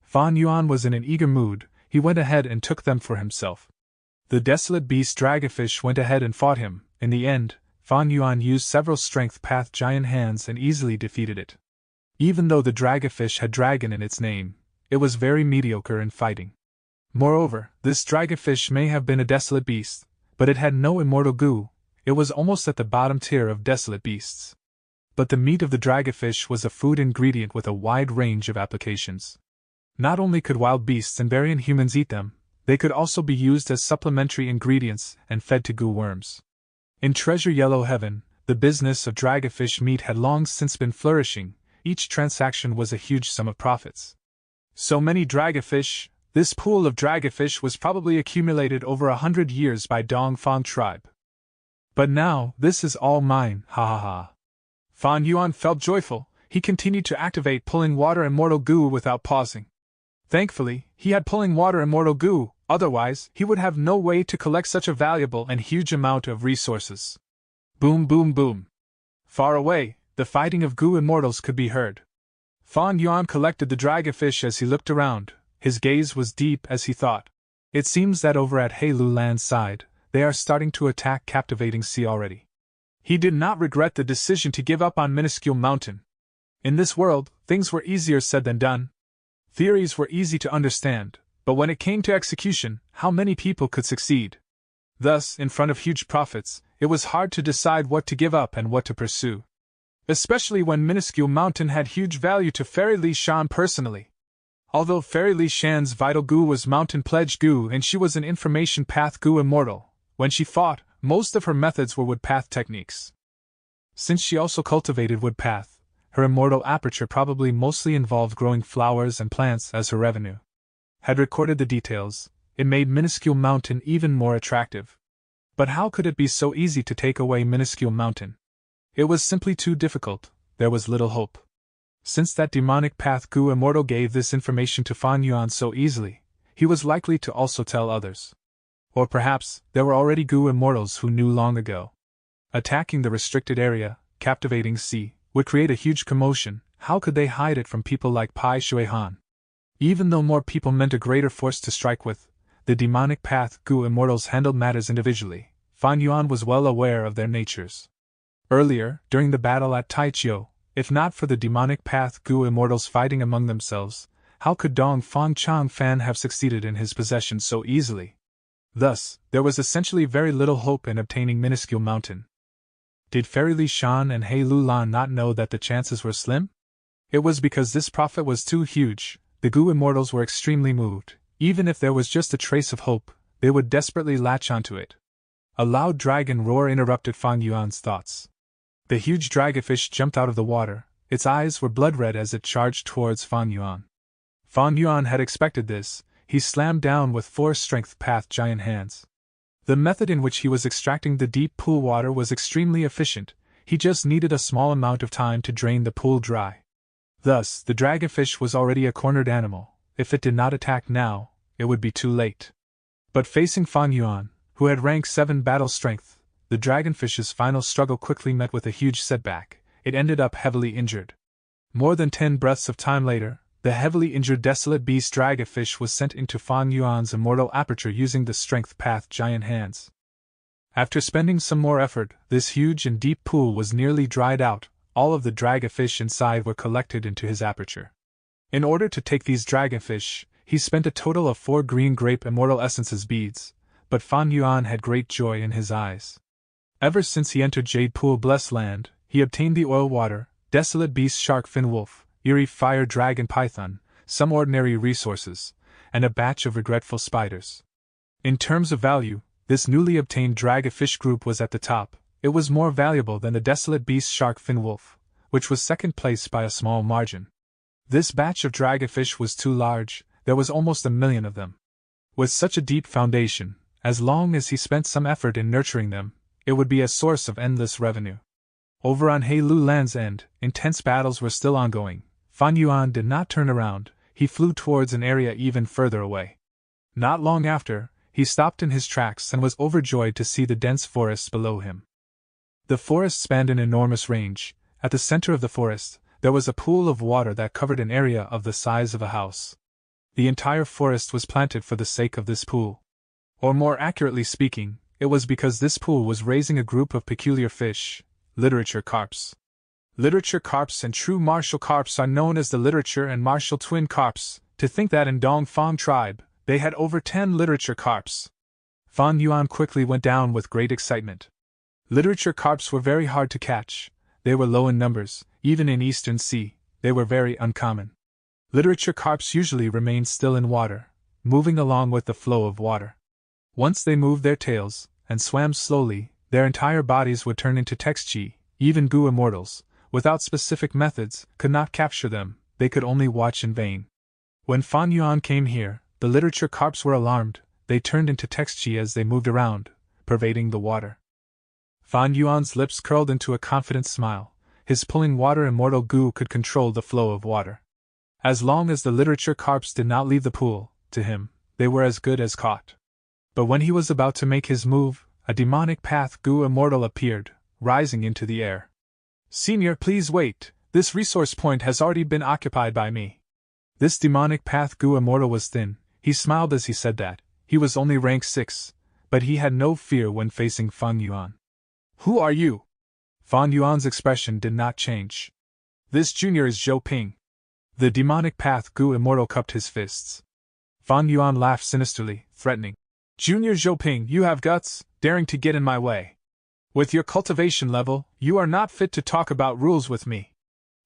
Fan Yuan was in an eager mood. He went ahead and took them for himself. The desolate beast dragofish went ahead and fought him. In the end, Fan Yuan used several strength path giant hands and easily defeated it. Even though the dragofish had dragon in its name, it was very mediocre in fighting. Moreover, this dragofish may have been a desolate beast, but it had no immortal Gu. It was almost at the bottom tier of desolate beasts. But the meat of the dragofish was a food ingredient with a wide range of applications. Not only could wild beasts and variant humans eat them, they could also be used as supplementary ingredients and fed to Gu worms. In Treasure Yellow Heaven, the business of dragofish meat had long since been flourishing. Each transaction was a huge sum of profits. So many dragofish, this pool of dragofish was probably accumulated over 100 years by Dong Fang tribe. But now, this is all mine, ha ha ha. Fan Yuan felt joyful. He continued to activate pulling water immortal Gu without pausing. Thankfully, he had pulling water immortal Gu, otherwise, he would have no way to collect such a valuable and huge amount of resources. Boom boom boom. Far away, the fighting of Gu immortals could be heard. Fan Yuan collected the dragofish as he looked around. His gaze was deep as he thought. It seems that over at He Lu Lan's side, they are starting to attack Captivating Sea already. He did not regret the decision to give up on Minuscule Mountain. In this world, things were easier said than done. Theories were easy to understand, but when it came to execution, how many people could succeed? Thus, in front of huge profits, it was hard to decide what to give up and what to pursue. Especially when Minuscule Mountain had huge value to Fairy Li Shan personally. Although Fairy Li Shan's vital Gu was Mountain Pledge Gu and she was an Information Path Gu immortal, when she fought, Most of her methods were woodpath techniques. Since she also cultivated woodpath, her immortal aperture probably mostly involved growing flowers and plants as her revenue. Had recorded the details, it made minuscule mountain even more attractive. But how could it be so easy to take away minuscule mountain? It was simply too difficult. There was little hope. Since that demonic path Gu Immortal gave this information to Fan Yuan so easily, he was likely to also tell others. Or perhaps, there were already Gu Immortals who knew long ago. Attacking the restricted area, captivating sea, would create a huge commotion. How could they hide it from people like Pai Shui-han? Even though more people meant a greater force to strike with, the demonic path Gu Immortals handled matters individually. Fan Yuan was well aware of their natures. Earlier, during the battle at Taichio, if not for the demonic path Gu Immortals fighting among themselves, how could Dong Fang Chang Fan have succeeded in his possession so easily? Thus, there was essentially very little hope in obtaining minuscule mountain. Did Fairy Li Shan and He Lu Lan not know that the chances were slim? It was because this profit was too huge. The Gu Immortals were extremely moved. Even if there was just a trace of hope, they would desperately latch onto it. A loud dragon roar interrupted Fan Yuan's thoughts. The huge dragonfish jumped out of the water. Its eyes were blood red as it charged towards Fan Yuan. Fan Yuan had expected this. He slammed down with 4 strength path giant hands. The method in which he was extracting the deep pool water was extremely efficient. He just needed a small amount of time to drain the pool dry. Thus, the dragonfish was already a cornered animal. If it did not attack now, it would be too late. But facing Fan Yuan, who had rank 7 battle strength, the dragonfish's final struggle quickly met with a huge setback. It ended up heavily injured. More than 10 breaths of time later, the heavily injured desolate beast dragonfish was sent into Fan Yuan's immortal aperture using the strength path giant hands. After spending some more effort, this huge and deep pool was nearly dried out. All of the dragonfish inside were collected into his aperture. In order to take these dragonfish, he spent a total of 4 green grape immortal essences beads, but Fan Yuan had great joy in his eyes. Ever since he entered Jade Pool Blessed Land, he obtained the oil water, desolate beast shark fin wolf, eerie fire dragon python, some ordinary resources, and a batch of regretful spiders. In terms of value, this newly obtained dragonfish group was at the top. It was more valuable than the desolate beast shark fin wolf, which was second place by a small margin. This batch of dragonfish was too large. There was almost 1 million of them. With such a deep foundation, as long as he spent some effort in nurturing them, it would be a source of endless revenue. Over on He Lu Land's end, intense battles were still ongoing. Fan Yuan did not turn around. He flew towards an area even further away. Not long after, he stopped in his tracks and was overjoyed to see the dense forests below him. The forest spanned an enormous range. At the center of the forest, there was a pool of water that covered an area of the size of a house. The entire forest was planted for the sake of this pool. Or more accurately speaking, it was because this pool was raising a group of peculiar fish, literature carps. Literature carps and true martial carps are known as the literature and martial twin carps. To think that in Dongfang tribe, they had over 10 literature carps. Fan Yuan quickly went down with great excitement. Literature carps were very hard to catch. They were low in numbers. Even in Eastern Sea, they were very uncommon. Literature carps usually remained still in water, moving along with the flow of water. Once they moved their tails, and swam slowly, their entire bodies would turn into textchi. Even Gu Immortals, without specific methods, could not capture them. They could only watch in vain. When Fan Yuan came here, the literature carps were alarmed. They turned into textchi as they moved around, pervading the water. Fan Yuan's lips curled into a confident smile. His pulling water immortal Gu could control the flow of water. As long as the literature carps did not leave the pool, to him, they were as good as caught. But when he was about to make his move, a demonic path Gu Immortal appeared, rising into the air. "Senior, please wait. This resource point has already been occupied by me." This demonic path Gu Immortal was thin. He smiled as he said that. He was only rank 6, but he had no fear when facing Fan Yuan. "Who are you?" Fan Yuan's expression did not change. "This junior is Zhou Ping." The demonic path Gu Immortal cupped his fists. Fan Yuan laughed sinisterly, threatening. "Junior Zhou Ping, you have guts, daring to get in my way. With your cultivation level, you are not fit to talk about rules with me."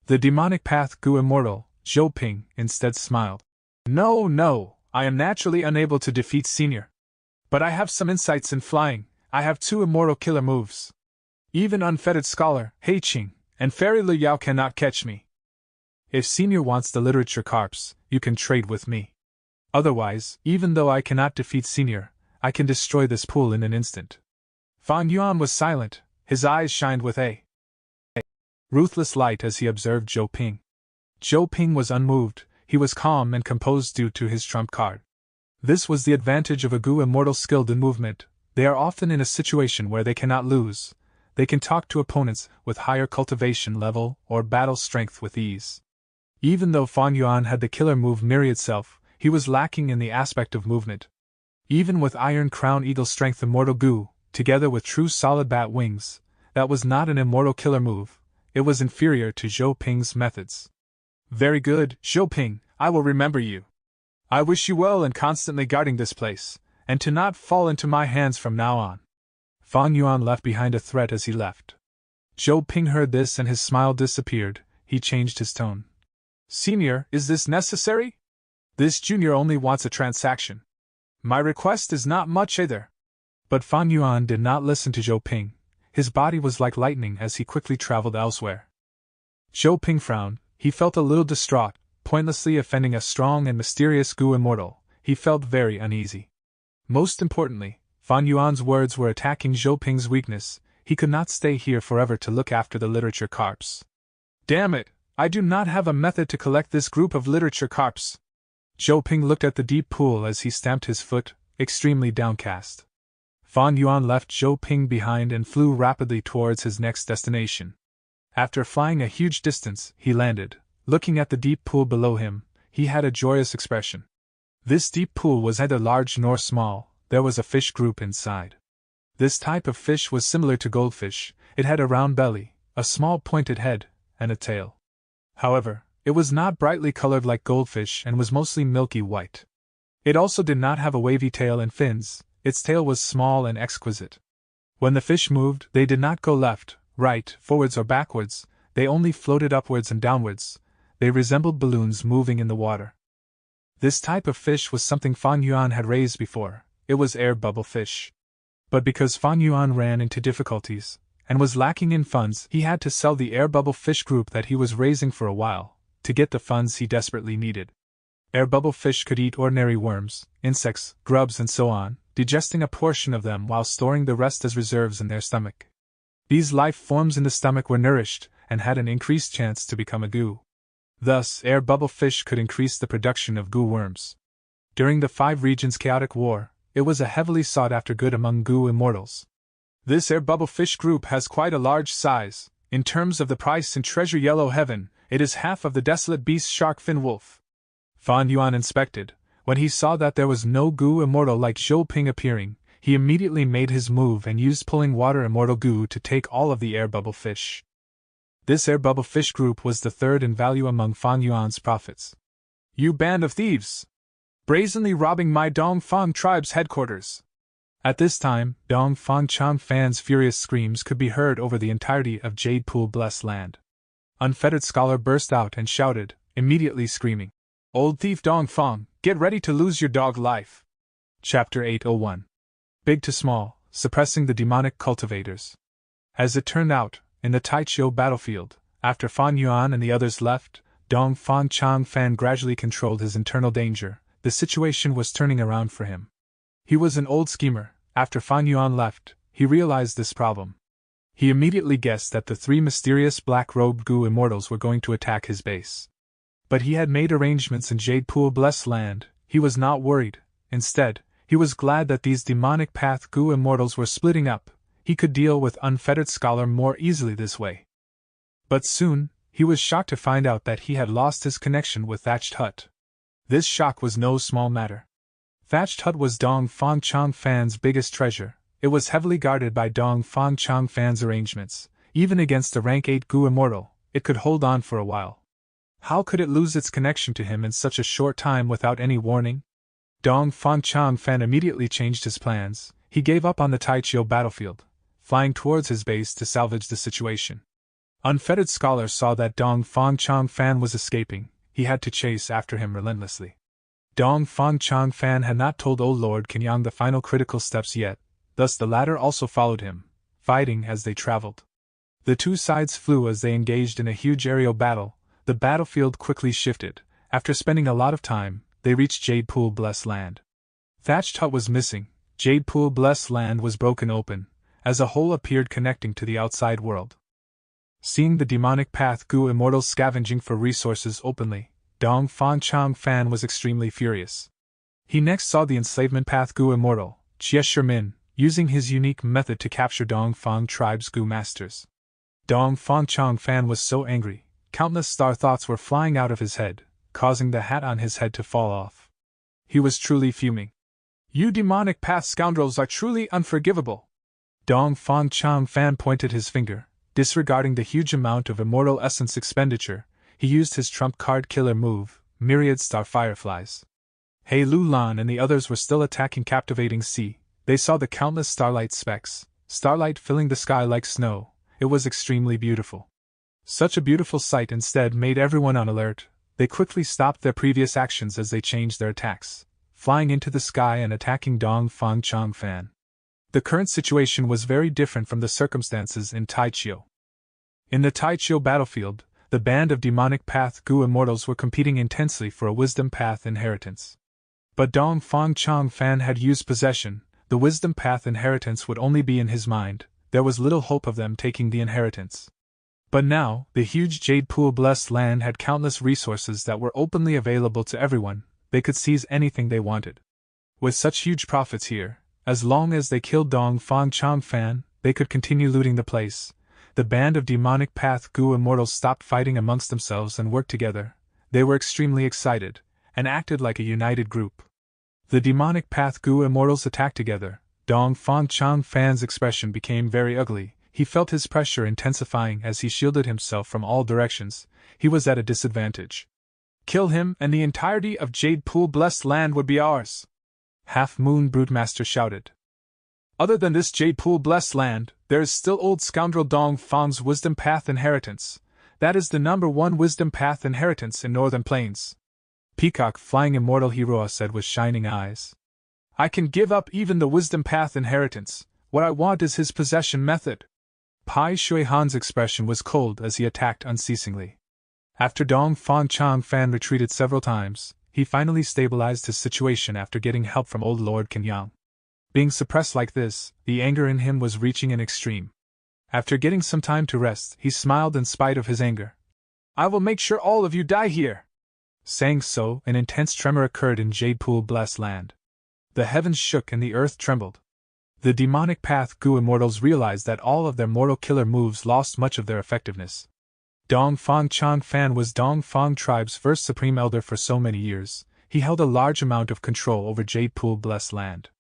The demonic path Gu Immortal, Zhou Ping, instead smiled. No, I am naturally unable to defeat Senior. But I have some insights in flying, I have 2 immortal killer moves. Even unfettered scholar, Hei Qing, and Fairy Liu Yao cannot catch me. If Senior wants the literature carps, you can trade with me. Otherwise, even though I cannot defeat Senior, I can destroy this pool in an instant. Fan Yuan was silent, his eyes shined with a ruthless light as he observed Zhou Ping. Zhou Ping was unmoved, he was calm and composed due to his trump card. This was the advantage of a Gu immortal skilled in movement. They are often in a situation where they cannot lose. They can talk to opponents with higher cultivation level or battle strength with ease. Even though Fan Yuan had the killer move Mirror itself, he was lacking in the aspect of movement. Even with Iron Crown Eagle Strength Immortal Gu, together with True Solid Bat Wings, that was not an immortal killer move, it was inferior to Zhou Ping's methods. Very good, Zhou Ping, I will remember you. I wish you well in constantly guarding this place, and to not fall into my hands from now on. Fan Yuan left behind a threat as he left. Zhou Ping heard this and his smile disappeared, he changed his tone. Senior, is this necessary? This junior only wants a transaction. My request is not much either. But Fan Yuan did not listen to Zhou Ping. His body was like lightning as he quickly traveled elsewhere. Zhou Ping frowned, he felt a little distraught, pointlessly offending a strong and mysterious Gu immortal. He felt very uneasy. Most importantly, Fan Yuan's words were attacking Zhou Ping's weakness. He could not stay here forever to look after the literature carps. Damn it, I do not have a method to collect this group of literature carps. Zhou Ping looked at the deep pool as he stamped his foot, extremely downcast. Fan Yuan left Zhou Ping behind and flew rapidly towards his next destination. After flying a huge distance, he landed. Looking at the deep pool below him, he had a joyous expression. This deep pool was neither large nor small, there was a fish group inside. This type of fish was similar to goldfish, it had a round belly, a small pointed head, and a tail. However, it was not brightly colored like goldfish and was mostly milky white. It also did not have a wavy tail and fins, its tail was small and exquisite. When the fish moved, they did not go left, right, forwards or backwards, they only floated upwards and downwards. They resembled balloons moving in the water. This type of fish was something Fan Yuan had raised before, it was air bubble fish. But because Fan Yuan ran into difficulties, and was lacking in funds, he had to sell the air bubble fish group that he was raising for a while, to get the funds he desperately needed. Air bubble fish could eat ordinary worms, insects, grubs and so on, digesting a portion of them while storing the rest as reserves in their stomach. These life forms in the stomach were nourished, and had an increased chance to become a Gu. Thus, air bubble fish could increase the production of Gu worms. During the 5 Regions Chaotic War, it was a heavily sought-after good among Gu immortals. This air bubble fish group has quite a large size. In terms of the price in Treasure Yellow Heaven, it is half of the Desolate Beast Shark Fin Wolf. Fan Yuan inspected. When he saw that there was no Gu immortal like Zhou Ping appearing, he immediately made his move and used Pulling Water Immortal Gu to take all of the air bubble fish. This air bubble fish group was the 3rd in value among Fan Yuan's profits. You band of thieves! Brazenly robbing my Dongfang tribe's headquarters! At this time, Dongfang Chang Fan's furious screams could be heard over the entirety of Jade Pool Blessed Land. Unfettered Scholar burst out and shouted, immediately screaming, Old thief Dongfang, get ready to lose your dog life! Chapter 801. Big to Small, Suppressing the Demonic Cultivators. As it turned out, in the Taichou battlefield, after Fan Yuan and the others left, Dongfang Chang Fan gradually controlled his internal danger. The situation was turning around for him. He was an old schemer. After Fan Yuan left, he realized this problem. He immediately guessed that the 3 mysterious black-robed Gu immortals were going to attack his base. But he had made arrangements in Jade Pool Blessed Land. He was not worried. Instead, he was glad that these demonic path Gu immortals were splitting up. He could deal with Unfettered Scholar more easily this way. But soon, he was shocked to find out that he had lost his connection with Thatched Hut. This shock was no small matter. Thatched Hut was Dongfang Chang Fan's biggest treasure. It was heavily guarded by Dongfang Chang Fan's arrangements. Even against a rank 8 Gu immortal, it could hold on for a while. How could it lose its connection to him in such a short time without any warning? Dongfang Chang Fan immediately changed his plans. He gave up on the Taichou battlefield, flying towards his base to salvage the situation. Unfettered Scholar saw that Dongfang Chang Fan was escaping. He had to chase after him relentlessly. Dongfang Chang Fan had not told old Lord Kenyang the final critical steps yet. thus the latter also followed him, fighting as they traveled. The two sides flew as they engaged in a huge aerial battle. The battlefield quickly shifted. After spending a lot of time, they reached Jade Pool Blessed Land. Thatched hut was missing. Jade Pool Blessed Land was broken open, as a hole appeared connecting to the outside world. Seeing the demonic path Gu immortals scavenging for resources openly, Dong Fang Chang Fan was extremely furious. He next saw the enslavement path Gu immortal, Jie Shermin, using his unique method to capture Dong Fang tribe's Gu masters. Dong Fang Chang Fan was so angry, countless star thoughts were flying out of his head, causing the hat on his head to fall off. He was truly fuming. You demonic path scoundrels are truly unforgivable. Dong Fang Chang Fan pointed his finger. Disregarding the huge amount of immortal essence expenditure, he used his trump card killer move, Myriad Star Fireflies. He Lu Lan and the others were still attacking Captivating Sea. They saw the countless starlight specks, starlight filling the sky like snow. It was extremely beautiful. Such a beautiful sight instead made everyone on alert. They quickly stopped their previous actions as they changed their attacks, flying into the sky and attacking Dong Fang Chang Fan. The current situation was very different from the circumstances in Taichio. In the Taichio battlefield, the band of demonic path Gu immortals were competing intensely for a wisdom path inheritance. But Dong Fang Chang Fan had used possession. The wisdom path inheritance would only be in his mind. There was little hope of them taking the inheritance. But now, the huge Jade Pool Blessed Land had countless resources that were openly available to everyone. They could seize anything they wanted. With such huge profits here, as long as they killed Dong Fang Chang Fan, they could continue looting the place. The band of demonic path Gu immortals stopped fighting amongst themselves and worked together. They were extremely excited, and acted like a united group. The demonic path Gu immortals attacked together. Dong Fang Chang Fan's expression became very ugly. He felt his pressure intensifying as he shielded himself from all directions. He was at a disadvantage. Kill him, and the entirety of Jade Pool Blessed Land would be ours. Half Moon Brutemaster shouted. Other than this Jade Pool Blessed Land, there is still old scoundrel Dong Fang's Wisdom Path inheritance. That is the #1 Wisdom Path inheritance in Northern Plains. Peacock Flying Immortal Heroa said with shining eyes. I can give up even the Wisdom Path inheritance. What I want is his possession method. Pai Shui Han's expression was cold as he attacked unceasingly. After Dong Fang Chang Fan retreated several times, he finally stabilized his situation after getting help from old Lord Kenyang. Being suppressed like this, the anger in him was reaching an extreme. After getting some time to rest, he smiled in spite of his anger. I will make sure all of you die here. Saying so, an intense tremor occurred in Jade Pool Blessed Land. The heavens shook and the earth trembled. The demonic path Gu immortals realized that all of their mortal killer moves lost much of their effectiveness. Dong Fang Chang Fan was Dong Fang tribe's first supreme elder for so many years. He held a large amount of control over Jade Pool Blessed Land.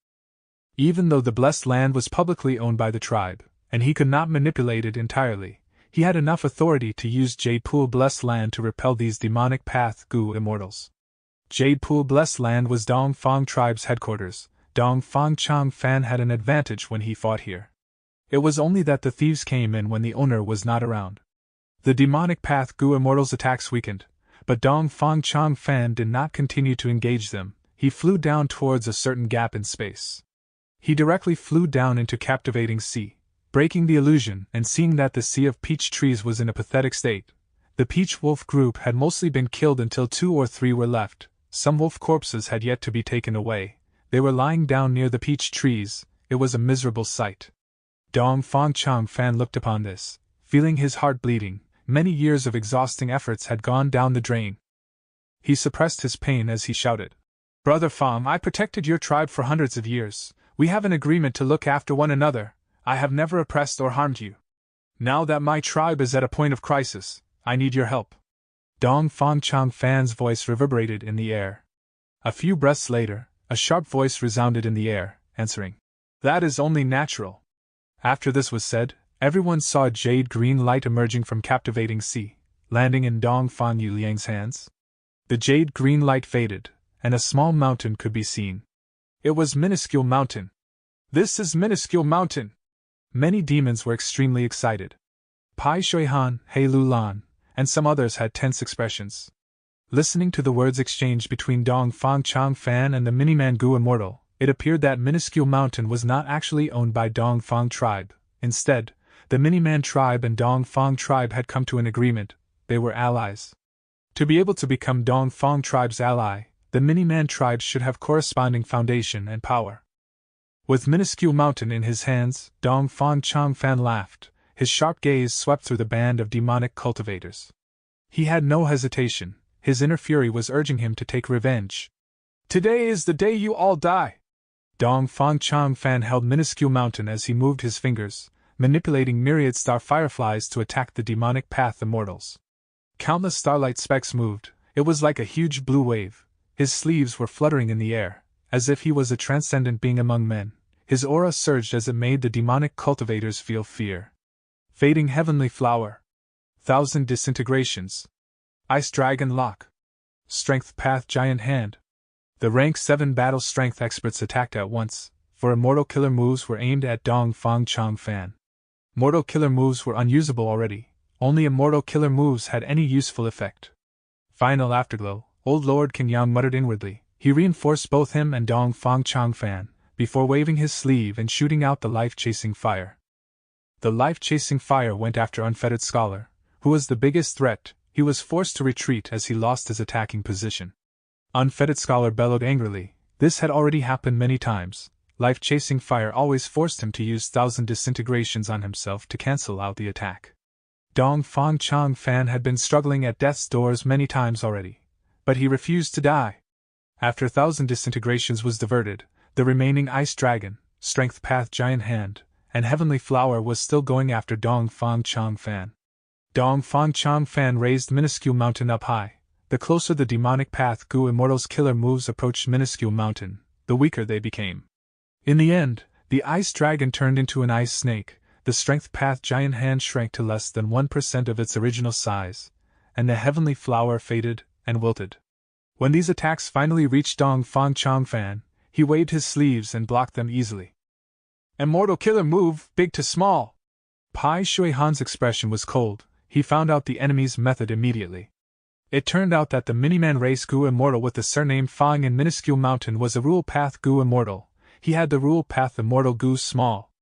Even though the Blessed Land was publicly owned by the tribe, and he could not manipulate it entirely, he had enough authority to use Jade Pool Blessed Land to repel these demonic path Gu immortals. Jade Pool Blessed Land was Dong Fang tribe's headquarters. Dong Fang Chang Fan had an advantage when he fought here. It was only that the thieves came in when the owner was not around. The demonic path Gu immortals' attacks weakened, but Dong Fang Chang Fan did not continue to engage them. He flew down towards a certain gap in space. He directly flew down into Captivating Sea, breaking the illusion and seeing that the sea of peach trees was in a pathetic state. The peach wolf group had mostly been killed until 2 or 3 were left. Some wolf corpses had yet to be taken away. They were lying down near the peach trees. It was a miserable sight. Dong Fang Chang Fan looked upon this, feeling his heart bleeding. Many years of exhausting efforts had gone down the drain. He suppressed his pain as he shouted, Brother Fang, I protected your tribe for hundreds of years. We have an agreement to look after one another. I have never oppressed or harmed you. Now that my tribe is at a point of crisis, I need your help. Dong Fang Chang Fan's voice reverberated in the air. A few breaths later, a sharp voice resounded in the air, answering, That is only natural. After this was said, everyone saw a jade green light emerging from Captivating Sea, landing in Dong Fang Yuliang's hands. The jade green light faded, and a small mountain could be seen. It was Minuscule Mountain. This is Minuscule Mountain! Many demons were extremely excited. Pai Shuihan, He Lu Lan, and some others had tense expressions. Listening to the words exchanged between Dong Fang Chang Fan and the Miniman Gu Immortal, It appeared that minuscule mountain was not actually owned by Dongfang tribe. Instead, the Miniman tribe and Dongfang tribe had come to an agreement. They were allies. To be able to become Dongfang tribe's ally, the Miniman tribe should have corresponding foundation and power. With minuscule mountain in his hands, Dongfang Changfan laughed. His sharp gaze swept through the band of demonic cultivators. He had no hesitation. His inner fury was urging him to take revenge. "Today is the day you all die!" Dongfang Changfan held minuscule mountain as he moved his fingers, manipulating myriad star fireflies to attack the demonic path immortals. Countless starlight specks moved. It was like a huge blue wave. His sleeves were fluttering in the air, as if he was a transcendent being among men. His aura surged as it made the demonic cultivators feel fear. Fading heavenly flower. 1,000 disintegrations. Ice dragon lock. Strength path giant hand. The rank 7 battle strength experts attacked at once, for immortal killer moves were aimed at Dongfang Changfan. Mortal killer moves were unusable already. Only immortal killer moves had any useful effect. Final afterglow, old Lord Qingyang muttered inwardly. He reinforced both him and Dongfang Changfan, before waving his sleeve and shooting out the life-chasing fire. The life-chasing fire went after Unfettered Scholar, who was the biggest threat. He was forced to retreat as he lost his attacking position. Unfettered Scholar bellowed angrily. This had already happened many times. Life-chasing fire always forced him to use 1,000 disintegrations on himself to cancel out the attack. Dongfang Changfan had been struggling at death's doors many times already, but he refused to die. After 1,000 disintegrations was diverted, the remaining Ice Dragon, Strength Path Giant Hand, and Heavenly Flower was still going after Dongfang Changfan. Dongfang Changfan raised minuscule mountain up high. The closer the demonic path Gu Immortal's killer moves approached minuscule mountain, the weaker they became. In the end, the Ice Dragon turned into an ice snake, the Strength Path Giant Hand shrank to less than 1% of its original size, and the Heavenly Flower faded and wilted. When these attacks finally reached Dongfang Changfan, he waved his sleeves and blocked them easily. "Immortal killer move, big to small." Pai Shui-han's expression was cold. He found out the enemy's method immediately. It turned out that the Miniman race Gu Immortal with the surname Fang in minuscule mountain was a rule path Gu Immortal. He had the rule path Immortal Gu Small.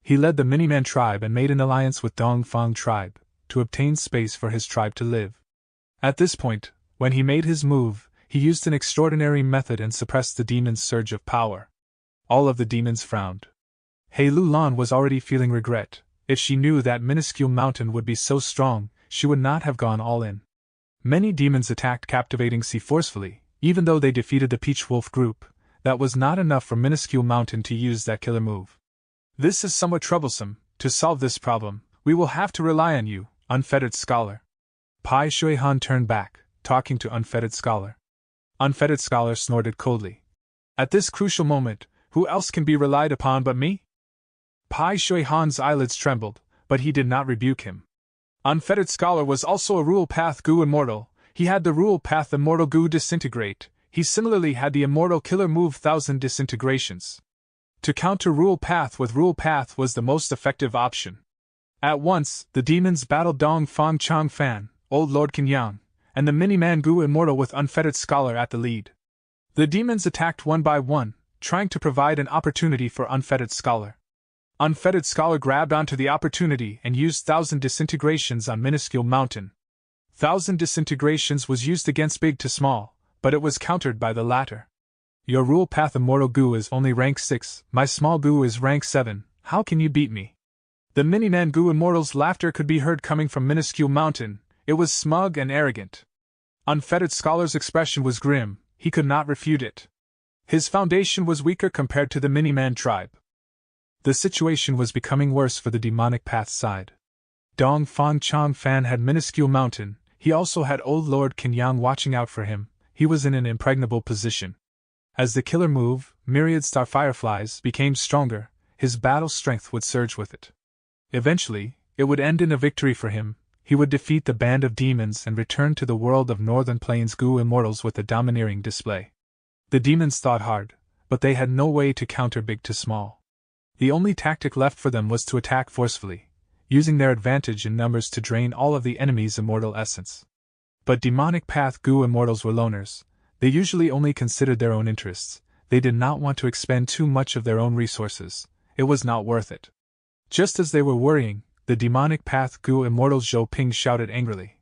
He led the Miniman tribe and made an alliance with Dongfang tribe, to obtain space for his tribe to live. At this point, when he made his move, he used an extraordinary method and suppressed the demon's surge of power. All of the demons frowned. He Lulan was already feeling regret. If she knew that minuscule mountain would be so strong, she would not have gone all in. Many demons attacked Captivating Sea forcefully, even though they defeated the Peach Wolf group. That was not enough for minuscule mountain to use that killer move. "This is somewhat troublesome. To solve this problem, we will have to rely on you, Unfettered Scholar." Pai Shui-han turned back, talking to Unfettered Scholar. Unfettered Scholar snorted coldly. "At this crucial moment, who else can be relied upon but me?" Pai Shui-han's eyelids trembled, but he did not rebuke him. Unfettered Scholar was also a rule path Gu Immortal. He had the rule path Immortal Gu Disintegrate. He similarly had the Immortal Killer move 1,000 disintegrations. To counter rule path with rule path was the most effective option. At once, the demons battled Dongfang Changfan, Old Lord Qingyang, and the Miniman Gu Immortal with Unfettered Scholar at the lead. The demons attacked one by one, trying to provide an opportunity for Unfettered Scholar. Unfettered Scholar grabbed onto the opportunity and used 1,000 disintegrations on minuscule mountain. 1,000 disintegrations was used against big to small, but it was countered by the latter. "Your rule path Immortal Gu is only rank 6, my small Gu is rank 7, how can you beat me?" The Miniman Gu Immortal's laughter could be heard coming from minuscule mountain. It was smug and arrogant. Unfettered Scholar's expression was grim. He could not refute it. His foundation was weaker compared to the Miniman tribe. The situation was becoming worse for the demonic path side. Dongfang Changfan had minuscule mountain. He also had Old Lord Qingyang watching out for him. He was in an impregnable position. As the killer move, myriad star fireflies, became stronger, his battle strength would surge with it. Eventually, it would end in a victory for him. He would defeat the band of demons and return to the world of Northern Plains Gu Immortals with a domineering display. The demons thought hard, but they had no way to counter big to small. The only tactic left for them was to attack forcefully, using their advantage in numbers to drain all of the enemy's immortal essence. But demonic path Gu Immortals were loners. They usually only considered their own interests. They did not want to expend too much of their own resources. It was not worth it. Just as they were worrying, the demonic path goo immortal Zhou Ping shouted angrily.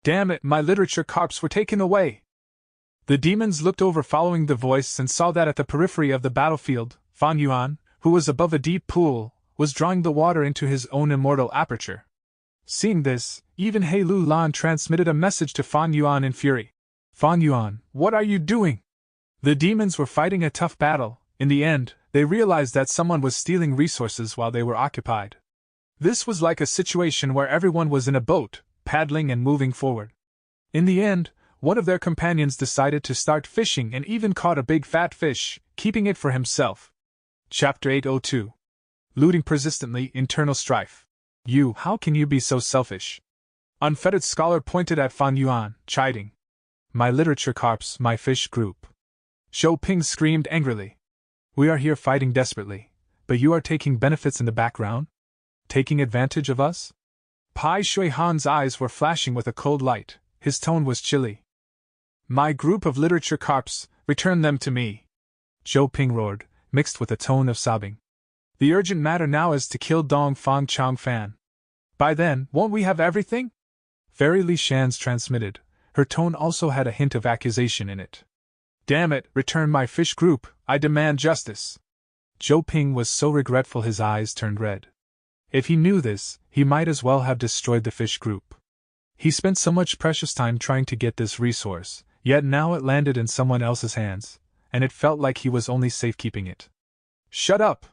Damn it, my literature carps were taken away! The demons looked over following the voice and saw that at the periphery of the battlefield, Fan Yuan, who was above a deep pool, was drawing the water into his own immortal aperture. Seeing this, even He Lu Lan transmitted a message to Fan Yuan in fury. Fan Yuan, what are you doing? The demons were fighting a tough battle. In the end, they realized that someone was stealing resources while they were occupied. This was like a situation where everyone was in a boat, paddling and moving forward. In the end, one of their companions decided to start fishing and even caught a big fat fish, keeping it for himself. Chapter 802. Looting persistently, internal strife. How can you be so selfish? Unfettered Scholar pointed at Fan Yuan, chiding. My literature carps, my fish group. Zhou Ping screamed angrily. We are here fighting desperately, but you are taking benefits in the background? Taking advantage of us? Pai Shui Han's eyes were flashing with a cold light, his tone was chilly. My group of literature carps, return them to me! Zhou Ping roared, mixed with a tone of sobbing. The urgent matter now is to kill Dong Fang Chang Fan. By then, won't we have everything? Fairy Li Shan's transmitted. Her tone also had a hint of accusation in it. Damn it, return my fish group, I demand justice. Zhou Ping was so regretful his eyes turned red. If he knew this, he might as well have destroyed the fish group. He spent so much precious time trying to get this resource, yet now it landed in someone else's hands, and it felt like he was only safekeeping it. Shut up!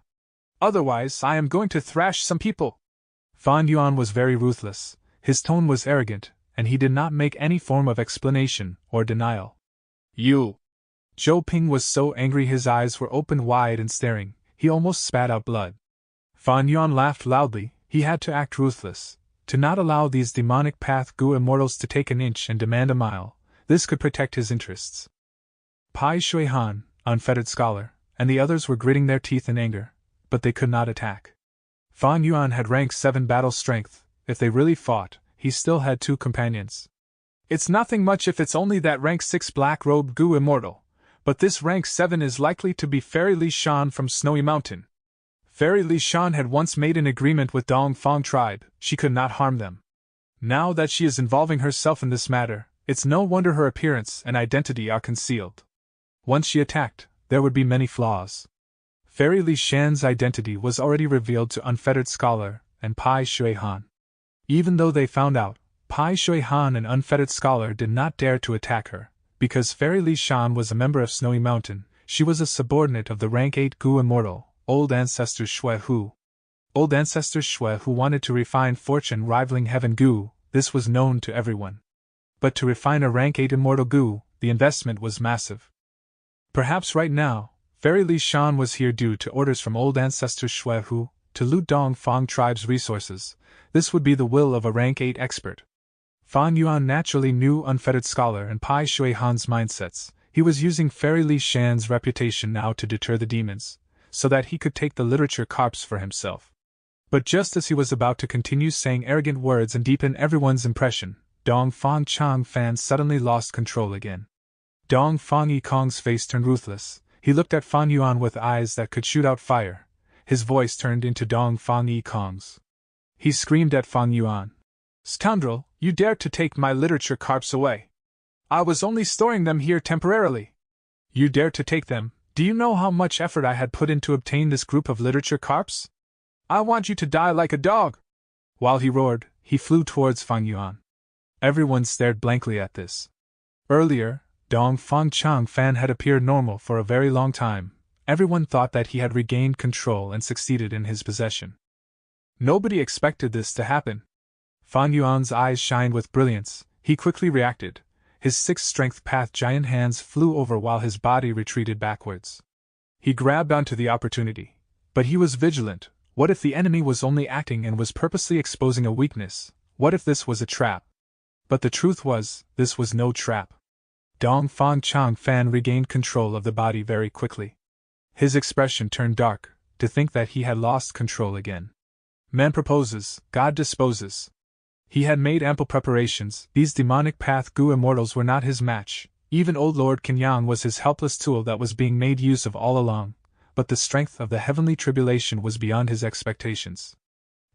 Otherwise, I am going to thrash some people! Fan Yuan was very ruthless, his tone was arrogant, and he did not make any form of explanation or denial. You! Zhou Ping was so angry his eyes were open wide and staring, he almost spat out blood. Fan Yuan laughed loudly, he had to act ruthless, to not allow these demonic path goo immortals to take an inch and demand a mile. This could protect his interests. Pai Shui Han, Unfettered Scholar, and the others were gritting their teeth in anger, but they could not attack. Fan Yuan had rank 7 battle strength. If they really fought, he still had 2 companions. It's nothing much if it's only that rank 6 black robe goo immortal, but this rank 7 is likely to be Fairy Li Shan from Snowy Mountain. Fairy Li Shan had once made an agreement with Dong Fang tribe, she could not harm them. Now that she is involving herself in this matter, it's no wonder her appearance and identity are concealed. Once she attacked, there would be many flaws. Fairy Li Shan's identity was already revealed to Unfettered Scholar and Pai Shui Han. Even though they found out, Pai Shui Han and Unfettered Scholar did not dare to attack her, because Fairy Li Shan was a member of Snowy Mountain. She was a subordinate of the rank 8 Gu Immortal, Old Ancestors Shui Hu. Old Ancestors Shui Hu wanted to refine fortune rivaling Heaven Gu, this was known to everyone. But to refine a rank 8 Immortal Gu, the investment was massive. Perhaps right now, Fairy Li Shan was here due to orders from Old Ancestors Shui Hu to loot Dong Fang tribe's resources. This would be the will of a rank 8 expert. Fan Yuan naturally knew Unfettered Scholar and Pai Shui Han's mindsets. He was using Fairy Li Shan's reputation now to deter the demons, so that he could take the literature carps for himself. But just as he was about to continue saying arrogant words and deepen everyone's impression, Dong Fang Chang Fan suddenly lost control again. Dong Fang Yikong's face turned ruthless. He looked at Fan Yuan with eyes that could shoot out fire. His voice turned into Dong Fang Yikong's. He screamed at Fan Yuan. Scoundrel, you dared to take my literature carps away. I was only storing them here temporarily. You dared to take them. Do you know how much effort I had put in to obtain this group of literature carps? I want you to die like a dog! While he roared, he flew towards Fan Yuan. Everyone stared blankly at this. Earlier, Dong Fang Chang Fan had appeared normal for a very long time. Everyone thought that he had regained control and succeeded in his possession. Nobody expected this to happen. Fan Yuan's eyes shined with brilliance. He quickly reacted. His 6th strength path giant hands flew over while his body retreated backwards. He grabbed onto the opportunity. But he was vigilant. What if the enemy was only acting and was purposely exposing a weakness? What if this was a trap? But the truth was, this was no trap. Dong Fang Chang Fan regained control of the body very quickly. His expression turned dark, to think that he had lost control again. Man proposes, God disposes. He had made ample preparations. These demonic path Gu immortals were not his match, Even old Lord Kenyang was his helpless tool that was being made use of all along, but the strength of the heavenly tribulation was beyond his expectations.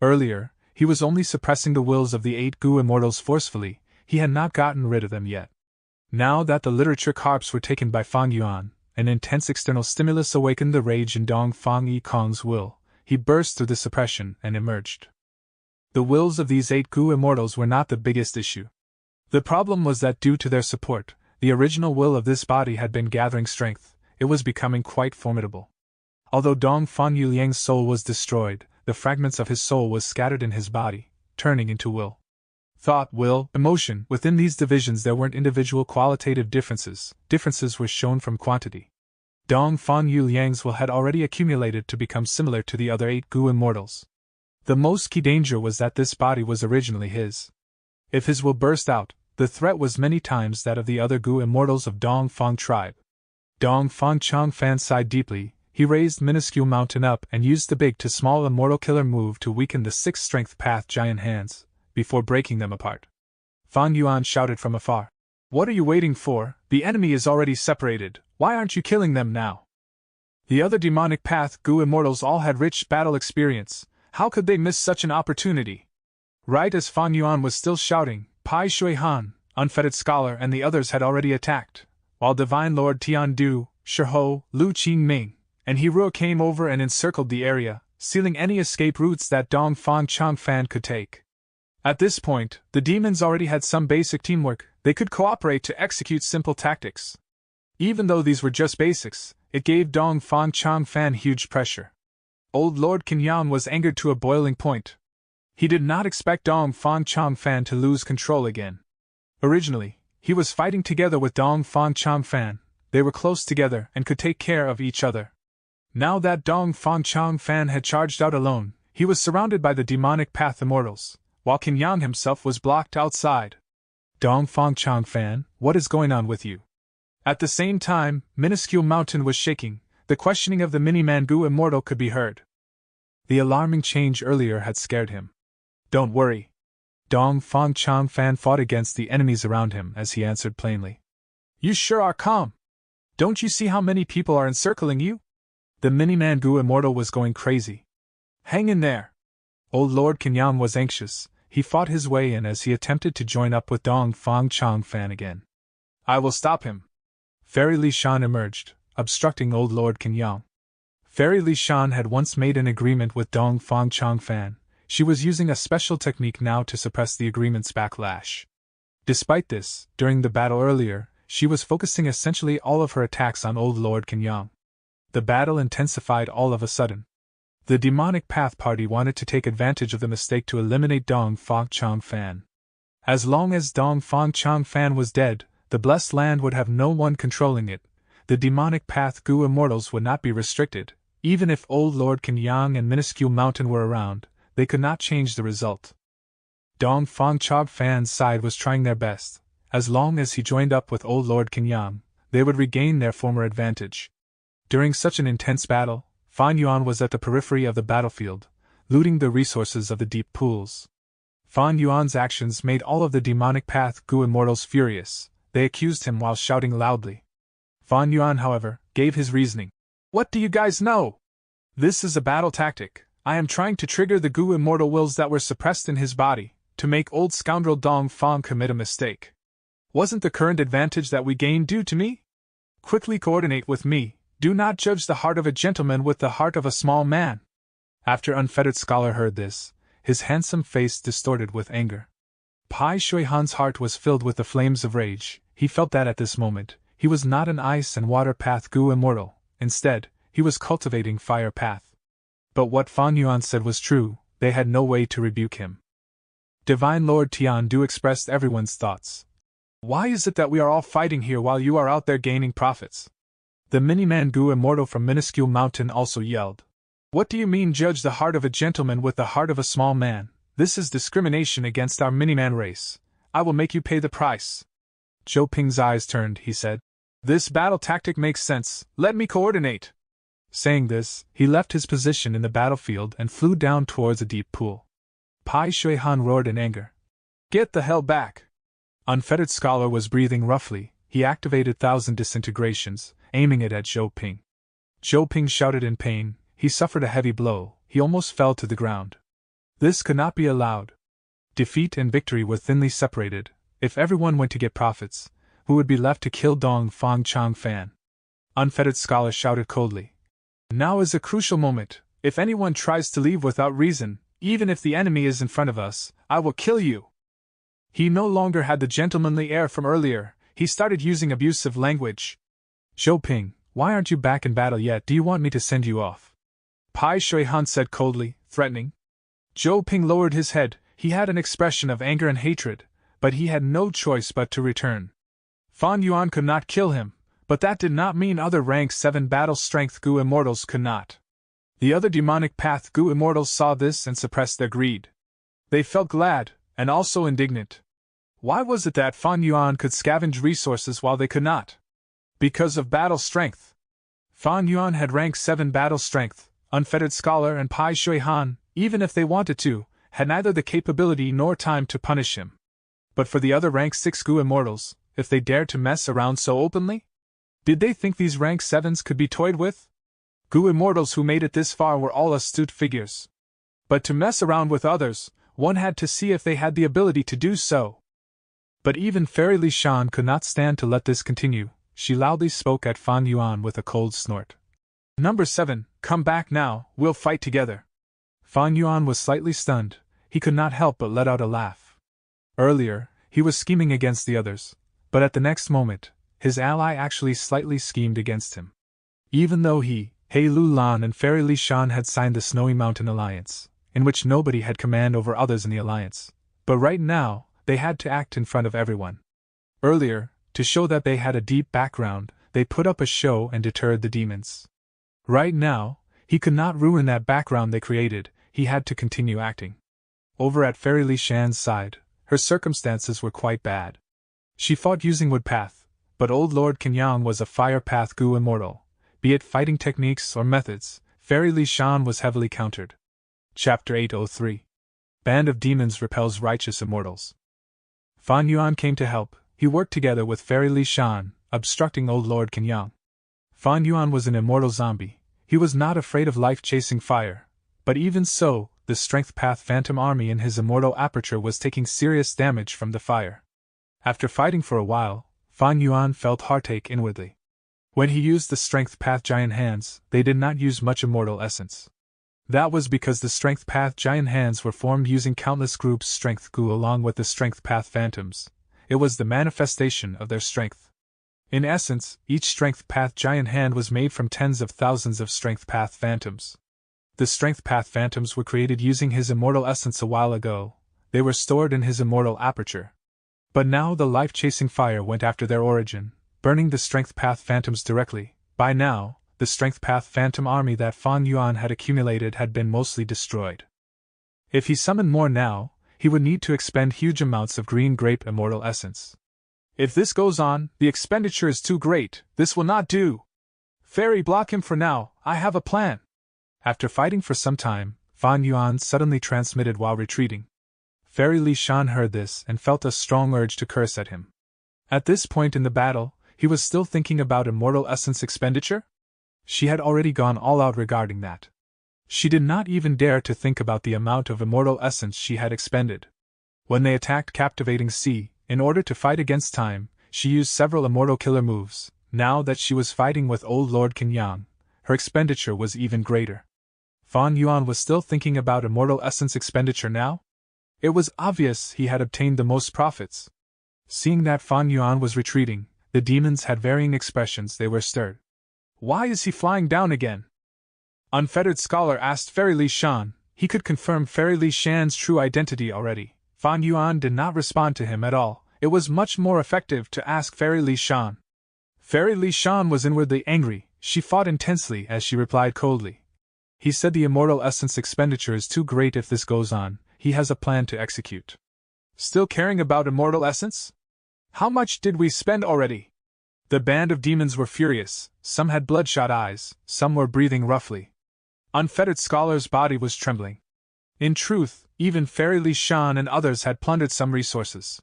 Earlier, he was only suppressing the wills of the 8 Gu immortals forcefully, he had not gotten rid of them yet. Now that the literature carps were taken by Fang Yuan, an intense external stimulus awakened the rage in Dong Fang Yi Kong's will. He burst through the suppression and emerged. The wills of these 8 Gu immortals were not the biggest issue. The problem was that due to their support, the original will of this body had been gathering strength, it was becoming quite formidable. Although Dong Fang Yu Liang's soul was destroyed, the fragments of his soul was scattered in his body, turning into will. Thought, will, emotion, within these divisions there weren't individual qualitative differences, differences were shown from quantity. Dong Fang Yu Liang's will had already accumulated to become similar to the other 8 Gu immortals. The most key danger was that this body was originally his. If his will burst out, the threat was many times that of the other Gu immortals of Dong Fang tribe. Dong Fang Chang Fan sighed deeply. He raised minuscule mountain up and used the big to small immortal killer move to weaken the 6 strength path giant hands, before breaking them apart. Fang Yuan shouted from afar. What are you waiting for? The enemy is already separated, why aren't you killing them now? The other demonic path Gu immortals all had rich battle experience, how could they miss such an opportunity? Right as Fang Yuan was still shouting, Pai Shui Han, unfettered scholar and the others had already attacked, while Divine Lord Tian Du, Shiho, Lu Qing Ming, and Hero came over and encircled the area, sealing any escape routes that Dong Fang Chang Fan could take. At this point, the demons already had some basic teamwork, they could cooperate to execute simple tactics. Even though these were just basics, it gave Dong Fang Chang Fan huge pressure. Old Lord Kenyang was angered to a boiling point. He did not expect Dong Fang Chang Fan to lose control again. Originally, he was fighting together with Dong Fang Chang Fan, they were close together and could take care of each other. Now that Dong Fang Chang Fan had charged out alone, he was surrounded by the demonic path immortals, while Kenyang himself was blocked outside. Dong Fang Chang Fan, what is going on with you? At the same time, minuscule mountain was shaking, the questioning of the mini-man Gu immortal could be heard. The alarming change earlier had scared him. Don't worry. Dong Fang Chang Fan fought against the enemies around him as he answered plainly. You sure are calm. Don't you see how many people are encircling you? The mini-man Gu immortal was going crazy. Hang in there. Old Lord Kenyang was anxious, he fought his way in as he attempted to join up with Dong Fang Chang Fan again. I will stop him. Fairy Li Shan emerged, obstructing Old Lord Kenyang. Fairy Li Shan had once made an agreement with Dong Fang Chang Fan, she was using a special technique now to suppress the agreement's backlash. Despite this, during the battle earlier, she was focusing essentially all of her attacks on Old Lord Kenyang. The battle intensified all of a sudden. The demonic path party wanted to take advantage of the mistake to eliminate Dong Fang Chang Fan. As long as Dong Fang Chang Fan was dead, the blessed land would have no one controlling it. The demonic path Gu immortals would not be restricted. Even if Old Lord Kenyang and minuscule mountain were around, they could not change the result. Dong Fang Chang Fan's side was trying their best. As long as he joined up with Old Lord Kenyang, they would regain their former advantage. During such an intense battle, Fan Yuan was at the periphery of the battlefield, looting the resources of the deep pools. Fan Yuan's actions made all of the demonic path Gu immortals furious, they accused him while shouting loudly. Fan Yuan, however, gave his reasoning. What do you guys know? This is a battle tactic. I am trying to trigger the Gu immortal wills that were suppressed in his body, to make old scoundrel Dong Fang commit a mistake. Wasn't the current advantage that we gained due to me? Quickly coordinate with me. Do not judge the heart of a gentleman with the heart of a small man. After Unfettered Scholar heard this, his handsome face distorted with anger. Pai Shui Han's heart was filled with the flames of rage. He felt that at this moment, he was not an ice and water path Gu immortal, instead, he was cultivating fire path. But what Fan Yuan said was true, they had no way to rebuke him. Divine Lord Tian Du expressed everyone's thoughts. Why is it that we are all fighting here while you are out there gaining profits? The mini-man Gu immortal from minuscule mountain also yelled. What do you mean judge the heart of a gentleman with the heart of a small man? This is discrimination against our mini-man race. I will make you pay the price. Zhou Ping's eyes turned, he said. This battle tactic makes sense, let me coordinate. Saying this, he left his position in the battlefield and flew down towards a deep pool. Pai Shui Han roared in anger. Get the hell back! Unfettered Scholar was breathing roughly, he activated 1,000 disintegrations, aiming it at Zhou Ping. Zhou Ping shouted in pain, he suffered a heavy blow, he almost fell to the ground. This could not be allowed. Defeat and victory were thinly separated. If everyone went to get profits, who would be left to kill Dong Fang Chang Fan? Unfettered Scholar shouted coldly. Now is a crucial moment. If anyone tries to leave without reason, even if the enemy is in front of us, I will kill you. He no longer had the gentlemanly air from earlier, he started using abusive language. Zhou Ping, why aren't you back in battle yet? Do you want me to send you off? Pai Shui-han said coldly, threatening. Zhou Ping lowered his head, he had an expression of anger and hatred, but he had no choice but to return. Fan Yuan could not kill him, but that did not mean other rank 7 battle strength Gu immortals could not. The other demonic path Gu immortals saw this and suppressed their greed. They felt glad, and also indignant. Why was it that Fan Yuan could scavenge resources while they could not? Because of battle strength. Fan Yuan had rank 7 battle strength, Unfettered Scholar and Pai Shui-han, even if they wanted to, had neither the capability nor time to punish him. But for the other rank 6 Gu immortals, if they dared to mess around so openly? Did they think these rank 7s could be toyed with? Gu immortals who made it this far were all astute figures. But to mess around with others, one had to see if they had the ability to do so. But even Fairy Li Shan could not stand to let this continue. She loudly spoke at Fan Yuan with a cold snort. Number 7, come back now, we'll fight together. Fan Yuan was slightly stunned, he could not help but let out a laugh. Earlier, he was scheming against the others, but at the next moment, his ally actually slightly schemed against him. Even though he, He Lu Lan and Fairy Li Shan had signed the Snowy Mountain Alliance, in which nobody had command over others in the alliance, but right now, they had to act in front of everyone. Earlier, to show that they had a deep background, they put up a show and deterred the demons. Right now, he could not ruin that background they created, he had to continue acting. Over at Fairy Li Shan's side, her circumstances were quite bad. She fought using Wood Path, but Old Lord Kenyang was a Fire Path Gu immortal. Be it fighting techniques or methods, Fairy Li Shan was heavily countered. Chapter 803. Band of Demons repels righteous immortals. Fan Yuan came to help. He worked together with Fairy Li Shan, obstructing Old Lord Kenyang. Fan Yuan was an immortal zombie. He was not afraid of life-chasing fire. But even so, the Strength Path Phantom Army in his immortal aperture was taking serious damage from the fire. After fighting for a while, Fan Yuan felt heartache inwardly. When he used the Strength Path Giant Hands, they did not use much immortal essence. That was because the Strength Path Giant Hands were formed using countless groups' Strength Gu along with the Strength Path Phantoms. It was the manifestation of their strength. In essence, each Strength Path Giant Hand was made from tens of thousands of Strength Path Phantoms. The Strength Path Phantoms were created using his immortal essence a while ago. They were stored in his immortal aperture. But now the life-chasing fire went after their origin, burning the Strength Path Phantoms directly. By now, the Strength Path Phantom army that Fan Yuan had accumulated had been mostly destroyed. If he summoned more now, he would need to expend huge amounts of green grape immortal essence. If this goes on, the expenditure is too great, this will not do. Fairy, block him for now, I have a plan. After fighting for some time, Fan Yuan suddenly transmitted while retreating. Fairy Li Shan heard this and felt a strong urge to curse at him. At this point in the battle, he was still thinking about immortal essence expenditure? She had already gone all out regarding that. She did not even dare to think about the amount of immortal essence she had expended. When they attacked Captivating Sea, in order to fight against time, she used several immortal killer moves. Now that she was fighting with Old Lord Kenyang, her expenditure was even greater. Fan Yuan was still thinking about immortal essence expenditure now? It was obvious he had obtained the most profits. Seeing that Fan Yuan was retreating, the demons had varying expressions. They were stirred. Why is he flying down again? Unfettered Scholar asked Fairy Li Shan. He could confirm Fairy Li Shan's true identity already. Fan Yuan did not respond to him at all. It was much more effective to ask Fairy Li Shan. Fairy Li Shan was inwardly angry. She fought intensely as she replied coldly. He said the immortal essence expenditure is too great. If this goes on, he has a plan to execute. Still caring about immortal essence? How much did we spend already? The band of demons were furious. Some had bloodshot eyes, some were breathing roughly. Unfettered Scholar's body was trembling. In truth, even Fairy Li Shan and others had plundered some resources.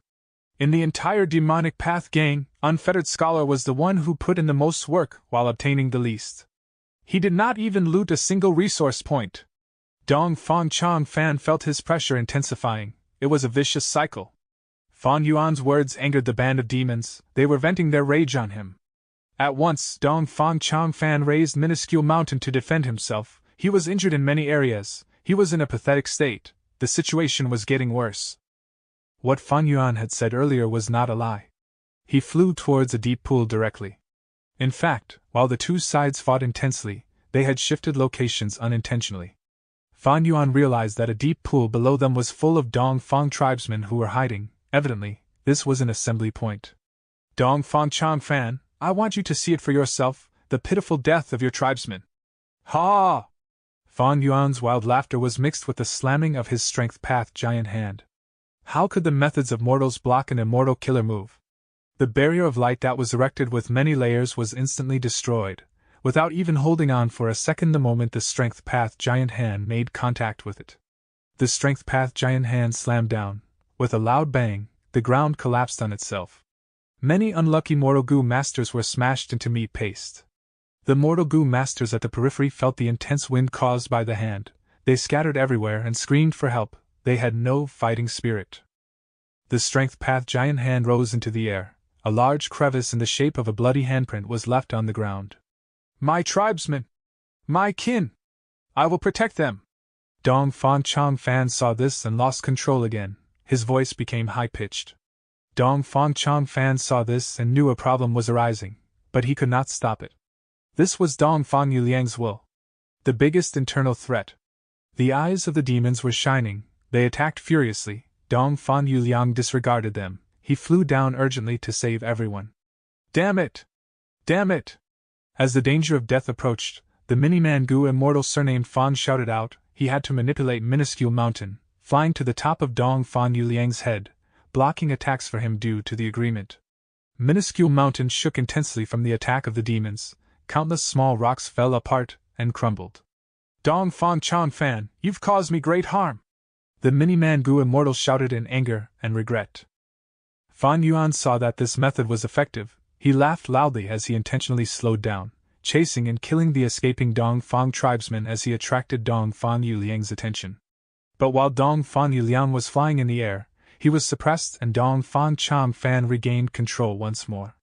In the entire demonic path gang, Unfettered Scholar was the one who put in the most work while obtaining the least. He did not even loot a single resource point. Dong Fang Chang Fan felt his pressure intensifying. It was a vicious cycle. Fan Yuan's words angered the band of demons. They were venting their rage on him. At once, Dong Fang Chang Fan raised minuscule mountain to defend himself. He was injured in many areas. He was in a pathetic state. The situation was getting worse. What Fan Yuan had said earlier was not a lie. He flew towards a deep pool directly. In fact, while the two sides fought intensely, they had shifted locations unintentionally. Fan Yuan realized that a deep pool below them was full of Dong Fang tribesmen who were hiding. Evidently, this was an assembly point. Dong Fang Chang Fan, I want you to see it for yourself, the pitiful death of your tribesmen. Ha! Fan Yuan's wild laughter was mixed with the slamming of his strength path giant hand. How could the methods of mortals block an immortal killer move? The barrier of light that was erected with many layers was instantly destroyed, without even holding on for a second the moment the strength path giant hand made contact with it. The strength path giant hand slammed down. With a loud bang, the ground collapsed on itself. Many unlucky Mortal Goo masters were smashed into meat paste. The Mortal Goo masters at the periphery felt the intense wind caused by the hand. They scattered everywhere and screamed for help. They had no fighting spirit. The strength path giant hand rose into the air. A large crevice in the shape of a bloody handprint was left on the ground. My tribesmen! My kin! I will protect them! Dong Fang Chang Fan saw this and lost control again. His voice became high-pitched. Dong Fang Chang Fan saw this and knew a problem was arising, but he could not stop it. This was Dong Fang Yuliang's will. The biggest internal threat. The eyes of the demons were shining. They attacked furiously. Dong Fang Yuliang disregarded them. He flew down urgently to save everyone. Damn it! Damn it! As the danger of death approached, the mini-man Gu immortal surnamed Fan shouted out. He had to manipulate minuscule mountain, flying to the top of Dong Fang Yuliang's head, blocking attacks for him due to the agreement. Minuscule mountain shook intensely from the attack of the demons. Countless small rocks fell apart and crumbled. Dong Fang Chang Fan, you've caused me great harm! The mini-man Gu immortal shouted in anger and regret. Fan Yuan saw that this method was effective. He laughed loudly as he intentionally slowed down, chasing and killing the escaping Dong Fang tribesmen as he attracted Dong Fang Yuliang's attention. But while Dong Fang Yuliang was flying in the air, he was suppressed and Dong Fang Chang Fan regained control once more.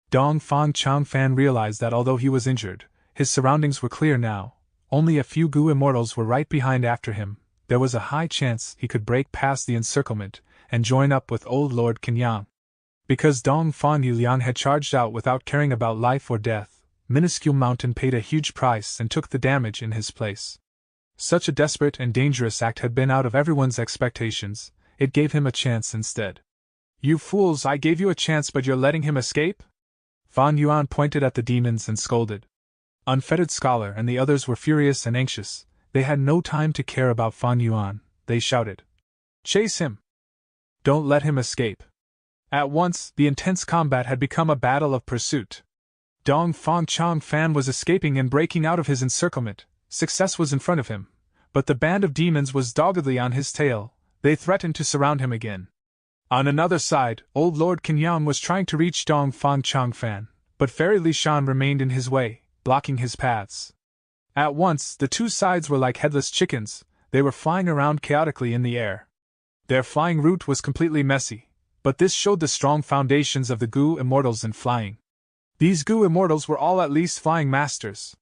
Dong Fang Chang Fan realized that although he was injured, his surroundings were clear now. Only a few Gu immortals were right behind after him. There was a high chance he could break past the encirclement and join up with old Lord Kenyang. Because Dong Fang Yuliang had charged out without caring about life or death, Minuscule Mountain paid a huge price and took the damage in his place. Such a desperate and dangerous act had been out of everyone's expectations. It gave him a chance instead. You fools, I gave you a chance but you're letting him escape? Fan Yuan pointed at the demons and scolded. Unfettered Scholar and the others were furious and anxious. They had no time to care about Fan Yuan. They shouted. Chase him! Don't let him escape! At once, the intense combat had become a battle of pursuit. Dong Fang Chang Fan was escaping and breaking out of his encirclement. Success was in front of him, but the band of demons was doggedly on his tail. They threatened to surround him again. On another side, old Lord Kenyang was trying to reach Dong Fang Chang Fan, but Fairy Li Shan remained in his way, blocking his paths. At once, the two sides were like headless chickens. They were flying around chaotically in the air. Their flying route was completely messy, but this showed the strong foundations of the Gu Immortals in flying. These Gu Immortals were all at least flying masters.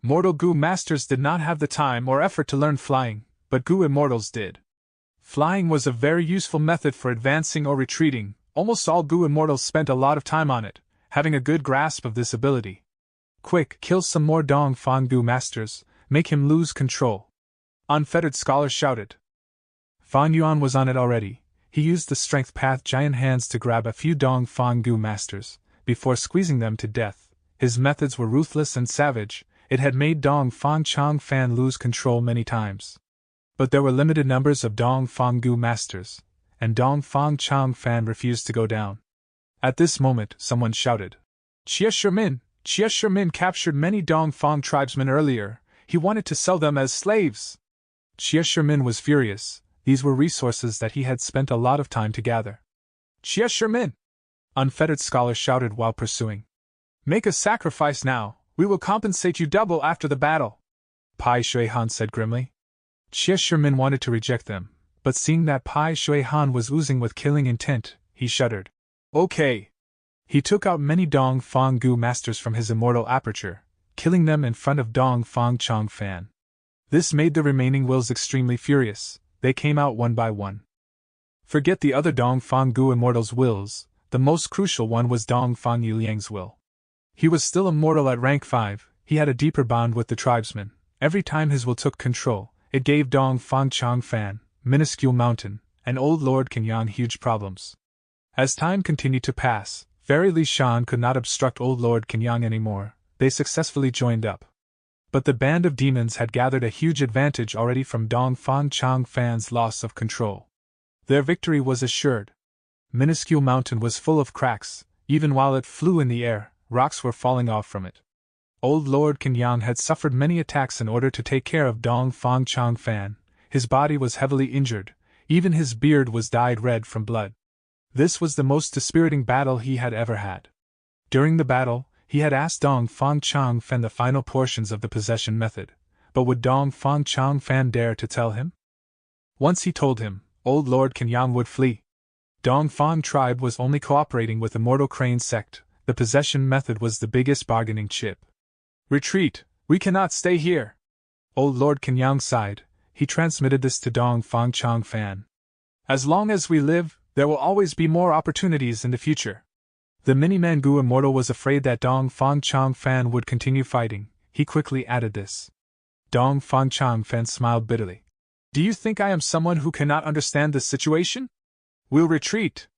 Mortal Gu masters did not have the time or effort to learn flying, but Gu Immortals did. Flying was a very useful method for advancing or retreating. Almost all Gu Immortals spent a lot of time on it, having a good grasp of this ability. Quick, kill some more Dong Fang Gu masters, make him lose control. Unfettered Scholar shouted. Fan Yuan was on it already. He used the strength path giant hands to grab a few Dong Fang Gu masters, before squeezing them to death. His methods were ruthless and savage. It had made Dong Fang Chang Fan lose control many times. But there were limited numbers of Dong Fang Gu masters, and Dong Fang Chang Fan refused to go down. At this moment, someone shouted. Chia Shermin captured many Dong Fang tribesmen earlier. He wanted to sell them as slaves. Chia Shermin was furious. These were resources that he had spent a lot of time to gather. Chia Sherman! Unfettered Scholar shouted while pursuing. Make a sacrifice now, we will compensate you double after the battle. Pai Shui Han said grimly. Chia Sherman wanted to reject them, but seeing that Pai Shui Han was oozing with killing intent, he shuddered. Okay. He took out many Dong Fang Gu masters from his immortal aperture, killing them in front of Dong Fang Chong Fan. This made the remaining wills extremely furious. They came out one by one. Forget the other Dong Fang Gu immortals' wills, the most crucial one was Dong Fang Yuliang's will. He was still immortal at rank 5, he had a deeper bond with the tribesmen. Every time his will took control, it gave Dong Fang Chong Fan, minuscule mountain, and old Lord Kenyang huge problems. As time continued to pass, Fairy Li Shan could not obstruct old Lord Kenyang anymore. They successfully joined up. But the band of demons had gathered a huge advantage already from Dong Fang Chong Fan's loss of control. Their victory was assured. Minuscule mountain was full of cracks, even while it flew in the air, rocks were falling off from it. Old Lord Kenyang had suffered many attacks in order to take care of Dong Fang Chong Fan. His body was heavily injured, even his beard was dyed red from blood. This was the most dispiriting battle he had ever had. During the battle, he had asked Dong Fang Chong Fan the final portions of the possession method, but would Dong Fang Chong Fan dare to tell him? Once he told him, old Lord Kenyang would flee. Dong Fang tribe was only cooperating with Immortal Crane sect. The possession method was the biggest bargaining chip. Retreat, we cannot stay here. Old Lord Kenyang sighed. He transmitted this to Dong Fang Chong Fan. As long as we live, there will always be more opportunities in the future. The Mini-Man Gu Immortal was afraid that Dong Fang Chong Fan would continue fighting. He quickly added this. Dong Fang Chong Fan smiled bitterly. Do you think I am someone who cannot understand this situation? We'll retreat.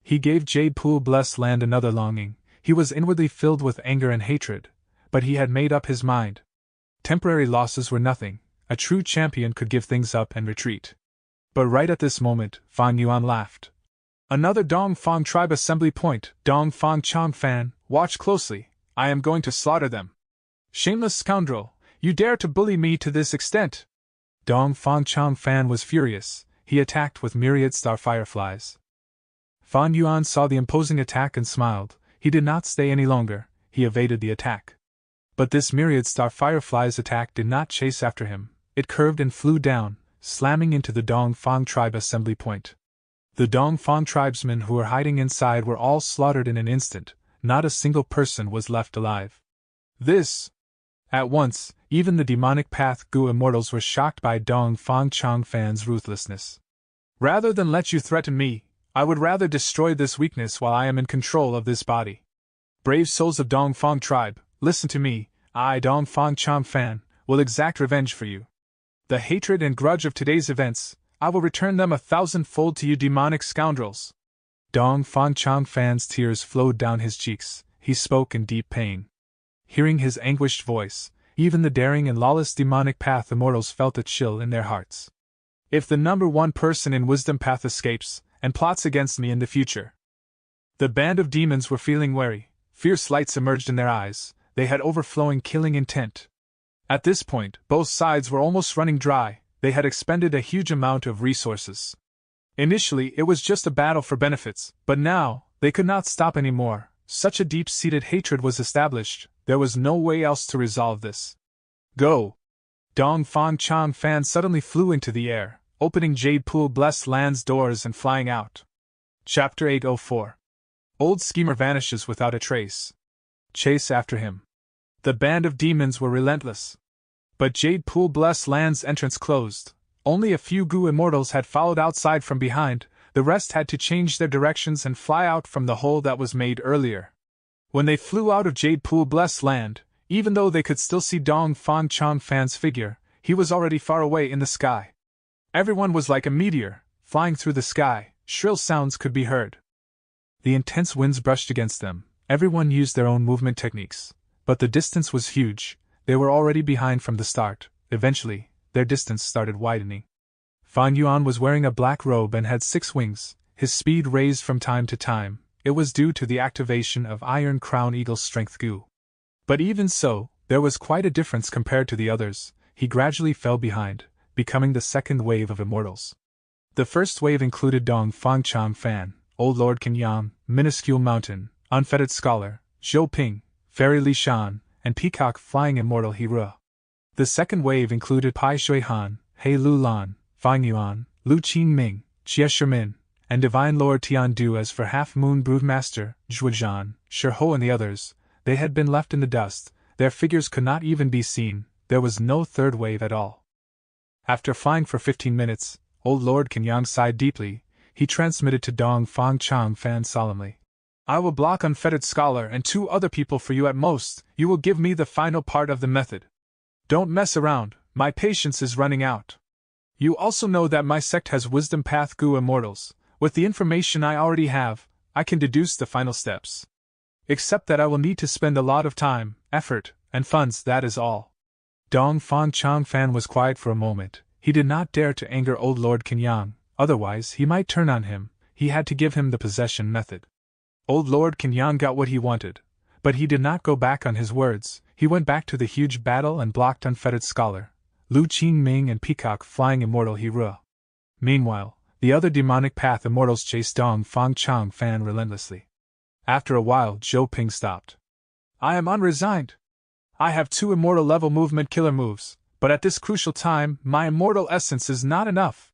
He gave Jade Pool Blessed Land another longing. He was inwardly filled with anger and hatred, but he had made up his mind. Temporary losses were nothing. A true champion could give things up and retreat. But right at this moment, Fan Yuan laughed. Another Dong Fang tribe assembly point, Dong Fang Chong Fan, watch closely, I am going to slaughter them. Shameless scoundrel, you dare to bully me to this extent? Dong Fang Chong Fan was furious, he attacked with myriad star fireflies. Fan Yuan saw the imposing attack and smiled. He did not stay any longer, he evaded the attack. But this myriad star fireflies attack did not chase after him, it curved and flew down, slamming into the Dong Fang tribe assembly point. The Dong Fang tribesmen who were hiding inside were all slaughtered in an instant, not a single person was left alive. This! At once, even the demonic path Gu immortals were shocked by Dong Fang Chong Fan's ruthlessness. Rather than let you threaten me, I would rather destroy this weakness while I am in control of this body. Brave souls of Dong Fang tribe, listen to me, I, Dong Fang Chong Fan, will exact revenge for you. The hatred and grudge of today's events, I will return them 1,000-fold to you demonic scoundrels. Dong Fang Chong Fan's tears flowed down his cheeks, he spoke in deep pain. Hearing his anguished voice, even the daring and lawless demonic path immortals felt a chill in their hearts. If the number one person in Wisdom Path escapes, and plots against me in the future. The band of demons were feeling wary, fierce lights emerged in their eyes, they had overflowing killing intent. At this point, both sides were almost running dry, they had expended a huge amount of resources. Initially, it was just a battle for benefits, but now, they could not stop anymore. Such a deep-seated hatred was established, there was no way else to resolve this. Go! Dong Fang Chong Fan suddenly flew into the air, opening Jade Pool Blessed Land's doors and flying out. Chapter 804. Old Schemer vanishes without a trace. Chase after him. The band of demons were relentless. But Jade Pool Blessed Land's entrance closed. Only a few Gu immortals had followed outside from behind, the rest had to change their directions and fly out from the hole that was made earlier. When they flew out of Jade Pool Blessed Land, even though they could still see Dong Fang Chong Fan's figure, he was already far away in the sky. Everyone was like a meteor, flying through the sky, shrill sounds could be heard. The intense winds brushed against them, everyone used their own movement techniques, but the distance was huge, they were already behind from the start. Eventually, their distance started widening. Fan Yuan was wearing a black robe and had 6 wings, his speed raised from time to time, it was due to the activation of Iron Crown Eagle's Strength Gu. But even so, there was quite a difference compared to the others, he gradually fell behind, becoming the second wave of immortals. The first wave included Dong Fang Chong Fan, Old Lord Kenyang, Minuscule Mountain, Unfettered Scholar, Zhou Ping, Fairy Li Shan, and Peacock Flying Immortal Hira. The second wave included Pai Shui Han, He Lu Lan, Fang Yuan, Lu Qin Ming, Jie Shimin, and Divine Lord Tian Du. As for Half Moon Broodmaster, Zhuozhan, Shi Ho, and the others, they had been left in the dust, their figures could not even be seen, there was no third wave at all. After flying for 15 minutes, Old Lord Kenyang sighed deeply. He transmitted to Dong Fang Chang Fan solemnly. I will block Unfettered Scholar and 2 other people for you at most. You will give me the final part of the method. Don't mess around, my patience is running out. You also know that my sect has Wisdom Path Gu Immortals. With the information I already have, I can deduce the final steps. Except that I will need to spend a lot of time, effort, and funds, that is all. Dong Fang Chang Fan was quiet for a moment. He did not dare to anger Old Lord Kenyang, otherwise he might turn on him. He had to give him the possession method. Old Lord Kenyang got what he wanted, but he did not go back on his words. He went back to the huge battle and blocked Unfettered Scholar, Lu Qin Ming, and Peacock Flying Immortal Hira. Meanwhile, the other Demonic Path Immortals chased Dong Fang Chang Fan relentlessly. After a while, Zhou Ping stopped. I am unresigned. I have 2 immortal level movement killer moves, but at this crucial time, my immortal essence is not enough.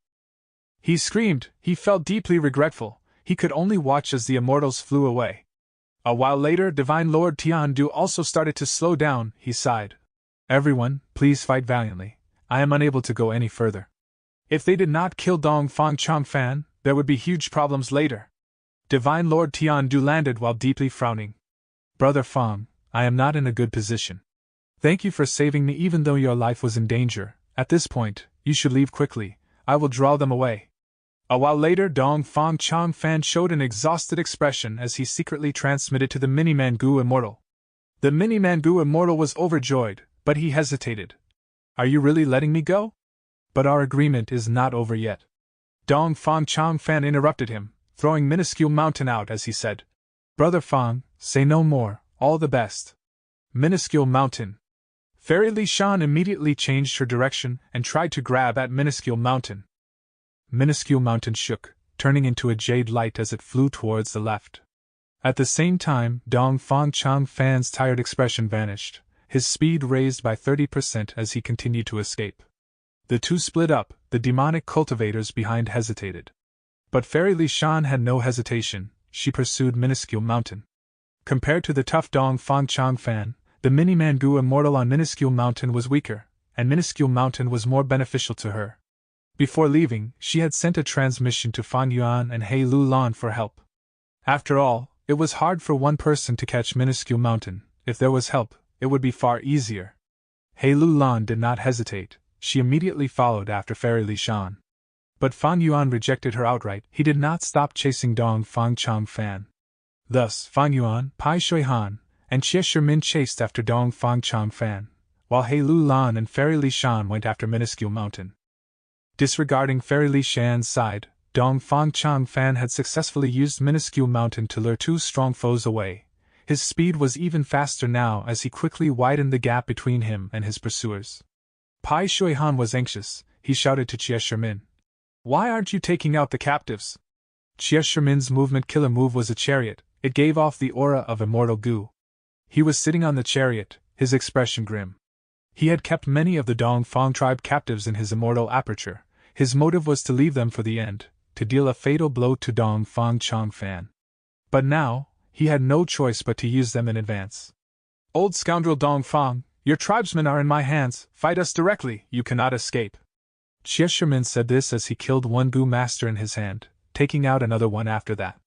He screamed. He felt deeply regretful. He could only watch as the immortals flew away. A while later, Divine Lord Tian Du also started to slow down. He sighed. Everyone, please fight valiantly. I am unable to go any further. If they did not kill Dong Fang Chang Fan, there would be huge problems later. Divine Lord Tian Du landed while deeply frowning. Brother Fang, I am not in a good position. Thank you for saving me even though your life was in danger. At this point, you should leave quickly. I will draw them away. A while later, Dong Fang Chang Fan showed an exhausted expression as he secretly transmitted to the Mini-Man Gu Immortal. The Mini-Man Gu Immortal was overjoyed, but he hesitated. Are you really letting me go? But our agreement is not over yet. Dong Fang Chang Fan interrupted him, throwing Minuscule Mountain out as he said, Brother Fang, say no more, all the best. Minuscule Mountain. Fairy Li Shan immediately changed her direction and tried to grab at Minuscule Mountain. Minuscule Mountain shook, turning into a jade light as it flew towards the left. At the same time, Dong Fang Chang Fan's tired expression vanished, his speed raised by 30% as he continued to escape. The two split up, the demonic cultivators behind hesitated. But Fairy Li Shan had no hesitation, she pursued Minuscule Mountain. Compared to the tough Dong Fang Chang Fan, the Mini-Man Gu Immortal on Minuscule Mountain was weaker, and Minuscule Mountain was more beneficial to her. Before leaving, she had sent a transmission to Fan Yuan and He Lu Lan for help. After all, it was hard for one person to catch Minuscule Mountain. If there was help, it would be far easier. He Lu Lan did not hesitate, she immediately followed after Fairy Li Shan. But Fan Yuan rejected her outright. He did not stop chasing Dong Fang Chang Fan. Thus, Fan Yuan, Pai Shui Han, and Jie Shimin chased after Dong Fang Chang Fan, while He Lu Lan and Fairy Li Shan went after Minuscule Mountain. Disregarding Fairy Li Shan's side, Dong Fang Chang Fan had successfully used Minuscule Mountain to lure 2 strong foes away. His speed was even faster now as he quickly widened the gap between him and his pursuers. Pai Shui Han was anxious. He shouted to Jie Shimin, Why aren't you taking out the captives? Jie Shimin's movement killer move was a chariot. It gave off the aura of immortal Gu. He was sitting on the chariot, his expression grim. He had kept many of the Dong Fang tribe captives in his immortal aperture. His motive was to leave them for the end, to deal a fatal blow to Dong Fang Chang Fan. But now, he had no choice but to use them in advance. Old scoundrel Dong Fang, your tribesmen are in my hands, fight us directly, you cannot escape. Jie Shimin said this as he killed one Gu master in his hand, taking out another one after that.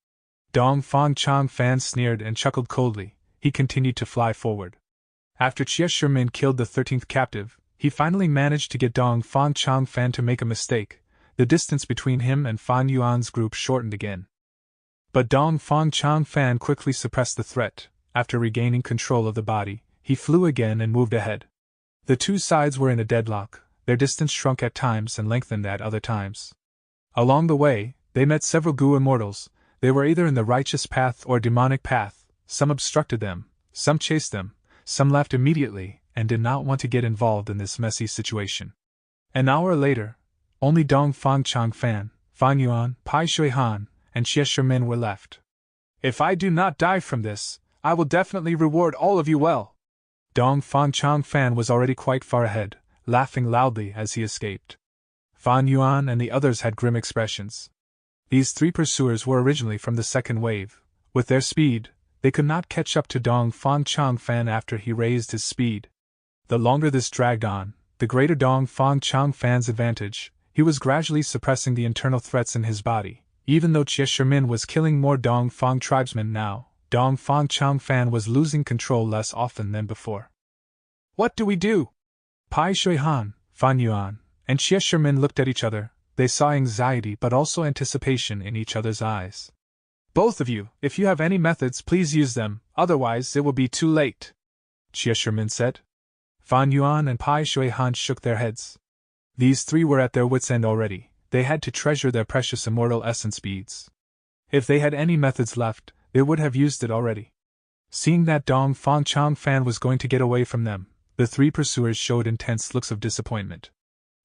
Dong Fang Chang Fan sneered and chuckled coldly. He continued to fly forward. After Jie Shimin killed the 13th captive, he finally managed to get Dong Fang Chang Fan to make a mistake. The distance between him and Fan Yuan's group shortened again. But Dong Fang Chang Fan quickly suppressed the threat. After regaining control of the body, he flew again and moved ahead. The two sides were in a deadlock, their distance shrunk at times and lengthened at other times. Along the way, they met several Gu immortals. They were either in the righteous path or demonic path. Some obstructed them, some chased them, some left immediately, and did not want to get involved in this messy situation. An hour later, only Dong Fang Chang Fan, Fan Yuan, Pai Shui Han, and Xie Shimin were left. If I do not die from this, I will definitely reward all of you well. Dong Fang Chang Fan was already quite far ahead, laughing loudly as he escaped. Fan Yuan and the others had grim expressions. These three pursuers were originally from the second wave. With their speed, they could not catch up to Dong Fang Chang Fan after he raised his speed. The longer this dragged on, the greater Dong Fang Chang Fan's advantage. He was gradually suppressing the internal threats in his body. Even though Xie Shimin was killing more Dong Fang tribesmen now, Dong Fang Chang Fan was losing control less often than before. What do we do? Pai Shui-han, Fan Yuan, and Xie Shimin looked at each other. They saw anxiety but also anticipation in each other's eyes. Both of you, if you have any methods, please use them, otherwise it will be too late, Xie Shimin said. Fan Yuan and Pai Shui-han shook their heads. These three were at their wits' end already. They had to treasure their precious immortal essence beads. If they had any methods left, they would have used it already. Seeing that Dong Fang Chang Fan was going to get away from them, the three pursuers showed intense looks of disappointment.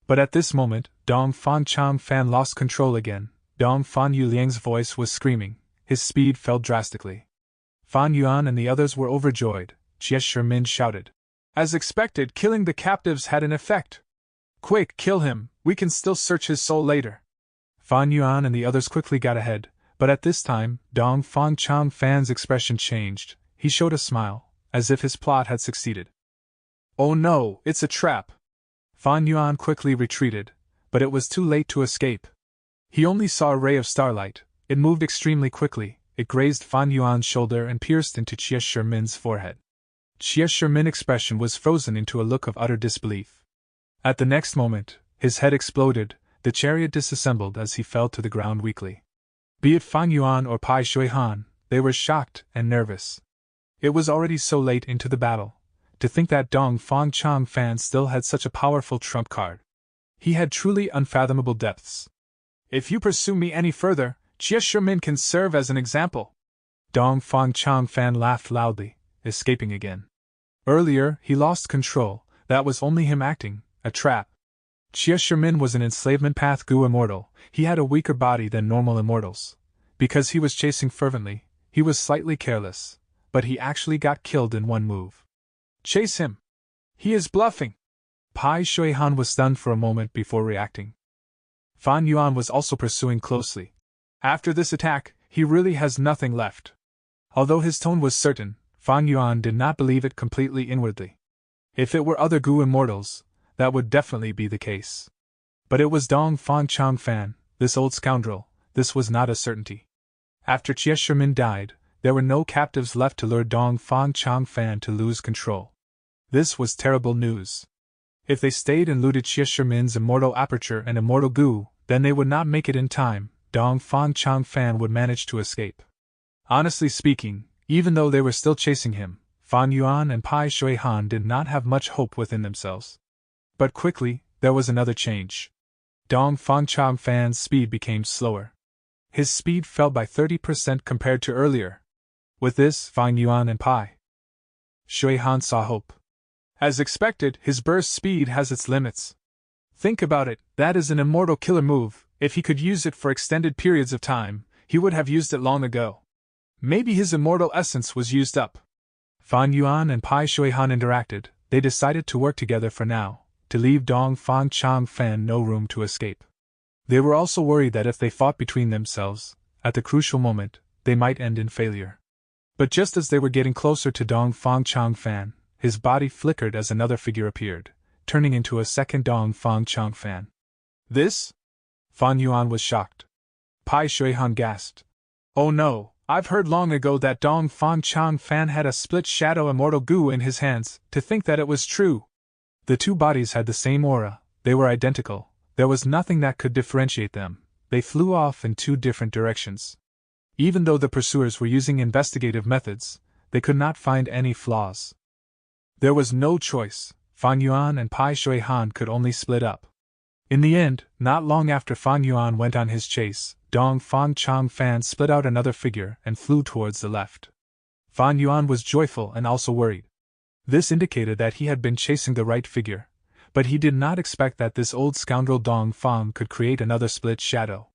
But at this moment, Dong Fang Chang Fan lost control again. Dong Fan Yu Liang's voice was screaming. His speed fell drastically. Fan Yuan and the others were overjoyed. Xie Shimin shouted. As expected, killing the captives had an effect. Quick, kill him, we can still search his soul later. Fan Yuan and the others quickly got ahead, but at this time, Dong Fang Chang Fan's expression changed. He showed a smile, as if his plot had succeeded. Oh no, it's a trap. Fan Yuan quickly retreated, but it was too late to escape. He only saw a ray of starlight. It moved extremely quickly. It grazed Fan Yuan's shoulder and pierced into Xie Shimin's forehead. Xie Shimin's expression was frozen into a look of utter disbelief. At the next moment, his head exploded. The chariot disassembled as he fell to the ground weakly. Be it Fan Yuan or Pai Shui-han, they were shocked and nervous. It was already so late into the battle. To think that Dong Fang Chang Fan still had such a powerful trump card. He had truly unfathomable depths. If you pursue me any further, Xie Shimin can serve as an example. Dong Fang Chang Fan laughed loudly, escaping again. Earlier, he lost control. That was only him acting, a trap. Xie Shimin was an enslavement path Gu immortal. He had a weaker body than normal immortals. Because he was chasing fervently, he was slightly careless, but he actually got killed in one move. Chase him! He is bluffing! Pai Shui-han was stunned for a moment before reacting. Fan Yuan was also pursuing closely. After this attack, he really has nothing left. Although his tone was certain, Fan Yuan did not believe it completely inwardly. If it were other Gu immortals, that would definitely be the case. But it was Dong Fang Chang Fan, this old scoundrel. This was not a certainty. After Xie Shimin died, there were no captives left to lure Dong Fang Chang Fan to lose control. This was terrible news. If they stayed and looted Xie Shimin's immortal aperture and immortal Gu, then they would not make it in time. Dong Fang Chang Fan would manage to escape. Honestly speaking, even though they were still chasing him, Fan Yuan and Pai Shui-han did not have much hope within themselves. But quickly, there was another change. Dong Fang Chang Fan's speed became slower. His speed fell by 30% compared to earlier. With this, Fan Yuan and Pai Shui-han saw hope. As expected, his burst speed has its limits. Think about it, that is an immortal killer move. If he could use it for extended periods of time, he would have used it long ago. Maybe his immortal essence was used up. Fan Yuan and Pai Shui-han interacted. They decided to work together for now, to leave Dong Fang Chang Fan no room to escape. They were also worried that if they fought between themselves, at the crucial moment, they might end in failure. But just as they were getting closer to Dong Fang Chang Fan, his body flickered as another figure appeared, turning into a second Dong Fang Chang Fan. This? Fan Yuan was shocked. Pai Shui-han gasped. Oh no, I've heard long ago that Dong Fang Chang Fan had a split shadow immortal Gu in his hands. To think that it was true. The two bodies had the same aura, they were identical, there was nothing that could differentiate them, they flew off in two different directions. Even though the pursuers were using investigative methods, they could not find any flaws. There was no choice, Fan Yuan and Pai Shui-han could only split up. In the end, not long after Fan Yuan went on his chase, Dong Fang Chang Fan split out another figure and flew towards the left. Fan Yuan was joyful and also worried. This indicated that he had been chasing the right figure, but he did not expect that this old scoundrel Dong Fang could create another split shadow.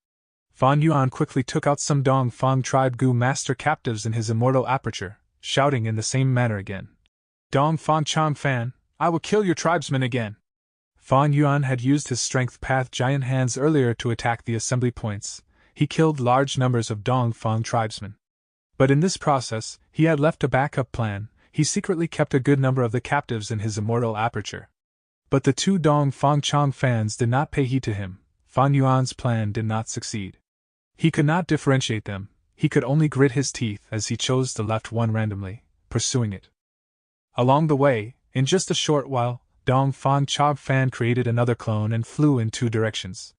Fan Yuan quickly took out some Dongfang tribe Gu master captives in his immortal aperture, shouting in the same manner again. Dongfang Chang Fan, I will kill your tribesmen again. Fan Yuan had used his strength path giant hands earlier to attack the assembly points. He killed large numbers of Dongfang tribesmen. But in this process, he had left a backup plan. He secretly kept a good number of the captives in his immortal aperture. But the two Dongfang Chang fans did not pay heed to him. Fan Yuan's plan did not succeed. He could not differentiate them, he could only grit his teeth as he chose the left one randomly, pursuing it. Along the way, in just a short while, Dongfang Chang Fan created another clone and flew in two directions.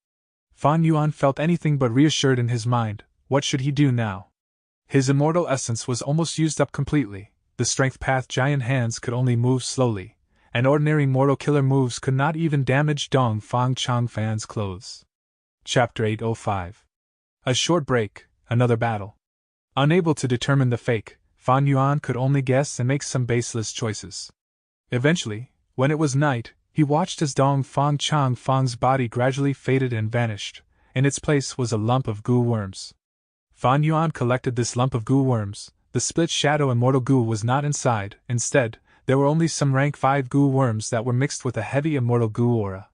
Fan Yuan felt anything but reassured in his mind. What should he do now? His immortal essence was almost used up completely, the strength path giant hands could only move slowly, and ordinary mortal killer moves could not even damage Dongfang Chang Fan's clothes. Chapter 805. A short break, another battle. Unable to determine the fake, Fan Yuan could only guess and make some baseless choices. Eventually, when it was night, he watched as Dongfang Chang Fang's body gradually faded and vanished. In its place was a lump of goo worms. Fan Yuan collected this lump of goo worms. The split shadow immortal goo was not inside. Instead, there were only some rank 5 goo worms that were mixed with a heavy immortal goo aura.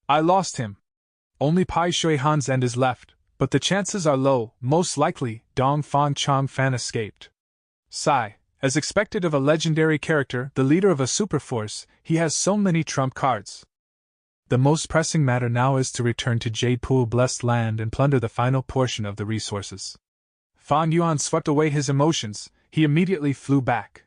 I lost him. Only Pai Shui Han's end is left, but the chances are low. Most likely, Dongfang Chang Fan escaped. Sigh. As expected of a legendary character, the leader of a superforce, he has so many trump cards. The most pressing matter now is to return to Jade Pool Blessed Land and plunder the final portion of the resources. Fan Yuan swept away his emotions. He immediately flew back.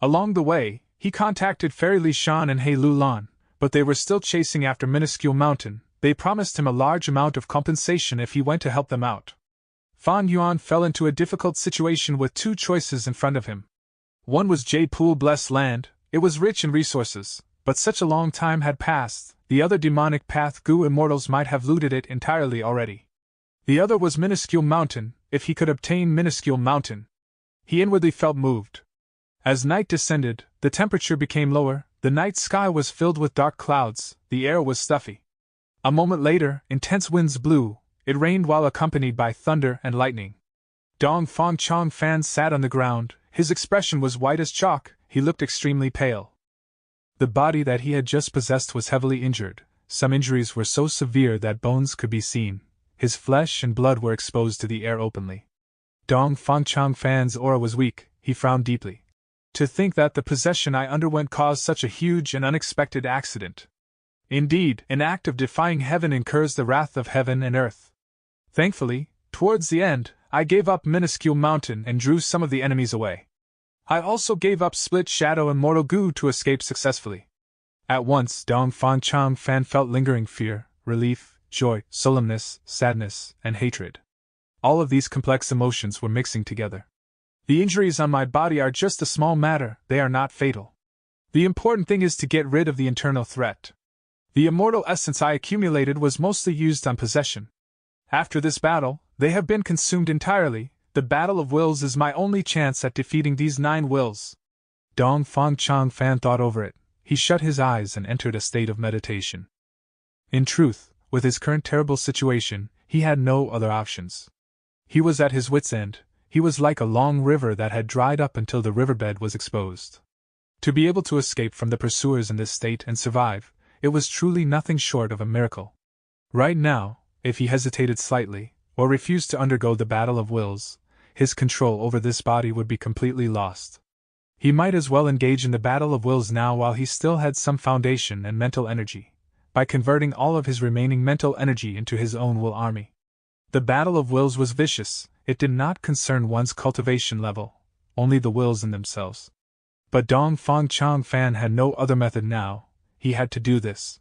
Along the way, he contacted Fairy Li Shan and He Lu Lan, but they were still chasing after Minuscule Mountain. They promised him a large amount of compensation if he went to help them out. Fan Yuan fell into a difficult situation with two choices in front of him. One was Jade Pool Blessed Land. It was rich in resources, but such a long time had passed, the other demonic path Gu immortals might have looted it entirely already. The other was Minuscule Mountain. If he could obtain Minuscule Mountain, he inwardly felt moved. As night descended, the temperature became lower, the night sky was filled with dark clouds, the air was stuffy. A moment later, intense winds blew. It rained while accompanied by thunder and lightning. Dongfang Chang Fan sat on the ground. His expression was white as chalk, he looked extremely pale. The body that he had just possessed was heavily injured. Some injuries were so severe that bones could be seen. His flesh and blood were exposed to the air openly. Dongfang Chang Fan's aura was weak, he frowned deeply. To think that the possession I underwent caused such a huge and unexpected accident. Indeed, an act of defying heaven incurs the wrath of heaven and earth. Thankfully, towards the end, I gave up Minuscule Mountain and drew some of the enemies away. I also gave up Split Shadow and Mortal Goo to escape successfully. At once, Dongfang Chang Fan felt lingering fear, relief, joy, solemnness, sadness, and hatred. All of these complex emotions were mixing together. The injuries on my body are just a small matter, they are not fatal. The important thing is to get rid of the internal threat. The immortal essence I accumulated was mostly used on possession. After this battle, they have been consumed entirely. The battle of wills is my only chance at defeating these 9 wills. Dongfang Chang Fan thought over it. He shut his eyes and entered a state of meditation. In truth, with his current terrible situation, he had no other options. He was at his wits' end. He was like a long river that had dried up until the riverbed was exposed. To be able to escape from the pursuers in this state and survive, it was truly nothing short of a miracle. Right now, if he hesitated slightly, or refused to undergo the battle of wills, his control over this body would be completely lost. He might as well engage in the battle of wills now while he still had some foundation and mental energy, by converting all of his remaining mental energy into his own will army. The battle of wills was vicious, it did not concern one's cultivation level, only the wills in themselves. But Dongfang Chang Fan had no other method now, he had to do this.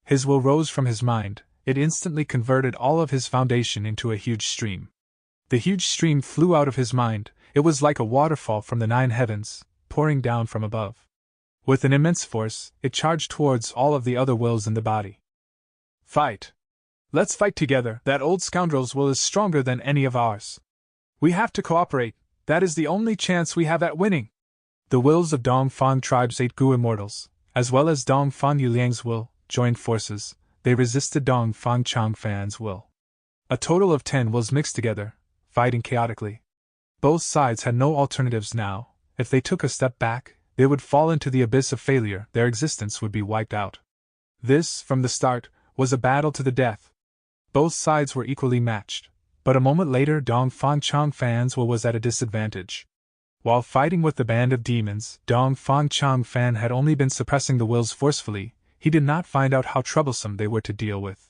His will rose from his mind, it instantly converted all of his foundation into a huge stream. The huge stream flew out of his mind, it was like a waterfall from the 9 heavens, pouring down from above. With an immense force, it charged towards all of the other wills in the body. Fight! Let's fight together, that old scoundrel's will is stronger than any of ours. We have to cooperate, that is the only chance we have at winning. The wills of Dongfang tribe's 8 Gu immortals, as well as Dongfang Yuliang's will, joined forces, they resisted Dongfang Chang Fan's will. A total of 10 wills mixed together, fighting chaotically. Both sides had no alternatives now. If they took a step back, they would fall into the abyss of failure, their existence would be wiped out. This, from the start, was a battle to the death. Both sides were equally matched, but a moment later Dong Fang Chang Fan's will was at a disadvantage. While fighting with the band of demons, Dong Fang Chang Fan had only been suppressing the wills forcefully. He did not find out how troublesome they were to deal with.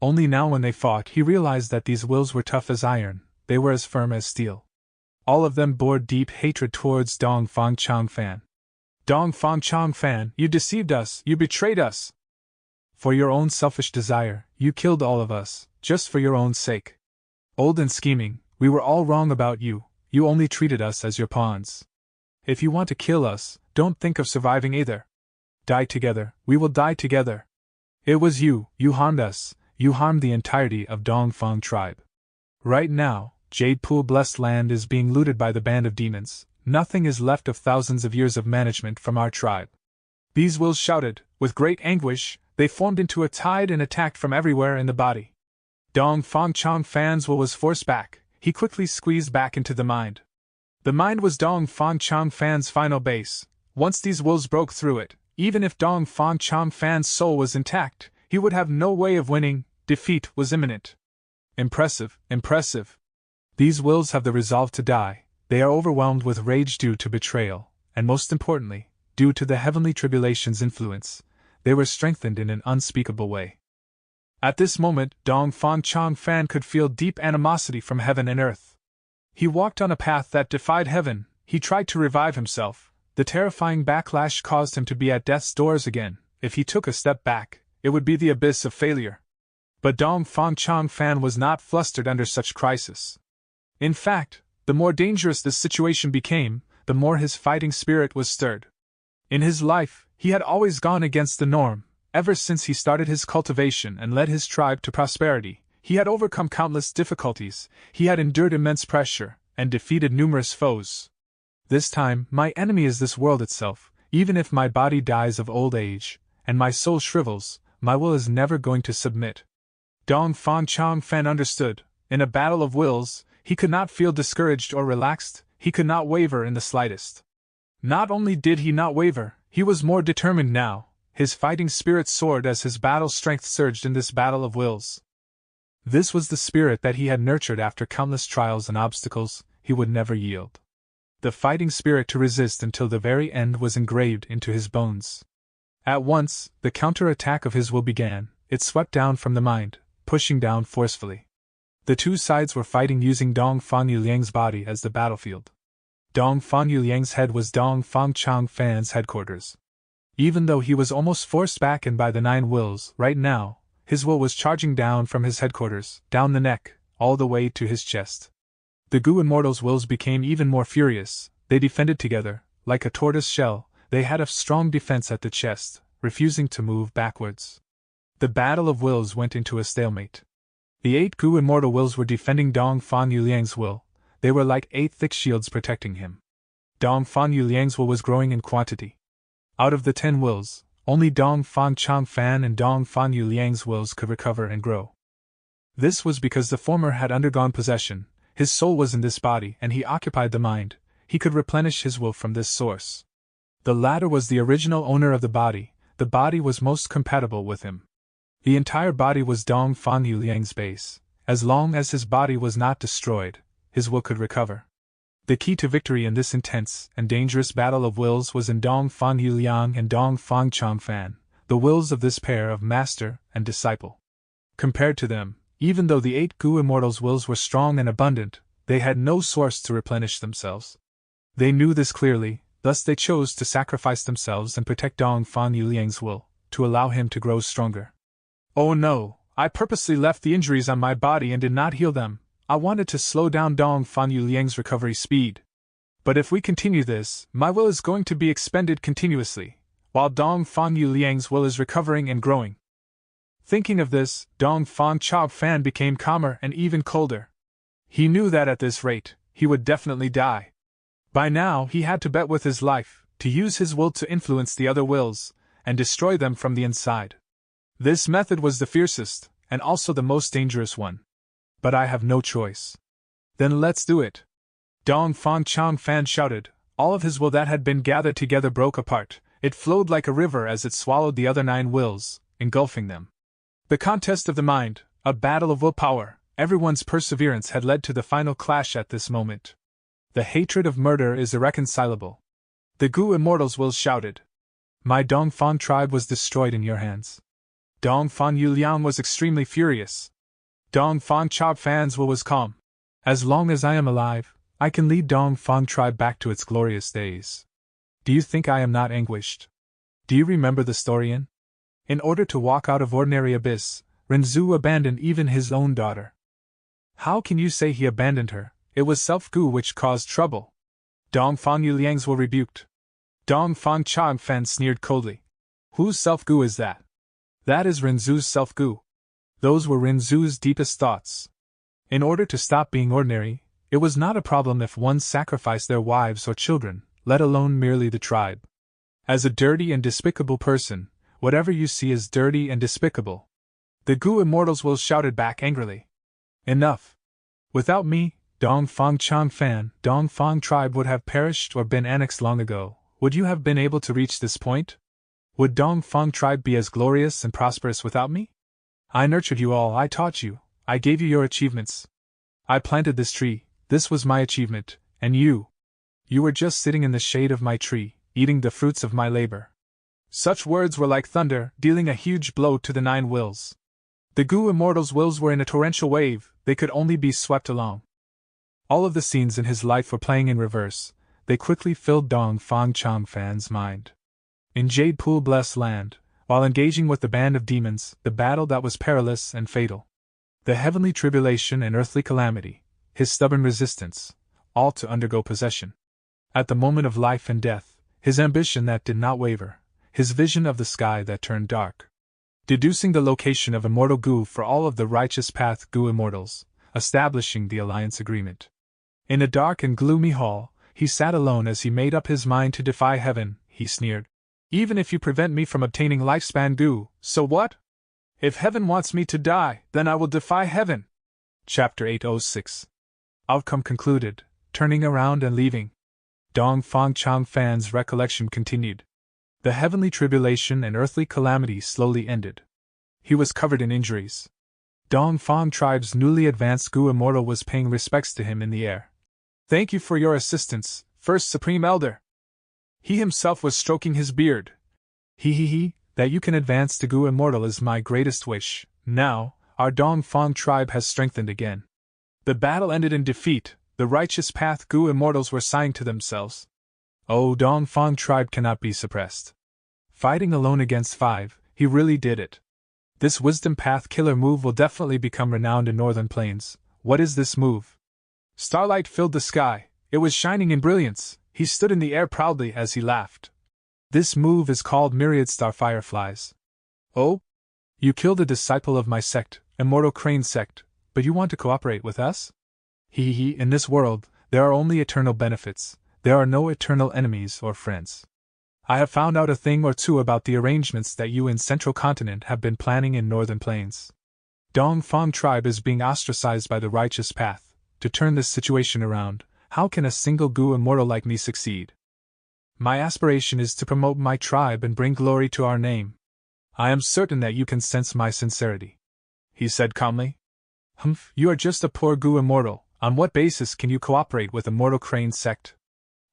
Only now when they fought he realized that these wills were tough as iron, they were as firm as steel. All of them bore deep hatred towards Dong Fang Chang Fan. Dong Fang Chang Fan, you deceived us, you betrayed us. For your own selfish desire, you killed all of us, just for your own sake. Old and scheming, we were all wrong about you, you only treated us as your pawns. If you want to kill us, don't think of surviving either. Die together, we will die together. It was you harmed us, you harmed the entirety of Dong Fang tribe. Right now, Jade Pool Blessed Land is being looted by the band of demons, nothing is left of thousands of years of management from our tribe. These wills shouted, with great anguish, they formed into a tide and attacked from everywhere in the body. Dong Fang Chang Fan's will was forced back, he quickly squeezed back into the mind. The mind was Dong Fang Chang Fan's final base. Once these wills broke through it, even if Dong Fang Chang Fan's soul was intact, he would have no way of winning, defeat was imminent. Impressive, impressive. These wills have the resolve to die, they are overwhelmed with rage due to betrayal, and most importantly, due to the heavenly tribulation's influence, they were strengthened in an unspeakable way. At this moment, Dong Fang Chang Fan could feel deep animosity from heaven and earth. He walked on a path that defied heaven, he tried to revive himself, the terrifying backlash caused him to be at death's doors again. If he took a step back, it would be the abyss of failure. But Dong Fang Chang Fan was not flustered under such crisis. In fact, the more dangerous this situation became, the more his fighting spirit was stirred. In his life, he had always gone against the norm. Ever since he started his cultivation and led his tribe to prosperity, he had overcome countless difficulties, he had endured immense pressure, and defeated numerous foes. This time, my enemy is this world itself. Even if my body dies of old age, and my soul shrivels, my will is never going to submit. Dong Fang Chang Fan understood. In a battle of wills, he could not feel discouraged or relaxed, he could not waver in the slightest. Not only did he not waver, he was more determined now. His fighting spirit soared as his battle strength surged in this battle of wills. This was the spirit that he had nurtured after countless trials and obstacles, he would never yield. The fighting spirit to resist until the very end was engraved into his bones. At once, the counter-attack of his will began, it swept down from the mind, pushing down forcefully. The two sides were fighting using Dong Fang Yuliang's body as the battlefield. Dong Fang Yuliang's head was Dong Fang Chang Fan's headquarters. Even though he was almost forced back in by the 9 wills, right now, his will was charging down from his headquarters, down the neck, all the way to his chest. The Gu Immortals' wills became even more furious, they defended together, like a tortoise shell, they had a strong defense at the chest, refusing to move backwards. The battle of wills went into a stalemate. The 8 Gu Immortal wills were defending Dong Fang Yuliang's will, they were like 8 thick shields protecting him. Dong Fang Yuliang's will was growing in quantity. Out of the 10 wills, only Dong Fang Chang Fan and Dong Fang Yuliang's wills could recover and grow. This was because the former had undergone possession, his soul was in this body and he occupied the mind, he could replenish his will from this source. The latter was the original owner of the body was most compatible with him. The entire body was Dong Fang Yuliang's base, as long as his body was not destroyed, his will could recover. The key to victory in this intense and dangerous battle of wills was in Dong Fang Yuliang and Dong Fang Chang Fan, the wills of this pair of master and disciple. Compared to them, even though the 8 Gu Immortals' wills were strong and abundant, they had no source to replenish themselves. They knew this clearly, thus they chose to sacrifice themselves and protect Dong Fang Yuliang's will, to allow him to grow stronger. Oh no, I purposely left the injuries on my body and did not heal them. I wanted to slow down Dong Fang Yuliang's recovery speed. But if we continue this, my will is going to be expended continuously, while Dong Fang Yuliang's will is recovering and growing. Thinking of this, Dong Fang Chang Fan became calmer and even colder. He knew that at this rate, he would definitely die. By now he had to bet with his life, to use his will to influence the other wills, and destroy them from the inside. This method was the fiercest, and also the most dangerous one. But I have no choice. Then let's do it. Dong Fang Chang Fan shouted. All of his will that had been gathered together broke apart. It flowed like a river as it swallowed the other 9 wills, engulfing them. The contest of the mind, a battle of willpower, everyone's perseverance had led to the final clash at this moment. The hatred of murder is irreconcilable. The Gu Immortals' wills shouted. My Dongfang tribe was destroyed in your hands. Dongfang Yuliang was extremely furious. Dongfang Chop Fan's will was calm. As long as I am alive, I can lead Dongfang tribe back to its glorious days. Do you think I am not anguished? Do you remember the story in order to walk out of ordinary abyss, Renzu abandoned even his own daughter. How can you say he abandoned her? It was self-gu which caused trouble. Dongfang Yuliang's will rebuked. Dongfang Changfan sneered coldly. Whose self-gu is that? That is Renzu's self-gu. Those were Renzu's deepest thoughts. In order to stop being ordinary, it was not a problem if one sacrificed their wives or children, let alone merely the tribe. As a dirty and despicable person, whatever you see is dirty and despicable. The Gu Immortals will shouted back angrily. Enough! Without me, Dongfang Changfan, Dongfang tribe would have perished or been annexed long ago. Would you have been able to reach this point? Would Dongfang tribe be as glorious and prosperous without me? I nurtured you all, I taught you, I gave you your achievements. I planted this tree, this was my achievement, and you were just sitting in the shade of my tree, eating the fruits of my labor. Such words were like thunder, dealing a huge blow to the 9 wills. The Gu Immortals' wills were in a torrential wave, they could only be swept along. All of the scenes in his life were playing in reverse, they quickly filled Dongfang Changfan's mind. In Jade Pool Blessed Land, while engaging with the band of demons, the battle that was perilous and fatal. The heavenly tribulation and earthly calamity, his stubborn resistance, all to undergo possession. At the moment of life and death, his ambition that did not waver, his vision of the sky that turned dark. Deducing the location of Immortal Gu for all of the righteous path Gu Immortals, establishing the alliance agreement. In a dark and gloomy hall, he sat alone as he made up his mind to defy heaven, he sneered. Even if you prevent me from obtaining lifespan Gu, so what? If heaven wants me to die, then I will defy heaven. Chapter 806. Outcome concluded, turning around and leaving. Dongfang Changfan's recollection continued. The heavenly tribulation and earthly calamity slowly ended. He was covered in injuries. Dongfang tribe's newly advanced Gu Immortal was paying respects to him in the air. Thank you for your assistance, First Supreme Elder. He himself was stroking his beard. That you can advance to Gu Immortal is my greatest wish. Now, our Dongfang tribe has strengthened again. The battle ended in defeat, the righteous path Gu Immortals were sighing to themselves. Oh, Dongfang tribe cannot be suppressed. Fighting alone against 5, he really did it. This wisdom path killer move will definitely become renowned in Northern Plains. What is this move? Starlight filled the sky, it was shining in brilliance, he stood in the air proudly as he laughed. This move is called Myriad Star Fireflies. Oh? You killed a disciple of my sect, Immortal Crane sect, but you want to cooperate with us? In this world, there are only eternal benefits, there are no eternal enemies or friends. I have found out a thing or two about the arrangements that you in Central Continent have been planning in Northern Plains. Dongfang tribe is being ostracized by the righteous path. To turn this situation around, how can a single Gu Immortal like me succeed? My aspiration is to promote my tribe and bring glory to our name. I am certain that you can sense my sincerity. He said calmly. Humph, you are just a poor Gu Immortal, on what basis can you cooperate with Immortal Crane sect?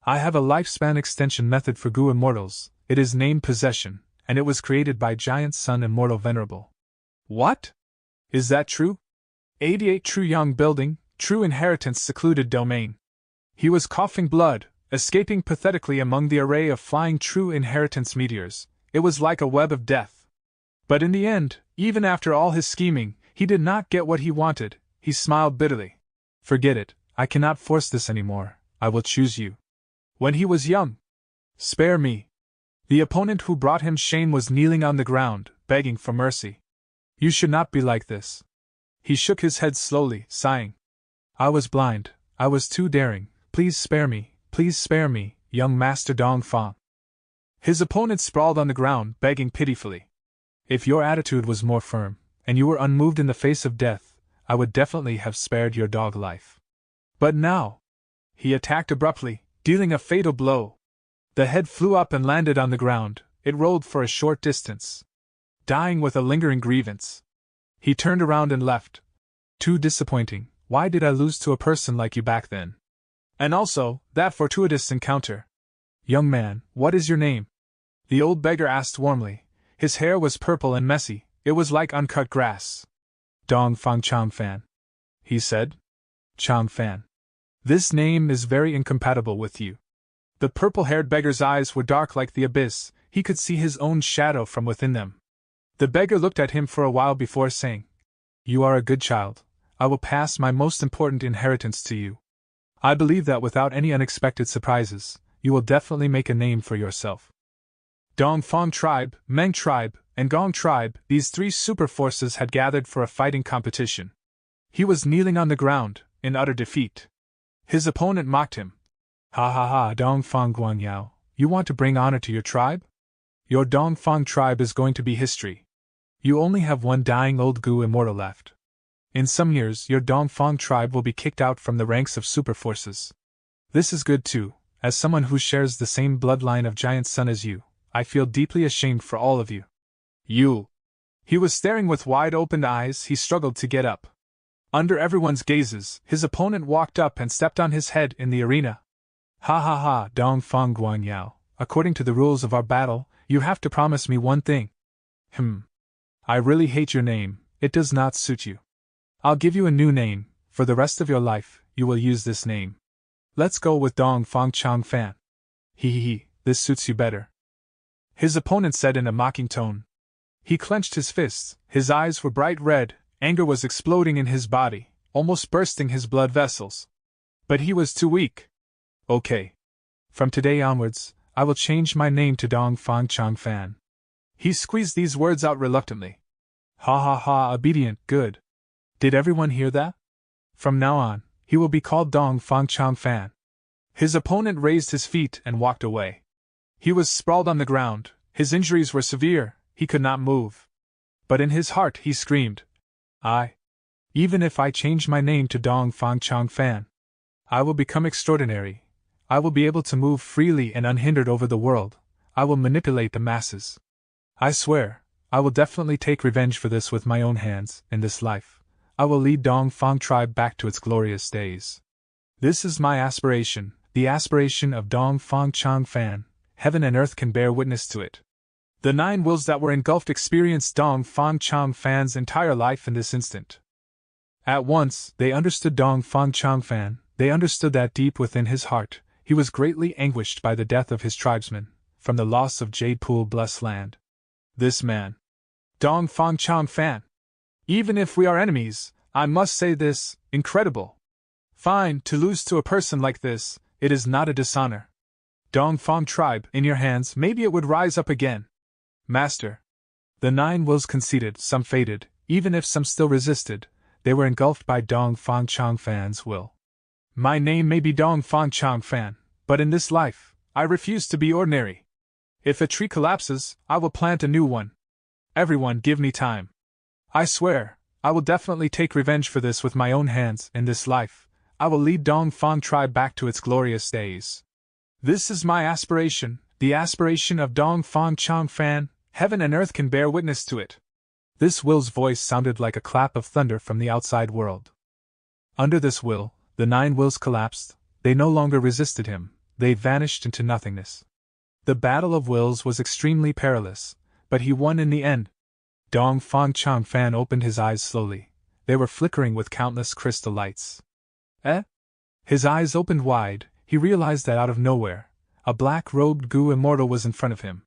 I have a lifespan extension method for Gu Immortals, it is named Possession, and it was created by Giant Sun Immortal Venerable. What? Is that true? 88 True Young Building, True Inheritance Secluded Domain. He was coughing blood, escaping pathetically among the array of flying True Inheritance meteors. It was like a web of death. But in the end, even after all his scheming, he did not get what he wanted. He smiled bitterly. Forget it, I cannot force this anymore, I will choose you. When he was young. Spare me. The opponent who brought him shame was kneeling on the ground, begging for mercy. You should not be like this. He shook his head slowly, sighing. I was blind, I was too daring, please spare me, young Master Dongfang. His opponent sprawled on the ground, begging pitifully. If your attitude was more firm, and you were unmoved in the face of death, I would definitely have spared your dog life. But now, he attacked abruptly, dealing a fatal blow. The head flew up and landed on the ground. It rolled for a short distance, dying with a lingering grievance. He turned around and left. Too disappointing. Why did I lose to a person like you back then? And also, that fortuitous encounter. Young man, what is your name? The old beggar asked warmly. His hair was purple and messy. It was like uncut grass. Dong Fang Chang Fan, he said. Chang Fan. This name is very incompatible with you. The purple-haired beggar's eyes were dark like the abyss. He could see his own shadow from within them. The beggar looked at him for a while before saying, You are a good child. I will pass my most important inheritance to you. I believe that without any unexpected surprises, you will definitely make a name for yourself. Dong Fang tribe, Meng tribe, and Gong tribe, these three super forces had gathered for a fighting competition. He was kneeling on the ground, in utter defeat. His opponent mocked him. Ha ha ha, Dong Fang Guanyao, you want to bring honor to your tribe? Your Dong Fang tribe is going to be history. You only have one dying old Gu immortal left. In some years, your Dong Fang tribe will be kicked out from the ranks of super forces. This is good too, as someone who shares the same bloodline of Giant Sun as you. I feel deeply ashamed for all of you. You. He was staring with wide-opened eyes. He struggled to get up. Under everyone's gazes, his opponent walked up and stepped on his head in the arena. Ha ha ha, Dong Fang Guanyao, according to the rules of our battle, you have to promise me one thing. I really hate your name, it does not suit you. I'll give you a new name, for the rest of your life, you will use this name. Let's go with Dong Fang Chang Fan. He, this suits you better. His opponent said in a mocking tone. He clenched his fists, his eyes were bright red, anger was exploding in his body, almost bursting his blood vessels. But he was too weak. Okay. From today onwards, I will change my name to Dong Fang Chang Fan. He squeezed these words out reluctantly. Ha ha ha, obedient, good. Did everyone hear that? From now on, he will be called Dong Fang Chang Fan. His opponent raised his feet and walked away. He was sprawled on the ground, his injuries were severe, he could not move. But in his heart he screamed, even if I change my name to Dong Fang Chang Fan, I will become extraordinary. I will be able to move freely and unhindered over the world. I will manipulate the masses. I swear, I will definitely take revenge for this with my own hands, in this life. I will lead Dong Fang tribe back to its glorious days. This is my aspiration, the aspiration of Dong Fang Chang Fan. Heaven and earth can bear witness to it. The 9 wills that were engulfed experienced Dong Fang Chang Fan's entire life in this instant. At once, they understood Dong Fang Chang Fan. They understood that deep within his heart, he was greatly anguished by the death of his tribesmen, from the loss of Jade Pool blessed land. This man, Dong Fang Chang Fan. Even if we are enemies, I must say this, incredible. Fine, to lose to a person like this, it is not a dishonor. Dong Fang tribe, in your hands, maybe it would rise up again. Master. The 9 wills conceded, some faded, even if some still resisted, they were engulfed by Dong Fang Chang Fan's will. My name may be Dong Fang Chang Fan, but in this life, I refuse to be ordinary. If a tree collapses, I will plant a new one. Everyone give me time. I swear, I will definitely take revenge for this with my own hands in this life. I will lead Dong Fang tribe back to its glorious days. This is my aspiration, the aspiration of Dong Fang Chang Fan. Heaven and earth can bear witness to it. This will's voice sounded like a clap of thunder from the outside world. Under this will, the 9 wills collapsed. They no longer resisted him, they vanished into nothingness. The battle of wills was extremely perilous, but he won in the end. Dong Fang Chang Fan opened his eyes slowly. They were flickering with countless crystal lights. His eyes opened wide. He realized that out of nowhere, a black-robed Gu immortal was in front of him.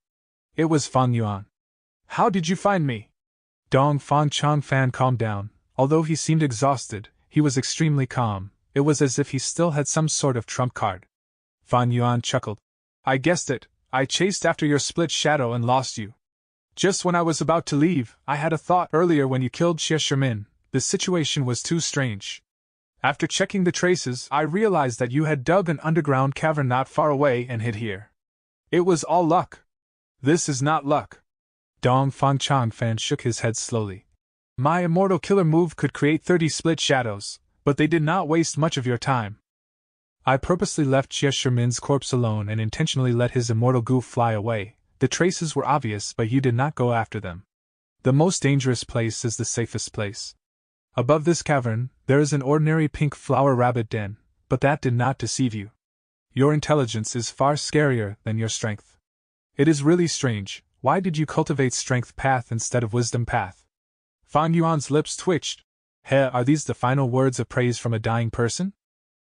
It was Fang Yuan. How did you find me? Dong Fang Chang Fan calmed down. Although he seemed exhausted, he was extremely calm. It was as if he still had some sort of trump card. Fang Yuan chuckled. I guessed it. I chased after your split shadow and lost you. Just when I was about to leave, I had a thought. Earlier when you killed Xie Shimin, the situation was too strange. After checking the traces, I realized that you had dug an underground cavern not far away and hid here. It was all luck. This is not luck. Dong Fang Chang Fan shook his head slowly. My immortal killer move could create 30 split shadows, but they did not waste much of your time. I purposely left Jie Shimin's corpse alone and intentionally let his immortal goo fly away. The traces were obvious, but you did not go after them. The most dangerous place is the safest place. Above this cavern, there is an ordinary pink flower rabbit den, but that did not deceive you. Your intelligence is far scarier than your strength. It is really strange. Why did you cultivate strength path instead of wisdom path? Fan Yuan's lips twitched. Are these the final words of praise from a dying person?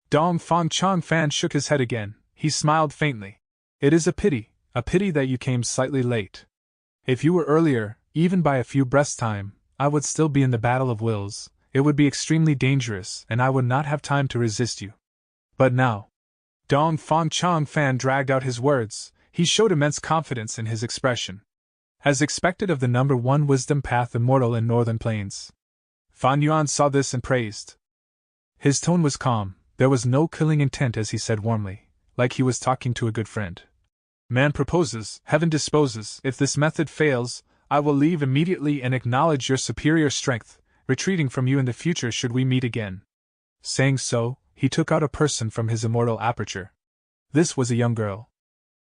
Dong Fang Chang Fan shook his head again. He smiled faintly. It is a pity that you came slightly late. If you were earlier, even by a few breaths' time, I would still be in the battle of wills. It would be extremely dangerous, and I would not have time to resist you. But now. Dong Fang Chang Fan dragged out his words. He showed immense confidence in his expression. As expected of the number 1 wisdom path immortal in Northern Plains. Fan Yuan saw this and praised. His tone was calm. There was no killing intent as he said warmly, like he was talking to a good friend. Man proposes, heaven disposes. If this method fails, I will leave immediately and acknowledge your superior strength, retreating from you in the future should we meet again. Saying so, he took out a person from his immortal aperture. This was a young girl.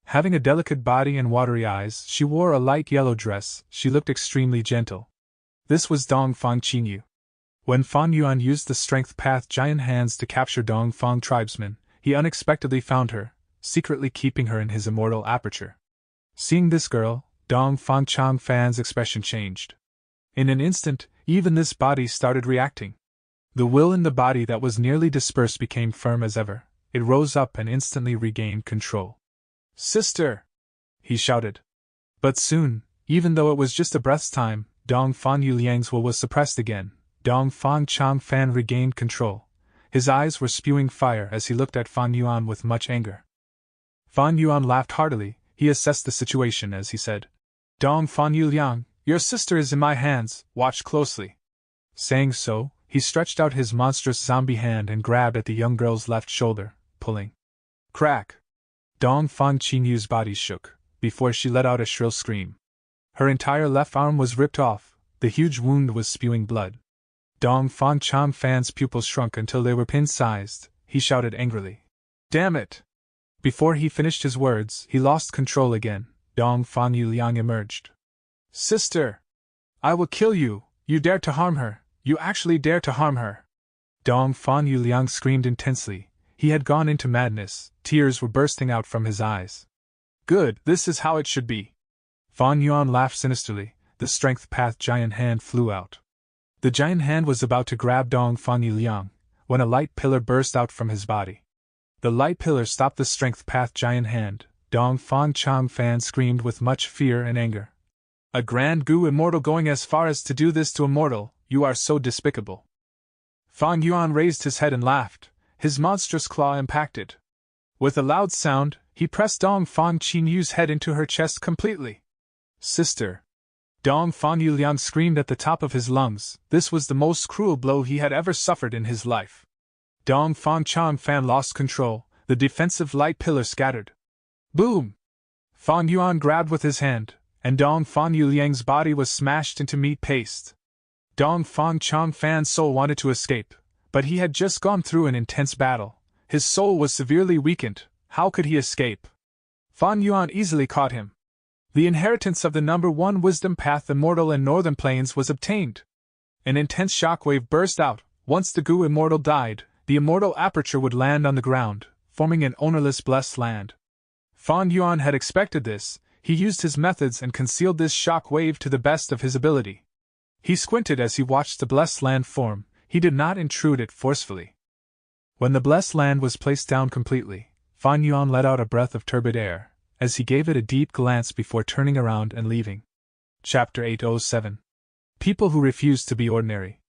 Having a delicate body and watery eyes, she wore a light yellow dress. She looked extremely gentle. This was Dong Fang Qingyu. When Fan Yuan used the strength path giant hands to capture Dong Fang tribesmen, he unexpectedly found her, secretly keeping her in his immortal aperture. Seeing this girl, Dong Fang Chang Fan's expression changed. In an instant, even this body started reacting. The will in the body that was nearly dispersed became firm as ever. It rose up and instantly regained control. Sister! He shouted. But soon, even though it was just a breath's time, Dong Fan Yu Liang's will was suppressed again. Dong Fang Chang Fan regained control. His eyes were spewing fire as he looked at Fan Yuan with much anger. Fan Yuan laughed heartily. He assessed the situation as he said, Dong Fan Yu Liang, your sister is in my hands, watch closely. Saying so, he stretched out his monstrous zombie hand and grabbed at the young girl's left shoulder, pulling. Crack! Dong Fang Qingyu's body shook, before she let out a shrill scream. Her entire left arm was ripped off, the huge wound was spewing blood. Dong Fang Chang Fan's pupils shrunk until they were pin-sized. He shouted angrily. Damn it! Before he finished his words, he lost control again. Dong Fan Yu Liang emerged. Sister! I will kill you! You dare to harm her! You actually dare to harm her! Dong Fan Yu Liang screamed intensely. He had gone into madness. Tears were bursting out from his eyes. Good, this is how it should be. Fan Yuan laughed sinisterly. The strength path giant hand flew out. The giant hand was about to grab Dong Fan Yu Liang, when a light pillar burst out from his body. The light pillar stopped the strength path giant hand. Dong Fang Chang Fan screamed with much fear and anger. A grand gu immortal going as far as to do this to a mortal, you are so despicable. Fan Yuan raised his head and laughed. His monstrous claw impacted. With a loud sound, he pressed Dong Fang Qingyu's head into her chest completely. Sister! Dong Fan Yu Liang screamed at the top of his lungs. This was the most cruel blow he had ever suffered in his life. Dong Fang Chang Fan lost control. The defensive light pillar scattered. Boom! Fan Yuan grabbed with his hand, and Dong Fan Yu Liang's body was smashed into meat paste. Dong Fang Chang Fan's soul wanted to escape, but he had just gone through an intense battle. His soul was severely weakened. How could he escape? Fan Yuan easily caught him. The inheritance of the number 1 wisdom path immortal in Northern Plains was obtained. An intense shockwave burst out. Once the gu immortal died, the immortal aperture would land on the ground, forming an ownerless blessed land. Fan Yuan had expected this. He used his methods and concealed this shock wave to the best of his ability. He squinted as he watched the blessed land form. He did not intrude it forcefully. When the blessed land was placed down completely, Fan Yuan let out a breath of turbid air, as he gave it a deep glance before turning around and leaving. Chapter 807. People who refuse to be ordinary.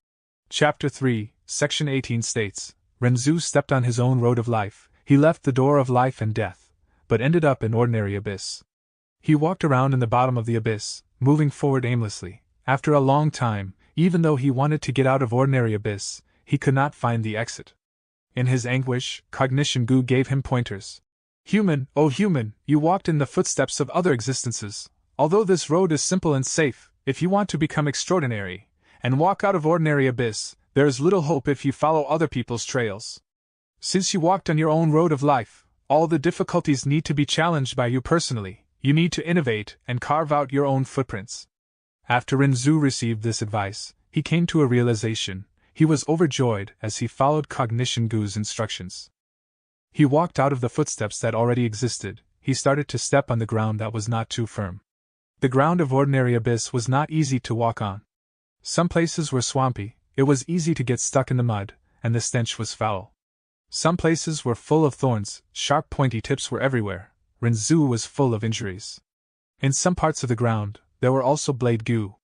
Chapter 3, Section 18 states, Renzu stepped on his own road of life. He left the door of life and death, but ended up in ordinary abyss. He walked around in the bottom of the abyss, moving forward aimlessly. After a long time, even though he wanted to get out of ordinary abyss, he could not find the exit. In his anguish, Cognition Gu gave him pointers. Human, oh human, you walked in the footsteps of other existences. Although this road is simple and safe, if you want to become extraordinary, and walk out of ordinary abyss, there is little hope if you follow other people's trails. Since you walked on your own road of life, all the difficulties need to be challenged by you personally. You need to innovate and carve out your own footprints. After Renzu received this advice, he came to a realization. He was overjoyed as he followed Cognition Gu's instructions. He walked out of the footsteps that already existed. He started to step on the ground that was not too firm. The ground of ordinary abyss was not easy to walk on. Some places were swampy, it was easy to get stuck in the mud, and the stench was foul. Some places were full of thorns, sharp pointy tips were everywhere. Renzu was full of injuries. In some parts of the ground, there were also blade goo.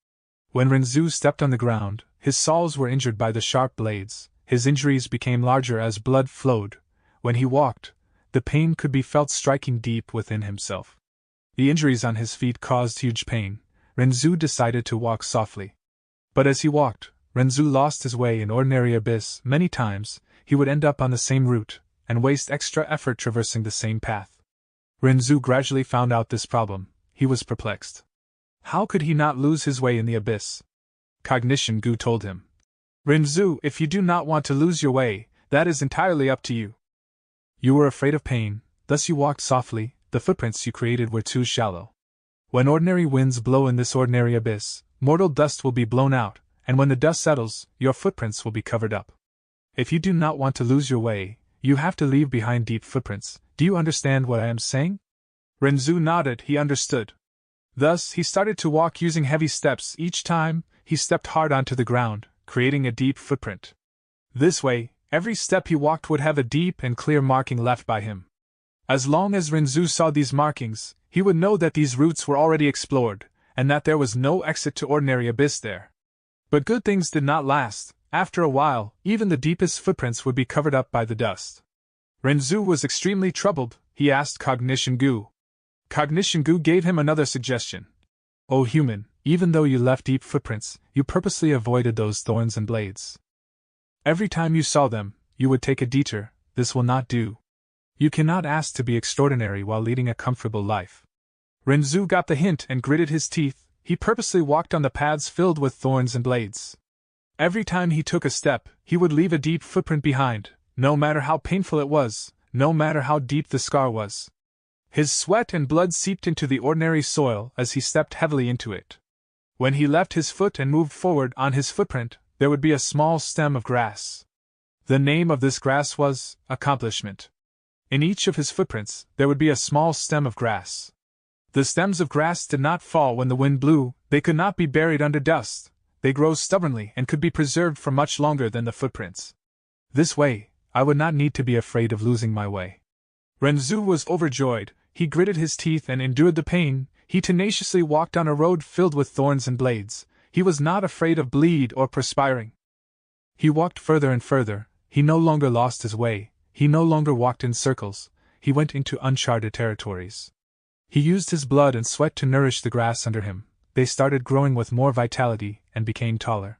When Renzu stepped on the ground, his soles were injured by the sharp blades, his injuries became larger as blood flowed. When he walked, the pain could be felt striking deep within himself. The injuries on his feet caused huge pain. Renzu decided to walk softly. But as he walked, Renzu lost his way in ordinary abyss. Many times, he would end up on the same route, and waste extra effort traversing the same path. Renzu gradually found out this problem. He was perplexed. How could he not lose his way in the abyss? Cognition Gu told him. Renzu, if you do not want to lose your way, that is entirely up to you. You were afraid of pain, thus you walked softly. The footprints you created were too shallow. When ordinary winds blow in this ordinary abyss, mortal dust will be blown out, and when the dust settles, your footprints will be covered up. If you do not want to lose your way, you have to leave behind deep footprints. Do you understand what I am saying? Renzu nodded, he understood. Thus, he started to walk using heavy steps. Each time, he stepped hard onto the ground, creating a deep footprint. This way, every step he walked would have a deep and clear marking left by him. As long as Renzu saw these markings, he would know that these routes were already explored, and that there was no exit to ordinary abyss there. But good things did not last. After a while, even the deepest footprints would be covered up by the dust. Renzu was extremely troubled. He asked Cognition Gu. Cognition Gu gave him another suggestion. O human, even though you left deep footprints, you purposely avoided those thorns and blades. Every time you saw them, you would take a detour. This will not do. You cannot ask to be extraordinary while leading a comfortable life. Renzu got the hint and gritted his teeth. He purposely walked on the paths filled with thorns and blades. Every time he took a step, he would leave a deep footprint behind, no matter how painful it was, no matter how deep the scar was. His sweat and blood seeped into the ordinary soil as he stepped heavily into it. When he left his foot and moved forward on his footprint, there would be a small stem of grass. The name of this grass was accomplishment. In each of his footprints, there would be a small stem of grass. The stems of grass did not fall when the wind blew, they could not be buried under dust, they grow stubbornly and could be preserved for much longer than the footprints. This way, I would not need to be afraid of losing my way. Renzu was overjoyed, he gritted his teeth and endured the pain, he tenaciously walked on a road filled with thorns and blades, he was not afraid of bleed or perspiring. He walked further and further, he no longer lost his way. He no longer walked in circles, he went into uncharted territories. He used his blood and sweat to nourish the grass under him. They started growing with more vitality and became taller.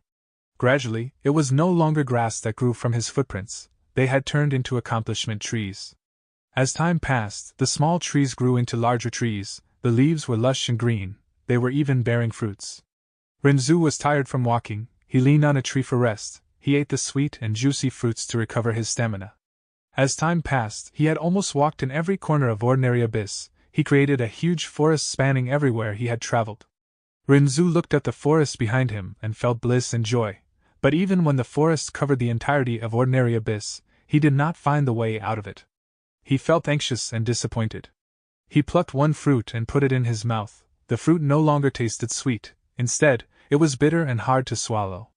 Gradually, it was no longer grass that grew from his footprints, they had turned into accomplishment trees. As time passed, the small trees grew into larger trees, the leaves were lush and green, they were even bearing fruits. Renzu was tired from walking, he leaned on a tree for rest, he ate the sweet and juicy fruits to recover his stamina. As time passed, he had almost walked in every corner of ordinary abyss. He created a huge forest spanning everywhere he had traveled. Renzu looked at the forest behind him and felt bliss and joy, but even when the forest covered the entirety of ordinary abyss, he did not find the way out of it. He felt anxious and disappointed. He plucked one fruit and put it in his mouth. The fruit no longer tasted sweet, instead, it was bitter and hard to swallow.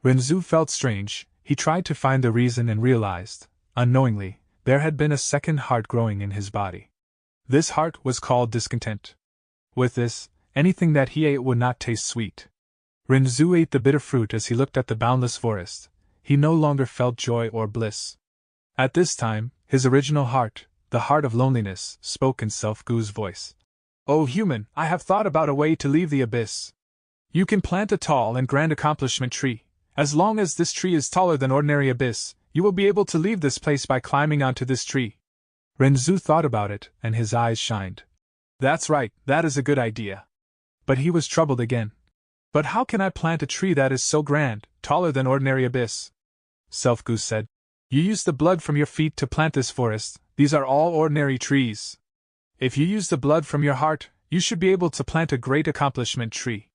Renzu felt strange, he tried to find the reason and realized, unknowingly, there had been a second heart growing in his body. This heart was called discontent. With this, anything that he ate would not taste sweet. Renzu ate the bitter fruit as he looked at the boundless forest. He no longer felt joy or bliss. At this time, his original heart, the heart of loneliness, spoke in Self-Gu's voice. O human, I have thought about a way to leave the abyss. You can plant a tall and grand accomplishment tree. As long as this tree is taller than ordinary abyss, you will be able to leave this place by climbing onto this tree. Renzu thought about it, and his eyes shined. That's right, that is a good idea. But he was troubled again. But how can I plant a tree that is so grand, taller than ordinary abyss? Self-Gu said. You use the blood from your feet to plant this forest, these are all ordinary trees. If you use the blood from your heart, you should be able to plant a great accomplishment tree.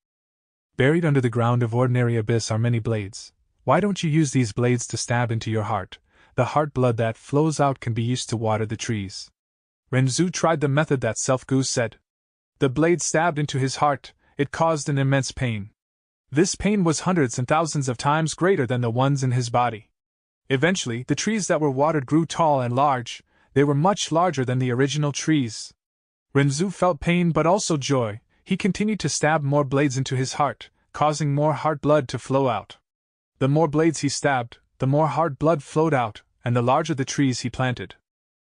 Buried under the ground of ordinary abyss are many blades. Why don't you use these blades to stab into your heart? The heart blood that flows out can be used to water the trees. Renzu tried the method that Self-Gu said. The blade stabbed into his heart, it caused an immense pain. This pain was hundreds and thousands of times greater than the ones in his body. Eventually, the trees that were watered grew tall and large, they were much larger than the original trees. Renzu felt pain but also joy. He continued to stab more blades into his heart, causing more heart blood to flow out. The more blades he stabbed, the more heart blood flowed out, and the larger the trees he planted.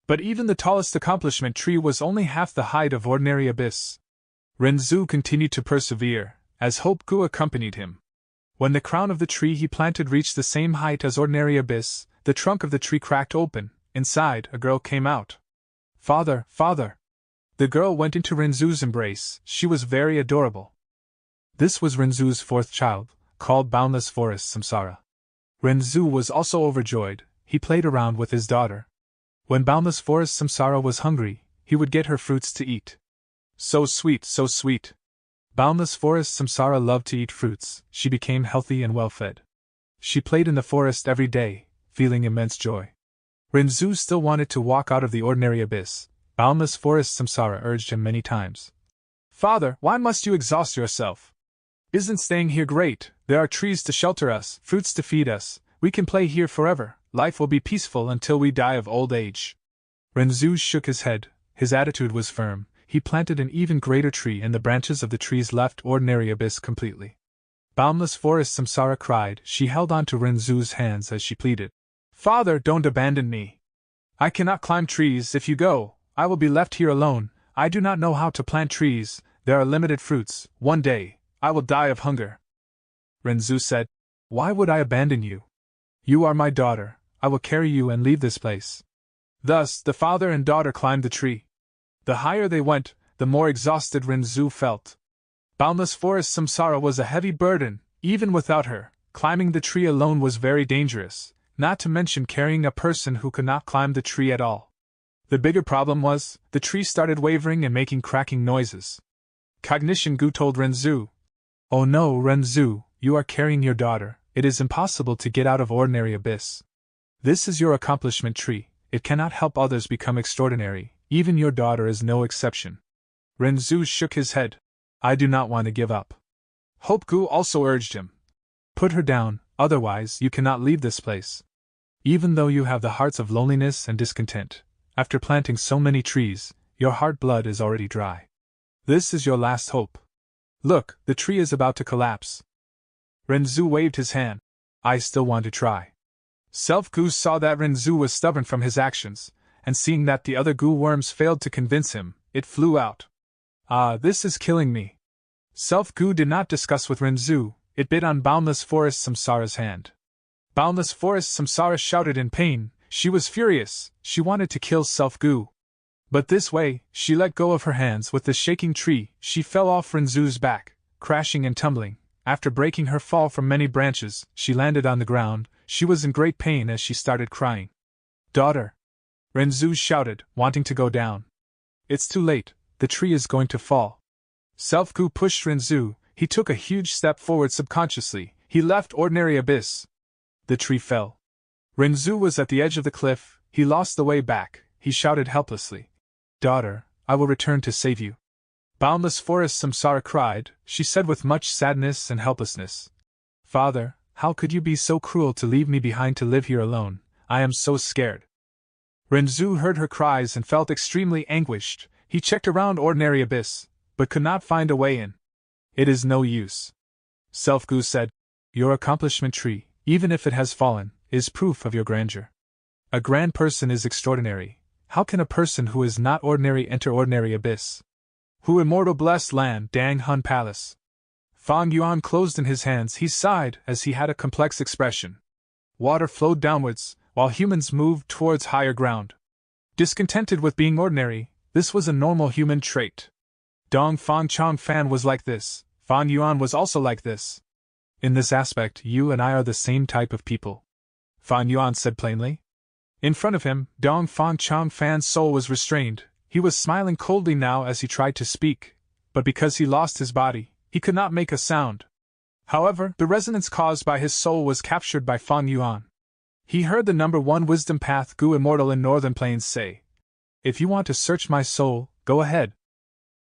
But even the tallest accomplishment tree was only half the height of ordinary abyss. Renzu continued to persevere, as Hope-Gu accompanied him. When the crown of the tree he planted reached the same height as ordinary abyss, the trunk of the tree cracked open. Inside, a girl came out. Father, father! The girl went into Renzu's embrace. She was very adorable. This was Renzu's fourth child, called Boundless Forest Samsara. Renzu was also overjoyed. He played around with his daughter. When Boundless Forest Samsara was hungry, he would get her fruits to eat. So sweet, so sweet. Boundless Forest Samsara loved to eat fruits. She became healthy and well-fed. She played in the forest every day, feeling immense joy. Renzu still wanted to walk out of the ordinary abyss. Boundless Forest Samsara urged him many times. Father, why must you exhaust yourself? Isn't staying here great? There are trees to shelter us, fruits to feed us. We can play here forever. Life will be peaceful until we die of old age. Renzu shook his head. His attitude was firm. He planted an even greater tree and the branches of the trees left ordinary abyss completely. Boundless Forest Samsara cried. She held on to Renzu's hands as she pleaded. Father, don't abandon me. I cannot climb trees. If you go, I will be left here alone. I do not know how to plant trees. There are limited fruits. One day, I will die of hunger. Renzu said, Why would I abandon you? You are my daughter. I will carry you and leave this place. Thus, the father and daughter climbed the tree. The higher they went, the more exhausted Renzu felt. Boundless Forest Samsara was a heavy burden. Even without her, climbing the tree alone was very dangerous, not to mention carrying a person who could not climb the tree at all. The bigger problem was, the tree started wavering and making cracking noises. Cognition Gu told Renzu, Oh no, Renzu, you are carrying your daughter. It is impossible to get out of ordinary abyss. This is your accomplishment tree. It cannot help others become extraordinary. Even your daughter is no exception. Renzu shook his head. I do not want to give up. Hope-Gu also urged him. Put her down, otherwise you cannot leave this place. Even though you have the hearts of loneliness and discontent, after planting so many trees, your heart blood is already dry. This is your last hope. Look, the tree is about to collapse. Renzu waved his hand. I still want to try. Self-Gu saw that Renzu was stubborn from his actions, and seeing that the other Gu worms failed to convince him, it flew out. Ah, this is killing me. Self-Gu did not discuss with Renzu. It bit on Boundless Forest Samsara's hand. Boundless Forest Samsara shouted in pain. She was furious. She wanted to kill Self-Gu. But this way, she let go of her hands with the shaking tree. She fell off Renzu's back, crashing and tumbling. After breaking her fall from many branches, she landed on the ground. She was in great pain as she started crying. Daughter! Renzu shouted, wanting to go down. It's too late. The tree is going to fall. Self-Gu pushed Renzu. He took a huge step forward subconsciously. He left ordinary abyss. The tree fell. Renzu was at the edge of the cliff. He lost the way back. He shouted helplessly. Daughter, I will return to save you. Boundless Forest Samsara cried. She said with much sadness and helplessness. Father, how could you be so cruel to leave me behind to live here alone? I am so scared. Renzu heard her cries and felt extremely anguished. He checked around ordinary abyss, but could not find a way in. It is no use. Self-Gu said, Your accomplishment tree, even if it has fallen, is proof of your grandeur. A grand person is extraordinary. How can a person who is not ordinary enter ordinary abyss? Who immortal blessed land Dang Hun Palace? Fang Yuan closed in his hands. He sighed as he had a complex expression. Water flowed downwards, while humans moved towards higher ground. Discontented with being ordinary, this was a normal human trait. Dong Fang Chong Fan was like this. Fan Yuan was also like this. In this aspect, you and I are the same type of people, Fan Yuan said plainly. In front of him, Dong Fang Chang Fan's soul was restrained. He was smiling coldly now as he tried to speak, but because he lost his body, he could not make a sound. However, the resonance caused by his soul was captured by Fan Yuan. He heard the number 1 wisdom path Gu Immortal in Northern Plains say, "If you want to search my soul, go ahead.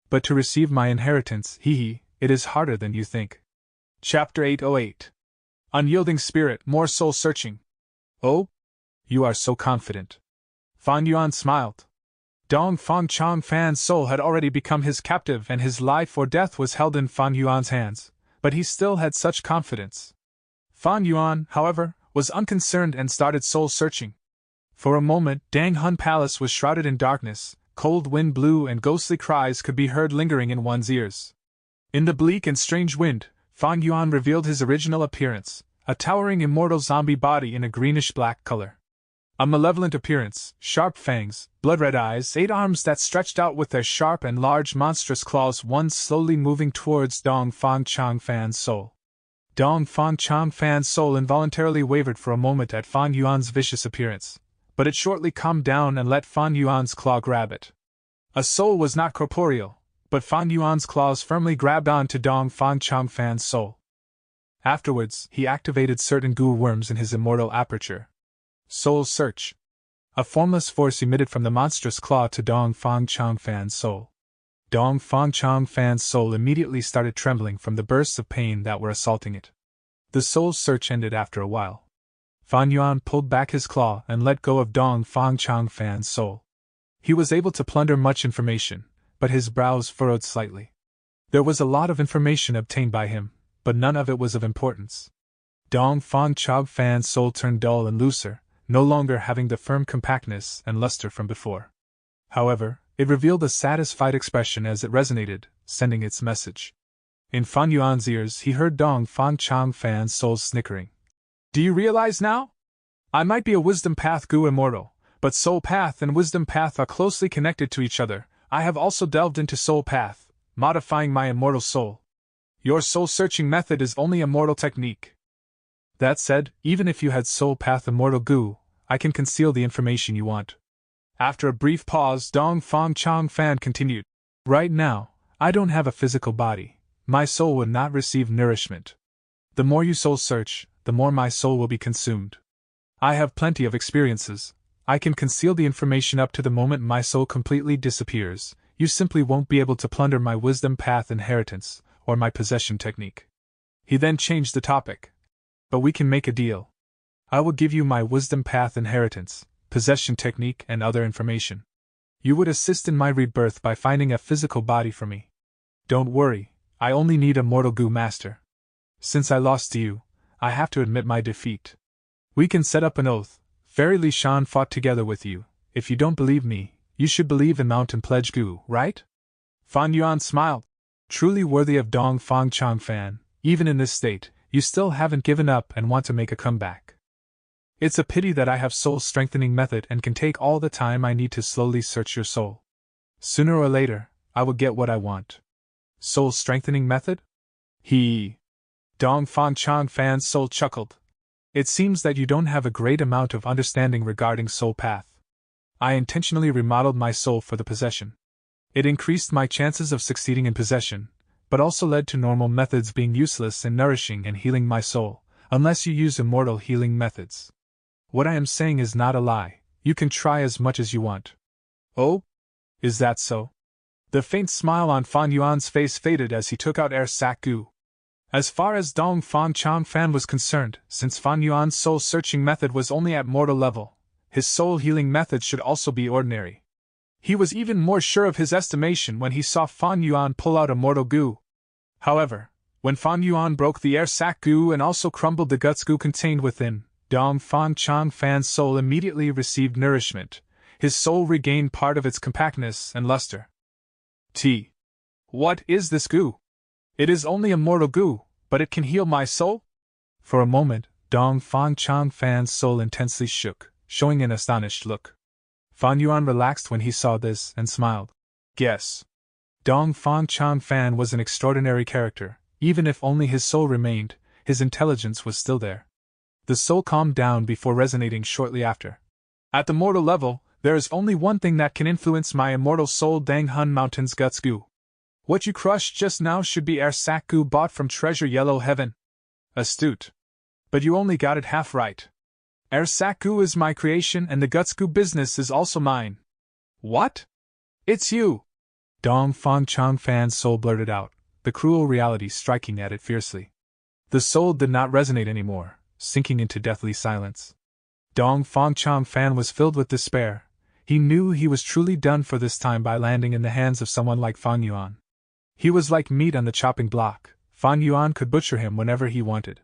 But to receive my inheritance, it is harder than you think." Chapter 808. Unyielding Spirit, More Soul Searching. Oh? You are so confident. Fan Yuan smiled. Dong Fang Chang Fan's soul had already become his captive and his life or death was held in Fan Yuan's hands, but he still had such confidence. Fan Yuan, however, was unconcerned and started soul searching. For a moment, Dang Hun Palace was shrouded in darkness, cold wind blew and ghostly cries could be heard lingering in one's ears. In the bleak and strange wind, Fan Yuan revealed his original appearance, a towering immortal zombie body in a greenish-black color. A malevolent appearance, sharp fangs, blood-red eyes, 8 arms that stretched out with their sharp and large monstrous claws, one slowly moving towards Dong Fang Chang Fan's soul. Dong Fang Chang Fan's soul involuntarily wavered for a moment at Fan Yuan's vicious appearance, but it shortly calmed down and let Fan Yuan's claw grab it. A soul was not corporeal, but Fan Yuan's claws firmly grabbed on to Dong Fang Chang Fan's soul. Afterwards, he activated certain goo worms in his immortal aperture. Soul Search. A formless force emitted from the monstrous claw to Dong Fang Chang Fan's soul. Dong Fang Chang Fan's soul immediately started trembling from the bursts of pain that were assaulting it. The soul search ended after a while. Fan Yuan pulled back his claw and let go of Dong Fang Chang Fan's soul. He was able to plunder much information, but his brows furrowed slightly. There was a lot of information obtained by him, but none of it was of importance. Dong Fang Chang Fan's soul turned dull and looser, no longer having the firm compactness and luster from before. However, it revealed a satisfied expression as it resonated, sending its message. In Fan Yuan's ears he heard Dong Fang Chang Fan's soul snickering. "Do you realize now? I might be a wisdom path Gu Immortal, but soul path and wisdom path are closely connected to each other. I have also delved into soul path, modifying my immortal soul. Your soul-searching method is only a mortal technique. That said, even if you had soul path immortal goo, I can conceal the information you want." After a brief pause, Dong Fang Chang Fan continued. "Right now, I don't have a physical body. My soul would not receive nourishment. The more you soul search, the more my soul will be consumed. I have plenty of experiences. I can conceal the information up to the moment my soul completely disappears. You simply won't be able to plunder my wisdom path inheritance, or my possession technique." He then changed the topic. "But we can make a deal. I will give you my wisdom path inheritance, possession technique, and other information. You would assist in my rebirth by finding a physical body for me. Don't worry, I only need a mortal goo master. Since I lost to you, I have to admit my defeat. We can set up an oath. Fairy Li Shan fought together with you. If you don't believe me, you should believe in Mountain Pledge Goo, right?" Fan Yuan smiled. Truly worthy of Dong Fang Chang Fan, even in this state, you still haven't given up and want to make a comeback. It's a pity that I have soul-strengthening method and can take all the time I need to slowly search your soul. Sooner or later, I will get what I want. Soul-strengthening method? Dong Fang Chang Fan's soul chuckled. It seems that you don't have a great amount of understanding regarding soul path. I intentionally remodeled my soul for the possession. It increased my chances of succeeding in possession, but also led to normal methods being useless in nourishing and healing my soul, unless you use immortal healing methods. What I am saying is not a lie. You can try as much as you want." "Oh? Is that so?" The faint smile on Fan Yuan's face faded as he took out air sac goo. As far as Dong Fang Chang Fan was concerned, since Fan Yuan's soul-searching method was only at mortal level, his soul-healing method should also be ordinary. He was even more sure of his estimation when he saw Fan Yuan pull out a mortal goo. However, when Fan Yuan broke the air sac goo and also crumbled the guts goo contained within, Dong Fang Chang Fan's soul immediately received nourishment. His soul regained part of its compactness and luster. What is this goo? It is only a mortal goo, but it can heal my soul? For a moment, Dong Fang Chang Fan's soul intensely shook, showing an astonished look. Fan Yuan relaxed when he saw this and smiled. Guess. Dong Fang Chang Fan was an extraordinary character, Even if only his soul remained, his intelligence was still there. The soul calmed down before resonating shortly after. At the mortal level, there is only one thing that can influence my immortal soul, Dang Hun Mountain's guts goo. What you crushed just now should be air sac goo bought from Treasure Yellow Heaven. Astute. But you only got it half right. Air sac goo is my creation and the guts goo business is also mine. What? It's you! Dong Fang Chang Fan's soul blurted out, the cruel reality striking at it fiercely. The soul did not resonate anymore, sinking into deathly silence. Dong Fang Chang Fan was filled with despair. He knew he was truly done for this time by landing in the hands of someone like Fang Yuan. He was like meat on the chopping block. Fang Yuan could butcher him whenever he wanted.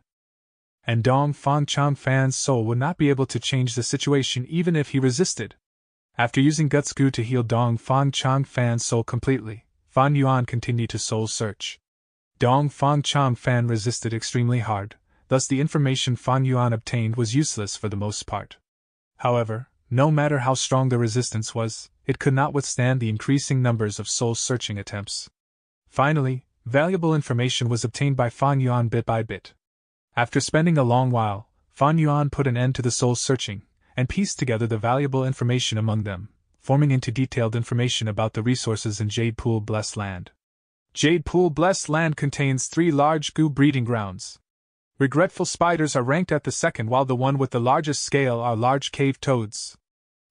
And Dong Fang Chang Fan's soul would not be able to change the situation even if he resisted. After using Guts Goo to heal Dong Fang Chang Fan's soul completely, Fang Yuan continued to soul search. Dong Fang Chang Fan resisted extremely hard, thus the information Fang Yuan obtained was useless for the most part. However, no matter how strong the resistance was, it could not withstand the increasing numbers of soul-searching attempts. Finally, valuable information was obtained by Fang Yuan bit by bit. After spending a long while, Fang Yuan put an end to the soul-searching, and pieced together the valuable information among them, forming into detailed information about the resources in Jade Pool Blessed Land. Jade Pool Blessed Land contains 3 large goo breeding grounds. Regretful spiders are ranked at the second, while the one with the largest scale are large cave toads.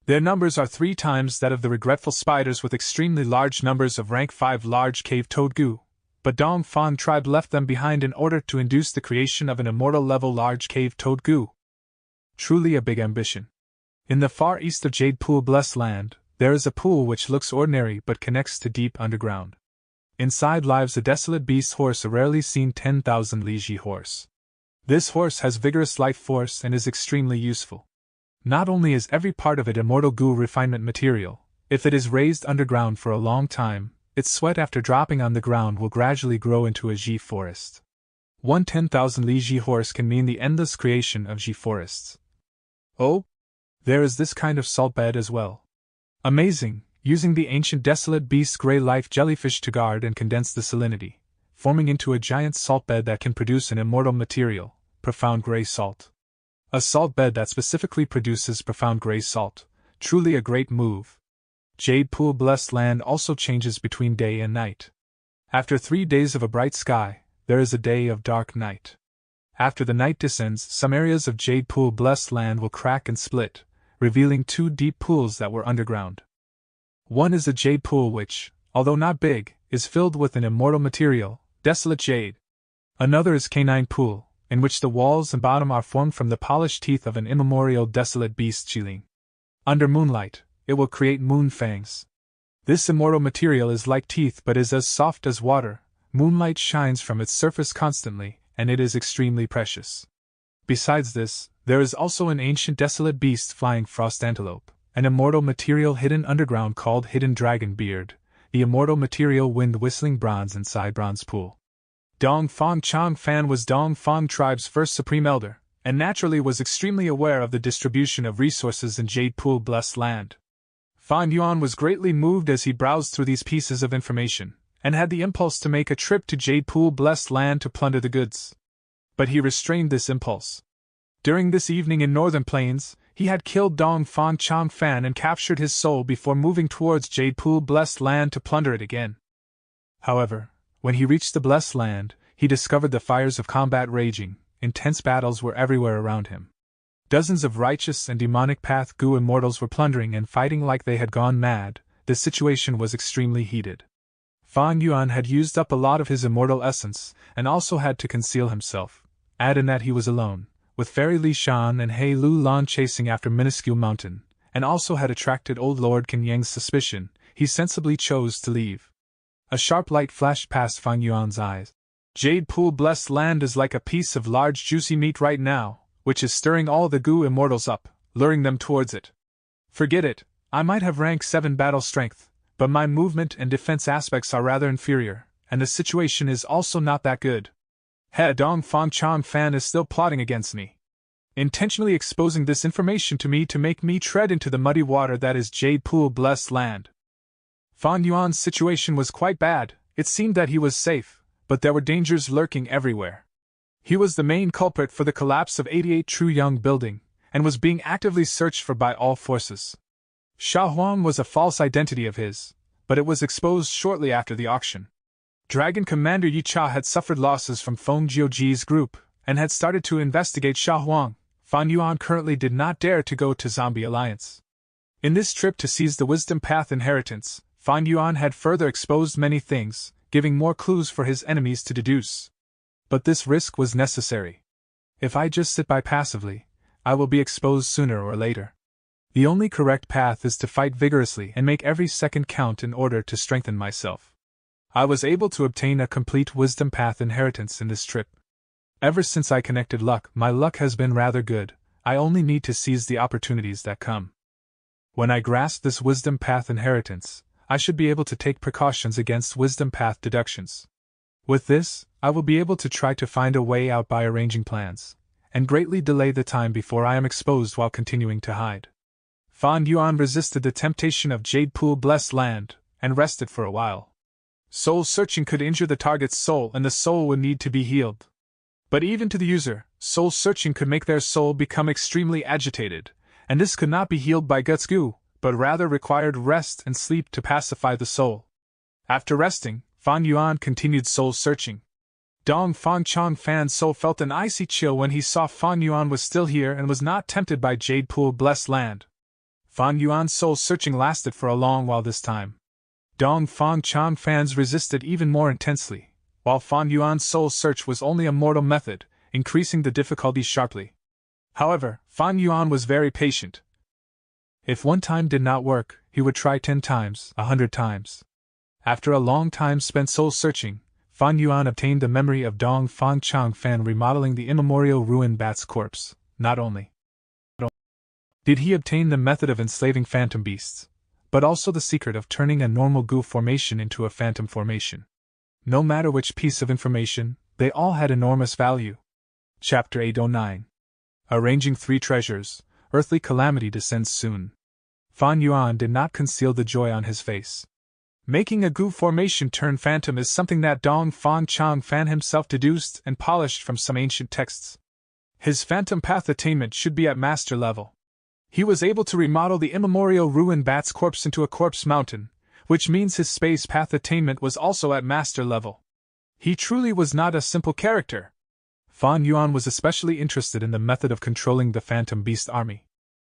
Their numbers are 3 times that of the regretful spiders, with extremely large numbers of rank 5 large cave toad goo, but Dong Fan tribe left them behind in order to induce the creation of an immortal level large cave toad goo. Truly a big ambition. In the far east of Jade Pool Blessed Land, there is a pool which looks ordinary but connects to deep underground. Inside lives a desolate beast horse, a rarely seen 10,000 Li horse. This horse has vigorous life force and is extremely useful. Not only is every part of it immortal goo refinement material, if it is raised underground for a long time, its sweat after dropping on the ground will gradually grow into a Ji forest. One 10,000 Li horse can mean the endless creation of Ji forests. Oh? There is this kind of salt bed as well. Amazing, using the ancient desolate beast's grey life jellyfish to guard and condense the salinity, forming into a giant salt bed that can produce an immortal material, profound grey salt. A salt bed that specifically produces profound grey salt, truly a great move. Jade Pool Blessed Land also changes between day and night. After 3 days of a bright sky, there is a day of dark night. After the night descends, some areas of Jade Pool Blessed Land will crack and split, revealing 2 deep pools that were underground. One is a jade pool which, although not big, is filled with an immortal material, desolate jade. Another is Canine Pool, in which the walls and bottom are formed from the polished teeth of an immemorial desolate beast Chiling. Under moonlight, it will create moon fangs. This immortal material is like teeth but is as soft as water. Moonlight shines from its surface constantly, and it is extremely precious. Besides this, there is also an ancient desolate beast flying frost antelope, an immortal material hidden underground called Hidden Dragon Beard, the immortal material wind whistling bronze inside Bronze Pool. Dong Fang Chang Fan was Dong Fang tribe's first supreme elder, and naturally was extremely aware of the distribution of resources in Jade Pool Blessed Land. Fang Yuan was greatly moved as he browsed through these pieces of information, and had the impulse to make a trip to Jade Pool Blessed Land to plunder the goods. But he restrained this impulse. During this evening in Northern Plains, he had killed Dong Fang Chang Fan and captured his soul before moving towards Jade Pool Blessed Land to plunder it again. However, when he reached the Blessed Land, he discovered the fires of combat raging. Intense battles were everywhere around him. Dozens of righteous and demonic path goo immortals were plundering and fighting like they had gone mad. The situation was extremely heated. Fang Yuan had used up a lot of his immortal essence, and also had to conceal himself. Add in that he was alone, with Fairy Li Shan and He Lu Lan chasing after Minuscule Mountain, and also had attracted old Lord Ken Yang's suspicion. He sensibly chose to leave. A sharp light flashed past Fang Yuan's eyes. Jade Pool Blessed Land is like a piece of large juicy meat right now, which is stirring all the goo immortals up, luring them towards it. Forget it, I might have rank 7 battle strength, but my movement and defense aspects are rather inferior, and the situation is also not that good. He Dong Fang Chang Fan is still plotting against me, intentionally exposing this information to me to make me tread into the muddy water that is Jade Pool Blessed Land. Fang Yuan's situation was quite bad. It seemed that he was safe, but there were dangers lurking everywhere. He was the main culprit for the collapse of 88 True Young Building, and was being actively searched for by all forces. Sha Huang was a false identity of his, but it was exposed shortly after the auction. Dragon Commander Yi Cha had suffered losses from Feng Jiuji's group, and had started to investigate Sha Huang. Fan Yuan currently did not dare to go to Zombie Alliance. In this trip to seize the Wisdom Path inheritance, Fan Yuan had further exposed many things, giving more clues for his enemies to deduce. But this risk was necessary. If I just sit by passively, I will be exposed sooner or later. The only correct path is to fight vigorously and make every second count in order to strengthen myself. I was able to obtain a complete Wisdom Path inheritance in this trip. Ever since I connected luck, my luck has been rather good. I only need to seize the opportunities that come. When I grasp this Wisdom Path inheritance, I should be able to take precautions against Wisdom Path deductions. With this, I will be able to try to find a way out by arranging plans, and greatly delay the time before I am exposed while continuing to hide. Fan Yuan resisted the temptation of Jade Pool Blessed Land, and rested for a while. Soul searching could injure the target's soul, and the soul would need to be healed. But even to the user, soul searching could make their soul become extremely agitated, and this could not be healed by Guts Goo, but rather required rest and sleep to pacify the soul. After resting, Fan Yuan continued soul searching. Dong Fang Chong Fan's soul felt an icy chill when he saw Fan Yuan was still here and was not tempted by Jade Pool Blessed Land. Fan Yuan's soul searching lasted for a long while this time. Dong Fang Chong Fan's resisted even more intensely, while Fan Yuan's soul search was only a mortal method, increasing the difficulty sharply. However, Fan Yuan was very patient. If one time did not work, he would try 10 times, 100 times. After a long time spent soul searching, Fan Yuan obtained the memory of Dong Fang Chong Fan remodeling the immemorial ruined bat's corpse. Not only did he obtain the method of enslaving phantom beasts, but also the secret of turning a normal goo formation into a phantom formation. No matter which piece of information, they all had enormous value. Chapter 809. Arranging 3 treasures, earthly calamity descends soon. Fan Yuan did not conceal the joy on his face. Making a goo formation turn phantom is something that Dong Fang Chong Fan himself deduced and polished from some ancient texts. His phantom path attainment should be at master level. He was able to remodel the immemorial ruined bat's corpse into a corpse mountain, which means his space path attainment was also at master level. He truly was not a simple character. Fan Yuan was especially interested in the method of controlling the Phantom Beast army.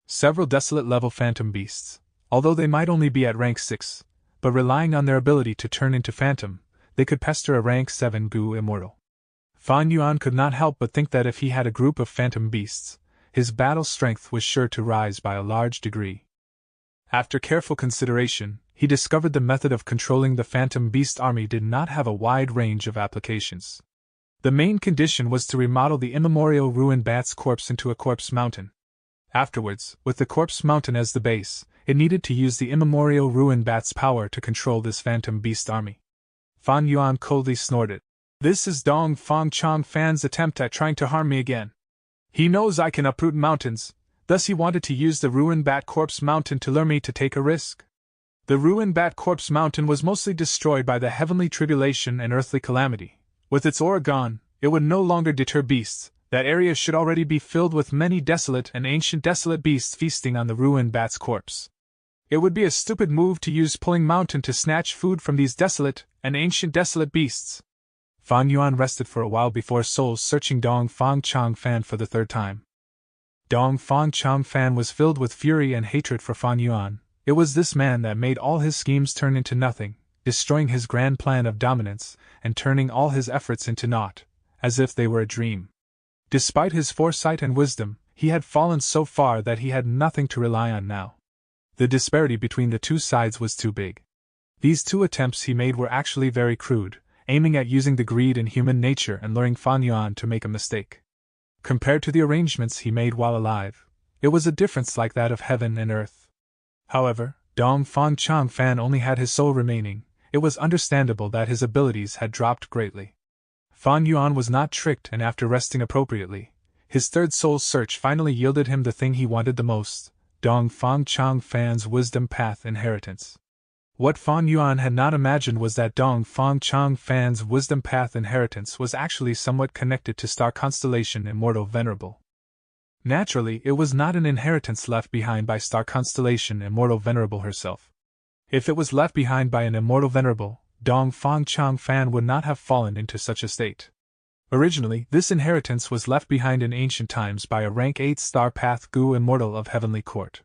Several desolate level Phantom Beasts, although they might only be at rank 6, but relying on their ability to turn into Phantom, they could pester a rank 7 Goo Immortal. Fan Yuan could not help but think that if he had a group of Phantom Beasts, his battle strength was sure to rise by a large degree. After careful consideration, he discovered the method of controlling the Phantom Beast army did not have a wide range of applications. The main condition was to remodel the immemorial ruined bat's corpse into a corpse mountain. Afterwards, with the corpse mountain as the base, it needed to use the immemorial ruined bat's power to control this Phantom Beast army. Fan Yuan coldly snorted. This is Dong Fang Chong Fan's attempt at trying to harm me again. He knows I can uproot mountains, thus he wanted to use the ruined bat corpse mountain to lure me to take a risk. The ruined bat corpse mountain was mostly destroyed by the heavenly tribulation and earthly calamity. With its aura gone, it would no longer deter beasts. That area should already be filled with many desolate and ancient desolate beasts feasting on the ruined bat's corpse. It would be a stupid move to use Pulling Mountain to snatch food from these desolate and ancient desolate beasts. Fan Yuan rested for a while before soul searching Dong Fang Chong Fan for the 3rd time. Dong Fang Chong Fan was filled with fury and hatred for Fan Yuan. It was this man that made all his schemes turn into nothing, destroying his grand plan of dominance, and turning all his efforts into naught, as if they were a dream. Despite his foresight and wisdom, he had fallen so far that he had nothing to rely on now. The disparity between the two sides was too big. These 2 attempts he made were actually very crude, aiming at using the greed in human nature and luring Fan Yuan to make a mistake. Compared to the arrangements he made while alive, it was a difference like that of heaven and earth. However, Dong Fang Chong Fan only had his soul remaining. It was understandable that his abilities had dropped greatly. Fan Yuan was not tricked, and after resting appropriately, his 3rd soul search finally yielded him the thing he wanted the most, Dong Fang Chong Fan's Wisdom Path inheritance. What Fan Yuan had not imagined was that Dong Fang Chang Fan's wisdom path inheritance was actually somewhat connected to star constellation Immortal Venerable. Naturally, it was not an inheritance left behind by star constellation Immortal Venerable herself. If it was left behind by an Immortal Venerable, Dong Fang Chang Fan would not have fallen into such a state. Originally, this inheritance was left behind in ancient times by a rank 8 star path Gu Immortal of Heavenly Court.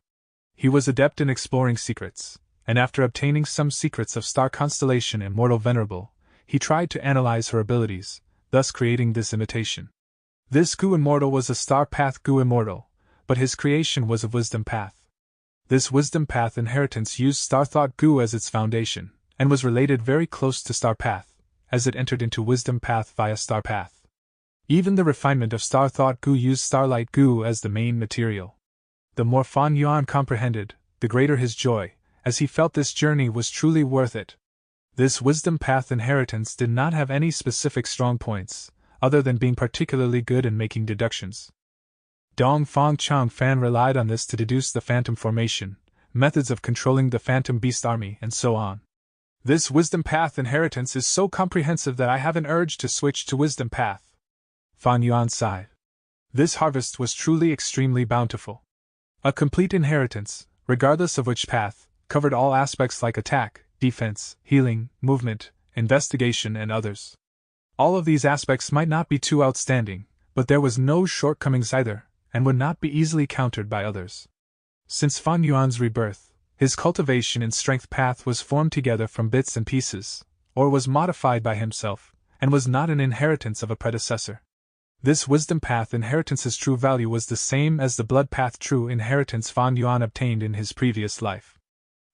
He was adept in exploring secrets, and after obtaining some secrets of star constellation Immortal Venerable, he tried to analyze her abilities, thus creating this imitation. This Gu Immortal was a star path Gu Immortal, but his creation was of wisdom path. This wisdom path inheritance used star thought Gu as its foundation, and was related very close to star path, as it entered into wisdom path via star path. Even the refinement of star thought Gu used starlight Gu as the main material. The more Fan Yuan comprehended, the greater his joy, as he felt this journey was truly worth it. This wisdom path inheritance did not have any specific strong points, other than being particularly good in making deductions. Dong Fang Chang Fan relied on this to deduce the phantom formation, methods of controlling the phantom beast army, and so on. This wisdom path inheritance is so comprehensive that I have an urge to switch to wisdom path. Fan Yuan sighed. This harvest was truly extremely bountiful. A complete inheritance, regardless of which path, covered all aspects like attack, defense, healing, movement, investigation, and others. All of these aspects might not be too outstanding, but there was no shortcomings either, and would not be easily countered by others. Since Fan Yuan's rebirth, his cultivation and strength path was formed together from bits and pieces, or was modified by himself, and was not an inheritance of a predecessor. This wisdom path inheritance's true value was the same as the blood path true inheritance Fan Yuan obtained in his previous life.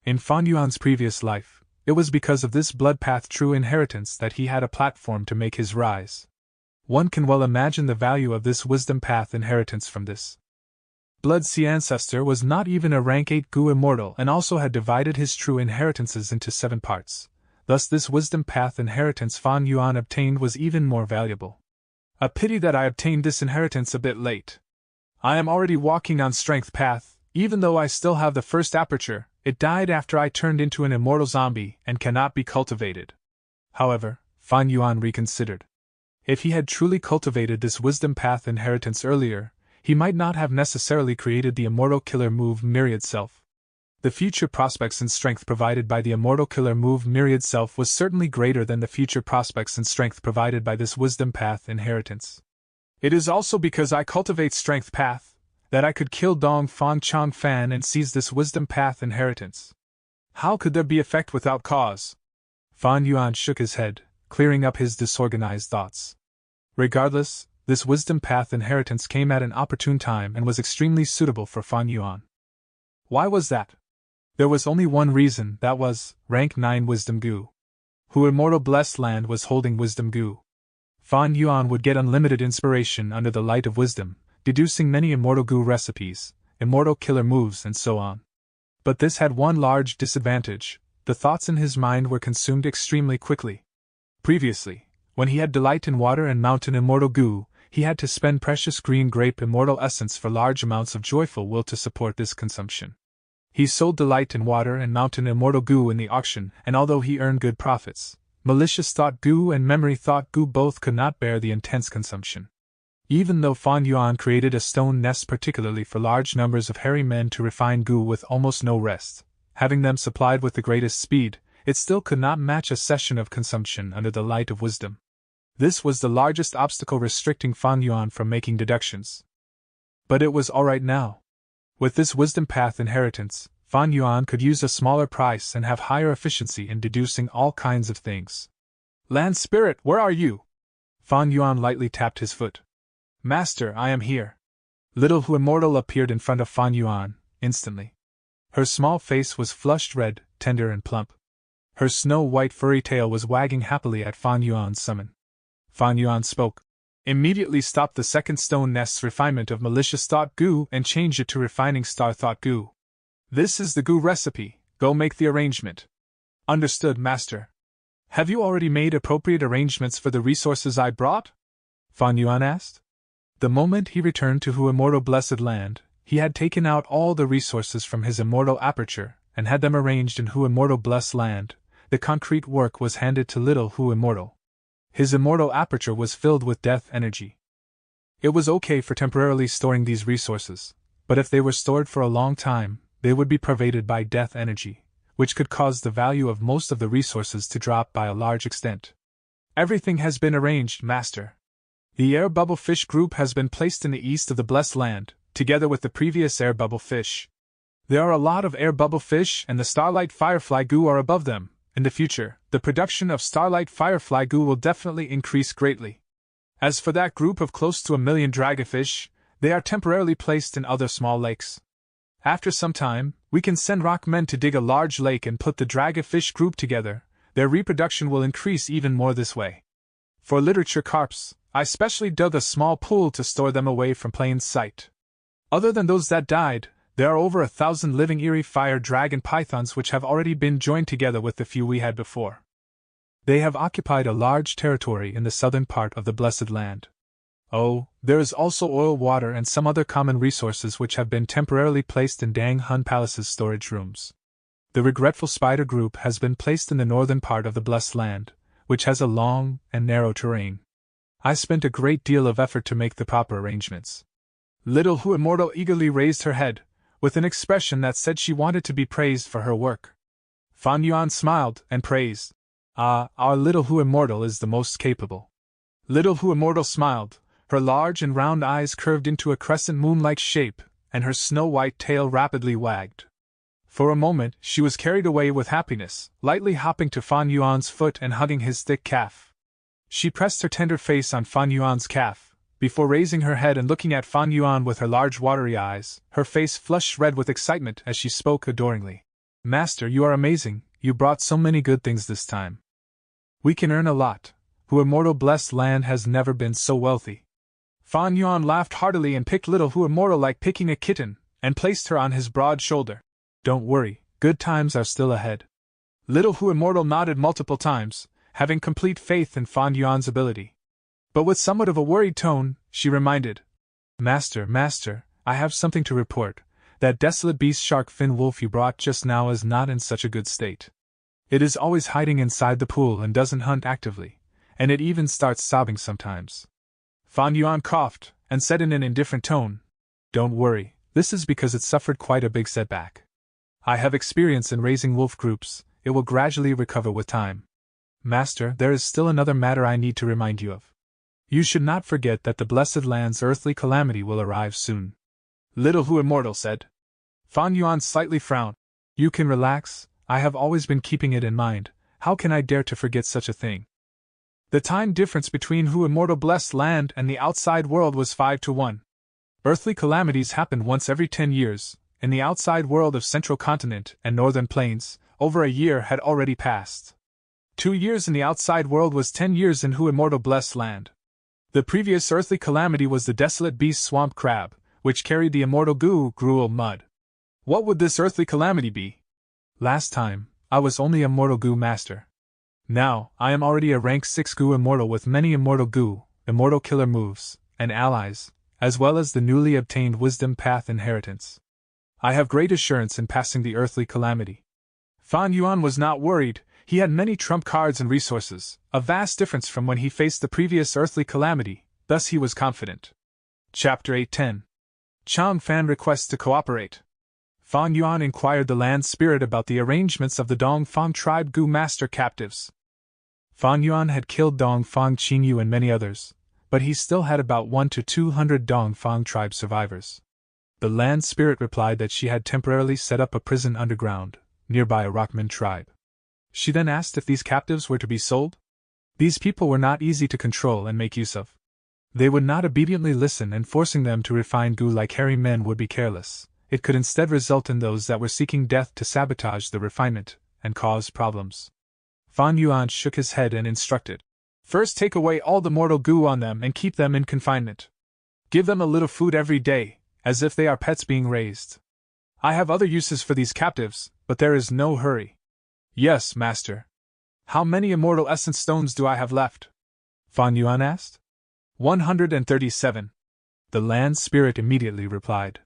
In Fan Yuan's previous life, it was because of this blood path true inheritance that he had a platform to make his rise. One can well imagine the value of this wisdom path inheritance from this. Blood Sea ancestor was not even a rank 8 Gu Immortal and also had divided his true inheritances into 7 parts, thus this wisdom path inheritance Fan Yuan obtained was even more valuable. A pity that I obtained this inheritance a bit late. I am already walking on strength path, even though I still have the first aperture. It died after I turned into an immortal zombie and cannot be cultivated. However, Fan Yuan reconsidered. If he had truly cultivated this wisdom path inheritance earlier, he might not have necessarily created the immortal killer move Myriad Self. The future prospects and strength provided by the immortal killer move Myriad Self was certainly greater than the future prospects and strength provided by this wisdom path inheritance. It is also because I cultivate strength path that I could kill Dong Fang Chang Fan and seize this wisdom path inheritance. How could there be effect without cause? Fan Yuan shook his head, clearing up his disorganized thoughts. Regardless, this wisdom path inheritance came at an opportune time and was extremely suitable for Fan Yuan. Why was that? There was only one reason, that was, rank 9 Wisdom Gu. Who Immortal Blessed Land was holding Wisdom Gu. Fan Yuan would get unlimited inspiration under the light of wisdom, deducing many immortal Gu recipes, immortal killer moves, and so on. But this had one large disadvantage: the thoughts in his mind were consumed extremely quickly. Previously, when he had Delight in Water and Mountain Immortal Gu, he had to spend precious green grape immortal essence for large amounts of joyful will to support this consumption. He sold Delight in Water and Mountain Immortal Gu in the auction, and although he earned good profits, Malicious Thought Gu and Memory Thought Gu both could not bear the intense consumption. Even though Fan Yuan created a stone nest particularly for large numbers of hairy men to refine Gu with almost no rest, having them supplied with the greatest speed, it still could not match a session of consumption under the light of wisdom. This was the largest obstacle restricting Fan Yuan from making deductions. But it was alright now. With this wisdom path inheritance, Fan Yuan could use a smaller price and have higher efficiency in deducing all kinds of things. Land Spirit, where are you? Fan Yuan lightly tapped his foot. Master, I am here. Little Hu Immortal appeared in front of Fan Yuan, instantly. Her small face was flushed red, tender and plump. Her snow-white furry tail was wagging happily at Fan Yuan's summon. Fan Yuan spoke. Immediately stop the second stone nest's refinement of Malicious Thought Gu and change it to Refining Star Thought Gu. This is the Gu recipe, go make the arrangement. Understood, Master. Have you already made appropriate arrangements for the resources I brought? Fan Yuan asked. The moment he returned to Hu Immortal Blessed Land, he had taken out all the resources from his immortal aperture, and had them arranged in Who Immortal Blessed Land. The concrete work was handed to little Who Immortal. His immortal aperture was filled with death energy. It was okay for temporarily storing these resources, but if they were stored for a long time, they would be pervaded by death energy, which could cause the value of most of the resources to drop by a large extent. Everything has been arranged, Master. The air bubble fish group has been placed in the east of the Blessed Land, together with the previous air bubble fish. There are a lot of air bubble fish, and the starlight firefly goo are above them. In the future, the production of starlight firefly goo will definitely increase greatly. As for that group of close to 1 million dragonfish, they are temporarily placed in other small lakes. After some time, we can send rock men to dig a large lake and put the dragonfish group together. Their reproduction will increase even more this way. For literature carps, I specially dug a small pool to store them away from plain sight. Other than those that died, there are over 1,000 living eerie fire dragon pythons which have already been joined together with the few we had before. They have occupied a large territory in the southern part of the Blessed Land. Oh, there is also oil, water, and some other common resources which have been temporarily placed in Dang Hun Palace's storage rooms. The regretful spider group has been placed in the northern part of the Blessed Land, which has a long and narrow terrain. I spent a great deal of effort to make the proper arrangements. Little Who Immortal eagerly raised her head, with an expression that said she wanted to be praised for her work. Fan Yuan smiled and praised. Ah, our Little Who Immortal is the most capable. Little Who Immortal smiled, her large and round eyes curved into a crescent moon-like shape, and her snow-white tail rapidly wagged. For a moment she was carried away with happiness, lightly hopping to Fan Yuan's foot and hugging his thick calf. She pressed her tender face on Fan Yuan's calf, before raising her head and looking at Fan Yuan with her large watery eyes, her face flushed red with excitement as she spoke adoringly. Master, you are amazing, you brought so many good things this time. We can earn a lot. Who Immortal Blessed Land has never been so wealthy. Fan Yuan laughed heartily and picked Little Who Immortal like picking a kitten, and placed her on his broad shoulder. Don't worry, good times are still ahead. Little Who Immortal nodded multiple times, having complete faith in Fan Yuan's ability. But with somewhat of a worried tone, she reminded, Master, I have something to report. That desolate beast shark fin wolf you brought just now is not in such a good state. It is always hiding inside the pool and doesn't hunt actively, and it even starts sobbing sometimes. Fan Yuan coughed, and said in an indifferent tone, Don't worry, this is because it suffered quite a big setback. I have experience in raising wolf groups, it will gradually recover with time. Master, there is still another matter I need to remind you of. You should not forget that the Blessed Land's earthly calamity will arrive soon. Little Who Immortal said. Fan Yuan slightly frowned. You can relax, I have always been keeping it in mind, how can I dare to forget such a thing? The time difference between Who Immortal Blessed Land and the outside world was 5-1. Earthly calamities happened once every 10 years, in the outside world of Central Continent and Northern Plains, over a year had already passed. 2 years in the outside world was 10 years in Who Immortal Blessed Land. The previous earthly calamity was the desolate beast swamp crab, which carried the immortal goo gruel mud. What would this earthly calamity be? Last time, I was only a mortal goo master. Now, I am already a rank 6 goo immortal with many immortal goo, immortal killer moves, and allies, as well as the newly obtained wisdom path inheritance. I have great assurance in passing the earthly calamity. Fan Yuan was not worried. He had many trump cards and resources, a vast difference from when he faced the previous earthly calamity, thus he was confident. Chapter 8:10. Chang Fan requests to cooperate. Fan Yuan inquired the land spirit about the arrangements of the Dongfang tribe Gu master captives. Fan Yuan had killed Dongfang Qingyu and many others, but he still had about 100 to 200 Dongfang tribe survivors. The land spirit replied that she had temporarily set up a prison underground, nearby a Rockman tribe. She then asked if these captives were to be sold. These people were not easy to control and make use of. They would not obediently listen, and forcing them to refine Gu like hairy men would be careless. It could instead result in those that were seeking death to sabotage the refinement and cause problems. Fan Yuan shook his head and instructed. First, take away all the mortal Gu on them and keep them in confinement. Give them a little food every day, as if they are pets being raised. I have other uses for these captives, but there is no hurry. Yes, master. How many immortal essence stones do I have left? Fan Yuan asked. 137. The land spirit immediately replied.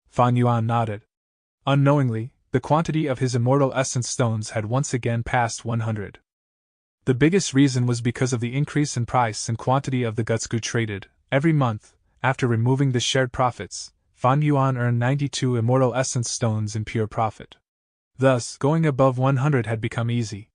Fan Yuan nodded. Unknowingly, the quantity of his immortal essence stones had once again passed 100. The biggest reason was because of the increase in price and quantity of the guts Gu traded. Every month, after removing the shared profits, Fan Yuan earned 92 immortal essence stones in pure profit. Thus, going above 100 had become easy.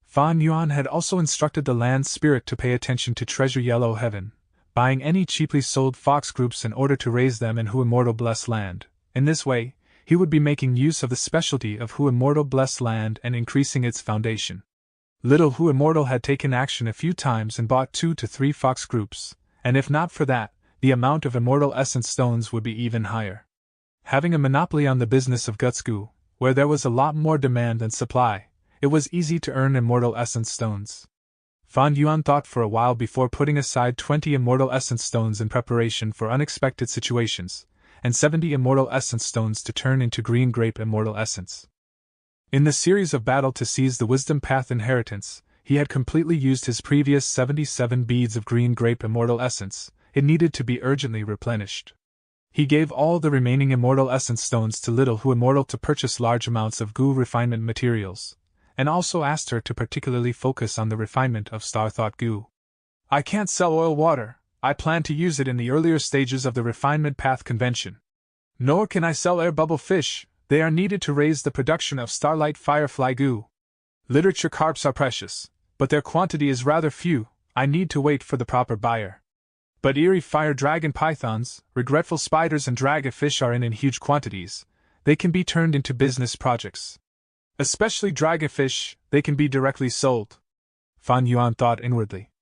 Fan Yuan had also instructed the land spirit to pay attention to Treasure Yellow Heaven, buying any cheaply sold fox groups in order to raise them in Hu Immortal Blessed Land. In this way, he would be making use of the specialty of Hu Immortal Blessed Land and increasing its foundation. Little Hu Immortal had taken action a few times and bought 2 to 3 fox groups, and if not for that, the amount of immortal essence stones would be even higher. Having a monopoly on the business of Guts Gu, where there was a lot more demand than supply, it was easy to earn immortal essence stones. Fan Yuan thought for a while before putting aside 20 immortal essence stones in preparation for unexpected situations, and 70 immortal essence stones to turn into green grape immortal essence. In the series of battle to seize the Wisdom Path inheritance, he had completely used his previous 77 beads of green grape immortal essence. It needed to be urgently replenished. He gave all the remaining immortal essence stones to Little Hu Immortal to purchase large amounts of Gu refinement materials, and also asked her to particularly focus on the refinement of Star Thought Gu. I can't sell oil water, I plan to use it in the earlier stages of the refinement path convention. Nor can I sell air bubble fish, they are needed to raise the production of Starlight Firefly Gu. Literature carps are precious, but their quantity is rather few, I need to wait for the proper buyer. But eerie fire dragon pythons, regretful spiders and dragonfish are in huge quantities. They can be turned into business projects. Especially dragonfish, they can be directly sold. Fan Yuan thought inwardly.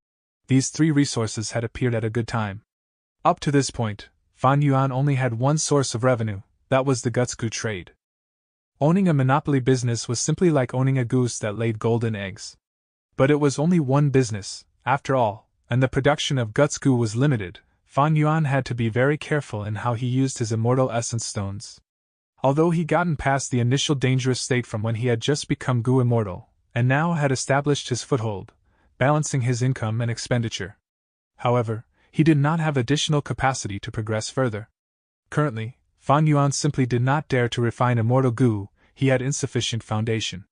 These 3 resources had appeared at a good time. Up to this point, Fan Yuan only had one source of revenue, that was the Guts Gu trade. Owning a monopoly business was simply like owning a goose that laid golden eggs. But it was only one business, after all, and the production of Guts Gu was limited. Fan Yuan had to be very careful in how he used his immortal essence stones. Although he gotten past the initial dangerous state from when he had just become Gu Immortal, and now had established his foothold, balancing his income and expenditure. However, he did not have additional capacity to progress further. Currently, Fan Yuan simply did not dare to refine immortal Gu, he had insufficient foundation.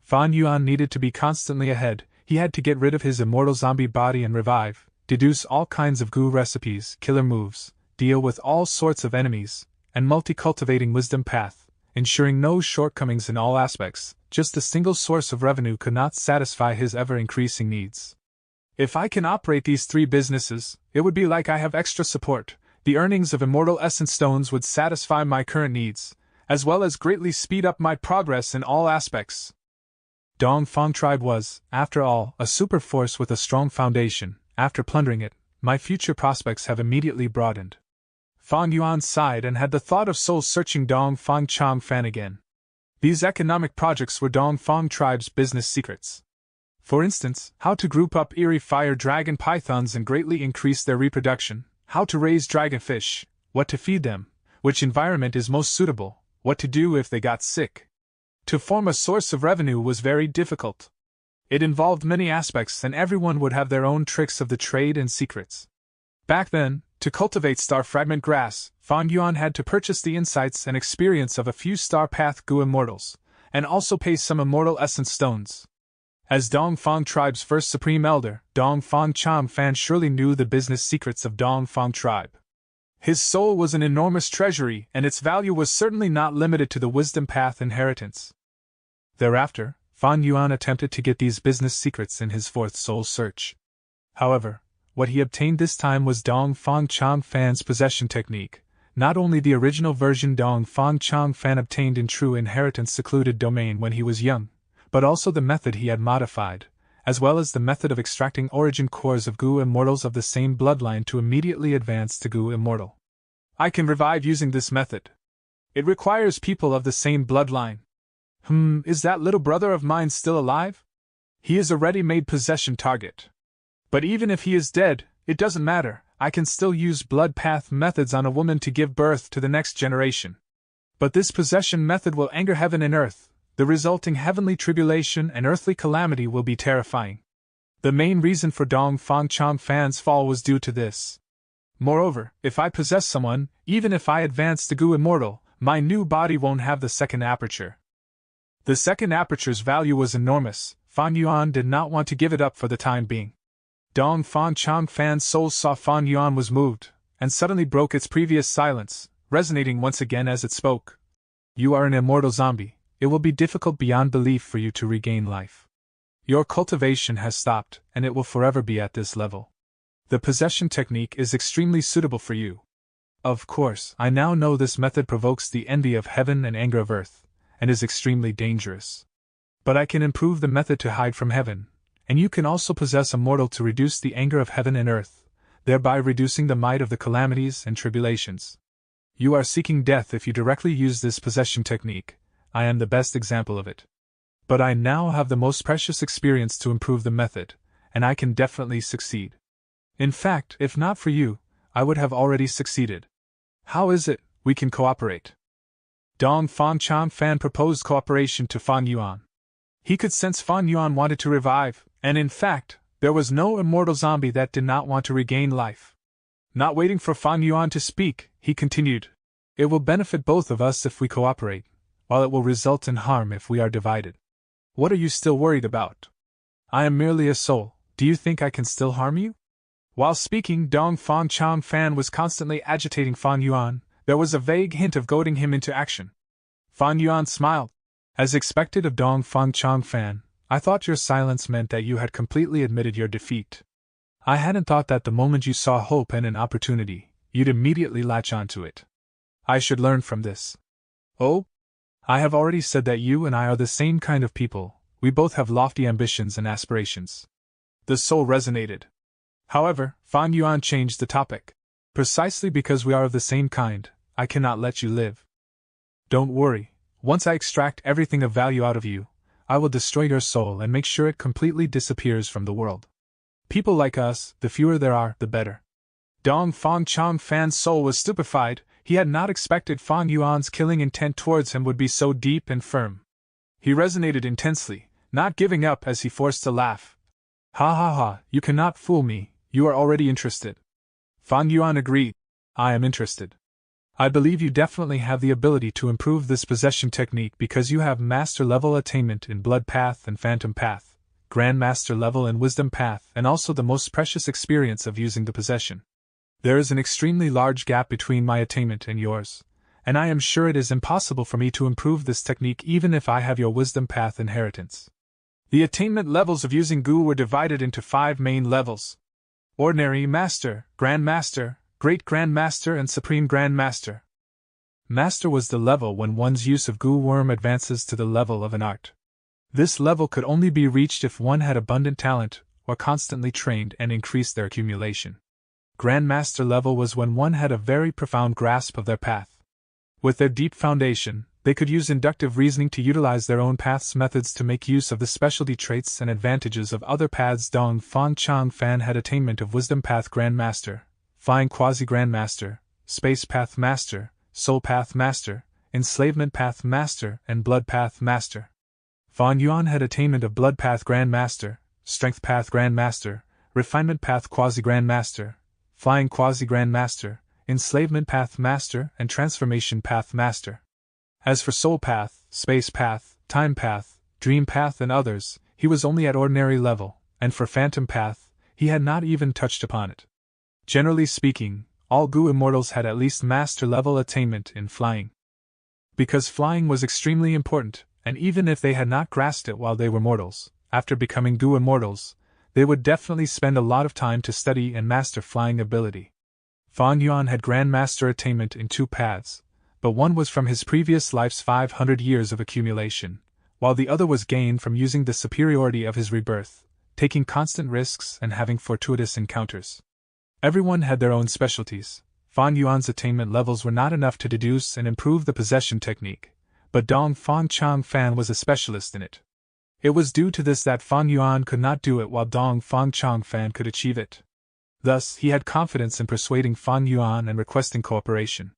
Fan Yuan needed to be constantly ahead. He had to get rid of his immortal zombie body and revive, deduce all kinds of Gu recipes, killer moves, deal with all sorts of enemies, and multi-cultivating wisdom path, ensuring no shortcomings in all aspects. Just a single source of revenue could not satisfy his ever-increasing needs. If I can operate these 3 businesses, it would be like I have extra support. The earnings of immortal essence stones would satisfy my current needs, as well as greatly speed up my progress in all aspects. Dongfang tribe was, after all, a super force with a strong foundation. After plundering it, my future prospects have immediately broadened. Fan Yuan sighed and had the thought of soul-searching Dongfang Changfan again. These economic projects were Dongfang tribe's business secrets. For instance, how to group up eerie fire dragon pythons and greatly increase their reproduction, how to raise dragonfish, what to feed them, which environment is most suitable, what to do if they got sick. To form a source of revenue was very difficult. It involved many aspects and everyone would have their own tricks of the trade and secrets. Back then, to cultivate star fragment grass, Fan Yuan had to purchase the insights and experience of a few star path Gu immortals, and also pay some immortal essence stones. As Dongfang tribe's first supreme elder, Dongfang Changfan surely knew the business secrets of Dongfang tribe. His soul was an enormous treasury, and its value was certainly not limited to the wisdom path inheritance. Thereafter, Fan Yuan attempted to get these business secrets in his 4th soul search. However, what he obtained this time was Dongfang Changfan's possession technique, not only the original version Dongfang Changfan obtained in true inheritance secluded domain when he was young, but also the method he had modified, as well as the method of extracting origin cores of Gu immortals of the same bloodline to immediately advance to Gu immortal. I can revive using this method. It requires people of the same bloodline. Is that little brother of mine still alive? He is a ready-made possession target. But even if he is dead, it doesn't matter, I can still use blood path methods on a woman to give birth to the next generation. But this possession method will anger heaven and earth. The resulting heavenly tribulation and earthly calamity will be terrifying. The main reason for Dongfang Changfan's fall was due to this. Moreover, if I possess someone, even if I advance to Gu Immortal, my new body won't have the second aperture. The second aperture's value was enormous. Fan Yuan did not want to give it up for the time being. Dong Fan Chang Fan's soul saw Fan Yuan was moved, and suddenly broke its previous silence, resonating once again as it spoke. You are an immortal zombie. It will be difficult beyond belief for you to regain life. Your cultivation has stopped, and it will forever be at this level. The possession technique is extremely suitable for you. Of course, I now know this method provokes the envy of heaven and anger of earth, and is extremely dangerous. But I can improve the method to hide from heaven, and you can also possess a mortal to reduce the anger of heaven and earth, thereby reducing the might of the calamities and tribulations. You are seeking death if you directly use this possession technique. I am the best example of it. But I now have the most precious experience to improve the method, and I can definitely succeed. In fact, if not for you, I would have already succeeded. How is it we can cooperate? Dong Fan Chang Fan proposed cooperation to Fan Yuan. He could sense Fan Yuan wanted to revive, and in fact, there was no immortal zombie that did not want to regain life. Not waiting for Fan Yuan to speak, he continued. It will benefit both of us if we cooperate, while it will result in harm if we are divided. What are you still worried about? I am merely a soul. Do you think I can still harm you? While speaking, Dong Fan Chang Fan was constantly agitating Fan Yuan. There was a vague hint of goading him into action. Fan Yuan smiled. As expected of Dong Fan Chang Fan, I thought your silence meant that you had completely admitted your defeat. I hadn't thought that the moment you saw hope and an opportunity, you'd immediately latch onto it. I should learn from this. Oh? I have already said that you and I are the same kind of people. We both have lofty ambitions and aspirations. The soul resonated. However, Fan Yuan changed the topic. Precisely because we are of the same kind, I cannot let you live. Don't worry. Once I extract everything of value out of you, I will destroy your soul and make sure it completely disappears from the world. People like us, the fewer there are, the better. Dong Fan Chang Fan's soul was stupefied. He had not expected Fan Yuan's killing intent towards him would be so deep and firm. He resonated intensely, not giving up as he forced a laugh. Ha ha ha, you cannot fool me, you are already interested. Fan Yuan agreed. I am interested. I believe you definitely have the ability to improve this possession technique because you have master level attainment in Blood Path and Phantom Path, Grand Master level in Wisdom Path, and also the most precious experience of using the possession. There is an extremely large gap between my attainment and yours, and I am sure it is impossible for me to improve this technique even if I have your Wisdom Path inheritance. The attainment levels of using Gu were divided into 5 main levels: Ordinary Master, Grand Master, Great Grand Master, and Supreme Grand Master. Master was the level when one's use of Gu Worm advances to the level of an art. This level could only be reached if one had abundant talent, or constantly trained and increased their accumulation. Grand Master level was when one had a very profound grasp of their path. With their deep foundation, they could use inductive reasoning to utilize their own path's methods to make use of the specialty traits and advantages of other paths. Dong Fan Chang Fan had attainment of Wisdom Path Grand Master, Flying Quasi Grand Master, Space Path Master, Soul Path Master, Enslavement Path Master, and Blood Path Master. Fan Yuan had attainment of Blood Path Grand Master, Strength Path Grand Master, Refinement Path Quasi Grand Master, Flying Quasi Grand Master, Enslavement Path Master, and Transformation Path Master. As for Soul Path, Space Path, Time Path, Dream Path, and others, he was only at ordinary level, and for Phantom Path, he had not even touched upon it. Generally speaking, all Gu immortals had at least master level attainment in flying. Because flying was extremely important, and even if they had not grasped it while they were mortals, after becoming Gu immortals, they would definitely spend a lot of time to study and master flying ability. Fan Yuan had Grand Master attainment in 2 paths, but one was from his previous life's 500 years of accumulation, while the other was gained from using the superiority of his rebirth, taking constant risks and having fortuitous encounters. Everyone had their own specialties. Fan Yuan's attainment levels were not enough to deduce and improve the possession technique, but Dong Fan Chang Fan was a specialist in it. It was due to this that Fan Yuan could not do it while Dong Fan Chang Fan could achieve it. Thus, he had confidence in persuading Fan Yuan and requesting cooperation.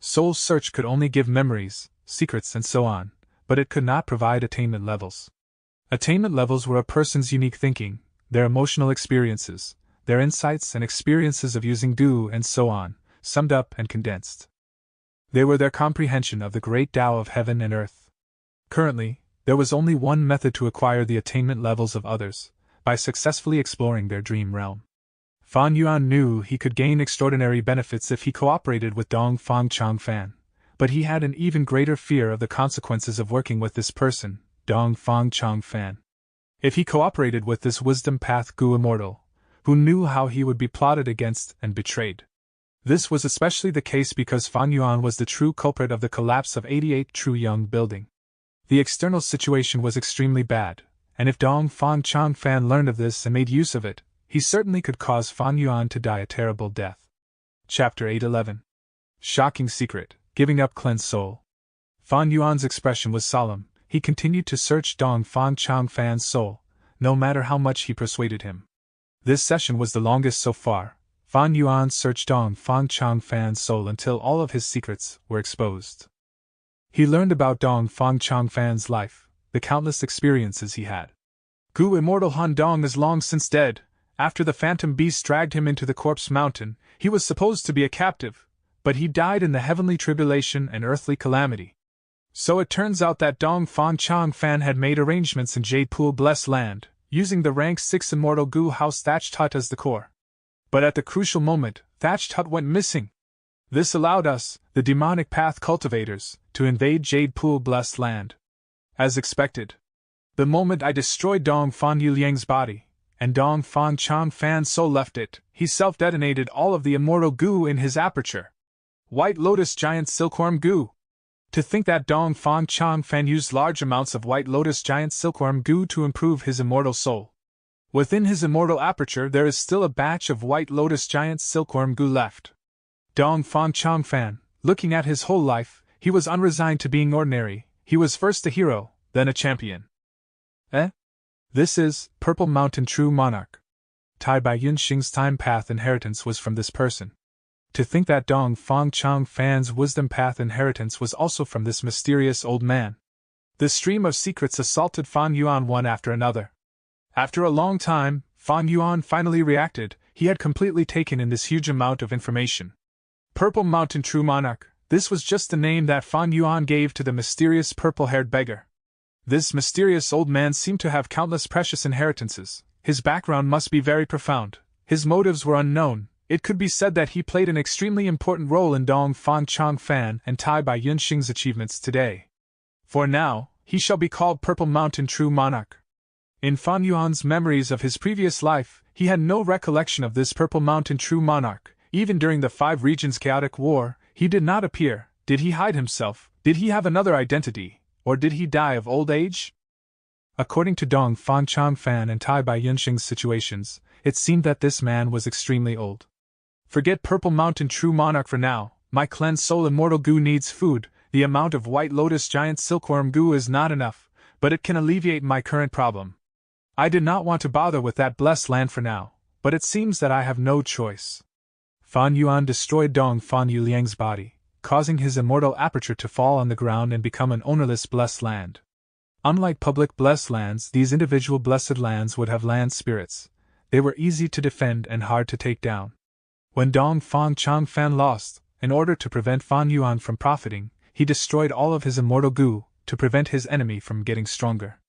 Soul Search could only give memories, secrets, and so on, but it could not provide attainment levels. Attainment levels were a person's unique thinking, their emotional experiences, their insights and experiences of using Gu, and so on, summed up and condensed. They were their comprehension of the great Tao of heaven and earth. Currently, there was only one method to acquire the attainment levels of others: by successfully exploring their dream realm. Fan Yuan knew he could gain extraordinary benefits if he cooperated with Dong Fang Changfan, but he had an even greater fear of the consequences of working with this person, Dong Fang Changfan. If he cooperated with this wisdom path Gu immortal, who knew how he would be plotted against and betrayed. This was especially the case because Fan Yuan was the true culprit of the collapse of 88 True Young Building. The external situation was extremely bad, and if Dong Fang Changfan learned of this and made use of it, he certainly could cause Fan Yuan to die a terrible death. Chapter 811. Shocking Secret, Giving Up Cleansed Soul. Fan Yuan's expression was solemn. He continued to search Dong Fang Changfan's soul, no matter how much he persuaded him. This session was the longest so far. Fan Yuan searched Dong Fang Changfan's soul until all of his secrets were exposed. He learned about Dong Fang Changfan's life, the countless experiences he had. Gu immortal Han Dong is long since dead. After the phantom beast dragged him into the corpse mountain, he was supposed to be a captive, but he died in the heavenly tribulation and earthly calamity. So it turns out that Dong Fang Changfan had made arrangements in Jade Pool Blessed Land, using the rank 6 immortal Gu house thatched hut as the core. But at the crucial moment, thatched hut went missing. This allowed us, the demonic path cultivators, to invade Jade Pool Blessed Land. As expected, the moment I destroyed Dong Fan Yuliang's body, and Dong Fang Changfan's soul left it, he self-detonated all of the immortal Gu in his aperture. White Lotus Giant Silkworm Gu. To think that Dong Fang Changfan used large amounts of White Lotus Giant Silkworm Gu to improve his immortal soul. Within his immortal aperture there is still a batch of White Lotus Giant Silkworm Gu left. Dong Fang Changfan, looking at his whole life, he was unresigned to being ordinary. He was first a hero, then a champion. This is Purple Mountain True Monarch. Tai Bai Yunxing's time path inheritance was from this person. To think that Dong Fang Changfan's wisdom path inheritance was also from this mysterious old man. The stream of secrets assaulted Fan Yuan one after another. After a long time, Fan Yuan finally reacted. He had completely taken in this huge amount of information. Purple Mountain True Monarch, this was just the name that Fan Yuan gave to the mysterious purple-haired beggar. This mysterious old man seemed to have countless precious inheritances. His background must be very profound. His motives were unknown. It could be said that he played an extremely important role in Dong Fang Changfan and Tai Bai Yunxing's achievements today. For now, he shall be called Purple Mountain True Monarch. In Fan Yuan's memories of his previous life, he had no recollection of this Purple Mountain True Monarch. Even during the 5 Regions Chaotic War, he did not appear. Did he hide himself? Did he have another identity? Or did he die of old age? According to Dong Fang Changfan and Tai Bai Yunxing's situations, it seemed that this man was extremely old. Forget Purple Mountain True Monarch for now. My cleansed soul immortal Gu needs food. The amount of White Lotus Giant Silkworm Gu is not enough, but it can alleviate my current problem. I did not want to bother with that blessed land for now, but it seems that I have no choice. Fan Yuan destroyed Dong Fan Yuliang's body, causing his immortal aperture to fall on the ground and become an ownerless blessed land. Unlike public blessed lands, these individual blessed lands would have land spirits. They were easy to defend and hard to take down. When Dong Fang Changfan lost, in order to prevent Fan Yuan from profiting, he destroyed all of his immortal Gu, to prevent his enemy from getting stronger.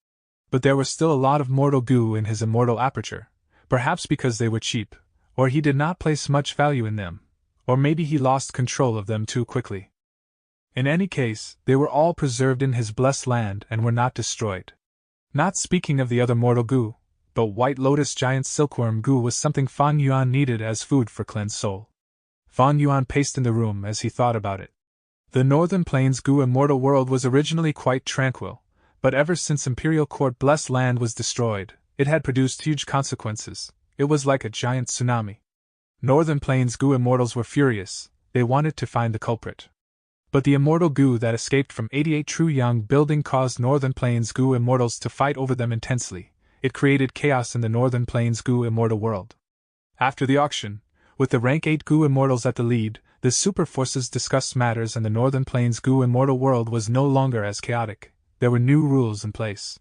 But there was still a lot of mortal Gu in his immortal aperture, perhaps because they were cheap, or he did not place much value in them, or maybe he lost control of them too quickly. In any case, they were all preserved in his blessed land and were not destroyed. Not speaking of the other mortal Gu, but White Lotus Giant Silkworm Gu was something Fan Yuan needed as food for cleansed soul. Fan Yuan paced in the room as he thought about it. The Northern Plains Gu immortal world was originally quite tranquil, but ever since Imperial Court Blessed Land was destroyed, it had produced huge consequences. It was like a giant tsunami. Northern Plains Gu immortals were furious. They wanted to find the culprit. But the immortal Gu that escaped from 88 True Young Building caused Northern Plains Gu immortals to fight over them intensely. It created chaos in the Northern Plains Gu immortal world. After the auction, with the rank 8 Gu immortals at the lead, the super forces discussed matters and the Northern Plains Gu immortal world was no longer as chaotic. There were new rules in place.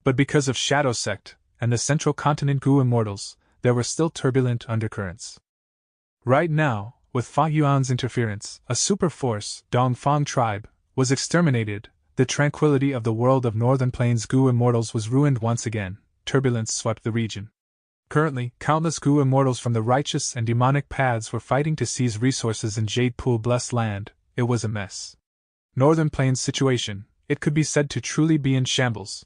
But because of Shadow Sect and the Central Continent Gu immortals, there were still turbulent undercurrents. Right now, with Fa Yuan's interference, a super force, Dong Fang tribe, was exterminated. the tranquility of the world of Northern Plains Goo Immortals was ruined once again. Turbulence swept the region. Currently, countless Goo Immortals from the righteous and demonic paths were fighting to seize resources in Jade Pool Blessed Land. It was a mess. Northern Plains' situation, it could be said to truly be in shambles.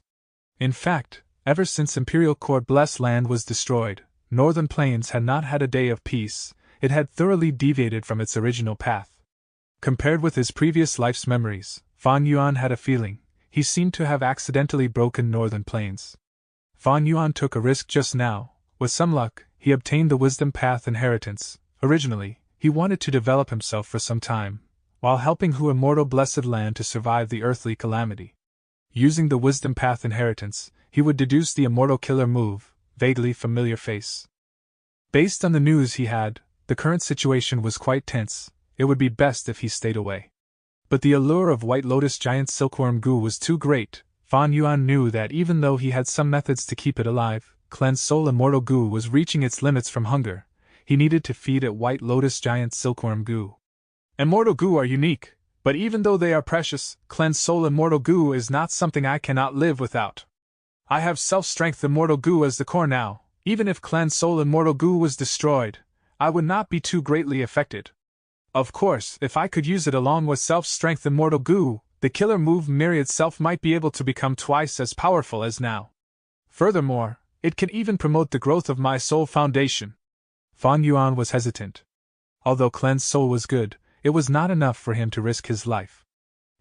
In fact, ever since Imperial Court Blessed Land was destroyed, Northern Plains had not had a day of peace. It had thoroughly deviated from its original path. Compared with his previous life's memories, Fan Yuan had a feeling he seemed to have accidentally broken Northern Plains. Fan Yuan took a risk just now. With some luck, he obtained the Wisdom Path inheritance. Originally, he wanted to develop himself for some time, while helping Hu Immortal Blessed Land to survive the earthly calamity. Using the Wisdom Path inheritance, he would deduce the Immortal Killer move, vaguely familiar face. Based on the news he had, the current situation was quite tense. It would be best if he stayed away. But the allure of White Lotus Giant Silkworm Goo was too great. Fan Yuan knew that even though he had some methods to keep it alive, Cleanse Soul Immortal Goo was reaching its limits from hunger. He needed to feed it White Lotus Giant Silkworm Goo. Immortal Goo are unique, but even though they are precious, Cleanse Soul Immortal Goo is not something I cannot live without. I have Self-Strength Immortal Goo as the core now. Even if Cleanse Soul Immortal Goo was destroyed, I would not be too greatly affected. Of course, if I could use it along with Self-Strength Immortal Goo, the killer move Myriad Self might be able to become twice as powerful as now. Furthermore, it can even promote the growth of my soul foundation. Fan Yuan was hesitant. Although Cleanse Soul was good, it was not enough for him to risk his life.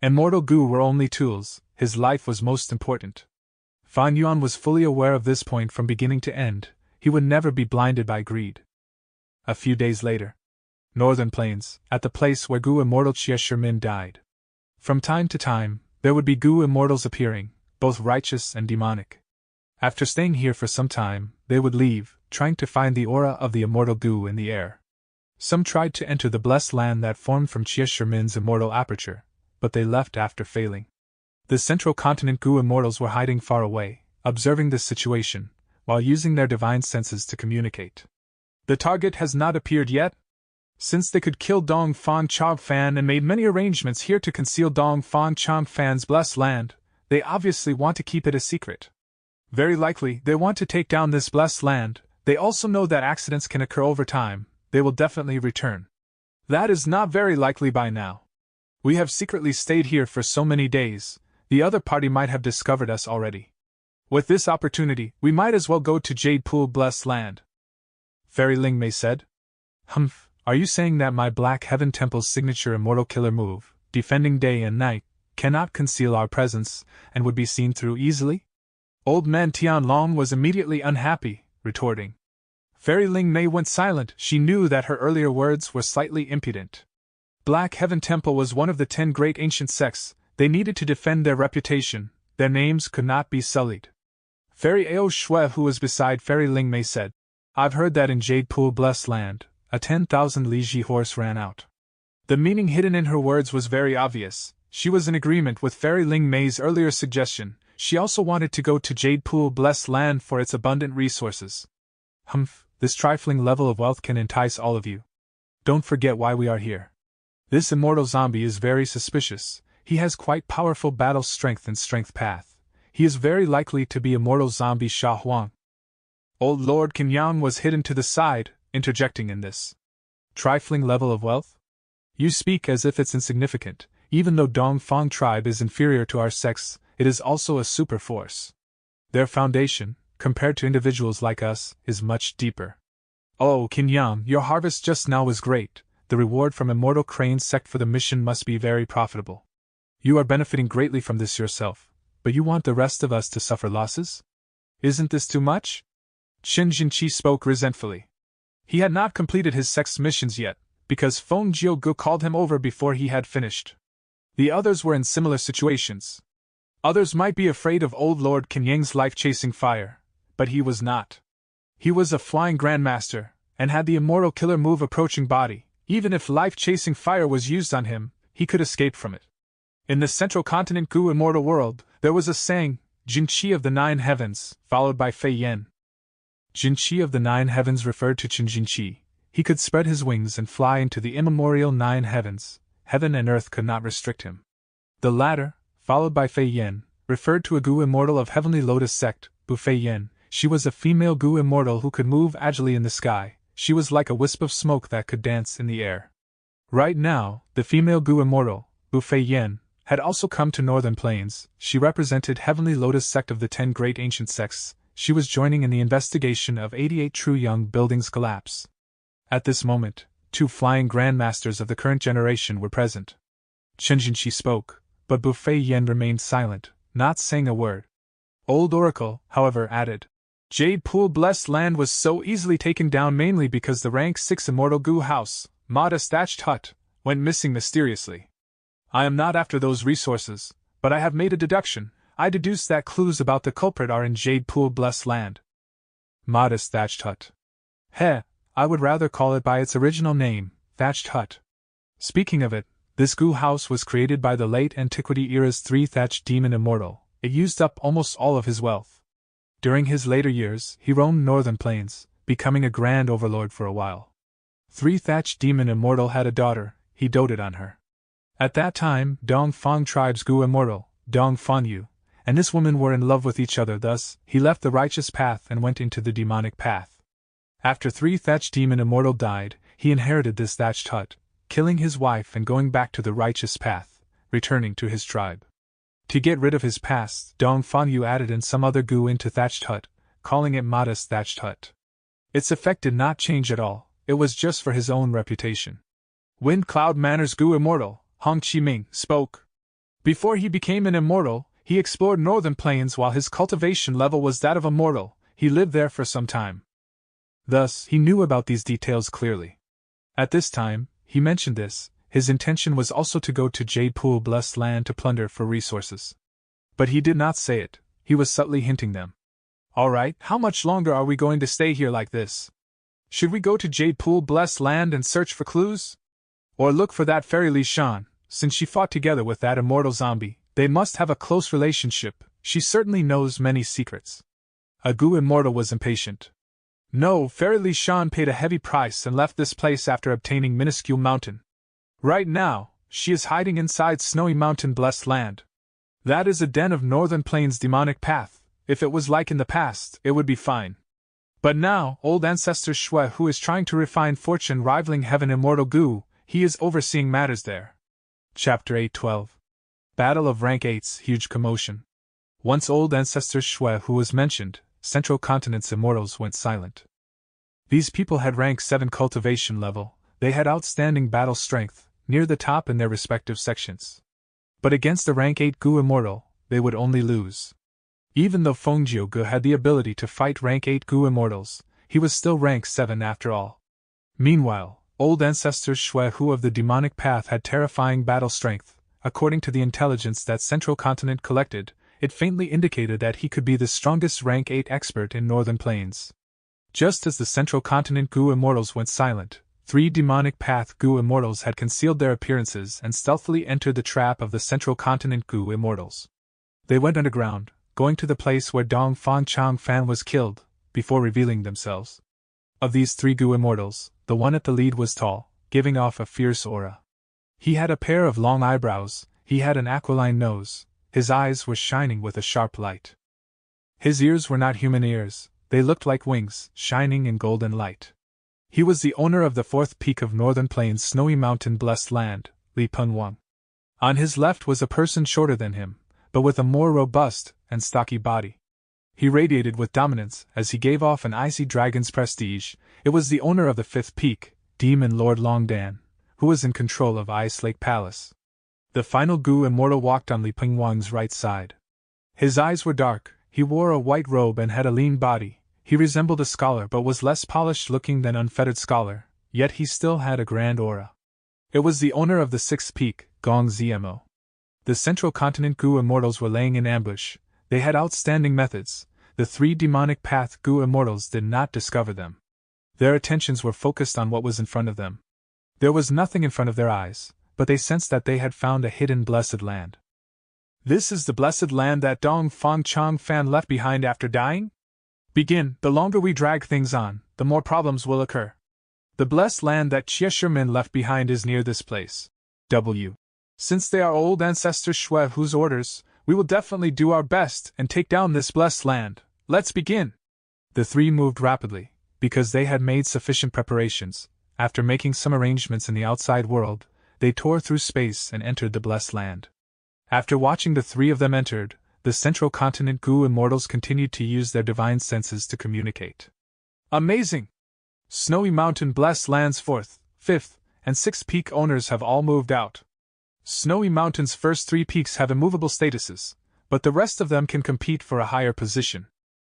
Immortal Goo were only tools, his life was most important. Fan Yuan was fully aware of this point from beginning to end. He would never be blinded by greed. A few days later, Northern Plains, at the place where Goo Immortal Chia Shermin died. From time to time, there would be Goo Immortals appearing, both righteous and demonic. After staying here for some time, they would leave, trying to find the aura of the Immortal Goo in the air. Some tried to enter the blessed land that formed from Chia Shermin's immortal aperture, but they left after failing. The Central Continent Goo Immortals were hiding far away, observing this situation, while using their divine senses to communicate. The target has not appeared yet? Since they could kill Dong Fang Chog Fan and made many arrangements here to conceal Dong Fang Chog Fan's blessed land, they obviously want to keep it a secret. Very likely, they want to take down this blessed land. They also know that accidents can occur over time. They will definitely return. That is not very likely by now. We have secretly stayed here for so many days, the other party might have discovered us already. With this opportunity, we might as well go to Jade Pool Blessed Land. Fairy Ling Mei said. Humph, are you saying that my Black Heaven Temple's signature immortal killer move, defending day and night, cannot conceal our presence, and would be seen through easily? Old man Tianlong was immediately unhappy, retorting. Fairy Ling Mei went silent. She knew that her earlier words were slightly impudent. Black Heaven Temple was one of the 10 great ancient sects. They needed to defend their reputation. Their names could not be sullied. Fairy Ao Shui, who was beside Fairy Ling Mei, said, I've heard that in Jade Pool Blessed Land, a 10,000 Liji horse ran out. The meaning hidden in her words was very obvious. She was in agreement with Fairy Ling Mei's earlier suggestion. She also wanted to go to Jade Pool Blessed Land for its abundant resources. Humph, this trifling level of wealth can entice all of you. Don't forget why we are here. This immortal zombie is very suspicious. He has quite powerful battle strength and strength path. He is very likely to be immortal zombie Sha Huang. Old Lord Kenyang was hidden to the side, interjecting in this. Trifling level of wealth? You speak as if it's insignificant. Even though Dongfang tribe is inferior to our sects, it is also a super force. Their foundation, compared to individuals like us, is much deeper. Oh, Kenyang, your harvest just now was great. The reward from Immortal Crane's sect for the mission must be very profitable. You are benefiting greatly from this yourself, but you want the rest of us to suffer losses? Isn't this too much? Qin Jinqi spoke resentfully. He had not completed his sect's missions yet, because Feng Jiugu called him over before he had finished. The others were in similar situations. Others might be afraid of old Lord Kenyang's life-chasing fire, but he was not. He was a flying grandmaster, and had the immortal killer move approaching body. Even if life-chasing fire was used on him, he could escape from it. In the Central Continent Gu immortal world, there was a saying, Jinqi of the Nine Heavens, followed by Fei Yen. Jinqi of the Nine Heavens referred to Qin Jinqi. He could spread his wings and fly into the immemorial Nine Heavens. Heaven and earth could not restrict him. The latter, followed by Fei Yin, referred to a Gu immortal of Heavenly Lotus sect, Bu Fei Yin. She was a female Gu immortal who could move agilely in the sky. She was like a wisp of smoke that could dance in the air. Right now, the female Gu immortal, Bu Fei Yin, had also come to Northern Plains. She represented Heavenly Lotus sect of the 10 great ancient sects. She was joining in the investigation of 88 true young buildings' collapse. At this moment, 2 flying grandmasters of the current generation were present. Chen Jinshi spoke, but Bu Fei Yin remained silent, not saying a word. Old Oracle, however, added, Jade Pool Blessed Land was so easily taken down mainly because the rank 6 immortal Gu house, modest thatched hut, went missing mysteriously. I am not after those resources, but I have made a deduction. I deduce that clues about the culprit are in Jade Pool Blessed Land. Modest thatched hut. I would rather call it by its original name, thatched hut. Speaking of it, this Gu house was created by the late Antiquity era's 3 thatched demon immortal. It used up almost all of his wealth. During his later years, he roamed Northern Plains, becoming a grand overlord for a while. 3 thatched demon immortal had a daughter. He doted on her. At that time, Dongfang tribe's Gu immortal, Dongfang Yu, and this woman were in love with each other. Thus, he left the righteous path and went into the demonic path. After 3 thatched demon immortal died, he inherited this thatched hut, killing his wife and going back to the righteous path, returning to his tribe. To get rid of his past, Dongfang Yu added in some other Gu into thatched hut, calling it modest thatched hut. Its effect did not change at all. It was just for his own reputation. Wind Cloud Manor's Gu immortal, Hong Qiming, spoke. Before he became an immortal, he explored Northern Plains while his cultivation level was that of a mortal. He lived there for some time. Thus, he knew about these details clearly. At this time, he mentioned this, his intention was also to go to Jade Pool Blessed Land to plunder for resources. But he did not say it, he was subtly hinting them. Alright, how much longer are we going to stay here like this? Should we go to Jade Pool Blessed Land and search for clues? Or look for that fairy Li Shan? Since she fought together with that immortal zombie, they must have a close relationship. She certainly knows many secrets. A Gu immortal was impatient. No, Fairy Li Shan paid a heavy price and left this place after obtaining Minuscule Mountain. Right now, she is hiding inside Snowy Mountain Blessed Land. That is a den of Northern Plains demonic path. If it was like in the past, it would be fine. But now, old ancestor Shui, who is trying to refine fortune rivaling heaven immortal Gu, he is overseeing matters there. Chapter 812. Battle of Rank 8's Huge Commotion. Once old ancestor Shui, who was mentioned, Central Continent's immortals went silent. These people had rank 7 cultivation level. They had outstanding battle strength, near the top in their respective sections. But against the rank 8 Gu immortal, they would only lose. Even though Fengjiu Gu had the ability to fight rank 8 Gu immortals, he was still rank 7 after all. Meanwhile, old ancestor Shui Hu of the demonic path had terrifying battle strength. According to the intelligence that Central Continent collected, it faintly indicated that he could be the strongest rank 8 expert in Northern Plains. Just as the Central Continent Gu immortals went silent, 3 demonic path Gu immortals had concealed their appearances and stealthily entered the trap of the Central Continent Gu immortals. They went underground, going to the place where Dongfang Changfan was killed, before revealing themselves. Of these 3 Gu immortals, the one at the lead was tall, giving off a fierce aura. He had a pair of long eyebrows, he had an aquiline nose, his eyes were shining with a sharp light. His ears were not human ears, they looked like wings, shining in golden light. He was the owner of the 4th peak of Northern Plains Snowy Mountain Blessed Land, Li Penwang. On his left was a person shorter than him, but with a more robust and stocky body. He radiated with dominance as he gave off an icy dragon's prestige. It was the owner of the 5th peak, Demon Lord Longdan, who was in control of Ice Lake Palace. The final Gu immortal walked on Li Pengwang's right side. His eyes were dark, he wore a white robe and had a lean body. He resembled a scholar but was less polished-looking than unfettered scholar, yet he still had a grand aura. It was the owner of the 6th peak, Gong Zmo. The Central Continent Gu immortals were laying in ambush. They had outstanding methods. The 3 demonic path Gu immortals did not discover them. Their attentions were focused on what was in front of them. There was nothing in front of their eyes, but they sensed that they had found a hidden blessed land. This is the blessed land that Dongfang Changfan left behind after dying? Begin. The longer we drag things on, the more problems will occur. The blessed land that Xie Shimin left behind is near this place. W. Since they are old ancestors Shwe whose orders, we will definitely do our best and take down this blessed land. Let's begin! The three moved rapidly, because they had made sufficient preparations. After making some arrangements in the outside world, they tore through space and entered the blessed land. After watching the three of them entered, the central continent Gu immortals continued to use their divine senses to communicate. Amazing! Snowy Mountain blessed land's 4th, 5th, and 6th peak owners have all moved out. Snowy Mountain's first 3 peaks have immovable statuses, but the rest of them can compete for a higher position.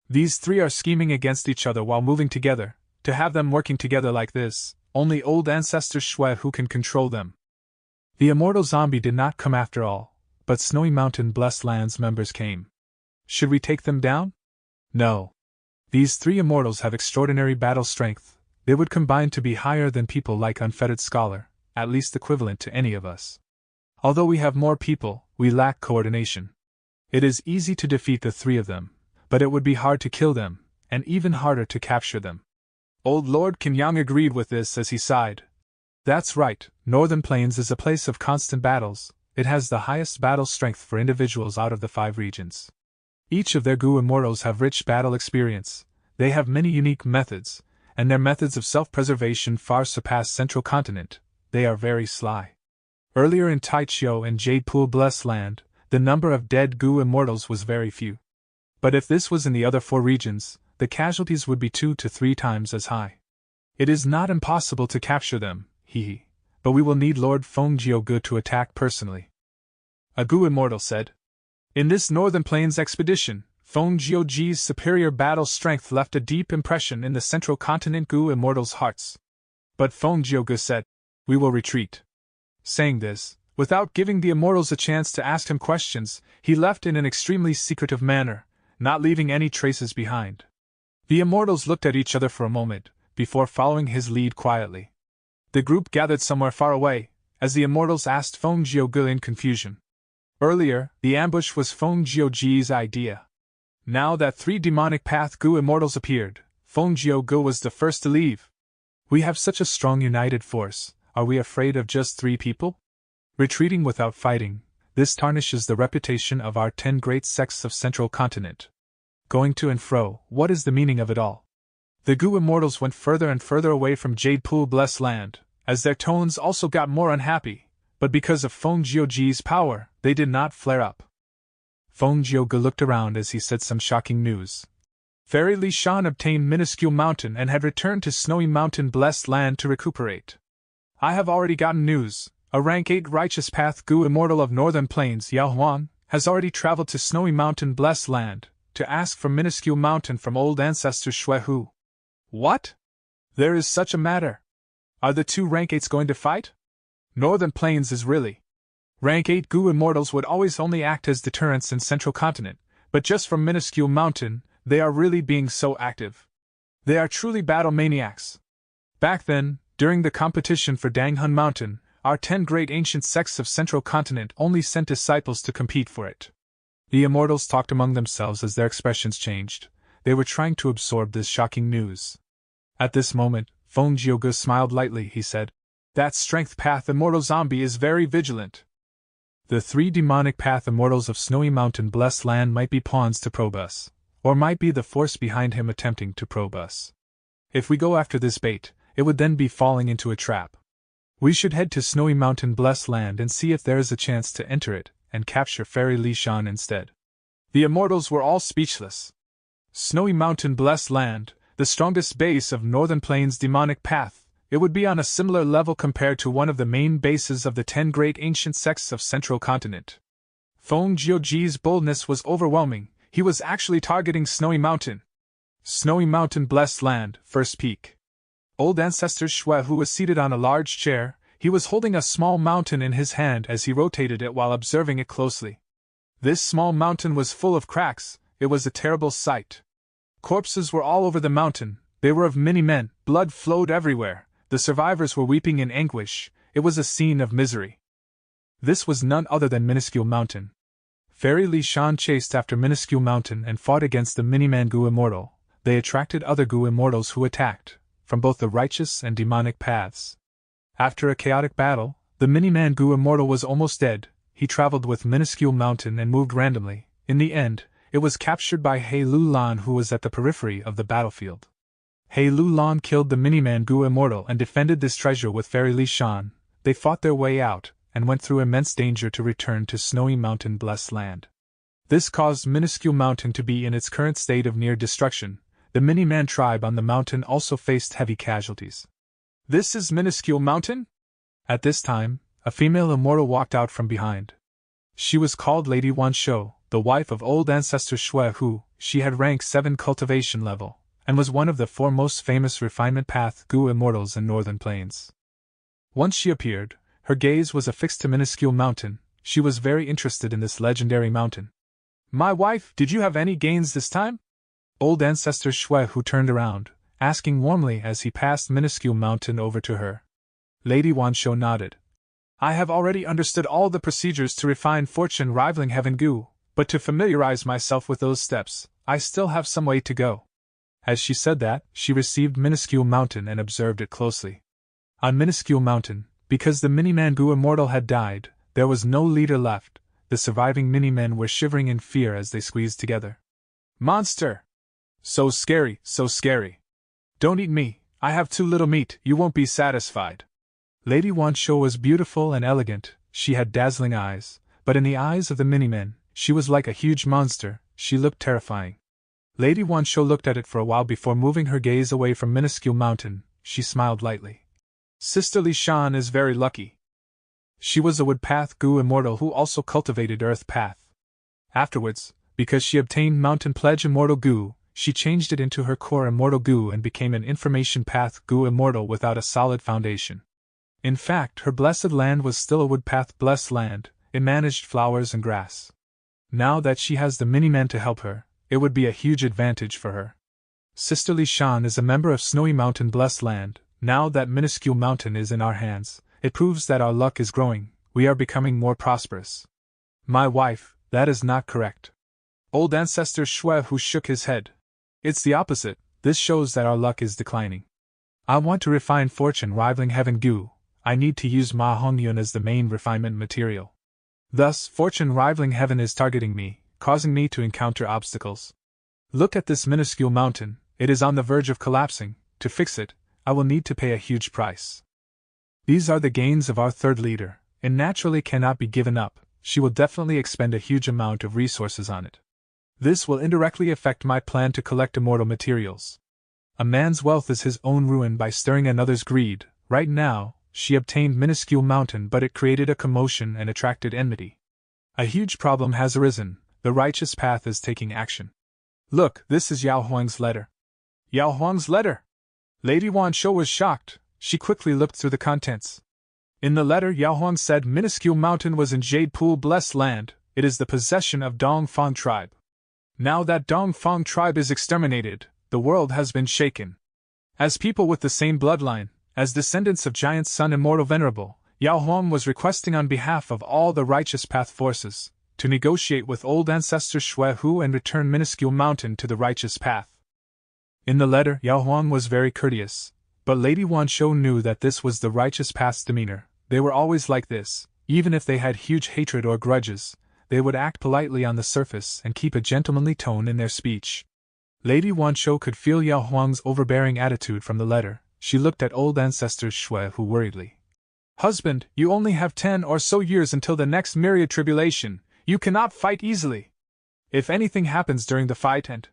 These 3 are scheming against each other while moving together. To have them working together like this, only old ancestors Shwe who can control them. The immortal zombie did not come after all, but Snowy Mountain blessed land's members came. Should we take them down? No. These 3 immortals have extraordinary battle strength. They would combine to be higher than people like Unfettered Scholar, at least equivalent to any of us. Although we have more people, we lack coordination. It is easy to defeat the 3 of them, but it would be hard to kill them, and even harder to capture them. Old Lord Kenyang agreed with this as he sighed. That's right, Northern Plains is a place of constant battles. It has the highest battle strength for individuals out of the 5 regions. Each of their Gu immortals have rich battle experience. They have many unique methods, and their methods of self-preservation far surpass Central Continent. They are very sly. Earlier in Taichio and Jade Pool Blessed Land, the number of dead Gu immortals was very few. But if this was in the other 4 regions, the casualties would be 2 to 3 times as high. It is not impossible to capture them, but we will need Lord Fengjio to attack personally. A Gu immortal said. In this Northern Plains expedition, Fengjio's superior battle strength left a deep impression in the Central Continent Gu immortals' hearts. But Fengjio said, we will retreat. Saying this, without giving the immortals a chance to ask him questions, he left in an extremely secretive manner, not leaving any traces behind. The immortals looked at each other for a moment, before following his lead quietly. The group gathered somewhere far away, as the immortals asked Fengjio in confusion. Earlier, the ambush was Fengjio's idea. Now that 3 demonic path Gu immortals appeared, Fengjio was the first to leave. We have such a strong united force, are we afraid of just 3 people? Retreating without fighting, this tarnishes the reputation of our 10 great sects of Central Continent. Going to and fro, what is the meaning of it all? The Gu immortals went further and further away from Jade Pool Blessed Land, as their tones also got more unhappy, but because of Fengjio's power, they did not flare up. Fengjio looked around as he said some shocking news. Fairy Li Shan obtained Minuscule Mountain and had returned to Snowy Mountain Blessed Land to recuperate. I have already gotten news. A rank 8 Righteous Path Gu immortal of Northern Plains, Yao Huan, has already traveled to Snowy Mountain Blessed Land to ask for Minuscule Mountain from old ancestors Shwe Hu. What? There is such a matter. Are the 2 rank 8s going to fight? Northern Plains is really. Rank 8 Gu immortals would always only act as deterrents in Central Continent, but just from Minuscule Mountain, they are really being so active. They are truly battle maniacs. Back then, during the competition for Danghun Mountain, our 10 great ancient sects of Central Continent only sent disciples to compete for it. The immortals talked among themselves as their expressions changed. They were trying to absorb this shocking news. At this moment, Fengjio smiled lightly. He said, that Strength Path Immortal Zombie is very vigilant. The 3 demonic path immortals of Snowy Mountain Blessed Land might be pawns to probe us, or might be the force behind him attempting to probe us. If we go after this bait, it would then be falling into a trap. We should head to Snowy Mountain Blessed Land and see if there is a chance to enter it, and capture Fairy Li Shan instead. The immortals were all speechless. Snowy Mountain Blessed Land, the strongest base of Northern Plains demonic path, it would be on a similar level compared to one of the main bases of the 10 great ancient sects of Central Continent. Fengjio's boldness was overwhelming. He was actually targeting Snowy Mountain. Snowy Mountain Blessed Land, first peak. Old ancestor Shwe Hu was seated on a large chair. He was holding a small mountain in his hand as he rotated it while observing it closely. This small mountain was full of cracks. It was a terrible sight. Corpses were all over the mountain. They were of many men. Blood flowed everywhere. The survivors were weeping in anguish. It was a scene of misery. This was none other than Minuscule Mountain. Fairy Li Shan chased after Minuscule Mountain and fought against the Miniman Gu Immortal. They attracted other Gu Immortals who attacked, from both the righteous and demonic paths. After a chaotic battle, The Mini-Man Gu Immortal was almost dead. He traveled with minuscule mountain and moved randomly. In the end, it was captured by He Lu Lan, who was at the periphery of the battlefield. He Lu Lan killed the Mini-Man Gu Immortal and defended this treasure with Fairy Li Shan. They fought their way out, and went through immense danger to return to Snowy Mountain Blessed Land. This caused Minuscule Mountain to be in its current state of near destruction. The Mini-Man tribe on the mountain also faced heavy casualties. "This is Minuscule Mountain?" At this time, a female immortal walked out from behind. She was called Lady Wan Shou, the wife of old ancestor Shui Hu. She had rank 7 cultivation level, and was one of the 4 most famous refinement path Gu immortals in Northern Plains. Once she appeared, her gaze was affixed to Minuscule Mountain. She was very interested in this legendary mountain. "My wife, did you have any gains this time?" Old ancestor Shui Hu turned around, asking warmly as he passed Minuscule Mountain over to her. Lady Wan Shou nodded. "I have already understood all the procedures to refine fortune rivaling Heaven Gu, but to familiarize myself with those steps, I still have some way to go." As she said that, she received Minuscule Mountain and observed it closely. On Minuscule Mountain, because the Mini-Man Gu Immortal had died, there was no leader left. The surviving Mini-Men were shivering in fear as they squeezed together. "Monster! So scary, so scary. Don't eat me, I have too little meat, you won't be satisfied." Lady Wan Shou was beautiful and elegant, she had dazzling eyes, but in the eyes of the Mini-Men, she was like a huge monster. She looked terrifying. Lady Wan Shou looked at it for a while before moving her gaze away from Minuscule Mountain. She smiled lightly. "Sister Li Shan is very lucky." She was a Wood Path Gu Immortal who also cultivated Earth Path. Afterwards, because she obtained Mountain Pledge Immortal Gu, she changed it into her core Immortal Gu and became an Information Path Gu Immortal without a solid foundation. In fact, her blessed land was still a Wood Path Blessed Land. It managed flowers and grass. Now that she has the Mini-Man to help her, it would be a huge advantage for her. Sister Li Shan is a member of Snowy Mountain Blessed Land. Now that Minuscule Mountain is in our hands, it proves that our luck is growing. We are becoming more prosperous. "My wife, that is not correct." Old ancestor Shui Hu shook his head. "It's the opposite. This shows that our luck is declining. I want to refine fortune rivaling Heaven Gu. I need to use Ma Hongyun as the main refinement material. Thus, fortune rivaling heaven is targeting me, causing me to encounter obstacles. Look at this minuscule mountain, it is on the verge of collapsing. To fix it, I will need to pay a huge price. These are the gains of our third leader, and naturally cannot be given up. She will definitely expend a huge amount of resources on it. This will indirectly affect my plan to collect immortal materials. A man's wealth is his own ruin by stirring another's greed. Right now, she obtained minuscule mountain, but it created a commotion and attracted enmity. A huge problem has arisen. The righteous path is taking action. Look, this is Yao Huang's letter. Yao Huang's letter? Lady Wan Shou was shocked. She quickly looked through the contents. In the letter, Yao Huang said minuscule mountain was in Jade Pool Blessed Land. It is the possession of Dongfang tribe. Now that Dongfang tribe is exterminated, the world has been shaken. As people with the same bloodline, as descendants of Giant Sun Immortal Venerable, Yao Huang was requesting on behalf of all the righteous path forces to negotiate with old ancestor Shui Hu and return minuscule mountain to the righteous path. In the letter, Yao Huang was very courteous, but Lady Wan Shou knew that this was the righteous path's demeanor. They were always like this. Even if they had huge hatred or grudges, they would act politely on the surface and keep a gentlemanly tone in their speech. Lady Wan Shou could feel Yao Huang's overbearing attitude from the letter. She looked at old ancestor Shui Hu worriedly. Husband, you only have 10 or so years until the next myriad tribulation. You cannot fight easily. If anything happens during the fight and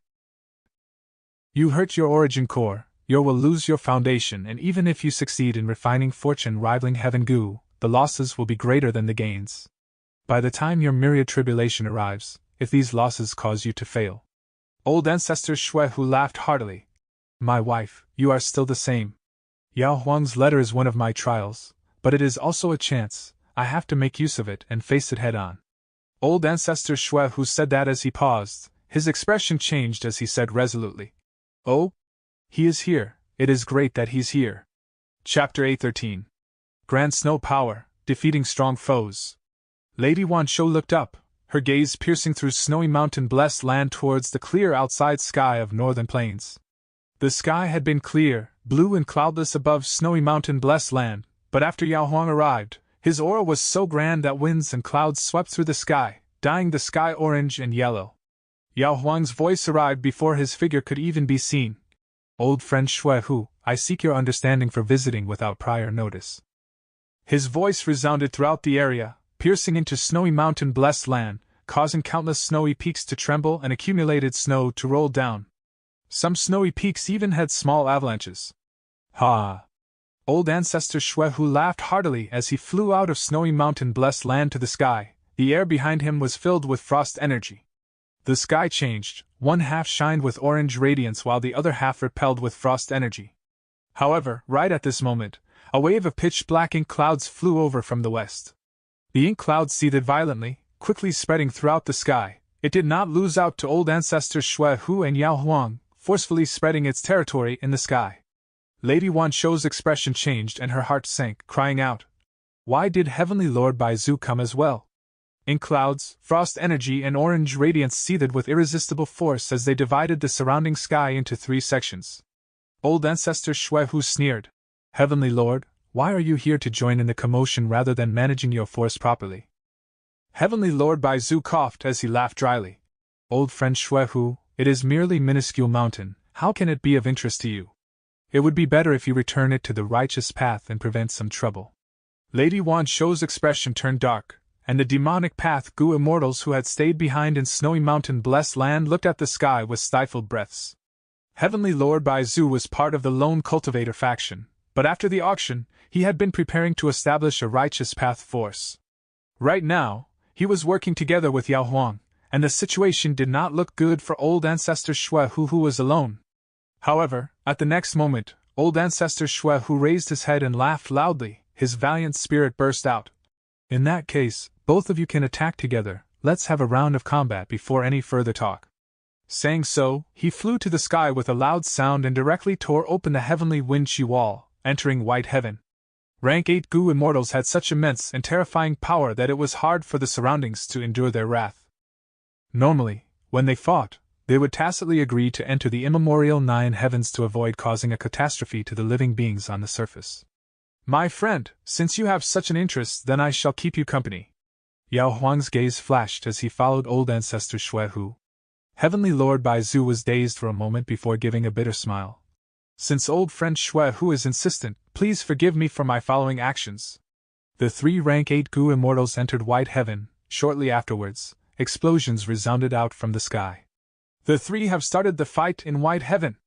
you hurt your origin core, you will lose your foundation, and even if you succeed in refining fortune rivaling Heaven Gu, the losses will be greater than the gains. By the time your myriad tribulation arrives, if these losses cause you to fail. Old ancestor Shui Hu laughed heartily. My wife, you are still the same. Yao Huang's letter is one of my trials, but it is also a chance. I have to make use of it and face it head on. Old ancestor Shui Hu said that as he paused. His expression changed as he said resolutely, "Oh? He is here. It is great that he's here." Chapter 813. Grand Snow Power, Defeating Strong Foes. Lady Wan Shou looked up, her gaze piercing through Snowy Mountain Blessed Land towards the clear outside sky of Northern Plains. The sky had been clear, blue and cloudless above Snowy Mountain Blessed Land, but after Yao Huang arrived, His aura was so grand that winds and clouds swept through the sky, dyeing the sky orange and yellow. Yao Huang's voice arrived before his figure could even be seen. "Old friend Shui Hu, I seek your understanding for visiting without prior notice." His voice resounded throughout the area, piercing into snowy mountain-blessed land, causing countless snowy peaks to tremble and accumulated snow to roll down. Some snowy peaks even had small avalanches. Ha! Old ancestor Shui Hu laughed heartily as he flew out of snowy mountain-blessed land to the sky. The air behind him was filled with frost energy. The sky changed, one half shined with orange radiance while the other half repelled with frost energy. However, right at this moment, a wave of pitch-black ink clouds flew over from the west. The ink clouds seethed violently, quickly spreading throughout the sky. It did not lose out to old ancestors Shui Hu and Yao Huang, forcefully spreading its territory in the sky. Lady Wan Shou's expression changed and her heart sank, crying out, "Why did Heavenly Lord Baizu come as well?" In clouds, frost energy and orange radiance seethed with irresistible force as they divided the surrounding sky into 3 sections. Old ancestor Shui Hu sneered, "Heavenly Lord, why are you here to join in the commotion rather than managing your force properly?" Heavenly Lord Baizu coughed as he laughed dryly. "Old friend Shui Hu, it is merely minuscule mountain, how can it be of interest to you? It would be better if you return it to the righteous path and prevent some trouble." Lady Wan Shou's expression turned dark, and the demonic path Gu immortals who had stayed behind in snowy mountain-blessed land looked at the sky with stifled breaths. Heavenly Lord Baizu was part of the Lone Cultivator faction, but after the auction, he had been preparing to establish a righteous path force. Right now, he was working together with Yao Huang, and the situation did not look good for old ancestor Shui Hu who was alone. However, at the next moment, old ancestor Shui Hu raised his head and laughed loudly. His valiant spirit burst out. "In that case, both of you can attack together. Let's have a round of combat before any further talk." Saying so, he flew to the sky with a loud sound and directly tore open the heavenly wind-chi wall, entering white heaven. Rank 8 Gu immortals had such immense and terrifying power that it was hard for the surroundings to endure their wrath. Normally, when they fought, they would tacitly agree to enter the immemorial 9 heavens to avoid causing a catastrophe to the living beings on the surface. "My friend, since you have such an interest, then I shall keep you company." Yao Huang's gaze flashed as he followed old ancestor Shui Hu. Heavenly Lord Baizu was dazed for a moment before giving a bitter smile. "Since old friend Shui Hu is insistent, please forgive me for my following actions." The 3 rank 8 Gu immortals entered white heaven. Shortly afterwards, explosions resounded out from the sky. "The 3 have started the fight in white heaven!"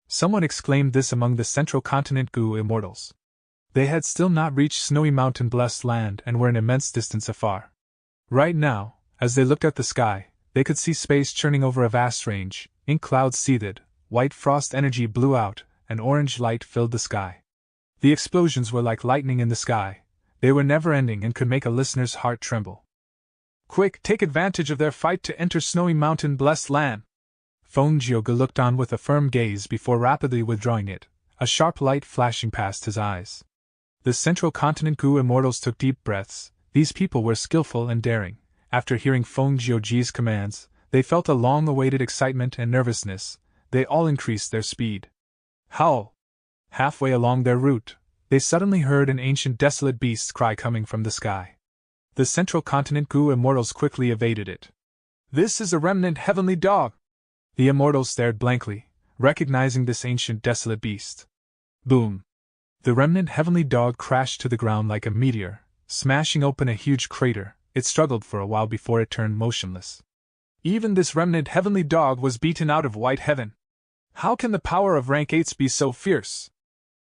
Someone exclaimed this among the central continent Gu immortals. They had still not reached snowy mountain-blessed land and were an immense distance afar. Right now, as they looked at the sky, they could see space churning over a vast range. Ink clouds seethed, white frost energy blew out, and orange light filled the sky. The explosions were like lightning in the sky. They were never-ending and could make a listener's heart tremble. "Quick, take advantage of their fight to enter snowy mountain-blessed land!" Feng Jioge looked on with a firm gaze before rapidly withdrawing it, a sharp light flashing past his eyes. The central continent Gu immortals took deep breaths. These people were skillful and daring. After hearing Feng Jioge's commands, they felt a long-awaited excitement and nervousness. They all increased their speed. Howl! Halfway along their route, they suddenly heard an ancient desolate beast's cry coming from the sky. The central continent Gu immortals quickly evaded it. "This is a remnant heavenly dog!" The immortals stared blankly, recognizing this ancient desolate beast. Boom! The remnant heavenly dog crashed to the ground like a meteor, smashing open a huge crater. It struggled for a while before it turned motionless. Even this remnant heavenly dog was beaten out of white heaven. How can the power of rank 8s be so fierce?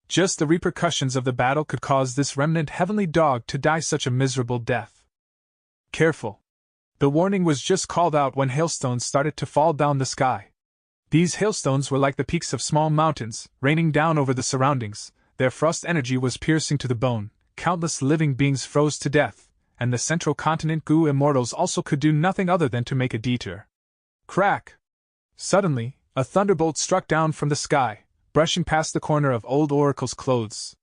Just the repercussions of the battle could cause this remnant heavenly dog to die such a miserable death. Careful! The warning was just called out when hailstones started to fall down the sky. These hailstones were like the peaks of small mountains, raining down over the surroundings. Their frost energy was piercing to the bone. Countless living beings froze to death, and the central continent Gu immortals also could do nothing other than to make a detour. Crack! Suddenly, a thunderbolt struck down from the sky, brushing past the corner of Old Oracle's clothes.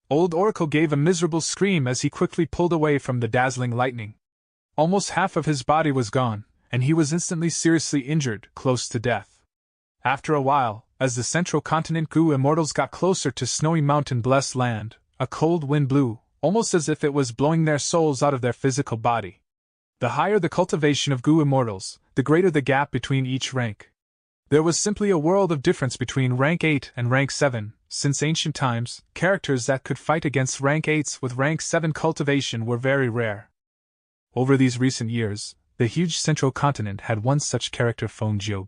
Old Oracle gave a miserable scream as he quickly pulled away from the dazzling lightning. Almost half of his body was gone, and he was instantly seriously injured, close to death. After a while, as the central continent Gu immortals got closer to snowy mountain-blessed land, a cold wind blew. almost as if it was blowing their souls out of their physical body. The higher the cultivation of Gu immortals, the greater the gap between each rank. There was simply a world of difference between rank 8 and rank 7. Since ancient times, characters that could fight against rank 8s with rank 7 cultivation were very rare. Over these recent years, the huge central continent had one such character, Feng Jiu.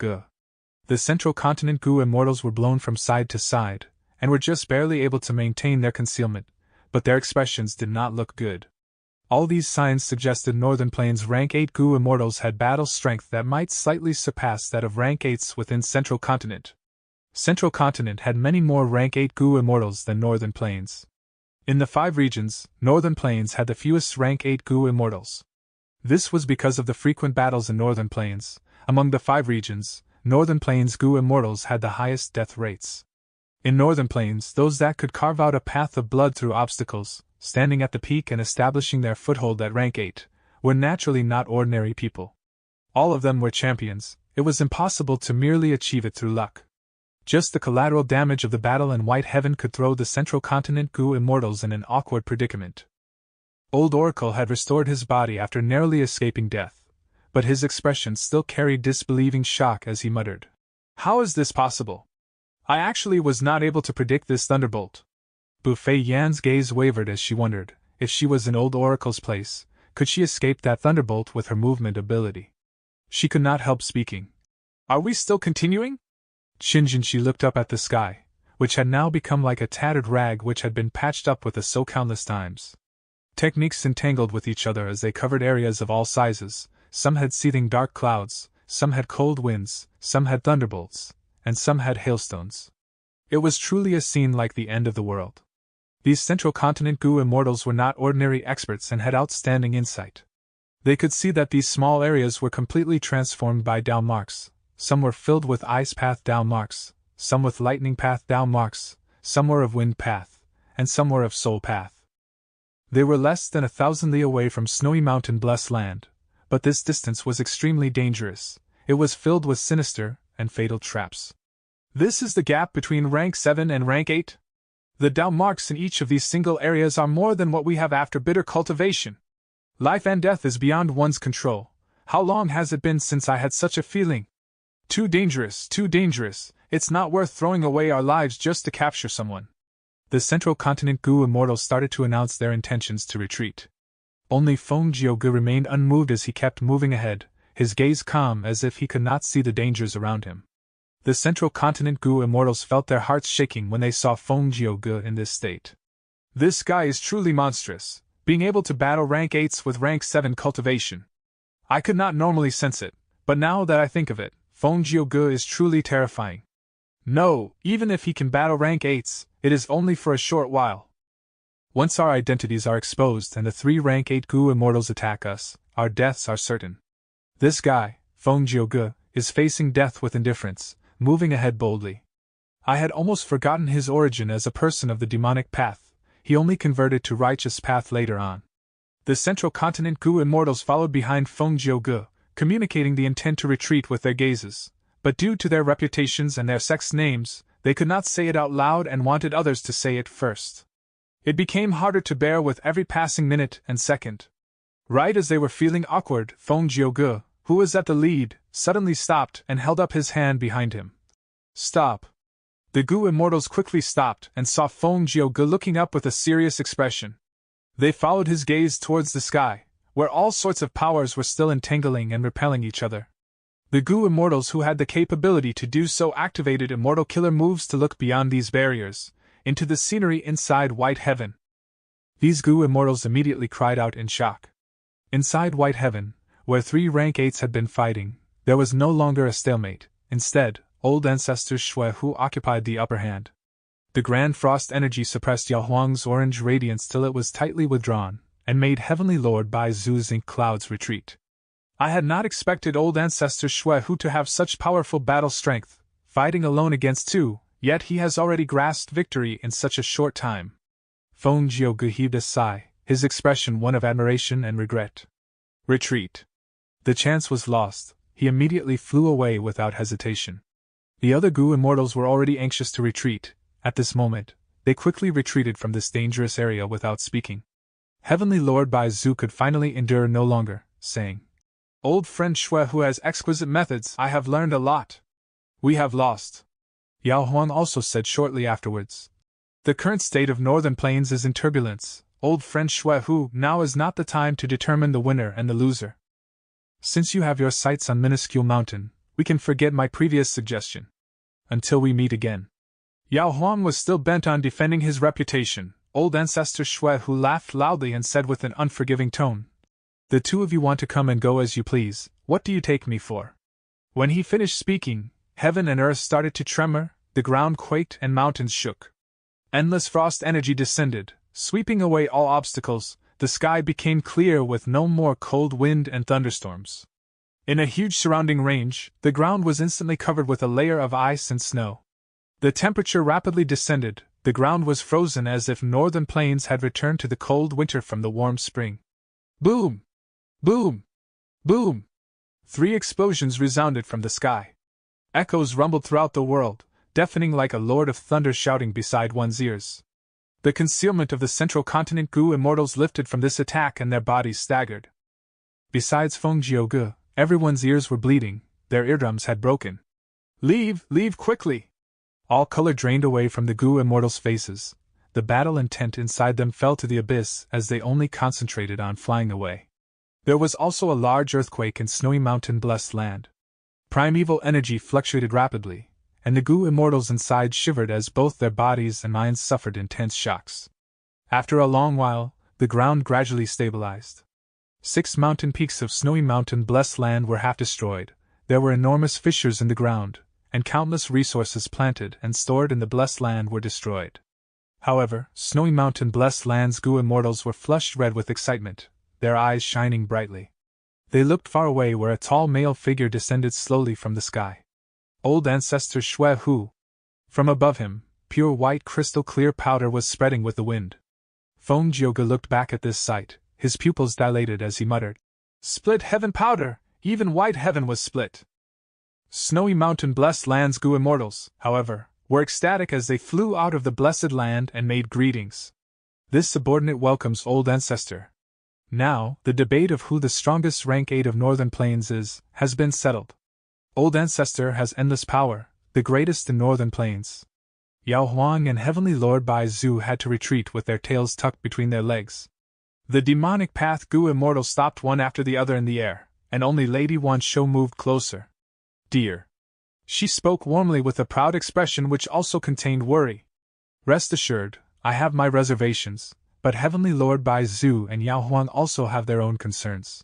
The central continent Gu immortals were blown from side to side, and were just barely able to maintain their concealment, but their expressions did not look good. All these signs suggested Northern Plains rank 8 Gu immortals had battle strength that might slightly surpass that of rank 8s within Central Continent. Central Continent had many more rank 8 Gu immortals than Northern Plains. In the 5 regions, Northern Plains had the fewest rank 8 Gu immortals. This was because of the frequent battles in Northern Plains. Among the 5 regions, Northern Plains Gu immortals had the highest death rates. In Northern Plains, those that could carve out a path of blood through obstacles, standing at the peak and establishing their foothold at rank 8, were naturally not ordinary people. All of them were champions. It was impossible to merely achieve it through luck. Just the collateral damage of the battle in White Heaven could throw the Central Continent Gu immortals in an awkward predicament. Old Oracle had restored his body after narrowly escaping death, but his expression still carried disbelieving shock as he muttered, "How is this possible? I actually was not able to predict this thunderbolt." Buffet Yan's gaze wavered as she wondered, if she was in Old Oracle's place, could she escape that thunderbolt with her movement ability? She could not help speaking. "Are we still continuing?" Shinjin, she looked up at the sky, which had now become like a tattered rag which had been patched up with so countless times. Techniques entangled with each other as they covered areas of all sizes. Some had seething dark clouds, some had cold winds, some had thunderbolts, and some had hailstones. It was truly a scene like the end of the world. These Central Continent Gu immortals were not ordinary experts and had outstanding insight. They could see that these small areas were completely transformed by Dao marks. Some were filled with ice path Dao marks, some with lightning path Dao marks, some were of wind path, and some were of soul path. They were less than 1,000 li away from Snowy Mountain Blessed Land, but this distance was extremely dangerous. It was filled with sinister and fatal traps. This is the gap between rank 7 and rank 8? The Dao marks in each of these single areas are more than what we have after bitter cultivation. Life and death is beyond one's control. How long has it been since I had such a feeling? Too dangerous, too dangerous. It's not worth throwing away our lives just to capture someone. The Central Continent Gu immortals started to announce their intentions to retreat. Only Feng Jiuge remained unmoved as he kept moving ahead, his gaze calm as if he could not see the dangers around him. The Central Continent Gu immortals felt their hearts shaking when they saw Feng Jiuge in this state. This guy is truly monstrous, being able to battle rank 8s with rank 7 cultivation. I could not normally sense it, but now that I think of it, Feng Jiuge is truly terrifying. No, even if he can battle rank 8s, it is only for a short while. Once our identities are exposed and the 3 rank 8 Gu immortals attack us, our deaths are certain. This guy, Feng Jiuge, is facing death with indifference, moving ahead boldly. I had almost forgotten his origin as a person of the demonic path. He only converted to righteous path later on. The Central Continent Gu immortals followed behind Feng Jiuge, communicating the intent to retreat with their gazes, but due to their reputations and their sex names, they could not say it out loud and wanted others to say it first. It became harder to bear with every passing minute and second. Right as they were feeling awkward, Feng Jiuge, who was at the lead, suddenly stopped and held up his hand behind him. "Stop." The Gu immortals quickly stopped and saw Feng Jiuge looking up with a serious expression. They followed his gaze towards the sky, where all sorts of powers were still entangling and repelling each other. The Gu immortals who had the capability to do so activated immortal killer moves to look beyond these barriers, into the scenery inside White Heaven. These Gu immortals immediately cried out in shock. Inside White Heaven, where 3 rank 8s had been fighting, there was no longer a stalemate. Instead, old ancestors Shui Hu occupied the upper hand. The Grand Frost energy suppressed Yao Huang's orange radiance till it was tightly withdrawn, and made Heavenly Lord Bai Zu's ink clouds retreat. I had not expected old ancestor Shui Hu to have such powerful battle strength, fighting alone against 2, yet he has already grasped victory in such a short time. Feng Jiuge heaved a sigh, his expression one of admiration and regret. Retreat. The chance was lost. He immediately flew away without hesitation. The other Gu immortals were already anxious to retreat. At this moment, they quickly retreated from this dangerous area without speaking. Heavenly Lord Bai Zu could finally endure no longer, saying, "Old friend Shui, who has exquisite methods, I have learned a lot. We have lost." Yao Huang also said shortly afterwards, "The current state of northern plains is in turbulence. Old friend Shui Hu, now is not the time to determine the winner and the loser. Since you have your sights on Minuscule Mountain, we can forget my previous suggestion. Until we meet again." Yao Huang was still bent on defending his reputation. Old Ancestor Shui Hu laughed loudly and said with an unforgiving tone, "The two of you want to come and go as you please, what do you take me for?" When he finished speaking, heaven and earth started to tremor, the ground quaked and mountains shook. Endless frost energy descended, sweeping away all obstacles. The sky became clear with no more cold wind and thunderstorms. In a huge surrounding range, the ground was instantly covered with a layer of ice and snow. The temperature rapidly descended, the ground was frozen as if northern plains had returned to the cold winter from the warm spring. Boom! Boom! Boom! 3 explosions resounded from the sky. Echoes rumbled throughout the world, deafening like a lord of thunder shouting beside one's ears. The concealment of the central continent Gu immortals lifted from this attack and their bodies staggered. Besides Feng Jiuge, everyone's ears were bleeding, their eardrums had broken. "Leave, leave quickly!" All color drained away from the Gu immortals' faces. The battle intent inside them fell to the abyss as they only concentrated on flying away. There was also a large earthquake in Snowy Mountain blessed land. Primeval energy fluctuated rapidly, and the Gu immortals inside shivered as both their bodies and minds suffered intense shocks. After a long while, the ground gradually stabilized. 6 mountain peaks of Snowy Mountain blessed land were half destroyed. There were enormous fissures in the ground, and countless resources planted and stored in the blessed land were destroyed. However, Snowy Mountain blessed land's Gu immortals were flushed red with excitement, their eyes shining brightly. They looked far away where a tall male figure descended slowly from the sky. Old Ancestor Shui Hu. From above him, pure white crystal clear powder was spreading with the wind. Feng Jiuge looked back at this sight, his pupils dilated as he muttered, "Split heaven powder, even white heaven was split." Snowy Mountain blessed land's Gu immortals, however, were ecstatic as they flew out of the blessed land and made greetings. This subordinate welcomes Old Ancestor. Now, the debate of who the strongest rank 8 of Northern Plains is, has been settled. Old Ancestor has endless power, the greatest in Northern Plains. Yao Huang and Heavenly Lord Bai Zu had to retreat with their tails tucked between their legs. The demonic path Gu immortals stopped one after the other in the air, and only Lady Wan Shou moved closer. "Dear." She spoke warmly with a proud expression which also contained worry. "Rest assured, I have my reservations, but Heavenly Lord Bai Zu and Yao Huang also have their own concerns.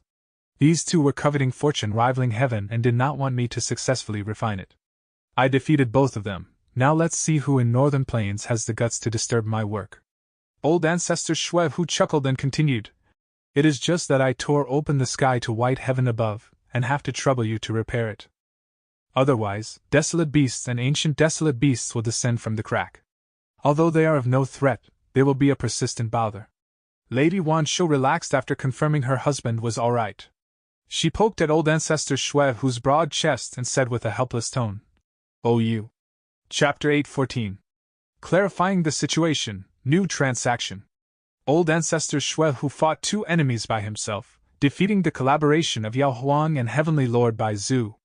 These two were coveting fortune rivaling heaven and did not want me to successfully refine it. I defeated both of them, now let's see who in Northern Plains has the guts to disturb my work." Old Ancestor Shui Hu chuckled and continued, "It is just that I tore open the sky to white heaven above, and have to trouble you to repair it. Otherwise, desolate beasts and ancient desolate beasts will descend from the crack. Although they are of no threat, they will be a persistent bother." Lady Wan Shou relaxed after confirming her husband was all right. She poked at Old Ancestor Shui Hu's broad chest and said with a helpless tone, "Oh you." Chapter 8:14. Clarifying the situation, new transaction. Old Ancestor Shui Hu fought 2 enemies by himself, defeating the collaboration of Yao Huang and Heavenly Lord Bai Zu.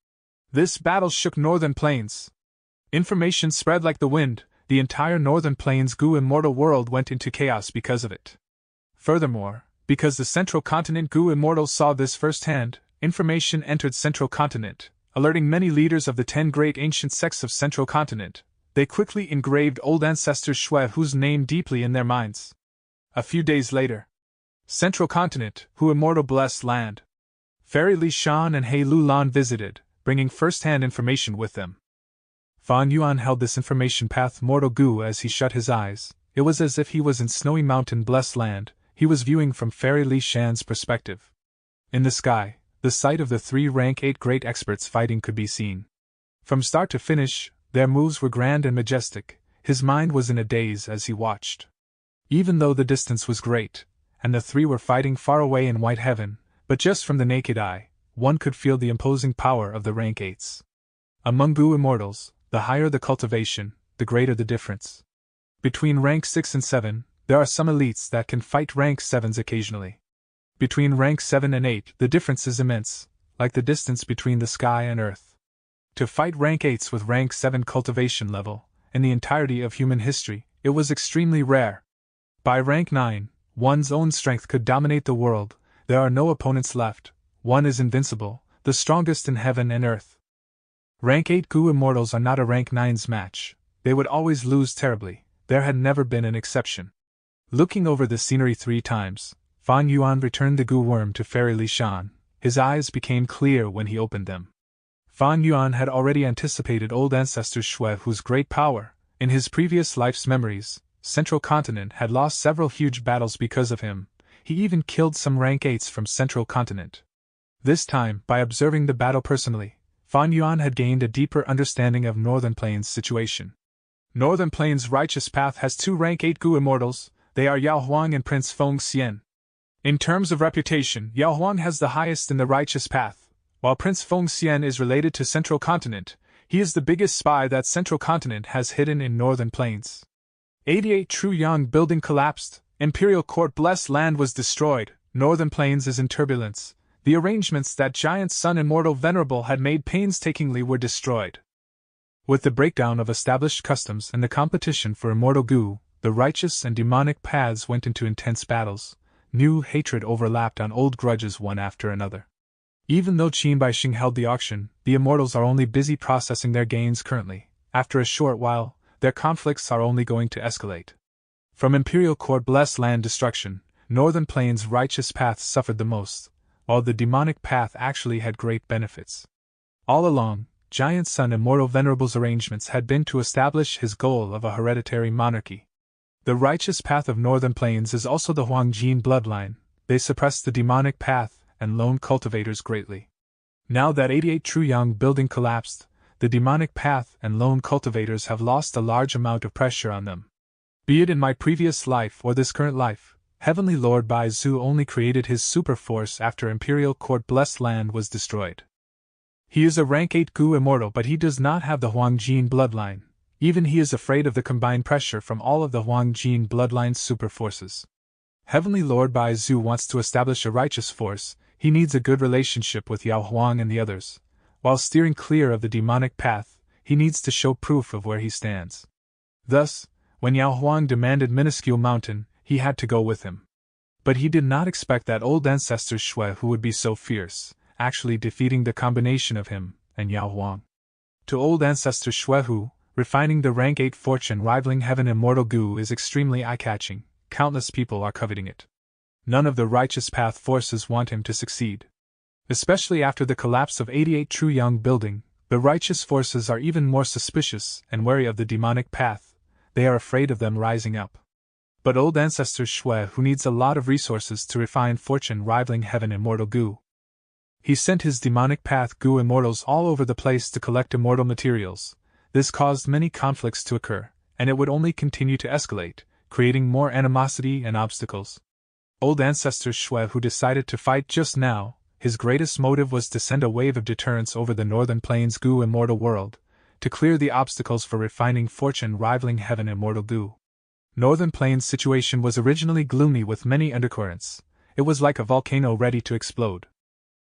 This battle shook Northern Plains. Information spread like the wind, the entire Northern Plains Gu immortal world went into chaos because of it. Furthermore, because the Central Continent Gu immortals saw this firsthand, information entered Central Continent, alerting many leaders of the 10 great ancient sects of Central Continent. They quickly engraved Old Ancestor Shui Hu's name deeply in their minds. A few days later, Central Continent, Hu immortal blessed land. Fairy Li Shan and He Lu Lan visited, bringing first-hand information with them. Fan Yuan held this information path mortal Gu as he shut his eyes. It was as if he was in Snowy Mountain blessed land. He was viewing from Fairy Li Shan's perspective. In the sky, the sight of the 3 rank 8 great experts fighting could be seen. From start to finish, their moves were grand and majestic. His mind was in a daze as he watched. Even though the distance was great, and the 3 were fighting far away in white heaven, but just from the naked eye, one could feel the imposing power of the rank 8s. Among Gu immortals, the higher the cultivation, the greater the difference. Between rank 6 and 7, there are some elites that can fight rank 7s occasionally. Between rank 7 and 8, the difference is immense, like the distance between the sky and earth. To fight rank 8s with rank 7 cultivation level, in the entirety of human history, it was extremely rare. By rank 9, one's own strength could dominate the world, there are no opponents left, one is invincible, the strongest in heaven and earth. Rank 8 Gu immortals are not a rank 9's match, they would always lose terribly, there had never been an exception. Looking over the scenery 3 times, Fan Yuan returned the Gu worm to Fairy Li Shan. His eyes became clear when he opened them. Fan Yuan had already anticipated old ancestor Shui Hu's great power. In his previous life's memories, Central Continent had lost several huge battles because of him. He even killed some rank 8s from Central Continent. This time, by observing the battle personally, Fan Yuan had gained a deeper understanding of Northern Plains' situation. Northern Plains' righteous path has 2 rank 8 Gu immortals, they are Yao Huang and Prince Feng Xian. In terms of reputation, Yao Huang has the highest in the righteous path, while Prince Feng Xian is related to Central Continent. He is the biggest spy that Central Continent has hidden in Northern Plains. 88 True Yang building collapsed, Imperial Court blessed land was destroyed, Northern Plains is in turbulence. The arrangements that Giant Sun Immortal Venerable had made painstakingly were destroyed. With the breakdown of established customs and the competition for Immortal Gu, the righteous and demonic paths went into intense battles. New hatred overlapped on old grudges one after another. Even though Qin Baixing held the auction, the immortals are only busy processing their gains currently. After a short while, their conflicts are only going to escalate. From Imperial Court blessed land destruction, Northern Plains' righteous path suffered the most, while the demonic path actually had great benefits. All along, Giant Sun Immortal Venerable's arrangements had been to establish his goal of a hereditary monarchy. The righteous path of Northern Plains is also the Huangjin bloodline. They suppressed the demonic path and lone cultivators greatly. Now that 88 True Yang building collapsed, the demonic path and lone cultivators have lost a large amount of pressure on them. Be it in my previous life or this current life, Heavenly Lord Bai Zu only created his super force after Imperial Court blessed land was destroyed. He is a rank 8 Gu immortal, but he does not have the Huangjin bloodline. Even he is afraid of the combined pressure from all of the Huangjin bloodline's super forces. Heavenly Lord Bai Zu wants to establish a righteous force. He needs a good relationship with Yao Huang and the others. While steering clear of the demonic path, he needs to show proof of where he stands. Thus, when Yao Huang demanded Minuscule Mountain, he had to go with him. But he did not expect that old ancestor Shui Hu would be so fierce, actually defeating the combination of him and Yao Huang. To old ancestor Shui Hu, refining the rank 8 fortune rivaling heaven Immortal Gu is extremely eye-catching. Countless people are coveting it. None of the righteous path forces want him to succeed. Especially after the collapse of 88 True Yang building, the righteous forces are even more suspicious and wary of the demonic path. They are afraid of them rising up. But old ancestor Shui Hu needs a lot of resources to refine fortune rivaling heaven Immortal Gu. He sent his demonic path Gu immortals all over the place to collect immortal materials. This caused many conflicts to occur, and it would only continue to escalate, creating more animosity and obstacles. Old ancestor Shui Hu decided to fight just now. His greatest motive was to send a wave of deterrence over the Northern Plains Gu immortal world, to clear the obstacles for refining fortune rivaling heaven Immortal Gu. Northern Plains' situation was originally gloomy with many undercurrents. It was like a volcano ready to explode.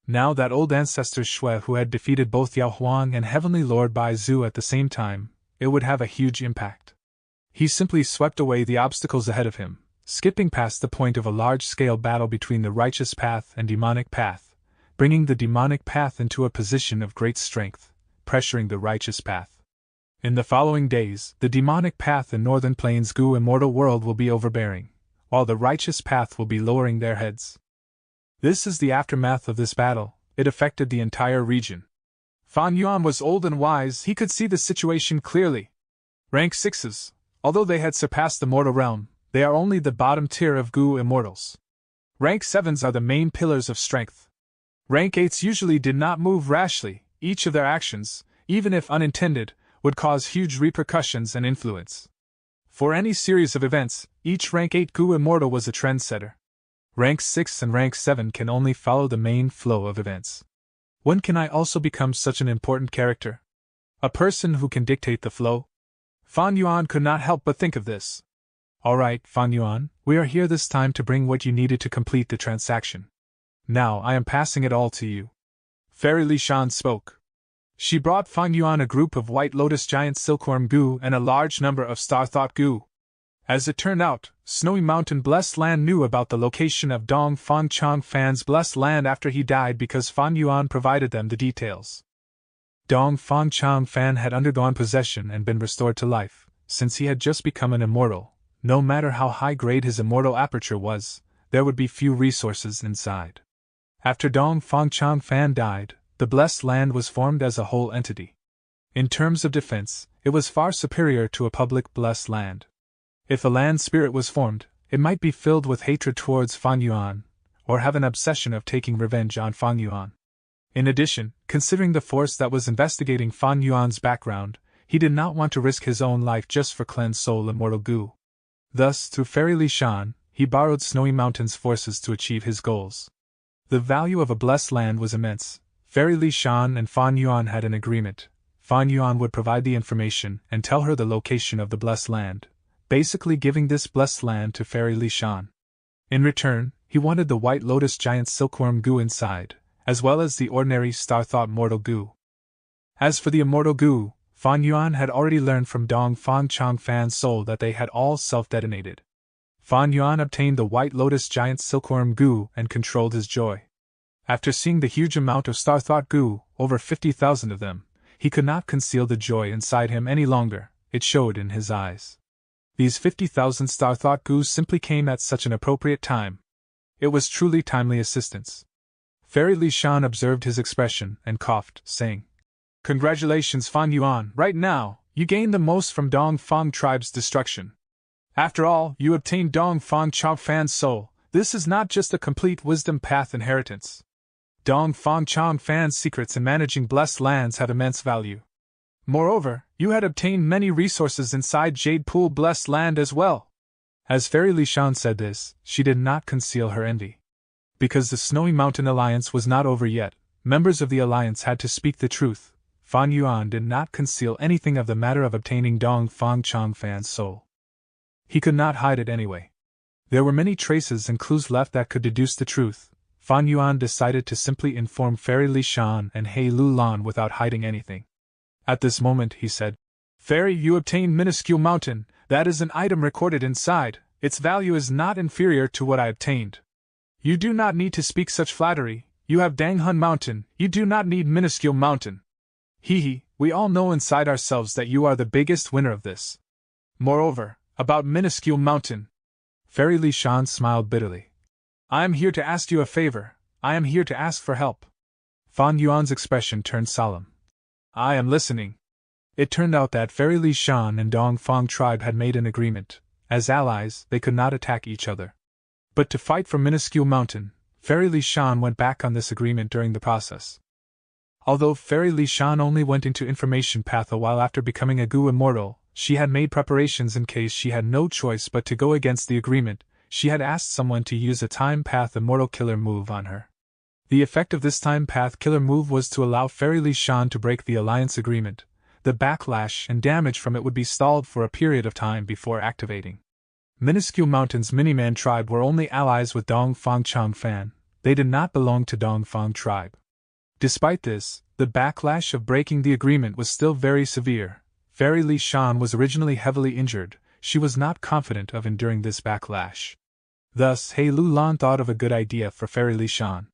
Now that old ancestor Shui Hu had defeated both Yao Huang and Heavenly Lord Bai Zu at the same time, it would have a huge impact. He simply swept away the obstacles ahead of him, skipping past the point of a large-scale battle between the righteous path and demonic path, bringing the demonic path into a position of great strength, pressuring the righteous path. In the following days, the demonic path in Northern Plains Gu immortal world will be overbearing, while the righteous path will be lowering their heads. This is the aftermath of this battle. It affected the entire region. Fan Yuan was old and wise, he could see the situation clearly. Rank 6s, although they had surpassed the mortal realm, they are only the bottom tier of Gu immortals. Rank 7s are the main pillars of strength. Rank 8s usually did not move rashly. Each of their actions, even if unintended, would cause huge repercussions and influence. For any series of events, each rank 8 Gu immortal was a trendsetter. Rank 6 and rank 7 can only follow the main flow of events. When can I also become such an important character? A person who can dictate the flow? Fan Yuan could not help but think of this. Alright, Fan Yuan, we are here this time to bring what you needed to complete the transaction. Now I am passing it all to you. Fairy Li Shan spoke. She brought Fan Yuan a group of White Lotus Giant Silkworm Goo and a large number of Star Thought Goo. As it turned out, Snowy Mountain Blessed Land knew about the location of Dong Fang Chang Fan's Blessed Land after he died because Fan Yuan provided them the details. Dong Fang Chang Fan had undergone possession and been restored to life, since he had just become an immortal. No matter how high-grade his immortal aperture was, there would be few resources inside. After Dong Fang Chang Fan died, the Blessed Land was formed as a whole entity. In terms of defense, it was far superior to a public Blessed Land. If a land spirit was formed, it might be filled with hatred towards Fan Yuan, or have an obsession of taking revenge on Fan Yuan. In addition, considering the force that was investigating Fan Yuan's background, he did not want to risk his own life just for Cleanse Soul Immortal Goo. Thus, through Fairy Li Shan, he borrowed Snowy Mountain's forces to achieve his goals. The value of a blessed land was immense. Fairy Li Shan and Fan Yuan had an agreement. Fan Yuan would provide the information and tell her the location of the blessed land, basically giving this blessed land to Fairy Li Shan. In return, he wanted the White Lotus Giant Silkworm Goo inside, as well as the ordinary Star Thought Mortal Goo. As for the Immortal Goo, Fan Yuan had already learned from Dong Fang Chang Fan's soul that they had all self-detonated. Fan Yuan obtained the White Lotus Giant Silkworm Goo and controlled his joy. After seeing the huge amount of Star Thought Goo, over 50,000 of them, he could not conceal the joy inside him any longer. It showed in his eyes. These 50,000 Star Thought Goos simply came at such an appropriate time. It was truly timely assistance. Fairy Li Shan observed his expression and coughed, saying, "Congratulations, Fan Yuan. Right now, you gained the most from Dong Fang tribe's destruction. After all, you obtained Dong Fang Chang Fan's soul. This is not just a complete wisdom path inheritance. Dong Fang Chang Fan's secrets in managing blessed lands have immense value. Moreover, you had obtained many resources inside Jade Pool Blessed Land as well." As Fairy Li Shan said this, she did not conceal her envy. Because the Snowy Mountain Alliance was not over yet, members of the Alliance had to speak the truth. Fan Yuan did not conceal anything of the matter of obtaining Dong Fang Chang Fan's soul. He could not hide it anyway. There were many traces and clues left that could deduce the truth. Fan Yuan decided to simply inform Fairy Li Shan and He Lu Lan without hiding anything. At this moment, he said, "Fairy, you obtained Minuscule Mountain. That is an item recorded inside. Its value is not inferior to what I obtained. You do not need to speak such flattery. You have Danghun Mountain. You do not need Minuscule Mountain. Hee, we all know inside ourselves that you are the biggest winner of this. Moreover, about Minuscule Mountain." Fairy Li Shan smiled bitterly. "I am here to ask you a favor. I am here to ask for help." Fan Yuan's expression turned solemn. "I am listening." It turned out that Fairy Li Shan and Dong Fang tribe had made an agreement. As allies, they could not attack each other. But to fight for Minuscule Mountain, Fairy Li Shan went back on this agreement during the process. Although Fairy Li Shan only went into information path a while after becoming a Goo Immortal, she had made preparations in case she had no choice but to go against the agreement. She had asked someone to use a Time Path Immortal Killer move on her. The effect of this Time Path Killer move was to allow Fairy Li Shan to break the alliance agreement. The backlash and damage from it would be stalled for a period of time before activating. Minuscule Mountain's Miniman tribe were only allies with Dong Fang Chang Fan. They did not belong to Dong Fang tribe. Despite this, the backlash of breaking the agreement was still very severe. Fairy Li Shan was originally heavily injured. She was not confident of enduring this backlash. Thus, He Lu Lan thought of a good idea for Fairy Li Shan.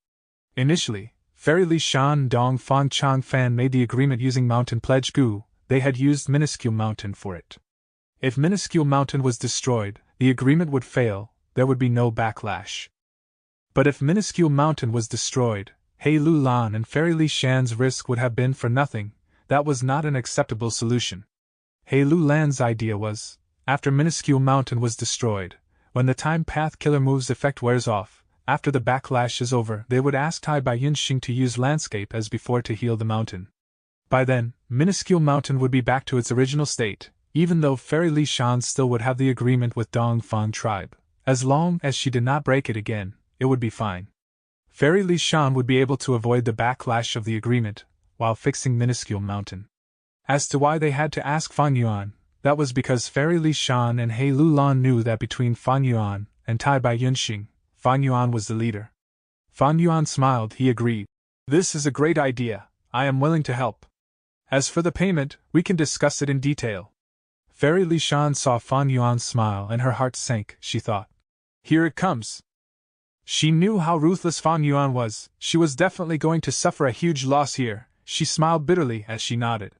Initially, Fairy Li Shan and Dong Fang Chang Fan made the agreement using Mountain Pledge Goo. They had used Minuscule Mountain for it. If Minuscule Mountain was destroyed, the agreement would fail. There would be no backlash. But if Minuscule Mountain was destroyed, He Lu Lan and Fairy Li Shan's risk would have been for nothing. That was not an acceptable solution. He Lu Lan's idea was, after Minuscule Mountain was destroyed, when the Time Path Killer move's effect wears off, after the backlash is over, they would ask Tai Bai Yinxing to use Landscape as before to heal the mountain. By then, Minuscule Mountain would be back to its original state, even though Fairy Li Shan still would have the agreement with Dong Fang tribe. As long as she did not break it again, it would be fine. Fairy Li Shan would be able to avoid the backlash of the agreement, while fixing Minuscule Mountain. As to why they had to ask Fan Yuan, that was because Fairy Li Shan and He Lu Lan knew that between Fan Yuan and Tai Bai Yunxing, Fan Yuan was the leader. Fan Yuan smiled, he agreed. This is a great idea, I am willing to help. As for the payment, we can discuss it in detail. Fairy Li Shan saw Fan Yuan smile and her heart sank, she thought. Here it comes. She knew how ruthless Fan Yuan was, she was definitely going to suffer a huge loss here, she smiled bitterly as she nodded.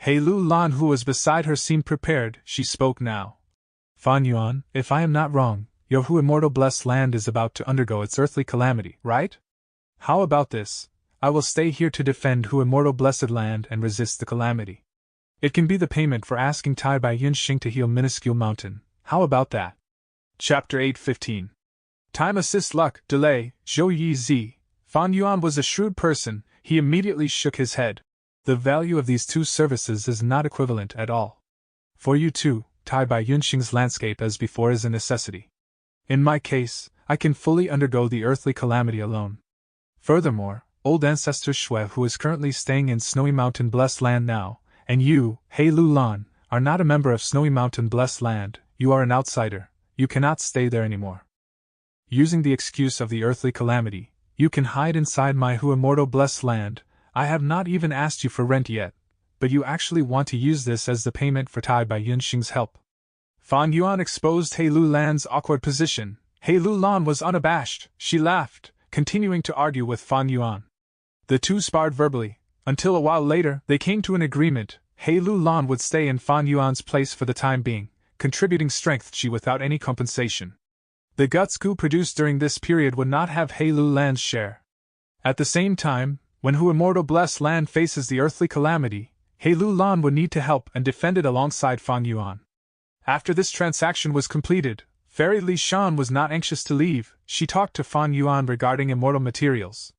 He Lu Lan, who was beside her, seemed prepared, she spoke now. Fan Yuan, if I am not wrong, your Hu Immortal Blessed Land is about to undergo its earthly calamity, right? How about this? I will stay here to defend Hu Immortal Blessed Land and resist the calamity. It can be the payment for asking Tai Bai Yunxing to heal Minuscule Mountain. How about that? Chapter 8:15. Time assists luck, delay, Zhou Yi Zi. Fan Yuan was a shrewd person, he immediately shook his head. The value of these two services is not equivalent at all. For you too, Tai Bai Yunxing's landscape as before is a necessity. In my case, I can fully undergo the earthly calamity alone. Furthermore, old ancestor Shui, who is currently staying in Snowy Mountain Blessed Land now, and you, He Lu Lan, are not a member of Snowy Mountain Blessed Land, you are an outsider, you cannot stay there anymore. Using the excuse of the earthly calamity, you can hide inside my Hu Immortal Blessed Land. I have not even asked you for rent yet, but you actually want to use this as the payment for Tai Bai Yunxing's help. Fan Yuan exposed He Lu Lan's awkward position. He Lu Lan was unabashed, she laughed, continuing to argue with Fan Yuan. The two sparred verbally, until a while later they came to an agreement. He Lu Lan would stay in Fan Yuan's place for the time being, contributing strength chi without any compensation. The guts Gu produced during this period would not have He Lu Lan's share. At the same time, when Hu Immortal Blessed Land faces the earthly calamity, He Lu Lan would need to help and defend it alongside Fan Yuan. After this transaction was completed, Fairy Li Shan was not anxious to leave. She talked to Fan Yuan regarding immortal materials.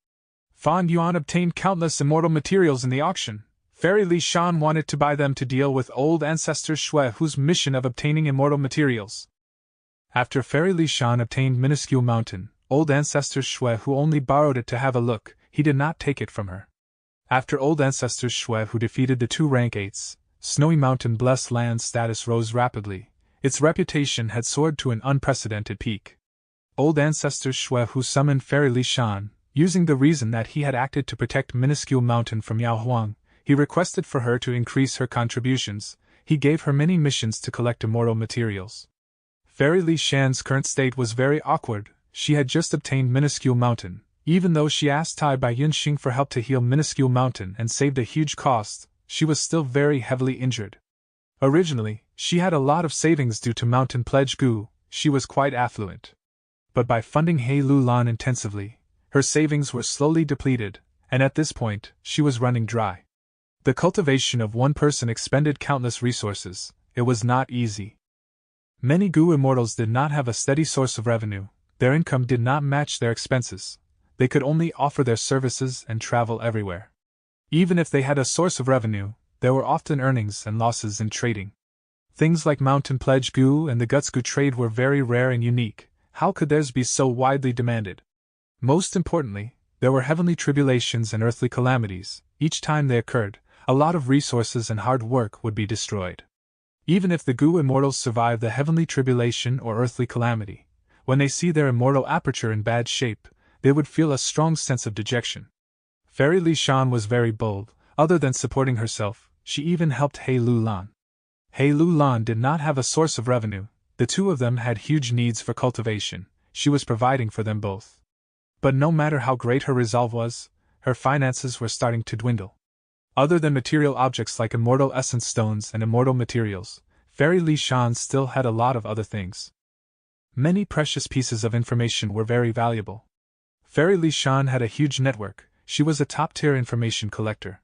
Fan Yuan obtained countless immortal materials in the auction. Fairy Li Shan wanted to buy them to deal with old ancestor Shui, whose mission of obtaining immortal materials. After Fairy Li Shan obtained Minuscule Mountain, old ancestor Shui, who only borrowed it to have a look, he did not take it from her. After old ancestor Shui, who defeated the two rank 8s, Snowy Mountain Blessed Land's status rose rapidly. Its reputation had soared to an unprecedented peak. Old ancestor Shui, who summoned Fairy Li Shan, using the reason that he had acted to protect Minuscule Mountain from Yao Huang, he requested for her to increase her contributions. He gave her many missions to collect immortal materials. Fairy Li Shan's current state was very awkward. She had just obtained Minuscule Mountain. Even though she asked Tai Bai Yunxing for help to heal Minuscule Mountain and saved a huge cost, she was still very heavily injured. Originally, she had a lot of savings due to Mountain Pledge Gu, she was quite affluent. But by funding He Lu Lan intensively, her savings were slowly depleted, and at this point, she was running dry. The cultivation of one person expended countless resources. It was not easy. Many Gu immortals did not have a steady source of revenue, their income did not match their expenses. They could only offer their services and travel everywhere. Even if they had a source of revenue, there were often earnings and losses in trading. Things like Mountain Pledge Gu and the Guts Gu trade were very rare and unique. How could theirs be so widely demanded? Most importantly, there were heavenly tribulations and earthly calamities. Each time they occurred, a lot of resources and hard work would be destroyed. Even if the Gu immortals survive the heavenly tribulation or earthly calamity, when they see their immortal aperture in bad shape, they would feel a strong sense of dejection. Fairy Li Shan was very bold. Other than supporting herself, she even helped He Lu Lan. He Lu Lan did not have a source of revenue. The two of them had huge needs for cultivation. She was providing for them both. But no matter how great her resolve was, her finances were starting to dwindle. Other than material objects like immortal essence stones and immortal materials, Fairy Li Shan still had a lot of other things. Many precious pieces of information were very valuable. Fairy Li Shan had a huge network. She was a top-tier information collector.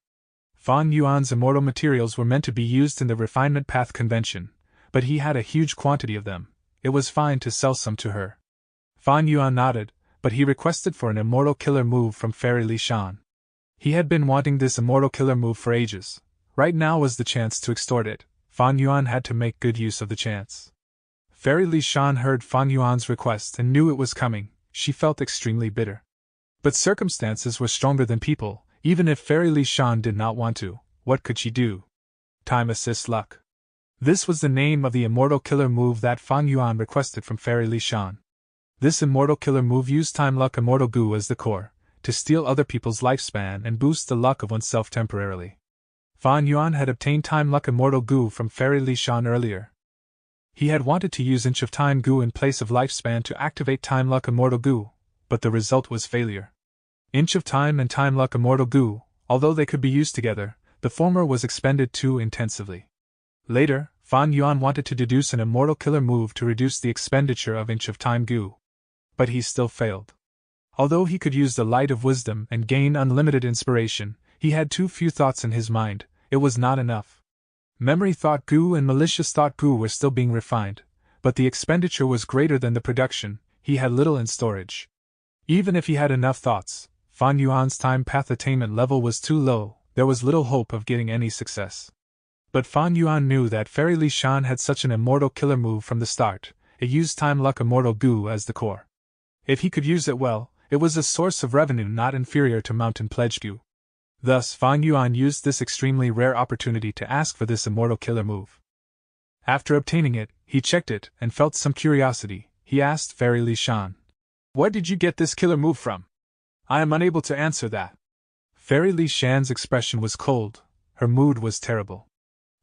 Fan Yuan's immortal materials were meant to be used in the Refinement Path Convention, but he had a huge quantity of them. It was fine to sell some to her. Fan Yuan nodded, but he requested for an immortal killer move from Fairy Li Shan. He had been wanting this immortal killer move for ages. Right now was the chance to extort it. Fan Yuan had to make good use of the chance. Fairy Li Shan heard Fan Yuan's request and knew it was coming. She felt extremely bitter. But circumstances were stronger than people. Even if Fairy Li Shan did not want to, what could she do? Time assists luck. This was the name of the immortal killer move that Fan Yuan requested from Fairy Li Shan. This immortal killer move used Time Luck Immortal Goo as the core, to steal other people's lifespan and boost the luck of oneself temporarily. Fan Yuan had obtained Time Luck Immortal Goo from Fairy Li Shan earlier. He had wanted to use Inch of Time Goo in place of lifespan to activate Time Luck Immortal Goo, but the result was failure. Inch of Time and Time Luck Immortal Goo, although they could be used together, the former was expended too intensively. Later, Fan Yuan wanted to deduce an immortal killer move to reduce the expenditure of Inch of Time Goo. But he still failed. Although he could use the light of wisdom and gain unlimited inspiration, he had too few thoughts in his mind. It was not enough. Memory thought Goo and malicious thought Goo were still being refined, but the expenditure was greater than the production. He had little in storage. Even if he had enough thoughts, Fan Yuan's time path attainment level was too low. There was little hope of getting any success. But Fan Yuan knew that Fairy Li Shan had such an immortal killer move from the start. It used Time Luck Immortal Goo as the core. If he could use it well, it was a source of revenue not inferior to Mountain Pledge Goo. Thus, Fan Yuan used this extremely rare opportunity to ask for this immortal killer move. After obtaining it, he checked it and felt some curiosity. He asked Fairy Li Shan, "Where did you get this killer move from?" "I am unable to answer that." Fairy Li Shan's expression was cold. Her mood was terrible.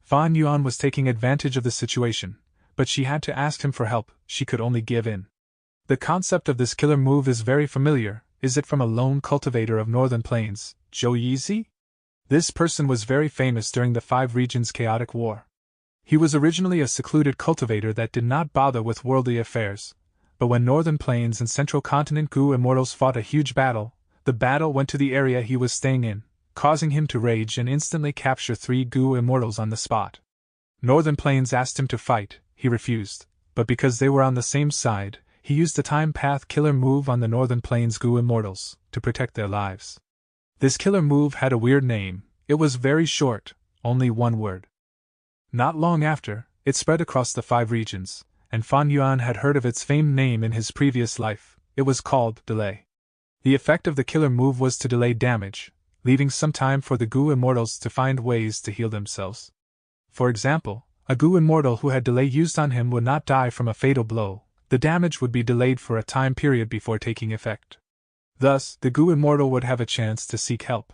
Fan Yuan was taking advantage of the situation, but she had to ask him for help. She could only give in. "The concept of this killer move is very familiar. Is it from a lone cultivator of Northern Plains, Zhou Yizi? This person was very famous during the Five Regions Chaotic War. He was originally a secluded cultivator that did not bother with worldly affairs, but when Northern Plains and Central Continent Goo Immortals fought a huge battle, the battle went to the area he was staying in, causing him to rage and instantly capture 3 Goo Immortals on the spot. Northern Plains asked him to fight. He refused, but because they were on the same side, he used the Time Path killer move on the Northern Plains Goo Immortals to protect their lives. This killer move had a weird name. It was very short, only one word. Not long after, it spread across the 5 regions, and Fan Yuan had heard of its famed name in his previous life. It was called Delay. The effect of the killer move was to delay damage, leaving some time for the Goo Immortals to find ways to heal themselves. For example, a Goo Immortal who had delay used on him would not die from a fatal blow. The damage would be delayed for a time period before taking effect. Thus, the Goo Immortal would have a chance to seek help.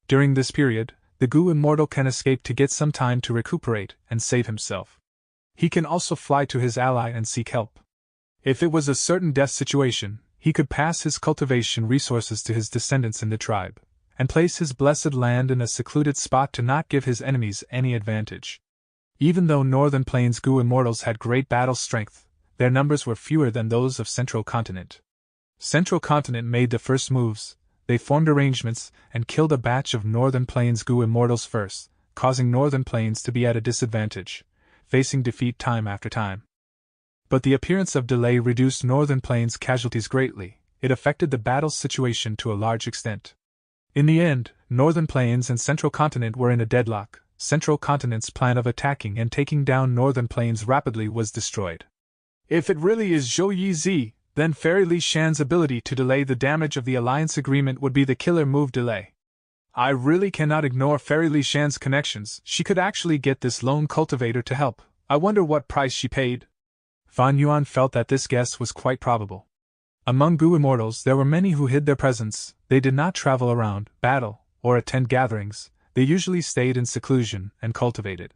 During this period, the Goo Immortal can escape to get some time to recuperate and save himself. He can also fly to his ally and seek help. If it was a certain death situation, he could pass his cultivation resources to his descendants in the tribe, and place his blessed land in a secluded spot to not give his enemies any advantage. Even though Northern Plains Goo Immortals had great battle strength, their numbers were fewer than those of Central Continent. Central Continent made the first moves. They formed arrangements and killed a batch of Northern Plains Goo Immortals first, causing Northern Plains to be at a disadvantage, facing defeat time after time. But the appearance of delay reduced Northern Plains casualties greatly. It affected the battle situation to a large extent. In the end, Northern Plains and Central Continent were in a deadlock. Central Continent's plan of attacking and taking down Northern Plains rapidly was destroyed. If it really is Zhou Yizi, then Fairy Li Shan's ability to delay the damage of the alliance agreement would be the killer move Delay. I really cannot ignore Fairy Li Shan's connections. She could actually get this lone cultivator to help. I wonder what price she paid. Fan Yuan felt that this guess was quite probable. Among Goo Immortals there were many who hid their presence. They did not travel around, battle, or attend gatherings. They usually stayed in seclusion and cultivated.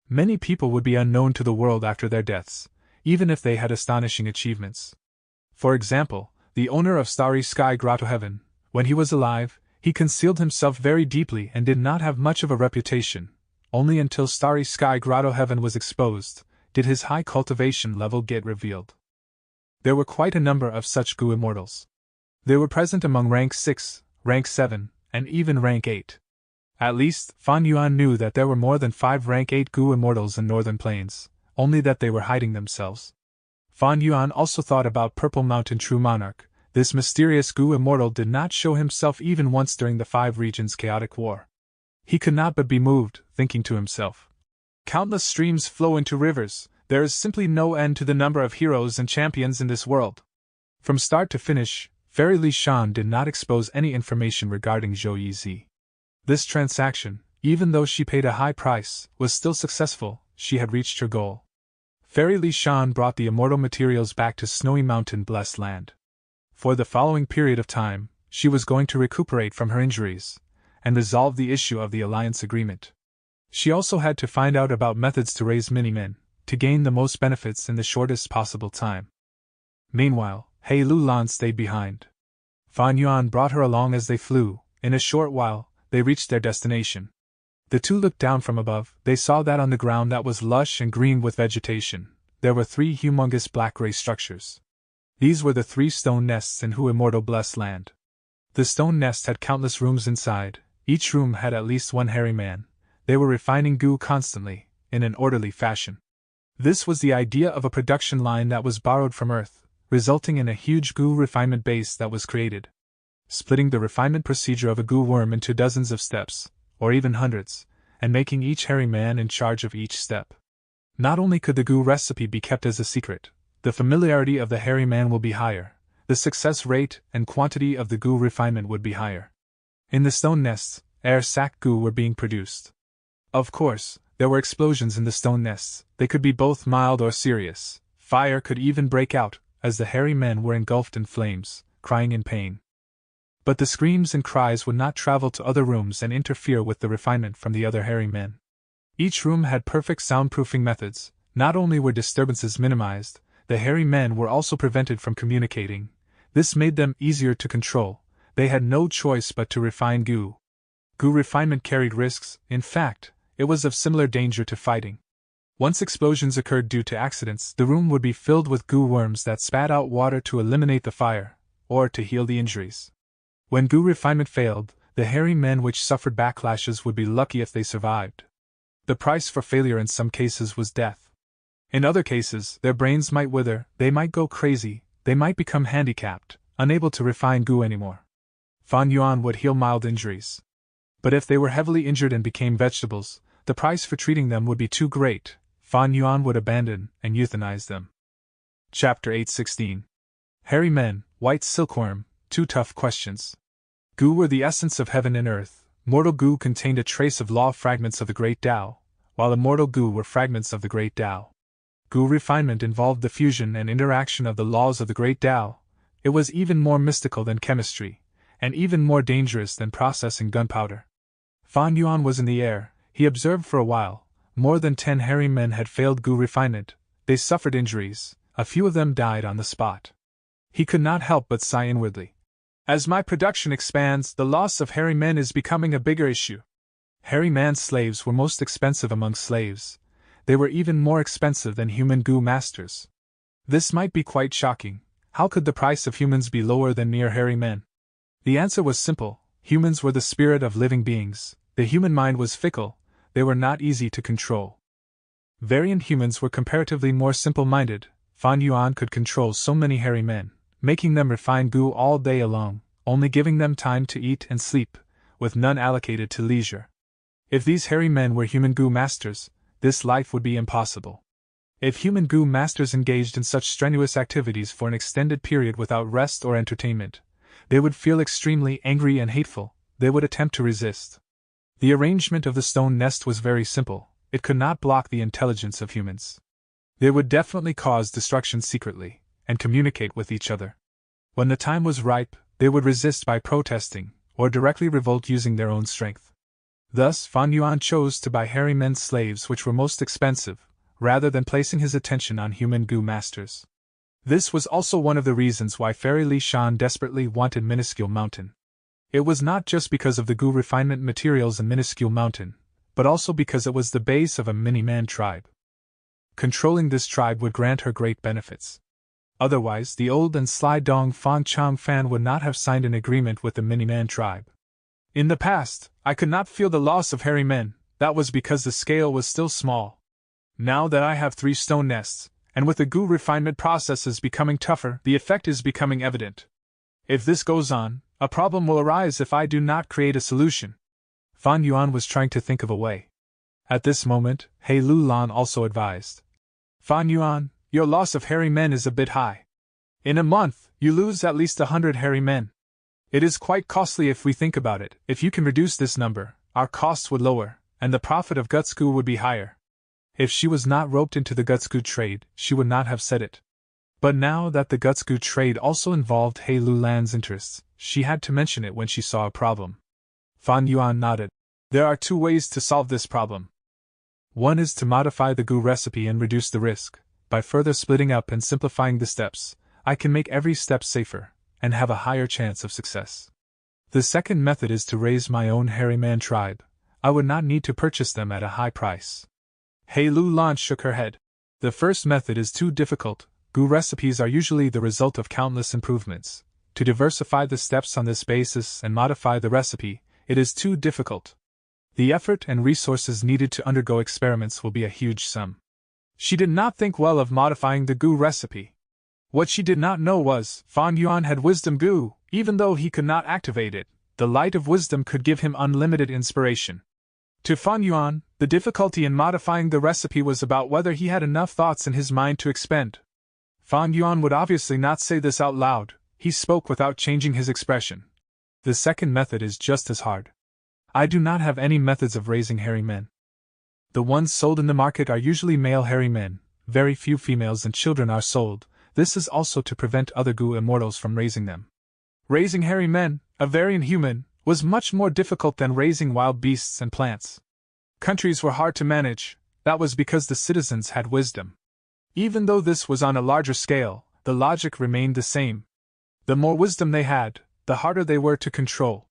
Many people would be unknown to the world after their deaths, even if they had astonishing achievements. For example, the owner of Starry Sky Grotto Heaven, when he was alive, he concealed himself very deeply and did not have much of a reputation. Only until Starry Sky Grotto Heaven was exposed did his high cultivation level get revealed. There were quite a number of such Goo Immortals. They were present among rank 6, rank 7, and even rank 8. At least, Fan Yuan knew that there were more than 5 rank 8 Goo Immortals in Northern Plains, only that they were hiding themselves. Fan Yuan also thought about Purple Mountain True Monarch. This mysterious Goo Immortal did not show himself even once during the 5 regions chaotic war. He could not but be moved, thinking to himself, countless streams flow into rivers. There is simply no end to the number of heroes and champions in this world. From start to finish, Fairy Li Shan did not expose any information regarding Zhou Yizi. This transaction, even though she paid a high price, was still successful. she had reached her goal. Fairy Li Shan brought the immortal materials back to Snowy Mountain Blessed Land. For the following period of time, she was going to recuperate from her injuries and resolve the issue of the alliance agreement. She also had to find out about methods to raise mini-men, to gain the most benefits in the shortest possible time. Meanwhile, He Lulan stayed behind. Fan Yuan brought her along as they flew. In a short while, they reached their destination. The two looked down from above. They saw that on the ground that was lush and green with vegetation, there were 3 humongous black-gray structures. These were the 3 stone nests in Hu Immortal Blessed Land. The stone nest had countless rooms inside. Each room had at least one hairy man. They were refining goo constantly, in an orderly fashion. This was the idea of a production line that was borrowed from Earth, resulting in a huge goo refinement base that was created. Splitting the refinement procedure of a goo worm into dozens of steps, or even hundreds, and making each hairy man in charge of each step. Not only could the goo recipe be kept as a secret, the familiarity of the hairy man will be higher, the success rate and quantity of the goo refinement would be higher. In the stone nests, air sac goo were being produced. Of course, there were explosions in the stone nests. They could be both mild or serious. Fire could even break out, as the hairy men were engulfed in flames, crying in pain. But the screams and cries would not travel to other rooms and interfere with the refinement from the other hairy men. Each room had perfect soundproofing methods. Not only were disturbances minimized, the hairy men were also prevented from communicating. This made them easier to control. They had no choice but to refine goo. Goo refinement carried risks. In fact, it was of similar danger to fighting. Once explosions occurred due to accidents, the room would be filled with goo worms that spat out water to eliminate the fire, or to heal the injuries. When goo refinement failed, the hairy men which suffered backlashes would be lucky if they survived. The price for failure in some cases was death. In other cases, their brains might wither, they might go crazy, they might become handicapped, unable to refine goo anymore. Fan Yuan would heal mild injuries. But if they were heavily injured and became vegetables, the price for treating them would be too great. Fan Yuan would abandon and euthanize them. Chapter 8:16. Hairy Men, White Silkworm, 2 Tough Questions. Goo were the essence of heaven and earth. Mortal goo contained a trace of law fragments of the Great Tao, while immortal goo were fragments of the Great Tao. Goo refinement involved the fusion and interaction of the laws of the Great Tao. It was even more mystical than chemistry, and even more dangerous than processing gunpowder. Fan Yuan was in the air. He observed for a while. More than 10 hairy men had failed goo refinement. They suffered injuries. A few of them died on the spot. He could not help but sigh inwardly. As my production expands, the loss of hairy men is becoming a bigger issue. Hairy man slaves were most expensive among slaves. They were even more expensive than human goo masters. This might be quite shocking. How could the price of humans be lower than mere hairy men? The answer was simple. Humans were the spirit of living beings. The human mind was fickle. They were not easy to control. Variant humans were comparatively more simple-minded. Fan Yuan could control so many hairy men, making them refine goo all day long, only giving them time to eat and sleep, with none allocated to leisure. If these hairy men were human goo masters, this life would be impossible. If human goo masters engaged in such strenuous activities for an extended period without rest or entertainment, they would feel extremely angry and hateful. They would attempt to resist. The arrangement of the stone nest was very simple. It could not block the intelligence of humans. They would definitely cause destruction secretly, and communicate with each other. When the time was ripe, they would resist by protesting, or directly revolt using their own strength. Thus, Fan Yuan chose to buy hairy men's slaves which were most expensive, rather than placing his attention on human goo masters. This was also one of the reasons why Fairy Li Shan desperately wanted Minuscule Mountain. It was not just because of the goo refinement materials in Minuscule Mountain, but also because it was the base of a mini-man tribe. Controlling this tribe would grant her great benefits. Otherwise, the old and sly Dong Fang Chang Fan would not have signed an agreement with the mini-man tribe. In the past, I could not feel the loss of hairy men. That was because the scale was still small. Now that I have 3 stone nests, and with the goo refinement processes becoming tougher, the effect is becoming evident. If this goes on, a problem will arise if I do not create a solution. Fan Yuan was trying to think of a way. At this moment, He Lulan also advised. Fan Yuan, your loss of hairy men is a bit high. In a month, you lose at least 100 hairy men. It is quite costly if we think about it. If you can reduce this number, our costs would lower, and the profit of guts goo would be higher. If she was not roped into the Gutsgu trade, she would not have said it. But now that the Gutsgu trade also involved He Lulan's interests, she had to mention it when she saw a problem. Fan Yuan nodded. There are two ways to solve this problem. One is to modify the gu recipe and reduce the risk. By further splitting up and simplifying the steps, I can make every step safer, and have a higher chance of success. The second method is to raise my own hairy man tribe. I would not need to purchase them at a high price. He Lulan shook her head. The first method is too difficult. Gu recipes are usually the result of countless improvements. To diversify the steps on this basis and modify the recipe, it is too difficult. The effort and resources needed to undergo experiments will be a huge sum. She did not think well of modifying the gu recipe. What she did not know was, Fan Yuan had wisdom gu, even though he could not activate it, the light of wisdom could give him unlimited inspiration. To Fan Yuan, the difficulty in modifying the recipe was about whether he had enough thoughts in his mind to expend. Fan Yuan would obviously not say this out loud, he spoke without changing his expression. The second method is just as hard. I do not have any methods of raising hairy men. The ones sold in the market are usually male hairy men, very few females and children are sold. This is also to prevent other gu immortals from raising them. Raising hairy men, a Varian human, was much more difficult than raising wild beasts and plants. Countries were hard to manage, that was because the citizens had wisdom. Even though this was on a larger scale, the logic remained the same. The more wisdom they had, the harder they were to control.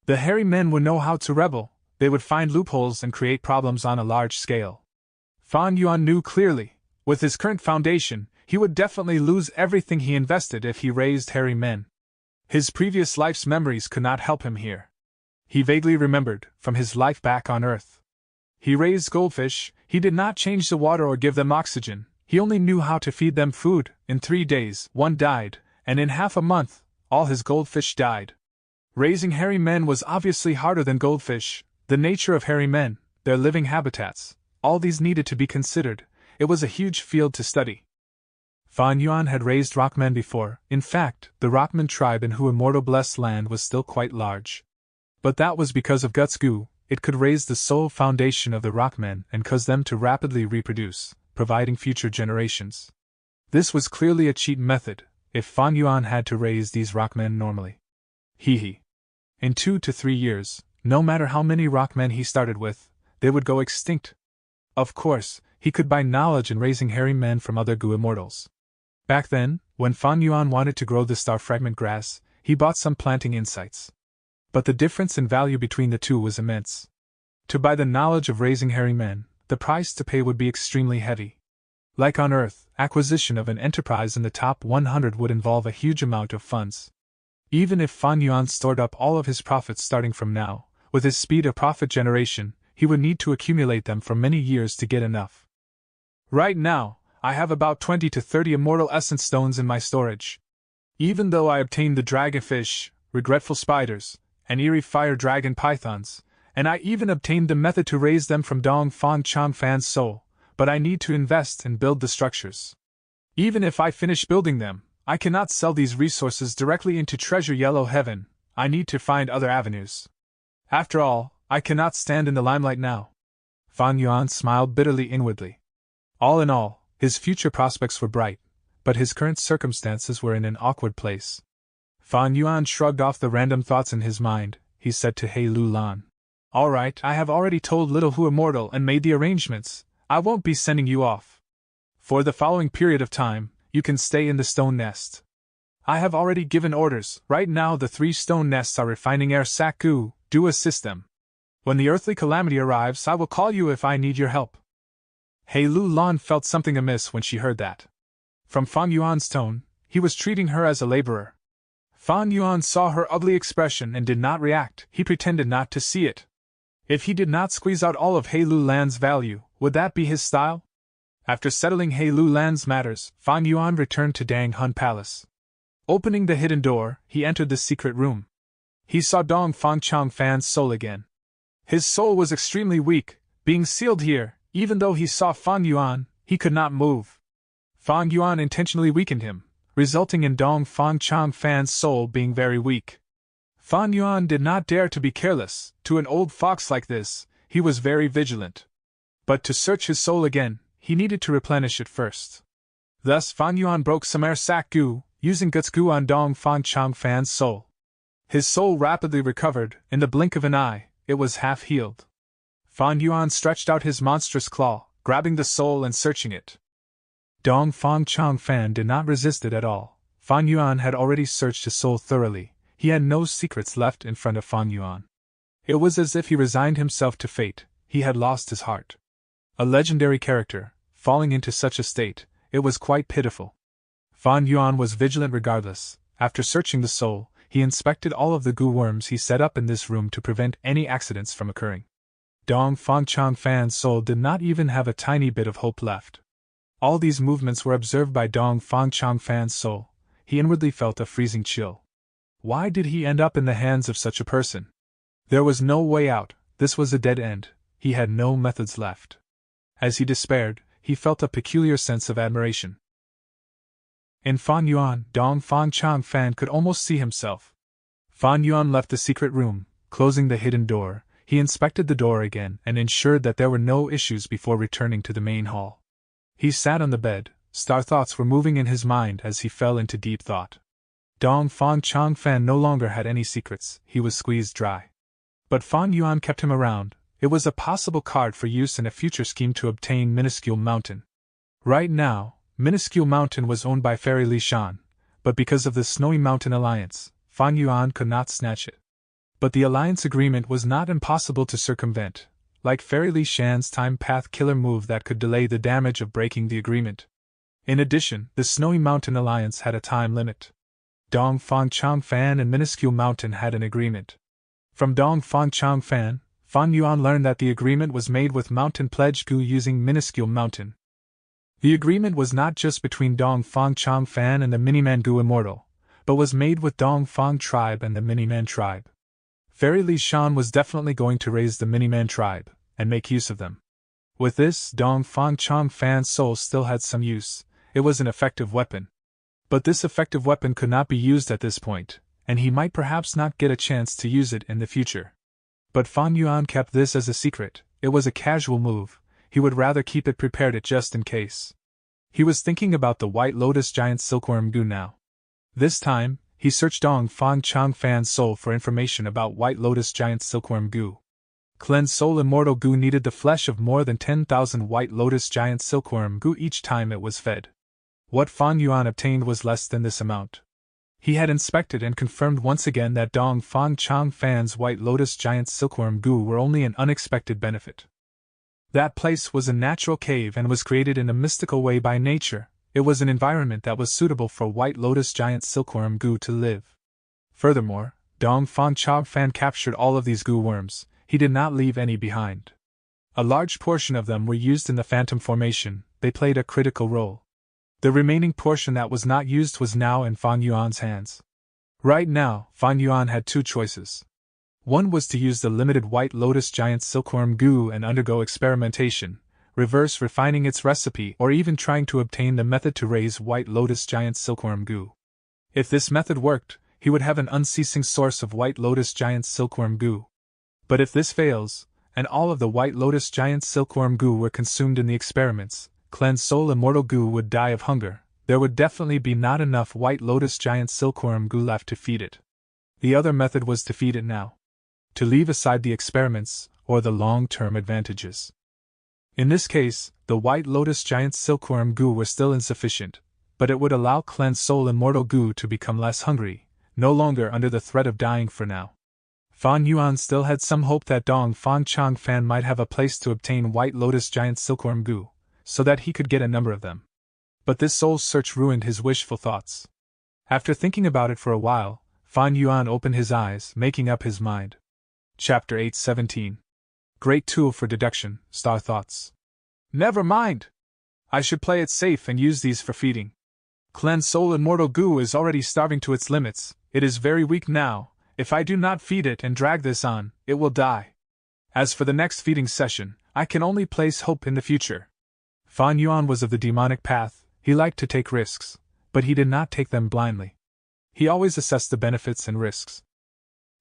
The hairy men would know how to rebel, they would find loopholes and create problems on a large scale. Fan Yuan knew clearly, with his current foundation, he would definitely lose everything he invested if he raised hairy men. His previous life's memories could not help him here. He vaguely remembered, from his life back on Earth. He raised goldfish, he did not change the water or give them oxygen, he only knew how to feed them food. In 3 days, one died, and in half a month, all his goldfish died. Raising hairy men was obviously harder than goldfish. The nature of hairy men, their living habitats, all these needed to be considered. It was a huge field to study. Fan Yuan had raised rockmen before. In fact, the rockman tribe in Hu Immortal Blessed Land was still quite large. But that was because of Gutsgu. It could raise the sole foundation of the rockmen and cause them to rapidly reproduce, providing future generations. This was clearly a cheat method, if Fan Yuan had to raise these rockmen normally. In 2 to 3 years, no matter how many rockmen he started with, they would go extinct. Of course, he could buy knowledge in raising hairy men from other gu immortals. Back then, when Fan Yuan wanted to grow the star fragment grass, he bought some planting insights. But the difference in value between the two was immense. To buy the knowledge of raising hairy men, the price to pay would be extremely heavy. Like on Earth, acquisition of an enterprise in the top 100 would involve a huge amount of funds. Even if Fan Yuan stored up all of his profits starting from now, with his speed of profit generation, he would need to accumulate them for many years to get enough. Right now, I have about 20 to 30 immortal essence stones in my storage. Even though I obtained the dragonfish, regretful spiders, and eerie fire dragon pythons, and I even obtained the method to raise them from Dong Fan Chang Fan's soul, but I need to invest and build the structures. Even if I finish building them, I cannot sell these resources directly into Treasure Yellow Heaven. I need to find other avenues. After all, I cannot stand in the limelight now. Fan Yuan smiled bitterly inwardly. All in all, his future prospects were bright, but his current circumstances were in an awkward place. Fan Yuan shrugged off the random thoughts in his mind. He said to He Lulan, "All right, I have already told Little Hu Immortal and made the arrangements. I won't be sending you off. For the following period of time, you can stay in the stone nest. I have already given orders. Right now the 3 stone nests are refining air sac gu. Do assist them. When the earthly calamity arrives, I will call you if I need your help." He Lulan felt something amiss when she heard that. From Fan Yuan's tone, he was treating her as a laborer. Fan Yuan saw her ugly expression and did not react. He pretended not to see it. If he did not squeeze out all of He Lulan's value, would that be his style? After settling He Lulan's matters, Fan Yuan returned to Dang Hun Palace. Opening the hidden door, he entered the secret room. He saw Dong Fan Chang Fan's soul again. His soul was extremely weak, being sealed here. Even though he saw Fan Yuan, he could not move. Fan Yuan intentionally weakened him, resulting in Dong Fan Chang Fan's soul being very weak. Fan Yuan did not dare to be careless. To an old fox like this, he was very vigilant. But to search his soul again, he needed to replenish it first. Thus Fan Yuan broke some air sac goo, using guts goo on Dong Fang Chang Fan's soul. His soul rapidly recovered. In the blink of an eye, it was half healed. Fan Yuan stretched out his monstrous claw, grabbing the soul and searching it. Dong Fang Chang Fan did not resist it at all. Fan Yuan had already searched his soul thoroughly. He had no secrets left in front of Fan Yuan. It was as if he resigned himself to fate. He had lost his heart. A legendary character, falling into such a state, it was quite pitiful. Fan Yuan was vigilant regardless. After searching the soul, he inspected all of the goo worms he set up in this room to prevent any accidents from occurring. Dong Fang Chang Fan's soul did not even have a tiny bit of hope left. All these movements were observed by Dong Fang Chang Fan's soul. He inwardly felt a freezing chill. Why did he end up in the hands of such a person? There was no way out. This was a dead end. He had no methods left. As he despaired, he felt a peculiar sense of admiration. In Fan Yuan, Dong Fang Chang Fan could almost see himself. Fan Yuan left the secret room, closing the hidden door. He inspected the door again and ensured that there were no issues before returning to the main hall. He sat on the bed. Star thoughts were moving in his mind as he fell into deep thought. Dong Fang Chang Fan no longer had any secrets. He was squeezed dry. But Fan Yuan kept him around. It was a possible card for use in a future scheme to obtain Minuscule Mountain. Right now, Minuscule Mountain was owned by Fairy Li Shan, but because of the Snowy Mountain Alliance, Fan Yuan could not snatch it. But the alliance agreement was not impossible to circumvent, like Fairy Li Shan's Time Path Killer move that could delay the damage of breaking the agreement. In addition, the Snowy Mountain Alliance had a time limit. Dong Fang Chang Fan and Minuscule Mountain had an agreement. From Dong Fang Chang Fan, Fan Yuan learned that the agreement was made with Mountain Pledge Gu using Minuscule Mountain. The agreement was not just between Dong Fang Chang Fan and the Miniman Gu Immortal, but was made with Dong Fang Tribe and the Miniman Tribe. Fairy Li Shan was definitely going to raise the Miniman Tribe, and make use of them. With this, Dong Fang Chang Fan's soul still had some use. It was an effective weapon. But this effective weapon could not be used at this point, and he might perhaps not get a chance to use it in the future. But Fan Yuan kept this as a secret. It was a casual move. He would rather keep it prepared just in case. He was thinking about the White Lotus Giant Silkworm Gu now. This time, he searched Dong Fang Chang Fan's soul for information about White Lotus Giant Silkworm Gu. Cleansed Soul Immortal Gu needed the flesh of more than 10,000 White Lotus Giant Silkworm Gu each time it was fed. What Fan Yuan obtained was less than this amount. He had inspected and confirmed once again that Dong Fang Chang Fan's White Lotus Giant Silkworm Gu were only an unexpected benefit. That place was a natural cave and was created in a mystical way by nature. It was an environment that was suitable for White Lotus Giant Silkworm Gu to live. Furthermore, Dong Fang Chang Fan captured all of these Gu worms. He did not leave any behind. A large portion of them were used in the Phantom Formation. They played a critical role. The remaining portion that was not used was now in Fan Yuan's hands. Right now, Fan Yuan had two choices. One was to use the limited White Lotus Giant Silkworm Gu and undergo experimentation, reverse refining its recipe, or even trying to obtain the method to raise White Lotus Giant Silkworm Gu. If this method worked, he would have an unceasing source of White Lotus Giant Silkworm Gu. But if this fails, and all of the White Lotus Giant Silkworm Gu were consumed in the experiments, Cleansed Soul Immortal Gu would die of hunger. There would definitely be not enough White Lotus Giant Silkworm Gu left to feed it. The other method was to feed it now. To leave aside the experiments, or the long-term advantages. In this case, the White Lotus Giant Silkworm Gu were still insufficient, but it would allow Cleansed Soul Immortal Gu to become less hungry, no longer under the threat of dying for now. Fan Yuan still had some hope that Dong Fang Chang Fan might have a place to obtain White Lotus Giant Silkworm Gu, so that he could get a number of them. But this soul search ruined his wishful thoughts. After thinking about it for a while, Fan Yuan opened his eyes, making up his mind. Chapter 8:17. Great tool for deduction, Star Thoughts. Never mind! I should play it safe and use these for feeding. Cleansed Soul Immortal Gu is already starving to its limits. It is very weak now. If I do not feed it and drag this on, it will die. As for the next feeding session, I can only place hope in the future. Fan Yuan was of the demonic path. He liked to take risks, but he did not take them blindly. He always assessed the benefits and risks.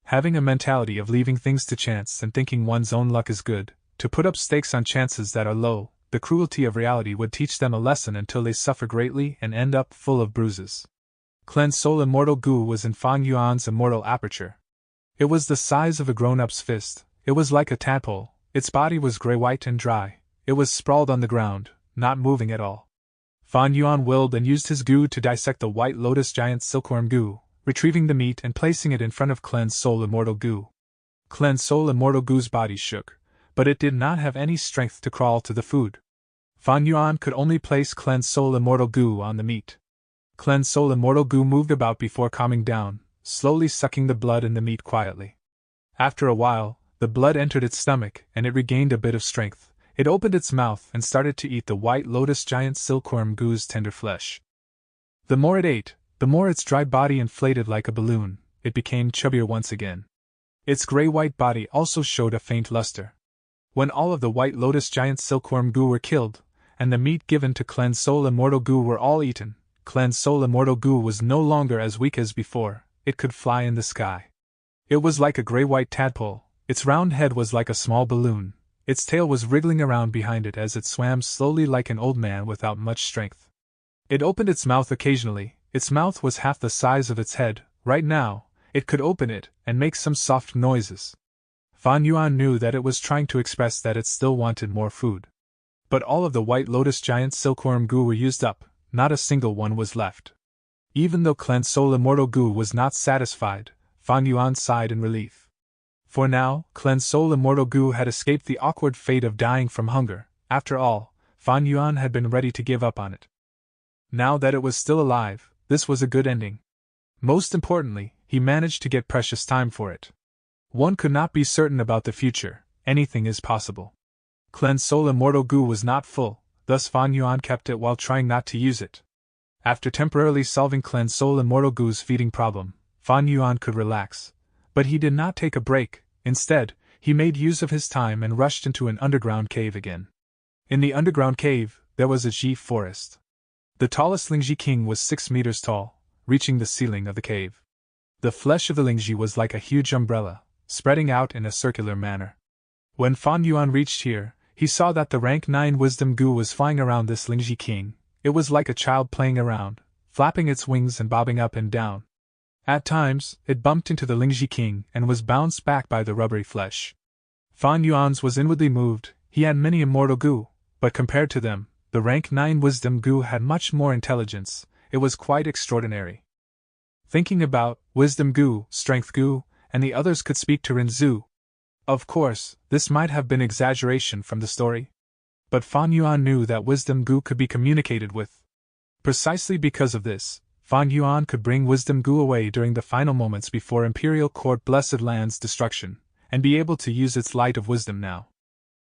Having a mentality of leaving things to chance and thinking one's own luck is good, to put up stakes on chances that are low. The cruelty of reality would teach them a lesson until they suffer greatly and end up full of bruises. Cleansed Soul Immortal Goo was in Fang Yuan's immortal aperture. It was the size of a grown-up's fist. It was like a tadpole. Its body was gray-white and dry. It was sprawled on the ground, not moving at all. Fan Yuan willed and used his goo to dissect the White Lotus giant silkworm goo, retrieving the meat and placing it in front of Cleansed Soul Immortal Goo. Cleansed Soul Immortal Goo's body shook, but it did not have any strength to crawl to the food. Fan Yuan could only place Cleansed Soul Immortal Goo on the meat. Cleansed Soul Immortal Goo moved about before calming down, slowly sucking the blood in the meat quietly. After a while, the blood entered its stomach and it regained a bit of strength. It opened its mouth and started to eat the White Lotus giant silkworm goo's tender flesh. The more it ate, the more its dry body inflated like a balloon. It became chubbier once again. Its gray-white body also showed a faint luster. When all of the White Lotus giant silkworm goo were killed, and the meat given to Cleansed Soul Immortal Goo were all eaten, Cleansed Soul Immortal Goo was no longer as weak as before. It could fly in the sky. It was like a gray-white tadpole. Its round head was like a small balloon. Its tail was wriggling around behind it as it swam slowly like an old man without much strength. It opened its mouth occasionally. Its mouth was half the size of its head. Right now, it could open it and make some soft noises. Fan Yuan knew that it was trying to express that it still wanted more food. But all of the White Lotus giant silkworm goo were used up. Not a single one was left. Even though Cleansed Soul Immortal Goo was not satisfied, Fan Yuan sighed in relief. For now, Cleansed Soul Immortal Goo had escaped the awkward fate of dying from hunger. After all, Fan Yuan had been ready to give up on it. Now that it was still alive, this was a good ending. Most importantly, he managed to get precious time for it. One could not be certain about the future. Anything is possible. Cleansed Soul Immortal Goo was not full, thus Fan Yuan kept it while trying not to use it. After temporarily solving Cleansed Soul Immortal Goo's feeding problem, Fan Yuan could relax. But he did not take a break. Instead, he made use of his time and rushed into an underground cave again. In the underground cave, there was a Ji forest. The tallest Lingji king was 6 meters tall, reaching the ceiling of the cave. The flesh of the Lingji was like a huge umbrella, spreading out in a circular manner. When Fan Yuan reached here, he saw that the rank 9 wisdom goo was flying around this Lingji king. It was like a child playing around, flapping its wings and bobbing up and down. At times, it bumped into the Lingji king and was bounced back by the rubbery flesh. Fan Yuan's was inwardly moved. He had many immortal goo, but compared to them, the rank 9 wisdom goo had much more intelligence. It was quite extraordinary. Thinking about wisdom goo, strength goo, and the others could speak to Rinzhu. Of course, this might have been exaggeration from the story. But Fan Yuan knew that wisdom goo could be communicated with. Precisely because of this, Fan Yuan could bring wisdom goo away during the final moments before Imperial Court Blessed Land's destruction, and be able to use its light of wisdom now.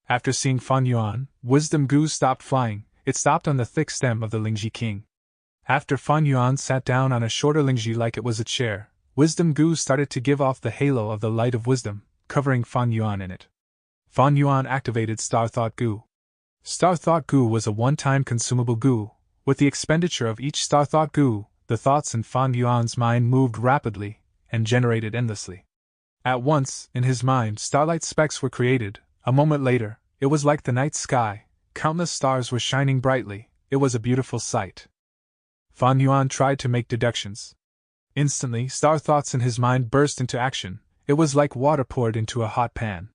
After seeing Fan Yuan, wisdom goo stopped flying. It stopped on the thick stem of the Lingji king. After Fan Yuan sat down on a shorter Lingji like it was a chair, wisdom goo started to give off the halo of the light of wisdom, covering Fan Yuan in it. Fan Yuan activated Star Thought Goo. Star Thought Goo was a one-time consumable goo. With the expenditure of each Star Thought Goo, the thoughts in Fan Yuan's mind moved rapidly and generated endlessly. At once, in his mind, starlight specks were created. A moment later, it was like the night sky. Countless stars were shining brightly. It was a beautiful sight. Fan Yuan tried to make deductions. Instantly, star thoughts in his mind burst into action. It was like water poured into a hot pan.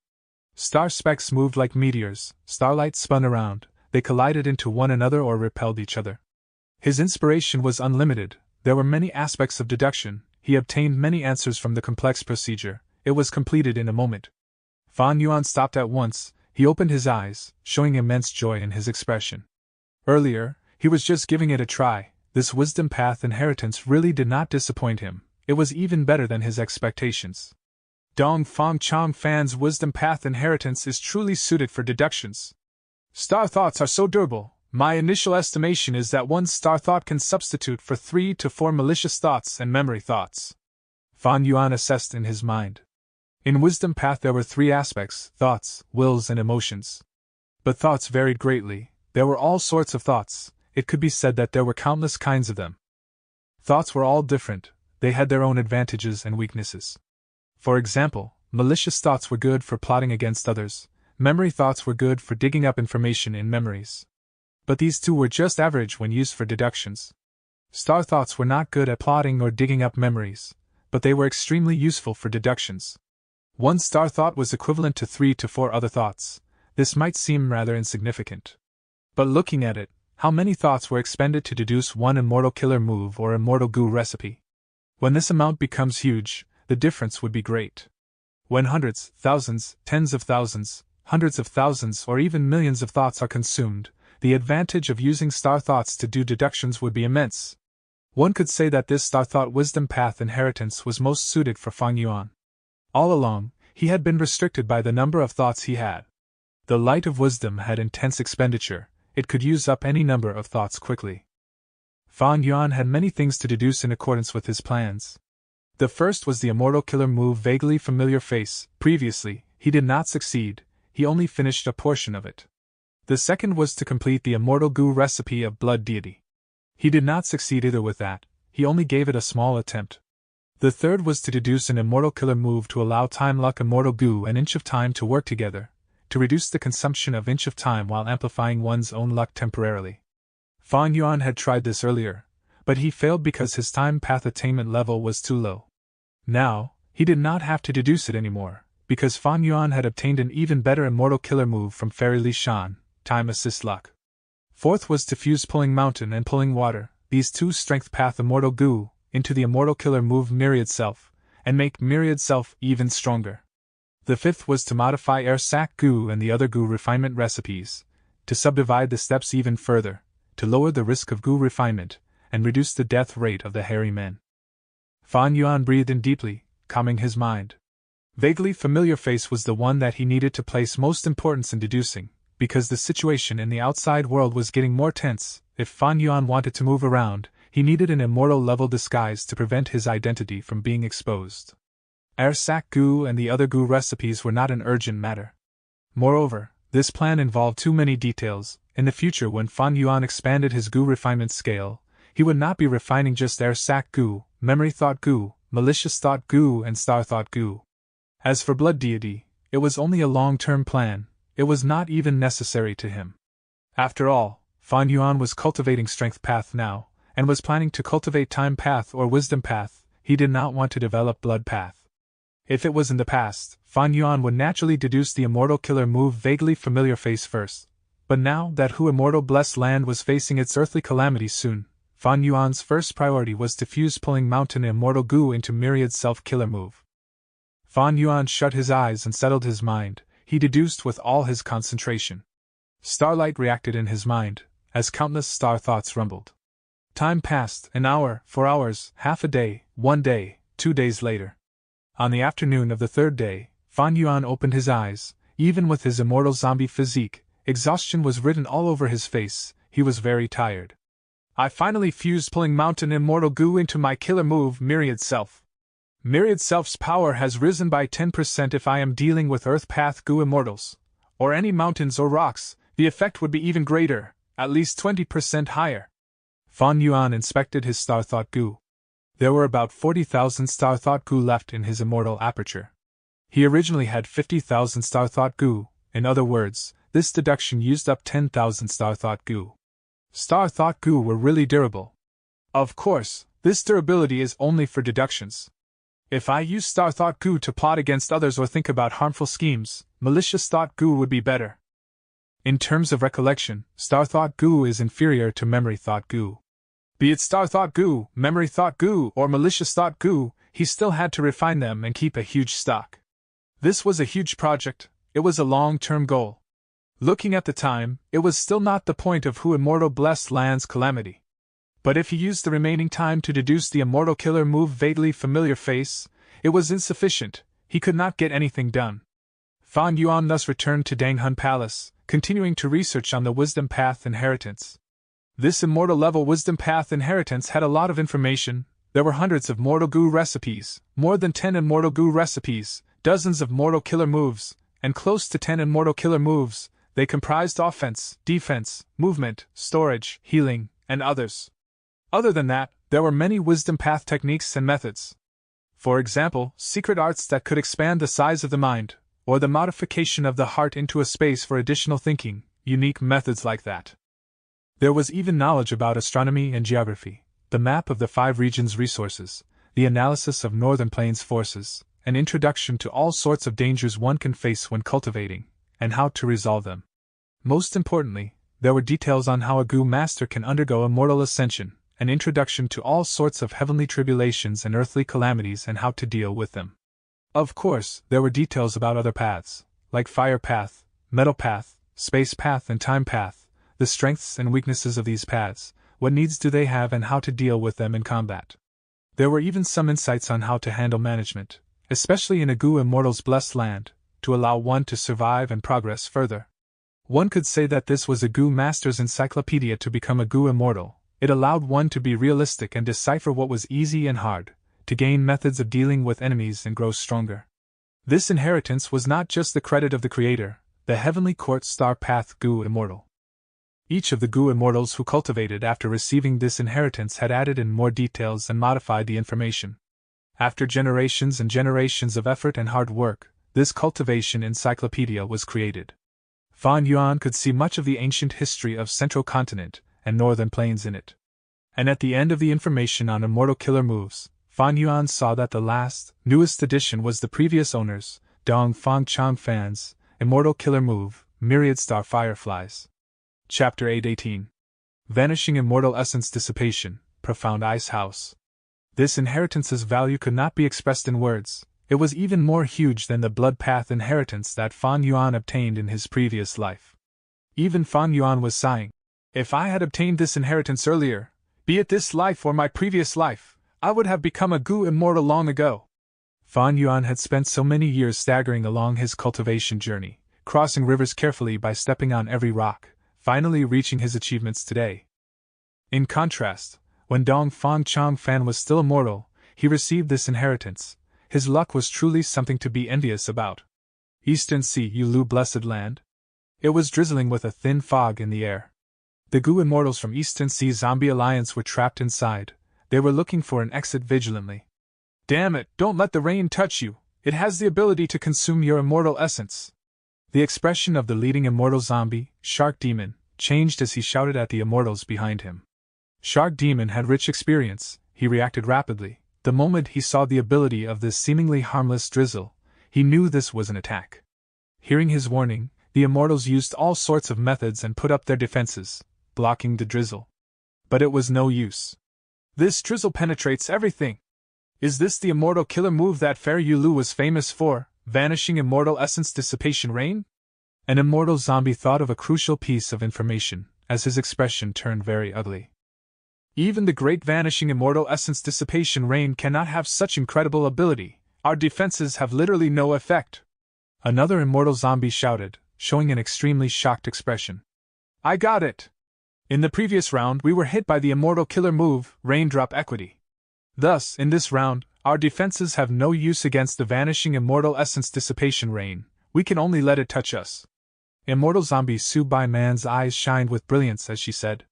Star specks moved like meteors. Starlight spun around. They collided into one another or repelled each other. His inspiration was unlimited. There were many aspects of deduction. He obtained many answers from the complex procedure. It was completed in a moment. Fan Yuan stopped at once. He opened his eyes, showing immense joy in his expression. Earlier, he was just giving it a try. This wisdom path inheritance really did not disappoint him. It was even better than his expectations. Dong Fang Chong Fan's wisdom path inheritance is truly suited for deductions. Star thoughts are so durable. My initial estimation is that one star thought can substitute for 3 to 4 malicious thoughts and memory thoughts. Fan Yuan assessed in his mind. In wisdom path there were 3 aspects: thoughts, wills and emotions. But thoughts varied greatly. There were all sorts of thoughts. It could be said that there were countless kinds of them. Thoughts were all different. They had their own advantages and weaknesses. For example, malicious thoughts were good for plotting against others, Memory thoughts were good for digging up information in memories. But these two were just average when used for deductions. Star thoughts were not good at plotting or digging up memories, but they were extremely useful for deductions. One star thought was equivalent to 3 to 4 other thoughts. This might seem rather insignificant. But looking at it, how many thoughts were expended to deduce one immortal killer move or immortal goo recipe? When this amount becomes huge, the difference would be great. When hundreds, thousands, tens of thousands, hundreds of thousands, or even millions of thoughts are consumed, the advantage of using star thoughts to do deductions would be immense. One could say that this star thought wisdom path inheritance was most suited for Fang Yuan. All along, he had been restricted by the number of thoughts he had. The light of wisdom had intense expenditure, it could use up any number of thoughts quickly. Fang Yuan had many things to deduce in accordance with his plans. The first was the immortal killer move Vaguely Familiar Face. Previously, he did not succeed, he only finished a portion of it. The second was to complete the immortal goo recipe of Blood Deity. He did not succeed either with that, he only gave it a small attempt. The third was to deduce an immortal killer move to allow Time Luck Immortal Goo and Inch of Time to work together, to reduce the consumption of Inch of Time while amplifying one's own luck temporarily. Fang Yuan had tried this earlier, but he failed because his time path attainment level was too low. Now, he did not have to deduce it anymore, because Fang Yuan had obtained an even better immortal killer move from Fairy Li Shan, Time Assist Luck. Fourth was to fuse Pulling Mountain and Pulling Water, these two strength path immortal goo, into the immortal killer move Myriad Self, and make Myriad Self even stronger. The fifth was to modify Air Sac Goo and the other goo refinement recipes, to subdivide the steps even further, to lower the risk of goo refinement, and reduce the death rate of the hairy men. Fang Yuan breathed in deeply, calming his mind. Vaguely Familiar Face was the one that he needed to place most importance in deducing, because the situation in the outside world was getting more tense. If Fang Yuan wanted to move around, he needed an immortal level disguise to prevent his identity from being exposed. Air Sac Goo and the other goo recipes were not an urgent matter. Moreover, this plan involved too many details. In the future, when Fang Yuan expanded his goo refinement scale, he would not be refining just Air Sac Goo, Memory Thought Goo, Malicious Thought Goo, and Star Thought Goo. As for Blood Deity, it was only a long-term plan, it was not even necessary to him. After all, Fang Yuan was cultivating Strength Path now, and was planning to cultivate Time Path or Wisdom Path. He did not want to develop Blood Path. If it was in the past, Fang Yuan would naturally deduce the immortal killer move Vaguely Familiar Face first. But now that Hu Immortal Blessed Land was facing its earthly calamity soon, Fang Yuan's first priority was to fuse Pulling Mountain Immortal Goo into Myriad Self Killer Move. Fang Yuan shut his eyes and settled his mind. He deduced with all his concentration. Starlight reacted in his mind, as countless star thoughts rumbled. Time passed, an hour, 4 hours, half a day, 1 day, 2 days later. On the afternoon of the third day, Fang Yuan opened his eyes. Even with his immortal zombie physique, exhaustion was written all over his face. He was very tired. I finally fused Pulling Mountain Immortal Goo into my killer move Myriad Self. Myriad Self's power has risen by 10% if I am dealing with Earth Path Goo Immortals, or any mountains or rocks. The effect would be even greater, at least 20% higher. Fang Yuan inspected his Star Thought Goo. There were about 40,000 Star Thought Goo left in his immortal aperture. He originally had 50,000 Star Thought Goo. In other words, this deduction used up 10,000 Star Thought Goo. Star Thought Goo were really durable. Of course, this durability is only for deductions. If I use Star Thought Goo to plot against others or think about harmful schemes, Malicious Thought Goo would be better. In terms of recollection, Star Thought Goo is inferior to Memory Thought Goo. Be it Star Thought Goo, Memory Thought Goo, or Malicious Thought Goo, he still had to refine them and keep a huge stock. This was a huge project, it was a long-term goal. Looking at the time, it was still not the point of Hu Immortal Blessed Land's calamity. But if he used the remaining time to deduce the immortal killer move Vaguely Familiar Face, it was insufficient, he could not get anything done. Fang Yuan thus returned to Danghun Palace, continuing to research on the Wisdom Path inheritance. This immortal level Wisdom Path inheritance had a lot of information. There were hundreds of Mortal Goo recipes, more than 10 immortal Goo recipes, dozens of mortal killer moves, and close to 10 immortal killer moves. They comprised offense, defense, movement, storage, healing, and others. Other than that, there were many Wisdom Path techniques and methods. For example, secret arts that could expand the size of the mind, or the modification of the heart into a space for additional thinking, unique methods like that. There was even knowledge about astronomy and geography, the map of the 5 regions' resources, the analysis of Northern Plains forces, an introduction to all sorts of dangers one can face when cultivating, and how to resolve them. Most importantly, there were details on how a Gu master can undergo immortal ascension, an introduction to all sorts of heavenly tribulations and earthly calamities and how to deal with them. Of course, there were details about other paths, like fire path, metal path, space path and time path, the strengths and weaknesses of these paths, what needs do they have and how to deal with them in combat. There were even some insights on how to handle management, especially in a Gu immortal's blessed land, to allow one to survive and progress further. One could say that this was a Gu master's encyclopedia to become a Gu immortal. It allowed one to be realistic and decipher what was easy and hard, to gain methods of dealing with enemies and grow stronger. This inheritance was not just the credit of the Creator, the Heavenly Court Star Path Gu Immortal. Each of the Gu Immortals who cultivated after receiving this inheritance had added in more details and modified the information. After generations and generations of effort and hard work, this cultivation encyclopedia was created. Fan Yuan could see much of the ancient history of Central Continent and Northern Plains in it. And at the end of the information on immortal killer moves, Fan Yuan saw that the last, newest addition was the previous owner's, Dong Fang Chang Fan's, immortal killer move, Myriad Star Fireflies. Chapter 8:18. Vanishing Immortal Essence Dissipation, Profound Ice House. This inheritance's value could not be expressed in words. It was even more huge than the blood path inheritance that Fan Yuan obtained in his previous life. Even Fan Yuan was sighing. If I had obtained this inheritance earlier, be it this life or my previous life, I would have become a Gu immortal long ago. Fan Yuan had spent so many years staggering along his cultivation journey, crossing rivers carefully by stepping on every rock, finally reaching his achievements today. In contrast, when Dong Fang Chang Fan was still immortal, he received this inheritance. His luck was truly something to be envious about. Eastern Sea, Yulu Blessed Land. It was drizzling with a thin fog in the air. The Gu immortals from Eastern Sea Zombie Alliance were trapped inside. They were looking for an exit vigilantly. Damn it, don't let the rain touch you. It has the ability to consume your immortal essence. The expression of the leading immortal zombie, Shark Demon, changed as he shouted at the immortals behind him. Shark Demon had rich experience. He reacted rapidly. The moment he saw the ability of this seemingly harmless drizzle, he knew this was an attack. Hearing his warning, the immortals used all sorts of methods and put up their defenses, blocking the drizzle. But it was no use. This drizzle penetrates everything. Is this the immortal killer move that Fair Yulu was famous for, Vanishing Immortal Essence Dissipation Rain? An immortal zombie thought of a crucial piece of information, as his expression turned very ugly. Even the great Vanishing Immortal Essence Dissipation Rain cannot have such incredible ability. Our defenses have literally no effect. Another immortal zombie shouted, showing an extremely shocked expression. I got it! In the previous round we were hit by the immortal killer move, Raindrop Equity. Thus, in this round, our defenses have no use against the Vanishing Immortal Essence Dissipation Rain. We can only let it touch us. Immortal zombie Su Bai Man's eyes shined with brilliance as she said.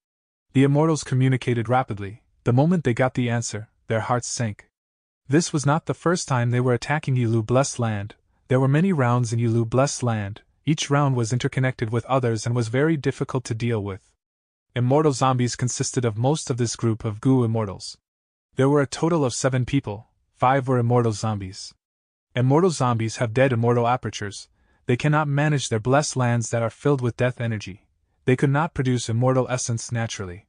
The immortals communicated rapidly. The moment they got the answer, their hearts sank. This was not the first time they were attacking Yulu Blessed Land. There were many rounds in Yulu Blessed Land. Each round was interconnected with others and was very difficult to deal with. Immortal zombies consisted of most of this group of Gu immortals. There were a total of 7 people. 5 were immortal zombies. Immortal zombies have dead immortal apertures. They cannot manage their blessed lands that are filled with death energy. They could not produce immortal essence naturally.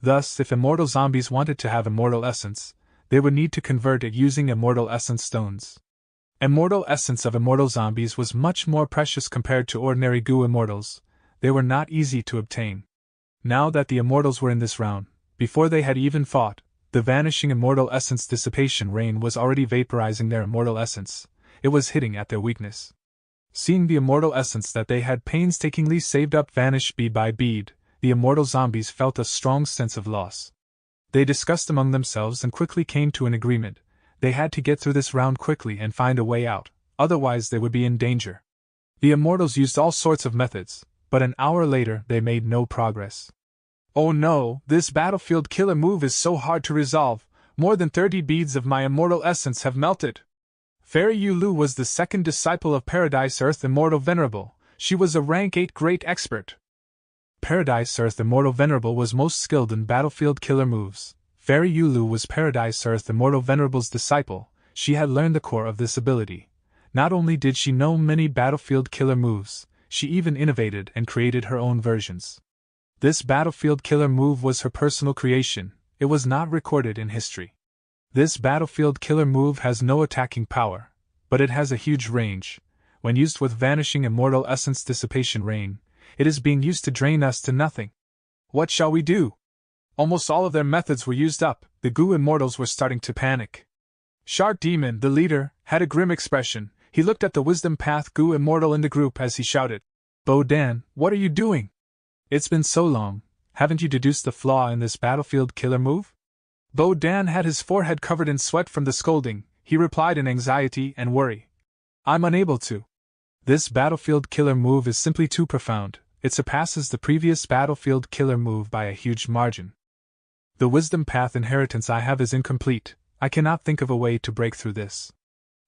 Thus, if immortal zombies wanted to have immortal essence, they would need to convert it using immortal essence stones. Immortal essence of immortal zombies was much more precious compared to ordinary Gu immortals. They were not easy to obtain. Now that the immortals were in this round, before they had even fought, the Vanishing Immortal Essence Dissipation Rain was already vaporizing their immortal essence. It was hitting at their weakness. Seeing the immortal essence that they had painstakingly saved up vanish bead by bead, the immortal zombies felt a strong sense of loss. They discussed among themselves and quickly came to an agreement. They had to get through this round quickly and find a way out, otherwise they would be in danger. The immortals used all sorts of methods, but an hour later they made no progress. Oh no, this battlefield killer move is so hard to resolve. More than 30 beads of my immortal essence have melted. Fairy Yulu was the second disciple of Paradise Earth Immortal Venerable. She was a rank 8 great expert. Paradise Earth Immortal Venerable was most skilled in battlefield killer moves. Fairy Yulu was Paradise Earth Immortal Venerable's disciple. She had learned the core of this ability. Not only did she know many battlefield killer moves, she even innovated and created her own versions. This battlefield killer move was her personal creation. It was not recorded in history. This battlefield killer move has no attacking power, but it has a huge range. When used with Vanishing Immortal Essence Dissipation Rain, it is being used to drain us to nothing. What shall we do? Almost all of their methods were used up. The Goo Immortals were starting to panic. Shark Demon, the leader, had a grim expression. He looked at the Wisdom Path Goo Immortal in the group as he shouted, "Bo-Dan, what are you doing? It's been so long, haven't you deduced the flaw in this battlefield killer move?" Bo-Dan had his forehead covered in sweat from the scolding. He replied in anxiety and worry, "I'm unable to. This battlefield killer move is simply too profound. It surpasses the previous battlefield killer move by a huge margin. The Wisdom Path inheritance I have is incomplete. I cannot think of a way to break through this."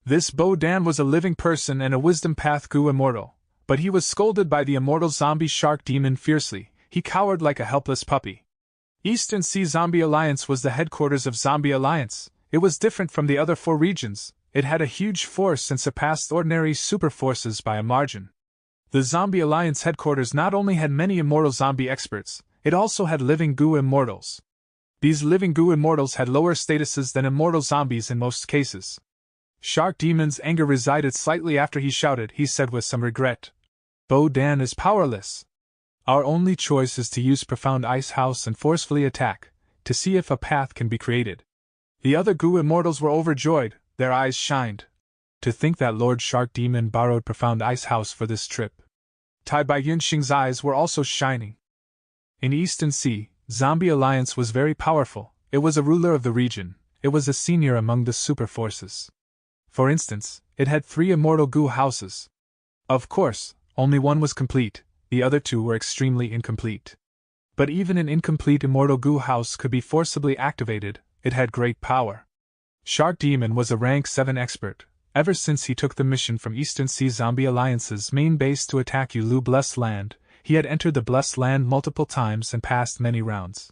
This Bo-Dan was a living person and a Wisdom Path Goo Immortal, but he was scolded by the immortal zombie Shark Demon fiercely. He cowered like a helpless puppy. Eastern Sea Zombie Alliance was the headquarters of Zombie Alliance. It was different from the other 4 regions. It had a huge force and surpassed ordinary super forces by a margin. The Zombie Alliance headquarters not only had many immortal zombie experts, it also had living Goo Immortals. These living Goo Immortals had lower statuses than immortal zombies in most cases. Shark Demon's anger resided slightly after he shouted. He said with some regret, "Bo-Dan is powerless. Our only choice is to use Profound Ice House and forcefully attack, to see if a path can be created." The other Goo Immortals were overjoyed, their eyes shined. To think that Lord Shark Demon borrowed Profound Ice House for this trip. Tai Bai Yunxing's eyes were also shining. In Eastern Sea, Zombie Alliance was very powerful. It was a ruler of the region. It was a senior among the super forces. For instance, it had 3 immortal Goo houses. Of course, only one was complete, the other 2 were extremely incomplete. But even an incomplete immortal Goo house could be forcibly activated. It had great power. Shark Demon was a rank 7 expert. Ever since he took the mission from Eastern Sea Zombie Alliance's main base to attack Yulu Blessed Land, he had entered the Blessed Land multiple times and passed many rounds.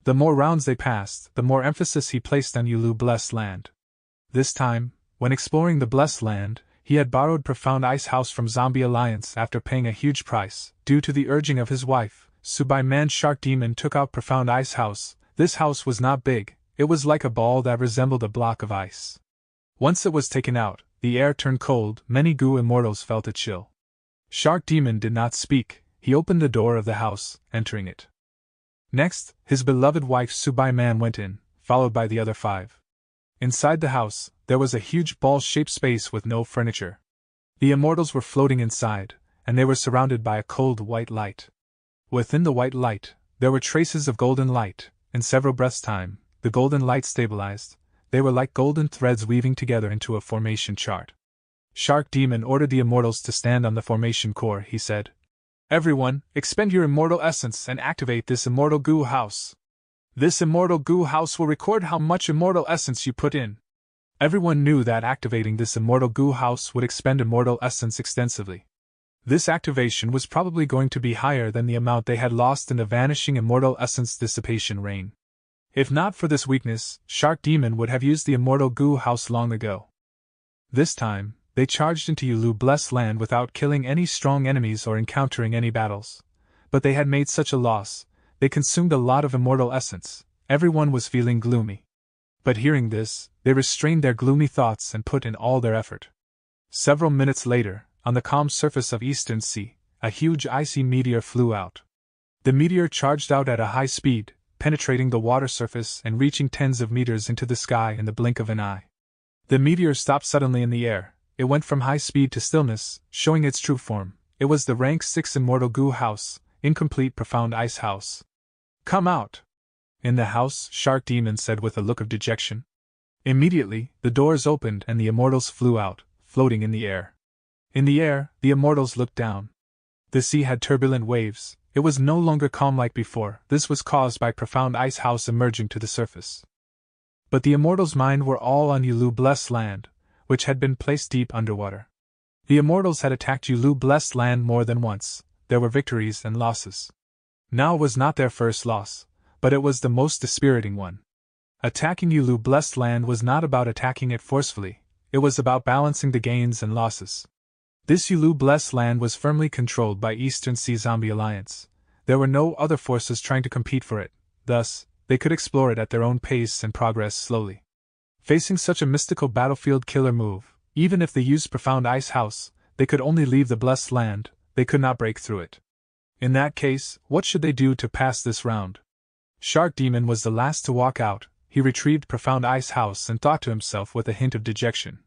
The more rounds they passed, the more emphasis he placed on Yulu Blessed Land. This time, when exploring the Blessed Land, he had borrowed Profound Ice House from Zombie Alliance after paying a huge price. Due to the urging of his wife, Subai Man Shark Demon took out Profound Ice House. This house was not big, it was like a ball that resembled a block of ice. Once it was taken out, the air turned cold. Many Goo Immortals felt a chill. Shark Demon did not speak. He opened the door of the house, entering it. Next, his beloved wife Subai Man went in, followed by the other 5. Inside the house, there was a huge ball-shaped space with no furniture. The immortals were floating inside, and they were surrounded by a cold white light. Within the white light, there were traces of golden light. In several breaths' time, the golden light stabilized. They were like golden threads weaving together into a formation chart. Shark Demon ordered the immortals to stand on the formation core. He said, "Everyone, expend your immortal essence and activate this immortal Goo house. This immortal Goo house will record how much immortal essence you put in." Everyone knew that activating this immortal Goo house would expend immortal essence extensively. This activation was probably going to be higher than the amount they had lost in the Vanishing Immortal Essence Dissipation Rain. If not for this weakness, Shark Demon would have used the immortal Goo house long ago. This time, they charged into Yulu Blessed Land without killing any strong enemies or encountering any battles. But they had made such a loss. They consumed a lot of immortal essence. Everyone was feeling gloomy. But hearing this, they restrained their gloomy thoughts and put in all their effort. Several minutes later, on the calm surface of Eastern Sea, a huge icy meteor flew out. The meteor charged out at a high speed, penetrating the water surface and reaching tens of meters into the sky in the blink of an eye. The meteor stopped suddenly in the air. It went from high speed to stillness, showing its true form. It was the rank 6 immortal Goo house, incomplete Profound Ice House. "Come out!" In the house, Shark Demon said with a look of dejection. Immediately, the doors opened and the immortals flew out, floating in the air. In the air, the immortals looked down. The sea had turbulent waves. It was no longer calm like before. This was caused by Profound Ice House emerging to the surface. But the immortals' mind were all on Yulu Blessed Land, which had been placed deep underwater. The immortals had attacked Yulu blessed land more than once. There were victories and losses. Now was not their first loss, but it was the most dispiriting one. Attacking Yulu blessed land was not about attacking it forcefully, it was about balancing the gains and losses. This Yulu blessed land was firmly controlled by Eastern Sea Zombie Alliance. There were no other forces trying to compete for it, thus, they could explore it at their own pace and progress slowly. Facing such a mystical battlefield killer move, even if they used Profound Ice House, they could only leave the blessed land, they could not break through it. In that case, what should they do to pass this round? Shark Demon was the last to walk out. He retrieved Profound Ice House and thought to himself with a hint of dejection.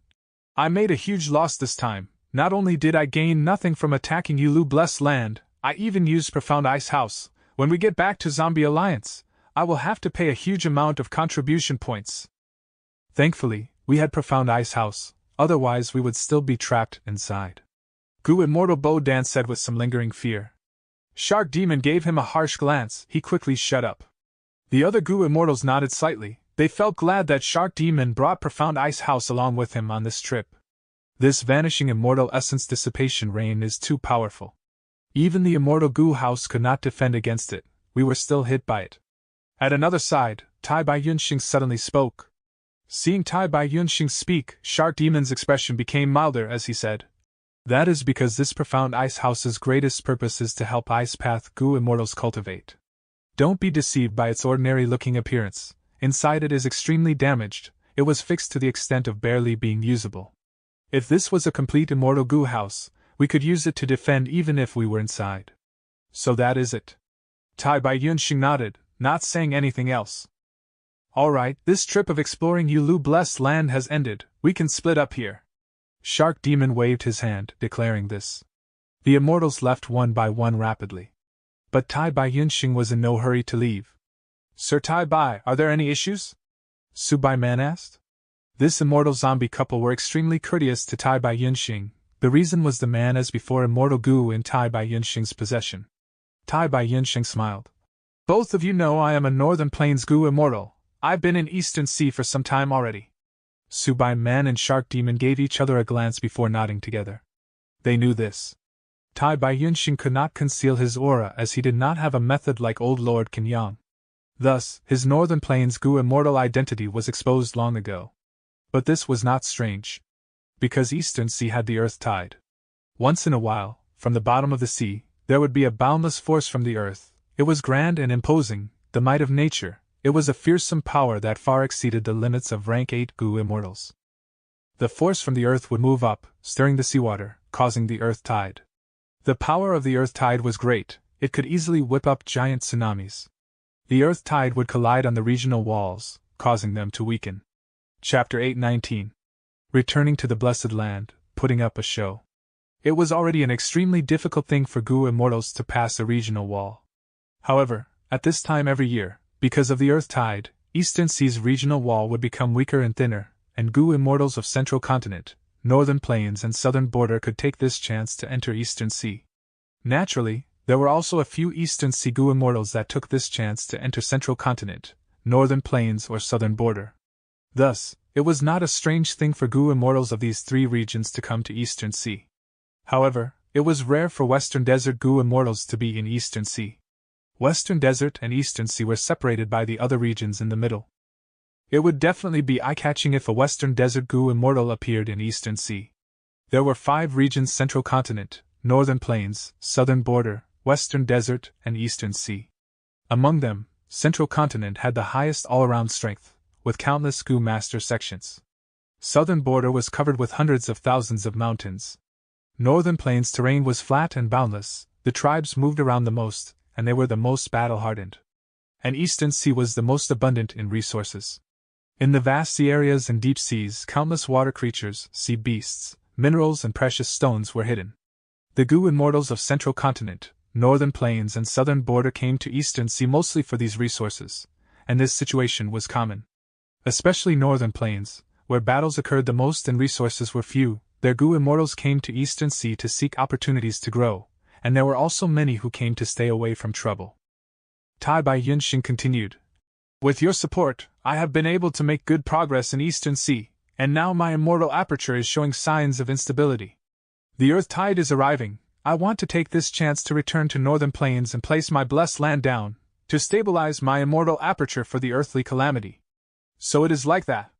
I made a huge loss this time. Not only did I gain nothing from attacking Yulu blessed land, I even used Profound Ice House. When we get back to Zombie Alliance, I will have to pay a huge amount of contribution points. Thankfully, we had Profound Ice House, otherwise we would still be trapped inside. Goo Immortal Bodan said with some lingering fear. Shark Demon gave him a harsh glance. He quickly shut up. The other Goo Immortals nodded slightly. They felt glad that Shark Demon brought Profound Ice House along with him on this trip. This vanishing immortal essence dissipation rain is too powerful. Even the immortal Goo House could not defend against it. We were still hit by it. At another side, Tai Bai Yunxing suddenly spoke. Seeing Tai Bai Yunxing speak, Shark Demon's expression became milder as he said, that is because this Profound Ice House's greatest purpose is to help Ice Path Goo Immortals cultivate. Don't be deceived by its ordinary-looking appearance. Inside it is extremely damaged. It was fixed to the extent of barely being usable. If this was a complete immortal Goo House, we could use it to defend even if we were inside. So that is it. Tai Bai Yunxing nodded, not saying anything else. Alright, this trip of exploring Yulu blessed land has ended. We can split up here. Shark Demon waved his hand, declaring this. The immortals left one by one rapidly. But Tai Bai Yunxing was in no hurry to leave. Sir Tai Bai, are there any issues? Su Bai Man asked. This immortal zombie couple were extremely courteous to Tai Bai Yunxing. The reason was the man as before immortal Goo in Tai Bai Yunxing's possession. Tai Bai Yunxing smiled. Both of you know I am a Northern Plains Goo immortal. I've been in Eastern Sea for some time already. Su Bai Man and Shark Demon gave each other a glance before nodding together. They knew this. Tai Bai Yunxing could not conceal his aura as he did not have a method like old Lord Kenyang. Thus, his Northern Plains Goo immortal identity was exposed long ago. But this was not strange. Because Eastern Sea had the earth tide. Once in a while, from the bottom of the sea, there would be a boundless force from the earth. It was grand and imposing, the might of nature. It was a fearsome power that far exceeded the limits of rank 8 Goo immortals. The force from the earth would move up, stirring the seawater, causing the earth tide. The power of the earth tide was great. It could easily whip up giant tsunamis. The earth tide would collide on the regional walls, causing them to weaken. Chapter 8:19. Returning to the Blessed Land, putting up a show. It was already an extremely difficult thing for Goo immortals to pass a regional wall. However, at this time every year, because of the earth tide, Eastern Sea's regional wall would become weaker and thinner, and Goo immortals of Central Continent, Northern Plains and Southern Border could take this chance to enter Eastern Sea. Naturally, there were also a few Eastern Sea Goo immortals that took this chance to enter Central Continent, Northern Plains or Southern Border. Thus, it was not a strange thing for Goo immortals of these three regions to come to Eastern Sea. However, it was rare for Western Desert Goo immortals to be in Eastern Sea. Western Desert and Eastern Sea were separated by the other regions in the middle. It would definitely be eye-catching if a Western Desert Goo immortal appeared in Eastern Sea. There were 5 regions: Central Continent, Northern Plains, Southern Border, Western Desert, and Eastern Sea. Among them, Central Continent had the highest all-around strength, with countless Goo master sections. Southern Border was covered with hundreds of thousands of mountains. Northern Plains terrain was flat and boundless, the tribes moved around the most, and they were the most battle-hardened. And Eastern Sea was the most abundant in resources. In the vast sea areas and deep seas, countless water creatures, sea beasts, minerals and precious stones were hidden. The Goo immortals of Central Continent, Northern Plains and Southern Border came to Eastern Sea mostly for these resources, and this situation was common. Especially Northern Plains, where battles occurred the most and resources were few, their Goo immortals came to Eastern Sea to seek opportunities to grow, and there were also many who came to stay away from trouble. Tai Bai Yunxing continued. With your support, I have been able to make good progress in Eastern Sea, And now my immortal aperture is showing signs of instability. The earth tide is arriving. I want to take this chance to return to northern plains and place my blessed land down, to stabilize my immortal aperture for the earthly calamity. So it is like that.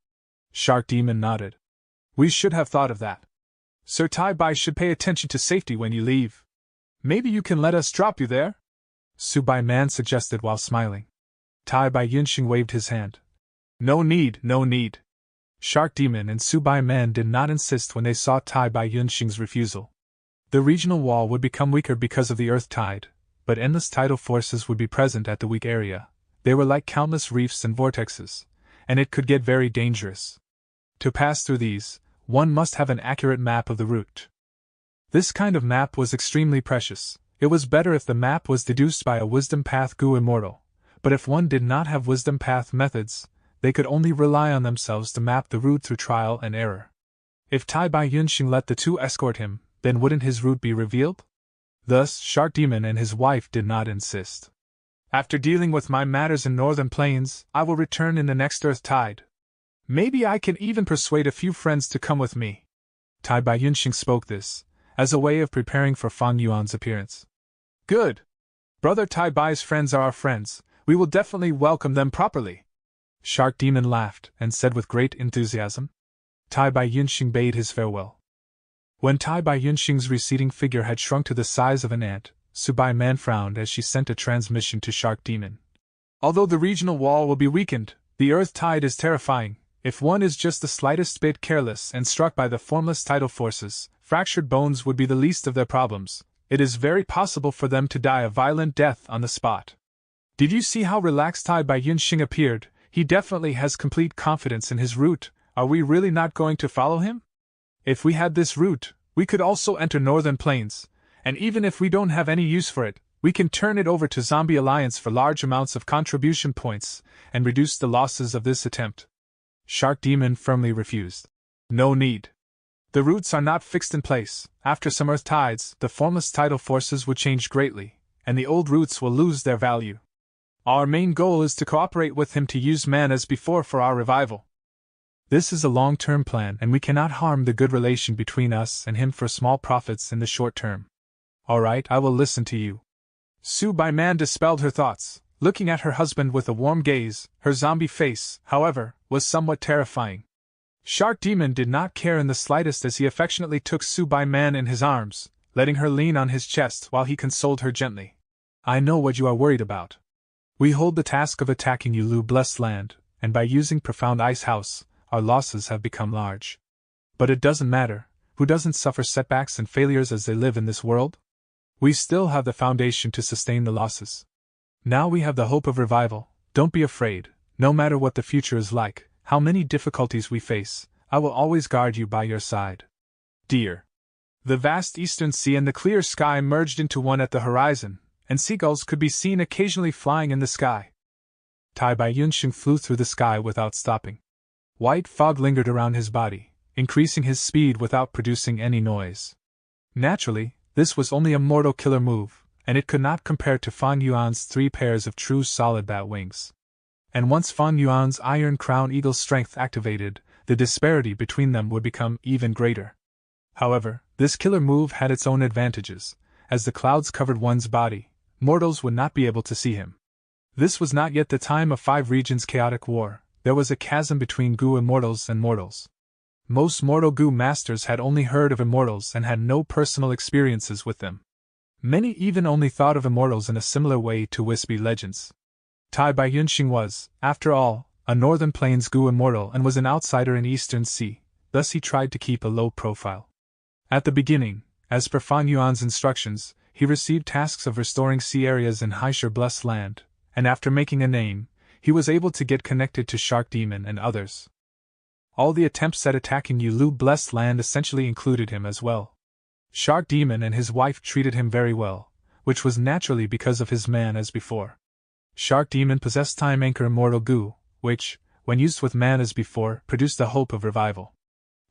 Shark Demon nodded. We should have thought of that. Sir Tai Bai should pay attention to safety when you leave. Maybe you can let us drop you there? Su Bai Man suggested while smiling. Tai Bai Yunxing waved his hand. No need, no need. Shark Demon and Su Bai Man did not insist when they saw Tai Bai Yunxing's refusal. The regional wall would become weaker because of the earth tide, but endless tidal forces would be present at the weak area. They were like countless reefs and vortexes, and it could get very dangerous. To pass through these, one must have an accurate map of the route. This kind of map was extremely precious. It was better if the map was deduced by a wisdom path Gu Immortal, but if one did not have wisdom path methods, they could only rely on themselves to map the route through trial and error. If Tai Bai Yunxing let the two escort him, then wouldn't his route be revealed? Thus, Shark Demon and his wife did not insist. After dealing with my matters in northern plains, I will return in the next earth tide. Maybe I can even persuade a few friends to come with me. Tai Bai Yunxing spoke this, as a way of preparing for Fang Yuan's appearance. Good. Brother Tai Bai's friends are our friends, we will definitely welcome them properly. Shark Demon laughed and said with great enthusiasm. Tai Bai Yunxing bade his farewell. When Tai Bai Yunxing's receding figure had shrunk to the size of an ant, Su Bai Man frowned as she sent a transmission to Shark Demon. Although the regional wall will be weakened, the earth tide is terrifying. If one is just the slightest bit careless and struck by the formless tidal forces, fractured bones would be the least of their problems. It is very possible for them to die a violent death on the spot. Did you see how relaxed Tai Bai Yunxing appeared? He definitely has complete confidence in his route. Are we really not going to follow him? If we had this route, we could also enter northern plains, and even if we don't have any use for it, we can turn it over to Zombie Alliance for large amounts of contribution points and reduce the losses of this attempt. Shark Demon firmly refused. No need. The routes are not fixed in place. After some earth tides, the formless tidal forces would change greatly, and the old routes will lose their value. Our main goal is to cooperate with him to use man as before for our revival. This is a long-term plan, and we cannot harm the good relation between us and him for small profits in the short term. All right, I will listen to you. Su Bai Man dispelled her thoughts, looking at her husband with a warm gaze. Her zombie face, however, was somewhat terrifying. Shark Demon did not care in the slightest as he affectionately took Su Bai Man in his arms, letting her lean on his chest while he consoled her gently. I know what you are worried about. We hold the task of attacking Yulu Blessed Land, and by using Profound Ice House, our losses have become large. But it doesn't matter. Who doesn't suffer setbacks and failures as they live in this world? We still have the foundation to sustain the losses. Now we have the hope of revival. Don't be afraid. No matter what the future is like, how many difficulties we face, I will always guard you by your side. Dear. The vast eastern sea and the clear sky merged into one at the horizon, and seagulls could be seen occasionally flying in the sky. Tai Bai Yunxing flew through the sky without stopping. White fog lingered around his body, increasing his speed without producing any noise. Naturally, this was only a mortal killer move, and it could not compare to Fang Yuan's 3 pairs of true solid bat wings. And once Fang Yuan's Iron Crown Eagle's strength activated, the disparity between them would become even greater. However, this killer move had its own advantages. As the clouds covered one's body, mortals would not be able to see him. This was not yet the time of 5 regions' chaotic war. There was a chasm between Gu immortals and mortals. Most mortal Gu masters had only heard of immortals and had no personal experiences with them. Many even only thought of immortals in a similar way to wispy legends. Tai Bai Yunxing was, after all, a northern plains Gu immortal and was an outsider in Eastern Sea, thus he tried to keep a low profile. At the beginning, as per Fang Yuan's instructions, he received tasks of restoring sea areas in Haishur Blessed Land, and after making a name, he was able to get connected to Shark Demon and others. All the attempts at attacking Yulu Blessed Land essentially included him as well. Shark Demon and his wife treated him very well, which was naturally because of his man as before. Shark Demon possessed Time Anchor Immortal Gu, which, when used with man as before, produced the hope of revival.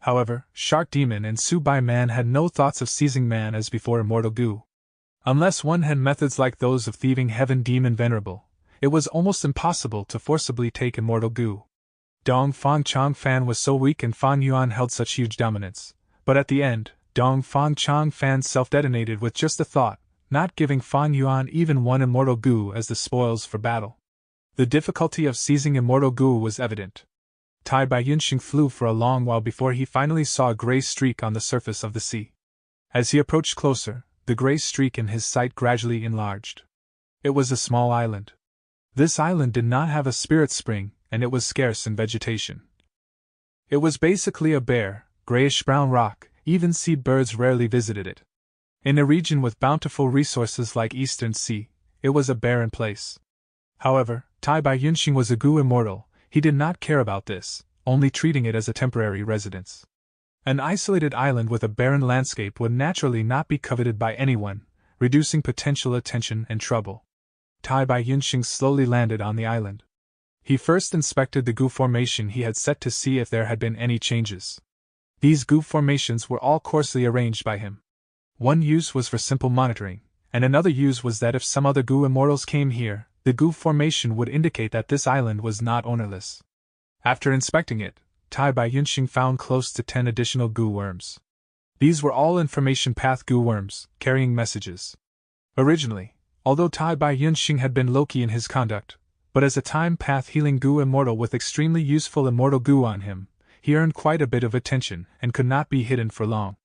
However, Shark Demon and Su Bai Man had no thoughts of seizing man as before Immortal Gu. Unless one had methods like those of thieving Heaven Demon Venerable, it was almost impossible to forcibly take Immortal Gu. Dong Fang Chong Fan was so weak and Fan Yuan held such huge dominance, but at the end, Dong Fang Chong Fan self-detonated with just a thought, not giving Fan Yuan even one immortal goo as the spoils for battle. The difficulty of seizing immortal goo was evident. Tai Bai Yunxing flew for a long while before he finally saw a gray streak on the surface of the sea. As he approached closer, the gray streak in his sight gradually enlarged. It was a small island. This island did not have a spirit spring, and it was scarce in vegetation. It was basically a bare, grayish-brown rock. Even sea birds rarely visited it. In a region with bountiful resources like Eastern Sea, it was a barren place. However, Tai Bai Yunxing was a goo immortal. He did not care about this, only treating it as a temporary residence. An isolated island with a barren landscape would naturally not be coveted by anyone, reducing potential attention and trouble. Tai Bai Yunxing slowly landed on the island. He first inspected the goo formation he had set to see if there had been any changes. These goo formations were all coarsely arranged by him. One use was for simple monitoring, and another use was that if some other goo immortals came here, the goo formation would indicate that this island was not ownerless. After inspecting it, Tai Bai Yunxing found close to 10 additional goo worms. These were all information path goo worms, carrying messages. Originally, although Tai Bai Yunxing had been low-key in his conduct, but as a time path healing goo immortal with extremely useful immortal goo on him, he earned quite a bit of attention and could not be hidden for long.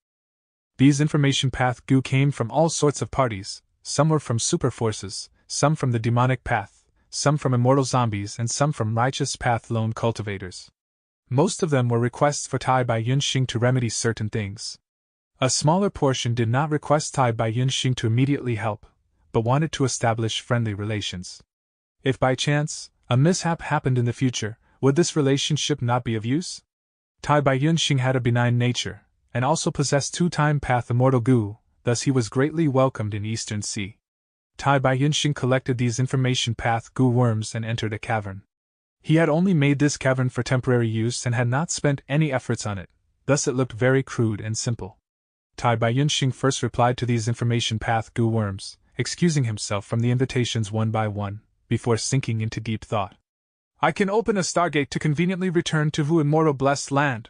These information path goo came from all sorts of parties. Some were from super forces, some from the demonic path, some from immortal zombies, and some from righteous path lone cultivators. Most of them were requests for Tai Bai Yunxing to remedy certain things. A smaller portion did not request Tai Bai Yunxing to immediately help, but wanted to establish friendly relations. If by chance a mishap happened in the future, would this relationship not be of use? Tai Bai Yunxing had a benign nature, and also possessed 2-time path immortal goo, thus he was greatly welcomed in Eastern Sea. Tai Bai Yunxing collected these information path goo worms and entered a cavern. He had only made this cavern for temporary use and had not spent any efforts on it, thus it looked very crude and simple. Tai Bai Yunxing first replied to these information path goo worms, excusing himself from the invitations one by one, before sinking into deep thought. I can open a stargate to conveniently return to Vu Immortal Blessed Land.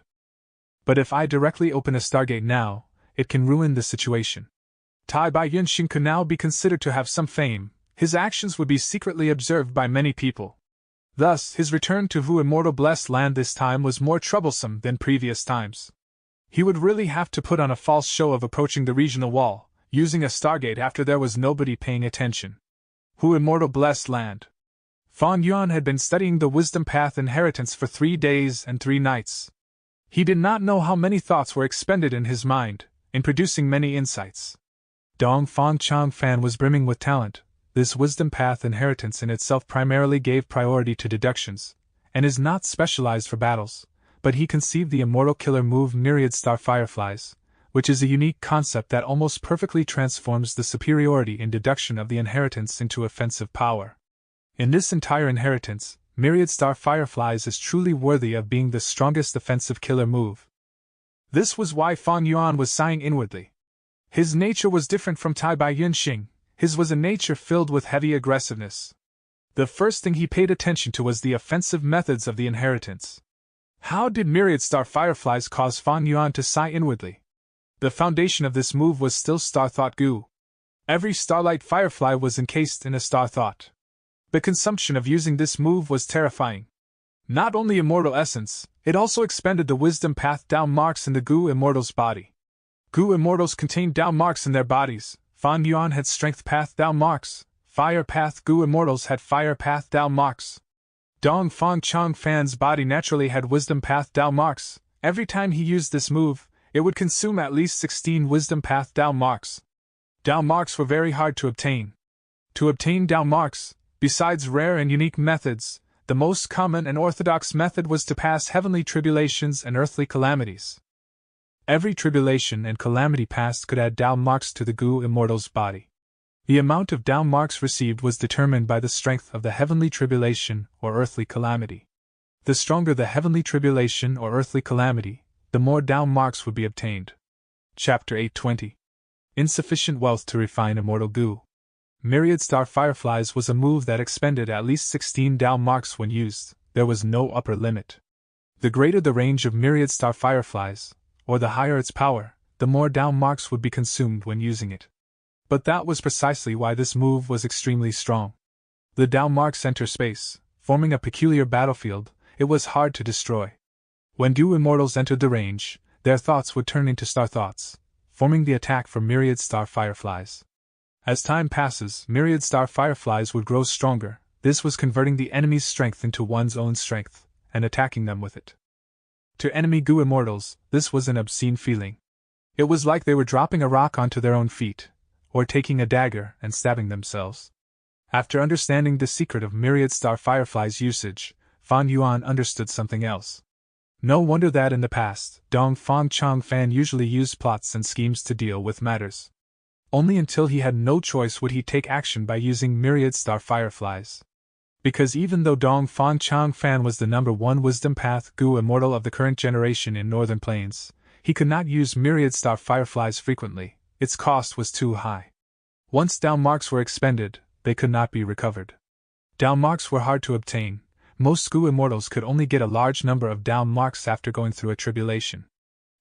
But if I directly open a stargate now, it can ruin the situation. Tai Bai Yunxing could now be considered to have some fame. His actions would be secretly observed by many people. Thus, his return to Vu Immortal Blessed Land this time was more troublesome than previous times. He would really have to put on a false show of approaching the regional wall, using a stargate after there was nobody paying attention. Vu Immortal Blessed Land. Fan Yuan had been studying the Wisdom Path Inheritance for 3 days and 3 nights. He did not know how many thoughts were expended in his mind, in producing many insights. Dong Fang Chong Fan was brimming with talent. This Wisdom Path Inheritance in itself primarily gave priority to deductions, and is not specialized for battles, but he conceived the immortal killer move Myriad Star Fireflies, which is a unique concept that almost perfectly transforms the superiority in deduction of the inheritance into offensive power. In this entire inheritance, Myriad Star Fireflies is truly worthy of being the strongest offensive killer move. This was why Fan Yuan was sighing inwardly. His nature was different from Tai Bai Yunxing. His was a nature filled with heavy aggressiveness. The first thing he paid attention to was the offensive methods of the inheritance. How did Myriad Star Fireflies cause Fan Yuan to sigh inwardly? The foundation of this move was still Star Thought goo. Every Starlight Firefly was encased in a Star Thought. The consumption of using this move was terrifying. Not only immortal essence, it also expended the wisdom path Dao marks in the goo immortal's body. Goo immortals contained Dao marks in their bodies. Fan Yuan had strength path Dao marks. Fire path goo immortals had fire path Dao marks. Dong Fang Chong Fan's body naturally had wisdom path Dao marks. Every time he used this move, it would consume at least 16 wisdom path Dao marks. Dao marks were very hard to obtain. To obtain Dao marks, besides rare and unique methods, the most common and orthodox method was to pass heavenly tribulations and earthly calamities. Every tribulation and calamity passed could add Dao marks to the goo immortal's body. The amount of Dao marks received was determined by the strength of the heavenly tribulation or earthly calamity. The stronger the heavenly tribulation or earthly calamity, the more Dao marks would be obtained. Chapter 820. Insufficient wealth to refine immortal goo. Myriad Star Fireflies was a move that expended at least 16 Dao marks when used. There was no upper limit. The greater the range of myriad star fireflies, or the higher its power, the more down marks would be consumed when using it. But that was precisely why this move was extremely strong. The down marks enter space, forming a peculiar battlefield. It was hard to destroy. When goo immortals entered the range, their thoughts would turn into star thoughts, forming the attack for myriad star fireflies. As time passes, myriad star fireflies would grow stronger. This was converting the enemy's strength into one's own strength, and attacking them with it. To enemy goo immortals, this was an obscene feeling. It was like they were dropping a rock onto their own feet, or taking a dagger and stabbing themselves. After understanding the secret of myriad star fireflies' usage, Fan Yuan understood something else. No wonder that in the past, Dong Fang Chang Fan usually used plots and schemes to deal with matters. Only until he had no choice would he take action by using myriad star fireflies. Because even though Dong Fang Chang Fan was the #1 wisdom path goo immortal of the current generation in Northern Plains, he could not use myriad star fireflies frequently. Its cost was too high. Once down marks were expended, they could not be recovered. Down marks were hard to obtain. Most goo immortals could only get a large number of down marks after going through a tribulation.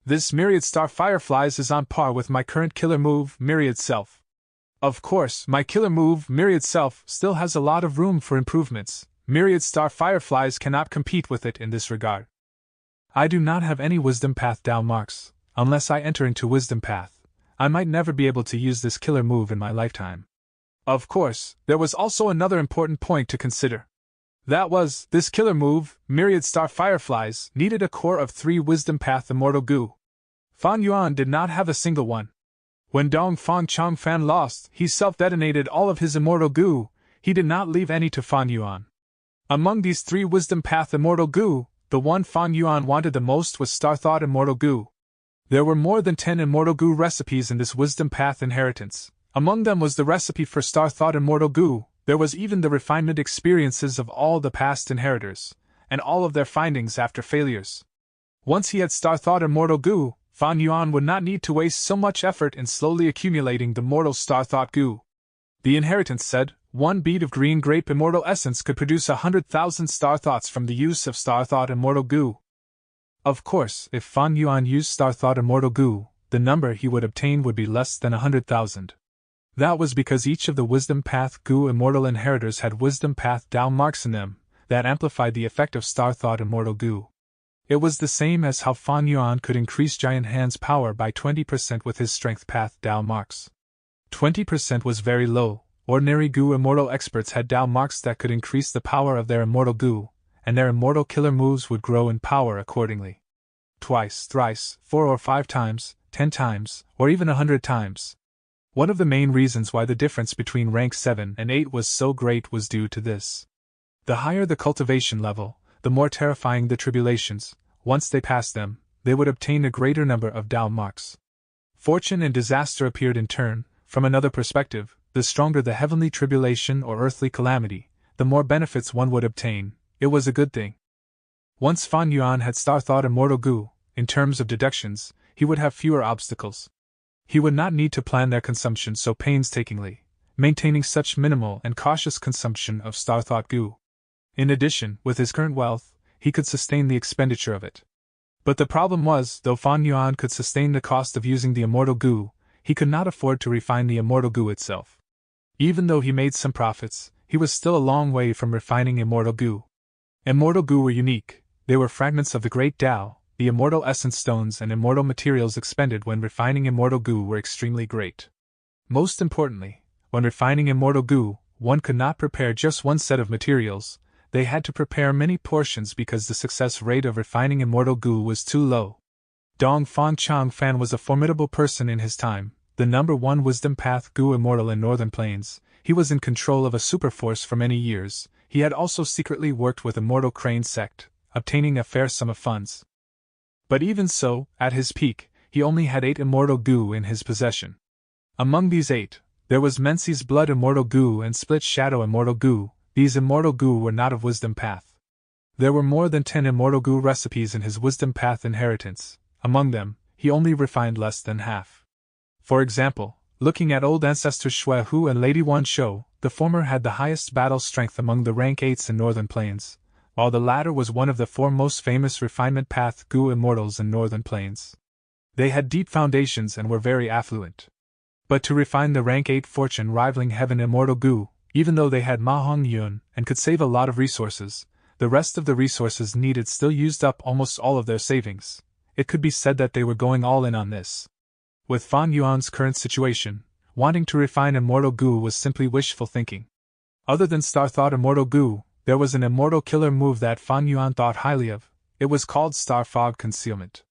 This myriad star fireflies is on par with my current killer move, Myriad Self. Of course, my killer move, Myriad Self, still has a lot of room for improvements. Myriad star fireflies cannot compete with it in this regard. I do not have any wisdom path down marks. Unless I enter into wisdom path, I might never be able to use this killer move in my lifetime. Of course, there was also another important point to consider. That was, this killer move, Myriad Star Fireflies, needed a core of 3 Wisdom Path Immortal Goo. Fan Yuan did not have a single one. When Dong Fang Chang Fan lost, he self-detonated all of his Immortal Goo. He did not leave any to Fan Yuan. Among these 3 Wisdom Path Immortal Goo, the one Fan Yuan wanted the most was Star Thought Immortal Goo. There were more than 10 Immortal Goo recipes in this Wisdom Path inheritance. Among them was the recipe for Star Thought Immortal Goo. There was even the refinement experiences of all the past inheritors, and all of their findings after failures. Once he had Star Thought Immortal Goo, Fan Yuan would not need to waste so much effort in slowly accumulating the mortal Star Thought Goo. The inheritance said, 1 bead of green grape immortal essence could produce 100,000 Star Thoughts from the use of Star Thought Immortal Goo. Of course, if Fan Yuan used Star Thought Immortal Goo, the number he would obtain would be less than 100,000. That was because each of the Wisdom Path Goo Immortal Inheritors had Wisdom Path down marks in them, that amplified the effect of Star Thought Immortal Goo. It was the same as how Fan Yuan could increase Giant Hand's power by 20% with his Strength Path down marks. 20% was very low. Ordinary Goo Immortal experts had down marks that could increase the power of their Immortal Goo, and their Immortal Killer moves would grow in power accordingly. Twice, thrice, 4 or 5 times, 10 times, or even 100 times. One of the main reasons why the difference between rank 7 and 8 was so great was due to this. The higher the cultivation level, the more terrifying the tribulations. Once they passed them, they would obtain a greater number of down marks. Fortune and disaster appeared in turn. From another perspective, the stronger the heavenly tribulation or earthly calamity, the more benefits one would obtain. It was a good thing. Once Fan Yuan had Star Thought Immortal Goo, in terms of deductions, he would have fewer obstacles. He would not need to plan their consumption so painstakingly, maintaining such minimal and cautious consumption of Star Thought Goo. In addition, with his current wealth, he could sustain the expenditure of it. But the problem was, though Fan Yuan could sustain the cost of using the Immortal Goo, he could not afford to refine the Immortal Goo itself. Even though he made some profits, he was still a long way from refining Immortal Goo. Immortal Goo were unique. They were fragments of the Great Tao. The immortal essence stones and immortal materials expended when refining Immortal Goo were extremely great. Most importantly, when refining Immortal Goo, one could not prepare just one set of materials. They had to prepare many portions because the success rate of refining Immortal Goo was too low. Dong Fang Chang Fan was a formidable person in his time, the #1 Wisdom Path Goo Immortal in Northern Plains. He was in control of a superforce for many years. He had also secretly worked with Immortal Crane Sect, obtaining a fair sum of funds. But even so, at his peak, he only had 8 Immortal Goo in his possession. Among these 8, there was Mency's Blood Immortal Goo and Split Shadow Immortal Goo. These Immortal Goo were not of Wisdom Path. There were more than 10 Immortal Goo recipes in his Wisdom Path inheritance. Among them, he only refined less than half. For example, looking at old ancestors Shui Hu and Lady Wan Shou, the former had the highest battle strength among the rank 8s in Northern Plains. while the latter was one of the foremost famous refinement path Gu immortals in northern plains. They had deep foundations and were very affluent. But to refine the rank 8 fortune rivaling heaven immortal Gu, even though they had Ma Hong Yun and could save a lot of resources, the rest of the resources needed still used up almost all of their savings. It could be said that they were going all in on this. With Fan Yuan's current situation, wanting to refine immortal Gu was simply wishful thinking. Other than Star thought immortal Gu, there was an immortal killer move that Fan Yuan thought highly of. It was called Star Fog Concealment.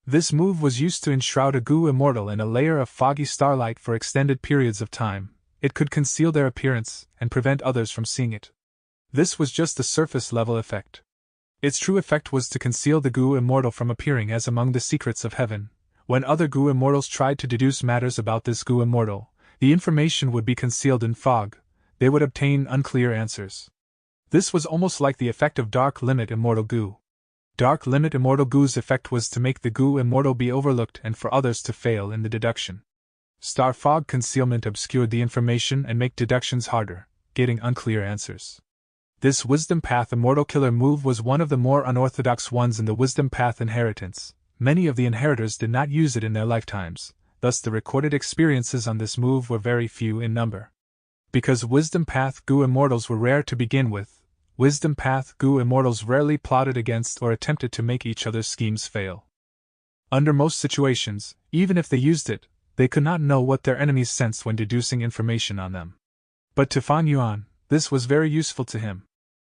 This move was used to enshroud a Gu immortal in a layer of foggy starlight for extended periods of time. It could conceal their appearance and prevent others from seeing it. This was just the surface-level effect. Its true effect was to conceal the Gu immortal from appearing as among the secrets of heaven. When other Gu immortals tried to deduce matters about this Gu immortal, the information would be concealed in fog. They would obtain unclear answers. This was almost like the effect of Dark Limit Immortal Gu. Dark Limit Immortal Gu's effect was to make the Gu immortal be overlooked and for others to fail in the deduction. Star Fog Concealment obscured the information and make deductions harder, getting unclear answers. This Wisdom Path Immortal Killer move was one of the more unorthodox ones in the Wisdom Path inheritance. Many of the inheritors did not use it in their lifetimes, thus the recorded experiences on this move were very few in number. Because Wisdom Path Gu immortals were rare to begin with, Wisdom Path Gu immortals rarely plotted against or attempted to make each other's schemes fail. Under most situations, even if they used it, they could not know what their enemies sensed when deducing information on them. But to Fan Yuan, this was very useful to him.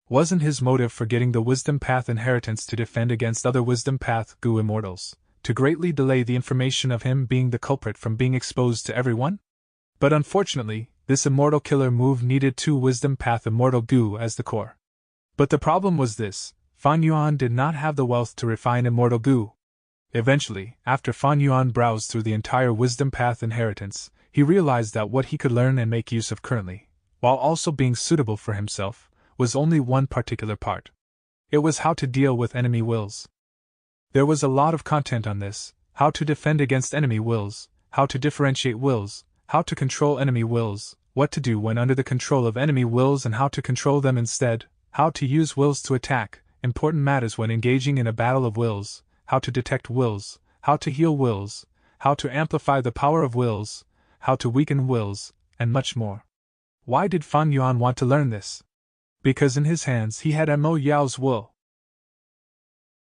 Wasn't his motive for getting the Wisdom Path inheritance to defend against other Wisdom Path Gu immortals, to greatly delay the information of him being the culprit from being exposed to everyone? But unfortunately, this immortal killer move needed 2 Wisdom Path Immortal Gu as the core. But the problem was this: Fan Yuan did not have the wealth to refine immortal Gu. Eventually, after Fan Yuan browsed through the entire Wisdom Path inheritance, he realized that what he could learn and make use of currently, while also being suitable for himself, was only one particular part. It was how to deal with enemy wills. There was a lot of content on this: how to defend against enemy wills, how to differentiate wills, how to control enemy wills, what to do when under the control of enemy wills and how to control them instead, how to use wills to attack, important matters when engaging in a battle of wills, how to detect wills, how to heal wills, how to amplify the power of wills, how to weaken wills, and much more. Why did Fan Yuan want to learn this? Because in his hands he had Mo Yao's wool.